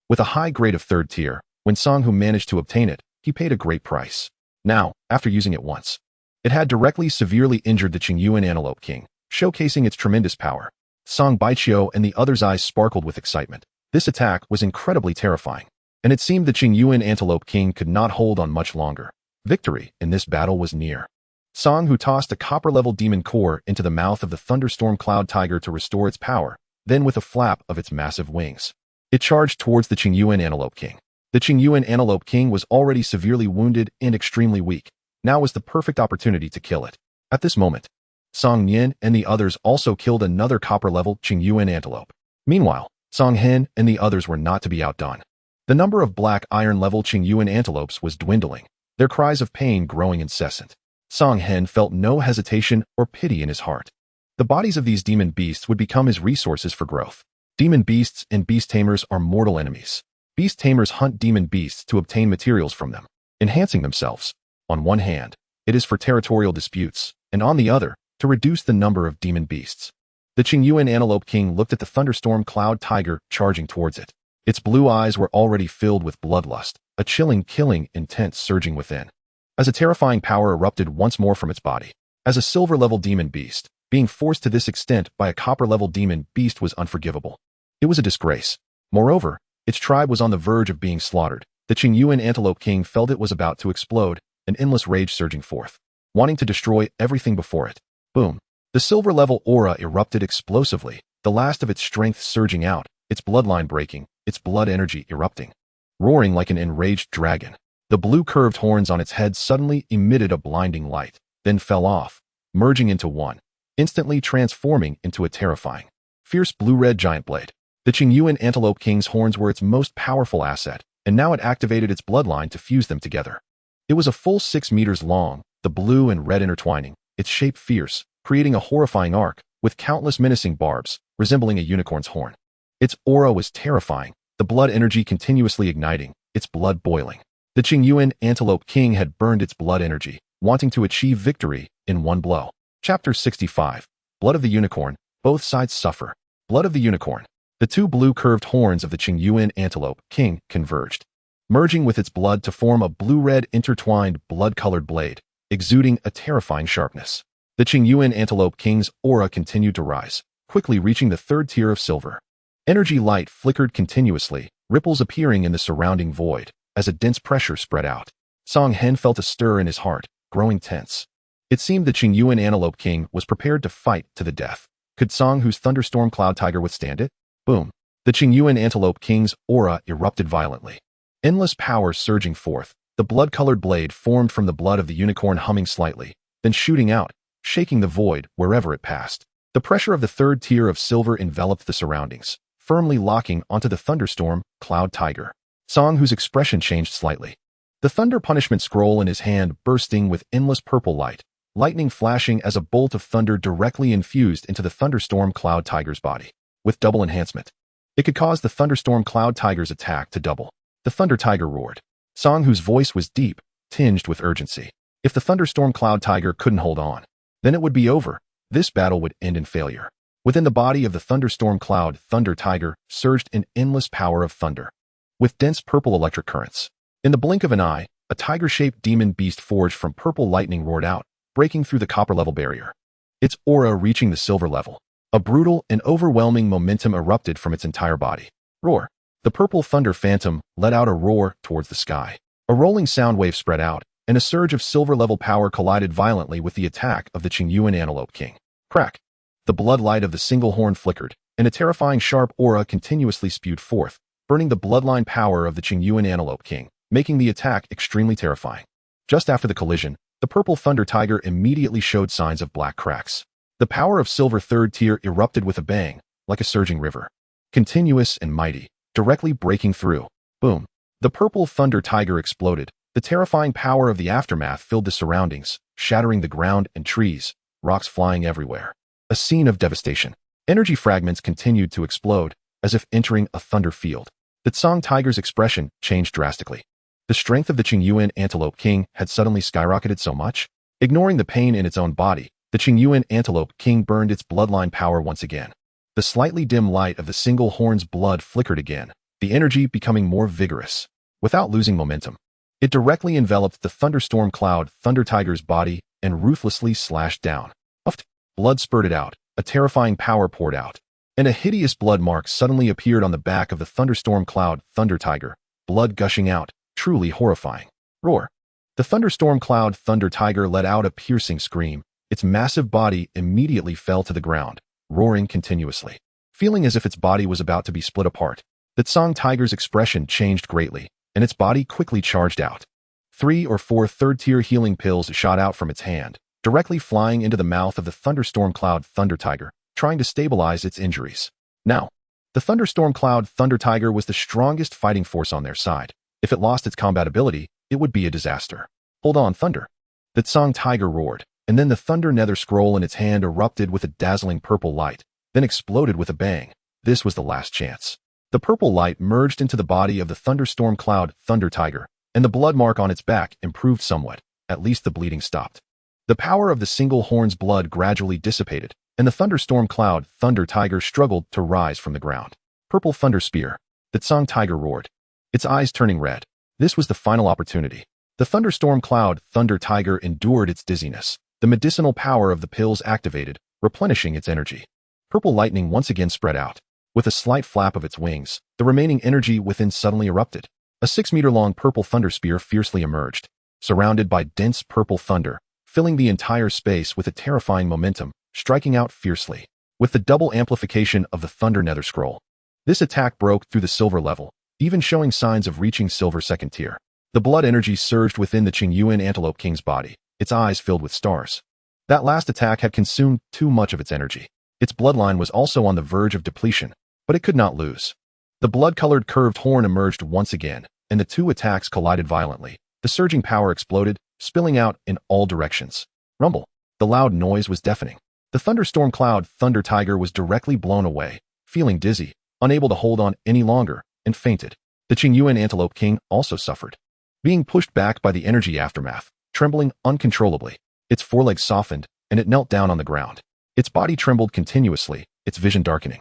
With a high grade of 3rd tier, when Song Hu managed to obtain it, he paid a great price. Now, after using it once, it had directly severely injured the Qingyuan Antelope King, showcasing its tremendous power. Song Baiqiu and the others' eyes sparkled with excitement. This attack was incredibly terrifying, and it seemed the Qingyuan Antelope King could not hold on much longer. Victory in this battle was near. Song Hu tossed a copper-level demon core into the mouth of the thunderstorm cloud tiger to restore its power, then with a flap of its massive wings, it charged towards the Qingyuan Antelope King. The Qingyuan Antelope King was already severely wounded and extremely weak. Now was the perfect opportunity to kill it. At this moment, Song Nian and the others also killed another copper-level Qingyuan Antelope. Meanwhile, Song Hen and the others were not to be outdone. The number of black iron-level Qingyuan Antelopes was dwindling, their cries of pain growing incessant. Song Hen felt no hesitation or pity in his heart. The bodies of these demon beasts would become his resources for growth. Demon beasts and beast tamers are mortal enemies. Beast tamers hunt demon beasts to obtain materials from them, enhancing themselves. On one hand, it is for territorial disputes, and on the other, to reduce the number of demon beasts. The Qingyuan Antelope King looked at the thunderstorm cloud tiger charging towards it. Its blue eyes were already filled with bloodlust, a chilling, killing intent surging within, as a terrifying power erupted once more from its body. As a silver-level demon beast, being forced to this extent by a copper-level demon beast was unforgivable. It was a disgrace. Moreover, its tribe was on the verge of being slaughtered. The Qingyuan Antelope King felt it was about to explode, an endless rage surging forth, wanting to destroy everything before it. Boom. The silver-level aura erupted explosively, the last of its strength surging out, its bloodline breaking, its blood energy erupting. Roaring like an enraged dragon, the blue curved horns on its head suddenly emitted a blinding light, then fell off, merging into one, instantly transforming into a terrifying, fierce blue-red giant blade. The Qingyuan Antelope King's horns were its most powerful asset, and now it activated its bloodline to fuse them together. It was a full 6 meters long, the blue and red intertwining, its shape fierce, creating a horrifying arc, with countless menacing barbs, resembling a unicorn's horn. Its aura was terrifying, the blood energy continuously igniting, its blood boiling. The Qingyuan Antelope King had burned its blood energy, wanting to achieve victory in one blow. Chapter 65. Blood of the Unicorn. Both sides suffer. Blood of the Unicorn. The two blue curved horns of the Qingyuan Antelope King converged, merging with its blood to form a blue-red intertwined blood-colored blade, exuding a terrifying sharpness. The Qingyuan Antelope King's aura continued to rise, quickly reaching the 3rd tier of silver. Energy light flickered continuously, ripples appearing in the surrounding void, as a dense pressure spread out. Song Hen felt a stir in his heart, growing tense. It seemed the Qingyuan Antelope King was prepared to fight to the death. Could Song Hu's thunderstorm cloud tiger withstand it? Boom. The Qingyuan Antelope King's aura erupted violently. Endless power surging forth, the blood-colored blade formed from the blood of the unicorn humming slightly, then shooting out, shaking the void wherever it passed. The pressure of the 3rd tier of silver enveloped the surroundings, firmly locking onto the thunderstorm cloud tiger. Song Hu's expression changed slightly. The thunder punishment scroll in his hand bursting with endless purple light, lightning flashing as a bolt of thunder directly infused into the thunderstorm cloud tiger's body. With double enhancement, it could cause the thunderstorm cloud tiger's attack to double. The thunder tiger roared. Song Hu's voice was deep, tinged with urgency. If the thunderstorm cloud tiger couldn't hold on, then it would be over. This battle would end in failure. Within the body of the thunderstorm cloud thunder tiger surged an endless power of thunder, with dense purple electric currents. In the blink of an eye, a tiger-shaped demon beast forged from purple lightning roared out, breaking through the copper-level barrier, its aura reaching the silver level. A brutal and overwhelming momentum erupted from its entire body. Roar. The purple thunder phantom let out a roar towards the sky. A rolling sound wave spread out, and a surge of silver-level power collided violently with the attack of the Qingyuan Antelope King. Crack. The blood light of the single horn flickered, and a terrifying sharp aura continuously spewed forth, burning the bloodline power of the Qingyuan Antelope King, making the attack extremely terrifying. Just after the collision, the purple thunder tiger immediately showed signs of black cracks. The power of silver 3rd tier erupted with a bang, like a surging river. Continuous and mighty, directly breaking through. Boom. The purple thunder tiger exploded. The terrifying power of the aftermath filled the surroundings, shattering the ground and trees, rocks flying everywhere. A scene of devastation. Energy fragments continued to explode, as if entering a thunder field. The Tsang tiger's expression changed drastically. The strength of the Qingyuan Antelope King had suddenly skyrocketed so much. Ignoring the pain in its own body, the Qingyuan Antelope King burned its bloodline power once again. The slightly dim light of the single horn's blood flickered again, the energy becoming more vigorous. Without losing momentum, it directly enveloped the thunderstorm cloud Thunder Tiger's body and ruthlessly slashed down. Puffed. Blood spurted out, a terrifying power poured out, and a hideous blood mark suddenly appeared on the back of the thunderstorm cloud Thunder Tiger, blood gushing out, truly horrifying. Roar. The thunderstorm cloud Thunder Tiger let out a piercing scream. Its massive body immediately fell to the ground, roaring continuously, feeling as if its body was about to be split apart. The Tsang tiger's expression changed greatly, and its body quickly charged out. 3 or 4 third-tier healing pills shot out from its hand, directly flying into the mouth of the thunderstorm cloud Thunder Tiger, trying to stabilize its injuries. Now, the thunderstorm cloud Thunder Tiger was the strongest fighting force on their side. If it lost its combat ability, it would be a disaster. Hold on, Thunder. The Tsang tiger roared, and then the Thunder Nether Scroll in its hand erupted with a dazzling purple light, then exploded with a bang. This was the last chance. The purple light merged into the body of the thunderstorm cloud Thunder Tiger, and the blood mark on its back improved somewhat. At least the bleeding stopped. The power of the single horn's blood gradually dissipated, and the thunderstorm cloud Thunder Tiger struggled to rise from the ground. Purple Thunder Spear. The Tsang tiger roared, its eyes turning red. This was the final opportunity. The thunderstorm cloud Thunder Tiger endured its dizziness. The medicinal power of the pills activated, replenishing its energy. Purple lightning once again spread out. With a slight flap of its wings, the remaining energy within suddenly erupted. A 6-meter-long purple thunder spear fiercely emerged, surrounded by dense purple thunder, filling the entire space with a terrifying momentum, striking out fiercely. With the double amplification of the Thunder Nether Scroll, this attack broke through the silver level, even showing signs of reaching silver second tier. The blood energy surged within the Qingyuan Antelope King's body, its eyes filled with stars. That last attack had consumed too much of its energy. Its bloodline was also on the verge of depletion, but it could not lose. The blood-colored curved horn emerged once again, and the two attacks collided violently. The surging power exploded, spilling out in all directions. Rumble. The loud noise was deafening. The thunderstorm cloud Thunder Tiger was directly blown away, feeling dizzy, unable to hold on any longer, and fainted. The Qingyuan Antelope King also suffered, being pushed back by the energy aftermath, trembling uncontrollably. Its forelegs softened, and it knelt down on the ground. Its body trembled continuously, its vision darkening.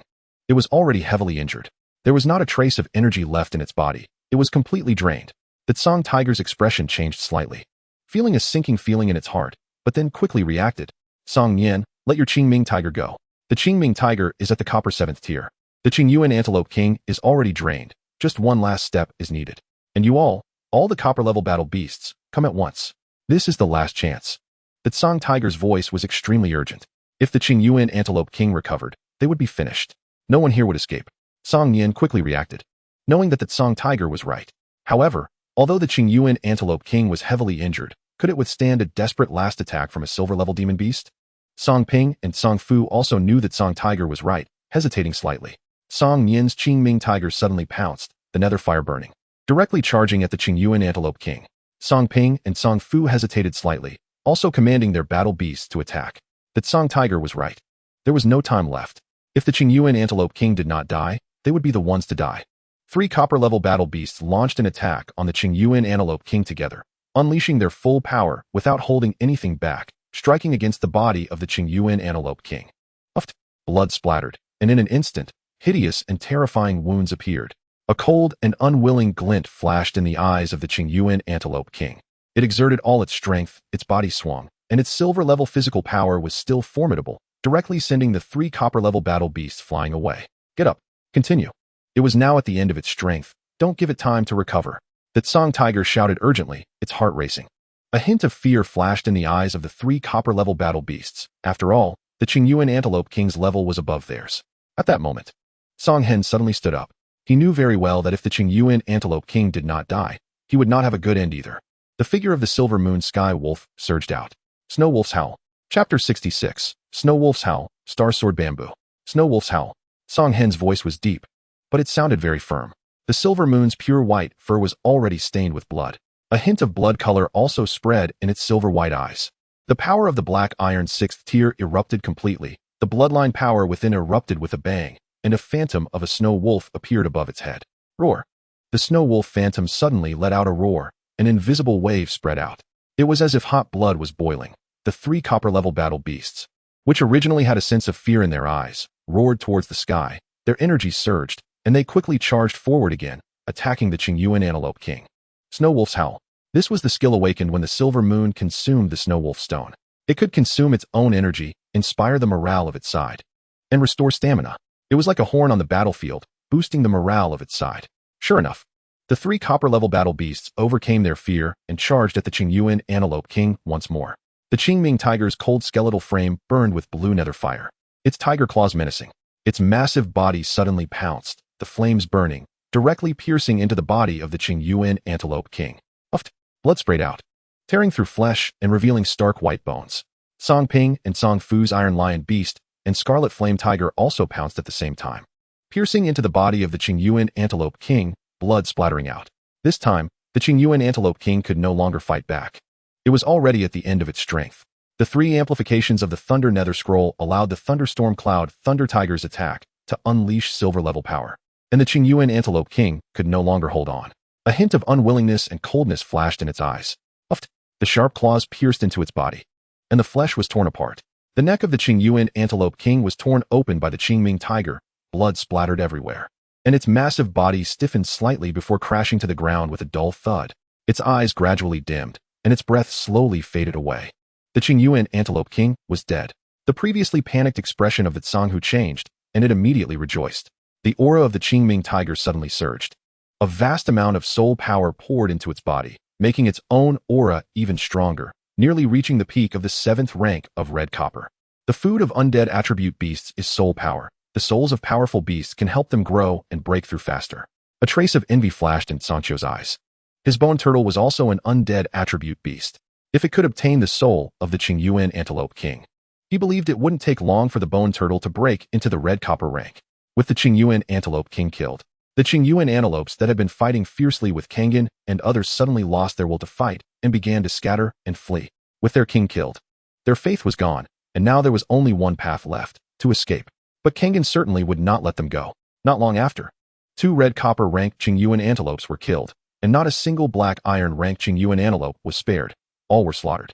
It was already heavily injured. There was not a trace of energy left in its body. It was completely drained. The Tsang tiger's expression changed slightly, feeling a sinking feeling in its heart, but then quickly reacted. Song Nian, let your Qingming tiger go. The Qingming tiger is at the copper 7th tier. The Qingyuan Antelope King is already drained. Just one last step is needed. And you all the copper level battle beasts, come at once. This is the last chance. The Tsang tiger's voice was extremely urgent. If the Qingyuan Antelope King recovered, they would be finished. No one here would escape. Song Nian quickly reacted, knowing that the Tsang tiger was right. However, although the Qingyuan Antelope King was heavily injured, could it withstand a desperate last attack from a silver-level demon beast? Song Ping and Song Fu also knew that Song Tiger was right, hesitating slightly. Song Nian's Qingming tiger suddenly pounced, the nether fire burning, directly charging at the Qingyuan Antelope King. Song Ping and Song Fu hesitated slightly, also commanding their battle beasts to attack. That Song Tiger was right. There was no time left. If the Qingyuan Antelope King did not die, they would be the ones to die. 3 copper-level battle beasts launched an attack on the Qingyuan Antelope King together, unleashing their full power without holding anything back, striking against the body of the Qingyuan Antelope King. Puffed. Blood splattered, and in an instant, hideous and terrifying wounds appeared. A cold and unwilling glint flashed in the eyes of the Qingyuan Antelope King. It exerted all its strength, its body swung, and its silver-level physical power was still formidable, directly sending the 3 copper-level battle beasts flying away. Get up. Continue. It was now at the end of its strength. Don't give it time to recover. The Tsang tiger shouted urgently, its heart racing. A hint of fear flashed in the eyes of the 3 copper-level battle beasts. After all, the Qingyuan Antelope King's level was above theirs. At that moment, Song Hen suddenly stood up. He knew very well that if the Qingyuan Antelope King did not die, he would not have a good end either. The figure of the Silver Moon Sky Wolf surged out. Snow Wolf's Howl. Chapter 66. Snow Wolf's Howl. Star Sword Bamboo. Snow Wolf's Howl. Song Hen's voice was deep, but it sounded very firm. The silver moon's pure white fur was already stained with blood. A hint of blood color also spread in its silver-white eyes. The power of the black iron's sixth tier erupted completely. The bloodline power within erupted with a bang, and a phantom of a snow wolf appeared above its head. Roar! The snow wolf phantom suddenly let out a roar. An invisible wave spread out. It was as if hot blood was boiling. The three copper-level battle beasts, which originally had a sense of fear in their eyes, roared towards the sky. Their energy surged, and they quickly charged forward again, attacking the Qingyuan Antelope King. Snow Wolf's Howl. This was the skill awakened when the silver moon consumed the Snow Wolf stone. It could consume its own energy, inspire the morale of its side, and restore stamina. It was like a horn on the battlefield, boosting the morale of its side. Sure enough, the three copper-level battle beasts overcame their fear and charged at the Qingyuan Antelope King once more. The Qingming tiger's cold skeletal frame burned with blue nether fire. Its tiger claws menacing. Its massive body suddenly pounced, the flames burning, directly piercing into the body of the Qingyuan Antelope King. Puffed. Blood sprayed out, tearing through flesh and revealing stark white bones. Song Ping and Song Fu's Iron Lion Beast and Scarlet Flame Tiger also pounced at the same time, piercing into the body of the Qingyuan Antelope King, blood splattering out. This time, the Qingyuan Antelope King could no longer fight back. It was already at the end of its strength. The three amplifications of the Thunder Nether Scroll allowed the Thunderstorm Cloud Thunder Tiger's attack to unleash silver-level power, and the Qingyuan Antelope King could no longer hold on. A hint of unwillingness and coldness flashed in its eyes. Puffed. The sharp claws pierced into its body, and the flesh was torn apart. The neck of the Qingyuan Antelope King was torn open by the Qingming tiger, blood splattered everywhere, and its massive body stiffened slightly before crashing to the ground with a dull thud. Its eyes gradually dimmed, and its breath slowly faded away. The Qingyuan Antelope King was dead. The previously panicked expression of the Tsanghu changed, and it immediately rejoiced. The aura of the Qingming tiger suddenly surged. A vast amount of soul power poured into its body, making its own aura even stronger, nearly reaching the peak of the 7th rank of red copper. The food of undead attribute beasts is soul power. The souls of powerful beasts can help them grow and break through faster. A trace of envy flashed in Sancho's eyes. His bone turtle was also an undead attribute beast. If it could obtain the soul of the Qingyuan Antelope King, he believed it wouldn't take long for the bone turtle to break into the red copper rank. With the Qingyuan Antelope King killed, the Qingyuan antelopes that had been fighting fiercely with Kangen and others suddenly lost their will to fight and began to scatter and flee. With their king killed, their faith was gone, and now there was only one path left, to escape. But Kangen certainly would not let them go. Not long after, 2 red copper rank Qingyuan antelopes were killed, and not a single black iron rank Qingyuan antelope was spared. All were slaughtered.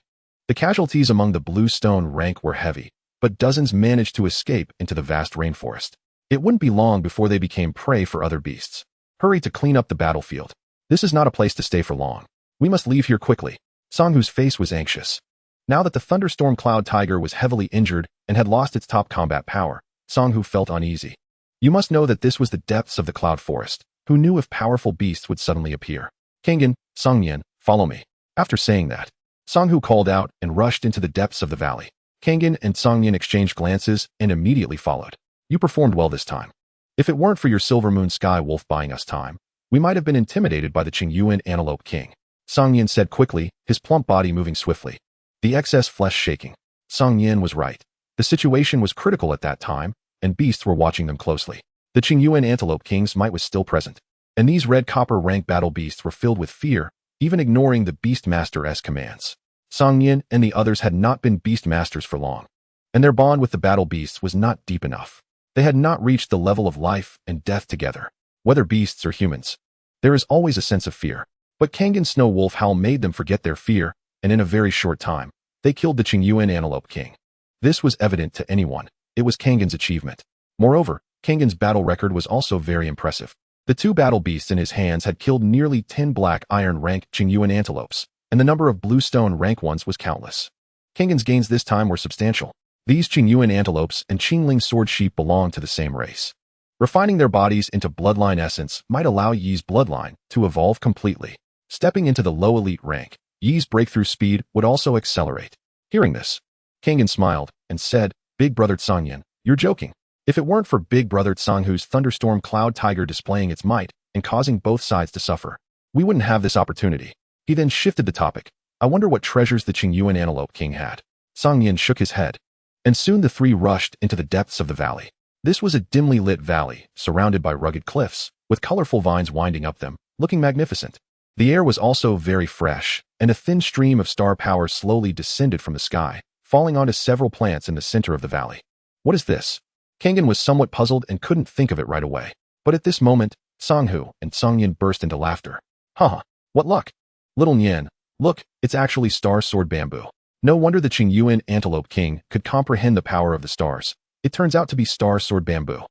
The casualties among the blue stone rank were heavy, but dozens managed to escape into the vast rainforest. It wouldn't be long before they became prey for other beasts. Hurry to clean up the battlefield. This is not a place to stay for long. We must leave here quickly. Sanghu's face was anxious. Now that the Thunderstorm Cloud Tiger was heavily injured and had lost its top combat power, Sanghu felt uneasy. You must know that this was the depths of the Cloud Forest. Who knew if powerful beasts would suddenly appear? Kangen, Songyan, follow me. After saying that, Sanghu called out and rushed into the depths of the valley. Kangen and Songyan exchanged glances and immediately followed. You performed well this time. If it weren't for your Silver Moon Sky Wolf buying us time, we might have been intimidated by the Qingyuan Antelope King. Songyan said quickly, his plump body moving swiftly. The excess flesh shaking. Songyan was right. The situation was critical at that time, and beasts were watching them closely. The Qingyuan Antelope King's might was still present, and these red copper rank battle beasts were filled with fear, even ignoring the Beastmaster's commands. Songyan and the others had not been Beastmasters for long, and their bond with the battle beasts was not deep enough. They had not reached the level of life and death together. Whether beasts or humans, there is always a sense of fear. But Kangen's Snow Wolf howl made them forget their fear, and in a very short time, they killed the Qingyuan Antelope King. This was evident to anyone. It was Kangen's achievement. Moreover, Kangen's battle record was also very impressive. The 2 battle beasts in his hands had killed nearly 10 black iron rank Qingyuan antelopes, and the number of blue stone rank ones was countless. Kangen's gains this time were substantial. These Qingyuan antelopes and Qingling sword sheep belonged to the same race. Refining their bodies into bloodline essence might allow Yi's bloodline to evolve completely. Stepping into the low elite rank, Yi's breakthrough speed would also accelerate. Hearing this, Kangen smiled and said, Big Brother Songyan, you're joking. If it weren't for Big Brother Sanghu's Thunderstorm Cloud Tiger displaying its might and causing both sides to suffer, we wouldn't have this opportunity. He then shifted the topic. I wonder what treasures the Qingyuan Antelope King had. Songyan shook his head, and soon the 3 rushed into the depths of the valley. This was a dimly lit valley, surrounded by rugged cliffs, with colorful vines winding up them, looking magnificent. The air was also very fresh, and a thin stream of star power slowly descended from the sky, falling onto several plants in the center of the valley. What is this? Kangen was somewhat puzzled and couldn't think of it right away. But at this moment, Songhu and Songyin burst into laughter. Haha, what luck! Little Nyan, look, it's actually star sword bamboo. No wonder the Qingyuan Antelope King could comprehend the power of the stars. It turns out to be star sword bamboo.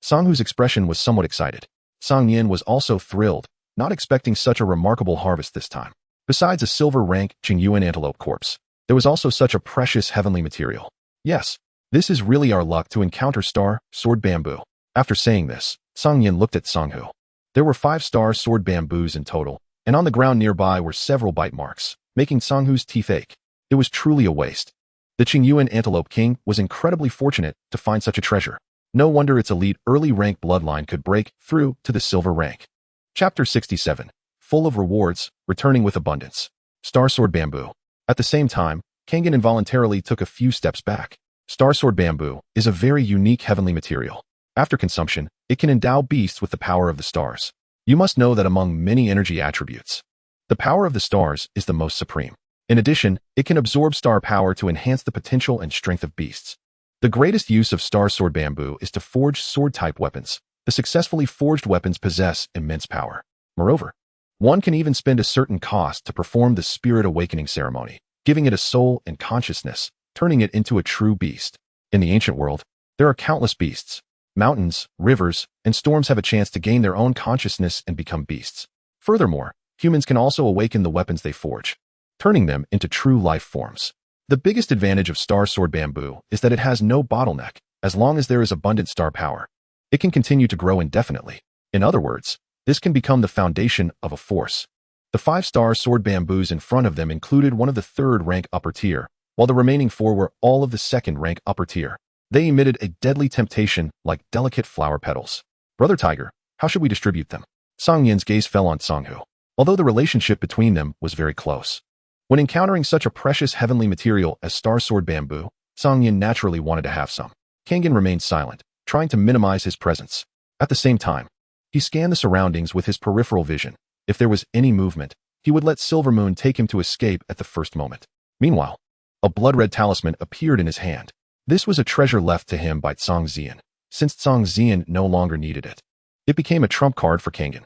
Songhu's expression was somewhat excited. Songyin was also thrilled, not expecting such a remarkable harvest this time. Besides a silver rank Qingyuan Antelope corpse, there was also such a precious heavenly material. Yes, this is really our luck to encounter star sword bamboo. After saying this, Songyin looked at Songhu. There were 5 star sword bamboos in total, and on the ground nearby were several bite marks, making Songhu's teeth ache. It was truly a waste. The Qingyuan Antelope King was incredibly fortunate to find such a treasure. No wonder its elite early rank bloodline could break through to the silver rank. Chapter 67. Full of rewards, returning with abundance. Star sword bamboo. At the same time, Kangen involuntarily took a few steps back. Star sword bamboo is a very unique heavenly material. After consumption, it can endow beasts with the power of the stars. You must know that among many energy attributes, the power of the stars is the most supreme. In addition, it can absorb star power to enhance the potential and strength of beasts. The greatest use of star sword bamboo is to forge sword-type weapons. The successfully forged weapons possess immense power. Moreover, one can even spend a certain cost to perform the spirit awakening ceremony, giving it a soul and consciousness, turning it into a true beast. In the ancient world, there are countless beasts. Mountains, rivers, and storms have a chance to gain their own consciousness and become beasts. Furthermore, humans can also awaken the weapons they forge, turning them into true life forms. The biggest advantage of star sword bamboo is that it has no bottleneck. As long as there is abundant star power, it can continue to grow indefinitely. In other words, this can become the foundation of a force. The 5-star sword bamboos in front of them included one of the 3rd rank upper tier, while the remaining 4 were all of the 2nd rank upper tier. They emitted a deadly temptation like delicate flower petals. Brother Tiger, how should we distribute them? Songyin's gaze fell on Songhu, although the relationship between them was very close. When encountering such a precious heavenly material as star sword bamboo, Songyin naturally wanted to have some. Kangen remained silent, trying to minimize his presence. At the same time, he scanned the surroundings with his peripheral vision. If there was any movement, he would let Silver Moon take him to escape at the first moment. Meanwhile, a blood-red talisman appeared in his hand. This was a treasure left to him by Zhang Zian. Since Zhang Zian no longer needed it, it became a trump card for Kangen.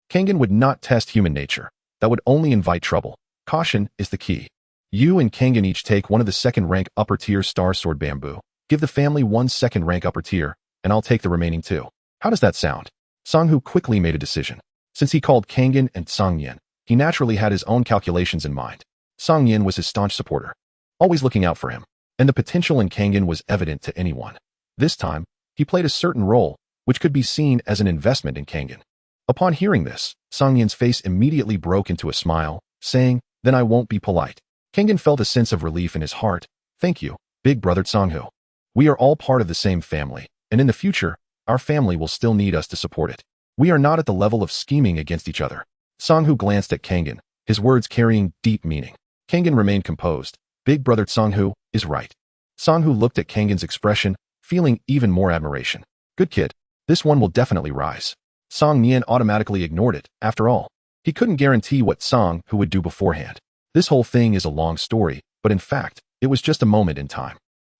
Kangen would not test human nature. That would only invite trouble. Caution is the key. You and Kangen each take one of the 2nd rank upper tier star sword bamboo. Give the family 1 2nd rank upper tier, and I'll take the remaining 2. How does that sound? Songhu quickly made a decision. Since he called Kangen and Songyin, he naturally had his own calculations in mind. Songyin was his staunch supporter, always looking out for him, and the potential in Kangen was evident to anyone. This time, he played a certain role, which could be seen as an investment in Kangen. Upon hearing this, Songyin's face immediately broke into a smile, saying, "Then I won't be polite." Kangen felt a sense of relief in his heart. "Thank you, big brother Songhu. We are all part of the same family, and in the future, our family will still need us to support it. We are not at the level of scheming against each other." Songhu glanced at Kangen, his words carrying deep meaning. Kangen remained composed. Big brother Songhu is right. Songhu looked at Kangen's expression, feeling even more admiration. Good kid. This one will definitely rise. Song Nian automatically ignored it. After all, he couldn't guarantee what Song Hu would do beforehand. This whole thing is a long story, but in fact, it was just a moment in time.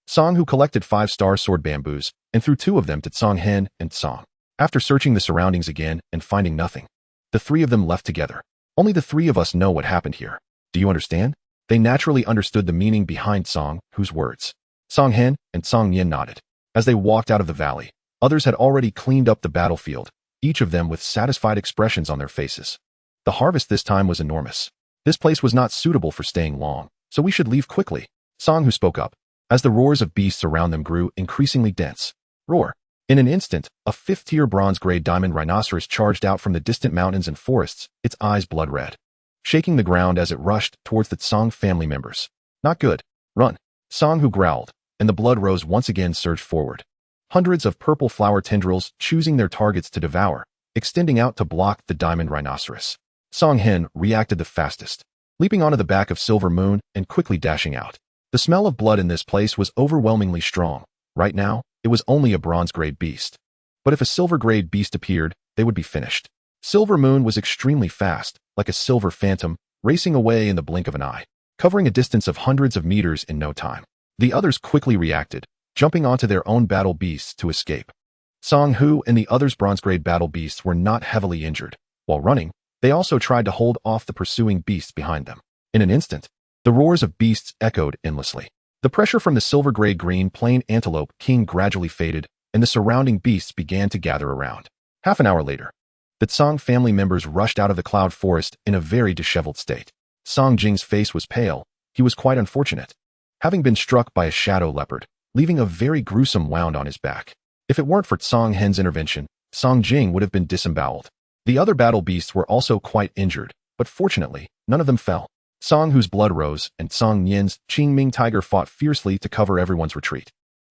Song Hu collected 5-star sword bamboos and threw 2 of them to Song Hen and Song. After searching the surroundings again and finding nothing, the 3 of them left together. Only the 3 of us know what happened here. Do you understand? They naturally understood the meaning behind Song Hu's words. Song Hen and Song Yin nodded. As they walked out of the valley, others had already cleaned up the battlefield, each of them with satisfied expressions on their faces. The harvest this time was enormous. This place was not suitable for staying long, so we should leave quickly. Song Hu spoke up, as the roars of beasts around them grew increasingly dense. Roar. In an instant, a 5th-tier bronze-grade diamond rhinoceros charged out from the distant mountains and forests, its eyes blood-red, shaking the ground as it rushed towards the Song family members. Not good. Run. Song Hu growled, and the blood rose once again surged forward. Hundreds of purple flower tendrils choosing their targets to devour, extending out to block the diamond rhinoceros. Song Hen reacted the fastest, leaping onto the back of Silver Moon and quickly dashing out. The smell of blood in this place was overwhelmingly strong. Right now, it was only a bronze-grade beast. But if a silver-grade beast appeared, they would be finished. Silver Moon was extremely fast, like a silver phantom, racing away in the blink of an eye, covering a distance of hundreds of meters in no time. The others quickly reacted, jumping onto their own battle beasts to escape. Song Hu and the others' bronze-grade battle beasts were not heavily injured. While running, they also tried to hold off the pursuing beasts behind them. In an instant, the roars of beasts echoed endlessly. The pressure from the silver-grade green plain antelope king gradually faded, and the surrounding beasts began to gather around. Half an hour later, the Song family members rushed out of the cloud forest in a very disheveled state. Song Jing's face was pale. He was quite unfortunate, having been struck by a shadow leopard, leaving a very gruesome wound on his back. If it weren't for Song Hen's intervention, Song Jing would have been disemboweled. The other battle beasts were also quite injured, but fortunately, none of them fell. Song Hu's blood rose, and Song Nian's Qingming tiger fought fiercely to cover everyone's retreat.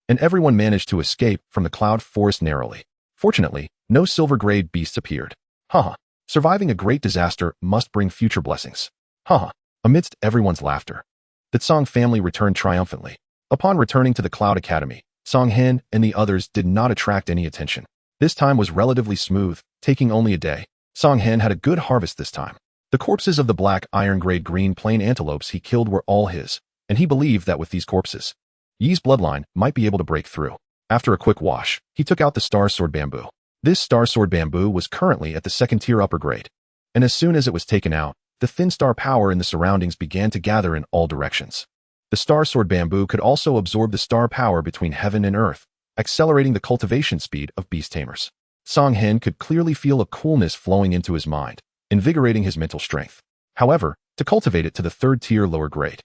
And everyone managed to escape from the cloud forest narrowly. Fortunately, no silver-grade beasts appeared. Haha. Surviving a great disaster must bring future blessings. Haha. Amidst everyone's laughter, the Song family returned triumphantly. Upon returning to the Cloud Academy, Song Hen and the others did not attract any attention. This time was relatively smooth, taking only a day. Song Hen had a good harvest this time. The corpses of the black iron-grade green plain antelopes he killed were all his, and he believed that with these corpses, Yi's bloodline might be able to break through. After a quick wash, he took out the Star Sword Bamboo. This Star Sword Bamboo was currently at the second-tier upper grade, and as soon as it was taken out, the thin star power in the surroundings began to gather in all directions. The Star Sword Bamboo could also absorb the star power between heaven and earth, accelerating the cultivation speed of beast tamers. Song Hen could clearly feel a coolness flowing into his mind, invigorating his mental strength. However, to cultivate it to the third-tier lower grade,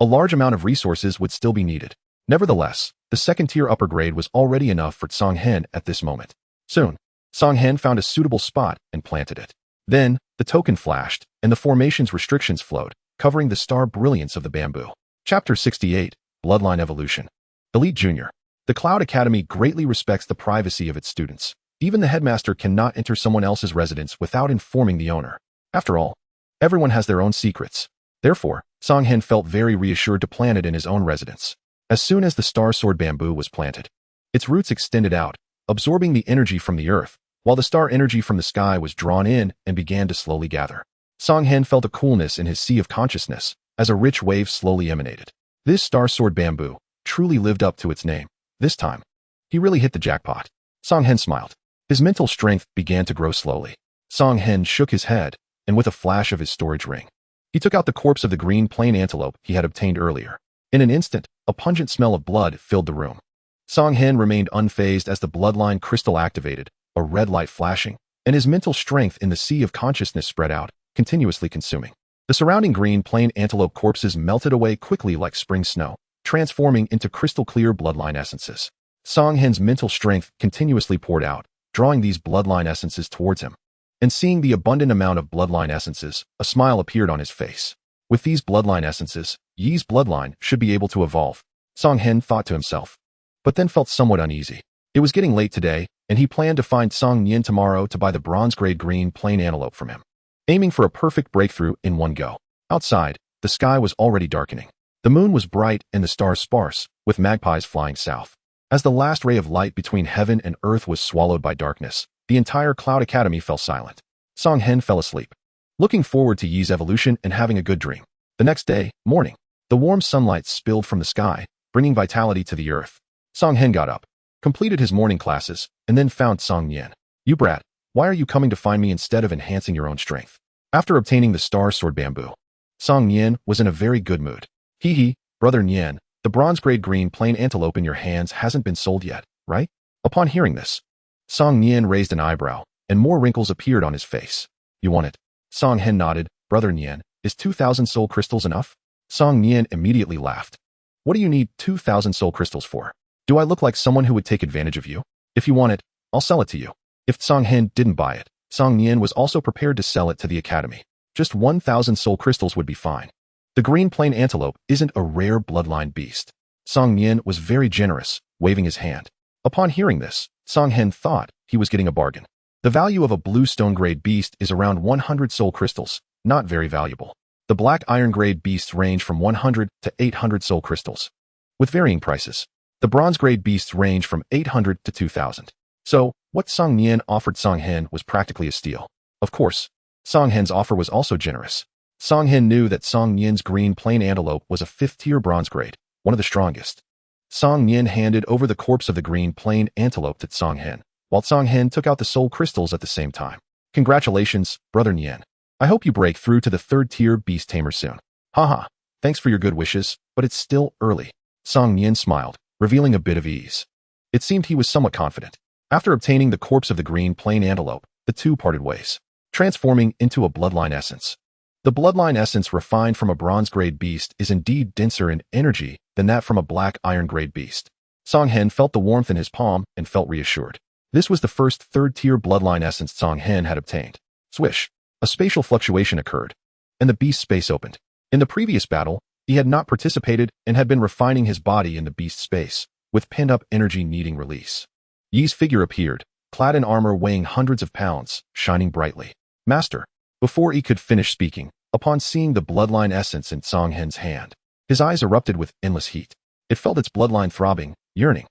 a large amount of resources would still be needed. Nevertheless, the second-tier upper grade was already enough for Song Hen at this moment. Soon, Song Hen found a suitable spot and planted it. Then, the token flashed, and the formation's restrictions flowed, covering the star brilliance of the bamboo. Chapter 68, Bloodline Evolution. Elite Junior. The Cloud Academy greatly respects the privacy of its students. Even the headmaster cannot enter someone else's residence without informing the owner. After all, everyone has their own secrets. Therefore, Song Hen felt very reassured to plant it in his own residence. As soon as the Star Sword Bamboo was planted, its roots extended out, absorbing the energy from the earth, while the star energy from the sky was drawn in and began to slowly gather. Song Hen felt a coolness in his sea of consciousness as a rich wave slowly emanated. This Star Sword Bamboo truly lived up to its name. This time, he really hit the jackpot. Song Hen smiled. His mental strength began to grow slowly. Song Hen shook his head, and with a flash of his storage ring, he took out the corpse of the green plain antelope he had obtained earlier. In an instant, a pungent smell of blood filled the room. Song Hen remained unfazed as the bloodline crystal activated, a red light flashing, and his mental strength in the sea of consciousness spread out, continuously consuming. The surrounding green plain antelope corpses melted away quickly like spring snow, transforming into crystal-clear bloodline essences. Song Hen's mental strength continuously poured out, drawing these bloodline essences towards him. And seeing the abundant amount of bloodline essences, a smile appeared on his face. With these bloodline essences, Yi's bloodline should be able to evolve, Song Hen thought to himself, but then felt somewhat uneasy. It was getting late today, and he planned to find Song Nian tomorrow to buy the bronze-grade green plain antelope from him, aiming for a perfect breakthrough in one go. Outside, the sky was already darkening. The moon was bright and the stars sparse, with magpies flying south. As the last ray of light between heaven and earth was swallowed by darkness, the entire Cloud Academy fell silent. Song Hen fell asleep, looking forward to Yi's evolution and having a good dream. The next day, morning, the warm sunlight spilled from the sky, bringing vitality to the earth. Song Hen got up, completed his morning classes, and then found Song Nian. "You brat, why are you coming to find me instead of enhancing your own strength?" After obtaining the Star Sword Bamboo, Song Nian was in a very good mood. "Hee hee, brother Nian, the bronze-grade green plain antelope in your hands hasn't been sold yet, right?" Upon hearing this, Song Nian raised an eyebrow, and more wrinkles appeared on his face. "You want it?" Song Hen nodded. "Brother Nian, is 2,000 soul crystals enough?" Song Nian immediately laughed. "What do you need 2,000 soul crystals for? Do I look like someone who would take advantage of you? If you want it, I'll sell it to you." If Song Hen didn't buy it, Song Nian was also prepared to sell it to the academy. Just 1,000 soul crystals would be fine. The green plain antelope isn't a rare bloodline beast. Song Nian was very generous, waving his hand. Upon hearing this, Song Hen thought he was getting a bargain. The value of a blue stone-grade beast is around 100 soul crystals, not very valuable. The black iron-grade beasts range from 100 to 800 soul crystals, with varying prices. The bronze-grade beasts range from 800 to 2,000. So, What Song Nian offered Song Hen was practically a steal. Of course, Song Hen's offer was also generous. Song Hen knew that Song Nian's green plain antelope was a 5th-tier bronze grade, one of the strongest. Song Nian handed over the corpse of the green plain antelope to Song Hen, while Song Hen took out the soul crystals at the same time. Congratulations, Brother Nian. I hope you break through to the 3rd-tier Beast Tamer soon. Haha, thanks for your good wishes, but it's still early. Song Nian smiled, revealing a bit of ease. It seemed he was somewhat confident. After obtaining the corpse of the green plain antelope, the two parted ways, transforming into a bloodline essence. The bloodline essence refined from a bronze-grade beast is indeed denser in energy than that from a black iron-grade beast. Song Hen felt the warmth in his palm and felt reassured. This was the first 3rd-tier bloodline essence Song Hen had obtained. Swish! A spatial fluctuation occurred, and the beast's space opened. In the previous battle, he had not participated and had been refining his body in the beast's space, with pent-up energy needing release. Yi's figure appeared, clad in armor weighing hundreds of pounds, shining brightly. Master. Before he could finish speaking, upon seeing the bloodline essence in Song Hen's hand, his eyes erupted with endless heat. It felt its bloodline throbbing, yearning.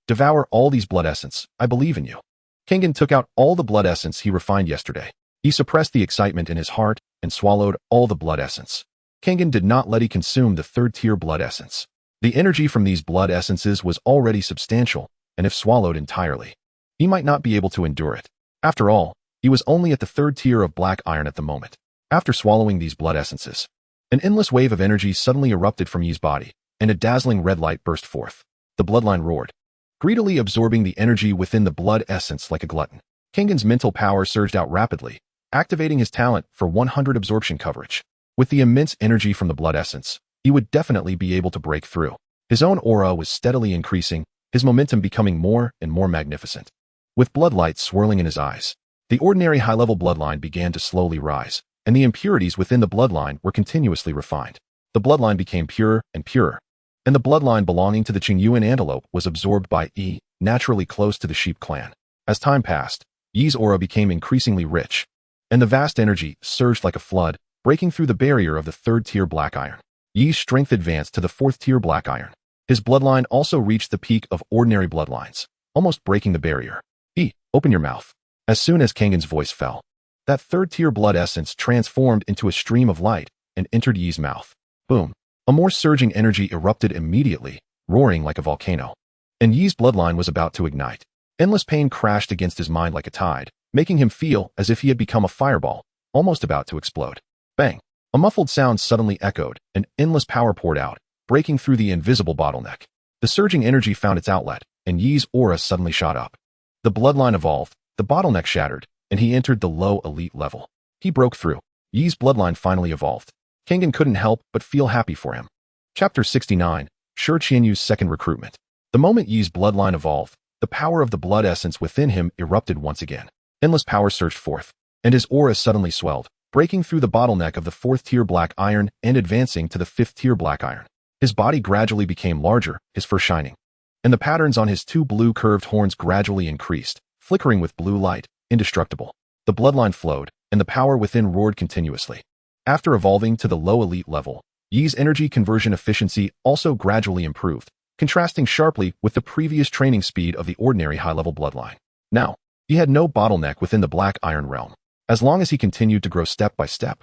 Devour all these blood essence, I believe in you. Kengan took out all the blood essence he refined yesterday. He suppressed the excitement in his heart and swallowed all the blood essence. Kengan did not let he consume the 3rd-tier blood essence. The energy from these blood essences was already substantial, and if swallowed entirely, he might not be able to endure it. After all, he was only at the 3rd tier of black iron at the moment. After swallowing these blood essences, an endless wave of energy suddenly erupted from Yi's body, and a dazzling red light burst forth. The bloodline roared, greedily absorbing the energy within the blood essence like a glutton. Kengan's mental power surged out rapidly, activating his talent for 100 absorption coverage. With the immense energy from the blood essence, he would definitely be able to break through. His own aura was steadily increasing, his momentum becoming more and more magnificent. With blood lights swirling in his eyes, the ordinary high-level bloodline began to slowly rise, and the impurities within the bloodline were continuously refined. The bloodline became purer and purer, and the bloodline belonging to the Qingyuan antelope was absorbed by Yi, naturally close to the sheep clan. As time passed, Yi's aura became increasingly rich, and the vast energy surged like a flood, breaking through the barrier of the 3rd-tier black iron. Yi's strength advanced to the 4th-tier black iron. His bloodline also reached the peak of ordinary bloodlines, almost breaking the barrier. Yi, open your mouth. As soon as Kengan's voice fell, that 3rd-tier blood essence transformed into a stream of light and entered Yi's mouth. Boom. A more surging energy erupted immediately, roaring like a volcano. And Yi's bloodline was about to ignite. Endless pain crashed against his mind like a tide, making him feel as if he had become a fireball, almost about to explode. Bang! A muffled sound suddenly echoed, and endless power poured out, breaking through the invisible bottleneck. The surging energy found its outlet, and Yi's aura suddenly shot up. The bloodline evolved, the bottleneck shattered, and he entered the low elite level. He broke through. Yi's bloodline finally evolved. Kengan couldn't help but feel happy for him. Chapter 69, Shi Qianyu's second recruitment. The moment Yi's bloodline evolved, the power of the blood essence within him erupted once again. Endless power surged forth, and his aura suddenly swelled, breaking through the bottleneck of the 4th-tier black iron and advancing to the 5th-tier black iron. His body gradually became larger, his fur shining, and the patterns on his 2 blue curved horns gradually increased, flickering with blue light, indestructible. The bloodline flowed, and the power within roared continuously. After evolving to the low elite level, Yi's energy conversion efficiency also gradually improved, contrasting sharply with the previous training speed of the ordinary high-level bloodline. Now, he had no bottleneck within the black iron realm. As long as he continued to grow step by step,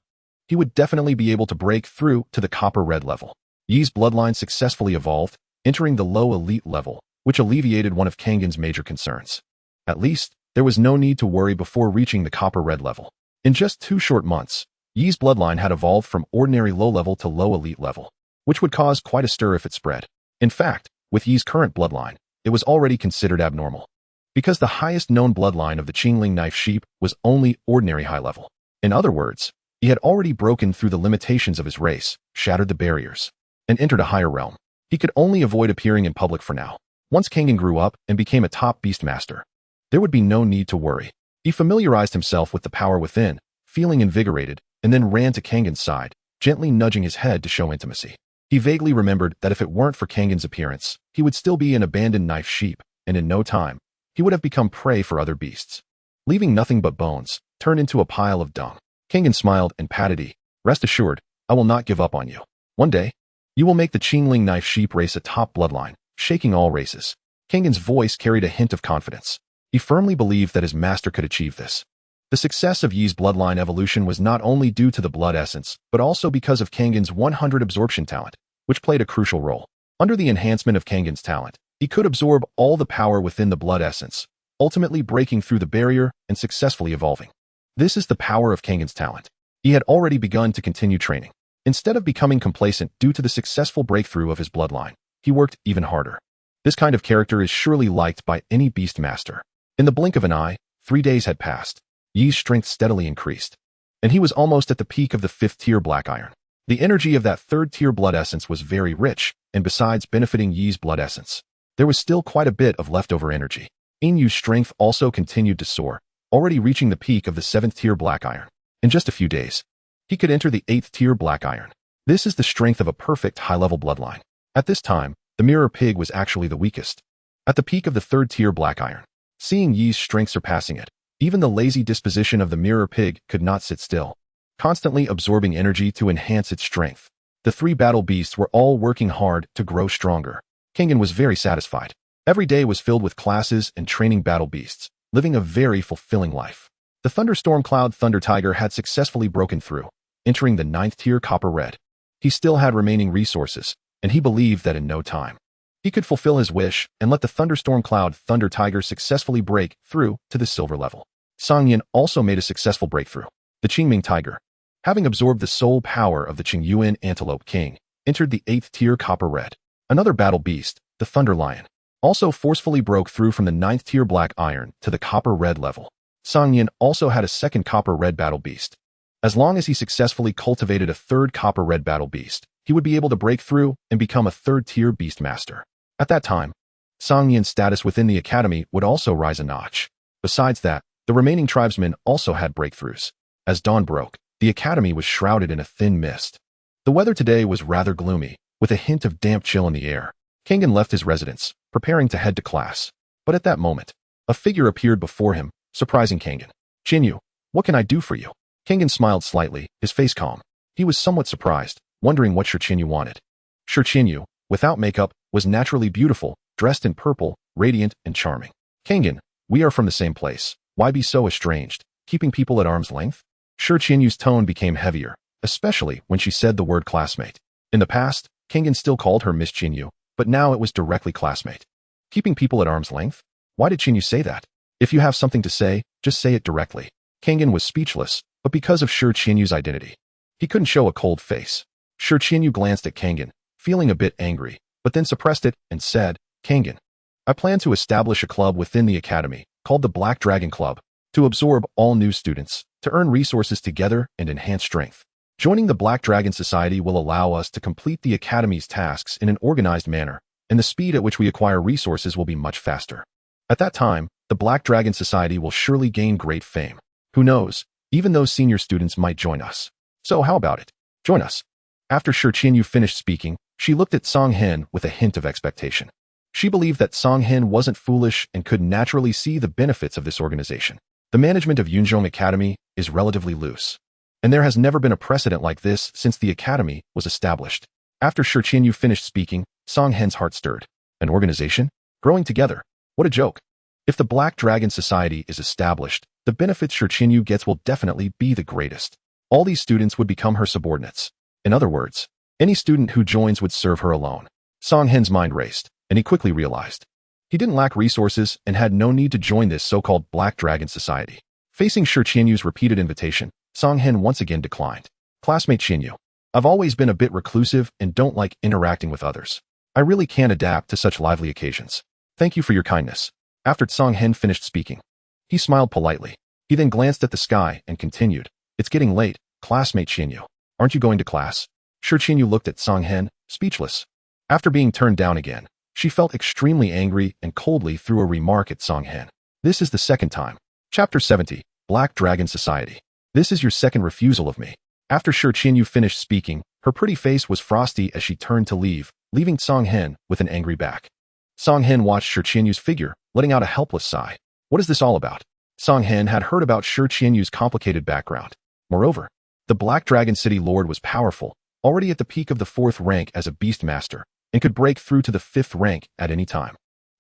he would definitely be able to break through to the copper-red level. Yi's bloodline successfully evolved, entering the low elite level, which alleviated one of Kengan's major concerns. At least, there was no need to worry before reaching the copper-red level. In just 2 short months, Yi's bloodline had evolved from ordinary low-level to low elite level, which would cause quite a stir if it spread. In fact, with Yi's current bloodline, it was already considered abnormal, because the highest known bloodline of the Qingling knife sheep was only ordinary high level. In other words, he had already broken through the limitations of his race, shattered the barriers, and entered a higher realm. He could only avoid appearing in public for now. Once Kengan grew up and became a top beast master, there would be no need to worry. He familiarized himself with the power within, feeling invigorated, and then ran to Kengan's side, gently nudging his head to show intimacy. He vaguely remembered that if it weren't for Kengan's appearance, he would still be an abandoned knife sheep, and in no time, he would have become prey for other beasts, leaving nothing but bones, turned into a pile of dung. Kengan smiled and patted Yi. Rest assured, I will not give up on you. One day, you will make the Qingling knife sheep race a top bloodline, shaking all races. Kengan's voice carried a hint of confidence. He firmly believed that his master could achieve this. The success of Yi's bloodline evolution was not only due to the blood essence, but also because of Kangen's 100 absorption talent, which played a crucial role. Under the enhancement of Kangen's talent, he could absorb all the power within the blood essence, ultimately breaking through the barrier and successfully evolving. This is the power of Kangen's talent. He had already begun to continue training. Instead of becoming complacent due to the successful breakthrough of his bloodline, he worked even harder. This kind of character is surely liked by any beast master. In the blink of an eye, 3 days had passed. Yi's strength steadily increased, and he was almost at the peak of the 5th-tier black iron. The energy of that 3rd-tier blood essence was very rich, and besides benefiting Yi's blood essence, there was still quite a bit of leftover energy. Yi's strength also continued to soar, already reaching the peak of the 7th-tier black iron. In just a few days, he could enter the 8th-tier black iron. This is the strength of a perfect high-level bloodline. At this time, the mirror pig was actually the weakest. At the peak of the 3rd-tier black iron, seeing Yi's strength surpassing it, even the lazy disposition of the mirror pig could not sit still, constantly absorbing energy to enhance its strength. The 3 battle beasts were all working hard to grow stronger. Kangen was very satisfied. Every day was filled with classes and training battle beasts, living a very fulfilling life. The Thunderstorm Cloud Thunder Tiger had successfully broken through, entering the 9th-tier Copper Red. He still had remaining resources, and he believed that in no time, he could fulfill his wish and let the Thunderstorm Cloud Thunder Tiger successfully break through to the silver level. Sangyan also made a successful breakthrough. The Qingming Tiger, having absorbed the soul power of the Qingyuan Antelope King, entered the 8th-tier Copper Red. Another battle beast, the Thunder Lion, also forcefully broke through from the 9th-tier Black Iron to the Copper Red level. Sangyan also had a second Copper Red battle beast. As long as he successfully cultivated a 3rd Copper Red battle beast, he would be able to break through and become a 3rd-tier beast master. At that time, Sangyan's status within the academy would also rise a notch. Besides that, the remaining tribesmen also had breakthroughs. As dawn broke, the academy was shrouded in a thin mist. The weather today was rather gloomy, with a hint of damp chill in the air. Kangen left his residence, preparing to head to class. But at that moment, a figure appeared before him, surprising Kangen. "Qinyu, what can I do for you?" Kangen smiled slightly, his face calm. He was somewhat surprised, wondering what Qinyu wanted. Qinyu, without makeup, was naturally beautiful, dressed in purple, radiant and charming. "Kangen, we are from the same place. Why be so estranged, keeping people at arm's length?" Qinyu's tone became heavier, especially when she said the word classmate. In the past, Kangen still called her Miss Qinyu, but now it was directly classmate. Keeping people at arm's length? Why did Qinyu say that? If you have something to say, just say it directly. Kangen was speechless, but because of Qinyu's identity, he couldn't show a cold face. Qinyu glanced at Kangen, feeling a bit angry, but then suppressed it and said, "Kangen, I plan to establish a club within the academy, called the Black Dragon Club, to absorb all new students, to earn resources together and enhance strength. Joining the Black Dragon Society will allow us to complete the academy's tasks in an organized manner, and the speed at which we acquire resources will be much faster. At that time, the Black Dragon Society will surely gain great fame. Who knows, even those senior students might join us. So how about it? Join us." After Qinyu finished speaking, she looked at Song Hen with a hint of expectation. She believed that Song Hen wasn't foolish and could naturally see the benefits of this organization. The management of Yunzhong Academy is relatively loose, and there has never been a precedent like this since the academy was established. After Qinyu finished speaking, Song Hen's heart stirred. An organization? Growing together? What a joke. If the Black Dragon Society is established, the benefits Qinyu gets will definitely be the greatest. All these students would become her subordinates. In other words, any student who joins would serve her alone. Song Hen's mind raced, and he quickly realized he didn't lack resources and had no need to join this so-called Black Dragon Society. Facing Qinyu's repeated invitation, Song Hen once again declined. "Classmate Qinyu, I've always been a bit reclusive and don't like interacting with others. I really can't adapt to such lively occasions. Thank you for your kindness." After Song Hen finished speaking, he smiled politely. He then glanced at the sky and continued, "It's getting late, classmate Qinyu. Aren't you going to class?" Qinyu looked at Song Hen, speechless. After being turned down again, she felt extremely angry and coldly threw a remark at Song Hen. This is the second time. Chapter 70, Black Dragon Society. This is your second refusal of me. After Qinyu finished speaking, her pretty face was frosty as she turned to leave, leaving Song Hen with an angry back. Song Hen watched Qinyu's figure, letting out a helpless sigh. What is this all about? Song Hen had heard about Qinyu's complicated background. Moreover, the Black Dragon City Lord was powerful, already at the peak of the 4th rank as a beast master, and could break through to the 5th rank at any time,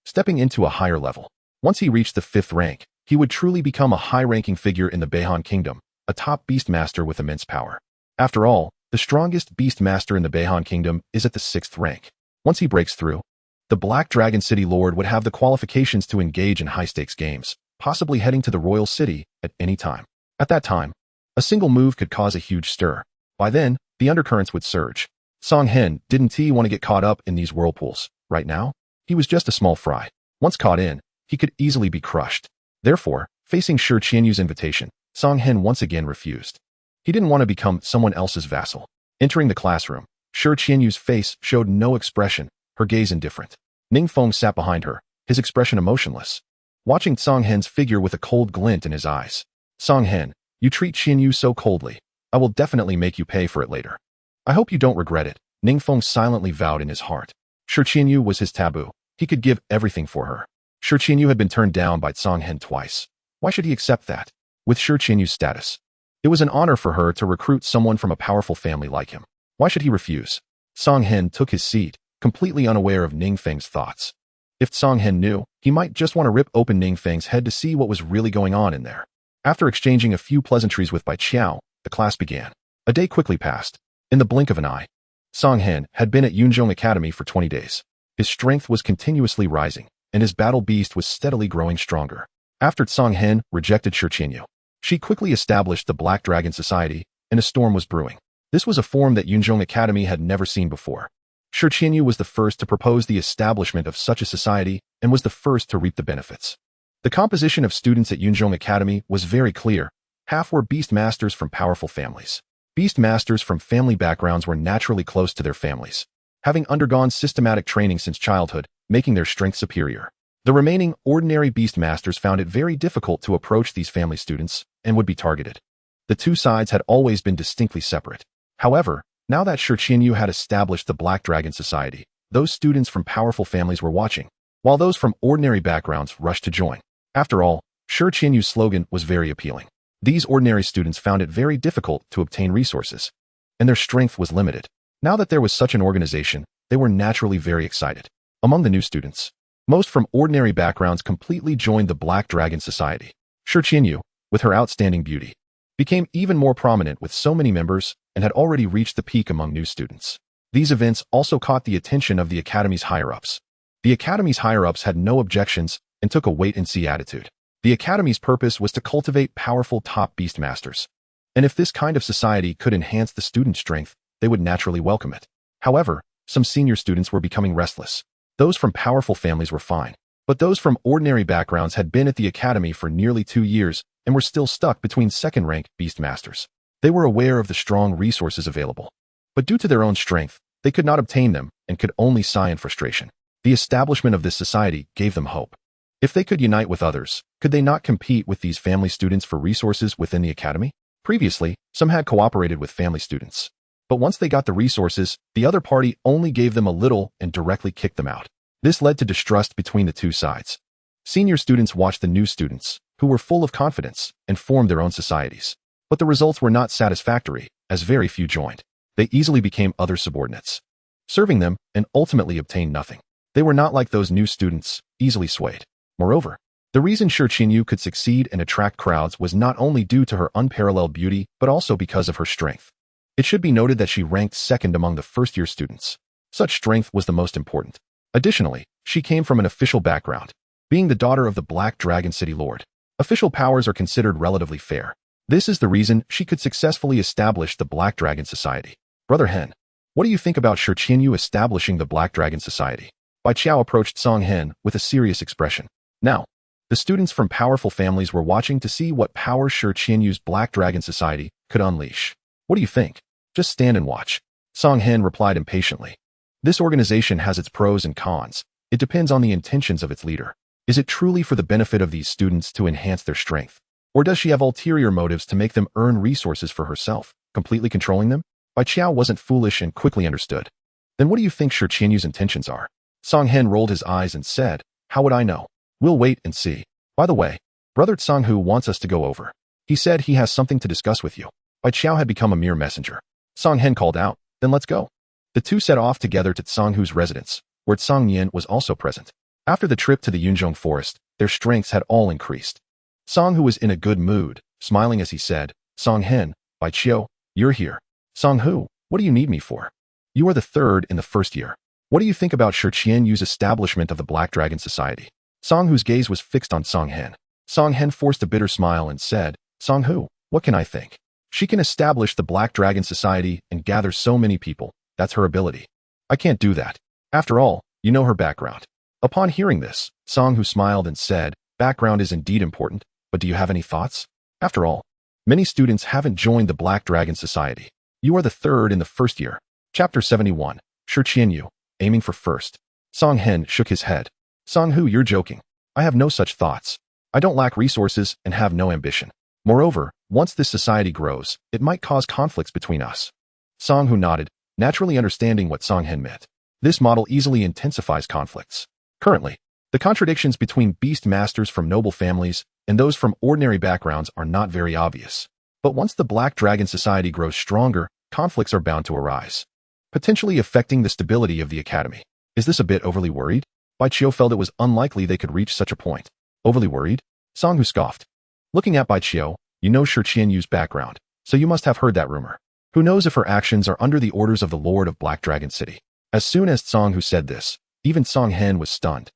stepping into a higher level. Once he reached the 5th rank, he would truly become a high-ranking figure in the Beihan Kingdom, a top beast master with immense power. After all, the strongest beast master in the Beihan Kingdom is at the 6th rank. Once he breaks through, the Black Dragon City Lord would have the qualifications to engage in high-stakes games, possibly heading to the royal city at any time. At that time, a single move could cause a huge stir. By then, the undercurrents would surge. Song Hen didn't want to get caught up in these whirlpools. Right now, he was just a small fry. Once caught in, he could easily be crushed. Therefore, facing Shi Qianyu's invitation, Song Hen once again refused. He didn't want to become someone else's vassal. Entering the classroom, Shi Qianyu's face showed no expression, her gaze indifferent. Ning Feng sat behind her, his expression emotionless, watching Song Hen's figure with a cold glint in his eyes. Song Hen, you treat Qianyu so coldly. I will definitely make you pay for it later. I hope you don't regret it, Ning Feng silently vowed in his heart. Shi Qianyu was his taboo. He could give everything for her. Shi Qianyu had been turned down by Song Hen twice. Why should he accept that? With Shi Qianyu's status, it was an honor for her to recruit someone from a powerful family like him. Why should he refuse? Song Hen took his seat, completely unaware of Ning Feng's thoughts. If Song Hen knew, he might just want to rip open Ning Feng's head to see what was really going on in there. After exchanging a few pleasantries with Bai Qiao, the class began. A day quickly passed. In the blink of an eye, Song Hen had been at Yunzhong Academy for 20 days. His strength was continuously rising, and his battle beast was steadily growing stronger. After Song Hen rejected Shi Qianyu, she quickly established the Black Dragon Society, and a storm was brewing. This was a form that Yunzhong Academy had never seen before. Shi Qianyu was the first to propose the establishment of such a society and was the first to reap the benefits. The composition of students at Yunzhong Academy was very clear. Half were beast masters from powerful families. Beast masters from family backgrounds were naturally close to their families, having undergone systematic training since childhood, making their strength superior. The remaining ordinary beast masters found it very difficult to approach these family students and would be targeted. The two sides had always been distinctly separate. However, now that Shi Qianyu had established the Black Dragon Society, those students from powerful families were watching, while those from ordinary backgrounds rushed to join. After all, Shi Qianyu's slogan was very appealing. These ordinary students found it very difficult to obtain resources, and their strength was limited. Now that there was such an organization, they were naturally very excited. Among the new students, most from ordinary backgrounds completely joined the Black Dragon Society. Shi Qianyu, with her outstanding beauty, became even more prominent with so many members and had already reached the peak among new students. These events also caught the attention of the Academy's higher-ups. The Academy's higher-ups had no objections and took a wait-and-see attitude. The Academy's purpose was to cultivate powerful top beast masters. And if this kind of society could enhance the student strength, they would naturally welcome it. However, some senior students were becoming restless. Those from powerful families were fine, but those from ordinary backgrounds had been at the Academy for nearly 2 years and were still stuck between second-rank beast masters. They were aware of the strong resources available, but due to their own strength, they could not obtain them and could only sigh in frustration. The establishment of this society gave them hope. If they could unite with others, could they not compete with these family students for resources within the Academy? Previously, some had cooperated with family students, but once they got the resources, the other party only gave them a little and directly kicked them out. This led to distrust between the two sides. Senior students watched the new students, who were full of confidence, and formed their own societies. But the results were not satisfactory, as very few joined. They easily became other subordinates, serving them, and ultimately obtained nothing. They were not like those new students, easily swayed. Moreover, the reason Shi Qianyu could succeed and attract crowds was not only due to her unparalleled beauty, but also because of her strength. It should be noted that she ranked second among the first-year students. Such strength was the most important. Additionally, she came from an official background, being the daughter of the Black Dragon City Lord. Official powers are considered relatively fair. This is the reason she could successfully establish the Black Dragon Society. Brother Hen, what do you think about Shi Qianyu establishing the Black Dragon Society? Bai Qiao approached Song Hen with a serious expression. Now, the students from powerful families were watching to see what power Shi Qianyu's Black Dragon Society could unleash. What do you think? Just stand and watch. Song Hen replied impatiently. This organization has its pros and cons. It depends on the intentions of its leader. Is it truly for the benefit of these students to enhance their strength? Or does she have ulterior motives to make them earn resources for herself, completely controlling them? Bai Qiao wasn't foolish and quickly understood. Then what do you think Shi Qianyu's intentions are? Song Hen rolled his eyes and said, how would I know? We'll wait and see. By the way, Brother Tsanghu wants us to go over. He said he has something to discuss with you. Bai Qiao had become a mere messenger. Song Hen called out, then let's go. The two set off together to Tsanghu's residence, where Tsang Nian was also present. After the trip to the Yunzhong forest, their strengths had all increased. Song, who was in a good mood, smiling as he said, Song Hen, Bai Qiu, you're here. Song Hu, what do you need me for? You are the third in the first year. What do you think about Shi Qianyu's establishment of the Black Dragon Society? Song Hu's gaze was fixed on Song Hen. Song Hen forced a bitter smile and said, Song Hu, what can I think? She can establish the Black Dragon Society and gather so many people. That's her ability. I can't do that. After all, you know her background. Upon hearing this, Song Hu smiled and said, background is indeed important, but do you have any thoughts? After all, many students haven't joined the Black Dragon Society. You are the third in the first year. Chapter 71, Shi Qianyu, aiming for first. Song Hen shook his head. Song Hu, you're joking. I have no such thoughts. I don't lack resources and have no ambition. Moreover, once this society grows, it might cause conflicts between us. Song Hu nodded, naturally understanding what Song Hen meant. This model easily intensifies conflicts. Currently, the contradictions between beast masters from noble families and those from ordinary backgrounds are not very obvious. But once the Black Dragon Society grows stronger, conflicts are bound to arise, potentially affecting the stability of the academy. Is this a bit overly worried? Bai Qiu felt it was unlikely they could reach such a point. Overly worried? Song Hu scoffed. Looking at Bai Qiu, you know Shi Qianyu's background, so you must have heard that rumor. Who knows if her actions are under the orders of the Lord of Black Dragon City? As soon as Song Hu said this, even Song Hen was stunned.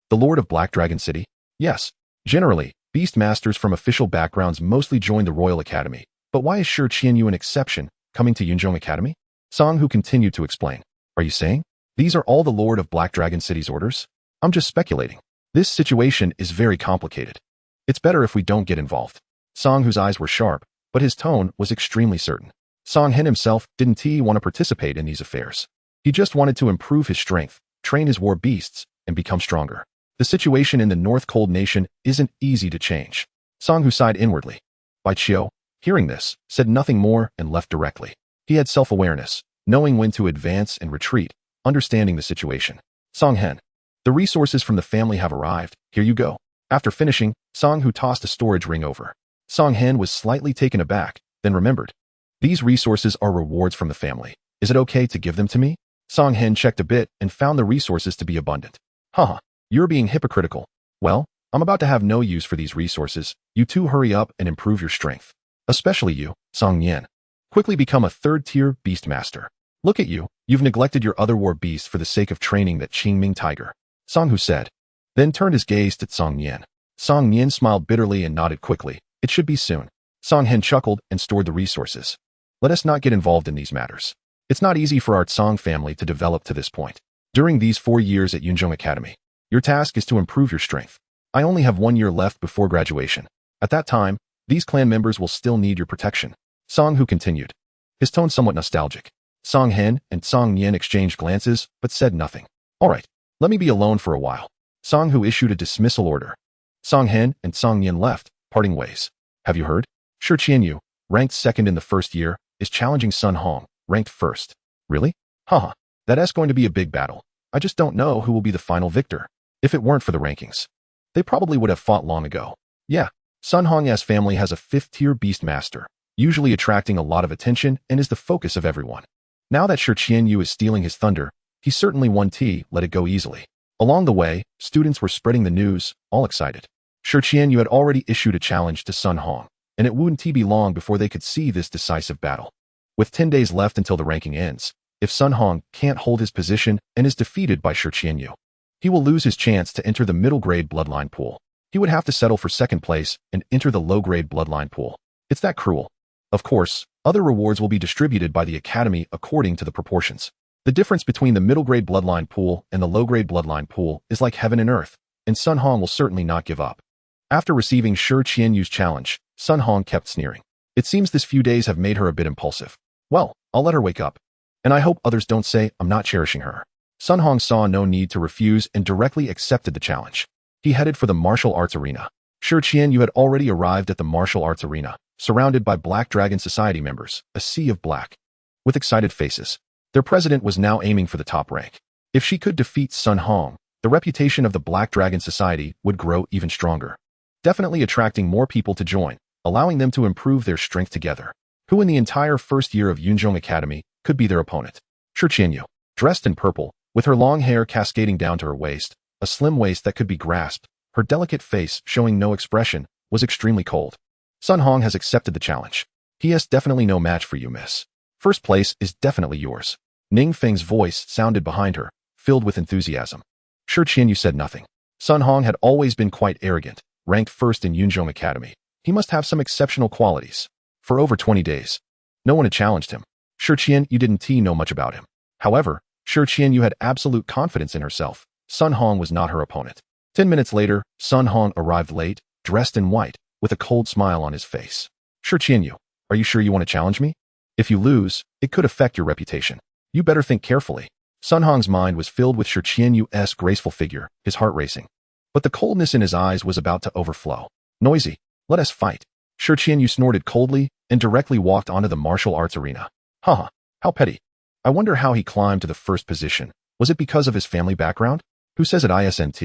The Lord of Black Dragon City? Yes. Generally, beast masters from official backgrounds mostly join the Royal Academy, but why is Shi Qianyu an exception, coming to Yunzhong Academy? Song Hu continued to explain. Are you saying these are all the Lord of Black Dragon City's orders? I'm just speculating. This situation is very complicated. It's better if we don't get involved. Song Hu's eyes were sharp, but his tone was extremely certain. Song Hen himself didn't want to participate in these affairs. He just wanted to improve his strength, train his war beasts, and become stronger. The situation in the North Cold Nation isn't easy to change. Song Hu sighed inwardly. Bai Qiu, hearing this, said nothing more and left directly. He had self-awareness, knowing when to advance and retreat, understanding the situation. Song Hen, the resources from the family have arrived. Here you go. After finishing, Song Hu tossed a storage ring over. Song Hen was slightly taken aback, then remembered. These resources are rewards from the family. Is it okay to give them to me? Song Hen checked a bit and found the resources to be abundant. Haha, you're being hypocritical. Well, I'm about to have no use for these resources. You two hurry up and improve your strength. Especially you, Song Yan. Quickly become a third-tier beast master. Look at you, you've neglected your other war beasts for the sake of training that Qingming tiger. Song Hu said, then turned his gaze to Song Yan. Song Yan smiled bitterly and nodded quickly. It should be soon. Song Hen chuckled and stored the resources. Let us not get involved in these matters. It's not easy for our Song family to develop to this point. During these 4 years at Yunzhong Academy, your task is to improve your strength. I only have 1 year left before graduation. At that time, these clan members will still need your protection. Song Hu continued, his tone somewhat nostalgic. Song Hen and Song Yan exchanged glances, but said nothing. All right, let me be alone for a while. Song Hu issued a dismissal order. Song Hen and Song Yan left, parting ways. Have you heard? Shi Qianyu, ranked second in the first year, is challenging Sun Hong, ranked first. Really? Haha, that's going to be a big battle. I just don't know who will be the final victor. If it weren't for the rankings, they probably would have fought long ago. Yeah, Sun Hong's family has a 5th-tier beast master, usually attracting a lot of attention and is the focus of everyone. Now that Shi Qianyu is stealing his thunder, he certainly won't let it go easily. Along the way, students were spreading the news, all excited. Shi Qianyu had already issued a challenge to Sun Hong, and it wouldn't be long before they could see this decisive battle. With 10 days left until the ranking ends, if Sun Hong can't hold his position and is defeated by Shi Qianyu, he will lose his chance to enter the middle-grade bloodline pool. He would have to settle for second place and enter the low-grade bloodline pool. It's that cruel. Of course, other rewards will be distributed by the academy according to the proportions. The difference between the middle-grade bloodline pool and the low-grade bloodline pool is like heaven and earth, and Sun Hong will certainly not give up. After receiving Shi Qianyu's challenge, Sun Hong kept sneering. It seems this few days have made her a bit impulsive. Well, I'll let her wake up. And I hope others don't say I'm not cherishing her. Sun Hong saw no need to refuse and directly accepted the challenge. He headed for the martial arts arena. Shi Qianyu had already arrived at the martial arts arena, surrounded by Black Dragon Society members, a sea of black. With excited faces, their president was now aiming for the top rank. If she could defeat Sun Hong, the reputation of the Black Dragon Society would grow even stronger, definitely attracting more people to join, allowing them to improve their strength together. Who in the entire first year of Yunzhong Academy could be their opponent? Shi Qianyu, dressed in purple, with her long hair cascading down to her waist, a slim waist that could be grasped, her delicate face showing no expression, was extremely cold. Sun Hong has accepted the challenge. He is definitely no match for you, miss. First place is definitely yours. Ning Feng's voice sounded behind her, filled with enthusiasm. Shi Qianyu said nothing. Sun Hong had always been quite arrogant, ranked first in Yunzhong Academy. He must have some exceptional qualities. For over 20 days, no one had challenged him. Shi Qianyu didn't know much about him. However, Shi Qianyu had absolute confidence in herself. Sun Hong was not her opponent. 10 minutes later, Sun Hong arrived late, dressed in white, with a cold smile on his face. Shi Qianyu, are you sure you want to challenge me? If you lose, it could affect your reputation. You better think carefully. Sun Hong's mind was filled with Shi Qianyu's graceful figure, his heart racing. But the coldness in his eyes was about to overflow. Noisy, let us fight. Shi Qianyu snorted coldly and directly walked onto the martial arts arena. Haha, how petty. I wonder how he climbed to the first position. Was it because of his family background? Who says it isn't?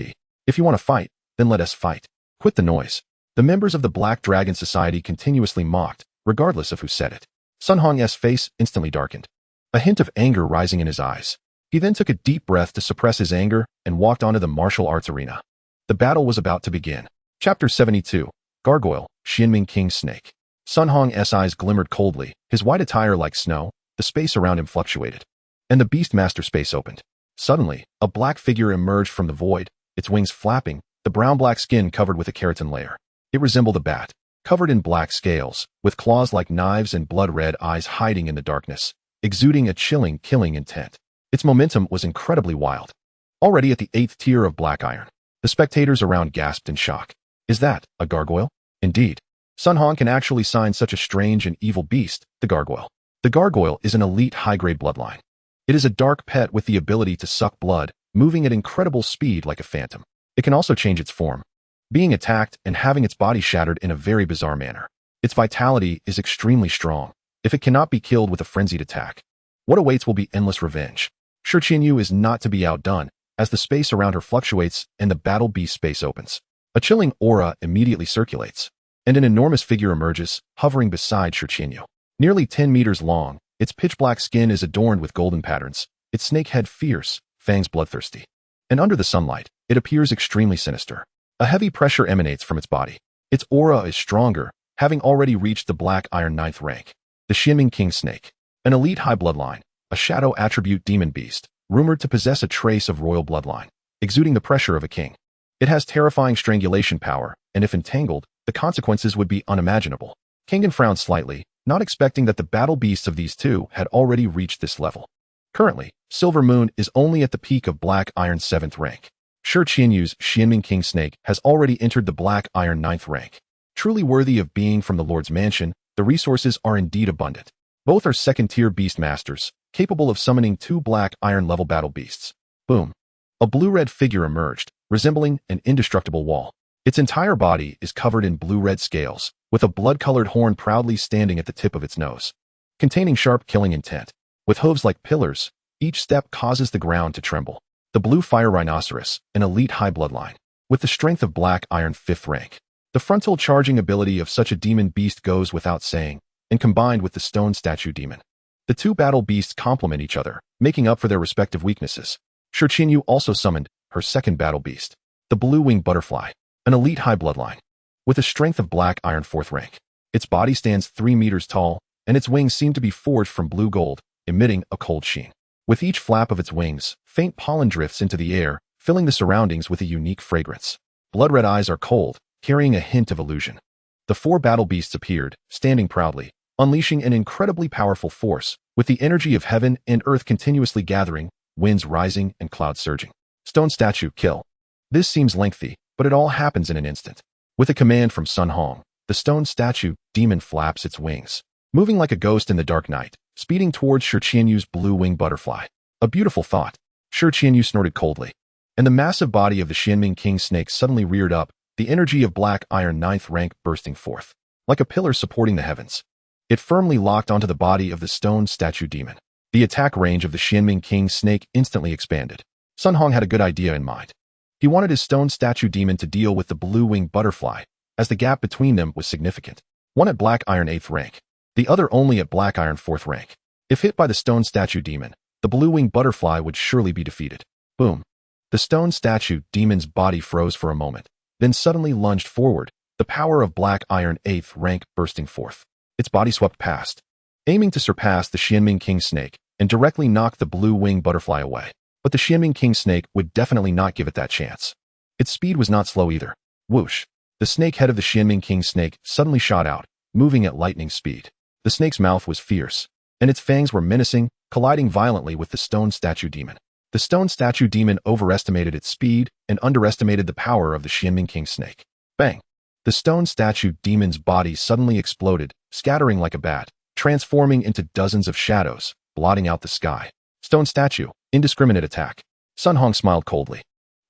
If you want to fight, then let us fight. Quit the noise. The members of the Black Dragon Society continuously mocked, regardless of who said it. Sun Hong's face instantly darkened, a hint of anger rising in his eyes. He then took a deep breath to suppress his anger and walked onto the martial arts arena. The battle was about to begin. Chapter 72. Gargoyle, Xianming King Snake. Sun Hong's eyes glimmered coldly, his white attire like snow, the space around him fluctuated. And the Beastmaster space opened. Suddenly, a black figure emerged from the void, its wings flapping, the brown-black skin covered with a keratin layer. It resembled a bat, covered in black scales, with claws like knives and blood-red eyes hiding in the darkness, exuding a chilling, killing intent. Its momentum was incredibly wild. Already at the 8th tier of black iron, the spectators around gasped in shock. Is that a gargoyle? Indeed. Sun Hong can actually sign such a strange and evil beast, the gargoyle. The gargoyle is an elite high-grade bloodline. It is a dark pet with the ability to suck blood, moving at incredible speed like a phantom. It can also change its form, being attacked and having its body shattered in a very bizarre manner. Its vitality is extremely strong. If it cannot be killed with a frenzied attack, what awaits will be endless revenge. Shi Qianyu is not to be outdone, as the space around her fluctuates and the battle beast space opens. A chilling aura immediately circulates, and an enormous figure emerges, hovering beside Shi Qianyu. Nearly 10 meters long, its pitch-black skin is adorned with golden patterns, its snake head fierce, fangs bloodthirsty. And under the sunlight, it appears extremely sinister. A heavy pressure emanates from its body. Its aura is stronger, having already reached the black iron 9th rank. The Xianming King Snake, an elite high bloodline, a shadow attribute demon beast, rumored to possess a trace of royal bloodline, exuding the pressure of a king. It has terrifying strangulation power, and if entangled, the consequences would be unimaginable. Kangan frowned slightly, not expecting that the battle beasts of these two had already reached this level. Currently, Silver Moon is only at the peak of Black Iron 7th rank. Shi Qianyu's Xianming King Snake has already entered the Black Iron 9th rank. Truly worthy of being from the Lord's mansion, the resources are indeed abundant. Both are second-tier beast masters, capable of summoning 2 Black Iron level battle beasts. Boom. A blue-red figure emerged, resembling an indestructible wall. Its entire body is covered in blue-red scales, with a blood-colored horn proudly standing at the tip of its nose, containing sharp killing intent. With hooves like pillars, each step causes the ground to tremble. The blue fire rhinoceros, an elite high bloodline, with the strength of Black Iron 5th rank. The frontal charging ability of such a demon beast goes without saying, and combined with the stone statue demon. The two battle beasts complement each other, making up for their respective weaknesses. Shi Qianyu also summoned her second battle beast, the blue-winged butterfly, an elite high bloodline, with a strength of Black Iron 4th rank. Its body stands 3 meters tall, and its wings seem to be forged from blue gold, emitting a cold sheen. With each flap of its wings, faint pollen drifts into the air, filling the surroundings with a unique fragrance. Blood-red eyes are cold, carrying a hint of illusion. The 4 battle beasts appeared, standing proudly, unleashing an incredibly powerful force, with the energy of heaven and earth continuously gathering, winds rising and clouds surging. Stone statue, kill. This seems lengthy, but it all happens in an instant. With a command from Sun Hong, the stone statue demon flaps its wings, moving like a ghost in the dark night, speeding towards Shi Qianyu's blue-winged butterfly. A beautiful thought. Shi Qianyu snorted coldly, and the massive body of the Xianming King Snake suddenly reared up, the energy of Black Iron 9th rank bursting forth, like a pillar supporting the heavens. It firmly locked onto the body of the stone statue demon. The attack range of the Xianming King Snake instantly expanded. Sun Hong had a good idea in mind. He wanted his stone statue demon to deal with the blue-winged butterfly, as the gap between them was significant. One at Black Iron 8th rank, the other only at Black Iron 4th rank. If hit by the stone statue demon, the blue-winged butterfly would surely be defeated. Boom. The stone statue demon's body froze for a moment, then suddenly lunged forward, the power of black iron 8th rank bursting forth. Its body swept past, aiming to surpass the Xianming King Snake and directly knock the blue wing butterfly away. But the Xianming King Snake would definitely not give it that chance. Its speed was not slow either. Whoosh! The snake head of the Xianming King Snake suddenly shot out, moving at lightning speed. The snake's mouth was fierce, and its fangs were menacing, colliding violently with the stone statue demon. The stone statue demon overestimated its speed and underestimated the power of the Xianming King Snake. Bang! The stone statue demon's body suddenly exploded, scattering like a bat, transforming into dozens of shadows, blotting out the sky. Stone statue, indiscriminate attack. Sun Hong smiled coldly.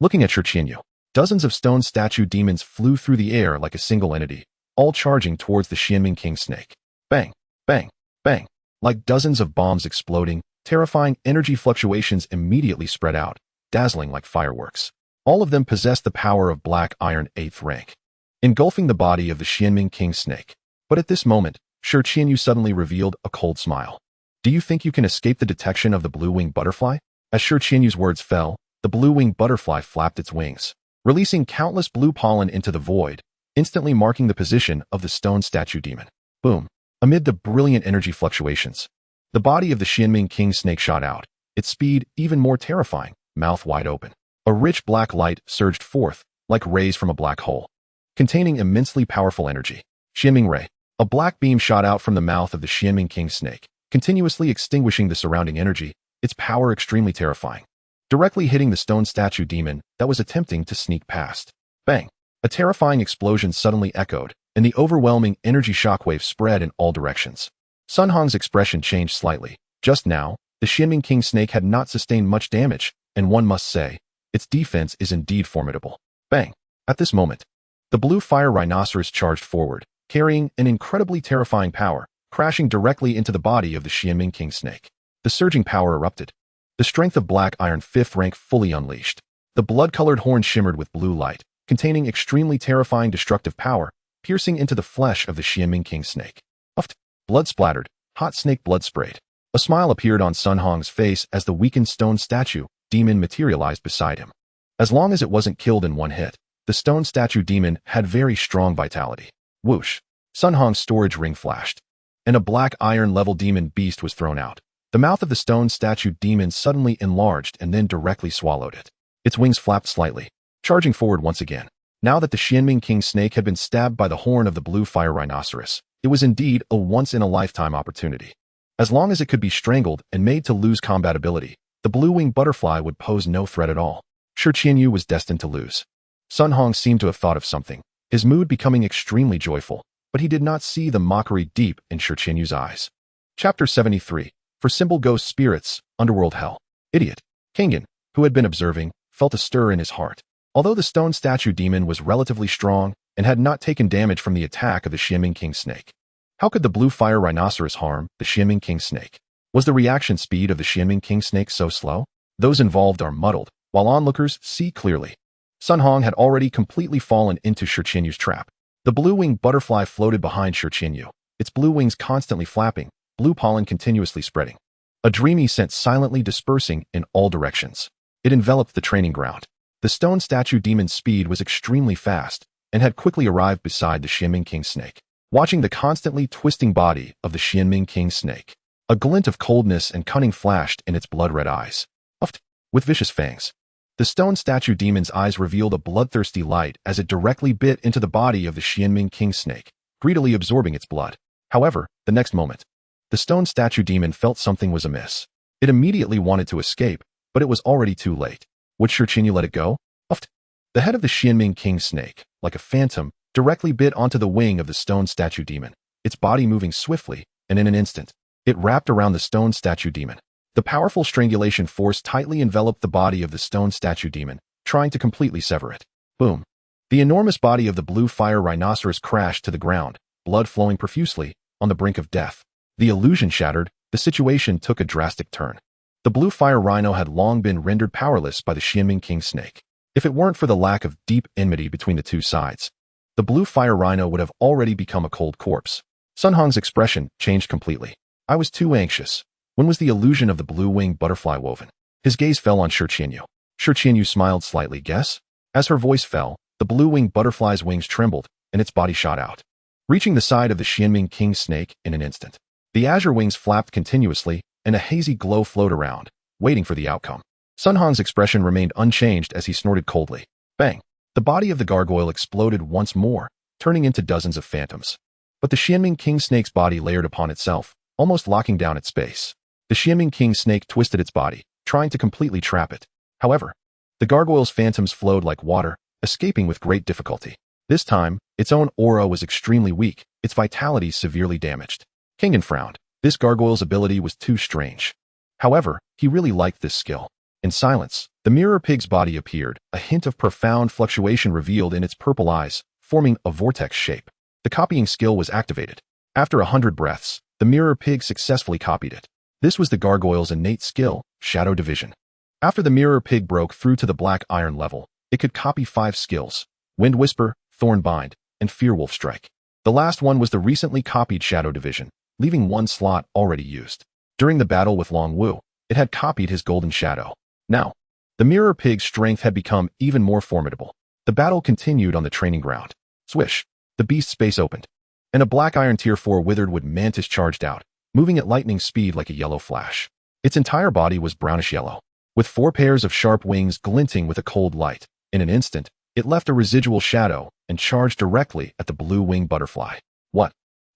Looking at Shurchinyu, dozens of stone statue demons flew through the air like a single entity, all charging towards the Xianming King Snake. Bang! Bang! Bang! Like dozens of bombs exploding, terrifying energy fluctuations immediately spread out, dazzling like fireworks. All of them possessed the power of black iron 8th rank, engulfing the body of the Xianming King Snake. But at this moment, Shurchinyu suddenly revealed a cold smile. Do you think you can escape the detection of the blue-winged butterfly? As Shurchinyu's words fell, the blue-winged butterfly flapped its wings, releasing countless blue pollen into the void, instantly marking the position of the stone statue demon. Boom! Amid the brilliant energy fluctuations, the body of the Xianming King Snake shot out, its speed even more terrifying, mouth wide open. A rich black light surged forth, like rays from a black hole, containing immensely powerful energy. Xianming Ray. A black beam shot out from the mouth of the Xianming King Snake, continuously extinguishing the surrounding energy, its power extremely terrifying, directly hitting the stone statue demon that was attempting to sneak past. Bang! A terrifying explosion suddenly echoed, and the overwhelming energy shockwave spread in all directions. Sun Hong's expression changed slightly. Just now, the Xianming King Snake had not sustained much damage, and one must say, its defense is indeed formidable. Bang! At this moment, the blue fire rhinoceros charged forward, carrying an incredibly terrifying power, crashing directly into the body of the Xianming King Snake. The surging power erupted, the strength of black iron 5th rank fully unleashed. The blood-colored horn shimmered with blue light, containing extremely terrifying destructive power, piercing into the flesh of the Xianming King Snake. Uft! Blood splattered, hot snake blood sprayed. A smile appeared on Sun Hong's face as the weakened stone statue demon materialized beside him. As long as it wasn't killed in one hit, the stone statue demon had very strong vitality. Whoosh! Sun Hong's storage ring flashed, and a black iron-level demon beast was thrown out. The mouth of the stone statue demon suddenly enlarged and then directly swallowed it. Its wings flapped slightly, charging forward once again. Now that the Xianming King Snake had been stabbed by the horn of the blue fire rhinoceros, it was indeed a once-in-a-lifetime opportunity. As long as it could be strangled and made to lose combatability, the blue-winged butterfly would pose no threat at all. Shurchinyu was destined to lose. Sun Hong seemed to have thought of something, his mood becoming extremely joyful, but he did not see the mockery deep in Shurchinyu's eyes. Chapter 73. For Simple Ghost Spirits, Underworld Hell. Idiot. Kangen, who had been observing, felt a stir in his heart. Although the stone statue demon was relatively strong and had not taken damage from the attack of the Xianming King Snake, how could the blue fire rhinoceros harm the Xianming King Snake? Was the reaction speed of the Xianming King Snake so slow? Those involved are muddled, while onlookers see clearly. Sun Hong had already completely fallen into Shurchinyu's trap. The blue-winged butterfly floated behind Shurchinyu, its blue wings constantly flapping, blue pollen continuously spreading. A dreamy scent silently dispersing in all directions. It enveloped the training ground. The stone statue demon's speed was extremely fast and had quickly arrived beside the Xianming King Snake. Watching the constantly twisting body of the Xianming King Snake, a glint of coldness and cunning flashed in its blood-red eyes. Uft! With vicious fangs. The stone statue demon's eyes revealed a bloodthirsty light as it directly bit into the body of the Xianming King Snake, greedily absorbing its blood. However, the next moment, the stone statue demon felt something was amiss. It immediately wanted to escape, but it was already too late. Would Shurchinyu let it go? Uft! The head of the Xianming King Snake, like a phantom, directly bit onto the wing of the stone statue demon, its body moving swiftly, and in an instant, it wrapped around the stone statue demon. The powerful strangulation force tightly enveloped the body of the stone statue demon, trying to completely sever it. Boom! The enormous body of the blue fire rhinoceros crashed to the ground, blood flowing profusely, on the brink of death. The illusion shattered, the situation took a drastic turn. The blue fire rhino had long been rendered powerless by the Xianming King Snake. If it weren't for the lack of deep enmity between the two sides, the blue fire rhino would have already become a cold corpse. Sun Hong's expression changed completely. I was too anxious. When was the illusion of the blue-winged butterfly woven? His gaze fell on Shurchinyu. Shi Qianyu smiled slightly, guess? As her voice fell, the blue-winged butterfly's wings trembled, and its body shot out, reaching the side of the Xianming king snake in an instant. The azure wings flapped continuously, and a hazy glow flowed around, waiting for the outcome. Sun Hong's expression remained unchanged as he snorted coldly. Bang! The body of the gargoyle exploded once more, turning into dozens of phantoms. But the Xianming king snake's body layered upon itself, almost locking down its space. The Xianming king snake twisted its body, trying to completely trap it. However, the gargoyle's phantoms flowed like water, escaping with great difficulty. This time, its own aura was extremely weak, its vitality severely damaged. Kingen frowned. This gargoyle's ability was too strange. However, he really liked this skill. In silence, the mirror pig's body appeared, a hint of profound fluctuation revealed in its purple eyes, forming a vortex shape. The copying skill was activated. After 100 breaths, the mirror pig successfully copied it. This was the gargoyle's innate skill, shadow division. After the mirror pig broke through to the black iron level, it could copy 5 skills: Wind Whisper, Thorn Bind, and Fearwolf Strike. The last one was the recently copied shadow division, leaving 1 slot already used. During the battle with Long Wu, it had copied his golden shadow. Now, the mirror pig's strength had become even more formidable. The battle continued on the training ground. Swish! The beast's space opened, and a black iron tier 4 withered wood mantis charged out, moving at lightning speed like a yellow flash. Its entire body was brownish yellow, with 4 pairs of sharp wings glinting with a cold light. In an instant, it left a residual shadow and charged directly at the blue-winged butterfly. What?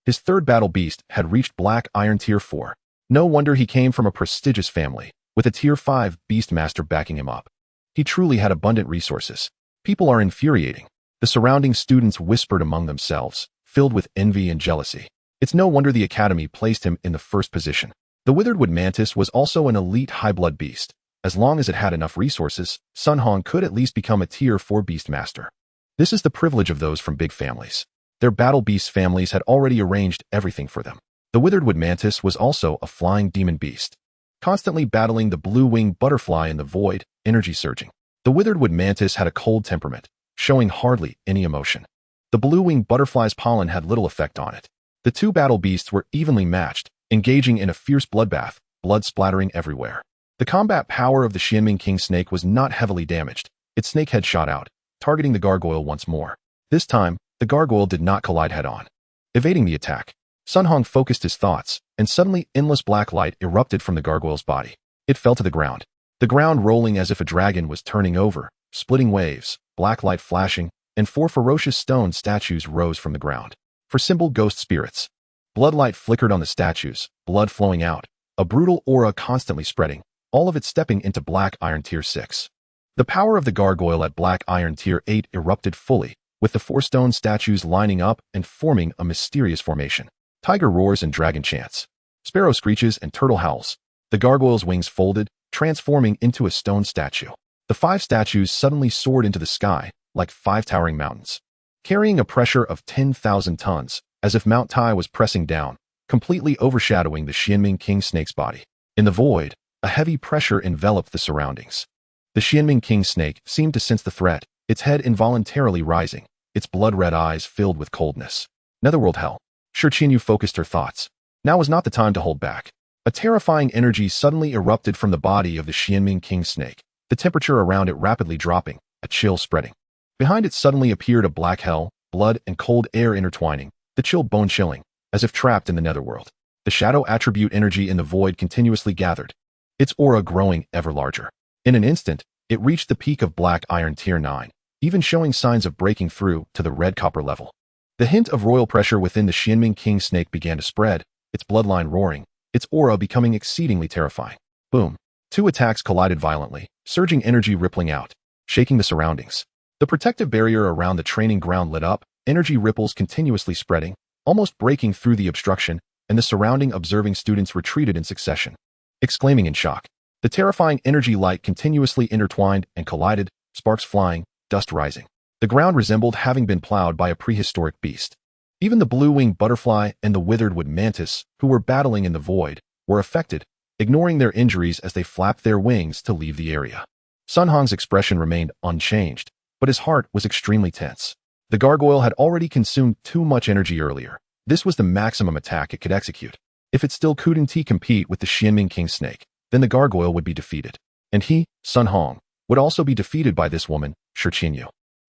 His third battle beast had reached black iron tier 4. No wonder he came from a prestigious family, with a tier 5 beast master backing him up. He truly had abundant resources. People are infuriating. The surrounding students whispered among themselves, filled with envy and jealousy. It's no wonder the academy placed him in the first position. The withered-wood mantis was also an elite high-blood beast. As long as it had enough resources, Sun Hong could at least become a tier 4 beast master. This is the privilege of those from big families. Their battle beast families had already arranged everything for them. The withered-wood mantis was also a flying demon beast, constantly battling the blue-winged butterfly in the void, energy surging. The withered-wood mantis had a cold temperament, showing hardly any emotion. The blue-winged butterfly's pollen had little effect on it. The 2 battle beasts were evenly matched, engaging in a fierce bloodbath, blood splattering everywhere. The combat power of the Xianming king snake was not heavily damaged. Its snake head shot out, targeting the gargoyle once more. This time, the gargoyle did not collide head-on. Evading the attack, Sun Hong focused his thoughts, and suddenly endless black light erupted from the gargoyle's body. It fell to the ground rolling as if a dragon was turning over, splitting waves, black light flashing, and 4 ferocious stone statues rose from the ground. For simple ghost spirits, bloodlight flickered on the statues, blood flowing out, a brutal aura constantly spreading, all of it stepping into black iron tier 6. The power of the gargoyle at black iron tier 8 erupted fully, with the 4 stone statues lining up and forming a mysterious formation. Tiger roars and dragon chants. Sparrow screeches and turtle howls. The gargoyle's wings folded, transforming into a stone statue. The 5 statues suddenly soared into the sky, like 5 towering mountains, carrying a pressure of 10,000 tons, as if Mount Tai was pressing down, completely overshadowing the Xianming king snake's body. In the void, a heavy pressure enveloped the surroundings. The Xianming king snake seemed to sense the threat, its head involuntarily rising, its blood-red eyes filled with coldness. Netherworld hell. Shi Qianyu focused her thoughts. Now was not the time to hold back. A terrifying energy suddenly erupted from the body of the Xianming king snake, the temperature around it rapidly dropping, a chill spreading. Behind it suddenly appeared a black hell, blood and cold air intertwining, the chill bone-chilling, as if trapped in the netherworld. The shadow attribute energy in the void continuously gathered, its aura growing ever larger. In an instant, it reached the peak of black iron tier 9, even showing signs of breaking through to the red copper level. The hint of royal pressure within the Xianming king snake began to spread, its bloodline roaring, its aura becoming exceedingly terrifying. Boom. 2 attacks collided violently, surging energy rippling out, shaking the surroundings. The protective barrier around the training ground lit up, energy ripples continuously spreading, almost breaking through the obstruction, and the surrounding observing students retreated in succession, exclaiming in shock. The terrifying energy light continuously intertwined and collided, sparks flying, dust rising. The ground resembled having been plowed by a prehistoric beast. Even the blue-winged butterfly and the withered-wood mantis, who were battling in the void, were affected, ignoring their injuries as they flapped their wings to leave the area. Sun Hong's expression remained unchanged, but his heart was extremely tense. The gargoyle had already consumed too much energy earlier. This was the maximum attack it could execute. If it still couldn't compete with the Xianming king snake, then the gargoyle would be defeated. And he, Sun Hong, would also be defeated by this woman, Shirchinyu.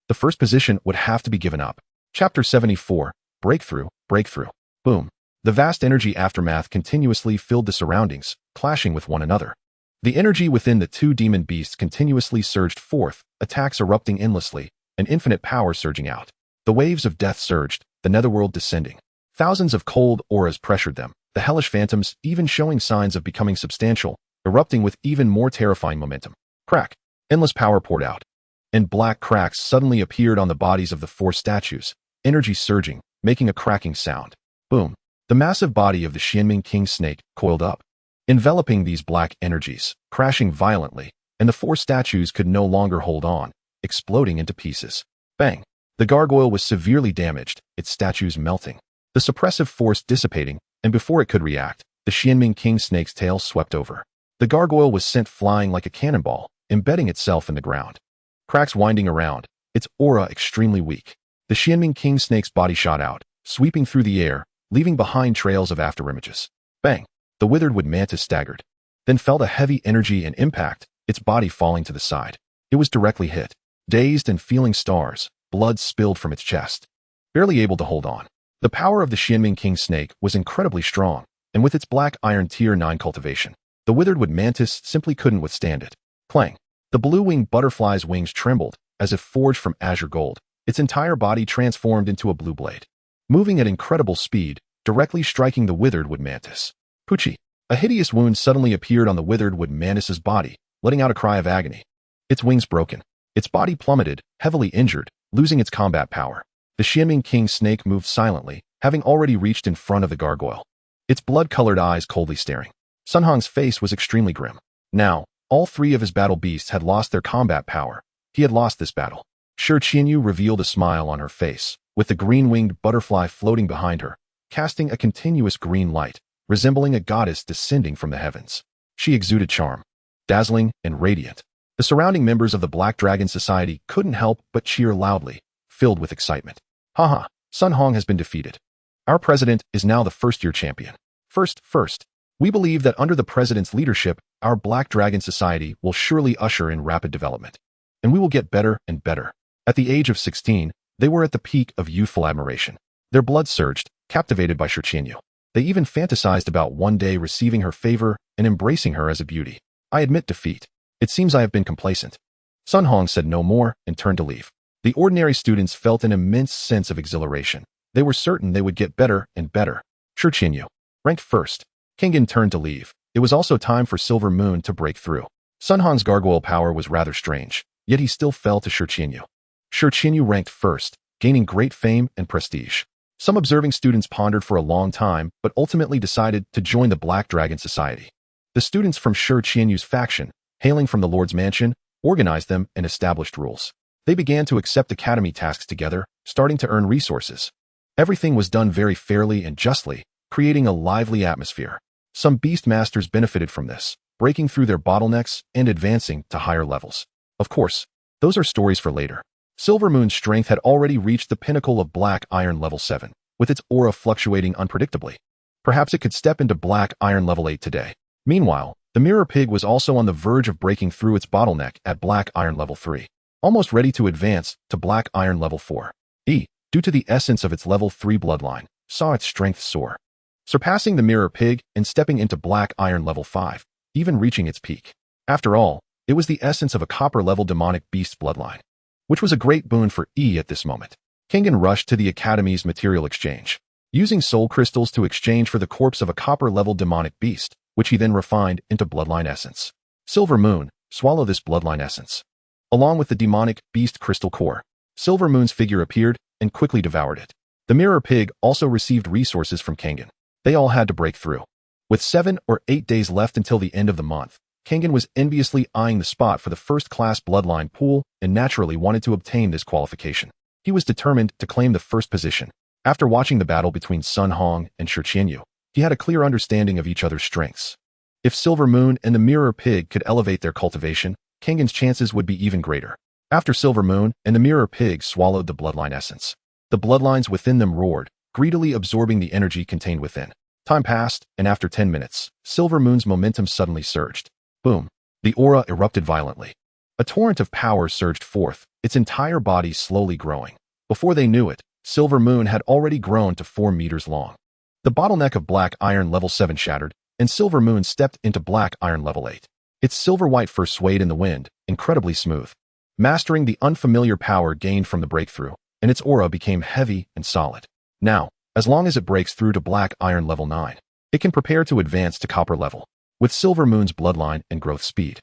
The first position would have to be given up. Chapter 74, Breakthrough, Breakthrough. Boom. The vast energy aftermath continuously filled the surroundings, clashing with one another. The energy within the two demon beasts continuously surged forth, attacks erupting endlessly, and infinite power surging out. The waves of death surged, the netherworld descending. Thousands of cold auras pressured them, the hellish phantoms even showing signs of becoming substantial, erupting with even more terrifying momentum. Crack. Endless power poured out. And black cracks suddenly appeared on the bodies of the four statues, energy surging, making a cracking sound. Boom. The massive body of the Xianming King Snake coiled up, enveloping these black energies, crashing violently, and the four statues could no longer hold on, exploding into pieces. Bang! The gargoyle was severely damaged, its statues melting. The suppressive force dissipating, and before it could react, the Xianming King Snake's tail swept over. The gargoyle was sent flying like a cannonball, embedding itself in the ground. Cracks winding around, its aura extremely weak. The Xianming King Snake's body shot out, sweeping through the air, leaving behind trails of afterimages. Bang! The withered wood mantis staggered, then felt a heavy energy and impact, its body falling to the side. It was directly hit. Dazed and feeling stars, blood spilled from its chest. Barely able to hold on. The power of the Xianming King Snake was incredibly strong, and with its black iron Tier 9 cultivation, the withered wood mantis simply couldn't withstand it. Clang! The blue-winged butterfly's wings trembled, as if forged from azure gold. Its entire body transformed into a blue blade, moving at incredible speed, directly striking the withered wood mantis. Poochie! A hideous wound suddenly appeared on the withered wood mantis's body, letting out a cry of agony. Its wings broken. Its body plummeted, heavily injured, losing its combat power. The Xianming King Snake moved silently, having already reached in front of the gargoyle, its blood-colored eyes coldly staring. Sun Hong's face was extremely grim. Now, all three of his battle beasts had lost their combat power. He had lost this battle. Shirchinyu revealed a smile on her face, with the green-winged butterfly floating behind her, casting a continuous green light, resembling a goddess descending from the heavens. She exuded charm, dazzling and radiant. The surrounding members of the Black Dragon Society couldn't help but cheer loudly, filled with excitement. Haha, Sun Hong has been defeated. Our president is now the first-year champion. First. We believe that under the president's leadership, our Black Dragon Society will surely usher in rapid development. And we will get better and better. At the age of 16, they were at the peak of youthful admiration. Their blood surged, captivated by Shirchinyu. They even fantasized about one day receiving her favor and embracing her as a beauty. I admit defeat. It seems I have been complacent. Sun Hong said no more and turned to leave. The ordinary students felt an immense sense of exhilaration. They were certain they would get better and better. Shirchinyu, ranked first. Kingen turned to leave. It was also time for Silver Moon to break through. Sun Hong's gargoyle power was rather strange, yet he still fell to Shirchinyu. Shirchinyu ranked first, gaining great fame and prestige. Some observing students pondered for a long time, but ultimately decided to join the Black Dragon Society. The students from Shirchinyu's faction, hailing from the Lord's Mansion, organized them and established rules. They began to accept academy tasks together, starting to earn resources. Everything was done very fairly and justly, creating a lively atmosphere. Some beast masters benefited from this, breaking through their bottlenecks and advancing to higher levels. Of course, those are stories for later. Silver Moon's strength had already reached the pinnacle of Black Iron level 7, with its aura fluctuating unpredictably. Perhaps it could step into Black Iron level 8 today. Meanwhile, the Mirror Pig was also on the verge of breaking through its bottleneck at Black Iron level 3, almost ready to advance to Black Iron level 4. Due to the essence of its level 3 bloodline, saw its strength soar, surpassing the Mirror Pig and stepping into Black Iron level 5, even reaching its peak. After all, it was the essence of a copper-level demonic beast bloodline, which was a great boon for at this moment. Kingen rushed to the Academy's material exchange, using soul crystals to exchange for the corpse of a copper-level demonic beast, which he then refined into bloodline essence. Silver Moon, swallow this bloodline essence. Along with the demonic beast crystal core, Silver Moon's figure appeared and quickly devoured it. The Mirror Pig also received resources from Kingen. They all had to break through. With 7 or 8 days left until the end of the month, Kingen was enviously eyeing the spot for the first-class bloodline pool and naturally wanted to obtain this qualification. He was determined to claim the first position. After watching the battle between Sun Hong and Shirchinyu, he had a clear understanding of each other's strengths. If Silver Moon and the Mirror Pig could elevate their cultivation, Kingen's chances would be even greater. After Silver Moon and the Mirror Pig swallowed the bloodline essence, the bloodlines within them roared, greedily absorbing the energy contained within. Time passed, and after 10 minutes, Silver Moon's momentum suddenly surged. Boom! The aura erupted violently. A torrent of power surged forth, its entire body slowly growing. Before they knew it, Silver Moon had already grown to 4 meters long. The bottleneck of Black Iron level 7 shattered, and Silver Moon stepped into Black Iron level 8. Its silver-white fur swayed in the wind, incredibly smooth. Mastering the unfamiliar power gained from the breakthrough, and its aura became heavy and solid. Now, as long as it breaks through to Black Iron level 9, it can prepare to advance to Copper level. With Silver Moon's bloodline and growth speed,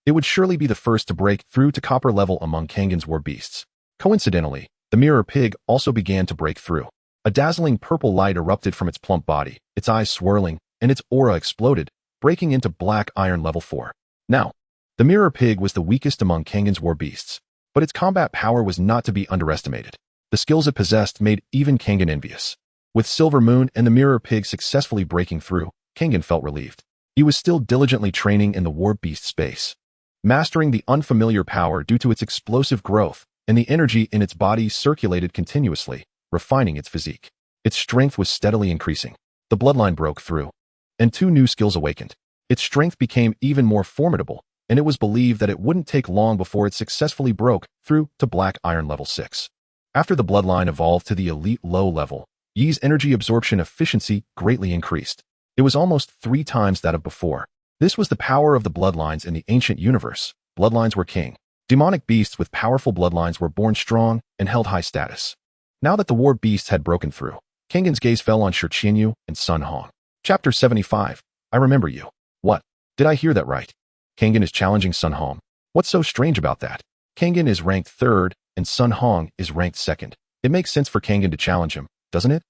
it would surely be the first to break through to Copper level among Kangen's war beasts. Coincidentally, the mirror pig also began to break through. A dazzling purple light erupted from its plump body, its eyes swirling, and its aura exploded, breaking into Black Iron level 4. Now, the mirror pig was the weakest among Kangen's war beasts, but its combat power was not to be underestimated. The skills it possessed made even Kangen envious. With Silver Moon and the mirror pig successfully breaking through, Kangen felt relieved. He was still diligently training in the war beast space, mastering the unfamiliar power due to its explosive growth, and the energy in its body circulated continuously, refining its physique. Its strength was steadily increasing. The bloodline broke through, and 2 new skills awakened. Its strength became even more formidable, and it was believed that it wouldn't take long before it successfully broke through to Black Iron level 6. After the bloodline evolved to the elite low level, Yi's energy absorption efficiency greatly increased. It was almost 3 times that of before. This was the power of the bloodlines in the ancient universe. Bloodlines were king. Demonic beasts with powerful bloodlines were born strong and held high status. Now that the war beasts had broken through, Kangen's gaze fell on Shiqianyu and Sun Hong. Chapter 75. I remember you. What? Did I hear that right? Kangen is challenging Sun Hong. What's so strange about that? Kangen is ranked 3rd, and Sun Hong is ranked 2nd. It makes sense for Kangen to challenge him, doesn't it?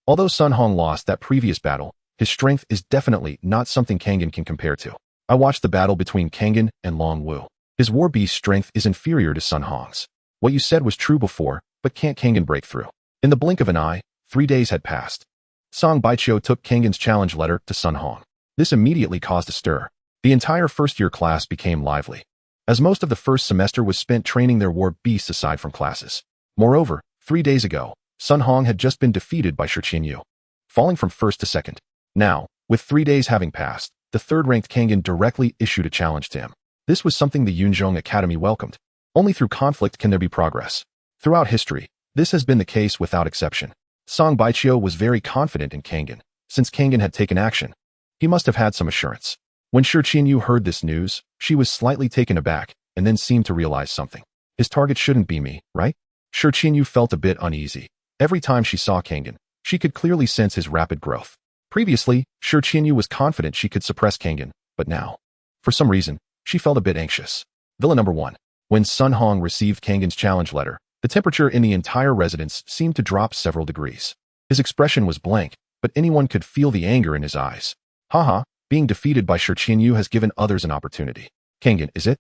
Although Sun Hong lost that previous battle, his strength is definitely not something Kangen can compare to. I watched the battle between Kangen and Long Wu. His war beast strength is inferior to Sun Hong's. What you said was true before, but can't Kangen break through? In the blink of an eye, 3 days had passed. Song Baiqiu took Kangen's challenge letter to Sun Hong. This immediately caused a stir. The entire first-year class became lively, as most of the first semester was spent training their war beasts aside from classes. Moreover, 3 days ago, Sun Hong had just been defeated by Shiqianyu, falling from 1st to 2nd. Now, with 3 days having passed, the 3rd-ranked Kangen directly issued a challenge to him. This was something the Yunzhong Academy welcomed. Only through conflict can there be progress. Throughout history, this has been the case without exception. Song Baiqiu was very confident in Kangen. Since Kangen had taken action, he must have had some assurance. When Shiqianyu heard this news, she was slightly taken aback, and then seemed to realize something. His target shouldn't be me, right? Shiqianyu felt a bit uneasy. Every time she saw Kangen, she could clearly sense his rapid growth. Previously, Shiqianyu was confident she could suppress Kangen, but now, for some reason, she felt a bit anxious. Villa number 1. When Sun Hong received Kangen's challenge letter, the temperature in the entire residence seemed to drop several degrees. His expression was blank, but anyone could feel the anger in his eyes. Haha, being defeated by Shiqianyu has given others an opportunity. Kangen, is it?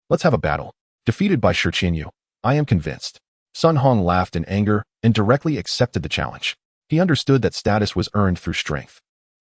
Let's have a battle. Defeated by Shiqianyu, I am convinced. Sun Hong laughed in anger and directly accepted the challenge. He understood that status was earned through strength.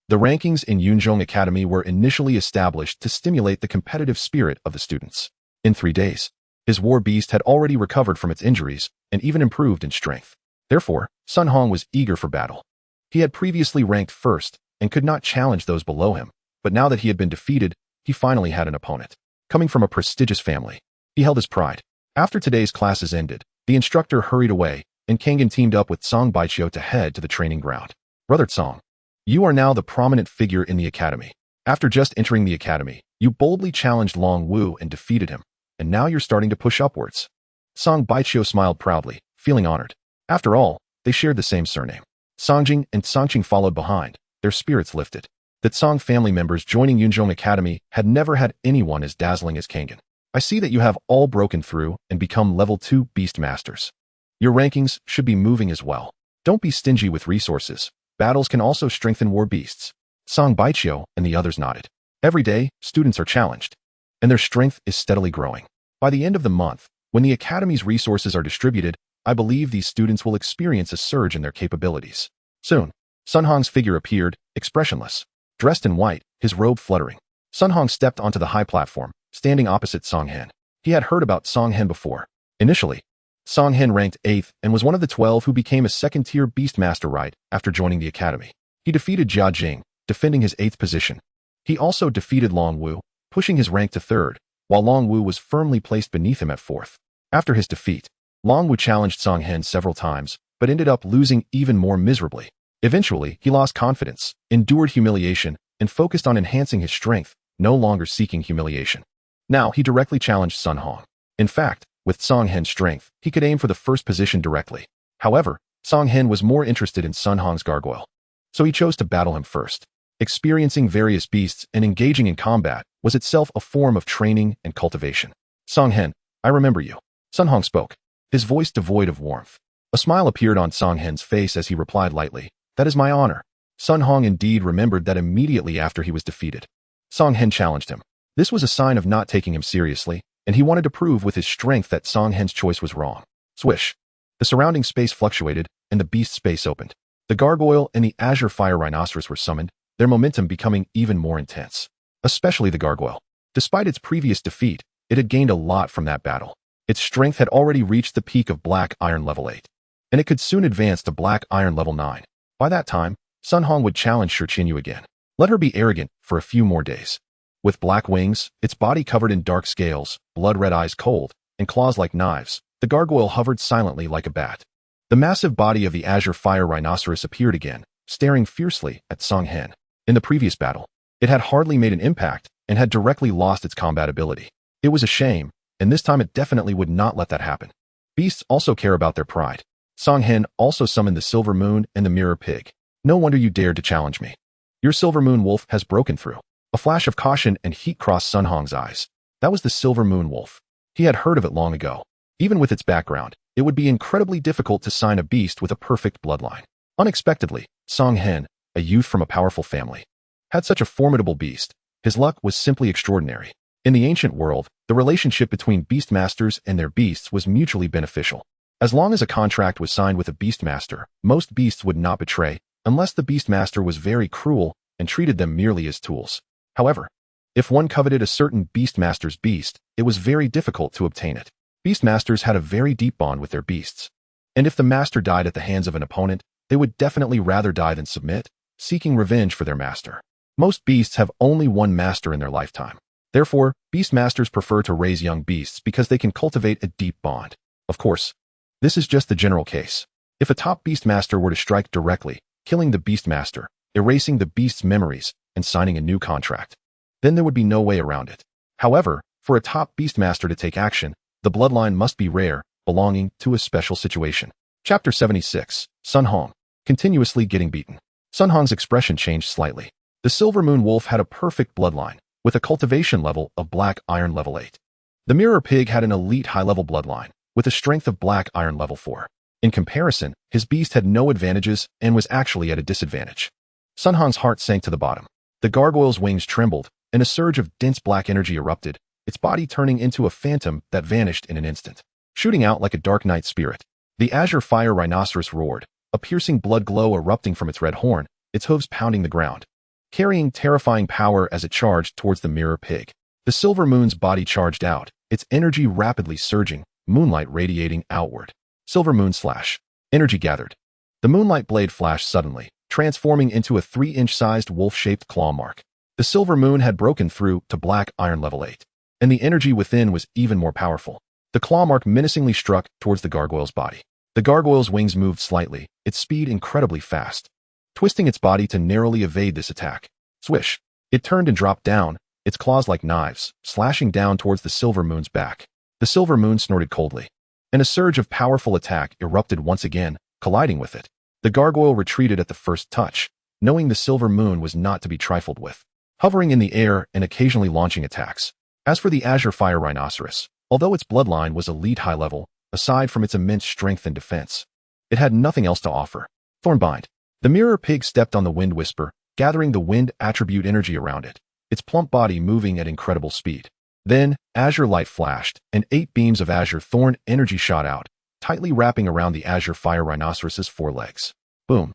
The rankings in Yunzhong Academy were initially established to stimulate the competitive spirit of the students. In 3 days, his war beast had already recovered from its injuries and even improved in strength. Therefore, Sun Hong was eager for battle. He had previously ranked 1st and could not challenge those below him, but now that he had been defeated, he finally had an opponent. Coming from a prestigious family, he held his pride. After today's classes ended, the instructor hurried away, and Kangen teamed up with Song Baiqiu to head to the training ground. Brother Song, you are now the prominent figure in the academy. After just entering the academy, you boldly challenged Long Wu and defeated him, and now you're starting to push upwards. Song Baiqiu smiled proudly, feeling honored. After all, they shared the same surname. Songjing and Songqing followed behind, their spirits lifted. The Song family members joining Yunzhong Academy had never had anyone as dazzling as Kangen. I see that you have all broken through and become level 2 beast masters. Your rankings should be moving as well. Don't be stingy with resources. Battles can also strengthen war beasts. Song Baiqiu and the others nodded. Every day, students are challenged, and their strength is steadily growing. By the end of the month, when the academy's resources are distributed, I believe these students will experience a surge in their capabilities. Soon, Sun Hong's figure appeared, expressionless, dressed in white, his robe fluttering. Sun Hong stepped onto the high platform, standing opposite Song Hen. He had heard about Song Hen before. Initially, Song Hen ranked 8th and was one of the 12 who became a second-tier Beastmaster right after joining the academy. He defeated Jia Jing, defending his 8th position. He also defeated Long Wu, pushing his rank to 3rd, while Long Wu was firmly placed beneath him at 4th. After his defeat, Long Wu challenged Song Hen several times, but ended up losing even more miserably. Eventually, he lost confidence, endured humiliation, and focused on enhancing his strength, no longer seeking humiliation. Now, he directly challenged Sun Hong. In fact, with Song Hen's strength, he could aim for the first position directly. However, Song Hen was more interested in Sun Hong's gargoyle, so he chose to battle him first. Experiencing various beasts and engaging in combat was itself a form of training and cultivation. Song Hen, I remember you. Sun Hong spoke, his voice devoid of warmth. A smile appeared on Song Hen's face as he replied lightly, "That is my honor." Sun Hong indeed remembered that immediately after he was defeated. Song Hen challenged him. This was a sign of not taking him seriously, and he wanted to prove with his strength that Song Hen's choice was wrong. Swish. The surrounding space fluctuated, and the beast space opened. The gargoyle and the azure fire rhinoceros were summoned, their momentum becoming even more intense. Especially the gargoyle. Despite its previous defeat, it had gained a lot from that battle. Its strength had already reached the peak of Black Iron level 8, and it could soon advance to Black Iron level 9. By that time, Sun Hong would challenge Shi Qinyu again. Let her be arrogant for a few more days. With black wings, its body covered in dark scales, blood-red eyes cold, and claws like knives, the gargoyle hovered silently like a bat. The massive body of the azure fire rhinoceros appeared again, staring fiercely at Song Hen. In the previous battle, it had hardly made an impact and had directly lost its combat ability. It was a shame, and this time it definitely would not let that happen. Beasts also care about their pride. Song Hen also summoned the Silver Moon and the Mirror Pig. No wonder you dared to challenge me. Your Silver Moon Wolf has broken through. A flash of caution and heat crossed Sun Hong's eyes. That was the Silver Moon Wolf. He had heard of it long ago. Even with its background, it would be incredibly difficult to sign a beast with a perfect bloodline. Unexpectedly, Song Hen, a youth from a powerful family, had such a formidable beast. His luck was simply extraordinary. In the ancient world, the relationship between beastmasters and their beasts was mutually beneficial. As long as a contract was signed with a beastmaster, most beasts would not betray, unless the beastmaster was very cruel and treated them merely as tools. However, if one coveted a certain beastmaster's beast, it was very difficult to obtain it. Beastmasters had a very deep bond with their beasts. And if the master died at the hands of an opponent, they would definitely rather die than submit, seeking revenge for their master. Most beasts have only one master in their lifetime. Therefore, beastmasters prefer to raise young beasts because they can cultivate a deep bond. Of course, this is just the general case. If a top beastmaster were to strike directly, killing the beastmaster, erasing the beast's memories, and signing a new contract, then there would be no way around it. However, for a top beastmaster to take action, the bloodline must be rare, belonging to a special situation. Chapter 76, Sun Hong, continuously getting beaten. Sun Hong's expression changed slightly. The Silver Moon Wolf had a perfect bloodline, with a cultivation level of Black Iron level 8. The Mirror Pig had an elite high-level bloodline, with a strength of Black Iron level 4. In comparison, his beast had no advantages and was actually at a disadvantage. Sun Hong's heart sank to the bottom. The gargoyle's wings trembled, and a surge of dense black energy erupted, its body turning into a phantom that vanished in an instant, shooting out like a dark night spirit. The azure fire rhinoceros roared, a piercing blood glow erupting from its red horn, its hooves pounding the ground, carrying terrifying power as it charged towards the Mirror Pig. The Silver Moon's body charged out, its energy rapidly surging, moonlight radiating outward. Silver Moon slash. Energy gathered. The moonlight blade flashed suddenly, transforming into a 3-inch-sized wolf-shaped claw mark. The Silver Moon had broken through to Black Iron level 8, and the energy within was even more powerful. The claw mark menacingly struck towards the gargoyle's body. The gargoyle's wings moved slightly, its speed incredibly fast, twisting its body to narrowly evade this attack. Swish! It turned and dropped down, its claws like knives, slashing down towards the Silver Moon's back. The Silver Moon snorted coldly, and a surge of powerful attack erupted once again, colliding with it. The gargoyle retreated at the first touch, knowing the Silver Moon was not to be trifled with, hovering in the air and occasionally launching attacks. As for the azure fire rhinoceros, although its bloodline was elite high level, aside from its immense strength and defense, it had nothing else to offer. Thornbind. The Mirror Pig stepped on the Wind Whisper, gathering the wind attribute energy around it, its plump body moving at incredible speed. Then, azure light flashed, and 8 beams of azure thorn energy shot out, tightly wrapping around the azure fire rhinoceros's forelegs. Boom.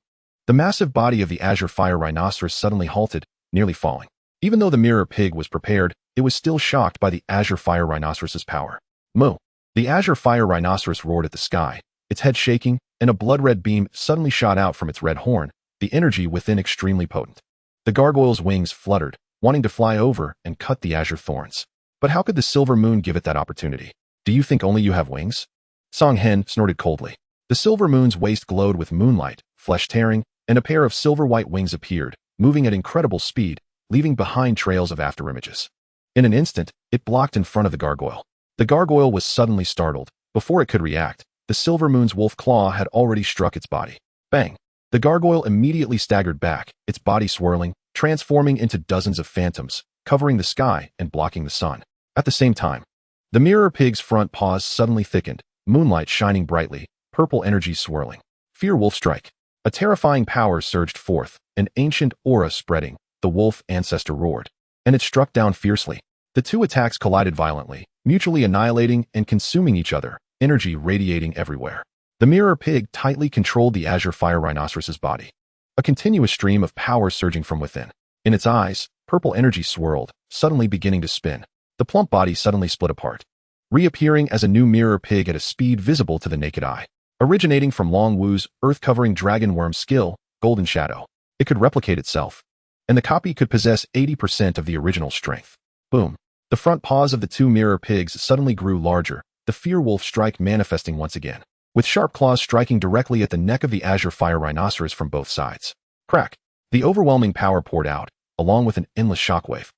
The massive body of the azure fire rhinoceros suddenly halted, nearly falling. Even though the Mirror Pig was prepared, it was still shocked by the azure fire rhinoceros's power. Moo. The azure fire rhinoceros roared at the sky, its head shaking, and a blood-red beam suddenly shot out from its red horn, the energy within extremely potent. The gargoyle's wings fluttered, wanting to fly over and cut the azure thorns. But how could the silver moon give it that opportunity? Do you think only you have wings? Song Hen snorted coldly. The silver moon's waist glowed with moonlight, flesh tearing, and a pair of silver-white wings appeared, moving at incredible speed, leaving behind trails of afterimages. In an instant, it blocked in front of the gargoyle. The gargoyle was suddenly startled. Before it could react, the silver moon's wolf claw had already struck its body. Bang! The gargoyle immediately staggered back, its body swirling, transforming into dozens of phantoms, covering the sky and blocking the sun. At the same time, the mirror pig's front paws suddenly thickened, moonlight shining brightly, purple energy swirling. Fear Wolf Strike. A terrifying power surged forth, an ancient aura spreading. The wolf ancestor roared, and it struck down fiercely. The two attacks collided violently, mutually annihilating and consuming each other, energy radiating everywhere. The mirror pig tightly controlled the azure fire rhinoceros's body, a continuous stream of power surging from within. In its eyes, purple energy swirled, suddenly beginning to spin. The plump body suddenly split apart, reappearing as a new mirror pig at a speed visible to the naked eye. Originating from Long Wu's earth-covering dragon worm skill, Golden Shadow, it could replicate itself, and the copy could possess 80% of the original strength. Boom. The front paws of the two mirror pigs suddenly grew larger, the Fear Wolf Strike manifesting once again, with sharp claws striking directly at the neck of the azure fire rhinoceros from both sides. Crack! The overwhelming power poured out, along with an endless shockwave.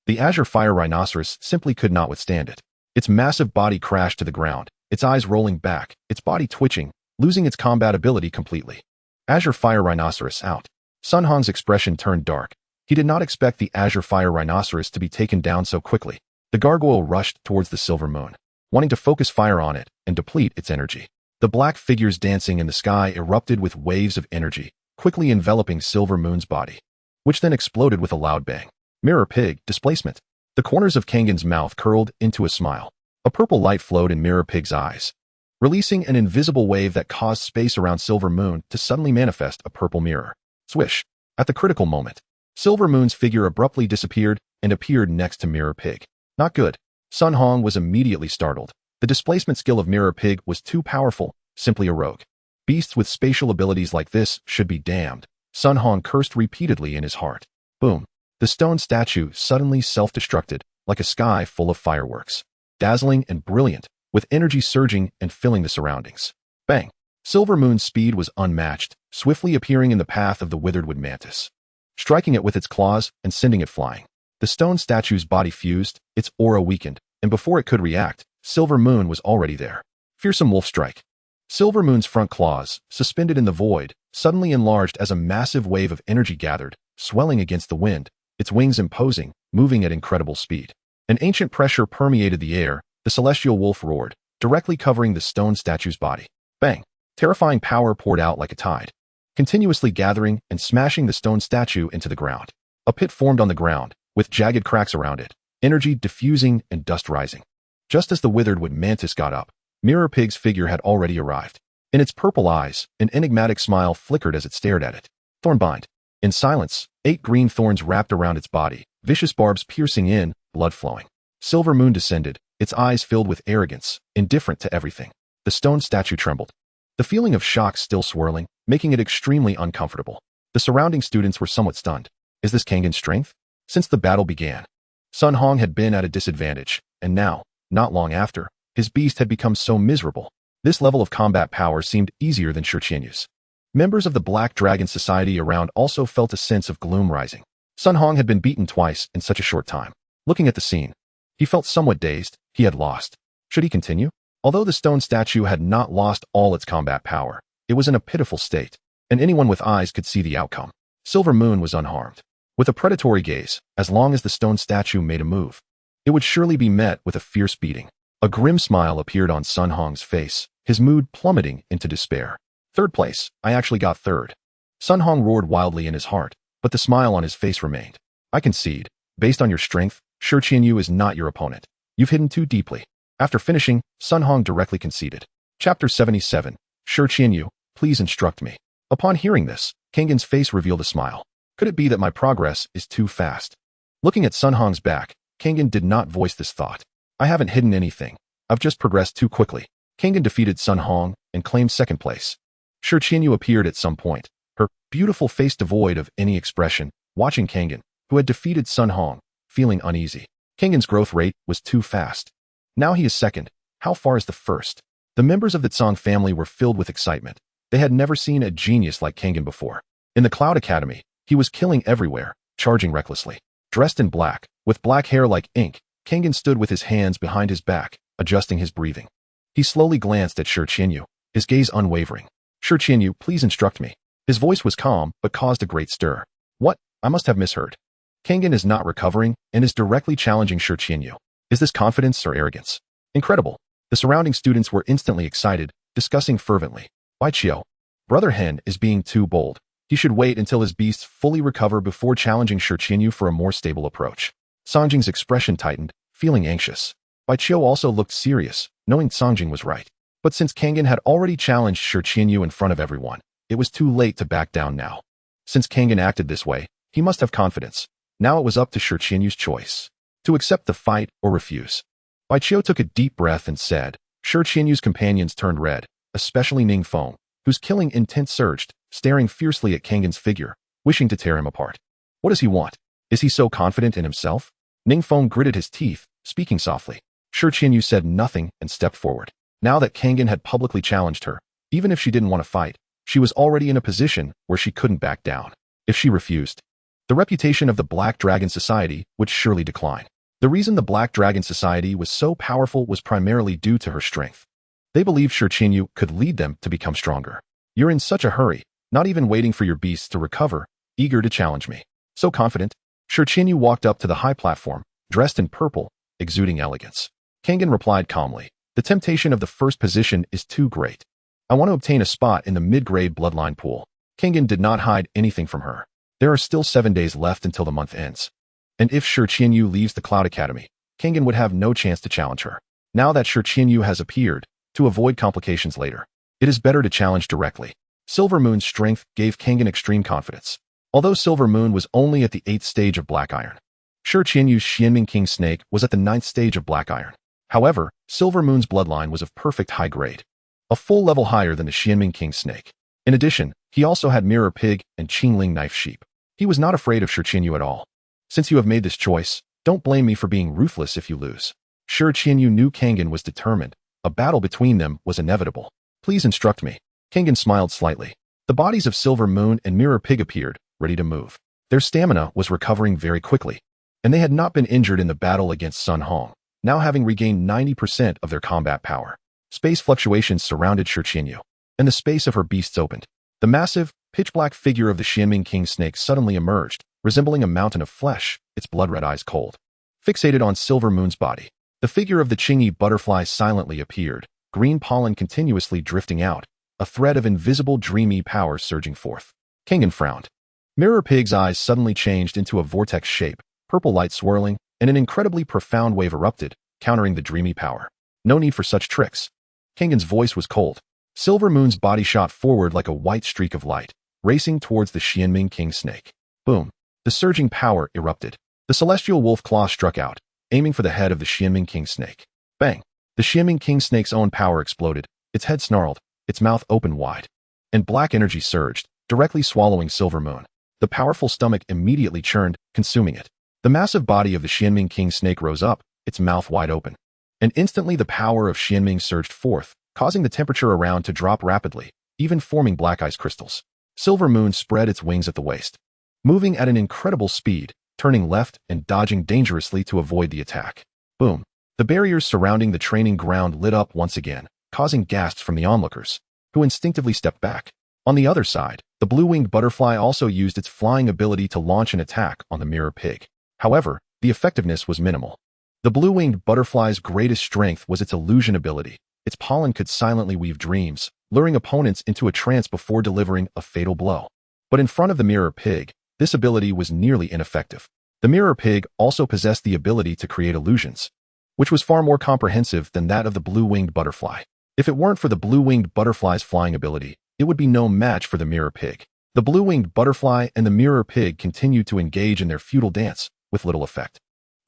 The azure fire rhinoceros simply could not withstand it. Its massive body crashed to the ground, its eyes rolling back, its body twitching, losing its combat ability completely. Azure fire rhinoceros out. Sun Hong's expression turned dark. He did not expect the azure fire rhinoceros to be taken down so quickly. The gargoyle rushed towards the silver moon, wanting to focus fire on it and deplete its energy. The black figures dancing in the sky erupted with waves of energy, quickly enveloping Silver Moon's body, which then exploded with a loud bang. Mirror Pig, displacement. The corners of Kangen's mouth curled into a smile. A purple light flowed in Mirror Pig's eyes, releasing an invisible wave that caused space around Silver Moon to suddenly manifest a purple mirror. Swish! At the critical moment, Silver Moon's figure abruptly disappeared and appeared next to Mirror Pig. Not good. Sun Hong was immediately startled. The displacement skill of Mirror Pig was too powerful, simply a rogue. Beasts with spatial abilities like this should be damned. Sun Hong cursed repeatedly in his heart. Boom. The stone statue suddenly self-destructed, like a sky full of fireworks. Dazzling and brilliant, with energy surging and filling the surroundings. Bang! Silver Moon's speed was unmatched, swiftly appearing in the path of the withered wood mantis, striking it with its claws and sending it flying. The stone statue's body fused, its aura weakened, and before it could react, Silver Moon was already there. Fearsome Wolf Strike. Silver Moon's front claws, suspended in the void, suddenly enlarged as a massive wave of energy gathered, swelling against the wind, its wings imposing, moving at incredible speed. An ancient pressure permeated the air, the celestial wolf roared, directly covering the stone statue's body. Bang! Terrifying power poured out like a tide, continuously gathering and smashing the stone statue into the ground. A pit formed on the ground, with jagged cracks around it, energy diffusing and dust rising. Just as the withered wood mantis got up, Mirror Pig's figure had already arrived. In its purple eyes, an enigmatic smile flickered as it stared at it. Thornbind. In silence, 8 green thorns wrapped around its body, vicious barbs piercing in, blood flowing. Silver Moon descended, its eyes filled with arrogance, indifferent to everything. The stone statue trembled, the feeling of shock still swirling, making it extremely uncomfortable. The surrounding students were somewhat stunned. Is this Kangen's strength? Since the battle began, Sun Hong had been at a disadvantage, and now, not long after, his beast had become so miserable. This level of combat power seemed easier than Shurqianyu's. Members of the Black Dragon Society around also felt a sense of gloom rising. Sun Hong had been beaten twice in such a short time. Looking at the scene, he felt somewhat dazed. He had lost. Should he continue? Although the stone statue had not lost all its combat power, it was in a pitiful state, and anyone with eyes could see the outcome. Silver Moon was unharmed. With a predatory gaze, as long as the stone statue made a move, it would surely be met with a fierce beating. A grim smile appeared on Sun Hong's face, his mood plummeting into despair. Third place, I actually got third. Sun Hong roared wildly in his heart, but the smile on his face remained. I concede. Based on your strength, Shurqianyu is not your opponent. You've hidden too deeply. After finishing, Sun Hong directly conceded. Chapter 77. Shurqianyu, please instruct me. Upon hearing this, Kangen's face revealed a smile. Could it be that my progress is too fast? Looking at Sun Hong's back, Kangen did not voice this thought. I haven't hidden anything. I've just progressed too quickly. Kangen defeated Sun Hong and claimed second place. Shurqianyu appeared at some point, her beautiful face devoid of any expression, watching Kangen, who had defeated Sun Hong, feeling uneasy. Kangen's growth rate was too fast. Now he is second. How far is the first? The members of the Tsang family were filled with excitement. They had never seen a genius like Kangen before. In the Cloud Academy, he was killing everywhere, charging recklessly. Dressed in black, with black hair like ink, Kangen stood with his hands behind his back, adjusting his breathing. He slowly glanced at Shi Qianyu, his gaze unwavering. Shi Qianyu, please instruct me. His voice was calm, but caused a great stir. What? I must have misheard. Kangen is not recovering and is directly challenging Shi Qianyu. Is this confidence or arrogance? Incredible. The surrounding students were instantly excited, discussing fervently. Bai Qiu, Brother Hen is being too bold. He should wait until his beasts fully recover before challenging Shi Qianyu for a more stable approach. Songjing's expression tightened, feeling anxious. Bai Qiu also looked serious, knowing Songjing was right. But since Kangen had already challenged Shi Qianyu in front of everyone, it was too late to back down now. Since Kangen acted this way, he must have confidence. Now it was up to Shi Qianyu's choice. To accept the fight or refuse. Bai Qiu took a deep breath and said. Shi Qianyu's companions turned red, especially Ningfeng, whose killing intent surged, staring fiercely at Kangen's figure, wishing to tear him apart. What does he want? Is he so confident in himself? Ningfeng gritted his teeth, speaking softly. Shi Qianyu said nothing and stepped forward. Now that Kangen had publicly challenged her, even if she didn't want to fight, she was already in a position where she couldn't back down. If she refused, the reputation of the Black Dragon Society would surely decline. The reason the Black Dragon Society was so powerful was primarily due to her strength. They believed Shi Qianyu could lead them to become stronger. You're in such a hurry, not even waiting for your beasts to recover, eager to challenge me. So confident. Shi Qianyu walked up to the high platform, dressed in purple, exuding elegance. Kangen replied calmly. The temptation of the first position is too great. I want to obtain a spot in the mid-grade bloodline pool. Kangen did not hide anything from her. There are still 7 days left until the month ends. And if Shi Qianyu leaves the Cloud Academy, Kangen would have no chance to challenge her. Now that Shi Qianyu has appeared, to avoid complications later, it is better to challenge directly. Silver Moon's strength gave Kangen extreme confidence. Although Silver Moon was only at the 8th stage of Black Iron, Shi Qianyu's Xianming King Snake was at the 9th stage of Black Iron. However, Silver Moon's bloodline was of perfect high grade, a full level higher than the Xianming King Snake. In addition, he also had Mirror Pig and Qingling Knife Sheep. He was not afraid of Shi Qianyu at all. Since you have made this choice, don't blame me for being ruthless if you lose. Shi Qianyu knew Kangen was determined. A battle between them was inevitable. Please instruct me. Kangen smiled slightly. The bodies of Silver Moon and Mirror Pig appeared, ready to move. Their stamina was recovering very quickly, and they had not been injured in the battle against Sun Hong, now having regained 90% of their combat power. Space fluctuations surrounded Shi Qianyu, and the space of her beasts opened. The massive, pitch-black figure of the Xianming King Snake suddenly emerged, resembling a mountain of flesh, its blood-red eyes cold. Fixated on Silver Moon's body, the figure of the Qingyi butterfly silently appeared, green pollen continuously drifting out, a thread of invisible dreamy power surging forth. Kangen frowned. Mirror Pig's eyes suddenly changed into a vortex shape, purple light swirling, and an incredibly profound wave erupted, countering the dreamy power. No need for such tricks. Kangen's voice was cold. Silver Moon's body shot forward like a white streak of light, racing towards the Xianming King Snake. Boom. The surging power erupted. The celestial wolf claw struck out, aiming for the head of the Xianming King Snake. Bang! The Xianming King Snake's own power exploded, its head snarled, its mouth opened wide. And black energy surged, directly swallowing Silver Moon. The powerful stomach immediately churned, consuming it. The massive body of the Xianming King Snake rose up, its mouth wide open. And instantly the power of Xianming surged forth, causing the temperature around to drop rapidly, even forming black ice crystals. Silver Moon spread its wings at the waist, moving at an incredible speed, turning left and dodging dangerously to avoid the attack. Boom. The barriers surrounding the training ground lit up once again, causing gasps from the onlookers, who instinctively stepped back. On the other side, the blue-winged butterfly also used its flying ability to launch an attack on the Mirror Pig. However, the effectiveness was minimal. The blue-winged butterfly's greatest strength was its illusion ability. Its pollen could silently weave dreams, luring opponents into a trance before delivering a fatal blow. But in front of the Mirror Pig, this ability was nearly ineffective. The Mirror Pig also possessed the ability to create illusions, which was far more comprehensive than that of the blue-winged butterfly. If it weren't for the blue-winged butterfly's flying ability, it would be no match for the Mirror Pig. The blue-winged butterfly and the Mirror Pig continued to engage in their feudal dance, with little effect.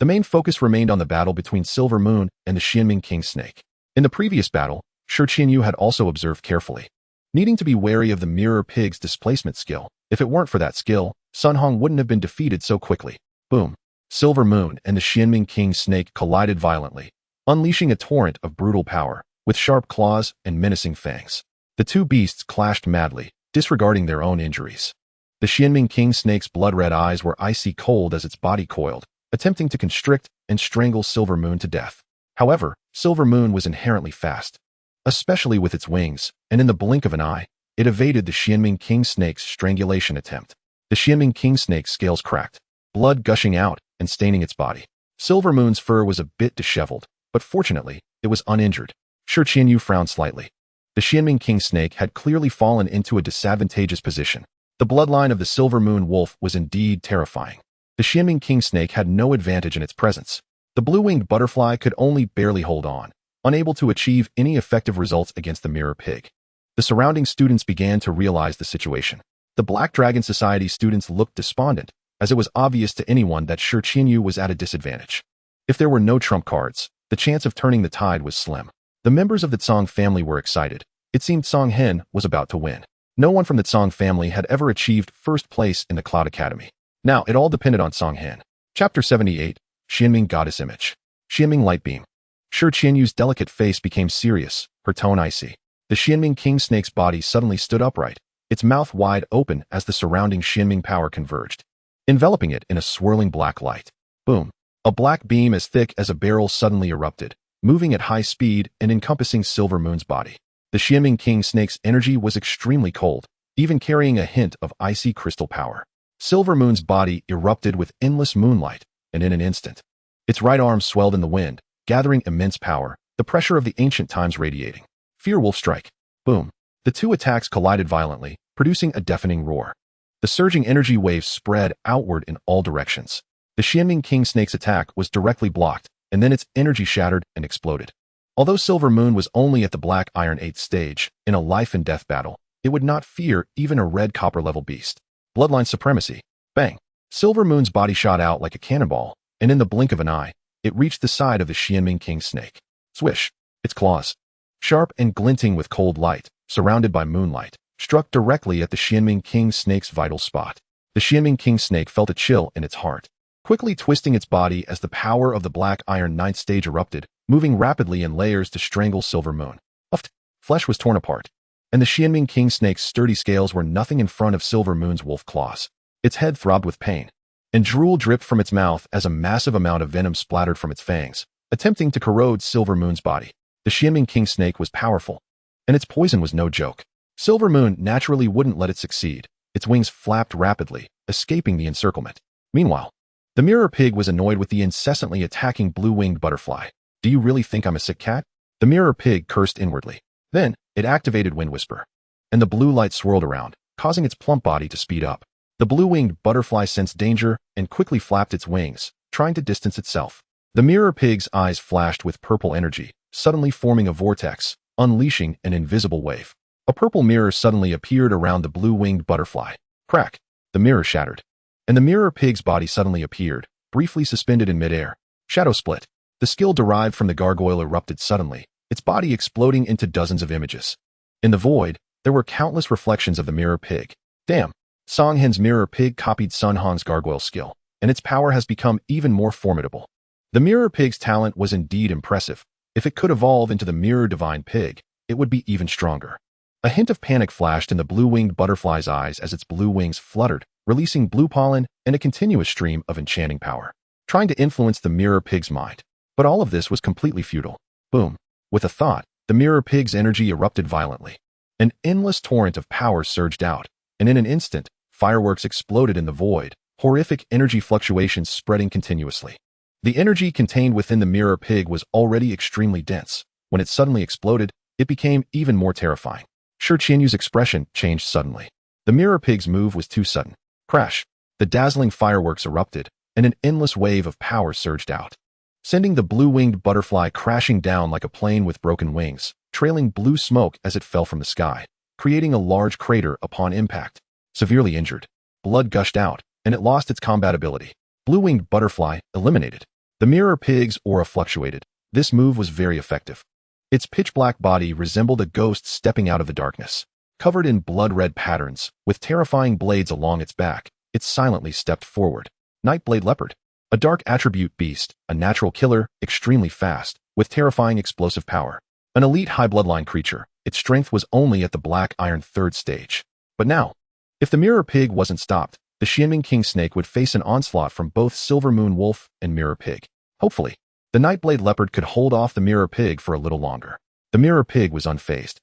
The main focus remained on the battle between Silver Moon and the Xianming King Snake. In the previous battle, Shi Qianyu had also observed carefully, needing to be wary of the Mirror Pig's displacement skill. If it weren't for that skill, Sun Hong wouldn't have been defeated so quickly. Boom. Silver Moon and the Xianming King snake collided violently, unleashing a torrent of brutal power, with sharp claws and menacing fangs. The two beasts clashed madly, disregarding their own injuries. The Xianming King snake's blood-red eyes were icy cold as its body coiled, attempting to constrict and strangle Silver Moon to death. However, Silver Moon was inherently fast, especially with its wings, and in the blink of an eye, it evaded the Xianming King snake's strangulation attempt. The Xianming King snake's scales cracked, blood gushing out and staining its body. Silver Moon's fur was a bit disheveled, but fortunately, it was uninjured. Shi Qianyu frowned slightly. The Xianming King snake had clearly fallen into a disadvantageous position. The bloodline of the Silver Moon wolf was indeed terrifying. The Xianming King snake had no advantage in its presence. The blue-winged butterfly could only barely hold on, unable to achieve any effective results against the mirror pig. The surrounding students began to realize the situation. The Black Dragon Society students looked despondent, as it was obvious to anyone that Shi Qianyu was at a disadvantage. If there were no trump cards, the chance of turning the tide was slim. The members of the Tsang family were excited. It seemed Song Hen was about to win. No one from the Tsang family had ever achieved first place in the Cloud Academy. Now, it all depended on Song Hen. Chapter 78, Xianming Goddess Image. Xianming Light Beam. Shi Qianyu's delicate face became serious, her tone icy. The Xianming King snake's body suddenly stood upright, its mouth wide open as the surrounding Xianming power converged, enveloping it in a swirling black light. Boom! A black beam as thick as a barrel suddenly erupted, moving at high speed and encompassing Silver Moon's body. The Xianming King snake's energy was extremely cold, even carrying a hint of icy crystal power. Silver Moon's body erupted with endless moonlight, and in an instant, its right arm swelled in the wind, gathering immense power, the pressure of the ancient times radiating. Fearwolf Strike. Boom. The two attacks collided violently, producing a deafening roar. The surging energy waves spread outward in all directions. The Xianming King snake's attack was directly blocked, and then its energy shattered and exploded. Although Silver Moon was only at the Black Iron 8th stage, in a life-and-death battle, it would not fear even a red copper-level beast. Bloodline Supremacy. Bang! Silver Moon's body shot out like a cannonball, and in the blink of an eye, it reached the side of the Xianming King snake. Swish! Its claws, sharp and glinting with cold light, surrounded by moonlight, struck directly at the Xianming King snake's vital spot. The Xianming King snake felt a chill in its heart, quickly twisting its body as the power of the Black Iron 9th stage erupted, moving rapidly in layers to strangle Silver Moon. Uffed! Flesh was torn apart, and the Xianming King snake's sturdy scales were nothing in front of Silver Moon's wolf claws. Its head throbbed with pain, and drool dripped from its mouth as a massive amount of venom splattered from its fangs, attempting to corrode Silver Moon's body. The Xianming King snake was powerful, and its poison was no joke. Silver Moon naturally wouldn't let it succeed. Its wings flapped rapidly, escaping the encirclement. Meanwhile, the mirror pig was annoyed with the incessantly attacking blue-winged butterfly. Do you really think I'm a sick cat? The mirror pig cursed inwardly. Then, it activated Wind Whisper, and the blue light swirled around, causing its plump body to speed up. The blue-winged butterfly sensed danger and quickly flapped its wings, trying to distance itself. The mirror pig's eyes flashed with purple energy, suddenly forming a vortex, unleashing an invisible wave. A purple mirror suddenly appeared around the blue-winged butterfly. Crack! The mirror shattered, and the mirror pig's body suddenly appeared, briefly suspended in midair. Shadow Split. The skill derived from the gargoyle erupted suddenly, its body exploding into dozens of images. In the void, there were countless reflections of the mirror pig. Damn! Song Hen's mirror pig copied Sun Han's gargoyle skill, and its power has become even more formidable. The mirror pig's talent was indeed impressive. If it could evolve into the mirror divine pig, it would be even stronger. A hint of panic flashed in the blue-winged butterfly's eyes as its blue wings fluttered, releasing blue pollen and a continuous stream of enchanting power, trying to influence the mirror pig's mind. But all of this was completely futile. Boom! With a thought, the mirror pig's energy erupted violently. An endless torrent of power surged out, and in an instant, fireworks exploded in the void, horrific energy fluctuations spreading continuously. The energy contained within the mirror pig was already extremely dense. When it suddenly exploded, it became even more terrifying. Shi Qianyu's expression changed suddenly. The mirror pig's move was too sudden. Crash! The dazzling fireworks erupted, and an endless wave of power surged out, sending the blue-winged butterfly crashing down like a plane with broken wings, trailing blue smoke as it fell from the sky, creating a large crater upon impact. Severely injured, blood gushed out, and it lost its combat ability. Blue-winged butterfly eliminated. The mirror pig's aura fluctuated. This move was very effective. Its pitch-black body resembled a ghost stepping out of the darkness. Covered in blood-red patterns, with terrifying blades along its back, it silently stepped forward. Nightblade Leopard. A dark attribute beast, a natural killer, extremely fast, with terrifying explosive power. An elite high bloodline creature, its strength was only at the black iron 3rd stage. But now, if the Mirror Pig wasn't stopped, the Xianming King Snake would face an onslaught from both Silver Moon Wolf and Mirror Pig. Hopefully, the Nightblade Leopard could hold off the Mirror Pig for a little longer. The Mirror Pig was unfazed,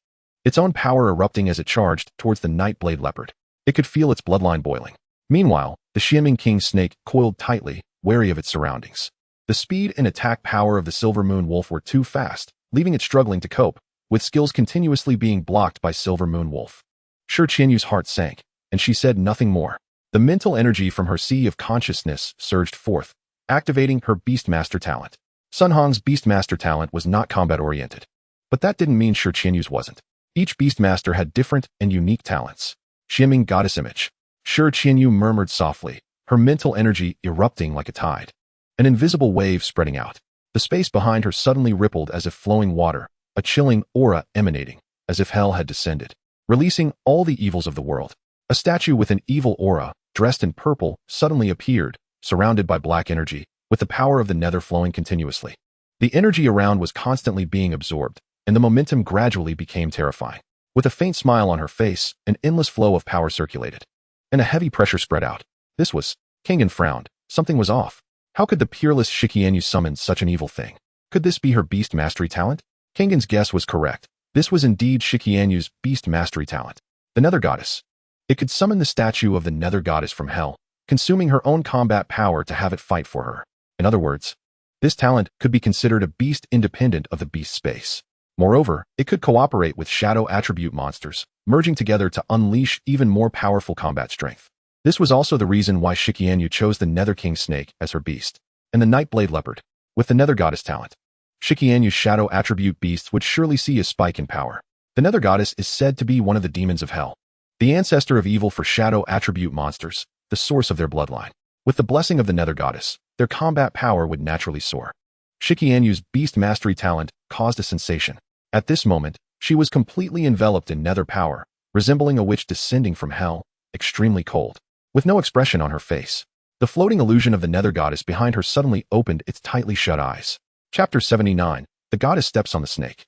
its own power erupting as it charged towards the Nightblade Leopard. It could feel its bloodline boiling. Meanwhile, the Xianming King Snake coiled tightly, wary of its surroundings. The speed and attack power of the Silver Moon Wolf were too fast, leaving it struggling to cope, with skills continuously being blocked by Silver Moon Wolf. Shi Qianyu's heart sank, and she said nothing more. The mental energy from her sea of consciousness surged forth, activating her Beastmaster talent. Sun Hong's Beastmaster talent was not combat-oriented. But that didn't mean Shi Qianyu's wasn't. Each Beastmaster had different and unique talents. Xianming Goddess Image. Shi Qianyu murmured softly, her mental energy erupting like a tide. An invisible wave spreading out. The space behind her suddenly rippled as if flowing water, a chilling aura emanating, as if hell had descended, releasing all the evils of the world. A statue with an evil aura, dressed in purple, suddenly appeared, surrounded by black energy, with the power of the nether flowing continuously. The energy around was constantly being absorbed, and the momentum gradually became terrifying. With a faint smile on her face, an endless flow of power circulated, and a heavy pressure spread out. This was... Kangen frowned. Something was off. How could the peerless Shi Qianyu summon such an evil thing? Could this be her beast mastery talent? Kangen's guess was correct. This was indeed Shi Qianyu's beast mastery talent. The Nether Goddess. It could summon the statue of the Nether Goddess from hell, consuming her own combat power to have it fight for her. In other words, this talent could be considered a beast independent of the beast space. Moreover, it could cooperate with shadow attribute monsters, merging together to unleash even more powerful combat strength. This was also the reason why Shi Qianyu chose the Nether King Snake as her beast, and the Nightblade Leopard, with the Nether Goddess talent. Shi Qianyu's shadow attribute beasts would surely see a spike in power. The Nether Goddess is said to be one of the demons of hell, the ancestor of evil for shadow attribute monsters, the source of their bloodline. With the blessing of the Nether Goddess, their combat power would naturally soar. Shi Qianyu's beast mastery talent caused a sensation. At this moment, she was completely enveloped in nether power, resembling a witch descending from hell, extremely cold. With no expression on her face, the floating illusion of the Nether Goddess behind her suddenly opened its tightly shut eyes. Chapter 79. The Goddess Steps on the Snake.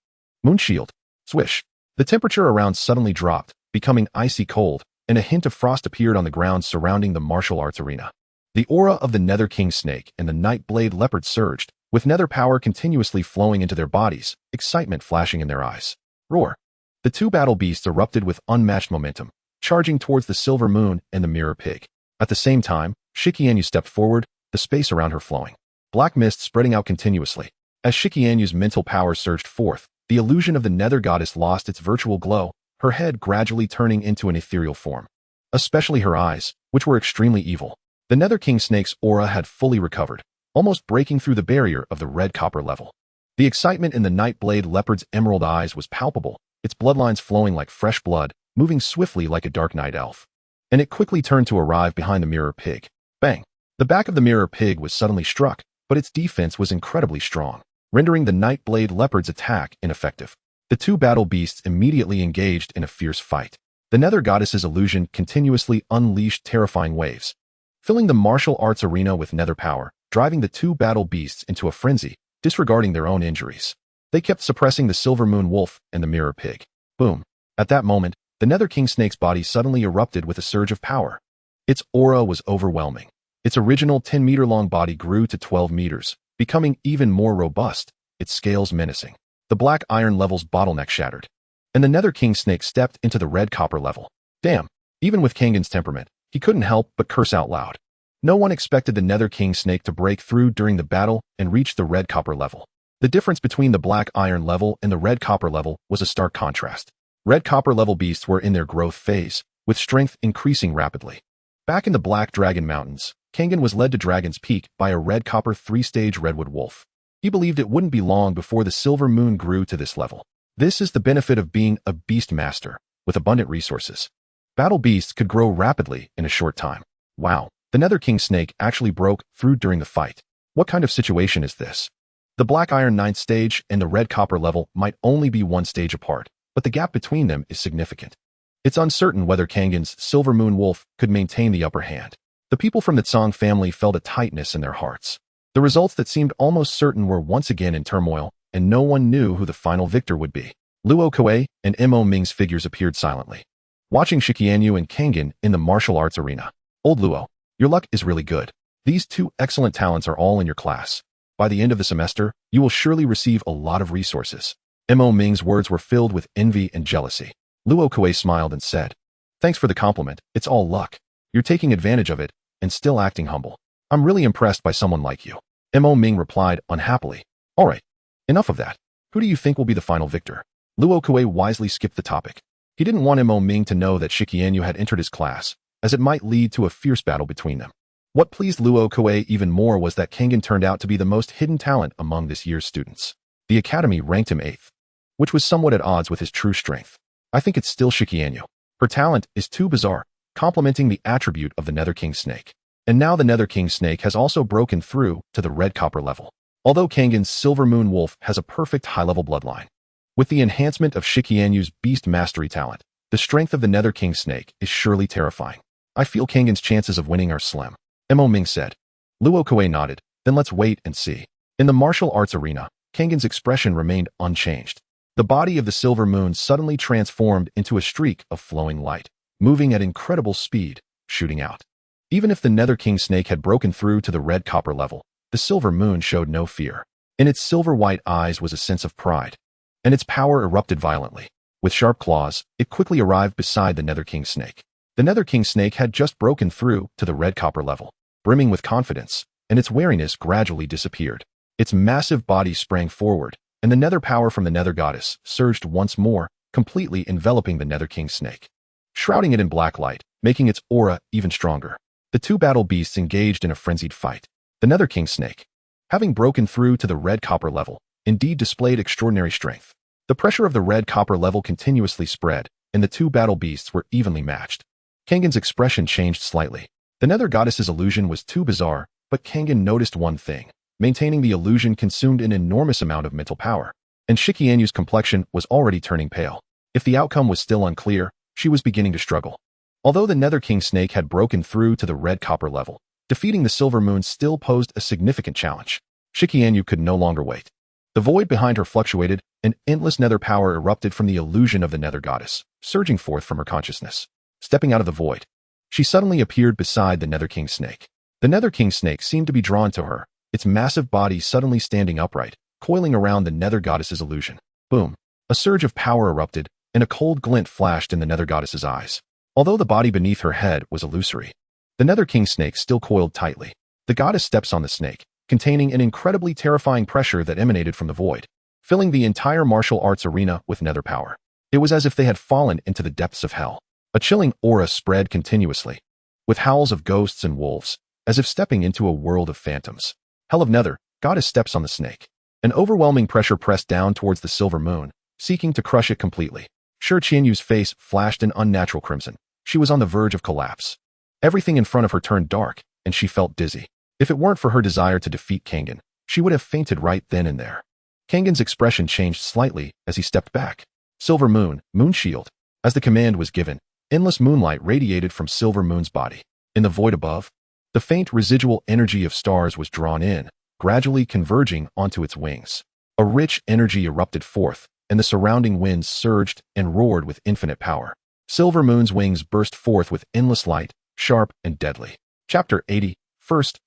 Moonshield. Swish. The temperature around suddenly dropped, becoming icy cold, and a hint of frost appeared on the ground surrounding the martial arts arena. The aura of the Nether King Snake and the Nightblade Leopard surged, with nether power continuously flowing into their bodies, excitement flashing in their eyes. Roar. The two battle beasts erupted with unmatched momentum, charging towards the Silver Moon and the Mirror Pig. At the same time, Shi Qianyu stepped forward, the space around her flowing. Black mist spreading out continuously. As Shi Qianyu's mental power surged forth, the illusion of the Nether Goddess lost its virtual glow, her head gradually turning into an ethereal form. Especially her eyes, which were extremely evil. The Nether King Snake's aura had fully recovered, almost breaking through the barrier of the red copper level. The excitement in the Nightblade Leopard's emerald eyes was palpable, its bloodlines flowing like fresh blood, moving swiftly like a dark night elf. And it quickly turned to arrive behind the Mirror Pig. Bang! The back of the Mirror Pig was suddenly struck, but its defense was incredibly strong, rendering the Nightblade Leopard's attack ineffective. The two battle beasts immediately engaged in a fierce fight. The Nether Goddess's illusion continuously unleashed terrifying waves, filling the martial arts arena with nether power, driving the two battle beasts into a frenzy, disregarding their own injuries. They kept suppressing the Silver Moon Wolf and the Mirror Pig. Boom. At that moment, the Nether King Snake's body suddenly erupted with a surge of power. Its aura was overwhelming. Its original 10-meter-long body grew to 12 meters, becoming even more robust, its scales menacing. The black iron level's bottleneck shattered, and the Nether King Snake stepped into the red copper level. Damn! Even with Kangen's temperament, he couldn't help but curse out loud. No one expected the Nether King Snake to break through during the battle and reach the red copper level. The difference between the black iron level and the red copper level was a stark contrast. Red copper level beasts were in their growth phase, with strength increasing rapidly. Back in the Black Dragon Mountains, Kangen was led to Dragon's Peak by a red copper 3-stage redwood wolf. He believed it wouldn't be long before the Silver Moon grew to this level. This is the benefit of being a beast master, with abundant resources. Battle beasts could grow rapidly in a short time. Wow, the Nether King Snake actually broke through during the fight. What kind of situation is this? The Black Iron 9th stage and the red copper level might only be one stage apart, but the gap between them is significant. It's uncertain whether Kangen's Silver Moon Wolf could maintain the upper hand. The people from the Tsang family felt a tightness in their hearts. The results that seemed almost certain were once again in turmoil, and no one knew who the final victor would be. Luo Kuei and Mo Ming's figures appeared silently, watching Shikianyu and Kangen in the martial arts arena. Old Luo, your luck is really good. These two excellent talents are all in your class. By the end of the semester, you will surely receive a lot of resources. Mo Ming's words were filled with envy and jealousy. Luo Kuei smiled and said, "Thanks for the compliment, it's all luck. You're taking advantage of it, and still acting humble. I'm really impressed by someone like you." Mo Ming replied unhappily, "All right, enough of that. Who do you think will be the final victor?" Luo Kuei wisely skipped the topic. He didn't want Mo Ming to know that Shikianyu had entered his class, as it might lead to a fierce battle between them. What pleased Luo Kuei even more was that Kangen turned out to be the most hidden talent among this year's students. The academy ranked him 8th, which was somewhat at odds with his true strength. I think it's still Shikianyu. Her talent is too bizarre, complementing the attribute of the Nether King Snake. And now the Nether King Snake has also broken through to the red copper level. Although Kangen's Silver Moon Wolf has a perfect high-level bloodline. With the enhancement of Shikianyu's Beast Mastery talent, the strength of the Nether King Snake is surely terrifying. I feel Kangen's chances of winning are slim. Mo Ming said. Luo Kuei nodded, then let's wait and see. In the martial arts arena, Kangen's expression remained unchanged. The body of the Silver Moon suddenly transformed into a streak of flowing light, moving at incredible speed, shooting out. Even if the Nether King Snake had broken through to the red copper level, the Silver Moon showed no fear. In its silver-white eyes was a sense of pride, and its power erupted violently. With sharp claws, it quickly arrived beside the Nether King Snake. The Nether King Snake had just broken through to the red copper level, brimming with confidence, and its wariness gradually disappeared. Its massive body sprang forward, and the nether power from the Nether Goddess surged once more, completely enveloping the Nether King Snake, shrouding it in black light, making its aura even stronger. The two battle beasts engaged in a frenzied fight. The Nether King Snake, having broken through to the red copper level, indeed displayed extraordinary strength. The pressure of the red copper level continuously spread, and the two battle beasts were evenly matched. Kangen's expression changed slightly. The Nether Goddess's illusion was too bizarre, but Kangen noticed one thing. Maintaining the illusion consumed an enormous amount of mental power, and Shikianyu's complexion was already turning pale. If the outcome was still unclear, she was beginning to struggle. Although the Nether King Snake had broken through to the red copper level, defeating the Silver Moon still posed a significant challenge. Shikianyu could no longer wait. The void behind her fluctuated, and endless nether power erupted from the illusion of the Nether Goddess, surging forth from her consciousness. Stepping out of the void, she suddenly appeared beside the Nether King Snake. The Nether King Snake seemed to be drawn to her, its massive body suddenly standing upright, coiling around the Nether Goddess's illusion. Boom! A surge of power erupted, and a cold glint flashed in the Nether Goddess's eyes. Although the body beneath her head was illusory, the Nether King Snake still coiled tightly. The goddess steps on the snake, containing an incredibly terrifying pressure that emanated from the void, filling the entire martial arts arena with nether power. It was as if they had fallen into the depths of hell. A chilling aura spread continuously, with howls of ghosts and wolves, as if stepping into a world of phantoms. Hell of Nether, goddess steps on the snake. An overwhelming pressure pressed down towards the Silver Moon, seeking to crush it completely. Shikianyu's face flashed an unnatural crimson. She was on the verge of collapse. Everything in front of her turned dark, and she felt dizzy. If it weren't for her desire to defeat Kangen, she would have fainted right then and there. Kangen's expression changed slightly as he stepped back. Silver Moon, Moon Shield. As the command was given, endless moonlight radiated from Silver Moon's body. In the void above, the faint residual energy of stars was drawn in, gradually converging onto its wings. A rich energy erupted forth, and the surrounding winds surged and roared with infinite power. Silver Moon's wings burst forth with endless light, sharp and deadly. Chapter 80. First.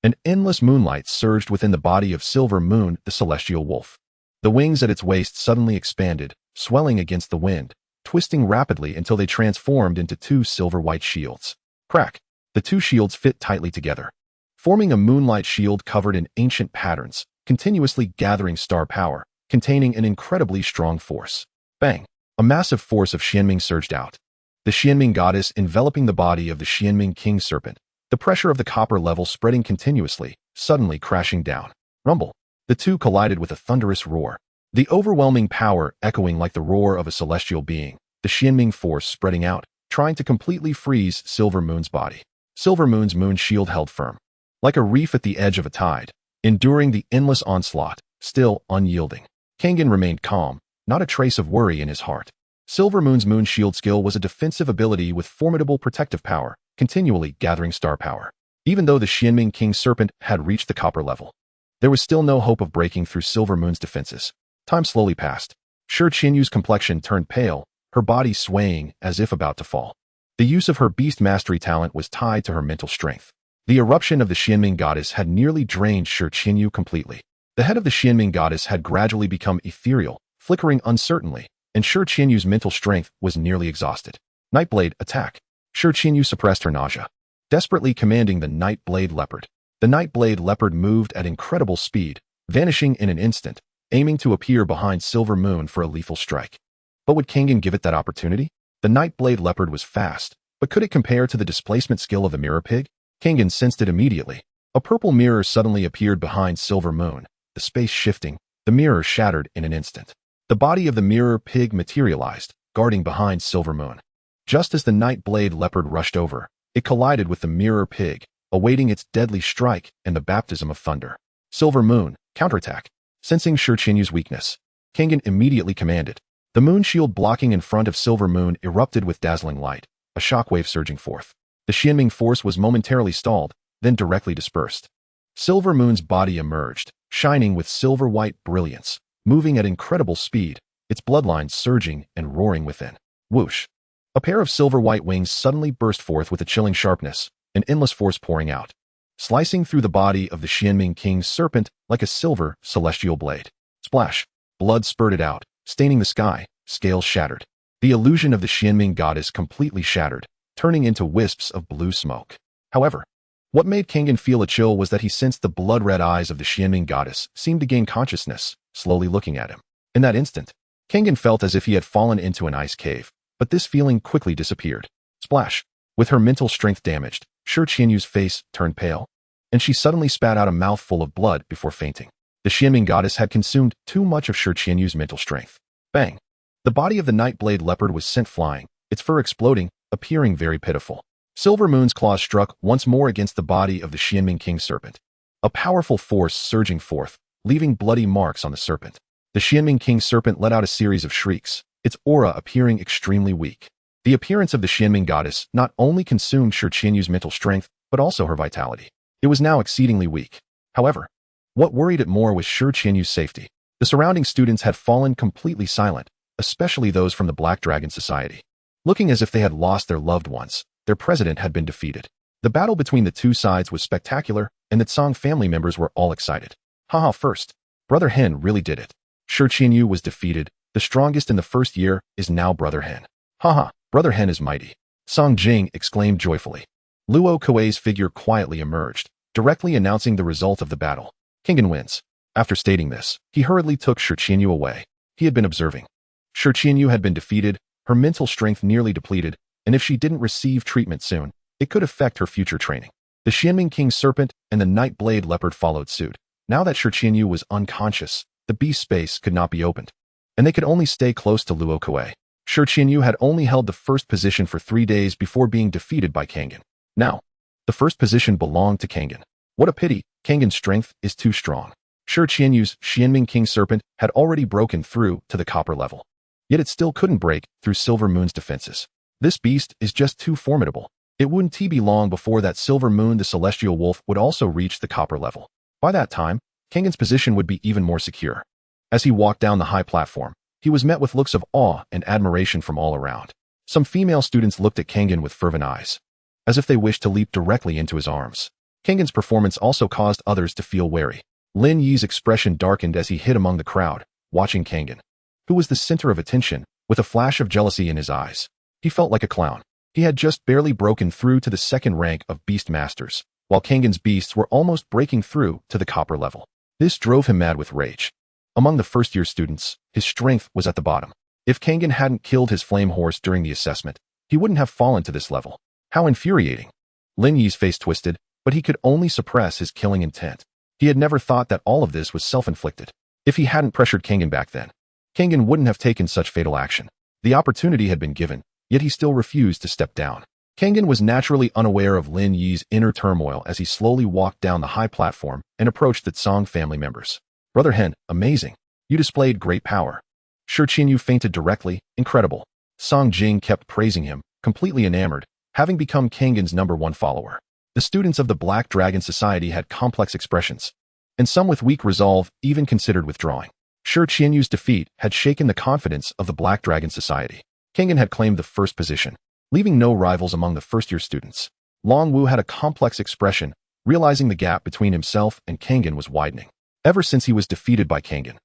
An endless moonlight surged within the body of Silver Moon, the celestial wolf. The wings at its waist suddenly expanded, swelling against the wind, twisting rapidly until they transformed into two silver-white shields. Crack! The two shields fit tightly together, forming a moonlight shield covered in ancient patterns, continuously gathering star power, containing an incredibly strong force. Bang! A massive force of Xianming surged out. The Xianming goddess enveloping the body of the Xianming king serpent, the pressure of the copper level spreading continuously, suddenly crashing down. Rumble! The two collided with a thunderous roar. The overwhelming power echoing like the roar of a celestial being, the Xianming force spreading out, trying to completely freeze Silver Moon's body. Silver Moon's moon shield held firm, like a reef at the edge of a tide, enduring the endless onslaught, still unyielding. Kangen remained calm, not a trace of worry in his heart. Silver Moon's moon shield skill was a defensive ability with formidable protective power, continually gathering star power. Even though the Xianming King Serpent had reached the copper level, there was still no hope of breaking through Silver Moon's defenses. Time slowly passed. Shi Qianyu's complexion turned pale, her body swaying as if about to fall. The use of her beast mastery talent was tied to her mental strength. The eruption of the Xianming goddess had nearly drained Shi Qianyu completely. The head of the Xianming goddess had gradually become ethereal, flickering uncertainly, and Shi Qianyu's mental strength was nearly exhausted. Nightblade, attack. Shi Qianyu suppressed her nausea, desperately commanding the Nightblade Leopard. The Nightblade Leopard moved at incredible speed, vanishing in an instant, aiming to appear behind Silver Moon for a lethal strike. But would Kangen give it that opportunity? The Nightblade Leopard was fast, but could it compare to the displacement skill of the Mirror Pig? Kangen sensed it immediately. A purple mirror suddenly appeared behind Silver Moon, the space shifting, the mirror shattered in an instant. The body of the Mirror Pig materialized, guarding behind Silver Moon. Just as the Nightblade Leopard rushed over, it collided with the Mirror Pig, awaiting its deadly strike and the baptism of thunder. Silver Moon, counterattack. Sensing Shi Qianyu's weakness, Kangen immediately commanded. The moon shield blocking in front of Silver Moon erupted with dazzling light, a shockwave surging forth. The Xianming force was momentarily stalled, then directly dispersed. Silver Moon's body emerged, shining with silver-white brilliance, moving at incredible speed, its bloodlines surging and roaring within. Whoosh! A pair of silver-white wings suddenly burst forth with a chilling sharpness, an endless force pouring out, slicing through the body of the Xianming King's serpent like a silver, celestial blade. Splash! Blood spurted out, staining the sky, scales shattered. The illusion of the Xianming goddess completely shattered, turning into wisps of blue smoke. However, what made Kangen feel a chill was that he sensed the blood-red eyes of the Xianming goddess seemed to gain consciousness, slowly looking at him. In that instant, Kangen felt as if he had fallen into an ice cave, but this feeling quickly disappeared. Splash! With her mental strength damaged, Shi Qianyu's face turned pale, and she suddenly spat out a mouthful of blood before fainting. The Xianming goddess had consumed too much of Shi Qianyu's mental strength. Bang! The body of the Nightblade Leopard was sent flying, its fur exploding, appearing very pitiful. Silver Moon's claws struck once more against the body of the Xianming King Serpent, a powerful force surging forth, leaving bloody marks on the serpent. The Xianming King Serpent let out a series of shrieks, its aura appearing extremely weak. The appearance of the Xianming goddess not only consumed Shi Qianyu's mental strength, but also her vitality. It was now exceedingly weak. However, what worried it more was Shi Qianyu's safety. The surrounding students had fallen completely silent, especially those from the Black Dragon Society. Looking as if they had lost their loved ones, their president had been defeated. The battle between the two sides was spectacular, and the Tsang family members were all excited. Haha, first, Brother Hen really did it. Shi Qianyu was defeated. The strongest in the first year is now Brother Hen. Haha, Brother Hen is mighty. Song Jing exclaimed joyfully. Luo Kuei's figure quietly emerged, directly announcing the result of the battle. Kangen wins. After stating this, he hurriedly took Shi Qianyu away. He had been observing. Shi Qianyu had been defeated, her mental strength nearly depleted, and if she didn't receive treatment soon, it could affect her future training. The Xianming King Serpent and the Nightblade Leopard followed suit. Now that Shi Qianyu was unconscious, the beast space could not be opened, and they could only stay close to Luo Kuei. Shi Qianyu had only held the first position for 3 days before being defeated by Kangen. Now, the first position belonged to Kangen. What a pity, Kangen's strength is too strong. Shi Qianyu's Xianming King Serpent had already broken through to the copper level. Yet it still couldn't break through Silver Moon's defenses. This beast is just too formidable. It wouldn't be long before that Silver Moon the Celestial Wolf would also reach the copper level. By that time, Kangen's position would be even more secure. As he walked down the high platform, he was met with looks of awe and admiration from all around. Some female students looked at Kangen with fervent eyes, as if they wished to leap directly into his arms. Kangen's performance also caused others to feel wary. Lin Yi's expression darkened as he hid among the crowd, watching Kangen, who was the center of attention, with a flash of jealousy in his eyes. He felt like a clown. He had just barely broken through to the second rank of Beast Masters, while Kangen's beasts were almost breaking through to the copper level. This drove him mad with rage. Among the first-year students, his strength was at the bottom. If Kangen hadn't killed his flame horse during the assessment, he wouldn't have fallen to this level. How infuriating. Lin Yi's face twisted, but he could only suppress his killing intent. He had never thought that all of this was self-inflicted. If he hadn't pressured Kangen back then, Kangen wouldn't have taken such fatal action. The opportunity had been given, yet he still refused to step down. Kangen was naturally unaware of Lin Yi's inner turmoil as he slowly walked down the high platform and approached the Tsang family members. Brother Hen, amazing. You displayed great power. Shi Qianyu fainted directly, incredible. Song Jing kept praising him, completely enamored, having become Kangen's #1 follower. The students of the Black Dragon Society had complex expressions, and some with weak resolve even considered withdrawing. Shi Qianyu's defeat had shaken the confidence of the Black Dragon Society. Kangen had claimed the first position, leaving no rivals among the first-year students. Long Wu had a complex expression, realizing the gap between himself and Kangen was widening. Ever since he was defeated by Kangen,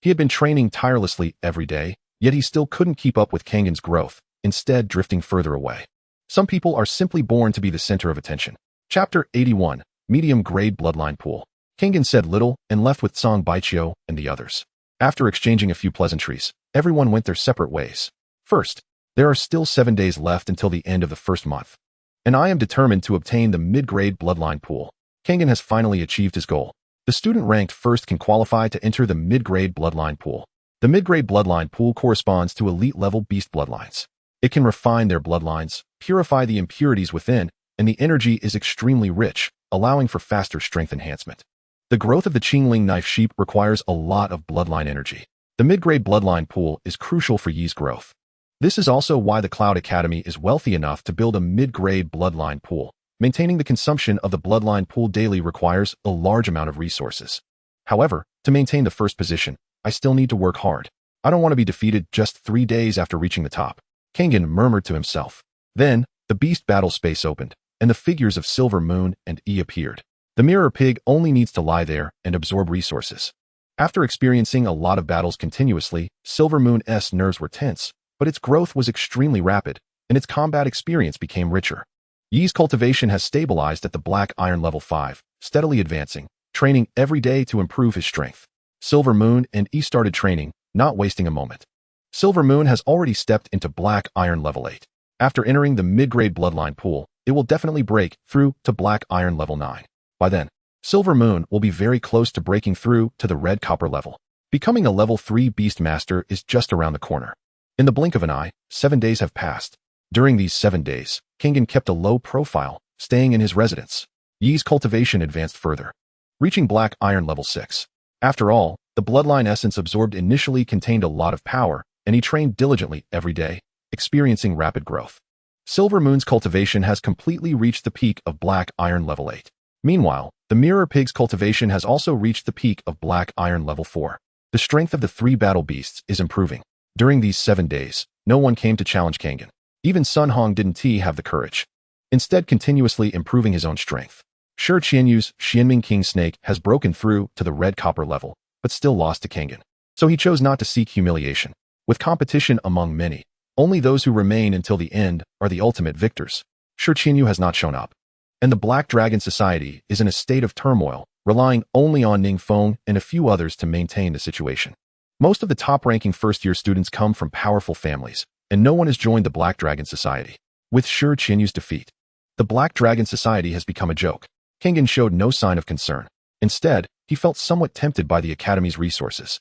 he had been training tirelessly every day, yet he still couldn't keep up with Kangen's growth, instead drifting further away. Some people are simply born to be the center of attention. Chapter 81, Medium-Grade Bloodline Pool. Kangen said little and left with Song Baiqiu and the others. After exchanging a few pleasantries, everyone went their separate ways. First, there are still 7 days left until the end of the first month, and I am determined to obtain the mid-grade bloodline pool. Kangen has finally achieved his goal. The student ranked first can qualify to enter the mid-grade bloodline pool. The mid-grade bloodline pool corresponds to elite-level beast bloodlines. It can refine their bloodlines, purify the impurities within, and the energy is extremely rich, allowing for faster strength enhancement. The growth of the Qingling knife sheep requires a lot of bloodline energy. The mid-grade bloodline pool is crucial for Yi's growth. This is also why the Cloud Academy is wealthy enough to build a mid-grade bloodline pool. Maintaining the consumption of the bloodline pool daily requires a large amount of resources. However, to maintain the first position, I still need to work hard. I don't want to be defeated just 3 days after reaching the top. Kangen murmured to himself. Then, the beast battle space opened, and the figures of Silver Moon and Yi appeared. The mirror pig only needs to lie there and absorb resources. After experiencing a lot of battles continuously, Silver Moon's nerves were tense, but its growth was extremely rapid, and its combat experience became richer. Yi's cultivation has stabilized at the Black Iron level 5, steadily advancing, training every day to improve his strength. Silver Moon and Yi started training, not wasting a moment. Silver Moon has already stepped into Black Iron level 8. After entering the mid-grade bloodline pool, it will definitely break through to Black Iron level 9. By then, Silver Moon will be very close to breaking through to the Red Copper level. Becoming a level 3 Beast Master is just around the corner. In the blink of an eye, 7 days have passed. During these 7 days, Kangen kept a low profile, staying in his residence. Yi's cultivation advanced further, reaching Black Iron level 6. After all, the bloodline essence absorbed initially contained a lot of power, and he trained diligently every day, experiencing rapid growth. Silver Moon's cultivation has completely reached the peak of Black Iron level 8. Meanwhile, the Mirror Pig's cultivation has also reached the peak of Black Iron level 4. The strength of the 3 battle beasts is improving. During these 7 days, no one came to challenge Kangen. Even Sun Hong didn't have the courage, instead continuously improving his own strength. Shi Qianyu's Xianming King Snake has broken through to the Red Copper level, but still lost to Kangen. So he chose not to seek humiliation. With competition among many, only those who remain until the end are the ultimate victors. Shi Qianyu has not shown up, and the Black Dragon Society is in a state of turmoil, relying only on Ningfeng and a few others to maintain the situation. Most of the top-ranking first-year students come from powerful families, and no one has joined the Black Dragon Society. With Shi Qianyu's defeat, the Black Dragon Society has become a joke. Kangen showed no sign of concern. Instead, he felt somewhat tempted by the Academy's resources.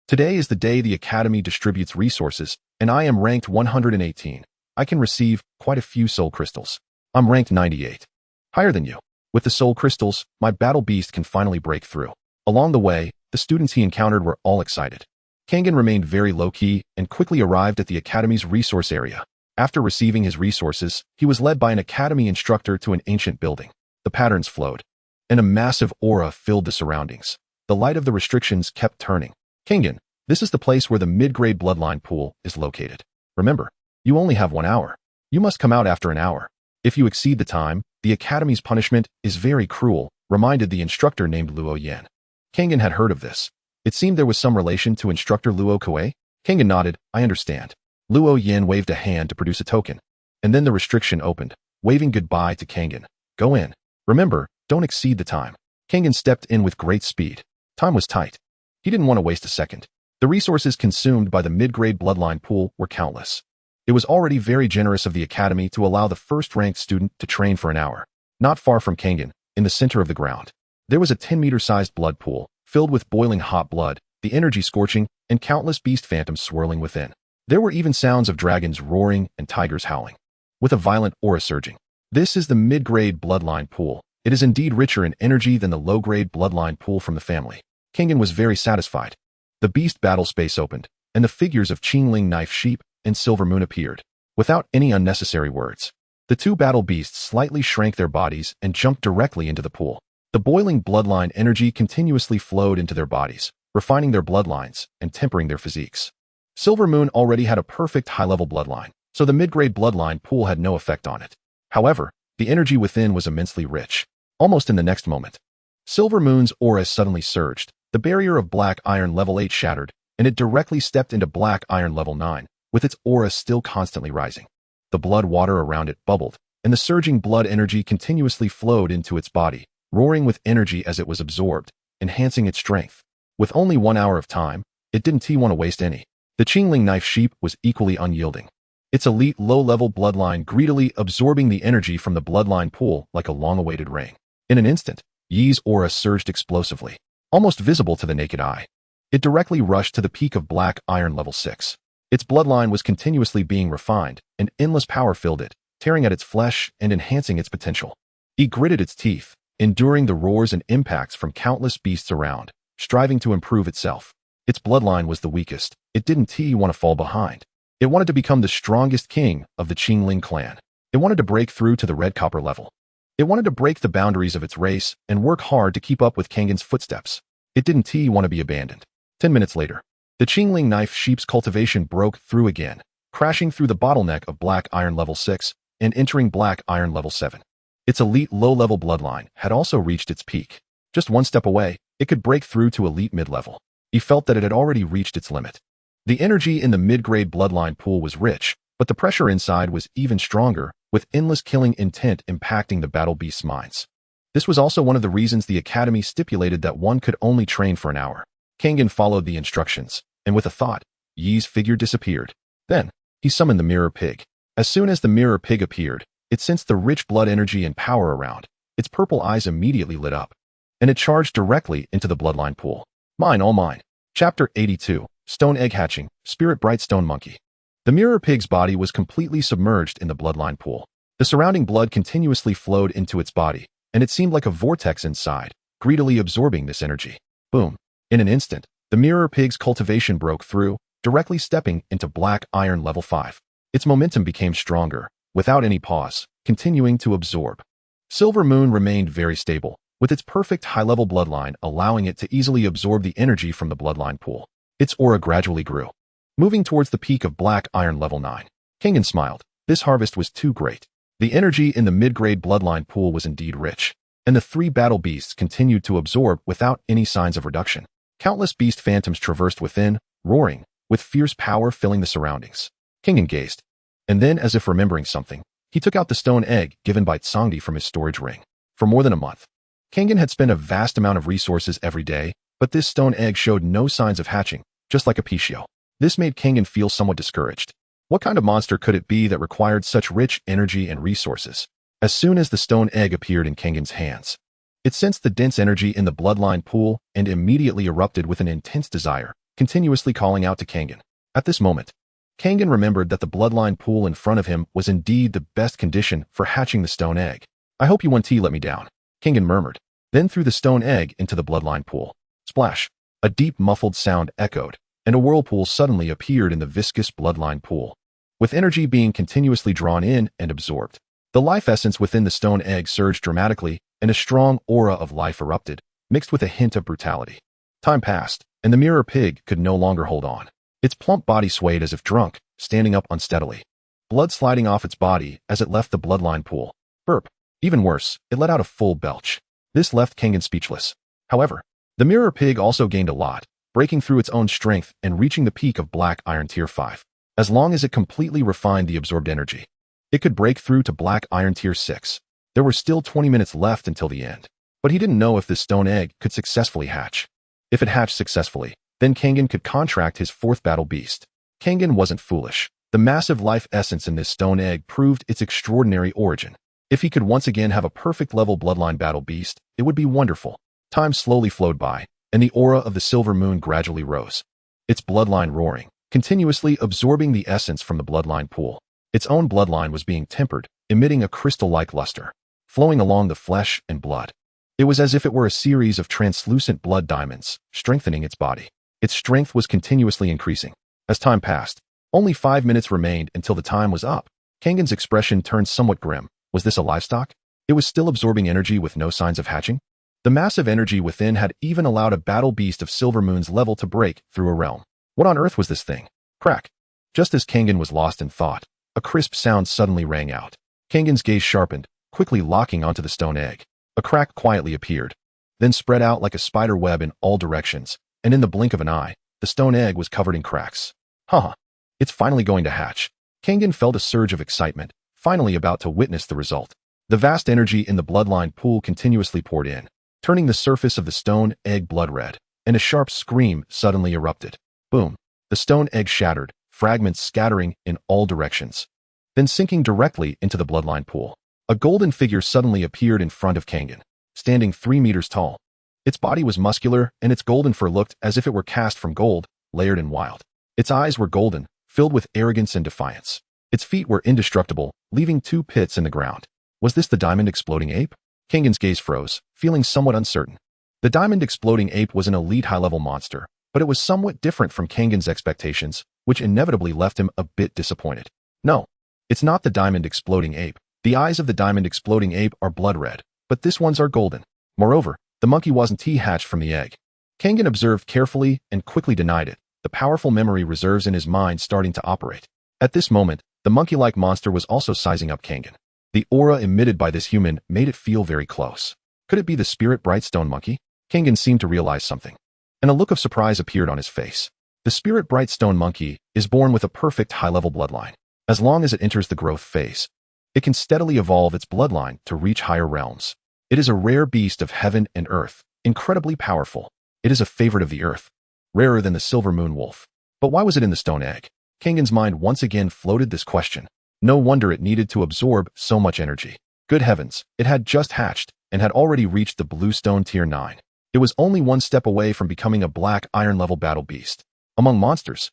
Today is the day the Academy distributes resources, and I am ranked 118. I can receive quite a few soul crystals. I'm ranked 98. Higher than you. With the soul crystals, my battle beast can finally break through. Along the way, the students he encountered were all excited. Kangen remained very low-key and quickly arrived at the Academy's resource area. After receiving his resources, he was led by an Academy instructor to an ancient building. The patterns flowed, and a massive aura filled the surroundings. The light of the restrictions kept turning. Kangen, this is the place where the mid-grade bloodline pool is located. Remember, you only have 1 hour. You must come out after an hour. If you exceed the time, the Academy's punishment is very cruel, reminded the instructor named Luo Yan. Kangen had heard of this. It seemed there was some relation to instructor Luo Kuei. Kangen nodded, I understand. Luo Yan waved a hand to produce a token, and then the restriction opened, waving goodbye to Kangen. Go in. Remember, don't exceed the time. Kangen stepped in with great speed. Time was tight. He didn't want to waste a second. The resources consumed by the mid-grade bloodline pool were countless. It was already very generous of the Academy to allow the first-ranked student to train for an hour. Not far from Kangen, in the center of the ground, there was a 10-meter-sized blood pool, filled with boiling hot blood, the energy scorching, and countless beast phantoms swirling within. There were even sounds of dragons roaring and tigers howling, with a violent aura surging. This is the mid-grade bloodline pool. It is indeed richer in energy than the low-grade bloodline pool from the family. Kangen was very satisfied. The beast battle space opened, and the figures of Qingling Knife Sheep and Silver Moon appeared. Without any unnecessary words, The two battle beasts slightly shrank their bodies and jumped directly into the pool. The boiling bloodline energy continuously flowed into their bodies, refining their bloodlines and tempering their physiques. Silver Moon already had a perfect high-level bloodline, so the mid-grade bloodline pool had no effect on it. However, the energy within was immensely rich. Almost in the next moment, Silver Moon's aura suddenly surged. The barrier of Black Iron level 8 shattered, and it directly stepped into Black Iron level 9, with its aura still constantly rising. The blood water around it bubbled, and the surging blood energy continuously flowed into its body, roaring with energy as it was absorbed, enhancing its strength. With only 1 hour of time, it didn't want to waste any. The Qingling knife sheep was equally unyielding. Its elite low-level bloodline greedily absorbing the energy from the bloodline pool like a long-awaited rain. In an instant, Yi's aura surged explosively, almost visible to the naked eye. It directly rushed to the peak of Black Iron level 6. Its bloodline was continuously being refined, and endless power filled it, tearing at its flesh and enhancing its potential. It gritted its teeth, enduring the roars and impacts from countless beasts around, striving to improve itself. Its bloodline was the weakest. It didn't want to fall behind. It wanted to become the strongest king of the Qingling clan. It wanted to break through to the red copper level. It wanted to break the boundaries of its race and work hard to keep up with Kangen's footsteps. It didn't want to be abandoned. 10 minutes later, the Qingling knife sheep's cultivation broke through again, crashing through the bottleneck of Black Iron level 6 and entering Black Iron level 7. Its elite low-level bloodline had also reached its peak. Just one step away, it could break through to elite mid-level. He felt that it had already reached its limit. The energy in the mid-grade bloodline pool was rich, but the pressure inside was even stronger, with endless killing intent impacting the battle beasts' minds. This was also one of the reasons the academy stipulated that one could only train for an hour. Kangen followed the instructions, and with a thought, Yi's figure disappeared. Then, he summoned the mirror pig. As soon as the mirror pig appeared, it sensed the rich blood energy and power around. Its purple eyes immediately lit up, and it charged directly into the bloodline pool. Mine, all mine. Chapter 82. Stone Egg Hatching, Spirit Bright Stone Monkey. The mirror pig's body was completely submerged in the bloodline pool. The surrounding blood continuously flowed into its body, and it seemed like a vortex inside, greedily absorbing this energy. Boom. In an instant, the mirror pig's cultivation broke through, directly stepping into Black Iron level 5. Its momentum became stronger, without any pause, continuing to absorb. Silver Moon remained very stable, with its perfect high-level bloodline allowing it to easily absorb the energy from the bloodline pool. Its aura gradually grew, moving towards the peak of Black Iron level 9. Kangen smiled. This harvest was too great. The energy in the mid-grade bloodline pool was indeed rich, and the three battle beasts continued to absorb without any signs of reduction. Countless beast phantoms traversed within, roaring, with fierce power filling the surroundings. Kangen gazed, and then, as if remembering something, he took out the stone egg given by Tsangdi from his storage ring. For more than a month, Kangen had spent a vast amount of resources every day, but this stone egg showed no signs of hatching, just like a Pichio. This made Kangen feel somewhat discouraged. What kind of monster could it be that required such rich energy and resources? As soon as the stone egg appeared in Kangen's hands, it sensed the dense energy in the bloodline pool and immediately erupted with an intense desire, continuously calling out to Kangen. At this moment, Kangen remembered that the bloodline pool in front of him was indeed the best condition for hatching the stone egg. I hope you won't let me down, Kangen murmured, then threw the stone egg into the bloodline pool. Splash! A deep muffled sound echoed, and a whirlpool suddenly appeared in the viscous bloodline pool, with energy being continuously drawn in and absorbed. The life essence within the stone egg surged dramatically, and a strong aura of life erupted, mixed with a hint of brutality. Time passed, and the mirror pig could no longer hold on. Its plump body swayed as if drunk, standing up unsteadily, blood sliding off its body as it left the bloodline pool. Burp. Even worse, it let out a full belch. This left Kangen speechless. However, the mirror pig also gained a lot, breaking through its own strength and reaching the peak of Black Iron Tier 5. As long as it completely refined the absorbed energy, it could break through to Black Iron Tier 6. There were still 20 minutes left until the end, but he didn't know if this stone egg could successfully hatch. If it hatched successfully, then Kangen could contract his fourth battle beast. Kangen wasn't foolish. The massive life essence in this stone egg proved its extraordinary origin. If he could once again have a perfect level bloodline battle beast, it would be wonderful. Time slowly flowed by, and the aura of the silver moon gradually rose, its bloodline roaring, continuously absorbing the essence from the bloodline pool. Its own bloodline was being tempered, emitting a crystal-like luster, flowing along the flesh and blood. It was as if it were a series of translucent blood diamonds, strengthening its body. Its strength was continuously increasing. As time passed, only 5 minutes remained until the time was up. Kangen's expression turned somewhat grim. Was this a livestock? It was still absorbing energy with no signs of hatching? The massive energy within had even allowed a battle beast of Silver Moon's level to break through a realm. What on earth was this thing? Crack. Just as Kangen was lost in thought, a crisp sound suddenly rang out. Kangen's gaze sharpened, quickly locking onto the stone egg. A crack quietly appeared, then spread out like a spider web in all directions, and in the blink of an eye, the stone egg was covered in cracks. Haha. It's finally going to hatch. Kangen felt a surge of excitement, finally about to witness the result. The vast energy in the bloodline pool continuously poured in, turning the surface of the stone egg blood red, and a sharp scream suddenly erupted. Boom. The stone egg shattered, fragments scattering in all directions, then sinking directly into the bloodline pool. A golden figure suddenly appeared in front of Kangen, standing 3 meters tall. Its body was muscular, and its golden fur looked as if it were cast from gold, layered and wild. Its eyes were golden, filled with arrogance and defiance. Its feet were indestructible, leaving 2 pits in the ground. Was this the diamond exploding ape? Kangen's gaze froze, feeling somewhat uncertain. The diamond exploding ape was an elite high-level monster, but it was somewhat different from Kangen's expectations, which inevitably left him a bit disappointed. No, it's not the diamond exploding ape. The eyes of the diamond exploding ape are blood red, but this one's are golden. Moreover, the monkey wasn't hatched from the egg. Kangen observed carefully and quickly denied it, the powerful memory reserves in his mind starting to operate. At this moment, the monkey-like monster was also sizing up Kangen. The aura emitted by this human made it feel very close. Could it be the spirit bright stone monkey? Kangen seemed to realize something, and a look of surprise appeared on his face. The spirit bright stone monkey is born with a perfect high-level bloodline. As long as it enters the growth phase, it can steadily evolve its bloodline to reach higher realms. It is a rare beast of heaven and earth, incredibly powerful. It is a favorite of the earth, rarer than the silver moon wolf. But why was it in the stone egg? Kangen's mind once again floated this question. No wonder it needed to absorb so much energy. Good heavens, it had just hatched and had already reached the blue stone tier 9. It was only 1 step away from becoming a black iron level battle beast. Among monsters,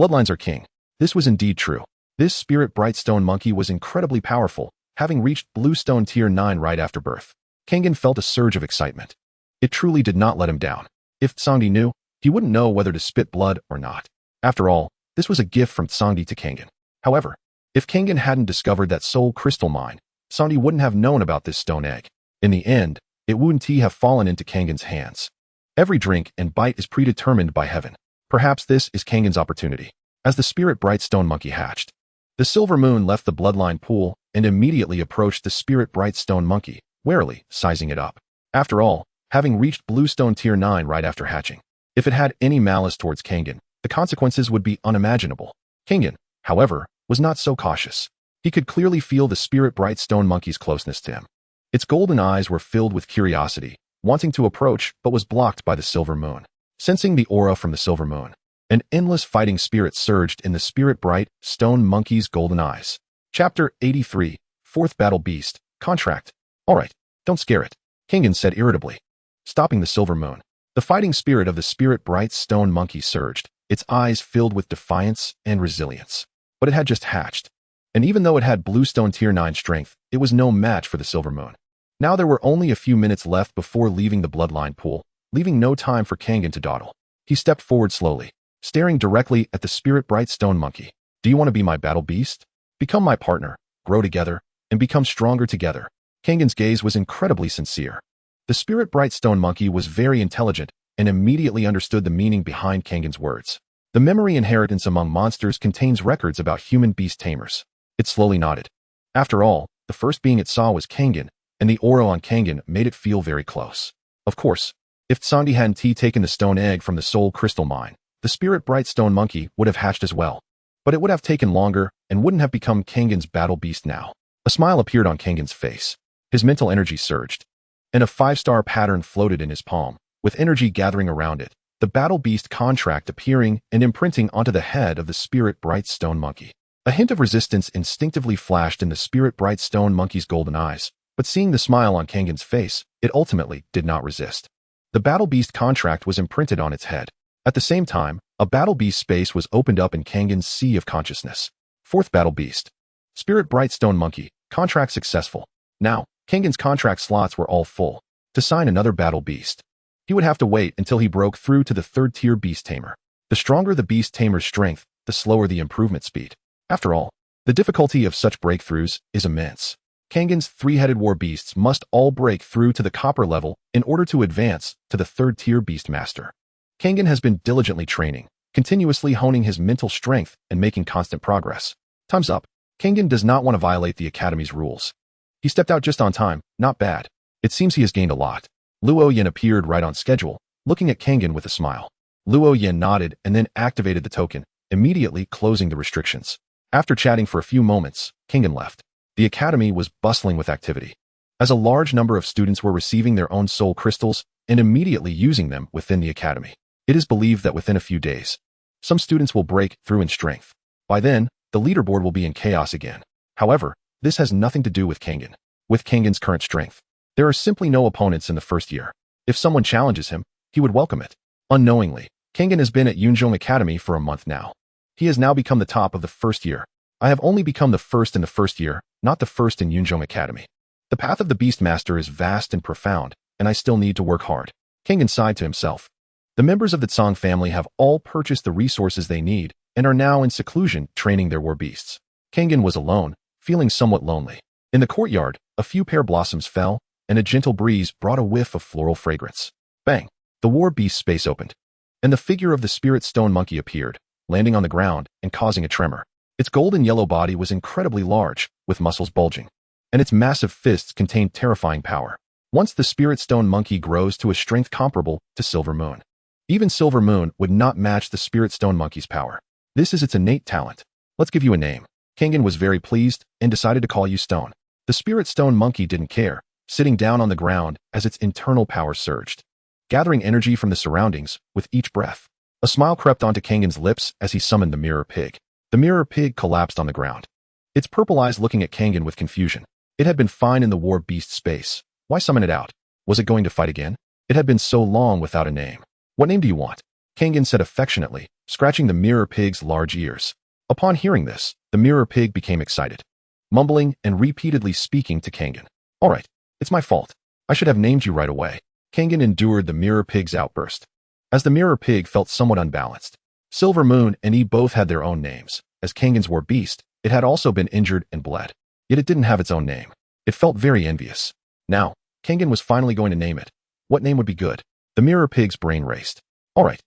bloodlines are king. This was indeed true. This spirit bright stone monkey was incredibly powerful, having reached blue stone tier 9 right after birth. Kangen felt a surge of excitement. It truly did not let him down. If Tsangdi knew, he wouldn't know whether to spit blood or not. After all, this was a gift from Tsangdi to Kangen. However, if Kangen hadn't discovered that soul crystal mine, Tsangdi wouldn't have known about this stone egg. In the end, it wouldn't have fallen into Kangen's hands. Every drink and bite is predetermined by heaven. Perhaps this is Kangen's opportunity. As the spirit bright stone monkey hatched, the silver moon left the bloodline pool and immediately approached the spirit bright stone monkey, warily sizing it up. After all, having reached blue stone tier 9 right after hatching, if it had any malice towards Kangen, the consequences would be unimaginable. Kangen, however, was not so cautious. He could clearly feel the spirit bright stone monkey's closeness to him. Its golden eyes were filled with curiosity, wanting to approach but was blocked by the silver moon. Sensing the aura from the silver moon, an endless fighting spirit surged in the spirit bright stone monkey's golden eyes. Chapter 83, 4th Battle Beast, Contract. Alright, don't scare it, Kangen said irritably, stopping the silver moon. The fighting spirit of the spirit bright stone monkey surged, its eyes filled with defiance and resilience. But it had just hatched, and even though it had blue stone tier 9 strength, it was no match for the silver moon. Now there were only a few minutes left before leaving the bloodline pool, leaving no time for Kangen to dawdle. He stepped forward slowly, staring directly at the spirit bright stone monkey. Do you want to be my battle beast? Become my partner, grow together, and become stronger together. Kangen's gaze was incredibly sincere. The spirit bright stone monkey was very intelligent and immediately understood the meaning behind Kangen's words. The memory inheritance among monsters contains records about human beast tamers. It slowly nodded. After all, the first being it saw was Kangen, and the aura on Kangen made it feel very close. Of course, if Tsangdi hadn't taken the stone egg from the soul crystal mine, the spirit bright stone monkey would have hatched as well. But it would have taken longer and wouldn't have become Kangen's battle beast now. A smile appeared on Kangen's face. His mental energy surged, and a 5-star pattern floated in his palm, with energy gathering around it, the battle beast contract appearing and imprinting onto the head of the spirit bright stone monkey. A hint of resistance instinctively flashed in the spirit bright stone monkey's golden eyes, but seeing the smile on Kangen's face, it ultimately did not resist. The battle beast contract was imprinted on its head. At the same time, a battle beast space was opened up in Kangen's sea of consciousness. 4th Battle Beast. Spirit bright stone monkey. Contract successful. Now, Kangen's contract slots were all full. To sign another battle beast, he would have to wait until he broke through to the 3rd tier beast tamer. The stronger the beast tamer's strength, the slower the improvement speed. After all, The difficulty of such breakthroughs is immense. Kangen's three-headed war beasts must all break through to the copper level in order to advance to the third-tier beast master. Kangen has been diligently training, continuously honing his mental strength and making constant progress. Time's up. Kangen does not want to violate the Academy's rules. He stepped out just on time, not bad. It seems he has gained a lot. Luo Yin appeared right on schedule, looking at Kangen with a smile. Luo Yin nodded and then activated the token, immediately closing the restrictions. After chatting for a few moments, Kangen left. The Academy was bustling with activity, as a large number of students were receiving their own soul crystals and immediately using them within the Academy. It is believed that within a few days, some students will break through in strength. By then, the leaderboard will be in chaos again. However, this has nothing to do with Kangen. With Kangen's current strength, there are simply no opponents in the first year. If someone challenges him, he would welcome it. Unknowingly, Kangen has been at Yunzhong Academy for a month now. He has now become the top of the first year. I have only become the first in the first year, not the first in Yunzhong Academy. The path of the Beastmaster is vast and profound, and I still need to work hard. Kangen sighed to himself. The members of the Tsang family have all purchased the resources they need and are now in seclusion training their war beasts. Kangen was alone, feeling somewhat lonely. In the courtyard, a few pear blossoms fell, and a gentle breeze brought a whiff of floral fragrance. Bang! The war beast space opened, and the figure of the spirit stone monkey appeared, landing on the ground and causing a tremor. Its golden yellow body was incredibly large, with muscles bulging, and its massive fists contained terrifying power. Once the spirit stone monkey grows to a strength comparable to Silver Moon, even Silver Moon would not match the spirit stone monkey's power. This is its innate talent. Let's give you a name. Kangen was very pleased and decided to call you Stone. The spirit stone monkey didn't care, sitting down on the ground as its internal power surged, gathering energy from the surroundings with each breath. A smile crept onto Kangen's lips as he summoned the mirror pig. The mirror pig collapsed on the ground, its purple eyes looking at Kangen with confusion. It had been fine in the war beast space. Why summon it out? Was it going to fight again? It had been so long without a name. What name do you want? Kangen said affectionately, scratching the mirror pig's large ears. Upon hearing this, the mirror pig became excited, mumbling and repeatedly speaking to Kangen. All right, it's my fault. I should have named you right away. Kangen endured the mirror pig's outburst, as the mirror pig felt somewhat unbalanced. Silver Moon and he both had their own names. As Kangen's war beast, it had also been injured and bled. Yet it didn't have its own name. It felt very envious. Now, Kangen was finally going to name it. What name would be good? The mirror pig's brain raced. All right,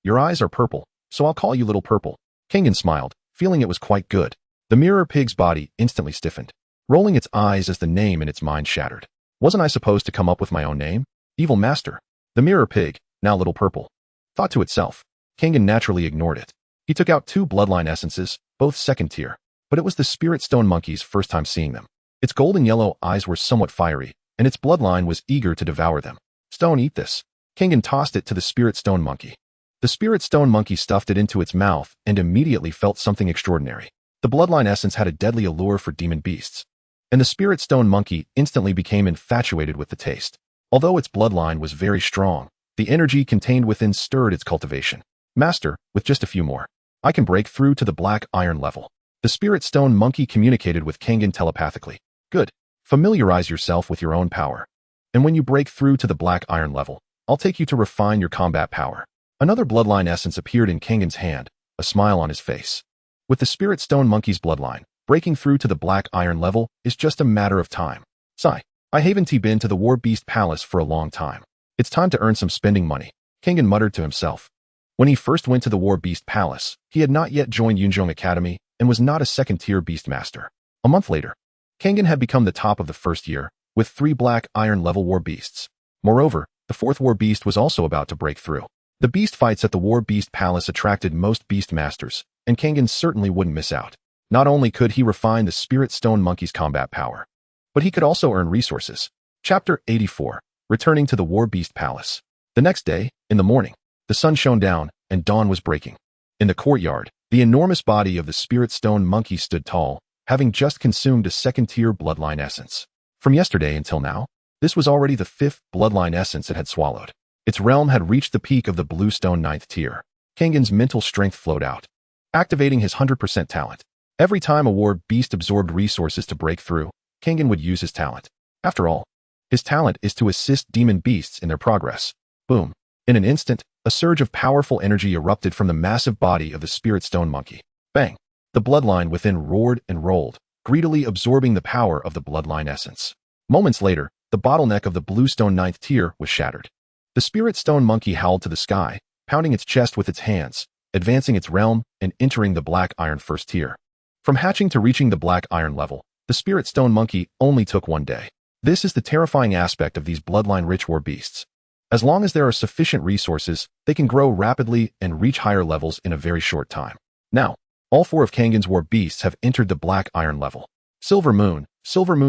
your eyes are purple, so I'll call you Little Purple. Kangen smiled, feeling it was quite good. The mirror pig's body instantly stiffened, rolling its eyes as the name in its mind shattered. Wasn't I supposed to come up with my own name? Evil Master. The mirror pig, now Little Purple, thought to itself. Kangen naturally ignored it. He took out 2 bloodline essences, both second tier, but it was the spirit stone monkey's first time seeing them. Its golden yellow eyes were somewhat fiery, and its bloodline was eager to devour them. Stone, eat this. Kangen tossed it to the spirit stone monkey. The spirit stone monkey stuffed it into its mouth and immediately felt something extraordinary. The bloodline essence had a deadly allure for demon beasts, and the spirit stone monkey instantly became infatuated with the taste. Although its bloodline was very strong, the energy contained within stirred its cultivation. Master, with just a few more, I can break through to the black iron level. The spirit stone monkey communicated with Kangen telepathically. Good. Familiarize yourself with your own power. And when you break through to the black iron level, I'll take you to refine your combat power. Another bloodline essence appeared in Kangen's hand, a smile on his face. With the spirit stone monkey's bloodline, breaking through to the black iron level is just a matter of time. Sigh. I haven't been to the War Beast Palace for a long time. It's time to earn some spending money. Kangen muttered to himself. When he first went to the War Beast Palace, he had not yet joined Yunzhong Academy and was not a second-tier Beastmaster. A month later, Kangen had become the top of the first year, with 3 black iron-level war beasts. Moreover, the 4th war beast was also about to break through. The beast fights at the War Beast Palace attracted most Beastmasters, and Kangen certainly wouldn't miss out. Not only could he refine the Spirit Stone Monkey's combat power, but he could also earn resources. Chapter 84. Returning to the War Beast Palace. The next day, in the morning, the sun shone down, and dawn was breaking. In the courtyard, the enormous body of the Spirit Stone Monkey stood tall, having just consumed a second-tier bloodline essence. From yesterday until now, this was already the 5th bloodline essence it had swallowed. Its realm had reached the peak of the Blue Stone 9th tier. Kangen's mental strength flowed out, activating his 100% talent. Every time a war beast absorbed resources to break through, Kangen would use his talent. After all, his talent is to assist demon beasts in their progress. Boom. In an instant, a surge of powerful energy erupted from the massive body of the Spirit Stone Monkey. Bang. The bloodline within roared and rolled, greedily absorbing the power of the bloodline essence. Moments later, the bottleneck of the bluestone 9th tier was shattered. The spirit stone monkey howled to the sky, pounding its chest with its hands, advancing its realm and entering the black iron 1st tier. From hatching to reaching the black iron level, the spirit stone monkey only took 1 day. This is the terrifying aspect of these bloodline-rich war beasts. As long as there are sufficient resources, they can grow rapidly and reach higher levels in a very short time. Now, all 4 of Kangen's war beasts have entered the black iron level. Silver Moon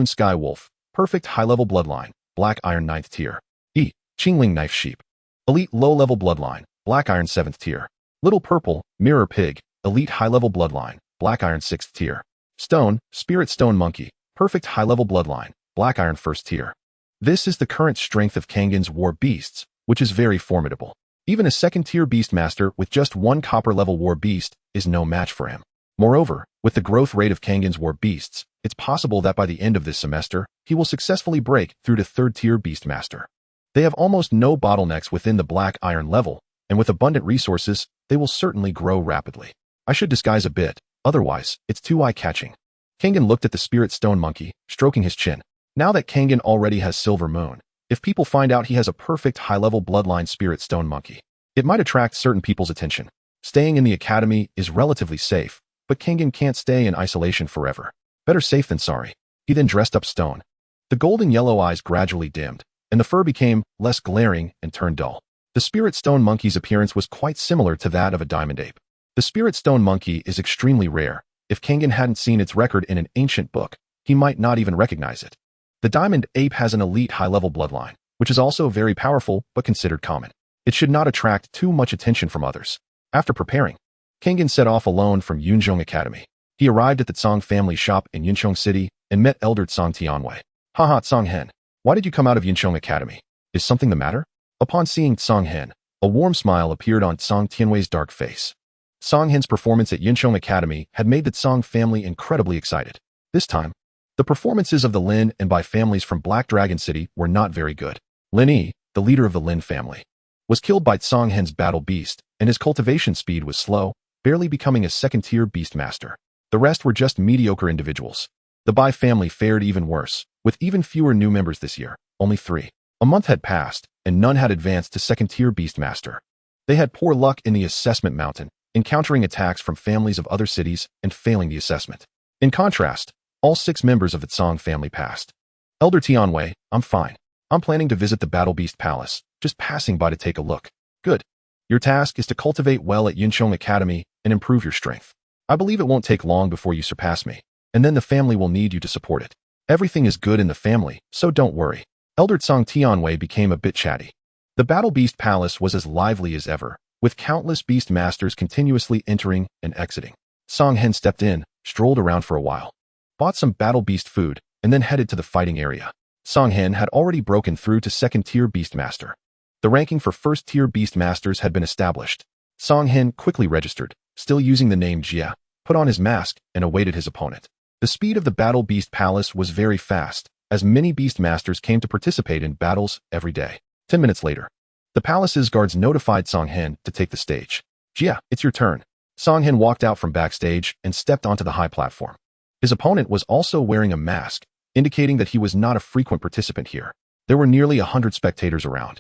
Sky Wolf, perfect high-level bloodline, black iron 9th tier. Qingling Knife Sheep, elite low-level bloodline, black iron 7th tier. Little Purple Mirror Pig, elite high-level bloodline, black iron 6th tier. Stone Spirit Stone Monkey, perfect high-level bloodline, black iron 1st tier. This is the current strength of Kangen's war beasts, which is very formidable. Even a 2nd-tier beastmaster with just 1 copper-level war beast is no match for him. Moreover, with the growth rate of Kangen's war beasts, it's possible that by the end of this semester, he will successfully break through to 3rd-tier beastmaster. They have almost no bottlenecks within the black iron level, and with abundant resources, they will certainly grow rapidly. I should disguise a bit, otherwise, it's too eye-catching. Kangen looked at the spirit stone monkey, stroking his chin. Now that Kangen already has Silver Moon, if people find out he has a perfect high-level bloodline spirit stone monkey, it might attract certain people's attention. Staying in the academy is relatively safe, but Kangen can't stay in isolation forever. Better safe than sorry. He then dressed up Stone. The golden yellow eyes gradually dimmed, and the fur became less glaring and turned dull. The spirit stone monkey's appearance was quite similar to that of a diamond ape. The spirit stone monkey is extremely rare. If Kangen hadn't seen its record in an ancient book, he might not even recognize it. The diamond ape has an elite high-level bloodline, which is also very powerful but considered common. It should not attract too much attention from others. After preparing, Kangen set off alone from Yunzhong Academy. He arrived at the Tsang family shop in Yunzhong City and met elder Tsang Tianwei. Haha, Tsang Hen. Why did you come out of Yunzhong Academy? Is something the matter? Upon seeing Tsang Hen, a warm smile appeared on Tsang Tianwei's dark face. Tsang Hen's performance at Yunzhong Academy had made the Tsang family incredibly excited. This time, the performances of the Lin and Bai families from Black Dragon City were not very good. Lin Yi, the leader of the Lin family, was killed by Tsang Hen's battle beast, and his cultivation speed was slow, barely becoming a 2nd-tier beastmaster. The rest were just mediocre individuals. The Bai family fared even worse, with even fewer new members this year, only 3. A month had passed, and none had advanced to 2nd-tier beastmaster. They had poor luck in the assessment mountain, encountering attacks from families of other cities and failing the assessment. In contrast, all 6 members of the Tsang family passed. Elder Tianwei, I'm fine. I'm planning to visit the Battle Beast Palace, just passing by to take a look. Good. Your task is to cultivate well at Yunzhong Academy and improve your strength. I believe it won't take long before you surpass me, and then the family will need you to support it. Everything is good in the family, so don't worry. Elder Tsang Tianwei became a bit chatty. The Battle Beast Palace was as lively as ever, with countless beast masters continuously entering and exiting. Tsang Hen stepped in, strolled around for a while, bought some battle beast food, and then headed to the fighting area. Tsang Hen had already broken through to 2nd-tier beastmaster. The ranking for 1st-tier beastmasters had been established. Tsang Hen quickly registered, still using the name Jia, put on his mask, and awaited his opponent. The speed of the Battle Beast Palace was very fast, as many beastmasters came to participate in battles every day. 10 minutes later, the palace's guards notified Tsang Hen to take the stage. Jia, it's your turn. Tsang Hen walked out from backstage and stepped onto the high platform. His opponent was also wearing a mask, indicating that he was not a frequent participant here. There were nearly 100 spectators around,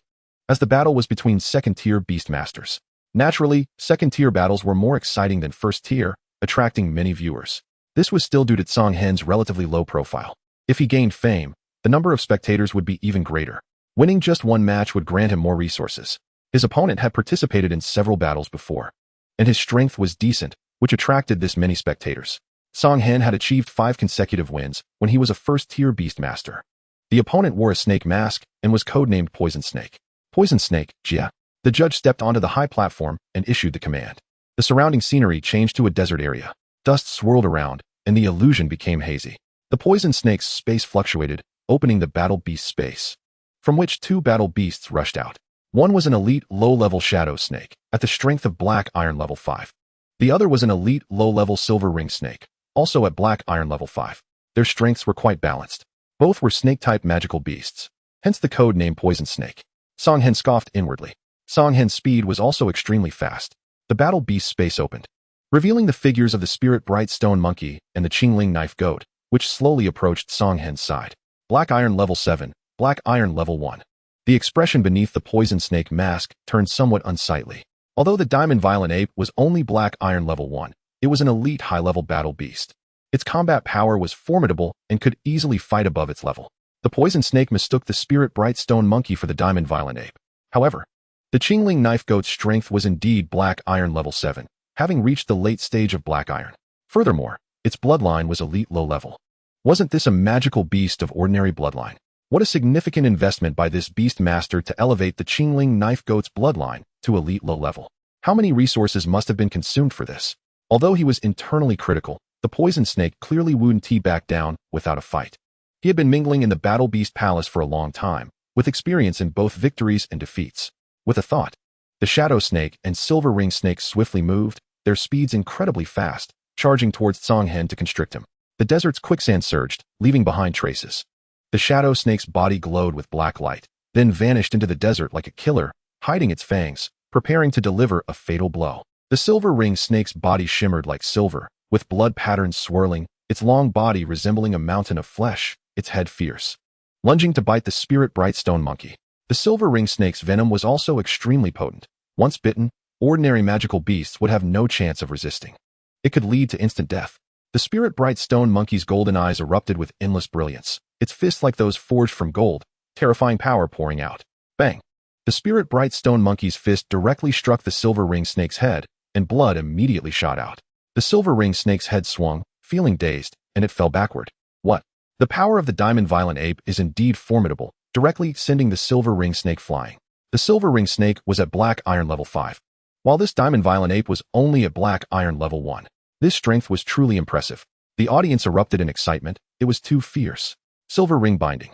as the battle was between 2nd-tier beastmasters. Naturally, 2nd-tier battles were more exciting than 1st-tier, attracting many viewers. This was still due to Tsang Hen's relatively low profile. If he gained fame, the number of spectators would be even greater. Winning just one match would grant him more resources. His opponent had participated in several battles before, and his strength was decent, which attracted this many spectators. Tsang Hen had achieved 5 consecutive wins when he was a 1st-tier beastmaster. The opponent wore a snake mask and was codenamed Poison Snake. Poison Snake, Jia. The judge stepped onto the high platform and issued the command. The surrounding scenery changed to a desert area. Dust swirled around, and the illusion became hazy. The Poison Snake's space fluctuated, opening the Battle Beast space, from which 2 battle beasts rushed out. One was an elite low-level Shadow Snake, at the strength of Black Iron level 5. The other was an elite low-level Silver Ring Snake, also at Black Iron level 5. Their strengths were quite balanced. Both were snake-type magical beasts, hence the code name Poison Snake. Tsang Hen scoffed inwardly. Tsang Hen's speed was also extremely fast. The battle beast space opened. revealing the figures of the spirit bright stone monkey and the Qingling knife goat, which slowly approached Songhen's side. Black iron level 7, black iron level 1. The expression beneath the poison snake mask turned somewhat unsightly. Although the diamond violent ape was only black iron level 1, it was an elite high-level battle beast. Its combat power was formidable and could easily fight above its level. The poison snake mistook the spirit bright stone monkey for the diamond violent ape. However, the Qingling knife goat's strength was indeed black iron level 7, having reached the late stage of black iron. Furthermore, its bloodline was elite low level. Wasn't this a magical beast of ordinary bloodline? What a significant investment by this beast master to elevate the Qingling knife goat's bloodline to elite low level. How many resources must have been consumed for this? Although he was internally critical, the poison snake clearly wouldn't back down without a fight. He had been mingling in the Battle Beast Palace for a long time, with experience in both victories and defeats. With a thought, the Shadow Snake and Silver Ring Snake swiftly moved, their speeds incredibly fast, charging towards Songhen to constrict him. The desert's quicksand surged, leaving behind traces. The Shadow Snake's body glowed with black light, then vanished into the desert like a killer, hiding its fangs, preparing to deliver a fatal blow. The Silver Ring Snake's body shimmered like silver, with blood patterns swirling, its long body resembling a mountain of flesh, its head fierce. Lunging to bite the spirit bright stone monkey. The Silver Ring Snake's venom was also extremely potent. Once bitten, ordinary magical beasts would have no chance of resisting. It could lead to instant death. The spirit bright stone monkey's golden eyes erupted with endless brilliance, its fists like those forged from gold, terrifying power pouring out. Bang! The spirit bright stone monkey's fist directly struck the Silver Ring Snake's head, and blood immediately shot out. The Silver Ring Snake's head swung, feeling dazed, and it fell backward. What? The power of the diamond violent ape is indeed formidable, directly sending the Silver Ring Snake flying. The Silver Ring Snake was at black iron level 5, while this diamond violent ape was only at black iron level 1. This strength was truly impressive. The audience erupted in excitement. It was too fierce. Silver Ring Binding.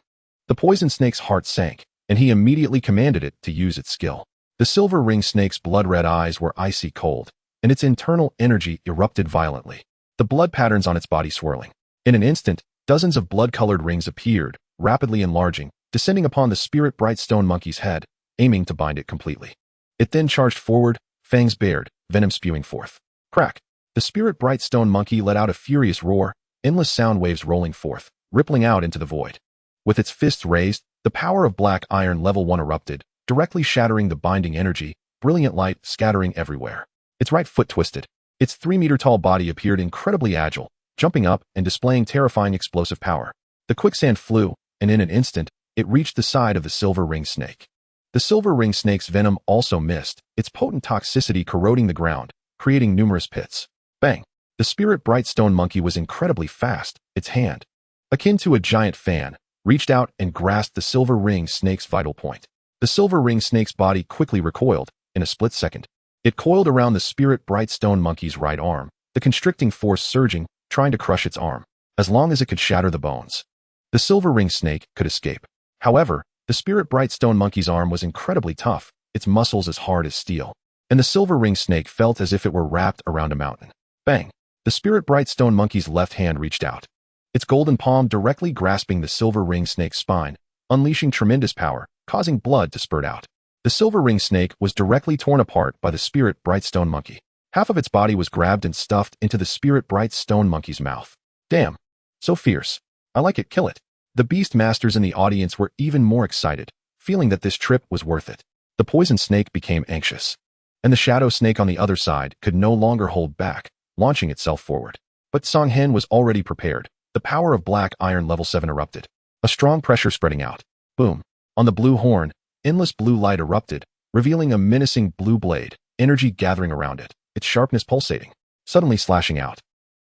The poison snake's heart sank, and he immediately commanded it to use its skill. The Silver Ring Snake's blood-red eyes were icy cold, and its internal energy erupted violently, the blood patterns on its body swirling. In an instant, dozens of blood-colored rings appeared, rapidly enlarging, descending upon the spirit bright stone monkey's head, aiming to bind it completely. It then charged forward, fangs bared, venom spewing forth. Crack! The spirit bright stone monkey let out a furious roar, endless sound waves rolling forth, rippling out into the void. With its fists raised, the power of black iron level 1 erupted, directly shattering the binding energy, brilliant light scattering everywhere. Its right foot twisted. Its 3-meter-tall body appeared incredibly agile, jumping up and displaying terrifying explosive power. The quicksand flew, and in an instant, it reached the side of the Silver Ring Snake. The Silver Ring Snake's venom also missed, its potent toxicity corroding the ground, creating numerous pits. Bang! The spirit bright stone monkey was incredibly fast. Its hand, akin to a giant fan, reached out and grasped the Silver Ring Snake's vital point. The Silver Ring Snake's body quickly recoiled. In a split second, it coiled around the spirit bright stone monkey's right arm, the constricting force surging, trying to crush its arm, as long as it could shatter the bones. The Silver Ring Snake could escape. However, the spirit bright stone monkey's arm was incredibly tough, its muscles as hard as steel, and the Silver Ring Snake felt as if it were wrapped around a mountain. Bang! The spirit bright stone monkey's left hand reached out, its golden palm directly grasping the Silver Ring Snake's spine, unleashing tremendous power, causing blood to spurt out. The Silver Ring Snake was directly torn apart by the spirit bright stone monkey. Half of its body was grabbed and stuffed into the spirit bright stone monkey's mouth. Damn! So fierce. I like it, kill it. The beast masters in the audience were even more excited, feeling that this trip was worth it. The poison snake became anxious, and the shadow snake on the other side could no longer hold back, launching itself forward. But Songhen was already prepared. The power of black iron level 7 erupted, a strong pressure spreading out. Boom! On the blue horn, endless blue light erupted, revealing a menacing blue blade, energy gathering around it, its sharpness pulsating, suddenly slashing out.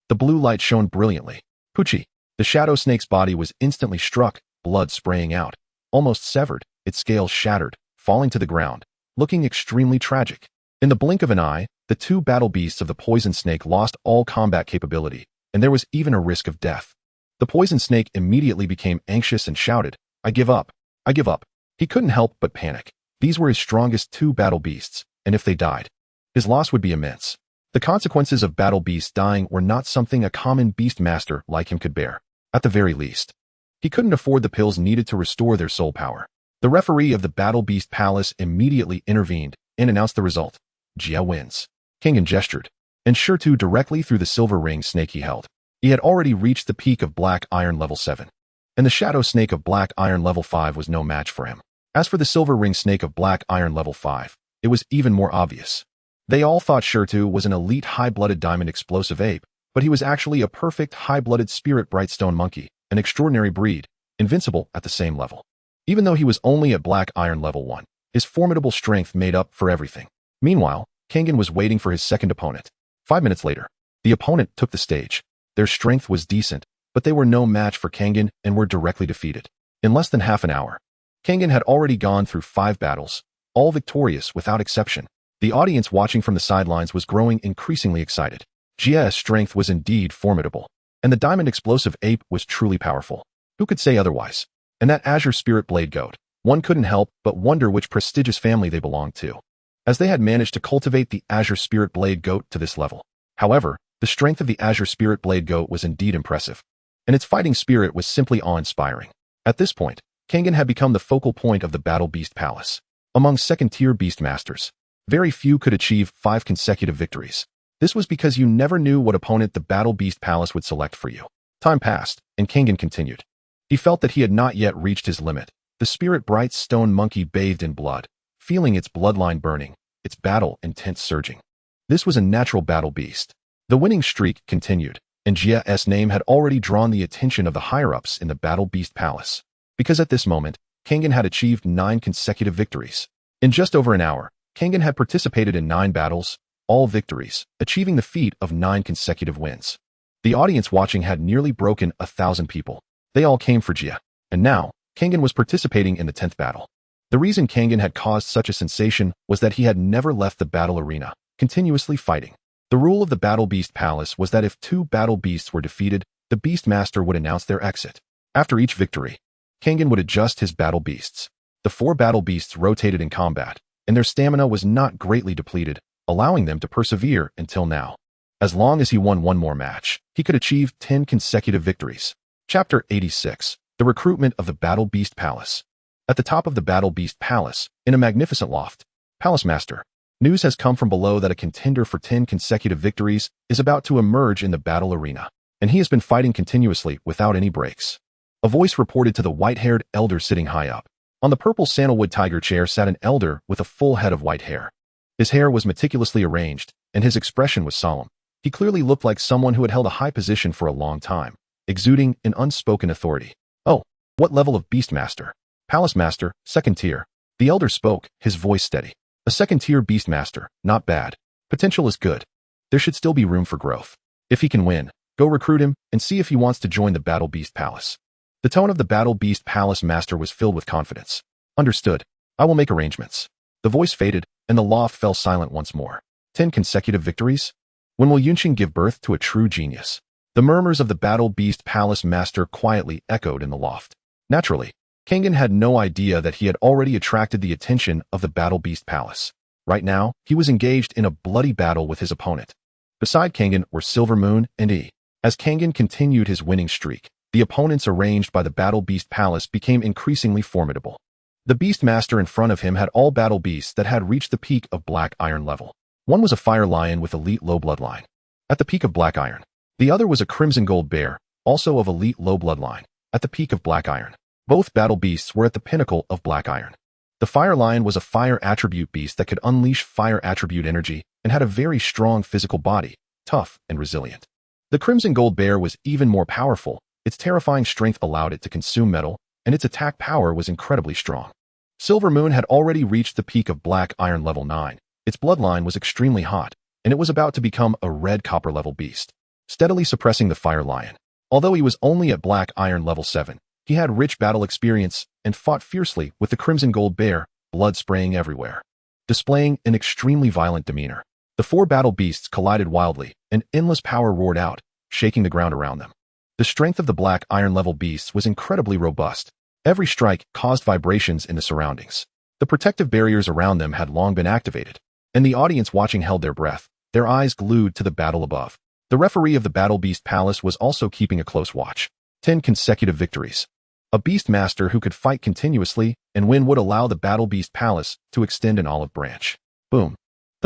The blue light shone brilliantly. Poochie! The shadow snake's body was instantly struck, blood spraying out, almost severed, its scales shattered, falling to the ground, looking extremely tragic. In the blink of an eye, the two battle beasts of the poison snake lost all combat capability, and there was even a risk of death. The poison snake immediately became anxious and shouted, "I give up! I give up!" He couldn't help but panic. These were his strongest two battle beasts, and if they died, his loss would be immense. The consequences of battle beasts dying were not something a common beast master like him could bear. At the very least, he couldn't afford the pills needed to restore their soul power. The referee of the Battle Beast Palace immediately intervened and announced the result. Jia wins. Kingen gestured. and Shirtu directly through the silver ring snake he held. He had already reached the peak of Black Iron level 7, and the Shadow Snake of Black Iron level 5 was no match for him. As for the Silver Ring Snake of Black Iron level 5, it was even more obvious. They all thought Shirtu was an elite high-blooded diamond explosive ape, but he was actually a perfect high-blooded spirit brightstone monkey, an extraordinary breed, invincible at the same level. Even though he was only at Black Iron level 1, his formidable strength made up for everything. Meanwhile, Kangen was waiting for his second opponent. 5 minutes later, the opponent took the stage. Their strength was decent, but they were no match for Kangen and were directly defeated. In less than half an hour, Kangen had already gone through 5 battles, all victorious without exception. The audience watching from the sidelines was growing increasingly excited. Jia's strength was indeed formidable, and the diamond explosive ape was truly powerful. Who could say otherwise? And that Azure Spirit Blade Goat, one couldn't help but wonder which prestigious family they belonged to, as they had managed to cultivate the Azure Spirit Blade Goat to this level. However, the strength of the Azure Spirit Blade Goat was indeed impressive, and its fighting spirit was simply awe-inspiring. At this point, Kangen had become the focal point of the Battle Beast Palace. Among second-tier Beastmasters, very few could achieve 5 consecutive victories. This was because you never knew what opponent the Battle Beast Palace would select for you. Time passed, and Kangen continued. He felt that he had not yet reached his limit. The spirit bright stone monkey bathed in blood, feeling its bloodline burning, its battle intent surging. This was a natural battle beast. The winning streak continued, and Jia's name had already drawn the attention of the higher-ups in the Battle Beast Palace, because at this moment, Kangen had achieved 9 consecutive victories. In just over an hour, Kangen had participated in 9 battles, all victories, achieving the feat of 9 consecutive wins. The audience watching had nearly broken 1,000 people. They all came for Jia, and now, Kangen was participating in the 10th battle. The reason Kangen had caused such a sensation was that he had never left the battle arena, continuously fighting. The rule of the Battle Beast Palace was that if 2 battle beasts were defeated, the Beastmaster would announce their exit. After each victory, Kangen would adjust his battle beasts. The 4 battle beasts rotated in combat, and their stamina was not greatly depleted, allowing them to persevere until now. As long as he won 1 more match, he could achieve 10 consecutive victories. Chapter 86. The Recruitment of the Battle Beast Palace. At the top of the Battle Beast Palace, in a magnificent loft, Palace Master, news has come from below that a contender for 10 consecutive victories is about to emerge in the battle arena, and he has been fighting continuously without any breaks. A voice reported to the white-haired elder sitting high up. On the purple sandalwood tiger chair sat an elder with a full head of white hair. His hair was meticulously arranged, and his expression was solemn. He clearly looked like someone who had held a high position for a long time, exuding an unspoken authority. Oh, what level of Beastmaster? Palace Master, 2nd tier. The elder spoke, his voice steady. A 2nd tier Beastmaster, not bad. Potential is good. There should still be room for growth. If he can win, go recruit him and see if he wants to join the Battle Beast Palace. The tone of the Battle Beast Palace Master was filled with confidence. Understood. I will make arrangements. The voice faded, and the loft fell silent once more. 10 consecutive victories? When will Yunqing give birth to a true genius? The murmurs of the Battle Beast Palace Master quietly echoed in the loft. Naturally, Kangen had no idea that he had already attracted the attention of the Battle Beast Palace. Right now, he was engaged in a bloody battle with his opponent. Beside Kangen were Silver Moon and E. As Kangen continued his winning streak, the opponents arranged by the Battle Beast Palace became increasingly formidable. The Beastmaster in front of him had all battle beasts that had reached the peak of Black Iron level. One was a fire lion with elite low bloodline, at the peak of Black Iron. The other was a crimson gold bear, also of elite low bloodline, at the peak of Black Iron. Both battle beasts were at the pinnacle of Black Iron. The fire lion was a fire attribute beast that could unleash fire attribute energy and had a very strong physical body, tough and resilient. The crimson gold bear was even more powerful. Its terrifying strength allowed it to consume metal, and its attack power was incredibly strong. Silver Moon had already reached the peak of Black Iron level 9. Its bloodline was extremely hot, and it was about to become a red copper level beast, steadily suppressing the fire lion. Although he was only at Black Iron level 7, he had rich battle experience and fought fiercely with the crimson gold bear, blood spraying everywhere. Displaying an extremely violent demeanor, the 4 battle beasts collided wildly, and endless power roared out, shaking the ground around them. The strength of the Black Iron level beasts was incredibly robust. Every strike caused vibrations in the surroundings. The protective barriers around them had long been activated, and the audience watching held their breath, their eyes glued to the battle above. The referee of the Battle Beast Palace was also keeping a close watch. 10 consecutive victories. A Beastmaster who could fight continuously and win would allow the Battle Beast Palace to extend an olive branch. Boom.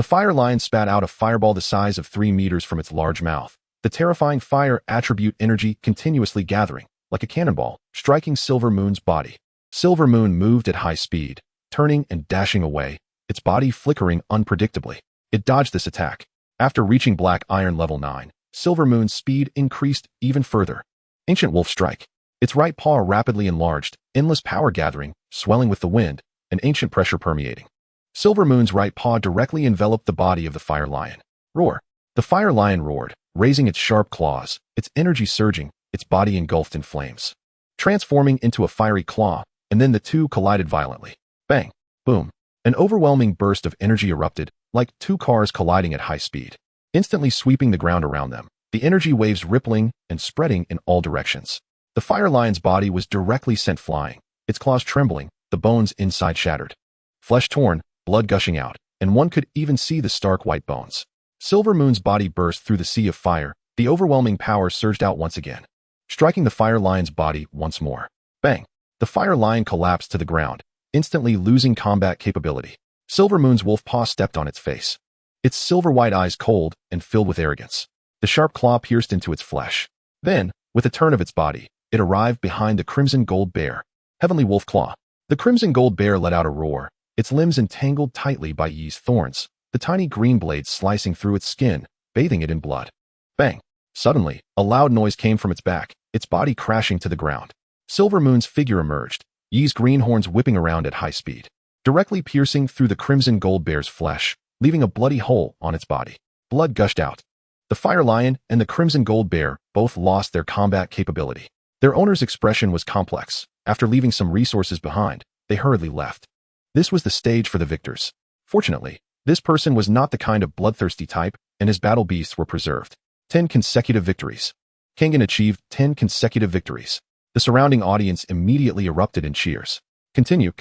The fire lion spat out a fireball the size of 3 meters from its large mouth, the terrifying fire attribute energy continuously gathering, like a cannonball, striking Silver Moon's body. Silver Moon moved at high speed, turning and dashing away, its body flickering unpredictably. It dodged this attack. After reaching Black Iron level 9, Silver Moon's speed increased even further. Ancient Wolf Strike. Its right paw rapidly enlarged, endless power gathering, swelling with the wind, and ancient pressure permeating. Silver Moon's right paw directly enveloped the body of the fire lion. Roar. The fire lion roared, raising its sharp claws, its energy surging, its body engulfed in flames. Transforming into a fiery claw, and then the two collided violently. Bang. Boom. An overwhelming burst of energy erupted, like two cars colliding at high speed, instantly sweeping the ground around them, the energy waves rippling and spreading in all directions. The fire lion's body was directly sent flying, its claws trembling, the bones inside shattered. Flesh torn, blood gushing out, and one could even see the stark white bones. Silver Moon's body burst through the sea of fire, the overwhelming power surged out once again, striking the fire lion's body once more. Bang! The fire lion collapsed to the ground, instantly losing combat capability. Silver Moon's wolf paw stepped on its face, its silver-white eyes cold and filled with arrogance. The sharp claw pierced into its flesh. Then, with a turn of its body, it arrived behind the Crimson Gold Bear. Heavenly Wolf Claw. The Crimson Gold Bear let out a roar, its limbs entangled tightly by Yi's thorns, the tiny green blades slicing through its skin, bathing it in blood. Bang! Suddenly, a loud noise came from its back, its body crashing to the ground. Silver Moon's figure emerged, Yi's green horns whipping around at high speed, directly piercing through the Crimson Gold Bear's flesh, leaving a bloody hole on its body. Blood gushed out. The Fire Lion and the Crimson Gold Bear both lost their combat capability. Their owner's expression was complex. After leaving some resources behind, they hurriedly left. This was the stage for the victors. Fortunately, this person was not the kind of bloodthirsty type, and his battle beasts were preserved. 10 consecutive victories. Kengan achieved 10 consecutive victories. The surrounding audience immediately erupted in cheers. Continue.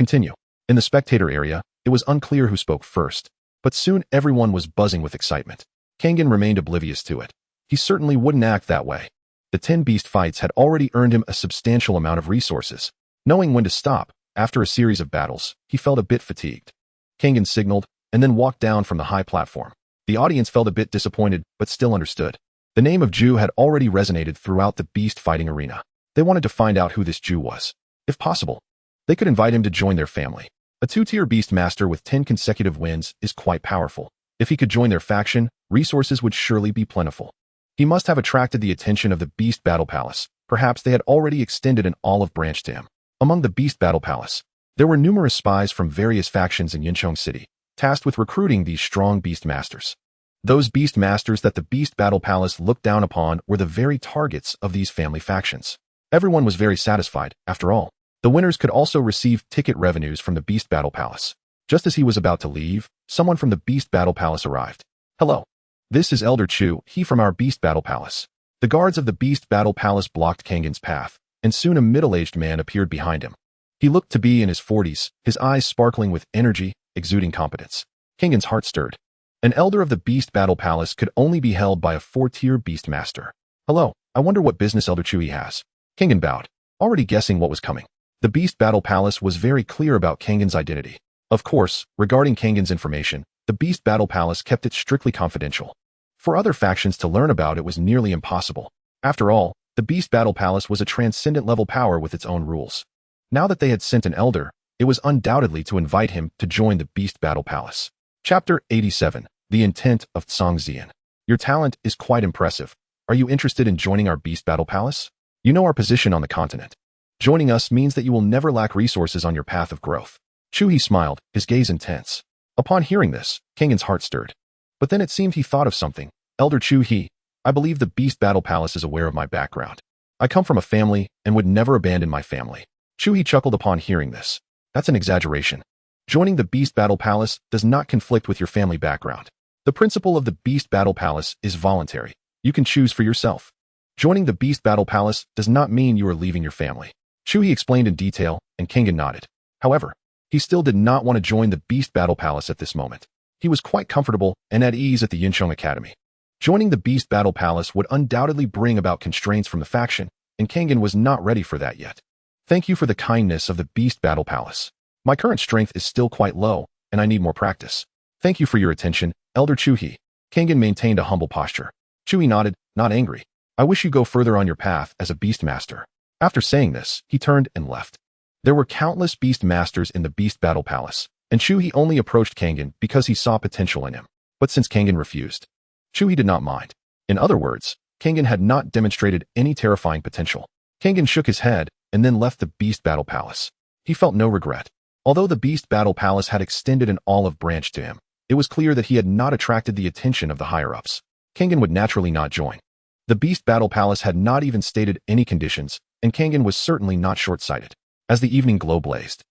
In the spectator area, it was unclear who spoke first, but soon everyone was buzzing with excitement. Kengan remained oblivious to it. He certainly wouldn't act that way. The 10 beast fights had already earned him a substantial amount of resources. Knowing when to stop, after a series of battles, he felt a bit fatigued. Kengan signaled, and then walked down from the high platform. The audience felt a bit disappointed, but still understood. The name of Jew had already resonated throughout the beast fighting arena. They wanted to find out who this Jew was. If possible, they could invite him to join their family. A 2-tier beast master with 10 consecutive wins is quite powerful. If he could join their faction, resources would surely be plentiful. He must have attracted the attention of the Beast Battle Palace. Perhaps they had already extended an olive branch to him. Among the Beast Battle Palace, there were numerous spies from various factions in Yinchong City, tasked with recruiting these strong beast masters. Those beast masters that the Beast Battle Palace looked down upon were the very targets of these family factions. Everyone was very satisfied, after all. The winners could also receive ticket revenues from the Beast Battle Palace. Just as he was about to leave, someone from the Beast Battle Palace arrived. Hello. This is Elder Chu, he from our Beast Battle Palace. The guards of the Beast Battle Palace blocked Kengan's path, and soon a middle-aged man appeared behind him. He looked to be in his 40s, his eyes sparkling with energy, exuding competence. Kengan's heart stirred. An elder of the Beast Battle Palace could only be held by a 4-tier beast master. Hello, I wonder what business Elder Chu has. Kengan bowed, already guessing what was coming. The Beast Battle Palace was very clear about Kengan's identity. Of course, regarding Kengan's information, the Beast Battle Palace kept it strictly confidential. For other factions to learn about it was nearly impossible. After all, the Beast Battle Palace was a transcendent-level power with its own rules. Now that they had sent an elder, it was undoubtedly to invite him to join the Beast Battle Palace. Chapter 87. The Intent of Tsongzian. Your talent is quite impressive. Are you interested in joining our Beast Battle Palace? You know our position on the continent. Joining us means that you will never lack resources on your path of growth. Chuhi smiled, his gaze intense. Upon hearing this, Kengan's heart stirred. But then it seemed he thought of something. Elder Chuhi, I believe the Beast Battle Palace is aware of my background. I come from a family and would never abandon my family. Chuhi chuckled upon hearing this. That's an exaggeration. Joining the Beast Battle Palace does not conflict with your family background. The principle of the Beast Battle Palace is voluntary. You can choose for yourself. Joining the Beast Battle Palace does not mean you are leaving your family. Chuhi explained in detail, and Kengan nodded. However, he still did not want to join the Beast Battle Palace at this moment. He was quite comfortable and at ease at the Yinchong Academy. Joining the Beast Battle Palace would undoubtedly bring about constraints from the faction, and Kengan was not ready for that yet. Thank you for the kindness of the Beast Battle Palace. My current strength is still quite low, and I need more practice. Thank you for your attention, Elder Chuhi. Kangen maintained a humble posture. Chuhi nodded, not angry. I wish you go further on your path as a beast master. After saying this, he turned and left. There were countless beast masters in the Beast Battle Palace, and Chuhi only approached Kangen because he saw potential in him. But since Kangen refused, Chuhi did not mind. In other words, Kangen had not demonstrated any terrifying potential. Kangen shook his head and then left the Beast Battle Palace. He felt no regret. Although the Beast Battle Palace had extended an olive branch to him, it was clear that he had not attracted the attention of the higher-ups. Kangen would naturally not join. The Beast Battle Palace had not even stated any conditions, and Kangen was certainly not short-sighted. As the evening glow blazed,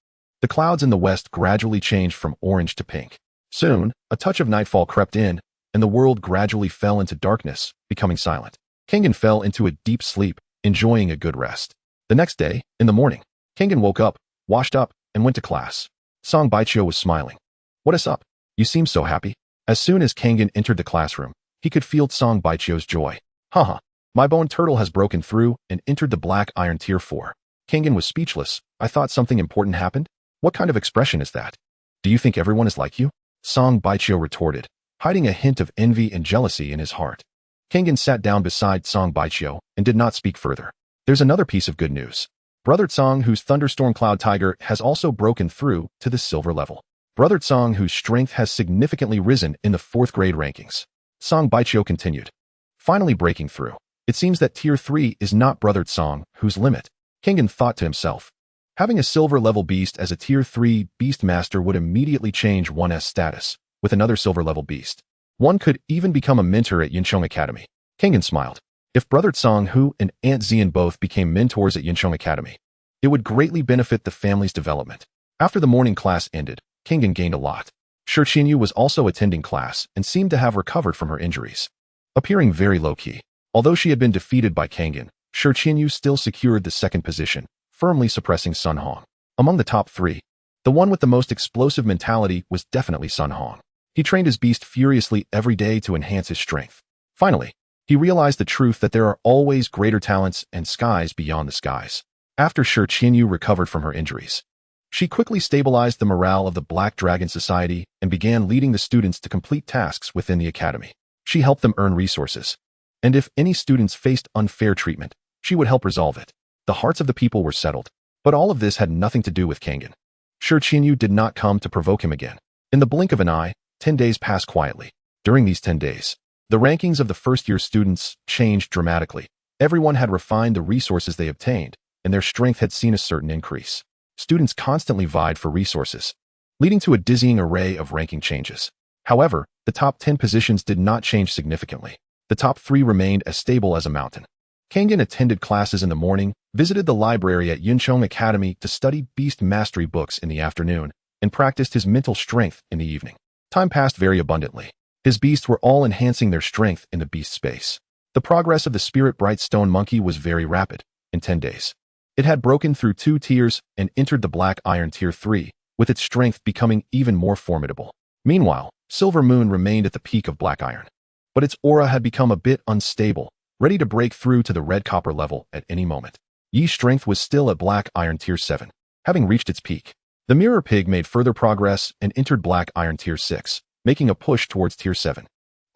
the clouds in the west gradually changed from orange to pink. Soon, a touch of nightfall crept in, and the world gradually fell into darkness, becoming silent. Kangen fell into a deep sleep, enjoying a good rest. The next day, in the morning, Kangen woke up, washed up, and went to class. Song Baichio was smiling. What is up? You seem so happy. As soon as Kangen entered the classroom, he could feel Song Baichio's joy. Haha, my bone turtle has broken through and entered the Black Iron Tier 4. Kangen was speechless. I thought something important happened? What kind of expression is that? Do you think everyone is like you? Song Baichio retorted, hiding a hint of envy and jealousy in his heart. Kangen sat down beside Song Baichio and did not speak further. There's another piece of good news. Brother Tsong, whose Thunderstorm Cloud Tiger has also broken through to the silver level. Brother Tsong, whose strength has significantly risen in the 4th grade rankings. Song Baichio continued. Finally breaking through. It seems that Tier 3 is not Brother Tsong, whose limit. Kangen thought to himself. Having a silver level beast as a Tier 3 beast master would immediately change one's status with another silver level beast. One could even become a mentor at Yinchong Academy. Kangen smiled. If Brother Tsong Hu and Aunt Xian both became mentors at Yinchong Academy, it would greatly benefit the family's development. After the morning class ended, Kangen gained a lot. Shi Qinyu was also attending class and seemed to have recovered from her injuries. Appearing very low-key. Although she had been defeated by Kangen, Shi Qinyu still secured the 2nd position, firmly suppressing Sun Hong. Among the top 3, the one with the most explosive mentality was definitely Sun Hong. He trained his beast furiously every day to enhance his strength. Finally, he realized the truth that there are always greater talents and skies beyond the skies. After Shi Qinyu recovered from her injuries, she quickly stabilized the morale of the Black Dragon Society and began leading the students to complete tasks within the academy. She helped them earn resources, and if any students faced unfair treatment, she would help resolve it. The hearts of the people were settled, but all of this had nothing to do with Kangen. Shi Qinyu did not come to provoke him again. In the blink of an eye, 10 days passed quietly. During these 10 days, the rankings of the first-year students changed dramatically. Everyone had refined the resources they obtained, and their strength had seen a certain increase. Students constantly vied for resources, leading to a dizzying array of ranking changes. However, the top 10 positions did not change significantly. The top 3 remained as stable as a mountain. Kangen attended classes in the morning, visited the library at Yinchong Academy to study beast mastery books in the afternoon, and practiced his mental strength in the evening. Time passed very abundantly. His beasts were all enhancing their strength in the beast space. The progress of the Spirit Bright Stone Monkey was very rapid. In 10 days, it had broken through 2 tiers and entered the Black Iron Tier 3, with its strength becoming even more formidable. Meanwhile, Silver Moon remained at the peak of Black Iron, but its aura had become a bit unstable, ready to break through to the Red Copper level at any moment. Yi's strength was still at Black Iron Tier 7, having reached its peak. The Mirror Pig made further progress and entered Black Iron Tier 6, making a push towards Tier 7,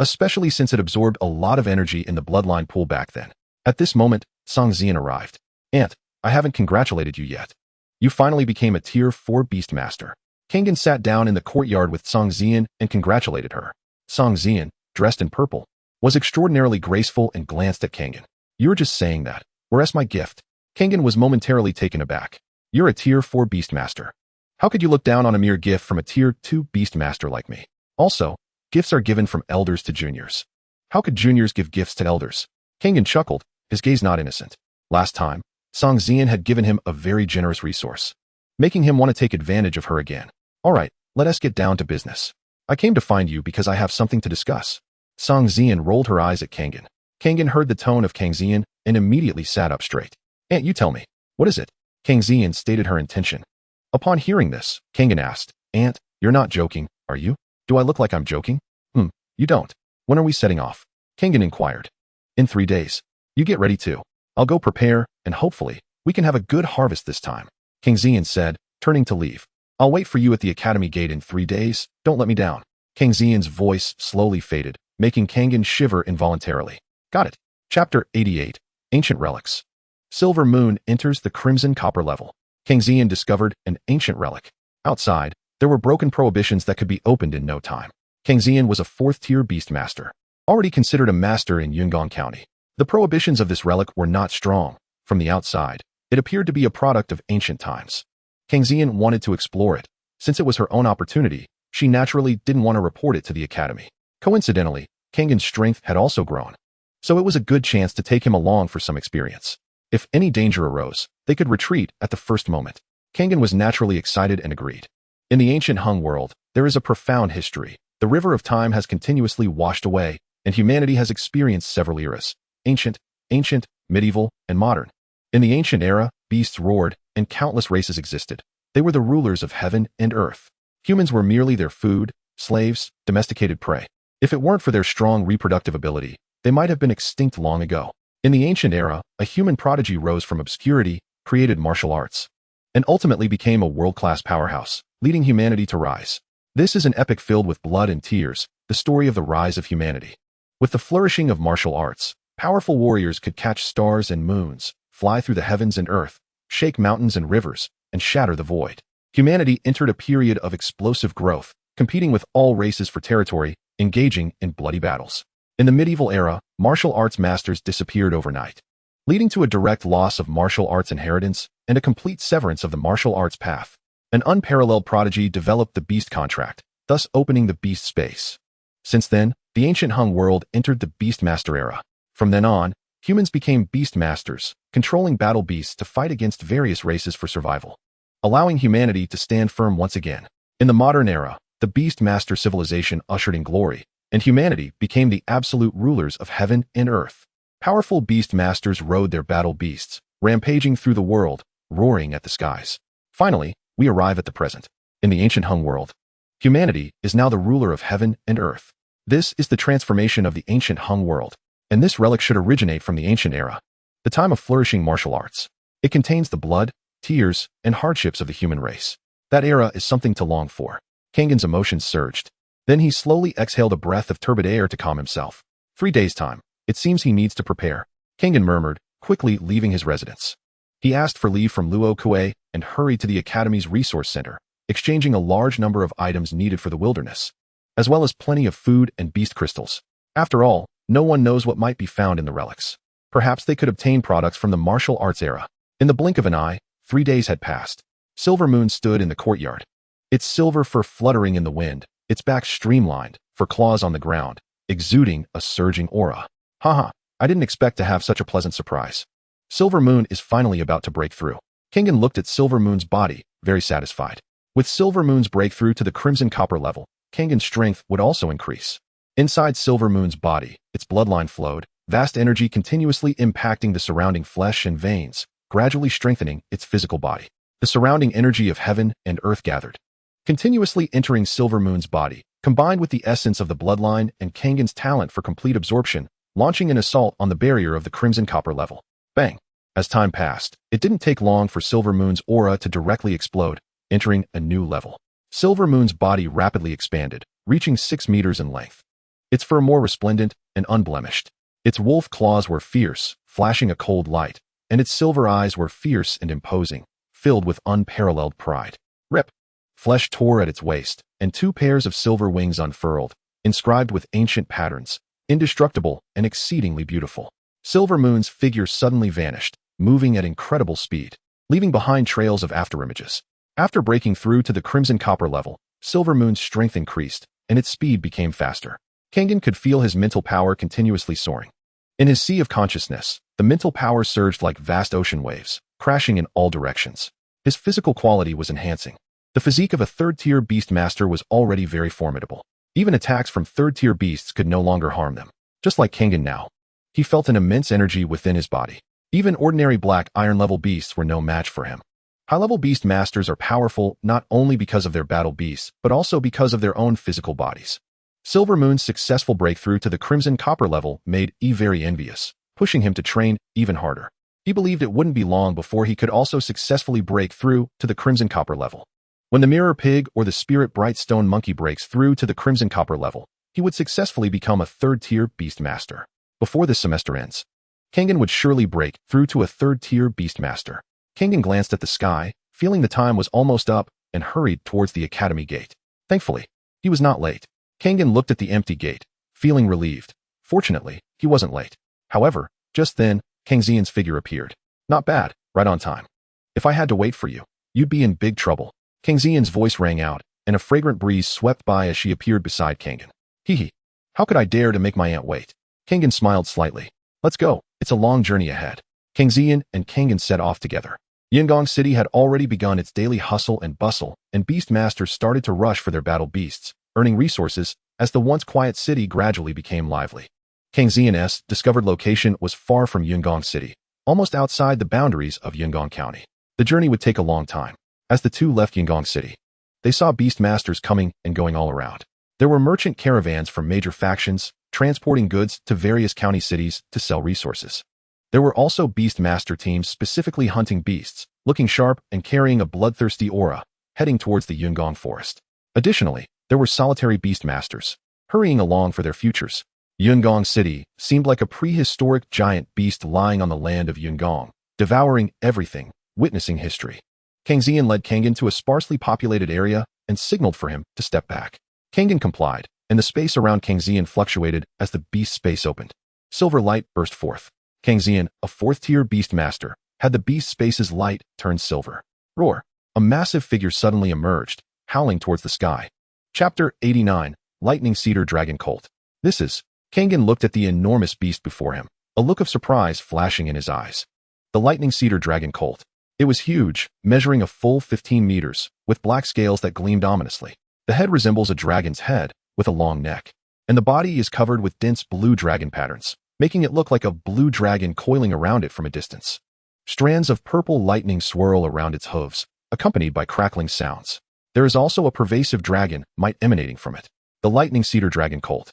especially since it absorbed a lot of energy in the bloodline pool back then. At this moment, Song Xian arrived. Aunt, I haven't congratulated you yet. You finally became a Tier 4 Beast Master. Kangen sat down in the courtyard with Song Xian and congratulated her. Song Xian, dressed in purple, was extraordinarily graceful and glanced at Kangen. You're just saying that. Where's my gift? Kangen was momentarily taken aback. You're a Tier 4 Beast Master. How could you look down on a mere gift from a Tier 2 Beast Master like me? Also, gifts are given from elders to juniors. How could juniors give gifts to elders? Kangen chuckled, his gaze not innocent. Last time, Song Xian had given him a very generous resource, making him want to take advantage of her again. All right, let us get down to business. I came to find you because I have something to discuss. Song Xian rolled her eyes at Kangen. Kangen heard the tone of Kang Xian and immediately sat up straight. Aunt, you tell me. What is it? Kang Xian stated her intention. Upon hearing this, Kangen asked, Aunt, you're not joking, are you? Do I look like I'm joking? You don't. When are we setting off? Kangen inquired. In 3 days. You get ready too. I'll go prepare, and hopefully, we can have a good harvest this time. Kang Xian said, turning to leave. I'll wait for you at the academy gate in 3 days, don't let me down. King Xian's voice slowly faded, making Kangen shiver involuntarily. Got it. Chapter 88. Ancient Relics. Silver Moon enters the Crimson Copper level. King Xian discovered an ancient relic. Outside, there were broken prohibitions that could be opened in no time. King Xian was a 4th-tier beast master, already considered a master in Yungang County. The prohibitions of this relic were not strong. From the outside, it appeared to be a product of ancient times. King Xian wanted to explore it. Since it was her own opportunity, she naturally didn't want to report it to the academy. Coincidentally, Kangen's strength had also grown, so it was a good chance to take him along for some experience. If any danger arose, they could retreat at the first moment. Kangen was naturally excited and agreed. In the ancient Hung world, there is a profound history. The river of time has continuously washed away, and humanity has experienced several eras: ancient, medieval, and modern. In the ancient era, beasts roared, and countless races existed. They were the rulers of heaven and earth. Humans were merely their food, slaves, domesticated prey. If it weren't for their strong reproductive ability, they might have been extinct long ago. In the ancient era, a human prodigy rose from obscurity, created martial arts, and ultimately became a world-class powerhouse, leading humanity to rise. This is an epic filled with blood and tears, the story of the rise of humanity. With the flourishing of martial arts, powerful warriors could catch stars and moons, fly through the heavens and earth, shake mountains and rivers, and shatter the void. Humanity entered a period of explosive growth, competing with all races for territory, engaging in bloody battles. In the medieval era, martial arts masters disappeared overnight, leading to a direct loss of martial arts inheritance and a complete severance of the martial arts path. An unparalleled prodigy developed the Beast contract, thus opening the Beast space. Since then, the ancient Hung world entered the Beastmaster era. From then on, humans became Beast Masters, controlling battle beasts to fight against various races for survival, allowing humanity to stand firm once again. In the modern era, the Beastmaster civilization ushered in glory, and humanity became the absolute rulers of heaven and earth. Powerful Beast Masters rode their battle beasts, rampaging through the world, roaring at the skies. Finally, we arrive at the present. In the ancient Hung world, humanity is now the ruler of heaven and earth. This is the transformation of the ancient Hung world, and this relic should originate from the ancient era, the time of flourishing martial arts. It contains the blood, tears, and hardships of the human race. That era is something to long for. Kangen's emotions surged. Then he slowly exhaled a breath of turbid air to calm himself. 3 days' time. It seems he needs to prepare. Kangen murmured, quickly leaving his residence. He asked for leave from Luo Kuei and hurried to the academy's resource center, exchanging a large number of items needed for the wilderness, as well as plenty of food and beast crystals. After all, no one knows what might be found in the relics. Perhaps they could obtain products from the martial arts era. In the blink of an eye, 3 days had passed. Silver Moon stood in the courtyard, its silver fur fluttering in the wind, its back streamlined, for claws on the ground, exuding a surging aura. Haha, I didn't expect to have such a pleasant surprise. Silver Moon is finally about to break through. Kangen looked at Silver Moon's body, very satisfied. With Silver Moon's breakthrough to the Crimson Copper level, Kangen's strength would also increase. Inside Silver Moon's body, its bloodline flowed, vast energy continuously impacting the surrounding flesh and veins, gradually strengthening its physical body. The surrounding energy of heaven and earth gathered, continuously entering Silver Moon's body, combined with the essence of the bloodline and Kangen's talent for complete absorption, launching an assault on the barrier of the Crimson Copper level. Bang! As time passed, it didn't take long for Silver Moon's aura to directly explode, entering a new level. Silver Moon's body rapidly expanded, reaching 6 meters in length. Its fur more resplendent and unblemished. Its wolf claws were fierce, flashing a cold light, and its silver eyes were fierce and imposing, filled with unparalleled pride. Rip! Flesh tore at its waist, and 2 pairs of silver wings unfurled, inscribed with ancient patterns, indestructible and exceedingly beautiful. Silver Moon's figure suddenly vanished, moving at incredible speed, leaving behind trails of afterimages. After breaking through to the Crimson Copper level, Silver Moon's strength increased, and its speed became faster. Kangen could feel his mental power continuously soaring. In his sea of consciousness, the mental power surged like vast ocean waves, crashing in all directions. His physical quality was enhancing. The physique of a 3rd-tier beast master was already very formidable. Even attacks from 3rd-tier beasts could no longer harm them. Just like Kangen now, he felt an immense energy within his body. Even ordinary black iron-level beasts were no match for him. High-level beast masters are powerful not only because of their battle beasts, but also because of their own physical bodies. Silver Moon's successful breakthrough to the Crimson Copper level made Yi very envious, pushing him to train even harder. He believed it wouldn't be long before he could also successfully break through to the Crimson Copper level. When the mirror pig or the spirit bright stone monkey breaks through to the crimson copper level, he would successfully become a third-tier beast master. Before this semester ends, Kangen would surely break through to a third-tier beast master. Kangen glanced at the sky, feeling the time was almost up, and hurried towards the academy gate. Thankfully, he was not late. Kangen looked at the empty gate, feeling relieved. Fortunately, he wasn't late. However, just then, Kang Xian's figure appeared. Not bad, right on time. If I had to wait for you, you'd be in big trouble. Kang Xian's voice rang out, and a fragrant breeze swept by as she appeared beside Kangen. Hee. How could I dare to make my aunt wait? Kangen smiled slightly. Let's go, it's a long journey ahead. Kang Xian and Kangen set off together. Yingong City had already begun its daily hustle and bustle, and beast masters started to rush for their battle beasts, earning resources as the once quiet city gradually became lively. Kang Xian's discovered location was far from Yingong City, almost outside the boundaries of Yingong County. The journey would take a long time. As the two left Yingong City, they saw beast masters coming and going all around. There were merchant caravans from major factions, transporting goods to various county cities to sell resources. There were also beast master teams specifically hunting beasts, looking sharp and carrying a bloodthirsty aura, heading towards the Yungong forest. Additionally, there were solitary beast masters, hurrying along for their futures. Yungong City seemed like a prehistoric giant beast lying on the land of Yungong, devouring everything, witnessing history. Kang Xian led Kangen to a sparsely populated area and signaled for him to step back. Kangen complied, and the space around Kang Xian fluctuated as the beast space opened. Silver light burst forth. Kang Xian, a fourth-tier beast master, had the beast space's light turn silver. Roar! A massive figure suddenly emerged, howling towards the sky. Chapter 89, Lightning Cedar Dragon Cult. This is... Kangen looked at the enormous beast before him, a look of surprise flashing in his eyes. The Lightning Cedar Dragon Cult. It was huge, measuring a full 15 meters, with black scales that gleamed ominously. The head resembles a dragon's head, with a long neck, and the body is covered with dense blue dragon patterns, making it look like a blue dragon coiling around it from a distance. Strands of purple lightning swirl around its hooves, accompanied by crackling sounds. There is also a pervasive dragon might emanating from it. The Lightning Cedar Dragon Cult.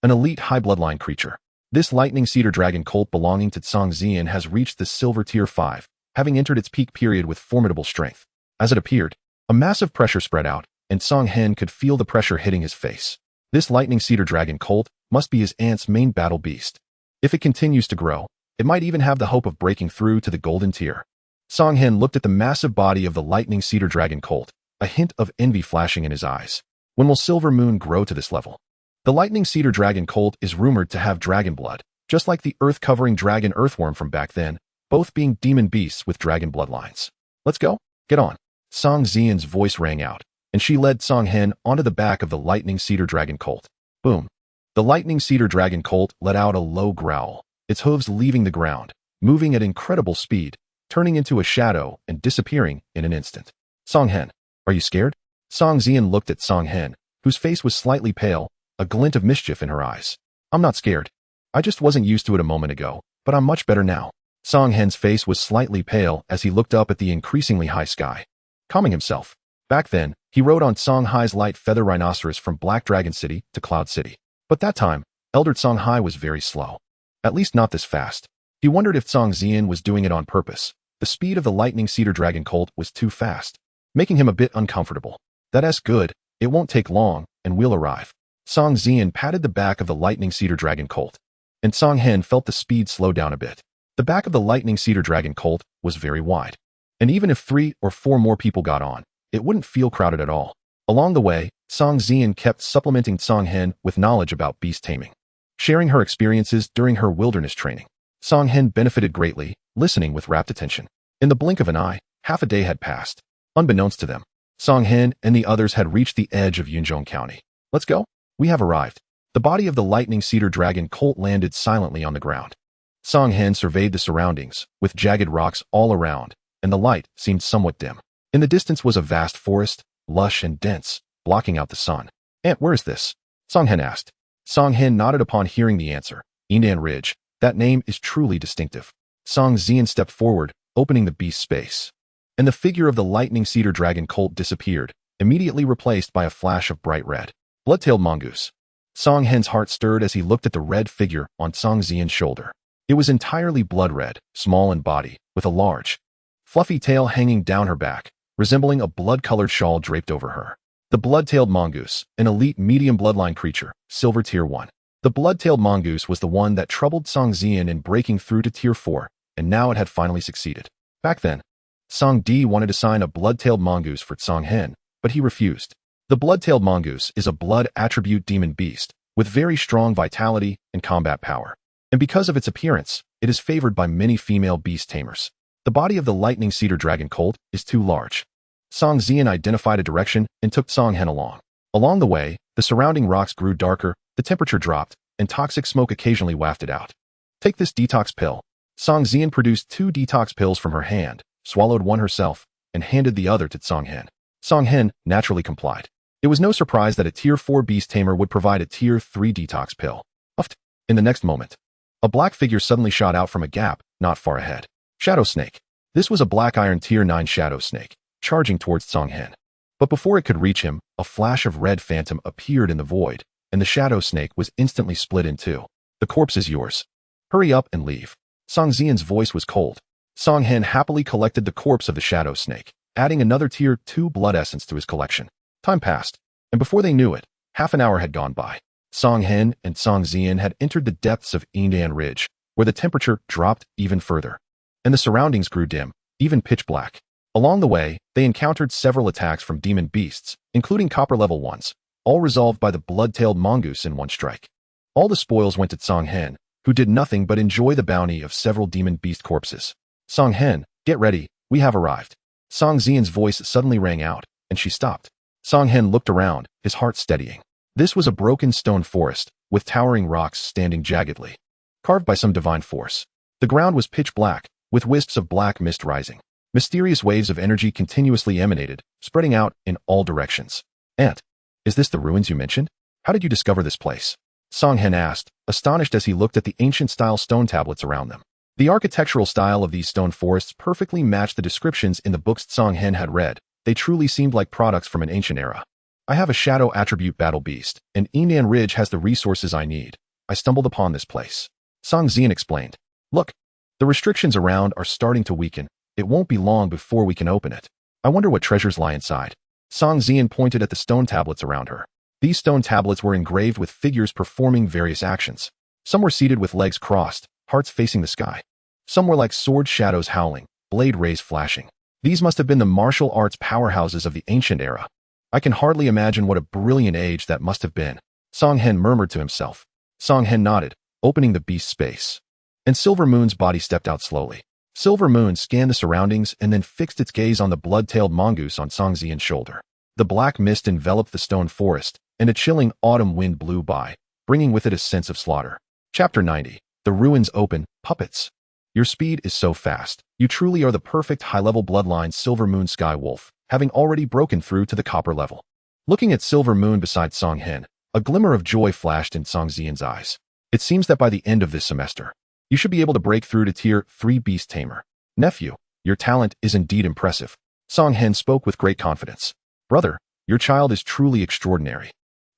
An elite high bloodline creature. This Lightning Cedar Dragon Cult belonging to Tsang Xian has reached the Silver Tier 5, having entered its peak period with formidable strength. As it appeared, a massive pressure spread out, and Song Hen could feel the pressure hitting his face. This Lightning Cedar Dragon Cult must be his aunt's main battle beast. If it continues to grow, it might even have the hope of breaking through to the Golden Tier. Song Hen looked at the massive body of the Lightning Cedar Dragon Cult, a hint of envy flashing in his eyes. When will Silver Moon grow to this level? The Lightning Cedar Dragon Cult is rumored to have dragon blood, just like the earth-covering dragon earthworm from back then, both being demon beasts with dragon bloodlines. Let's go. Get on. Song Xian's voice rang out, and she led Song Hen onto the back of the Lightning Cedar Dragon Cult. Boom. The Lightning Cedar Dragon Cult let out a low growl, its hooves leaving the ground, moving at incredible speed, turning into a shadow and disappearing in an instant. Song Hen, are you scared? Song Xian looked at Song Hen, whose face was slightly pale, a glint of mischief in her eyes. I'm not scared. I just wasn't used to it a moment ago, but I'm much better now. Song Hen's face was slightly pale as he looked up at the increasingly high sky. Calming himself. Back then, he rode on Song Hai's light feather rhinoceros from Black Dragon City to Cloud City. But that time, Elder Song Hai was very slow. At least not this fast. He wondered if Song Xian was doing it on purpose. The speed of the Lightning Cedar Dragon Cult was too fast, making him a bit uncomfortable. That's good, it won't take long, and we'll arrive. Song Xian patted the back of the Lightning Cedar Dragon Cult, and Song Hen felt the speed slow down a bit. The back of the Lightning Cedar Dragon Cult was very wide, and even if 3 or 4 more people got on, it wouldn't feel crowded at all. Along the way, Song Xian kept supplementing Song Hen with knowledge about beast taming, sharing her experiences during her wilderness training. Song Hen benefited greatly, listening with rapt attention. In the blink of an eye, half a day had passed. Unbeknownst to them, Song Hen and the others had reached the edge of Yunzhong County. Let's go. We have arrived. The body of the Lightning Cedar Dragon Cult landed silently on the ground. Song Hen surveyed the surroundings, with jagged rocks all around, and the light seemed somewhat dim. In the distance was a vast forest, lush and dense, blocking out the sun. Aunt, where is this? Song Hen asked. Song Hen nodded upon hearing the answer. Yindan Ridge. That name is truly distinctive. Song Xian stepped forward, opening the beast space. And the figure of the Lightning Cedar Dragon Cult disappeared, immediately replaced by a flash of bright red. Blood-tailed mongoose. Song Hen's heart stirred as he looked at the red figure on Song Xian's shoulder. It was entirely blood red, small in body, with a large, fluffy tail hanging down her back, resembling a blood-colored shawl draped over her. The blood-tailed mongoose, an elite medium bloodline creature, Silver Tier 1. The blood-tailed mongoose was the one that troubled Song Zian in breaking through to Tier 4, and now it had finally succeeded. Back then, Song Di wanted to sign a blood-tailed mongoose for Song Hen, but he refused. The blood-tailed mongoose is a blood attribute demon beast, with very strong vitality and combat power. And because of its appearance, it is favored by many female beast tamers. The body of the lightning cedar dragon colt is too large. Song Zian identified a direction and took Song Hen along. Along the way, the surrounding rocks grew darker, the temperature dropped, and toxic smoke occasionally wafted out. Take this detox pill. Song Zian produced 2 detox pills from her hand, swallowed one herself, and handed the other to Song Hen. Song Hen naturally complied. It was no surprise that a Tier 4 beast tamer would provide a Tier 3 detox pill. In the next moment, a black figure suddenly shot out from a gap not far ahead. Shadow Snake. This was a black iron Tier 9 shadow snake, charging towards Song Hen. But before it could reach him, a flash of red phantom appeared in the void, and the shadow snake was instantly split in two. The corpse is yours. Hurry up and leave. Song Zian's voice was cold. Song Hen happily collected the corpse of the shadow snake, adding another Tier 2 blood essence to his collection. Time passed, and before they knew it, half an hour had gone by. Song Hen and Song Zian had entered the depths of Yindan Ridge, where the temperature dropped even further, and the surroundings grew dim, even pitch black. Along the way, they encountered several attacks from demon beasts, including copper level ones, all resolved by the blood-tailed mongoose in one strike. All the spoils went to Song Hen, who did nothing but enjoy the bounty of several demon beast corpses. Song Hen, get ready, we have arrived. Song Zian's voice suddenly rang out, and she stopped. Song Hen looked around, his heart steadying. This was a broken stone forest, with towering rocks standing jaggedly, carved by some divine force. The ground was pitch black, with wisps of black mist rising. Mysterious waves of energy continuously emanated, spreading out in all directions. Ant, is this the ruins you mentioned? How did you discover this place? Song Hen asked, astonished as he looked at the ancient-style stone tablets around them. The architectural style of these stone forests perfectly matched the descriptions in the books Song Hen had read. They truly seemed like products from an ancient era. I have a shadow attribute battle beast, and Yindan Ridge has the resources I need. I stumbled upon this place. Song Zian explained. Look, the restrictions around are starting to weaken. It won't be long before we can open it. I wonder what treasures lie inside. Song Zian pointed at the stone tablets around her. These stone tablets were engraved with figures performing various actions. Some were seated with legs crossed, hearts facing the sky. Some were like sword shadows howling, blade rays flashing. These must have been the martial arts powerhouses of the ancient era. I can hardly imagine what a brilliant age that must have been. Song Hen murmured to himself. Song Hen nodded, opening the beast space. And Silver Moon's body stepped out slowly. Silver Moon scanned the surroundings and then fixed its gaze on the blood-tailed mongoose on Song Zian's shoulder. The black mist enveloped the stone forest, and a chilling autumn wind blew by, bringing with it a sense of slaughter. Chapter 90. The Ruins Open, Puppets. Your speed is so fast. You truly are the perfect high-level bloodline Silver Moon Sky Wolf, having already broken through to the copper level. Looking at Silver Moon beside Song Hen, a glimmer of joy flashed in Song Zian's eyes. It seems that by the end of this semester, you should be able to break through to Tier 3 Beast Tamer. Nephew, your talent is indeed impressive. Song Hen spoke with great confidence. Brother, your child is truly extraordinary.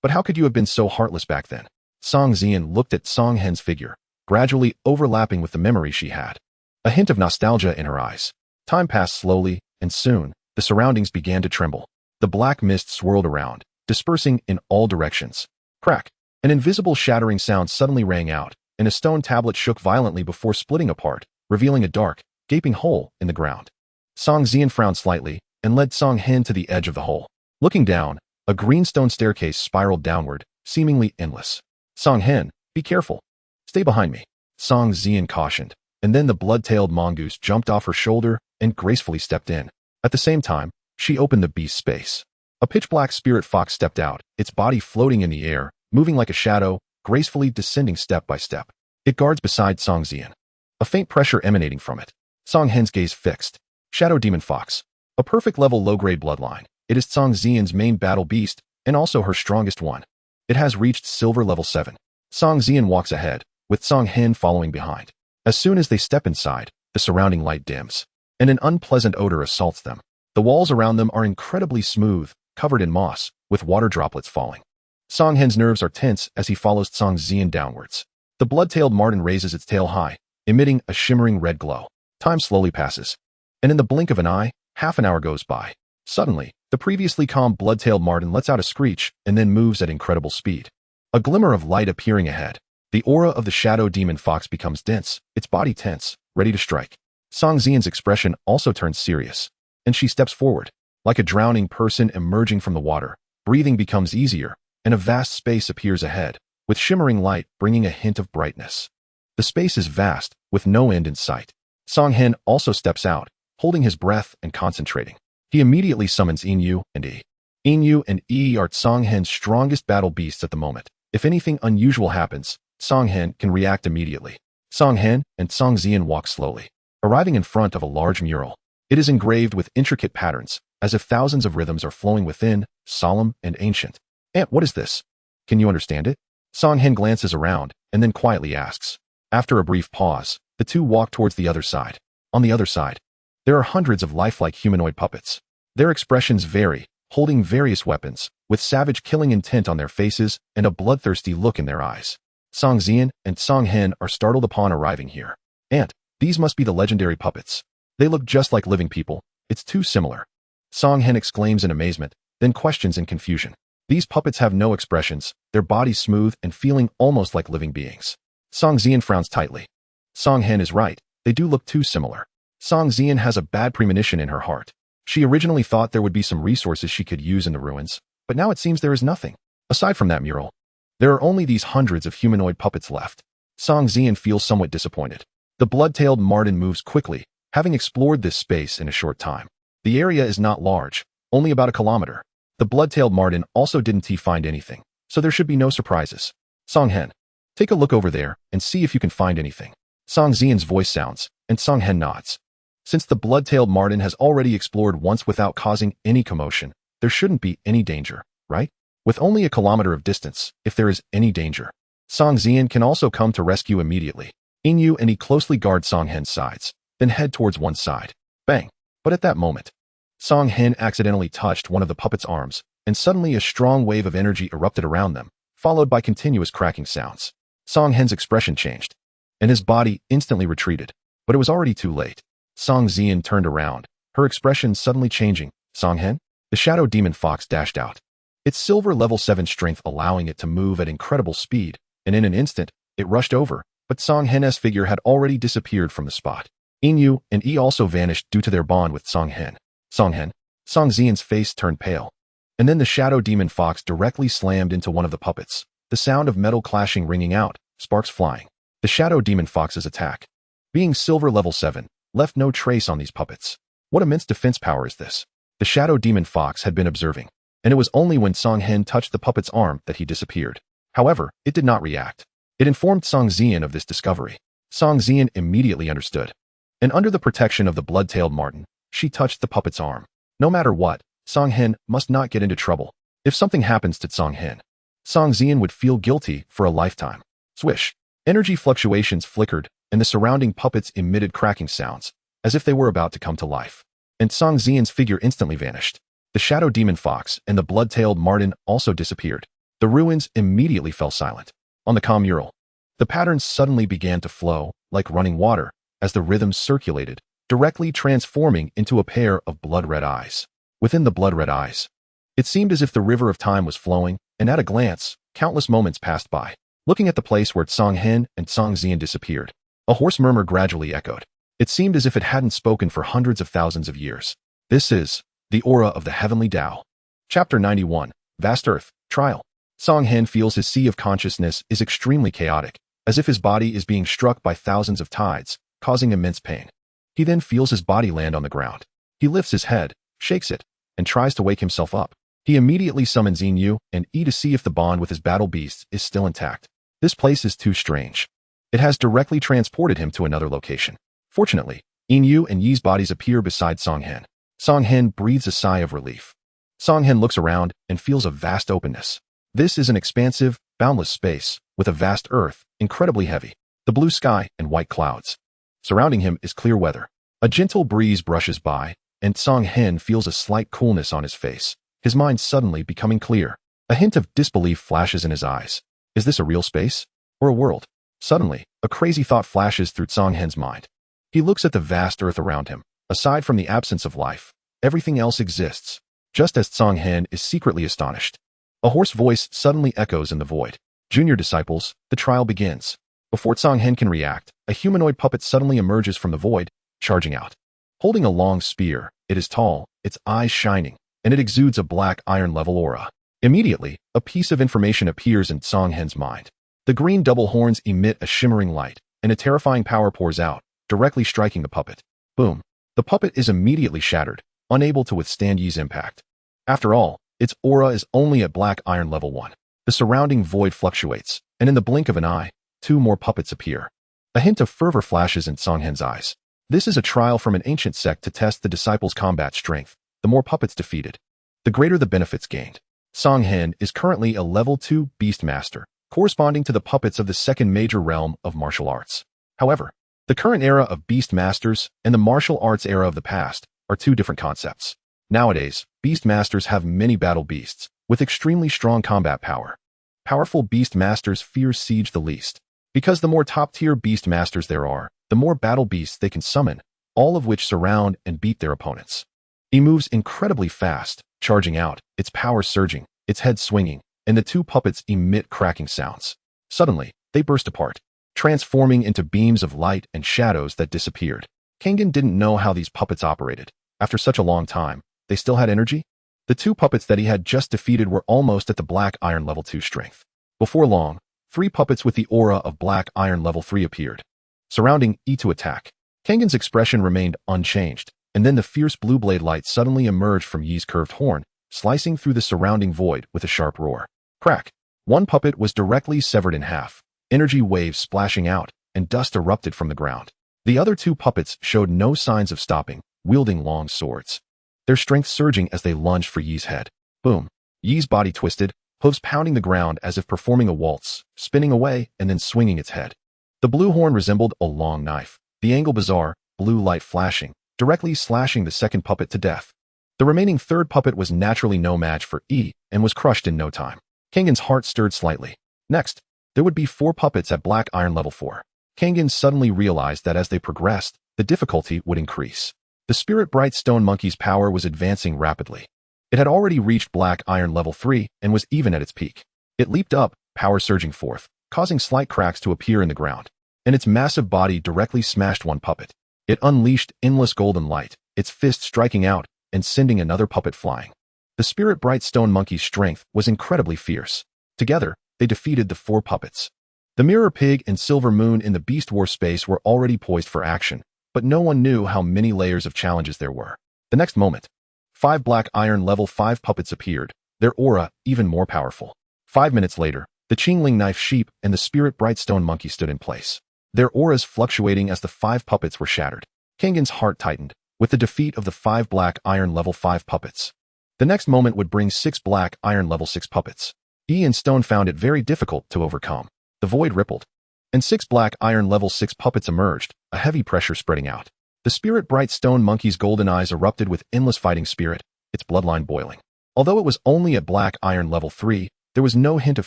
But how could you have been so heartless back then? Song Zian looked at Song Hen's figure, gradually overlapping with the memory she had. A hint of nostalgia in her eyes. Time passed slowly, and soon, the surroundings began to tremble. The black mist swirled around, dispersing in all directions. Crack! An invisible shattering sound suddenly rang out, and a stone tablet shook violently before splitting apart, revealing a dark, gaping hole in the ground. Song Zian frowned slightly, and led Song Hen to the edge of the hole. Looking down, a green stone staircase spiraled downward, seemingly endless. Song Hen, be careful. Stay behind me. Song Zian cautioned, and then the blood-tailed mongoose jumped off her shoulder and gracefully stepped in. At the same time, she opened the beast space. A pitch-black spirit fox stepped out, its body floating in the air, moving like a shadow, gracefully descending step by step. It guards beside Song Zian. A faint pressure emanating from it. Song Hen's gaze fixed. Shadow Demon Fox. A perfect level low-grade bloodline. It is Song Zian's main battle beast, and also her strongest one. It has reached silver level 7. Song Zian walks ahead, with Song Hen following behind. As soon as they step inside, the surrounding light dims, and an unpleasant odor assaults them. The walls around them are incredibly smooth, covered in moss, with water droplets falling. Song Hen's nerves are tense as he follows Song Zian downwards. The blood-tailed marten raises its tail high, emitting a shimmering red glow. Time slowly passes, and in the blink of an eye, half an hour goes by. Suddenly, the previously calm blood-tailed marten lets out a screech and then moves at incredible speed. A glimmer of light appearing ahead. The aura of the shadow demon fox becomes dense, its body tense, ready to strike. Song Xian's expression also turns serious, and she steps forward. Like a drowning person emerging from the water, breathing becomes easier, and a vast space appears ahead, with shimmering light bringing a hint of brightness. The space is vast, with no end in sight. Song Hen also steps out, holding his breath and concentrating. He immediately summons Yin and Yi. Yin and Yi are Song Hen's strongest battle beasts at the moment. If anything unusual happens, Song Hen can react immediately. Song Hen and Song Xian walk slowly, arriving in front of a large mural. It is engraved with intricate patterns, as if thousands of rhythms are flowing within, solemn and ancient. "Aunt, what is this? Can you understand it?" Song Hen glances around, and then quietly asks. After a brief pause, the two walk towards the other side. On the other side, there are hundreds of lifelike humanoid puppets. Their expressions vary, holding various weapons, with savage killing intent on their faces and a bloodthirsty look in their eyes. Song Xian and Song Hen are startled upon arriving here. "Aunt, these must be the legendary puppets. They look just like living people. It's too similar." Song Hen exclaims in amazement, then questions in confusion. These puppets have no expressions, their bodies smooth and feeling almost like living beings. Song Xian frowns tightly. Song Hen is right, they do look too similar. Song Xian has a bad premonition in her heart. She originally thought there would be some resources she could use in the ruins, but now it seems there is nothing. Aside from that mural, there are only these hundreds of humanoid puppets left. Song Xian feels somewhat disappointed. The blood-tailed marten moves quickly, having explored this space in a short time. The area is not large, only about a kilometer. The blood-tailed marten also didn't find anything, so there should be no surprises. Song Hen, take a look over there and see if you can find anything. Song Xian's voice sounds, and Song Hen nods. Since the blood-tailed marten has already explored once without causing any commotion, there shouldn't be any danger, right? With only a kilometer of distance, if there is any danger, Song Xian can also come to rescue immediately. Yin and Yi closely guard Song Hen's sides, then head towards one side. Bang! But at that moment, Song Hen accidentally touched one of the puppet's arms, and suddenly a strong wave of energy erupted around them, followed by continuous cracking sounds. Song Hen's expression changed, and his body instantly retreated, but it was already too late. Song Xian turned around, her expression suddenly changing. "Song Hen?" The shadow demon fox dashed out, its silver level 7 strength allowing it to move at incredible speed, and in an instant, it rushed over, but Song Hen's figure had already disappeared from the spot. Yin and Yi also vanished due to their bond with Song Hen. "Song Hen?" Song Xian's face turned pale, and then the shadow demon fox directly slammed into one of the puppets, the sound of metal clashing ringing out, sparks flying. The shadow demon fox's attack, being silver level 7, left no trace on these puppets. What immense defense power is this? The shadow demon fox had been observing, and it was only when Song Hen touched the puppet's arm that he disappeared. However, it did not react. It informed Song Xian of this discovery. Song Xian immediately understood, and under the protection of the blood-tailed marten, she touched the puppet's arm. No matter what, Song Hen must not get into trouble. If something happens to Song Hen, Song Xian would feel guilty for a lifetime. Swish! Energy fluctuations flickered, and the surrounding puppets emitted cracking sounds, as if they were about to come to life. And Song Xian's figure instantly vanished. The shadow demon fox and the blood-tailed marten also disappeared. The ruins immediately fell silent. On the calm mural, the patterns suddenly began to flow, like running water, as the rhythms circulated, directly transforming into a pair of blood-red eyes. Within the blood-red eyes, it seemed as if the river of time was flowing, and at a glance, countless moments passed by. Looking at the place where Song Hen and Song Xian disappeared, a hoarse murmur gradually echoed. It seemed as if it hadn't spoken for hundreds of thousands of years. This is the aura of the heavenly Tao. Chapter 91, Vast Earth, Trial. Song Hen feels his sea of consciousness is extremely chaotic, as if his body is being struck by thousands of tides, causing immense pain. He then feels his body land on the ground. He lifts his head, shakes it, and tries to wake himself up. He immediately summons Yin and Yi to see if the bond with his battle beasts is still intact. This place is too strange. It has directly transported him to another location. Fortunately, Yin and Yi's bodies appear beside Song Hen. Song Hen breathes a sigh of relief. Song Hen looks around and feels a vast openness. This is an expansive, boundless space, with a vast earth, incredibly heavy, the blue sky and white clouds. Surrounding him is clear weather. A gentle breeze brushes by, and Song Hen feels a slight coolness on his face, his mind suddenly becoming clear. A hint of disbelief flashes in his eyes. Is this a real space? Or a world? Suddenly, a crazy thought flashes through Song Hen's mind. He looks at the vast earth around him. Aside from the absence of life, Everything else exists. Just as Tsonghen is secretly astonished. A hoarse voice suddenly echoes in the void. Junior disciples, the trial begins. Before Tsonghen can react, a humanoid puppet suddenly emerges from the void, charging out. Holding a long spear, it is tall, its eyes shining, and it exudes a black iron-level aura. Immediately, a piece of information appears in Tsonghen's mind. The green double horns emit a shimmering light, and a terrifying power pours out, directly striking the puppet. Boom. The puppet is immediately shattered, unable to withstand Yi's impact. After all, its aura is only at black iron level 1. The surrounding void fluctuates, and in the blink of an eye, 2 more puppets appear. A hint of fervor flashes in Tsonghen's eyes. This is a trial from an ancient sect to test the disciples' combat strength. The more puppets defeated, the greater the benefits gained. Tsonghen is currently a level 2 Beast Master, corresponding to the puppets of the second major realm of martial arts. However, the current era of Beast Masters and the martial arts era of the past are 2 different concepts. Nowadays, Beast Masters have many battle beasts, with extremely strong combat power. Powerful Beast Masters fear siege the least. Because the more top-tier Beast Masters there are, the more battle beasts they can summon, all of which surround and beat their opponents. He moves incredibly fast, charging out, its power surging, its head swinging, and the 2 puppets emit cracking sounds. Suddenly, they burst apart, transforming into beams of light and shadows that disappeared. Kengan didn't know how these puppets operated. After such a long time, they still had energy? The 2 puppets that he had just defeated were almost at the black iron level 2 strength. Before long, 3 puppets with the aura of black iron level 3 appeared, surrounding E to attack. Kengan's expression remained unchanged, and then the fierce blue blade light suddenly emerged from Yi's curved horn, slicing through the surrounding void with a sharp roar. Crack! 1 puppet was directly severed in half, energy waves splashing out, and dust erupted from the ground. The other 2 puppets showed no signs of stopping, wielding long swords, their strength surging as they lunged for Yi's head. Boom! Yi's body twisted, hooves pounding the ground as if performing a waltz, spinning away and then swinging its head. The blue horn resembled a long knife, the angle bizarre, blue light flashing, directly slashing the second puppet to death. The remaining 3rd puppet was naturally no match for E and was crushed in no time. Kengan's heart stirred slightly. Next, there would be 4 puppets at black iron level 4. Kengan suddenly realized that as they progressed, the difficulty would increase. The spirit bright stone monkey's power was advancing rapidly. It had already reached black iron level 3 and was even at its peak. It leaped up, power surging forth, causing slight cracks to appear in the ground, and its massive body directly smashed 1 puppet. It unleashed endless golden light, its fist striking out and sending another puppet flying. The spirit bright stone monkey's strength was incredibly fierce. Together, they defeated the 4 puppets. The mirror pig and silver moon in the beast war space were already poised for action, but no one knew how many layers of challenges there were. The next moment, 5 black iron level 5 puppets appeared, their aura even more powerful. 5 minutes later, the Qingling knife sheep and the spirit bright stone monkey stood in place, their auras fluctuating as the 5 puppets were shattered. Kengan's heart tightened, with the defeat of the 5 black iron level 5 puppets. The next moment would bring 6 black iron level 6 puppets. E and Stone found it very difficult to overcome. The void rippled, and 6 black iron level 6 puppets emerged, a heavy pressure spreading out. The spirit bright stone monkey's golden eyes erupted with endless fighting spirit, its bloodline boiling. Although it was only at black iron level 3, there was no hint of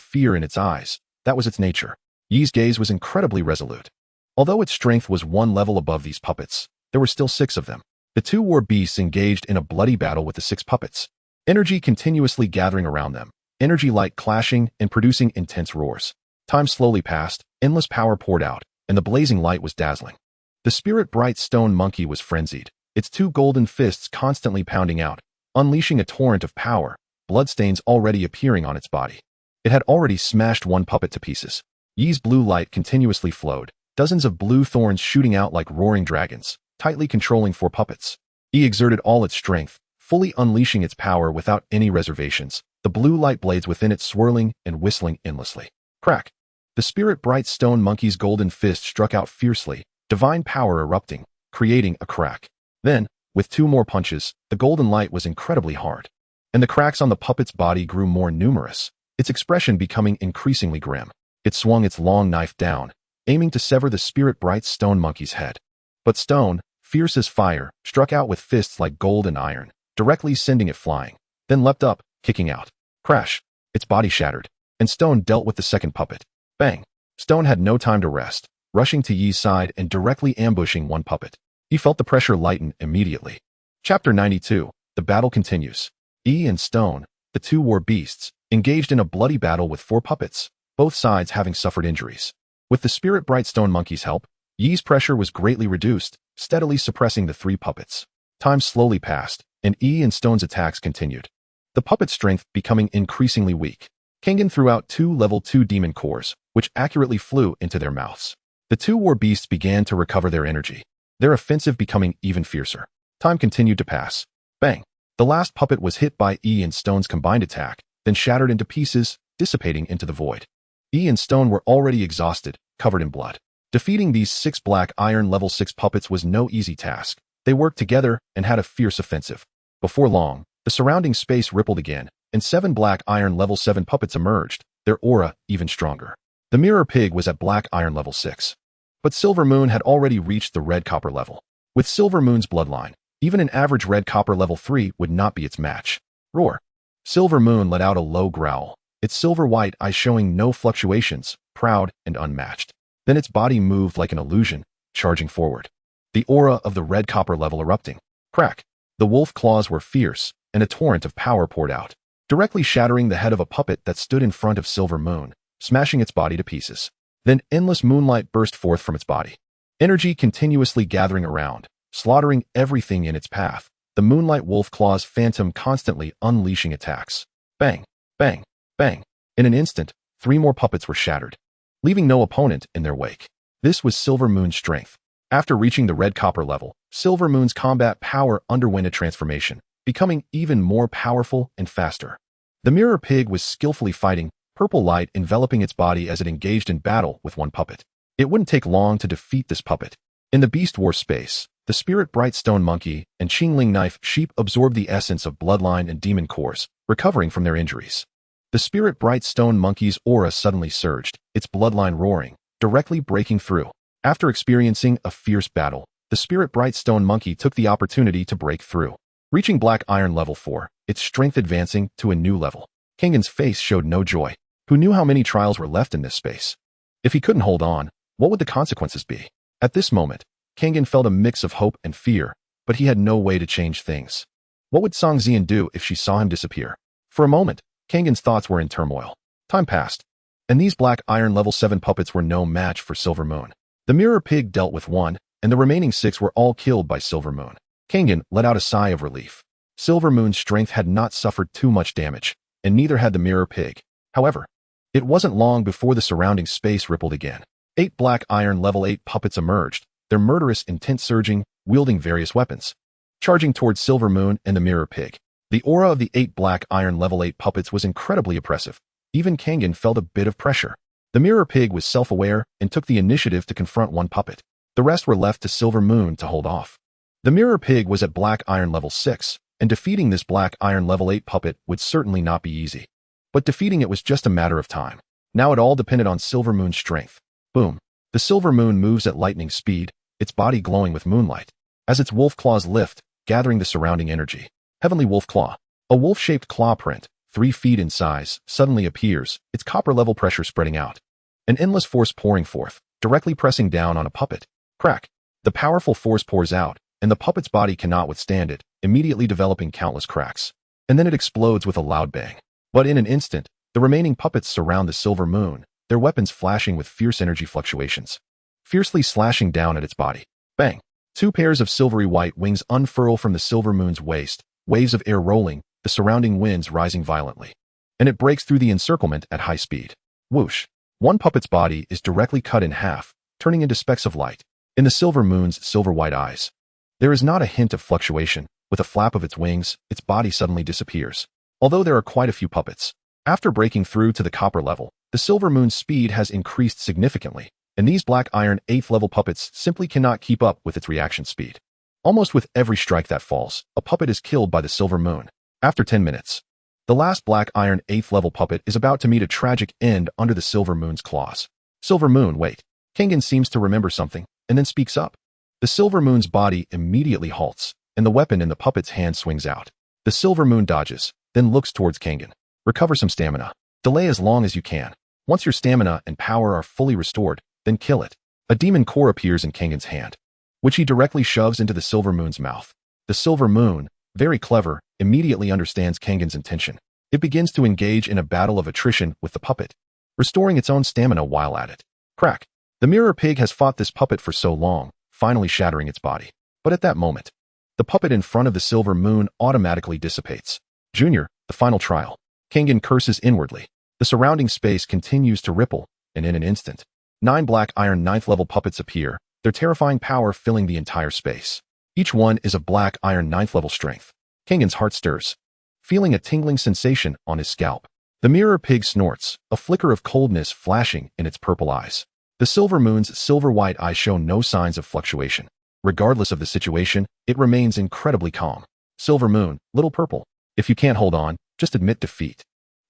fear in its eyes. That was its nature. Yi's gaze was incredibly resolute. Although its strength was 1 level above these puppets, there were still 6 of them. The 2 war beasts engaged in a bloody battle with the 6 puppets, energy continuously gathering around them, energy light clashing and producing intense roars. Time slowly passed, endless power poured out, and the blazing light was dazzling. The spirit bright stone monkey was frenzied, its 2 golden fists constantly pounding out, unleashing a torrent of power, bloodstains already appearing on its body. It had already smashed 1 puppet to pieces. Yi's blue light continuously flowed, dozens of blue thorns shooting out like roaring dragons, tightly controlling 4 puppets. Yi exerted all its strength, fully unleashing its power without any reservations, the blue light blades within it swirling and whistling endlessly. Crack! The spirit bright stone monkey's golden fist struck out fiercely, divine power erupting, creating a crack. Then, with 2 more punches, the golden light was incredibly hard, and the cracks on the puppet's body grew more numerous, its expression becoming increasingly grim. It swung its long knife down, aiming to sever the spirit bright stone monkey's head. But Stone, fierce as fire, struck out with fists like gold and iron, directly sending it flying, then leapt up, kicking out. Crash! Its body shattered, and Stone dealt with the second puppet. Bang! Stone had no time to rest, rushing to Yi's side and directly ambushing 1 puppet. He felt the pressure lighten immediately. Chapter 92, The battle continues. E and Stone, the two war beasts, engaged in a bloody battle with 4 puppets, both sides having suffered injuries. With the Spirit Bright Stone Monkey's help, Yi's pressure was greatly reduced, steadily suppressing the 3 puppets. Time slowly passed, and E and Stone's attacks continued. The puppet's strength becoming increasingly weak. Kengan threw out 2 level 2 demon cores, which accurately flew into their mouths. The 2 war beasts began to recover their energy, their offensive becoming even fiercer. Time continued to pass. Bang! The last puppet was hit by E and Stone's combined attack, then shattered into pieces, dissipating into the void. E and Stone were already exhausted, covered in blood. Defeating these 6 black iron level 6 puppets was no easy task. They worked together and had a fierce offensive. Before long, the surrounding space rippled again, and 7 black iron level 7 puppets emerged, their aura even stronger. The Mirror Pig was at black iron level 6. But Silver Moon had already reached the red copper level. With Silver Moon's bloodline, even an average red copper level 3 would not be its match. Roar! Silver Moon let out a low growl, its silver-white eyes showing no fluctuations, proud and unmatched. Then its body moved like an illusion, charging forward. The aura of the red copper level erupting. Crack! The wolf claws were fierce, and a torrent of power poured out, directly shattering the head of a puppet that stood in front of Silver Moon, smashing its body to pieces. Then endless moonlight burst forth from its body. Energy continuously gathering around, slaughtering everything in its path. The moonlight wolf claws phantom constantly unleashing attacks. Bang! Bang! Bang! In an instant, 3 more puppets were shattered, leaving no opponent in their wake. This was Silver Moon's strength. After reaching the red copper level, Silver Moon's combat power underwent a transformation, becoming even more powerful and faster. The Mirror Pig was skillfully fighting, purple light enveloping its body as it engaged in battle with 1 puppet. It wouldn't take long to defeat this puppet. In the Beast War space, the Spirit Bright Stone Monkey and Qingling Knife Sheep absorbed the essence of bloodline and demon cores, recovering from their injuries. The Spirit Bright Stone Monkey's aura suddenly surged, its bloodline roaring, directly breaking through. After experiencing a fierce battle, the Spirit Bright Stone Monkey took the opportunity to break through. Reaching Black Iron level 4, its strength advancing to a new level. Kengan's face showed no joy. Who knew how many trials were left in this space? If he couldn't hold on, what would the consequences be? At this moment, Kengan felt a mix of hope and fear, but he had no way to change things. What would Song Xian do if she saw him disappear? For a moment, Kengan's thoughts were in turmoil. Time passed, and these black iron level 7 puppets were no match for Silver Moon. The Mirror Pig dealt with 1, and the remaining 6 were all killed by Silver Moon. Kengan let out a sigh of relief. Silver Moon's strength had not suffered too much damage, and neither had the Mirror Pig. However, it wasn't long before the surrounding space rippled again. 8 black iron level 8 puppets emerged, their murderous intent surging, wielding various weapons, charging towards Silver Moon and the Mirror Pig. The aura of the 8 black iron level 8 puppets was incredibly oppressive. Even Kengan felt a bit of pressure. The Mirror Pig was self-aware and took the initiative to confront 1 puppet. The rest were left to Silver Moon to hold off. The Mirror Pig was at black iron level 6, and defeating this black iron level 8 puppet would certainly not be easy. But defeating it was just a matter of time. Now it all depended on Silver Moon's strength. Boom. The Silver Moon moves at lightning speed, its body glowing with moonlight, as its wolf claws lift, gathering the surrounding energy. Heavenly Wolf Claw. A wolf-shaped claw print, 3 feet in size, suddenly appears, its copper-level pressure spreading out. An endless force pouring forth, directly pressing down on a puppet. Crack. The powerful force pours out, and the puppet's body cannot withstand it, immediately developing countless cracks. And then it explodes with a loud bang. But in an instant, the remaining puppets surround the Silver Moon, their weapons flashing with fierce energy fluctuations, fiercely slashing down at its body. Bang! 2 pairs of silvery white wings unfurl from the Silver Moon's waist, waves of air rolling, the surrounding winds rising violently. And it breaks through the encirclement at high speed. Whoosh! 1 puppet's body is directly cut in half, turning into specks of light. In the Silver Moon's silver-white eyes, there is not a hint of fluctuation. With a flap of its wings, its body suddenly disappears. Although there are quite a few puppets, after breaking through to the copper level, the Silver Moon's speed has increased significantly, and these black iron 8th level puppets simply cannot keep up with its reaction speed. Almost with every strike that falls, a puppet is killed by the Silver Moon. After 10 minutes, the last black iron 8th level puppet is about to meet a tragic end under the Silver Moon's claws. Silver Moon, wait. Kengan seems to remember something, and then speaks up. The Silver Moon's body immediately halts, and the weapon in the puppet's hand swings out. The Silver Moon dodges, then looks towards Kengan. Recover some stamina. Delay as long as you can. Once your stamina and power are fully restored, then kill it. A demon core appears in Kengan's hand, which he directly shoves into the Silver Moon's mouth. The Silver Moon, very clever, immediately understands Kangen's intention. It begins to engage in a battle of attrition with the puppet, restoring its own stamina while at it. Crack! The mirror pig has fought this puppet for so long, finally shattering its body. But at that moment, the puppet in front of the silver moon automatically dissipates. Junior, the final trial. Kangen curses inwardly. The surrounding space continues to ripple, and in an instant, 9 black iron 9th level puppets appear, their terrifying power filling the entire space. Each one is of black iron 9th level strength. Kangen's heart stirs, feeling a tingling sensation on his scalp. The mirror pig snorts, a flicker of coldness flashing in its purple eyes. The silver moon's silver-white eyes show no signs of fluctuation. Regardless of the situation, it remains incredibly calm. Silver moon, little purple. If you can't hold on, just admit defeat.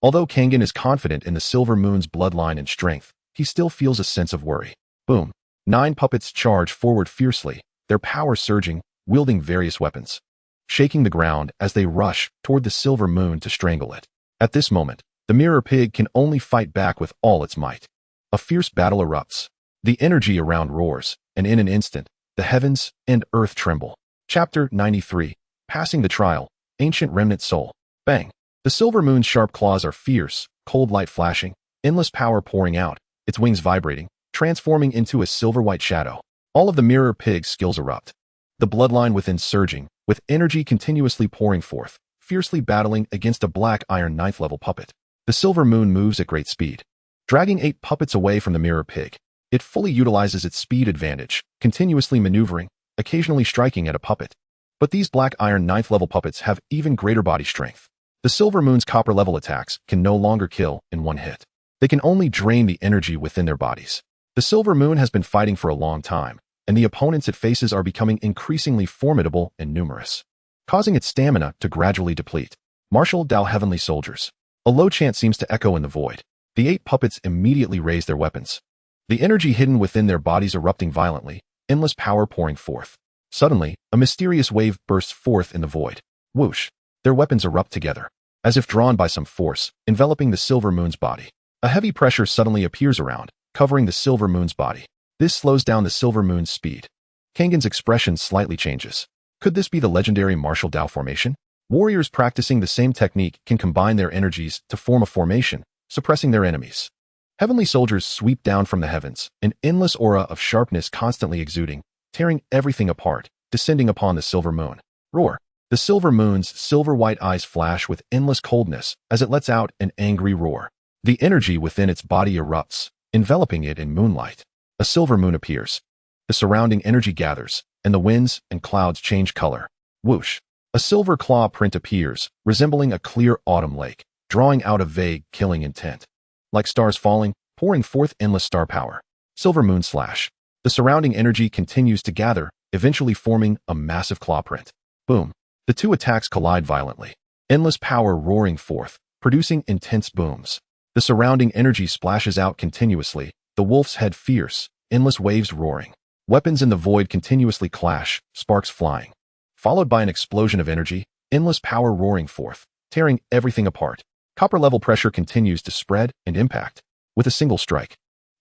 Although Kangen is confident in the silver moon's bloodline and strength, he still feels a sense of worry. Boom. 9 puppets charge forward fiercely, their power surging, wielding various weapons, shaking the ground as they rush toward the silver moon to strangle it. At this moment, the mirror pig can only fight back with all its might. A fierce battle erupts. The energy around roars, and in an instant, the heavens and earth tremble. Chapter 93. Passing the Trial. Ancient Remnant Soul. Bang. The silver moon's sharp claws are fierce, cold light flashing, endless power pouring out, its wings vibrating, transforming into a silver-white shadow. All of the mirror pig's skills erupt. The bloodline within surging, with energy continuously pouring forth, fiercely battling against a black iron 9th level puppet. The silver moon moves at great speed, dragging 8 puppets away from the mirror pig. It fully utilizes its speed advantage, continuously maneuvering, occasionally striking at a puppet. But these black iron 9th level puppets have even greater body strength. The silver moon's copper level attacks can no longer kill in one hit. They can only drain the energy within their bodies. The silver moon has been fighting for a long time, and the opponents it faces are becoming increasingly formidable and numerous, causing its stamina to gradually deplete. Martial Dao Heavenly Soldiers. A low chant seems to echo in the void. The 8 puppets immediately raise their weapons, the energy hidden within their bodies erupting violently, endless power pouring forth. Suddenly, a mysterious wave bursts forth in the void. Whoosh! Their weapons erupt together, as if drawn by some force, enveloping the silver moon's body. A heavy pressure suddenly appears around, covering the silver moon's body. This slows down the silver moon's speed. Kangen's expression slightly changes. Could this be the legendary martial Dao formation? Warriors practicing the same technique can combine their energies to form a formation, suppressing their enemies. Heavenly soldiers sweep down from the heavens, an endless aura of sharpness constantly exuding, tearing everything apart, descending upon the silver moon. Roar! The silver moon's silver-white eyes flash with endless coldness as it lets out an angry roar. The energy within its body erupts, enveloping it in moonlight. A silver moon appears. The surrounding energy gathers, and the winds and clouds change color. Whoosh! A silver claw print appears, resembling a clear autumn lake, drawing out a vague, killing intent. Like stars falling, pouring forth endless star power. Silver moon slash. The surrounding energy continues to gather, eventually forming a massive claw print. Boom! The 2 attacks collide violently, endless power roaring forth, producing intense booms. The surrounding energy splashes out continuously, the wolf's head fierce, endless waves roaring. Weapons in the void continuously clash, sparks flying. Followed by an explosion of energy, endless power roaring forth, tearing everything apart. Copper level pressure continues to spread and impact. With a single strike,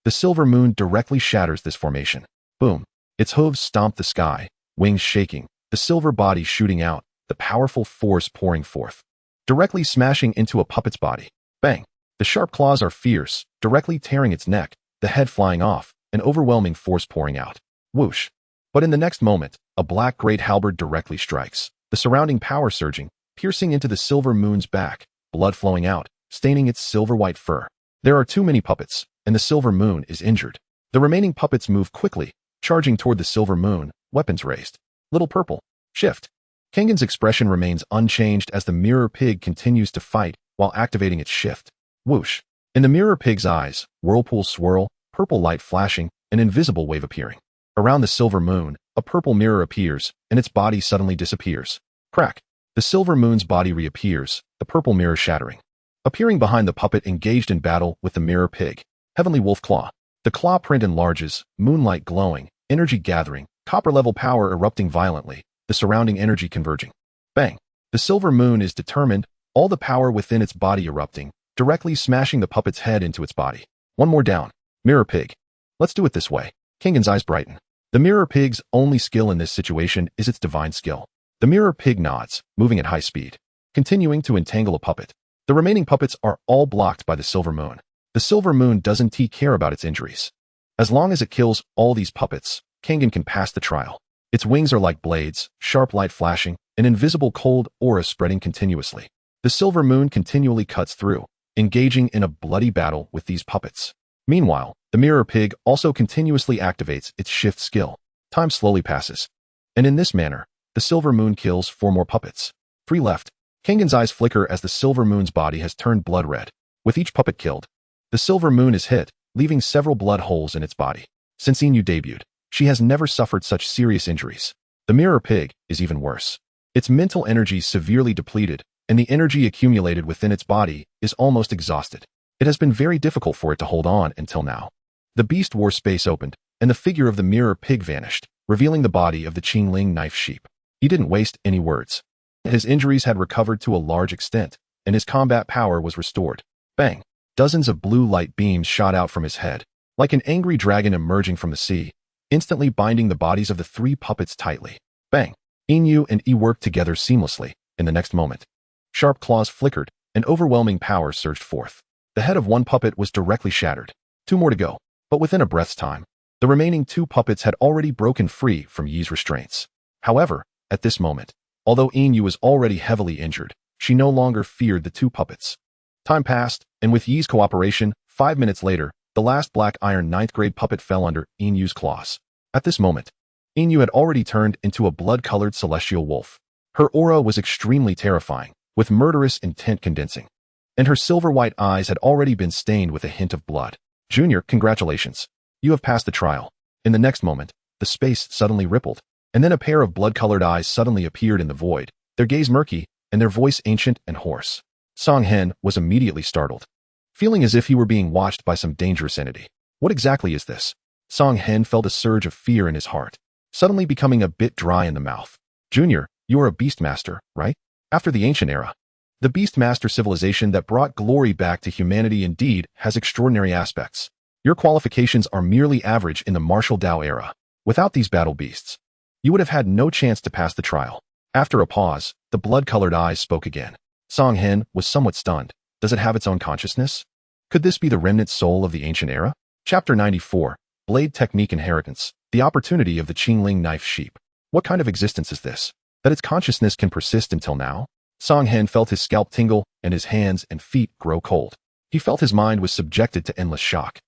the silver moon directly shatters this formation. Boom! Its hooves stomp the sky, wings shaking, the silver body shooting out, the powerful force pouring forth, directly smashing into a puppet's body. Bang! The sharp claws are fierce, directly tearing its neck, the head flying off, an overwhelming force pouring out. Whoosh! But in the next moment, a black great halberd directly strikes, the surrounding power surging, piercing into the silver moon's back, blood flowing out, staining its silver-white fur. There are too many puppets, and the silver moon is injured. The remaining puppets move quickly, charging toward the silver moon, weapons raised. Little purple. Shift. Kangen's expression remains unchanged as the mirror pig continues to fight while activating its shift. Whoosh! In the mirror pig's eyes, whirlpools swirl, purple light flashing, an invisible wave appearing. Around the silver moon, a purple mirror appears, and its body suddenly disappears. Crack! The silver moon's body reappears, the purple mirror shattering. Appearing behind the puppet engaged in battle with the mirror pig. Heavenly Wolf Claw. The claw print enlarges, moonlight glowing, energy gathering, copper-level power erupting violently, the surrounding energy converging. Bang! The silver moon is determined, all the power within its body erupting, directly smashing the puppet's head into its body. One more down. Mirror pig. Let's do it this way. Kangen's eyes brighten. The mirror pig's only skill in this situation is its divine skill. The mirror pig nods, moving at high speed, continuing to entangle a puppet. The remaining puppets are all blocked by the silver moon. The silver moon doesn't care about its injuries. As long as it kills all these puppets, Kangen can pass the trial. Its wings are like blades, sharp light flashing, an invisible cold aura spreading continuously. The silver moon continually cuts through, engaging in a bloody battle with these puppets. Meanwhile, the mirror pig also continuously activates its shift skill. Time slowly passes. And in this manner, the silver moon kills 4 more puppets. 3 left. Kangen's eyes flicker as the silver moon's body has turned blood red. With each puppet killed, the silver moon is hit, leaving several blood holes in its body. Since Inu debuted, she has never suffered such serious injuries. The mirror pig is even worse. Its mental energy severely depleted, and the energy accumulated within its body is almost exhausted. It has been very difficult for it to hold on until now. The Beast War space opened, and the figure of the mirror pig vanished, revealing the body of the Qingling knife sheep. He didn't waste any words. His injuries had recovered to a large extent, and his combat power was restored. Bang! Dozens of blue light beams shot out from his head, like an angry dragon emerging from the sea, instantly binding the bodies of the 3 puppets tightly. Bang! Inu and Yi worked together seamlessly. In the next moment, sharp claws flickered, and overwhelming power surged forth. The head of 1 puppet was directly shattered. 2 more to go, but within a breath's time, the remaining 2 puppets had already broken free from Yi's restraints. However, at this moment, although Inu was already heavily injured, she no longer feared the 2 puppets. Time passed, and with Yi's cooperation, 5 minutes later, the last black iron 9th grade puppet fell under Inu's claws. At this moment, Inu had already turned into a blood-colored celestial wolf. Her aura was extremely terrifying, with murderous intent condensing, and her silver-white eyes had already been stained with a hint of blood. Junior, congratulations. You have passed the trial. In the next moment, the space suddenly rippled, and then a pair of blood-colored eyes suddenly appeared in the void, their gaze murky, and their voice ancient and hoarse. Song Hen was immediately startled, feeling as if he were being watched by some dangerous entity. What exactly is this? Song Hen felt a surge of fear in his heart, suddenly becoming a bit dry in the mouth. Junior, you are a Beastmaster, right? After the ancient era, the Beastmaster civilization that brought glory back to humanity indeed has extraordinary aspects. Your qualifications are merely average in the martial Dao era. Without these battle beasts, you would have had no chance to pass the trial. After a pause, the blood-colored eyes spoke again. Song Hen was somewhat stunned. Does it have its own consciousness? Could this be the remnant soul of the ancient era? Chapter 94, Blade Technique Inheritance, the opportunity of the Qingling knife sheep. What kind of existence is this, that its consciousness can persist until now? Song Hen felt his scalp tingle and his hands and feet grow cold. He felt his mind was subjected to endless shock.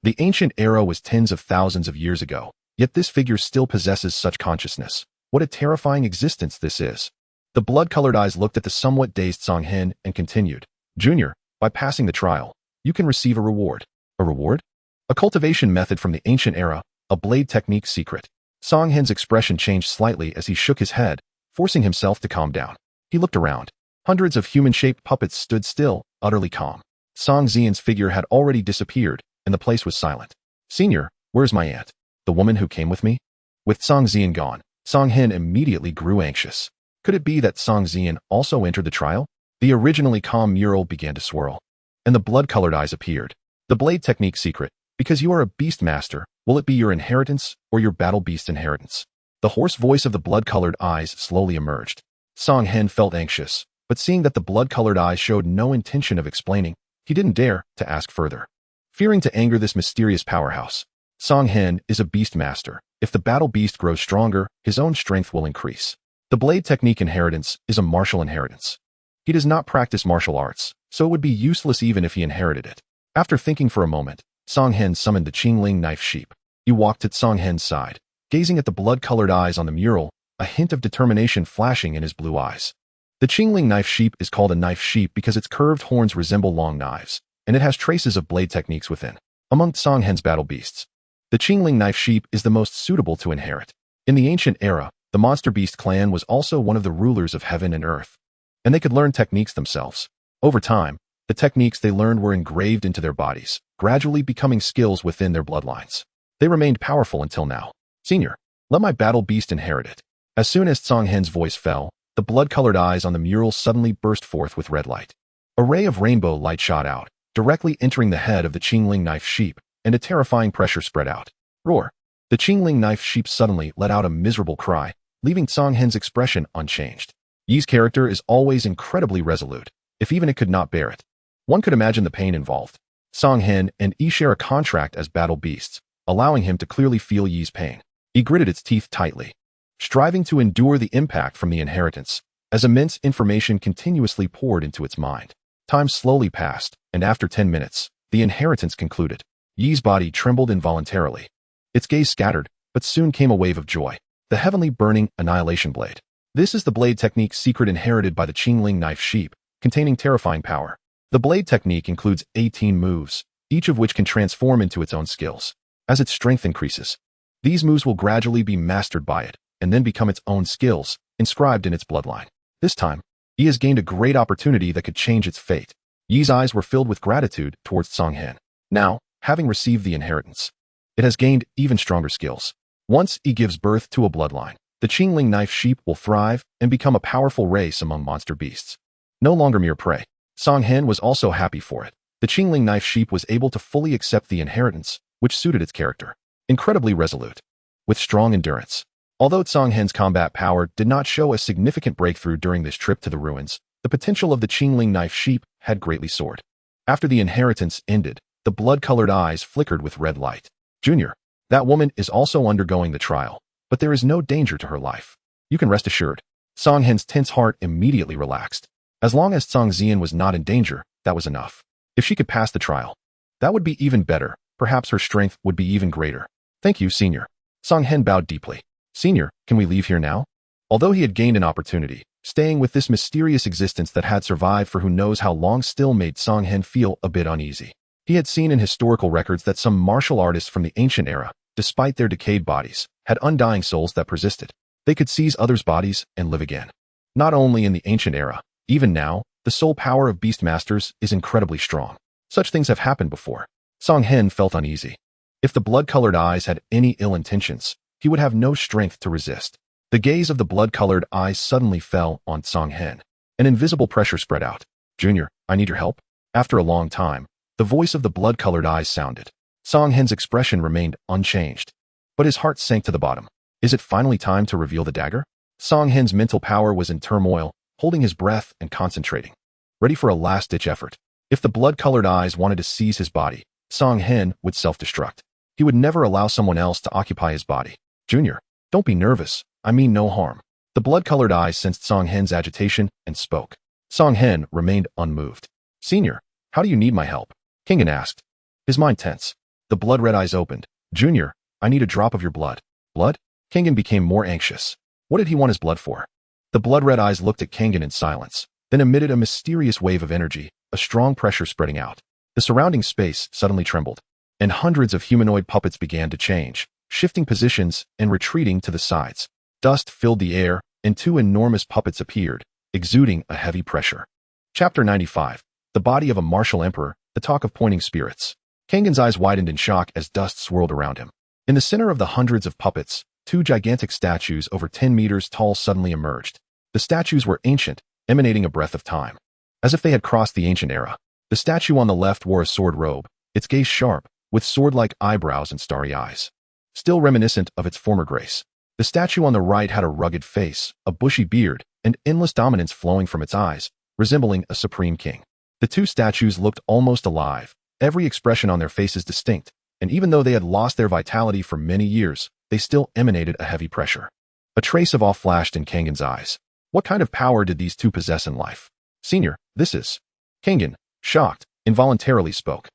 The ancient era was tens of thousands of years ago, yet this figure still possesses such consciousness. What a terrifying existence this is. The blood-colored eyes looked at the somewhat dazed Song Hen and continued. Junior, by passing the trial, you can receive a reward. A reward? A cultivation method from the ancient era, a blade technique secret. Song Hen's expression changed slightly as he shook his head, forcing himself to calm down. He looked around. Hundreds of human-shaped puppets stood still, utterly calm. Song Xian's figure had already disappeared, and the place was silent. Senior, where's my aunt? The woman who came with me? With Song Xian gone, Song Hen immediately grew anxious. Could it be that Song Xian also entered the trial? The originally calm mural began to swirl, and the blood-colored eyes appeared. The blade technique secret. Because you are a Beastmaster, will it be your inheritance or your battle beast inheritance? The hoarse voice of the blood-colored eyes slowly emerged. Song Hen felt anxious, but seeing that the blood-colored eyes showed no intention of explaining, he didn't dare to ask further. Fearing to anger this mysterious powerhouse, Song Hen is a Beastmaster. If the battle beast grows stronger, his own strength will increase. The blade technique inheritance is a martial inheritance. He does not practice martial arts, so it would be useless even if he inherited it. After thinking for a moment, Song Hen summoned the Qingling knife sheep. He walked at Song Hen's side, gazing at the blood-colored eyes on the mural, a hint of determination flashing in his blue eyes. The Qingling knife sheep is called a knife sheep because its curved horns resemble long knives, and it has traces of blade techniques within. Among Song Hen's battle beasts, the Qingling knife sheep is the most suitable to inherit. In the ancient era, the Monster Beast clan was also one of the rulers of heaven and earth, and they could learn techniques themselves. Over time, the techniques they learned were engraved into their bodies, gradually becoming skills within their bloodlines. They remained powerful until now. Senior, let my battle beast inherit it. As soon as Song Hen's voice fell, the blood-colored eyes on the mural suddenly burst forth with red light. A ray of rainbow light shot out, directly entering the head of the Qingling knife sheep, and a terrifying pressure spread out. Roar! The Qingling knife sheep suddenly let out a miserable cry, leaving Song Hen's expression unchanged. Yi's character is always incredibly resolute, if even it could not bear it. One could imagine the pain involved. Song Hen and Yi share a contract as battle beasts, allowing him to clearly feel Yi's pain. Yi gritted its teeth tightly, striving to endure the impact from the inheritance, as immense information continuously poured into its mind. Time slowly passed, and after 10 minutes, the inheritance concluded. Yi's body trembled involuntarily. Its gaze scattered, but soon came a wave of joy. The heavenly burning annihilation blade. This is the blade technique secret inherited by the Qingling knife sheep, containing terrifying power. The blade technique includes 18 moves, each of which can transform into its own skills. As its strength increases, these moves will gradually be mastered by it, and then become its own skills, inscribed in its bloodline. This time, Yi has gained a great opportunity that could change its fate. Yi's eyes were filled with gratitude towards Song Hen. Now, having received the inheritance, it has gained even stronger skills. Once Yi gives birth to a bloodline, the Qingling knife sheep will thrive and become a powerful race among monster beasts. No longer mere prey. Song Hen was also happy for it. The Qingling knife sheep was able to fully accept the inheritance, which suited its character. Incredibly resolute, with strong endurance. Although Song Hen's combat power did not show a significant breakthrough during this trip to the ruins, the potential of the Qingling knife sheep had greatly soared. After the inheritance ended, the blood-colored eyes flickered with red light. Junior, that woman is also undergoing the trial, but there is no danger to her life. You can rest assured. Song Hen's tense heart immediately relaxed. As long as Song Xian was not in danger, that was enough. If she could pass the trial, that would be even better. Perhaps her strength would be even greater. Thank you, Senior. Song Hen bowed deeply. Senior, can we leave here now? Although he had gained an opportunity, staying with this mysterious existence that had survived for who knows how long still made Song Hen feel a bit uneasy. He had seen in historical records that some martial artists from the ancient era, despite their decayed bodies, had undying souls that persisted. They could seize others' bodies and live again. Not only in the ancient era, even now, the soul power of beast masters is incredibly strong. Such things have happened before. Song Hen felt uneasy. If the blood-colored eyes had any ill intentions, he would have no strength to resist. The gaze of the blood-colored eyes suddenly fell on Song Hen. An invisible pressure spread out. Junior, I need your help. After a long time, the voice of the blood-colored eyes sounded. Song Hen's expression remained unchanged, but his heart sank to the bottom. Is it finally time to reveal the dagger? Song Hen's mental power was in turmoil, holding his breath and concentrating, ready for a last-ditch effort. If the blood-colored eyes wanted to seize his body, Song Hen would self-destruct. He would never allow someone else to occupy his body. Junior, don't be nervous. I mean no harm. The blood-colored eyes sensed Song Hen's agitation and spoke. Song Hen remained unmoved. Senior, how do you need my help? Kingen asked, his mind tense. The blood-red eyes opened. Junior, I need a drop of your blood. Blood? Kingen became more anxious. What did he want his blood for? The blood-red eyes looked at Kingen in silence, then emitted a mysterious wave of energy, a strong pressure spreading out. The surrounding space suddenly trembled, and hundreds of humanoid puppets began to change, shifting positions and retreating to the sides. Dust filled the air, and two enormous puppets appeared, exuding a heavy pressure. Chapter 95. The Body of a Martial Emperor, the Talk of Pointing Spirits. Kangen's eyes widened in shock as dust swirled around him. In the center of the hundreds of puppets, two gigantic statues over 10 meters tall suddenly emerged. The statues were ancient, emanating a breath of time. As if they had crossed the ancient era. The statue on the left wore a sword robe, its gaze sharp, with sword-like eyebrows and starry eyes, still reminiscent of its former grace. The statue on the right had a rugged face, a bushy beard, and endless dominance flowing from its eyes, resembling a supreme king. The two statues looked almost alive, every expression on their faces distinct, and even though they had lost their vitality for many years, they still emanated a heavy pressure. A trace of awe flashed in Kangen's eyes. What kind of power did these two possess in life? Senior, this is... Kangen, shocked, involuntarily spoke.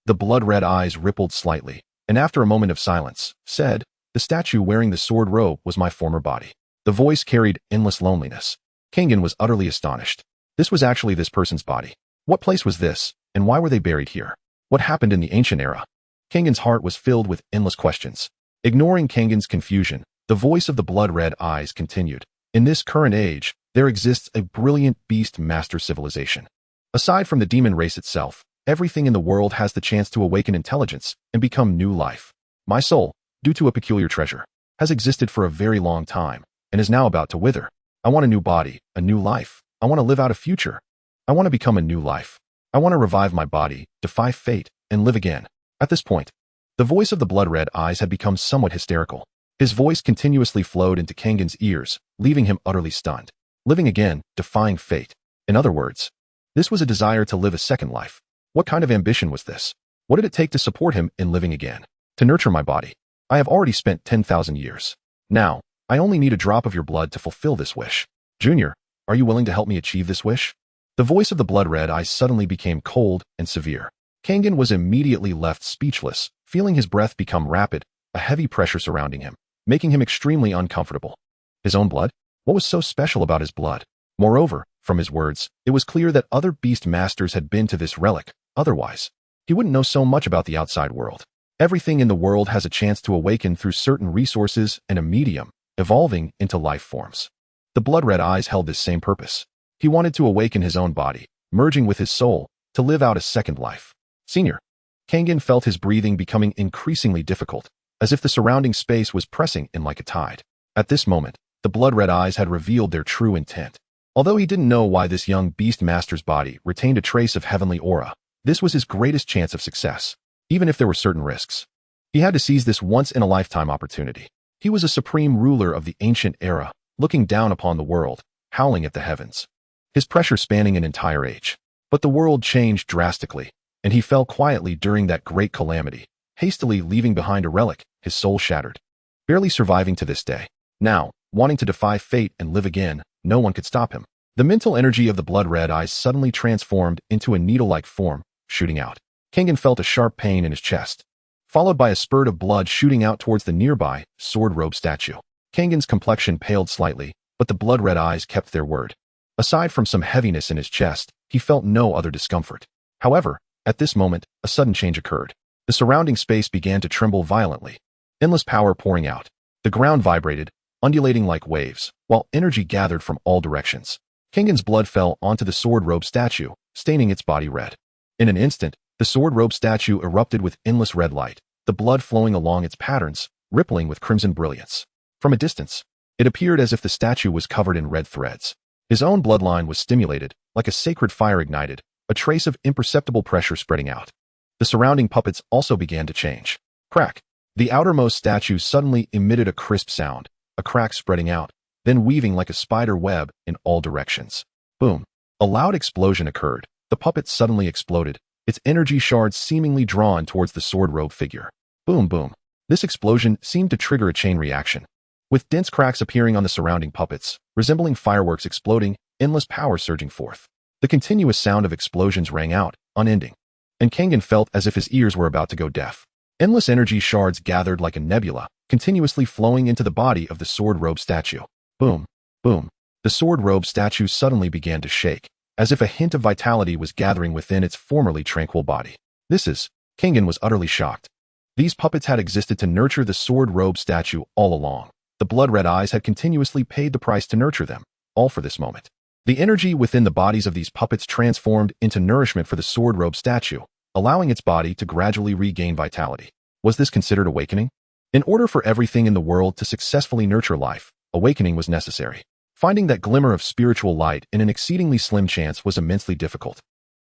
The blood-red eyes rippled slightly, and after a moment of silence, said, the statue wearing the sword robe was my former body. The voice carried endless loneliness. Kangen was utterly astonished. This was actually this person's body. What place was this, and why were they buried here? What happened in the ancient era? Kangen's heart was filled with endless questions. Ignoring Kangen's confusion, the voice of the blood-red eyes continued. In this current age, there exists a brilliant beast master civilization. Aside from the demon race itself, everything in the world has the chance to awaken intelligence and become new life. My soul, due to a peculiar treasure, has existed for a very long time and is now about to wither. I want a new body, a new life. I want to live out a future. I want to become a new life. I want to revive my body, defy fate, and live again. At this point, the voice of the blood-red eyes had become somewhat hysterical. His voice continuously flowed into Kangen's ears, leaving him utterly stunned. Living again, defying fate. In other words, this was a desire to live a second life. What kind of ambition was this? What did it take to support him in living again? To nurture my body. I have already spent 10,000 years. Now, I only need a drop of your blood to fulfill this wish. Junior, are you willing to help me achieve this wish? The voice of the blood-red eyes suddenly became cold and severe. Kangen was immediately left speechless, feeling his breath become rapid, a heavy pressure surrounding him, making him extremely uncomfortable. His own blood? What was so special about his blood? Moreover, from his words, it was clear that other beast masters had been to this relic. Otherwise, he wouldn't know so much about the outside world. Everything in the world has a chance to awaken through certain resources and a medium, evolving into life forms. The blood-red eyes held this same purpose. He wanted to awaken his own body, merging with his soul, to live out a second life. Senior. Kangen felt his breathing becoming increasingly difficult, as if the surrounding space was pressing in like a tide. At this moment, the blood-red eyes had revealed their true intent. Although he didn't know why this young beast master's body retained a trace of heavenly aura, this was his greatest chance of success, even if there were certain risks. He had to seize this once-in-a-lifetime opportunity. He was a supreme ruler of the ancient era, looking down upon the world, howling at the heavens. His pressure spanning an entire age. But the world changed drastically, and he fell quietly during that great calamity, hastily leaving behind a relic, his soul shattered. Barely surviving to this day. Now, wanting to defy fate and live again, no one could stop him. The mental energy of the blood-red eyes suddenly transformed into a needle-like form, shooting out. Kangen felt a sharp pain in his chest, followed by a spurt of blood shooting out towards the nearby sword-robe statue. Kangen's complexion paled slightly, but the blood-red eyes kept their word. Aside from some heaviness in his chest, he felt no other discomfort. However, at this moment, a sudden change occurred. The surrounding space began to tremble violently, endless power pouring out. The ground vibrated, undulating like waves, while energy gathered from all directions. Kangen's blood fell onto the sword-robe statue, staining its body red. In an instant, the sword-robe statue erupted with endless red light, the blood flowing along its patterns, rippling with crimson brilliance. From a distance, it appeared as if the statue was covered in red threads. His own bloodline was stimulated, like a sacred fire ignited, a trace of imperceptible pressure spreading out. The surrounding puppets also began to change. Crack. The outermost statue suddenly emitted a crisp sound, a crack spreading out, then weaving like a spider web in all directions. Boom. A loud explosion occurred. The puppet suddenly exploded, its energy shards seemingly drawn towards the sword-robe figure. Boom, boom. This explosion seemed to trigger a chain reaction, with dense cracks appearing on the surrounding puppets, resembling fireworks exploding, endless power surging forth. The continuous sound of explosions rang out, unending, and Kangen felt as if his ears were about to go deaf. Endless energy shards gathered like a nebula, continuously flowing into the body of the sword-robe statue. Boom, boom. The sword-robe statue suddenly began to shake, as if a hint of vitality was gathering within its formerly tranquil body. Kangen was utterly shocked. These puppets had existed to nurture the sword-robe statue all along. The blood-red eyes had continuously paid the price to nurture them, all for this moment. The energy within the bodies of these puppets transformed into nourishment for the sword-robe statue, allowing its body to gradually regain vitality. Was this considered awakening? In order for everything in the world to successfully nurture life, awakening was necessary. Finding that glimmer of spiritual light in an exceedingly slim chance was immensely difficult,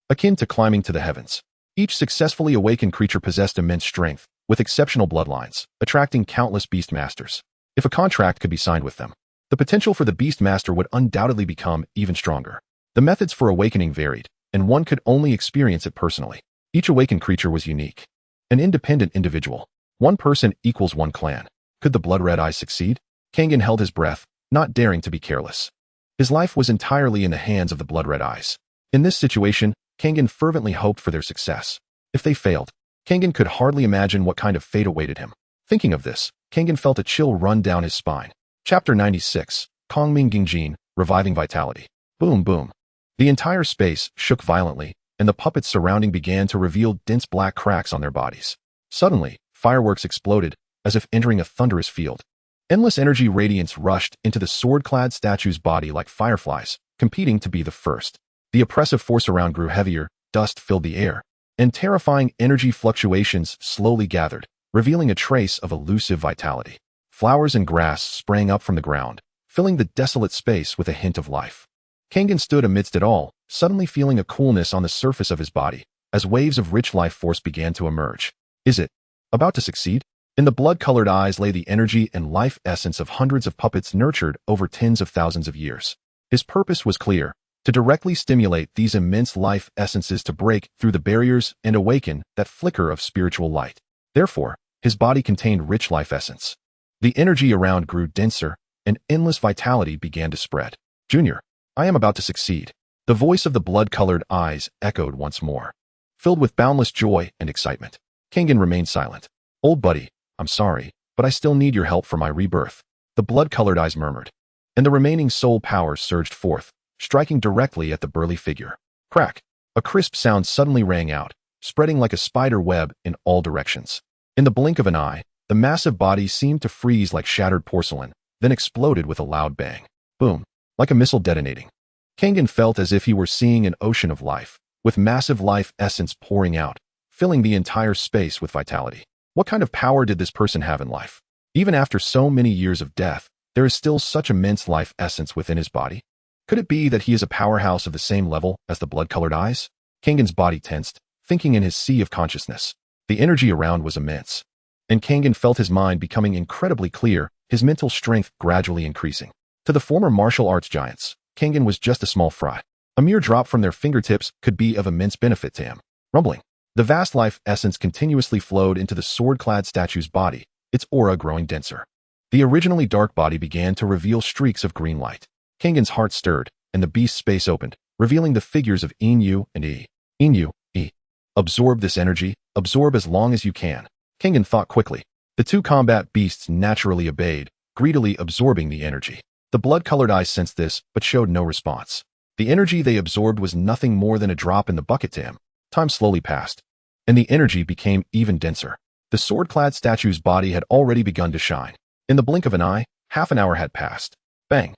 akin to climbing to the heavens. Each successfully awakened creature possessed immense strength, with exceptional bloodlines, attracting countless beast masters. If a contract could be signed with them, the potential for the beast master would undoubtedly become even stronger. The methods for awakening varied, and one could only experience it personally. Each awakened creature was unique, an independent individual. One person equals one clan. Could the blood-red eyes succeed? Kangen held his breath, not daring to be careless. His life was entirely in the hands of the blood-red eyes. In this situation, Kangen fervently hoped for their success. If they failed, Kangen could hardly imagine what kind of fate awaited him. Thinking of this, Kangen felt a chill run down his spine. Chapter 96, Kongming Gingjin, Reviving Vitality. Boom, boom. The entire space shook violently, and the puppets surrounding began to reveal dense black cracks on their bodies. Suddenly, fireworks exploded, as if entering a thunderous field. Endless energy radiance rushed into the sword-clad statue's body like fireflies, competing to be the first. The oppressive force around grew heavier, dust filled the air, and terrifying energy fluctuations slowly gathered, revealing a trace of elusive vitality. Flowers and grass sprang up from the ground, filling the desolate space with a hint of life. Kangen stood amidst it all, suddenly feeling a coolness on the surface of his body, as waves of rich life force began to emerge. Is it about to succeed? In the blood-colored eyes lay the energy and life essence of hundreds of puppets nurtured over tens of thousands of years. His purpose was clear: to directly stimulate these immense life essences to break through the barriers and awaken that flicker of spiritual light. Therefore, his body contained rich life essence. The energy around grew denser, and endless vitality began to spread. "Junior, I am about to succeed." The voice of the blood-colored eyes echoed once more, filled with boundless joy and excitement. Kangen remained silent. "Old buddy, I'm sorry, but I still need your help for my rebirth," the blood-colored eyes murmured. And the remaining soul power surged forth, striking directly at the burly figure. Crack! A crisp sound suddenly rang out, spreading like a spider web in all directions. In the blink of an eye, the massive body seemed to freeze like shattered porcelain, then exploded with a loud bang. Boom! Like a missile detonating. Kangen felt as if he were seeing an ocean of life, with massive life essence pouring out, filling the entire space with vitality. What kind of power did this person have in life? Even after so many years of death, there is still such immense life essence within his body. Could it be that he is a powerhouse of the same level as the blood-colored eyes? Kangen's body tensed, thinking in his sea of consciousness. The energy around was immense, and Kangen felt his mind becoming incredibly clear, his mental strength gradually increasing. To the former martial arts giants, Kangen was just a small fry. A mere drop from their fingertips could be of immense benefit to him. Rumbling. The vast life essence continuously flowed into the sword-clad statue's body, its aura growing denser. The originally dark body began to reveal streaks of green light. Kangen's heart stirred, and the beast's space opened, revealing the figures of Inu and E. Inu, E. Absorb this energy, absorb as long as you can. Kangen thought quickly. The two combat beasts naturally obeyed, greedily absorbing the energy. The blood-colored eyes sensed this, but showed no response. The energy they absorbed was nothing more than a drop in the bucket to him. Time slowly passed, and the energy became even denser. The sword-clad statue's body had already begun to shine. In the blink of an eye, half an hour had passed. Bang!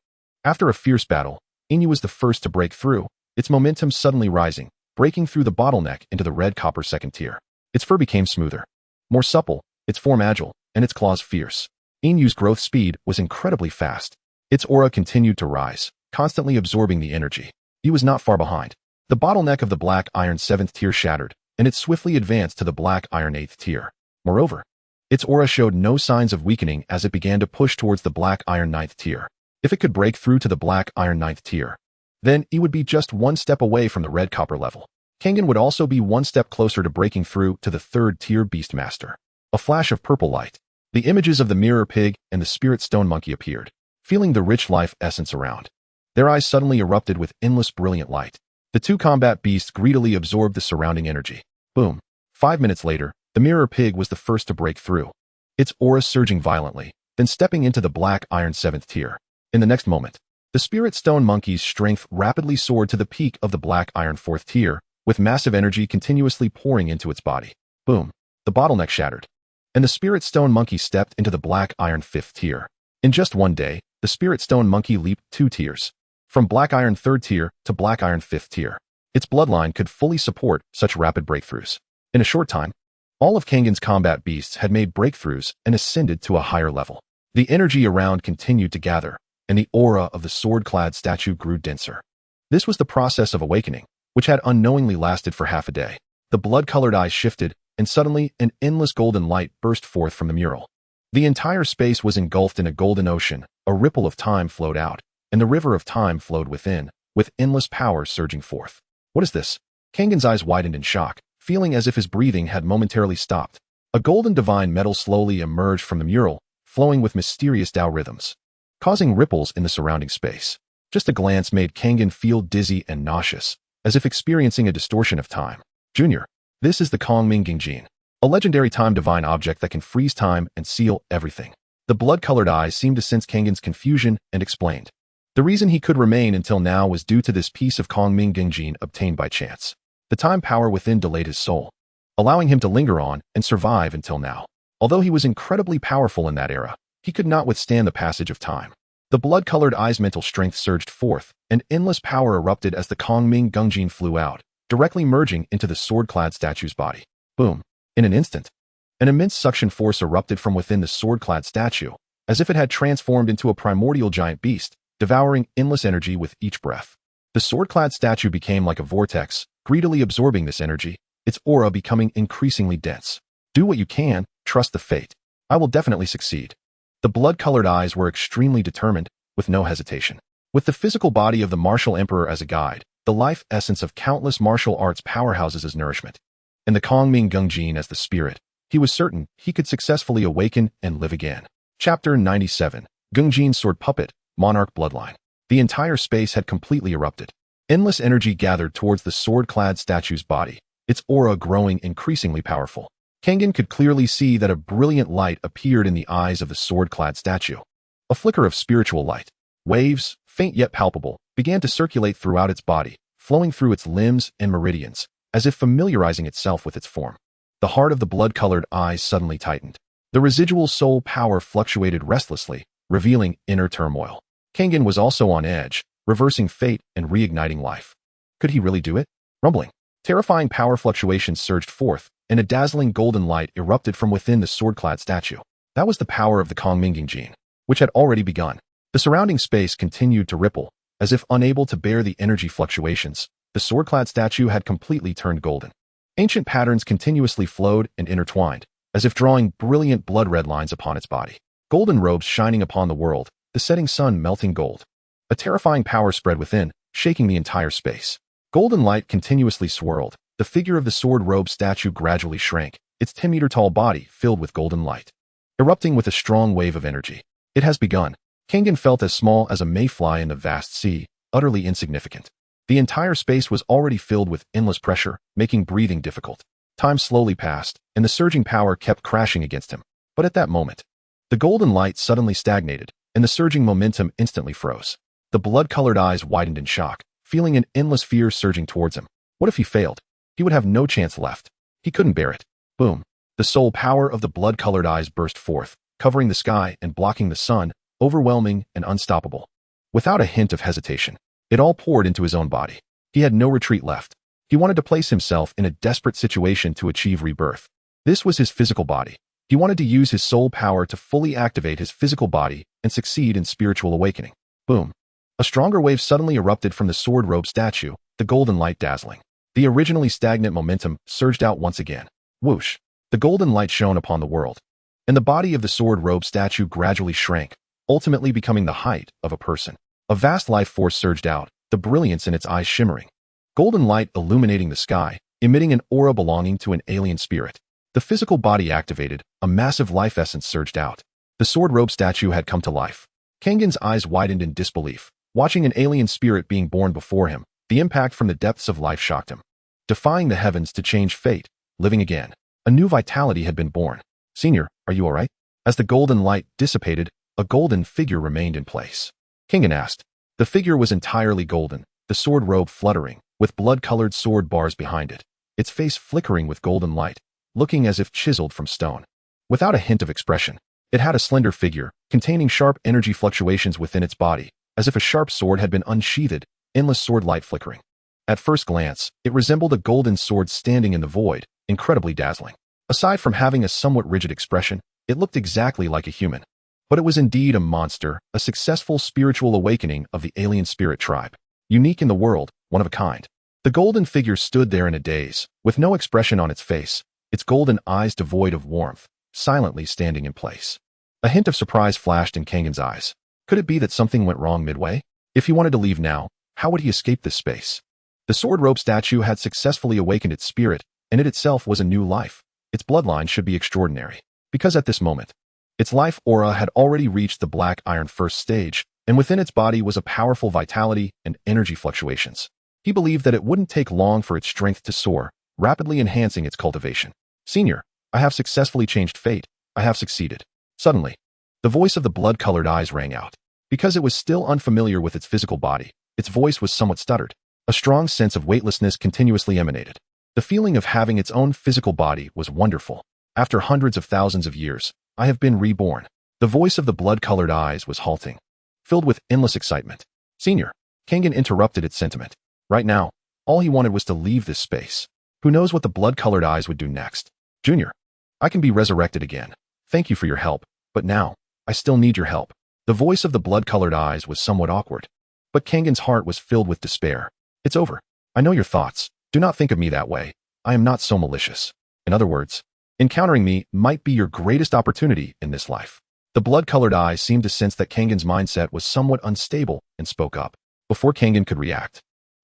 After a fierce battle, Inu was the first to break through, its momentum suddenly rising, breaking through the bottleneck into the red copper second tier. Its fur became smoother, more supple, its form agile, and its claws fierce. Inu's growth speed was incredibly fast. Its aura continued to rise, constantly absorbing the energy. He was not far behind. The bottleneck of the black iron 7th tier shattered, and it swiftly advanced to the black iron 8th tier. Moreover, its aura showed no signs of weakening as it began to push towards the black iron 9th tier. If it could break through to the black iron 9th tier, then it would be just one step away from the red copper level. Kangen would also be one step closer to breaking through to the 3rd tier Beastmaster. A flash of purple light. The images of the mirror pig and the spirit stone monkey appeared, feeling the rich life essence around. Their eyes suddenly erupted with endless brilliant light. The two combat beasts greedily absorbed the surrounding energy. Boom. 5 minutes later, the mirror pig was the first to break through, its aura surging violently, then stepping into the black iron 7th tier. In the next moment, the spirit stone monkey's strength rapidly soared to the peak of the black iron 4th tier, with massive energy continuously pouring into its body. Boom. The bottleneck shattered, and the spirit stone monkey stepped into the black iron 5th tier. In just one day, the spirit stone monkey leaped 2 tiers, from black iron 3rd tier to black iron 5th tier. Its bloodline could fully support such rapid breakthroughs. In a short time, all of Kangen's combat beasts had made breakthroughs and ascended to a higher level. The energy around continued to gather, and the aura of the sword-clad statue grew denser. This was the process of awakening, which had unknowingly lasted for half a day. The blood-colored eyes shifted, and suddenly an endless golden light burst forth from the mural. The entire space was engulfed in a golden ocean. A ripple of time flowed out, and the river of time flowed within, with endless power surging forth. What is this? Kangen's eyes widened in shock, feeling as if his breathing had momentarily stopped. A golden divine metal slowly emerged from the mural, flowing with mysterious Tao rhythms, causing ripples in the surrounding space. Just a glance made Kangen feel dizzy and nauseous, as if experiencing a distortion of time. Junior, this is the Kongming Gingjin, a legendary time divine object that can freeze time and seal everything. The blood-colored eyes seemed to sense Kangen's confusion and explained. The reason he could remain until now was due to this piece of Kongming Gingjin obtained by chance. The time power within delayed his soul, allowing him to linger on and survive until now. Although he was incredibly powerful in that era, he could not withstand the passage of time. The blood-colored eyes' mental strength surged forth, and endless power erupted as the Kongming Gingjin flew out, directly merging into the sword-clad statue's body. Boom. In an instant, an immense suction force erupted from within the sword-clad statue, as if it had transformed into a primordial giant beast, devouring endless energy with each breath. The sword-clad statue became like a vortex, greedily absorbing this energy, its aura becoming increasingly dense. Do what you can, trust the fate. I will definitely succeed. The blood-colored eyes were extremely determined, with no hesitation. With the physical body of the martial emperor as a guide, the life essence of countless martial arts powerhouses as nourishment, and the Kongming Gungjin as the spirit, he was certain he could successfully awaken and live again. Chapter 97. Gungjin Sword Puppet, Monarch Bloodline. The entire space had completely erupted. Endless energy gathered towards the sword-clad statue's body, its aura growing increasingly powerful. Kengan could clearly see that a brilliant light appeared in the eyes of the sword-clad statue. A flicker of spiritual light. Waves, faint yet palpable, began to circulate throughout its body, flowing through its limbs and meridians, as if familiarizing itself with its form. The heart of the blood-colored eyes suddenly tightened. The residual soul power fluctuated restlessly, revealing inner turmoil. Kengan was also on edge, reversing fate and reigniting life. Could he really do it? Rumbling. Terrifying power fluctuations surged forth, and a dazzling golden light erupted from within the sword-clad statue. That was the power of the Kongming Gungjin, which had already begun. The surrounding space continued to ripple, as if unable to bear the energy fluctuations. The sword-clad statue had completely turned golden. Ancient patterns continuously flowed and intertwined, as if drawing brilliant blood-red lines upon its body. Golden robes shining upon the world, the setting sun melting gold. A terrifying power spread within, shaking the entire space. Golden light continuously swirled. The figure of the sword-robed statue gradually shrank, its 10-meter-tall body filled with golden light, erupting with a strong wave of energy. It has begun. Kengan felt as small as a mayfly in the vast sea, utterly insignificant. The entire space was already filled with endless pressure, making breathing difficult. Time slowly passed, and the surging power kept crashing against him. But at that moment, the golden light suddenly stagnated, and the surging momentum instantly froze. The blood-colored eyes widened in shock, feeling an endless fear surging towards him. What if he failed? He would have no chance left. He couldn't bear it. Boom. The soul power of the blood-colored eyes burst forth, covering the sky and blocking the sun, overwhelming and unstoppable. Without a hint of hesitation, it all poured into his own body. He had no retreat left. He wanted to place himself in a desperate situation to achieve rebirth. This was his physical body. He wanted to use his soul power to fully activate his physical body and succeed in spiritual awakening. Boom. A stronger wave suddenly erupted from the sword-robed statue, the golden light dazzling. The originally stagnant momentum surged out once again. Whoosh! The golden light shone upon the world, and the body of the sword-robed statue gradually shrank, ultimately becoming the height of a person. A vast life force surged out, the brilliance in its eyes shimmering. Golden light illuminating the sky, emitting an aura belonging to an alien spirit. The physical body activated, a massive life essence surged out. The sword-robed statue had come to life. Kengan's eyes widened in disbelief. Watching an alien spirit being born before him, the impact from the depths of life shocked him. Defying the heavens to change fate, living again. A new vitality had been born. Senior, are you all right? As the golden light dissipated, a golden figure remained in place. Kengan asked. The figure was entirely golden, the sword robe fluttering, with blood-colored sword bars behind it, its face flickering with golden light, looking as if chiseled from stone. Without a hint of expression, it had a slender figure, containing sharp energy fluctuations within its body, as if a sharp sword had been unsheathed, endless sword light flickering. At first glance, it resembled a golden sword standing in the void, incredibly dazzling. Aside from having a somewhat rigid expression, it looked exactly like a human. But it was indeed a monster, a successful spiritual awakening of the alien spirit tribe. Unique in the world, one of a kind. The golden figure stood there in a daze, with no expression on its face, its golden eyes devoid of warmth, silently standing in place. A hint of surprise flashed in Kengan's eyes. Could it be that something went wrong midway? If he wanted to leave now, how would he escape this space? The sword robe statue had successfully awakened its spirit, and it itself was a new life. Its bloodline should be extraordinary. Because at this moment, its life aura had already reached the black iron first stage, and within its body was a powerful vitality and energy fluctuations. He believed that it wouldn't take long for its strength to soar, rapidly enhancing its cultivation. Senior, I have successfully changed fate. I have succeeded. Suddenly, the voice of the blood-colored eyes rang out. Because it was still unfamiliar with its physical body, its voice was somewhat stuttered. A strong sense of weightlessness continuously emanated. The feeling of having its own physical body was wonderful. After hundreds of thousands of years, I have been reborn. The voice of the blood-colored eyes was halting, filled with endless excitement. Senior, Kengan interrupted its sentiment. Right now, all he wanted was to leave this space. Who knows what the blood-colored eyes would do next? Junior, I can be resurrected again. Thank you for your help, but now, I still need your help. The voice of the blood-colored eyes was somewhat awkward, but Kengan's heart was filled with despair. It's over. I know your thoughts. Do not think of me that way. I am not so malicious. In other words, Encountering me might be your greatest opportunity in this life. The blood-colored eye seemed to sense that Kangen's mindset was somewhat unstable and spoke up. Before Kangen could react,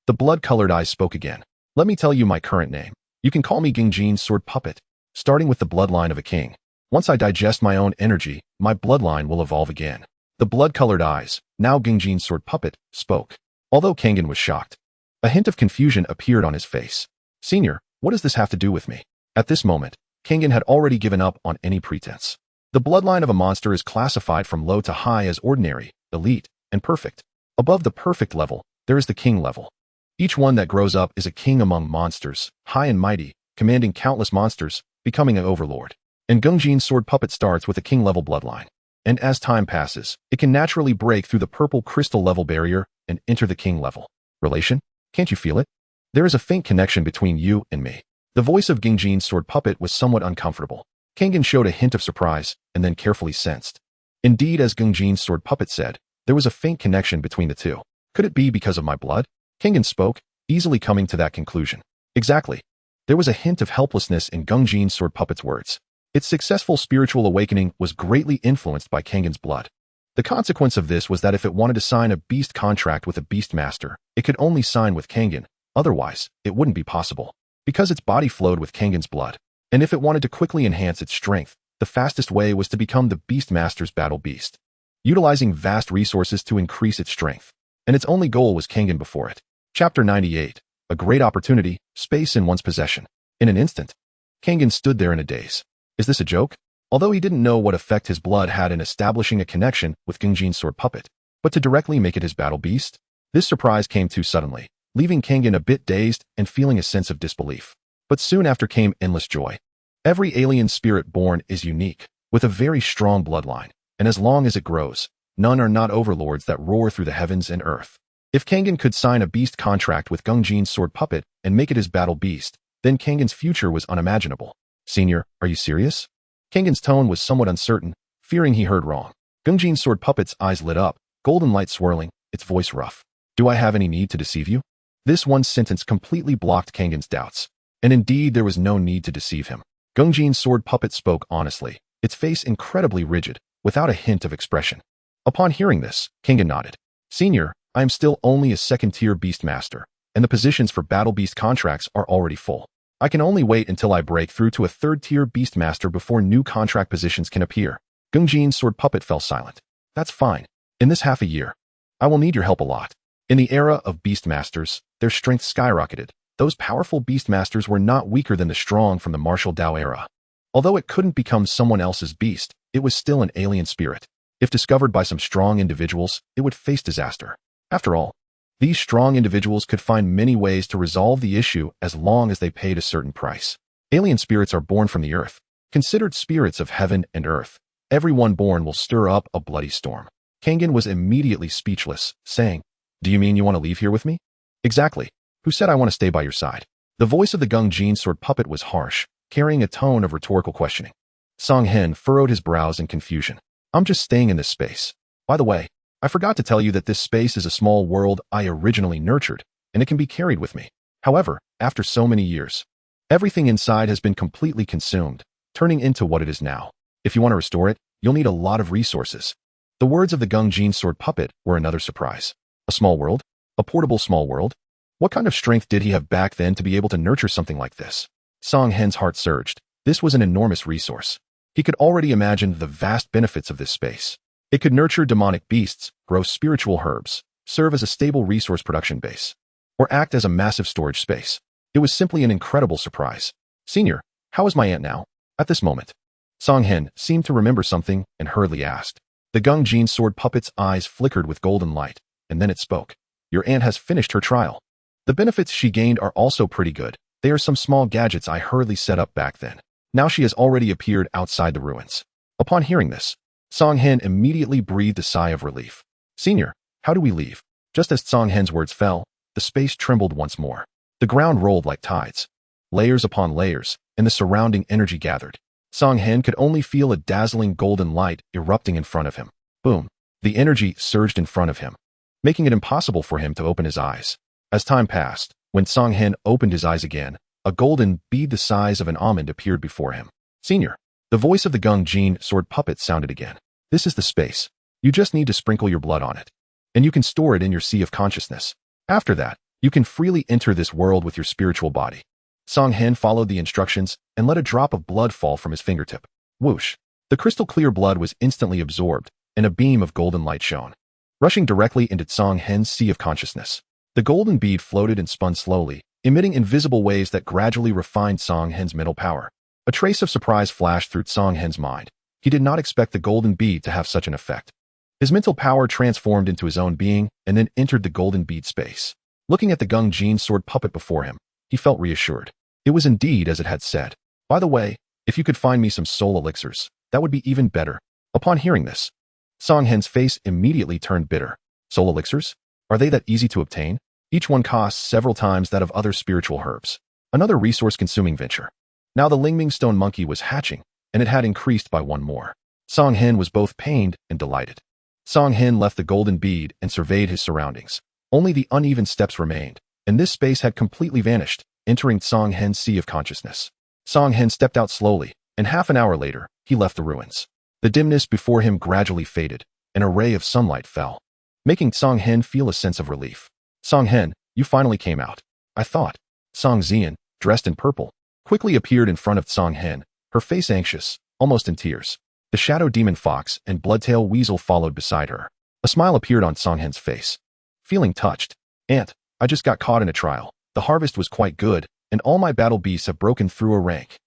the blood-colored eye spoke again. Let me tell you my current name. You can call me Gingjin's sword puppet, starting with the bloodline of a king. Once I digest my own energy, my bloodline will evolve again. The blood-colored eyes, now Gingjin's sword puppet, spoke. Although Kangen was shocked, a hint of confusion appeared on his face. Senior, what does this have to do with me? At this moment, Kangen had already given up on any pretense. The bloodline of a monster is classified from low to high as ordinary, elite, and perfect. Above the perfect level, there is the king level. Each one that grows up is a king among monsters, high and mighty, commanding countless monsters, becoming an overlord. And Gingjin's sword puppet starts with a king-level bloodline. And as time passes, it can naturally break through the purple crystal level barrier and enter the king level. Relation? Can't you feel it? There is a faint connection between you and me. The voice of Gingjin's sword puppet was somewhat uncomfortable. Kangen showed a hint of surprise and then carefully sensed. Indeed, as Gingjin's sword puppet said, there was a faint connection between the two. Could it be because of my blood? Kangen spoke, easily coming to that conclusion. Exactly. There was a hint of helplessness in Gingjin's sword puppet's words. Its successful spiritual awakening was greatly influenced by Kangen's blood. The consequence of this was that if it wanted to sign a beast contract with a beast master, it could only sign with Kangen, otherwise, it wouldn't be possible. Because its body flowed with Kangen's blood. And if it wanted to quickly enhance its strength, the fastest way was to become the beast master's battle beast, utilizing vast resources to increase its strength. And its only goal was Kangen before it. Chapter 98. A great opportunity, space in one's possession. In an instant, Kangen stood there in a daze. Is this a joke? Although he didn't know what effect his blood had in establishing a connection with Gingjin's sword puppet, but to directly make it his battle beast? This surprise came too suddenly, leaving Kangen a bit dazed and feeling a sense of disbelief. But soon after came endless joy. Every alien spirit born is unique, with a very strong bloodline, and as long as it grows, none are not overlords that roar through the heavens and earth. If Kangen could sign a beast contract with Gingjin's sword puppet and make it his battle beast, then Kangen's future was unimaginable. Senior, are you serious? Kangen's tone was somewhat uncertain, fearing he heard wrong. Gingjin's sword puppet's eyes lit up, golden light swirling, its voice rough. Do I have any need to deceive you? This one sentence completely blocked Kangen's doubts. And indeed, there was no need to deceive him. Gingjin's sword puppet spoke honestly, its face incredibly rigid, without a hint of expression. Upon hearing this, Kangen nodded. Senior, I am still only a second-tier beast master, and the positions for battle beast contracts are already full. I can only wait until I break through to a third-tier beast master before new contract positions can appear. Gingjin's sword puppet fell silent. That's fine. In this half a year, I will need your help a lot. In the era of beast masters, their strength skyrocketed. Those powerful beast masters were not weaker than the strong from the martial Dao era. Although it couldn't become someone else's beast, it was still an alien spirit. If discovered by some strong individuals, it would face disaster. After all, these strong individuals could find many ways to resolve the issue as long as they paid a certain price. Alien spirits are born from the earth, considered spirits of heaven and earth. Everyone born will stir up a bloody storm. Kangen was immediately speechless, saying, Do you mean you want to leave here with me? Exactly. Who said I want to stay by your side? The voice of the Gingjin sword puppet was harsh, carrying a tone of rhetorical questioning. Song Hen furrowed his brows in confusion. I'm just staying in this space. By the way, I forgot to tell you that this space is a small world I originally nurtured, and it can be carried with me. However, after so many years, everything inside has been completely consumed, turning into what it is now. If you want to restore it, you'll need a lot of resources. The words of the Gingjin sword puppet were another surprise. A small world? A portable small world? What kind of strength did he have back then to be able to nurture something like this? Song Hen's heart surged. This was an enormous resource. He could already imagine the vast benefits of this space. It could nurture demonic beasts, grow spiritual herbs, serve as a stable resource production base, or act as a massive storage space. It was simply an incredible surprise. Senior, how is my aunt now? At this moment, Song Hen seemed to remember something and hurriedly asked. The Gingjin sword puppet's eyes flickered with golden light, and then it spoke. Your aunt has finished her trial. The benefits she gained are also pretty good. They are some small gadgets I hurriedly set up back then. Now she has already appeared outside the ruins. Upon hearing this, Song Hen immediately breathed a sigh of relief. Senior, how do we leave? Just as Song Hen's words fell, the space trembled once more. The ground rolled like tides. Layers upon layers, and the surrounding energy gathered. Song Hen could only feel a dazzling golden light erupting in front of him. Boom. The energy surged in front of him, making it impossible for him to open his eyes. As time passed, when Song Hen opened his eyes again, a golden bead the size of an almond appeared before him. Senior. The voice of the Gung Jin sword puppet sounded again. This is the space. You just need to sprinkle your blood on it. And you can store it in your sea of consciousness. After that, you can freely enter this world with your spiritual body. Song Hen followed the instructions and let a drop of blood fall from his fingertip. Whoosh. The crystal clear blood was instantly absorbed, and a beam of golden light shone, rushing directly into Song Hen's sea of consciousness. The golden bead floated and spun slowly, emitting invisible waves that gradually refined Song Hen's mental power. A trace of surprise flashed through Song Hen's mind. He did not expect the golden bead to have such an effect. His mental power transformed into his own being and then entered the golden bead space. Looking at the Gung Jin sword puppet before him, he felt reassured. It was indeed as it had said. By the way, if you could find me some soul elixirs, that would be even better. Upon hearing this, Song Hen's face immediately turned bitter. Soul elixirs? Are they that easy to obtain? Each one costs several times that of other spiritual herbs. Another resource-consuming venture. Now the Lingming stone monkey was hatching, and it had increased by one more. Song Hen was both pained and delighted. Song Hen left the golden bead and surveyed his surroundings. Only the uneven steps remained, and this space had completely vanished, entering Song Hen's sea of consciousness. Song Hen stepped out slowly, and half an hour later, he left the ruins. The dimness before him gradually faded, and a ray of sunlight fell, making Song Hen feel a sense of relief. Song Hen, you finally came out. I thought. Song Zian, dressed in purple, quickly appeared in front of Song Hen, her face anxious, almost in tears. The shadow demon fox and bloodtail weasel followed beside her. A smile appeared on Song Hen's face. Feeling touched. Aunt, I just got caught in a trial. The harvest was quite good, and all my battle beasts have broken through a rank.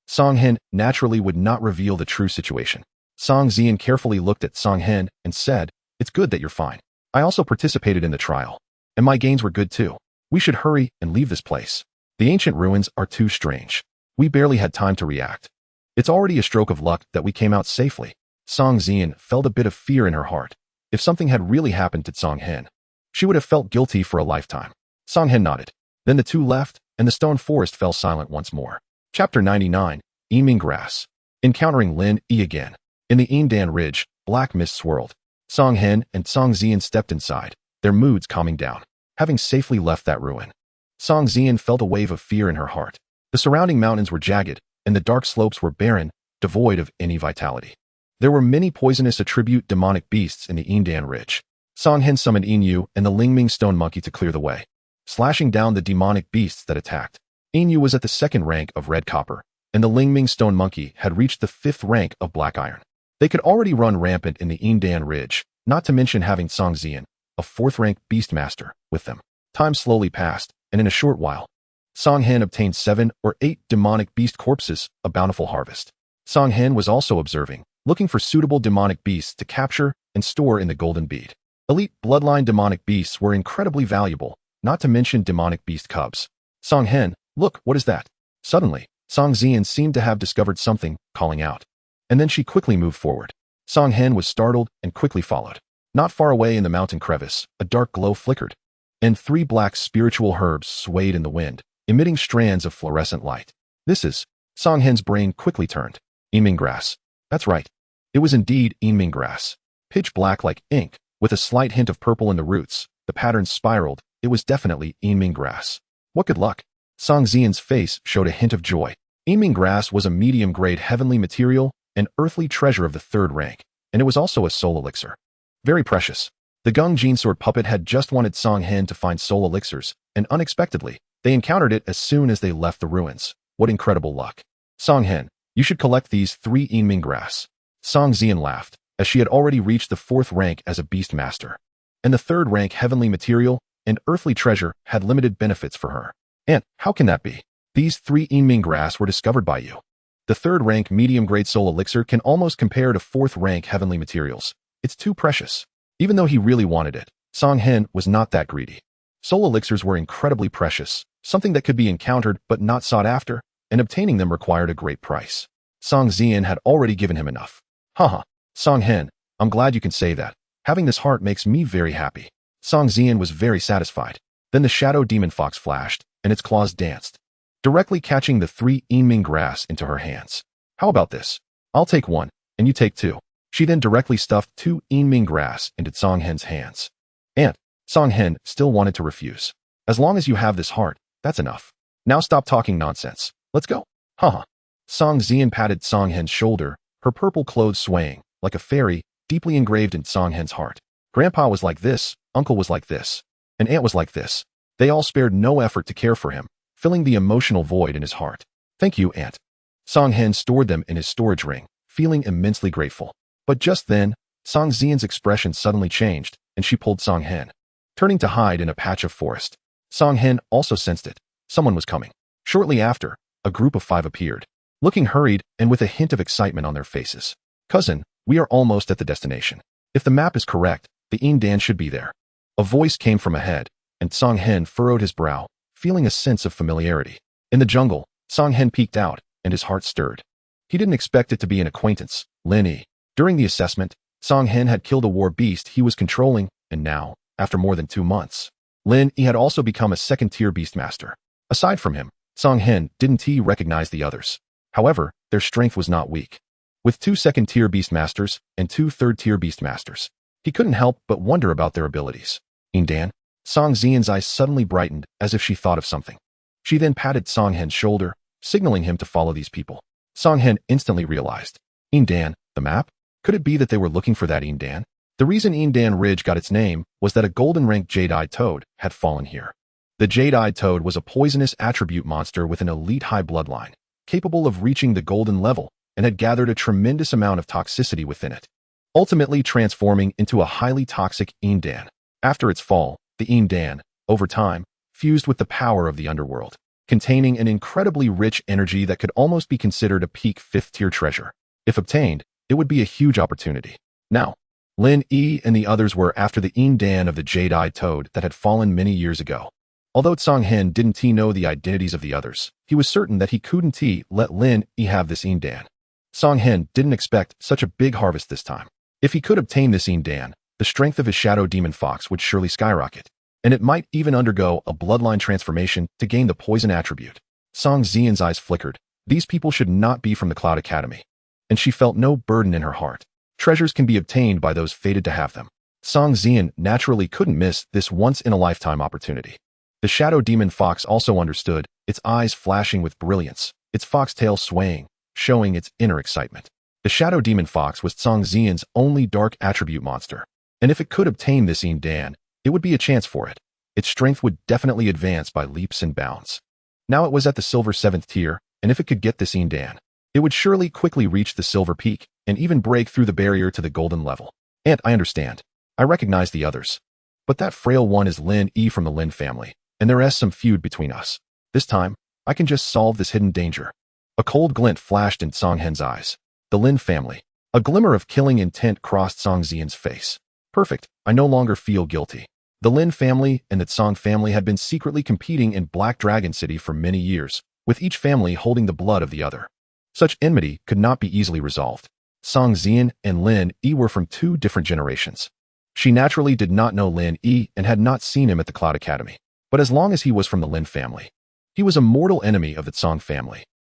Song Hen naturally would not reveal the true situation. Song Zian carefully looked at Song Hen and said, It's good that you're fine. I also participated in the trial, and my gains were good too. We should hurry and leave this place. The ancient ruins are too strange. We barely had time to react. It's already a stroke of luck that we came out safely. Song Zian felt a bit of fear in her heart. If something had really happened to Song Hen, she would have felt guilty for a lifetime. Song Hen nodded. Then the two left, and the stone forest fell silent once more. Chapter 99, Eaming Grass. Encountering Lin Yi again. In the Eamdan Ridge, black mist swirled. Song Hen and Song Zian stepped inside, their moods calming down, having safely left that ruin. Song Zian felt a wave of fear in her heart. The surrounding mountains were jagged, and the dark slopes were barren, devoid of any vitality. There were many poisonous attribute demonic beasts in the Eamdan Ridge. Song Hen summoned Inu and the Lingming stone monkey to clear the way, slashing down the demonic beasts that attacked. Inu was at the 2nd rank of red copper, and the Lingming stone monkey had reached the 5th rank of black iron. They could already run rampant in the Eamdan Ridge, not to mention having Song Zian, a 4th rank beastmaster, with them. Time slowly passed, and in a short while, Song Hen obtained 7 or 8 demonic beast corpses, a bountiful harvest. Song Hen was also observing, looking for suitable demonic beasts to capture and store in the golden bead. Elite bloodline demonic beasts were incredibly valuable, not to mention demonic beast cubs. Song Hen, look, what is that? Suddenly, Song Zian seemed to have discovered something, calling out. And then she quickly moved forward. Song Hen was startled and quickly followed. Not far away in the mountain crevice, a dark glow flickered, and 3 black spiritual herbs swayed in the wind, emitting strands of fluorescent light. This is... Song Hen's brain quickly turned. Eaming grass. That's right. It was indeed Eaming grass. Pitch black like ink, with a slight hint of purple in the roots, the pattern spiraled. It was definitely Eaming grass. What good luck. Song Zian's face showed a hint of joy. Eaming grass was a medium-grade heavenly material, an earthly treasure of the 3rd rank, and it was also a soul elixir. Very precious. The Gung Jin sword puppet had just wanted Song Hen to find soul elixirs, and unexpectedly, they encountered it as soon as they left the ruins. What incredible luck. Song Hen, you should collect these 3 Eaming grass. Song Zian laughed, as she had already reached the 4th rank as a beastmaster. And the 3rd rank heavenly material and earthly treasure had limited benefits for her. And how can that be? These 3 Eaming grass were discovered by you. The 3rd rank medium-grade soul elixir can almost compare to 4th rank heavenly materials. It's too precious. Even though he really wanted it, Song Hen was not that greedy. Soul elixirs were incredibly precious, something that could be encountered but not sought after, and obtaining them required a great price. Song Zian had already given him enough. Haha, Song Hen, I'm glad you can say that. Having this heart makes me very happy. Song Zian was very satisfied. Then the shadow demon fox flashed, and its claws danced, directly catching the 3 Eaming grass into her hands. How about this? I'll take 1, and you take 2. She then directly stuffed 2 Eaming grass into Song Hen's hands. And Song Hen still wanted to refuse. As long as you have this heart, that's enough. Now stop talking nonsense. Let's go. Haha. Song Zian patted Song Hen's shoulder, her purple clothes swaying, like a fairy, deeply engraved in Song Hen's heart. Grandpa was like this, Uncle was like this, and Aunt was like this. They all spared no effort to care for him, filling the emotional void in his heart. Thank you, Aunt. Song Hen stored them in his storage ring, feeling immensely grateful. But just then, Song Zian's expression suddenly changed, and she pulled Song Hen, turning to hide in a patch of forest. Song Hen also sensed it. Someone was coming. Shortly after, a group of 5 appeared, looking hurried and with a hint of excitement on their faces. Cousin, we are almost at the destination. If the map is correct, the Indan should be there. A voice came from ahead, and Song Hen furrowed his brow, feeling a sense of familiarity. In the jungle, Song Hen peeked out, and his heart stirred. He didn't expect it to be an acquaintance, Lin Yi. During the assessment, Song Hen had killed a war beast he was controlling, and now, after more than 2 months, Lin Yi had also become a second-tier beastmaster. Aside from him, Song Hen didn't recognize the others. However, their strength was not weak. With 2 second-tier beastmasters and 2 third-tier beastmasters, he couldn't help but wonder about their abilities. Indan? Song Zian's eyes suddenly brightened as if she thought of something. She then patted Song Hen's shoulder, signaling him to follow these people. Song Hen instantly realized. Indan, the map? Could it be that they were looking for that Indan? The reason Indan Ridge got its name was that a golden-ranked jade-eyed toad had fallen here. The jade-eyed toad was a poisonous attribute monster with an elite high bloodline, capable of reaching the golden level, and had gathered a tremendous amount of toxicity within it, ultimately transforming into a highly toxic Indan. After its fall, the Indan, over time, fused with the power of the underworld, containing an incredibly rich energy that could almost be considered a peak 5th-tier treasure. If obtained, it would be a huge opportunity. Now, Lin Yi and the others were after the Indan of the jade-eyed toad that had fallen many years ago. Although Song Hen didn't know the identities of the others, he was certain that he couldn't let Lin Yi have this Indan. Song Hen didn't expect such a big harvest this time. If he could obtain this Indan, the strength of his shadow demon fox would surely skyrocket, and it might even undergo a bloodline transformation to gain the poison attribute. Song Zian's eyes flickered. These people should not be from the Cloud Academy. And she felt no burden in her heart. Treasures can be obtained by those fated to have them. Song Zian naturally couldn't miss this once-in-a-lifetime opportunity. The shadow demon fox also understood, its eyes flashing with brilliance, its foxtail swaying, showing its inner excitement. The shadow demon fox was Song Zian's only dark attribute monster, and if it could obtain this Indan, it would be a chance for it. Its strength would definitely advance by leaps and bounds. Now it was at the silver 7th tier, and if it could get this Indan, it would surely quickly reach the silver peak and even break through the barrier to the golden level. And I understand. I recognize the others. But that frail one is Lin Yi from the Lin family, and there is some feud between us. This time, I can just solve this hidden danger. A cold glint flashed in Song Hen's eyes. The Lin family. A glimmer of killing intent crossed Song Zian's face. Perfect. I no longer feel guilty. The Lin family and the Song family had been secretly competing in Black Dragon City for many years, with each family holding the blood of the other. Such enmity could not be easily resolved. Song Zian and Lin Yi were from 2 different generations. She naturally did not know Lin Yi and had not seen him at the Cloud Academy. But as long as he was from the Lin family, he was a mortal enemy of the Song family.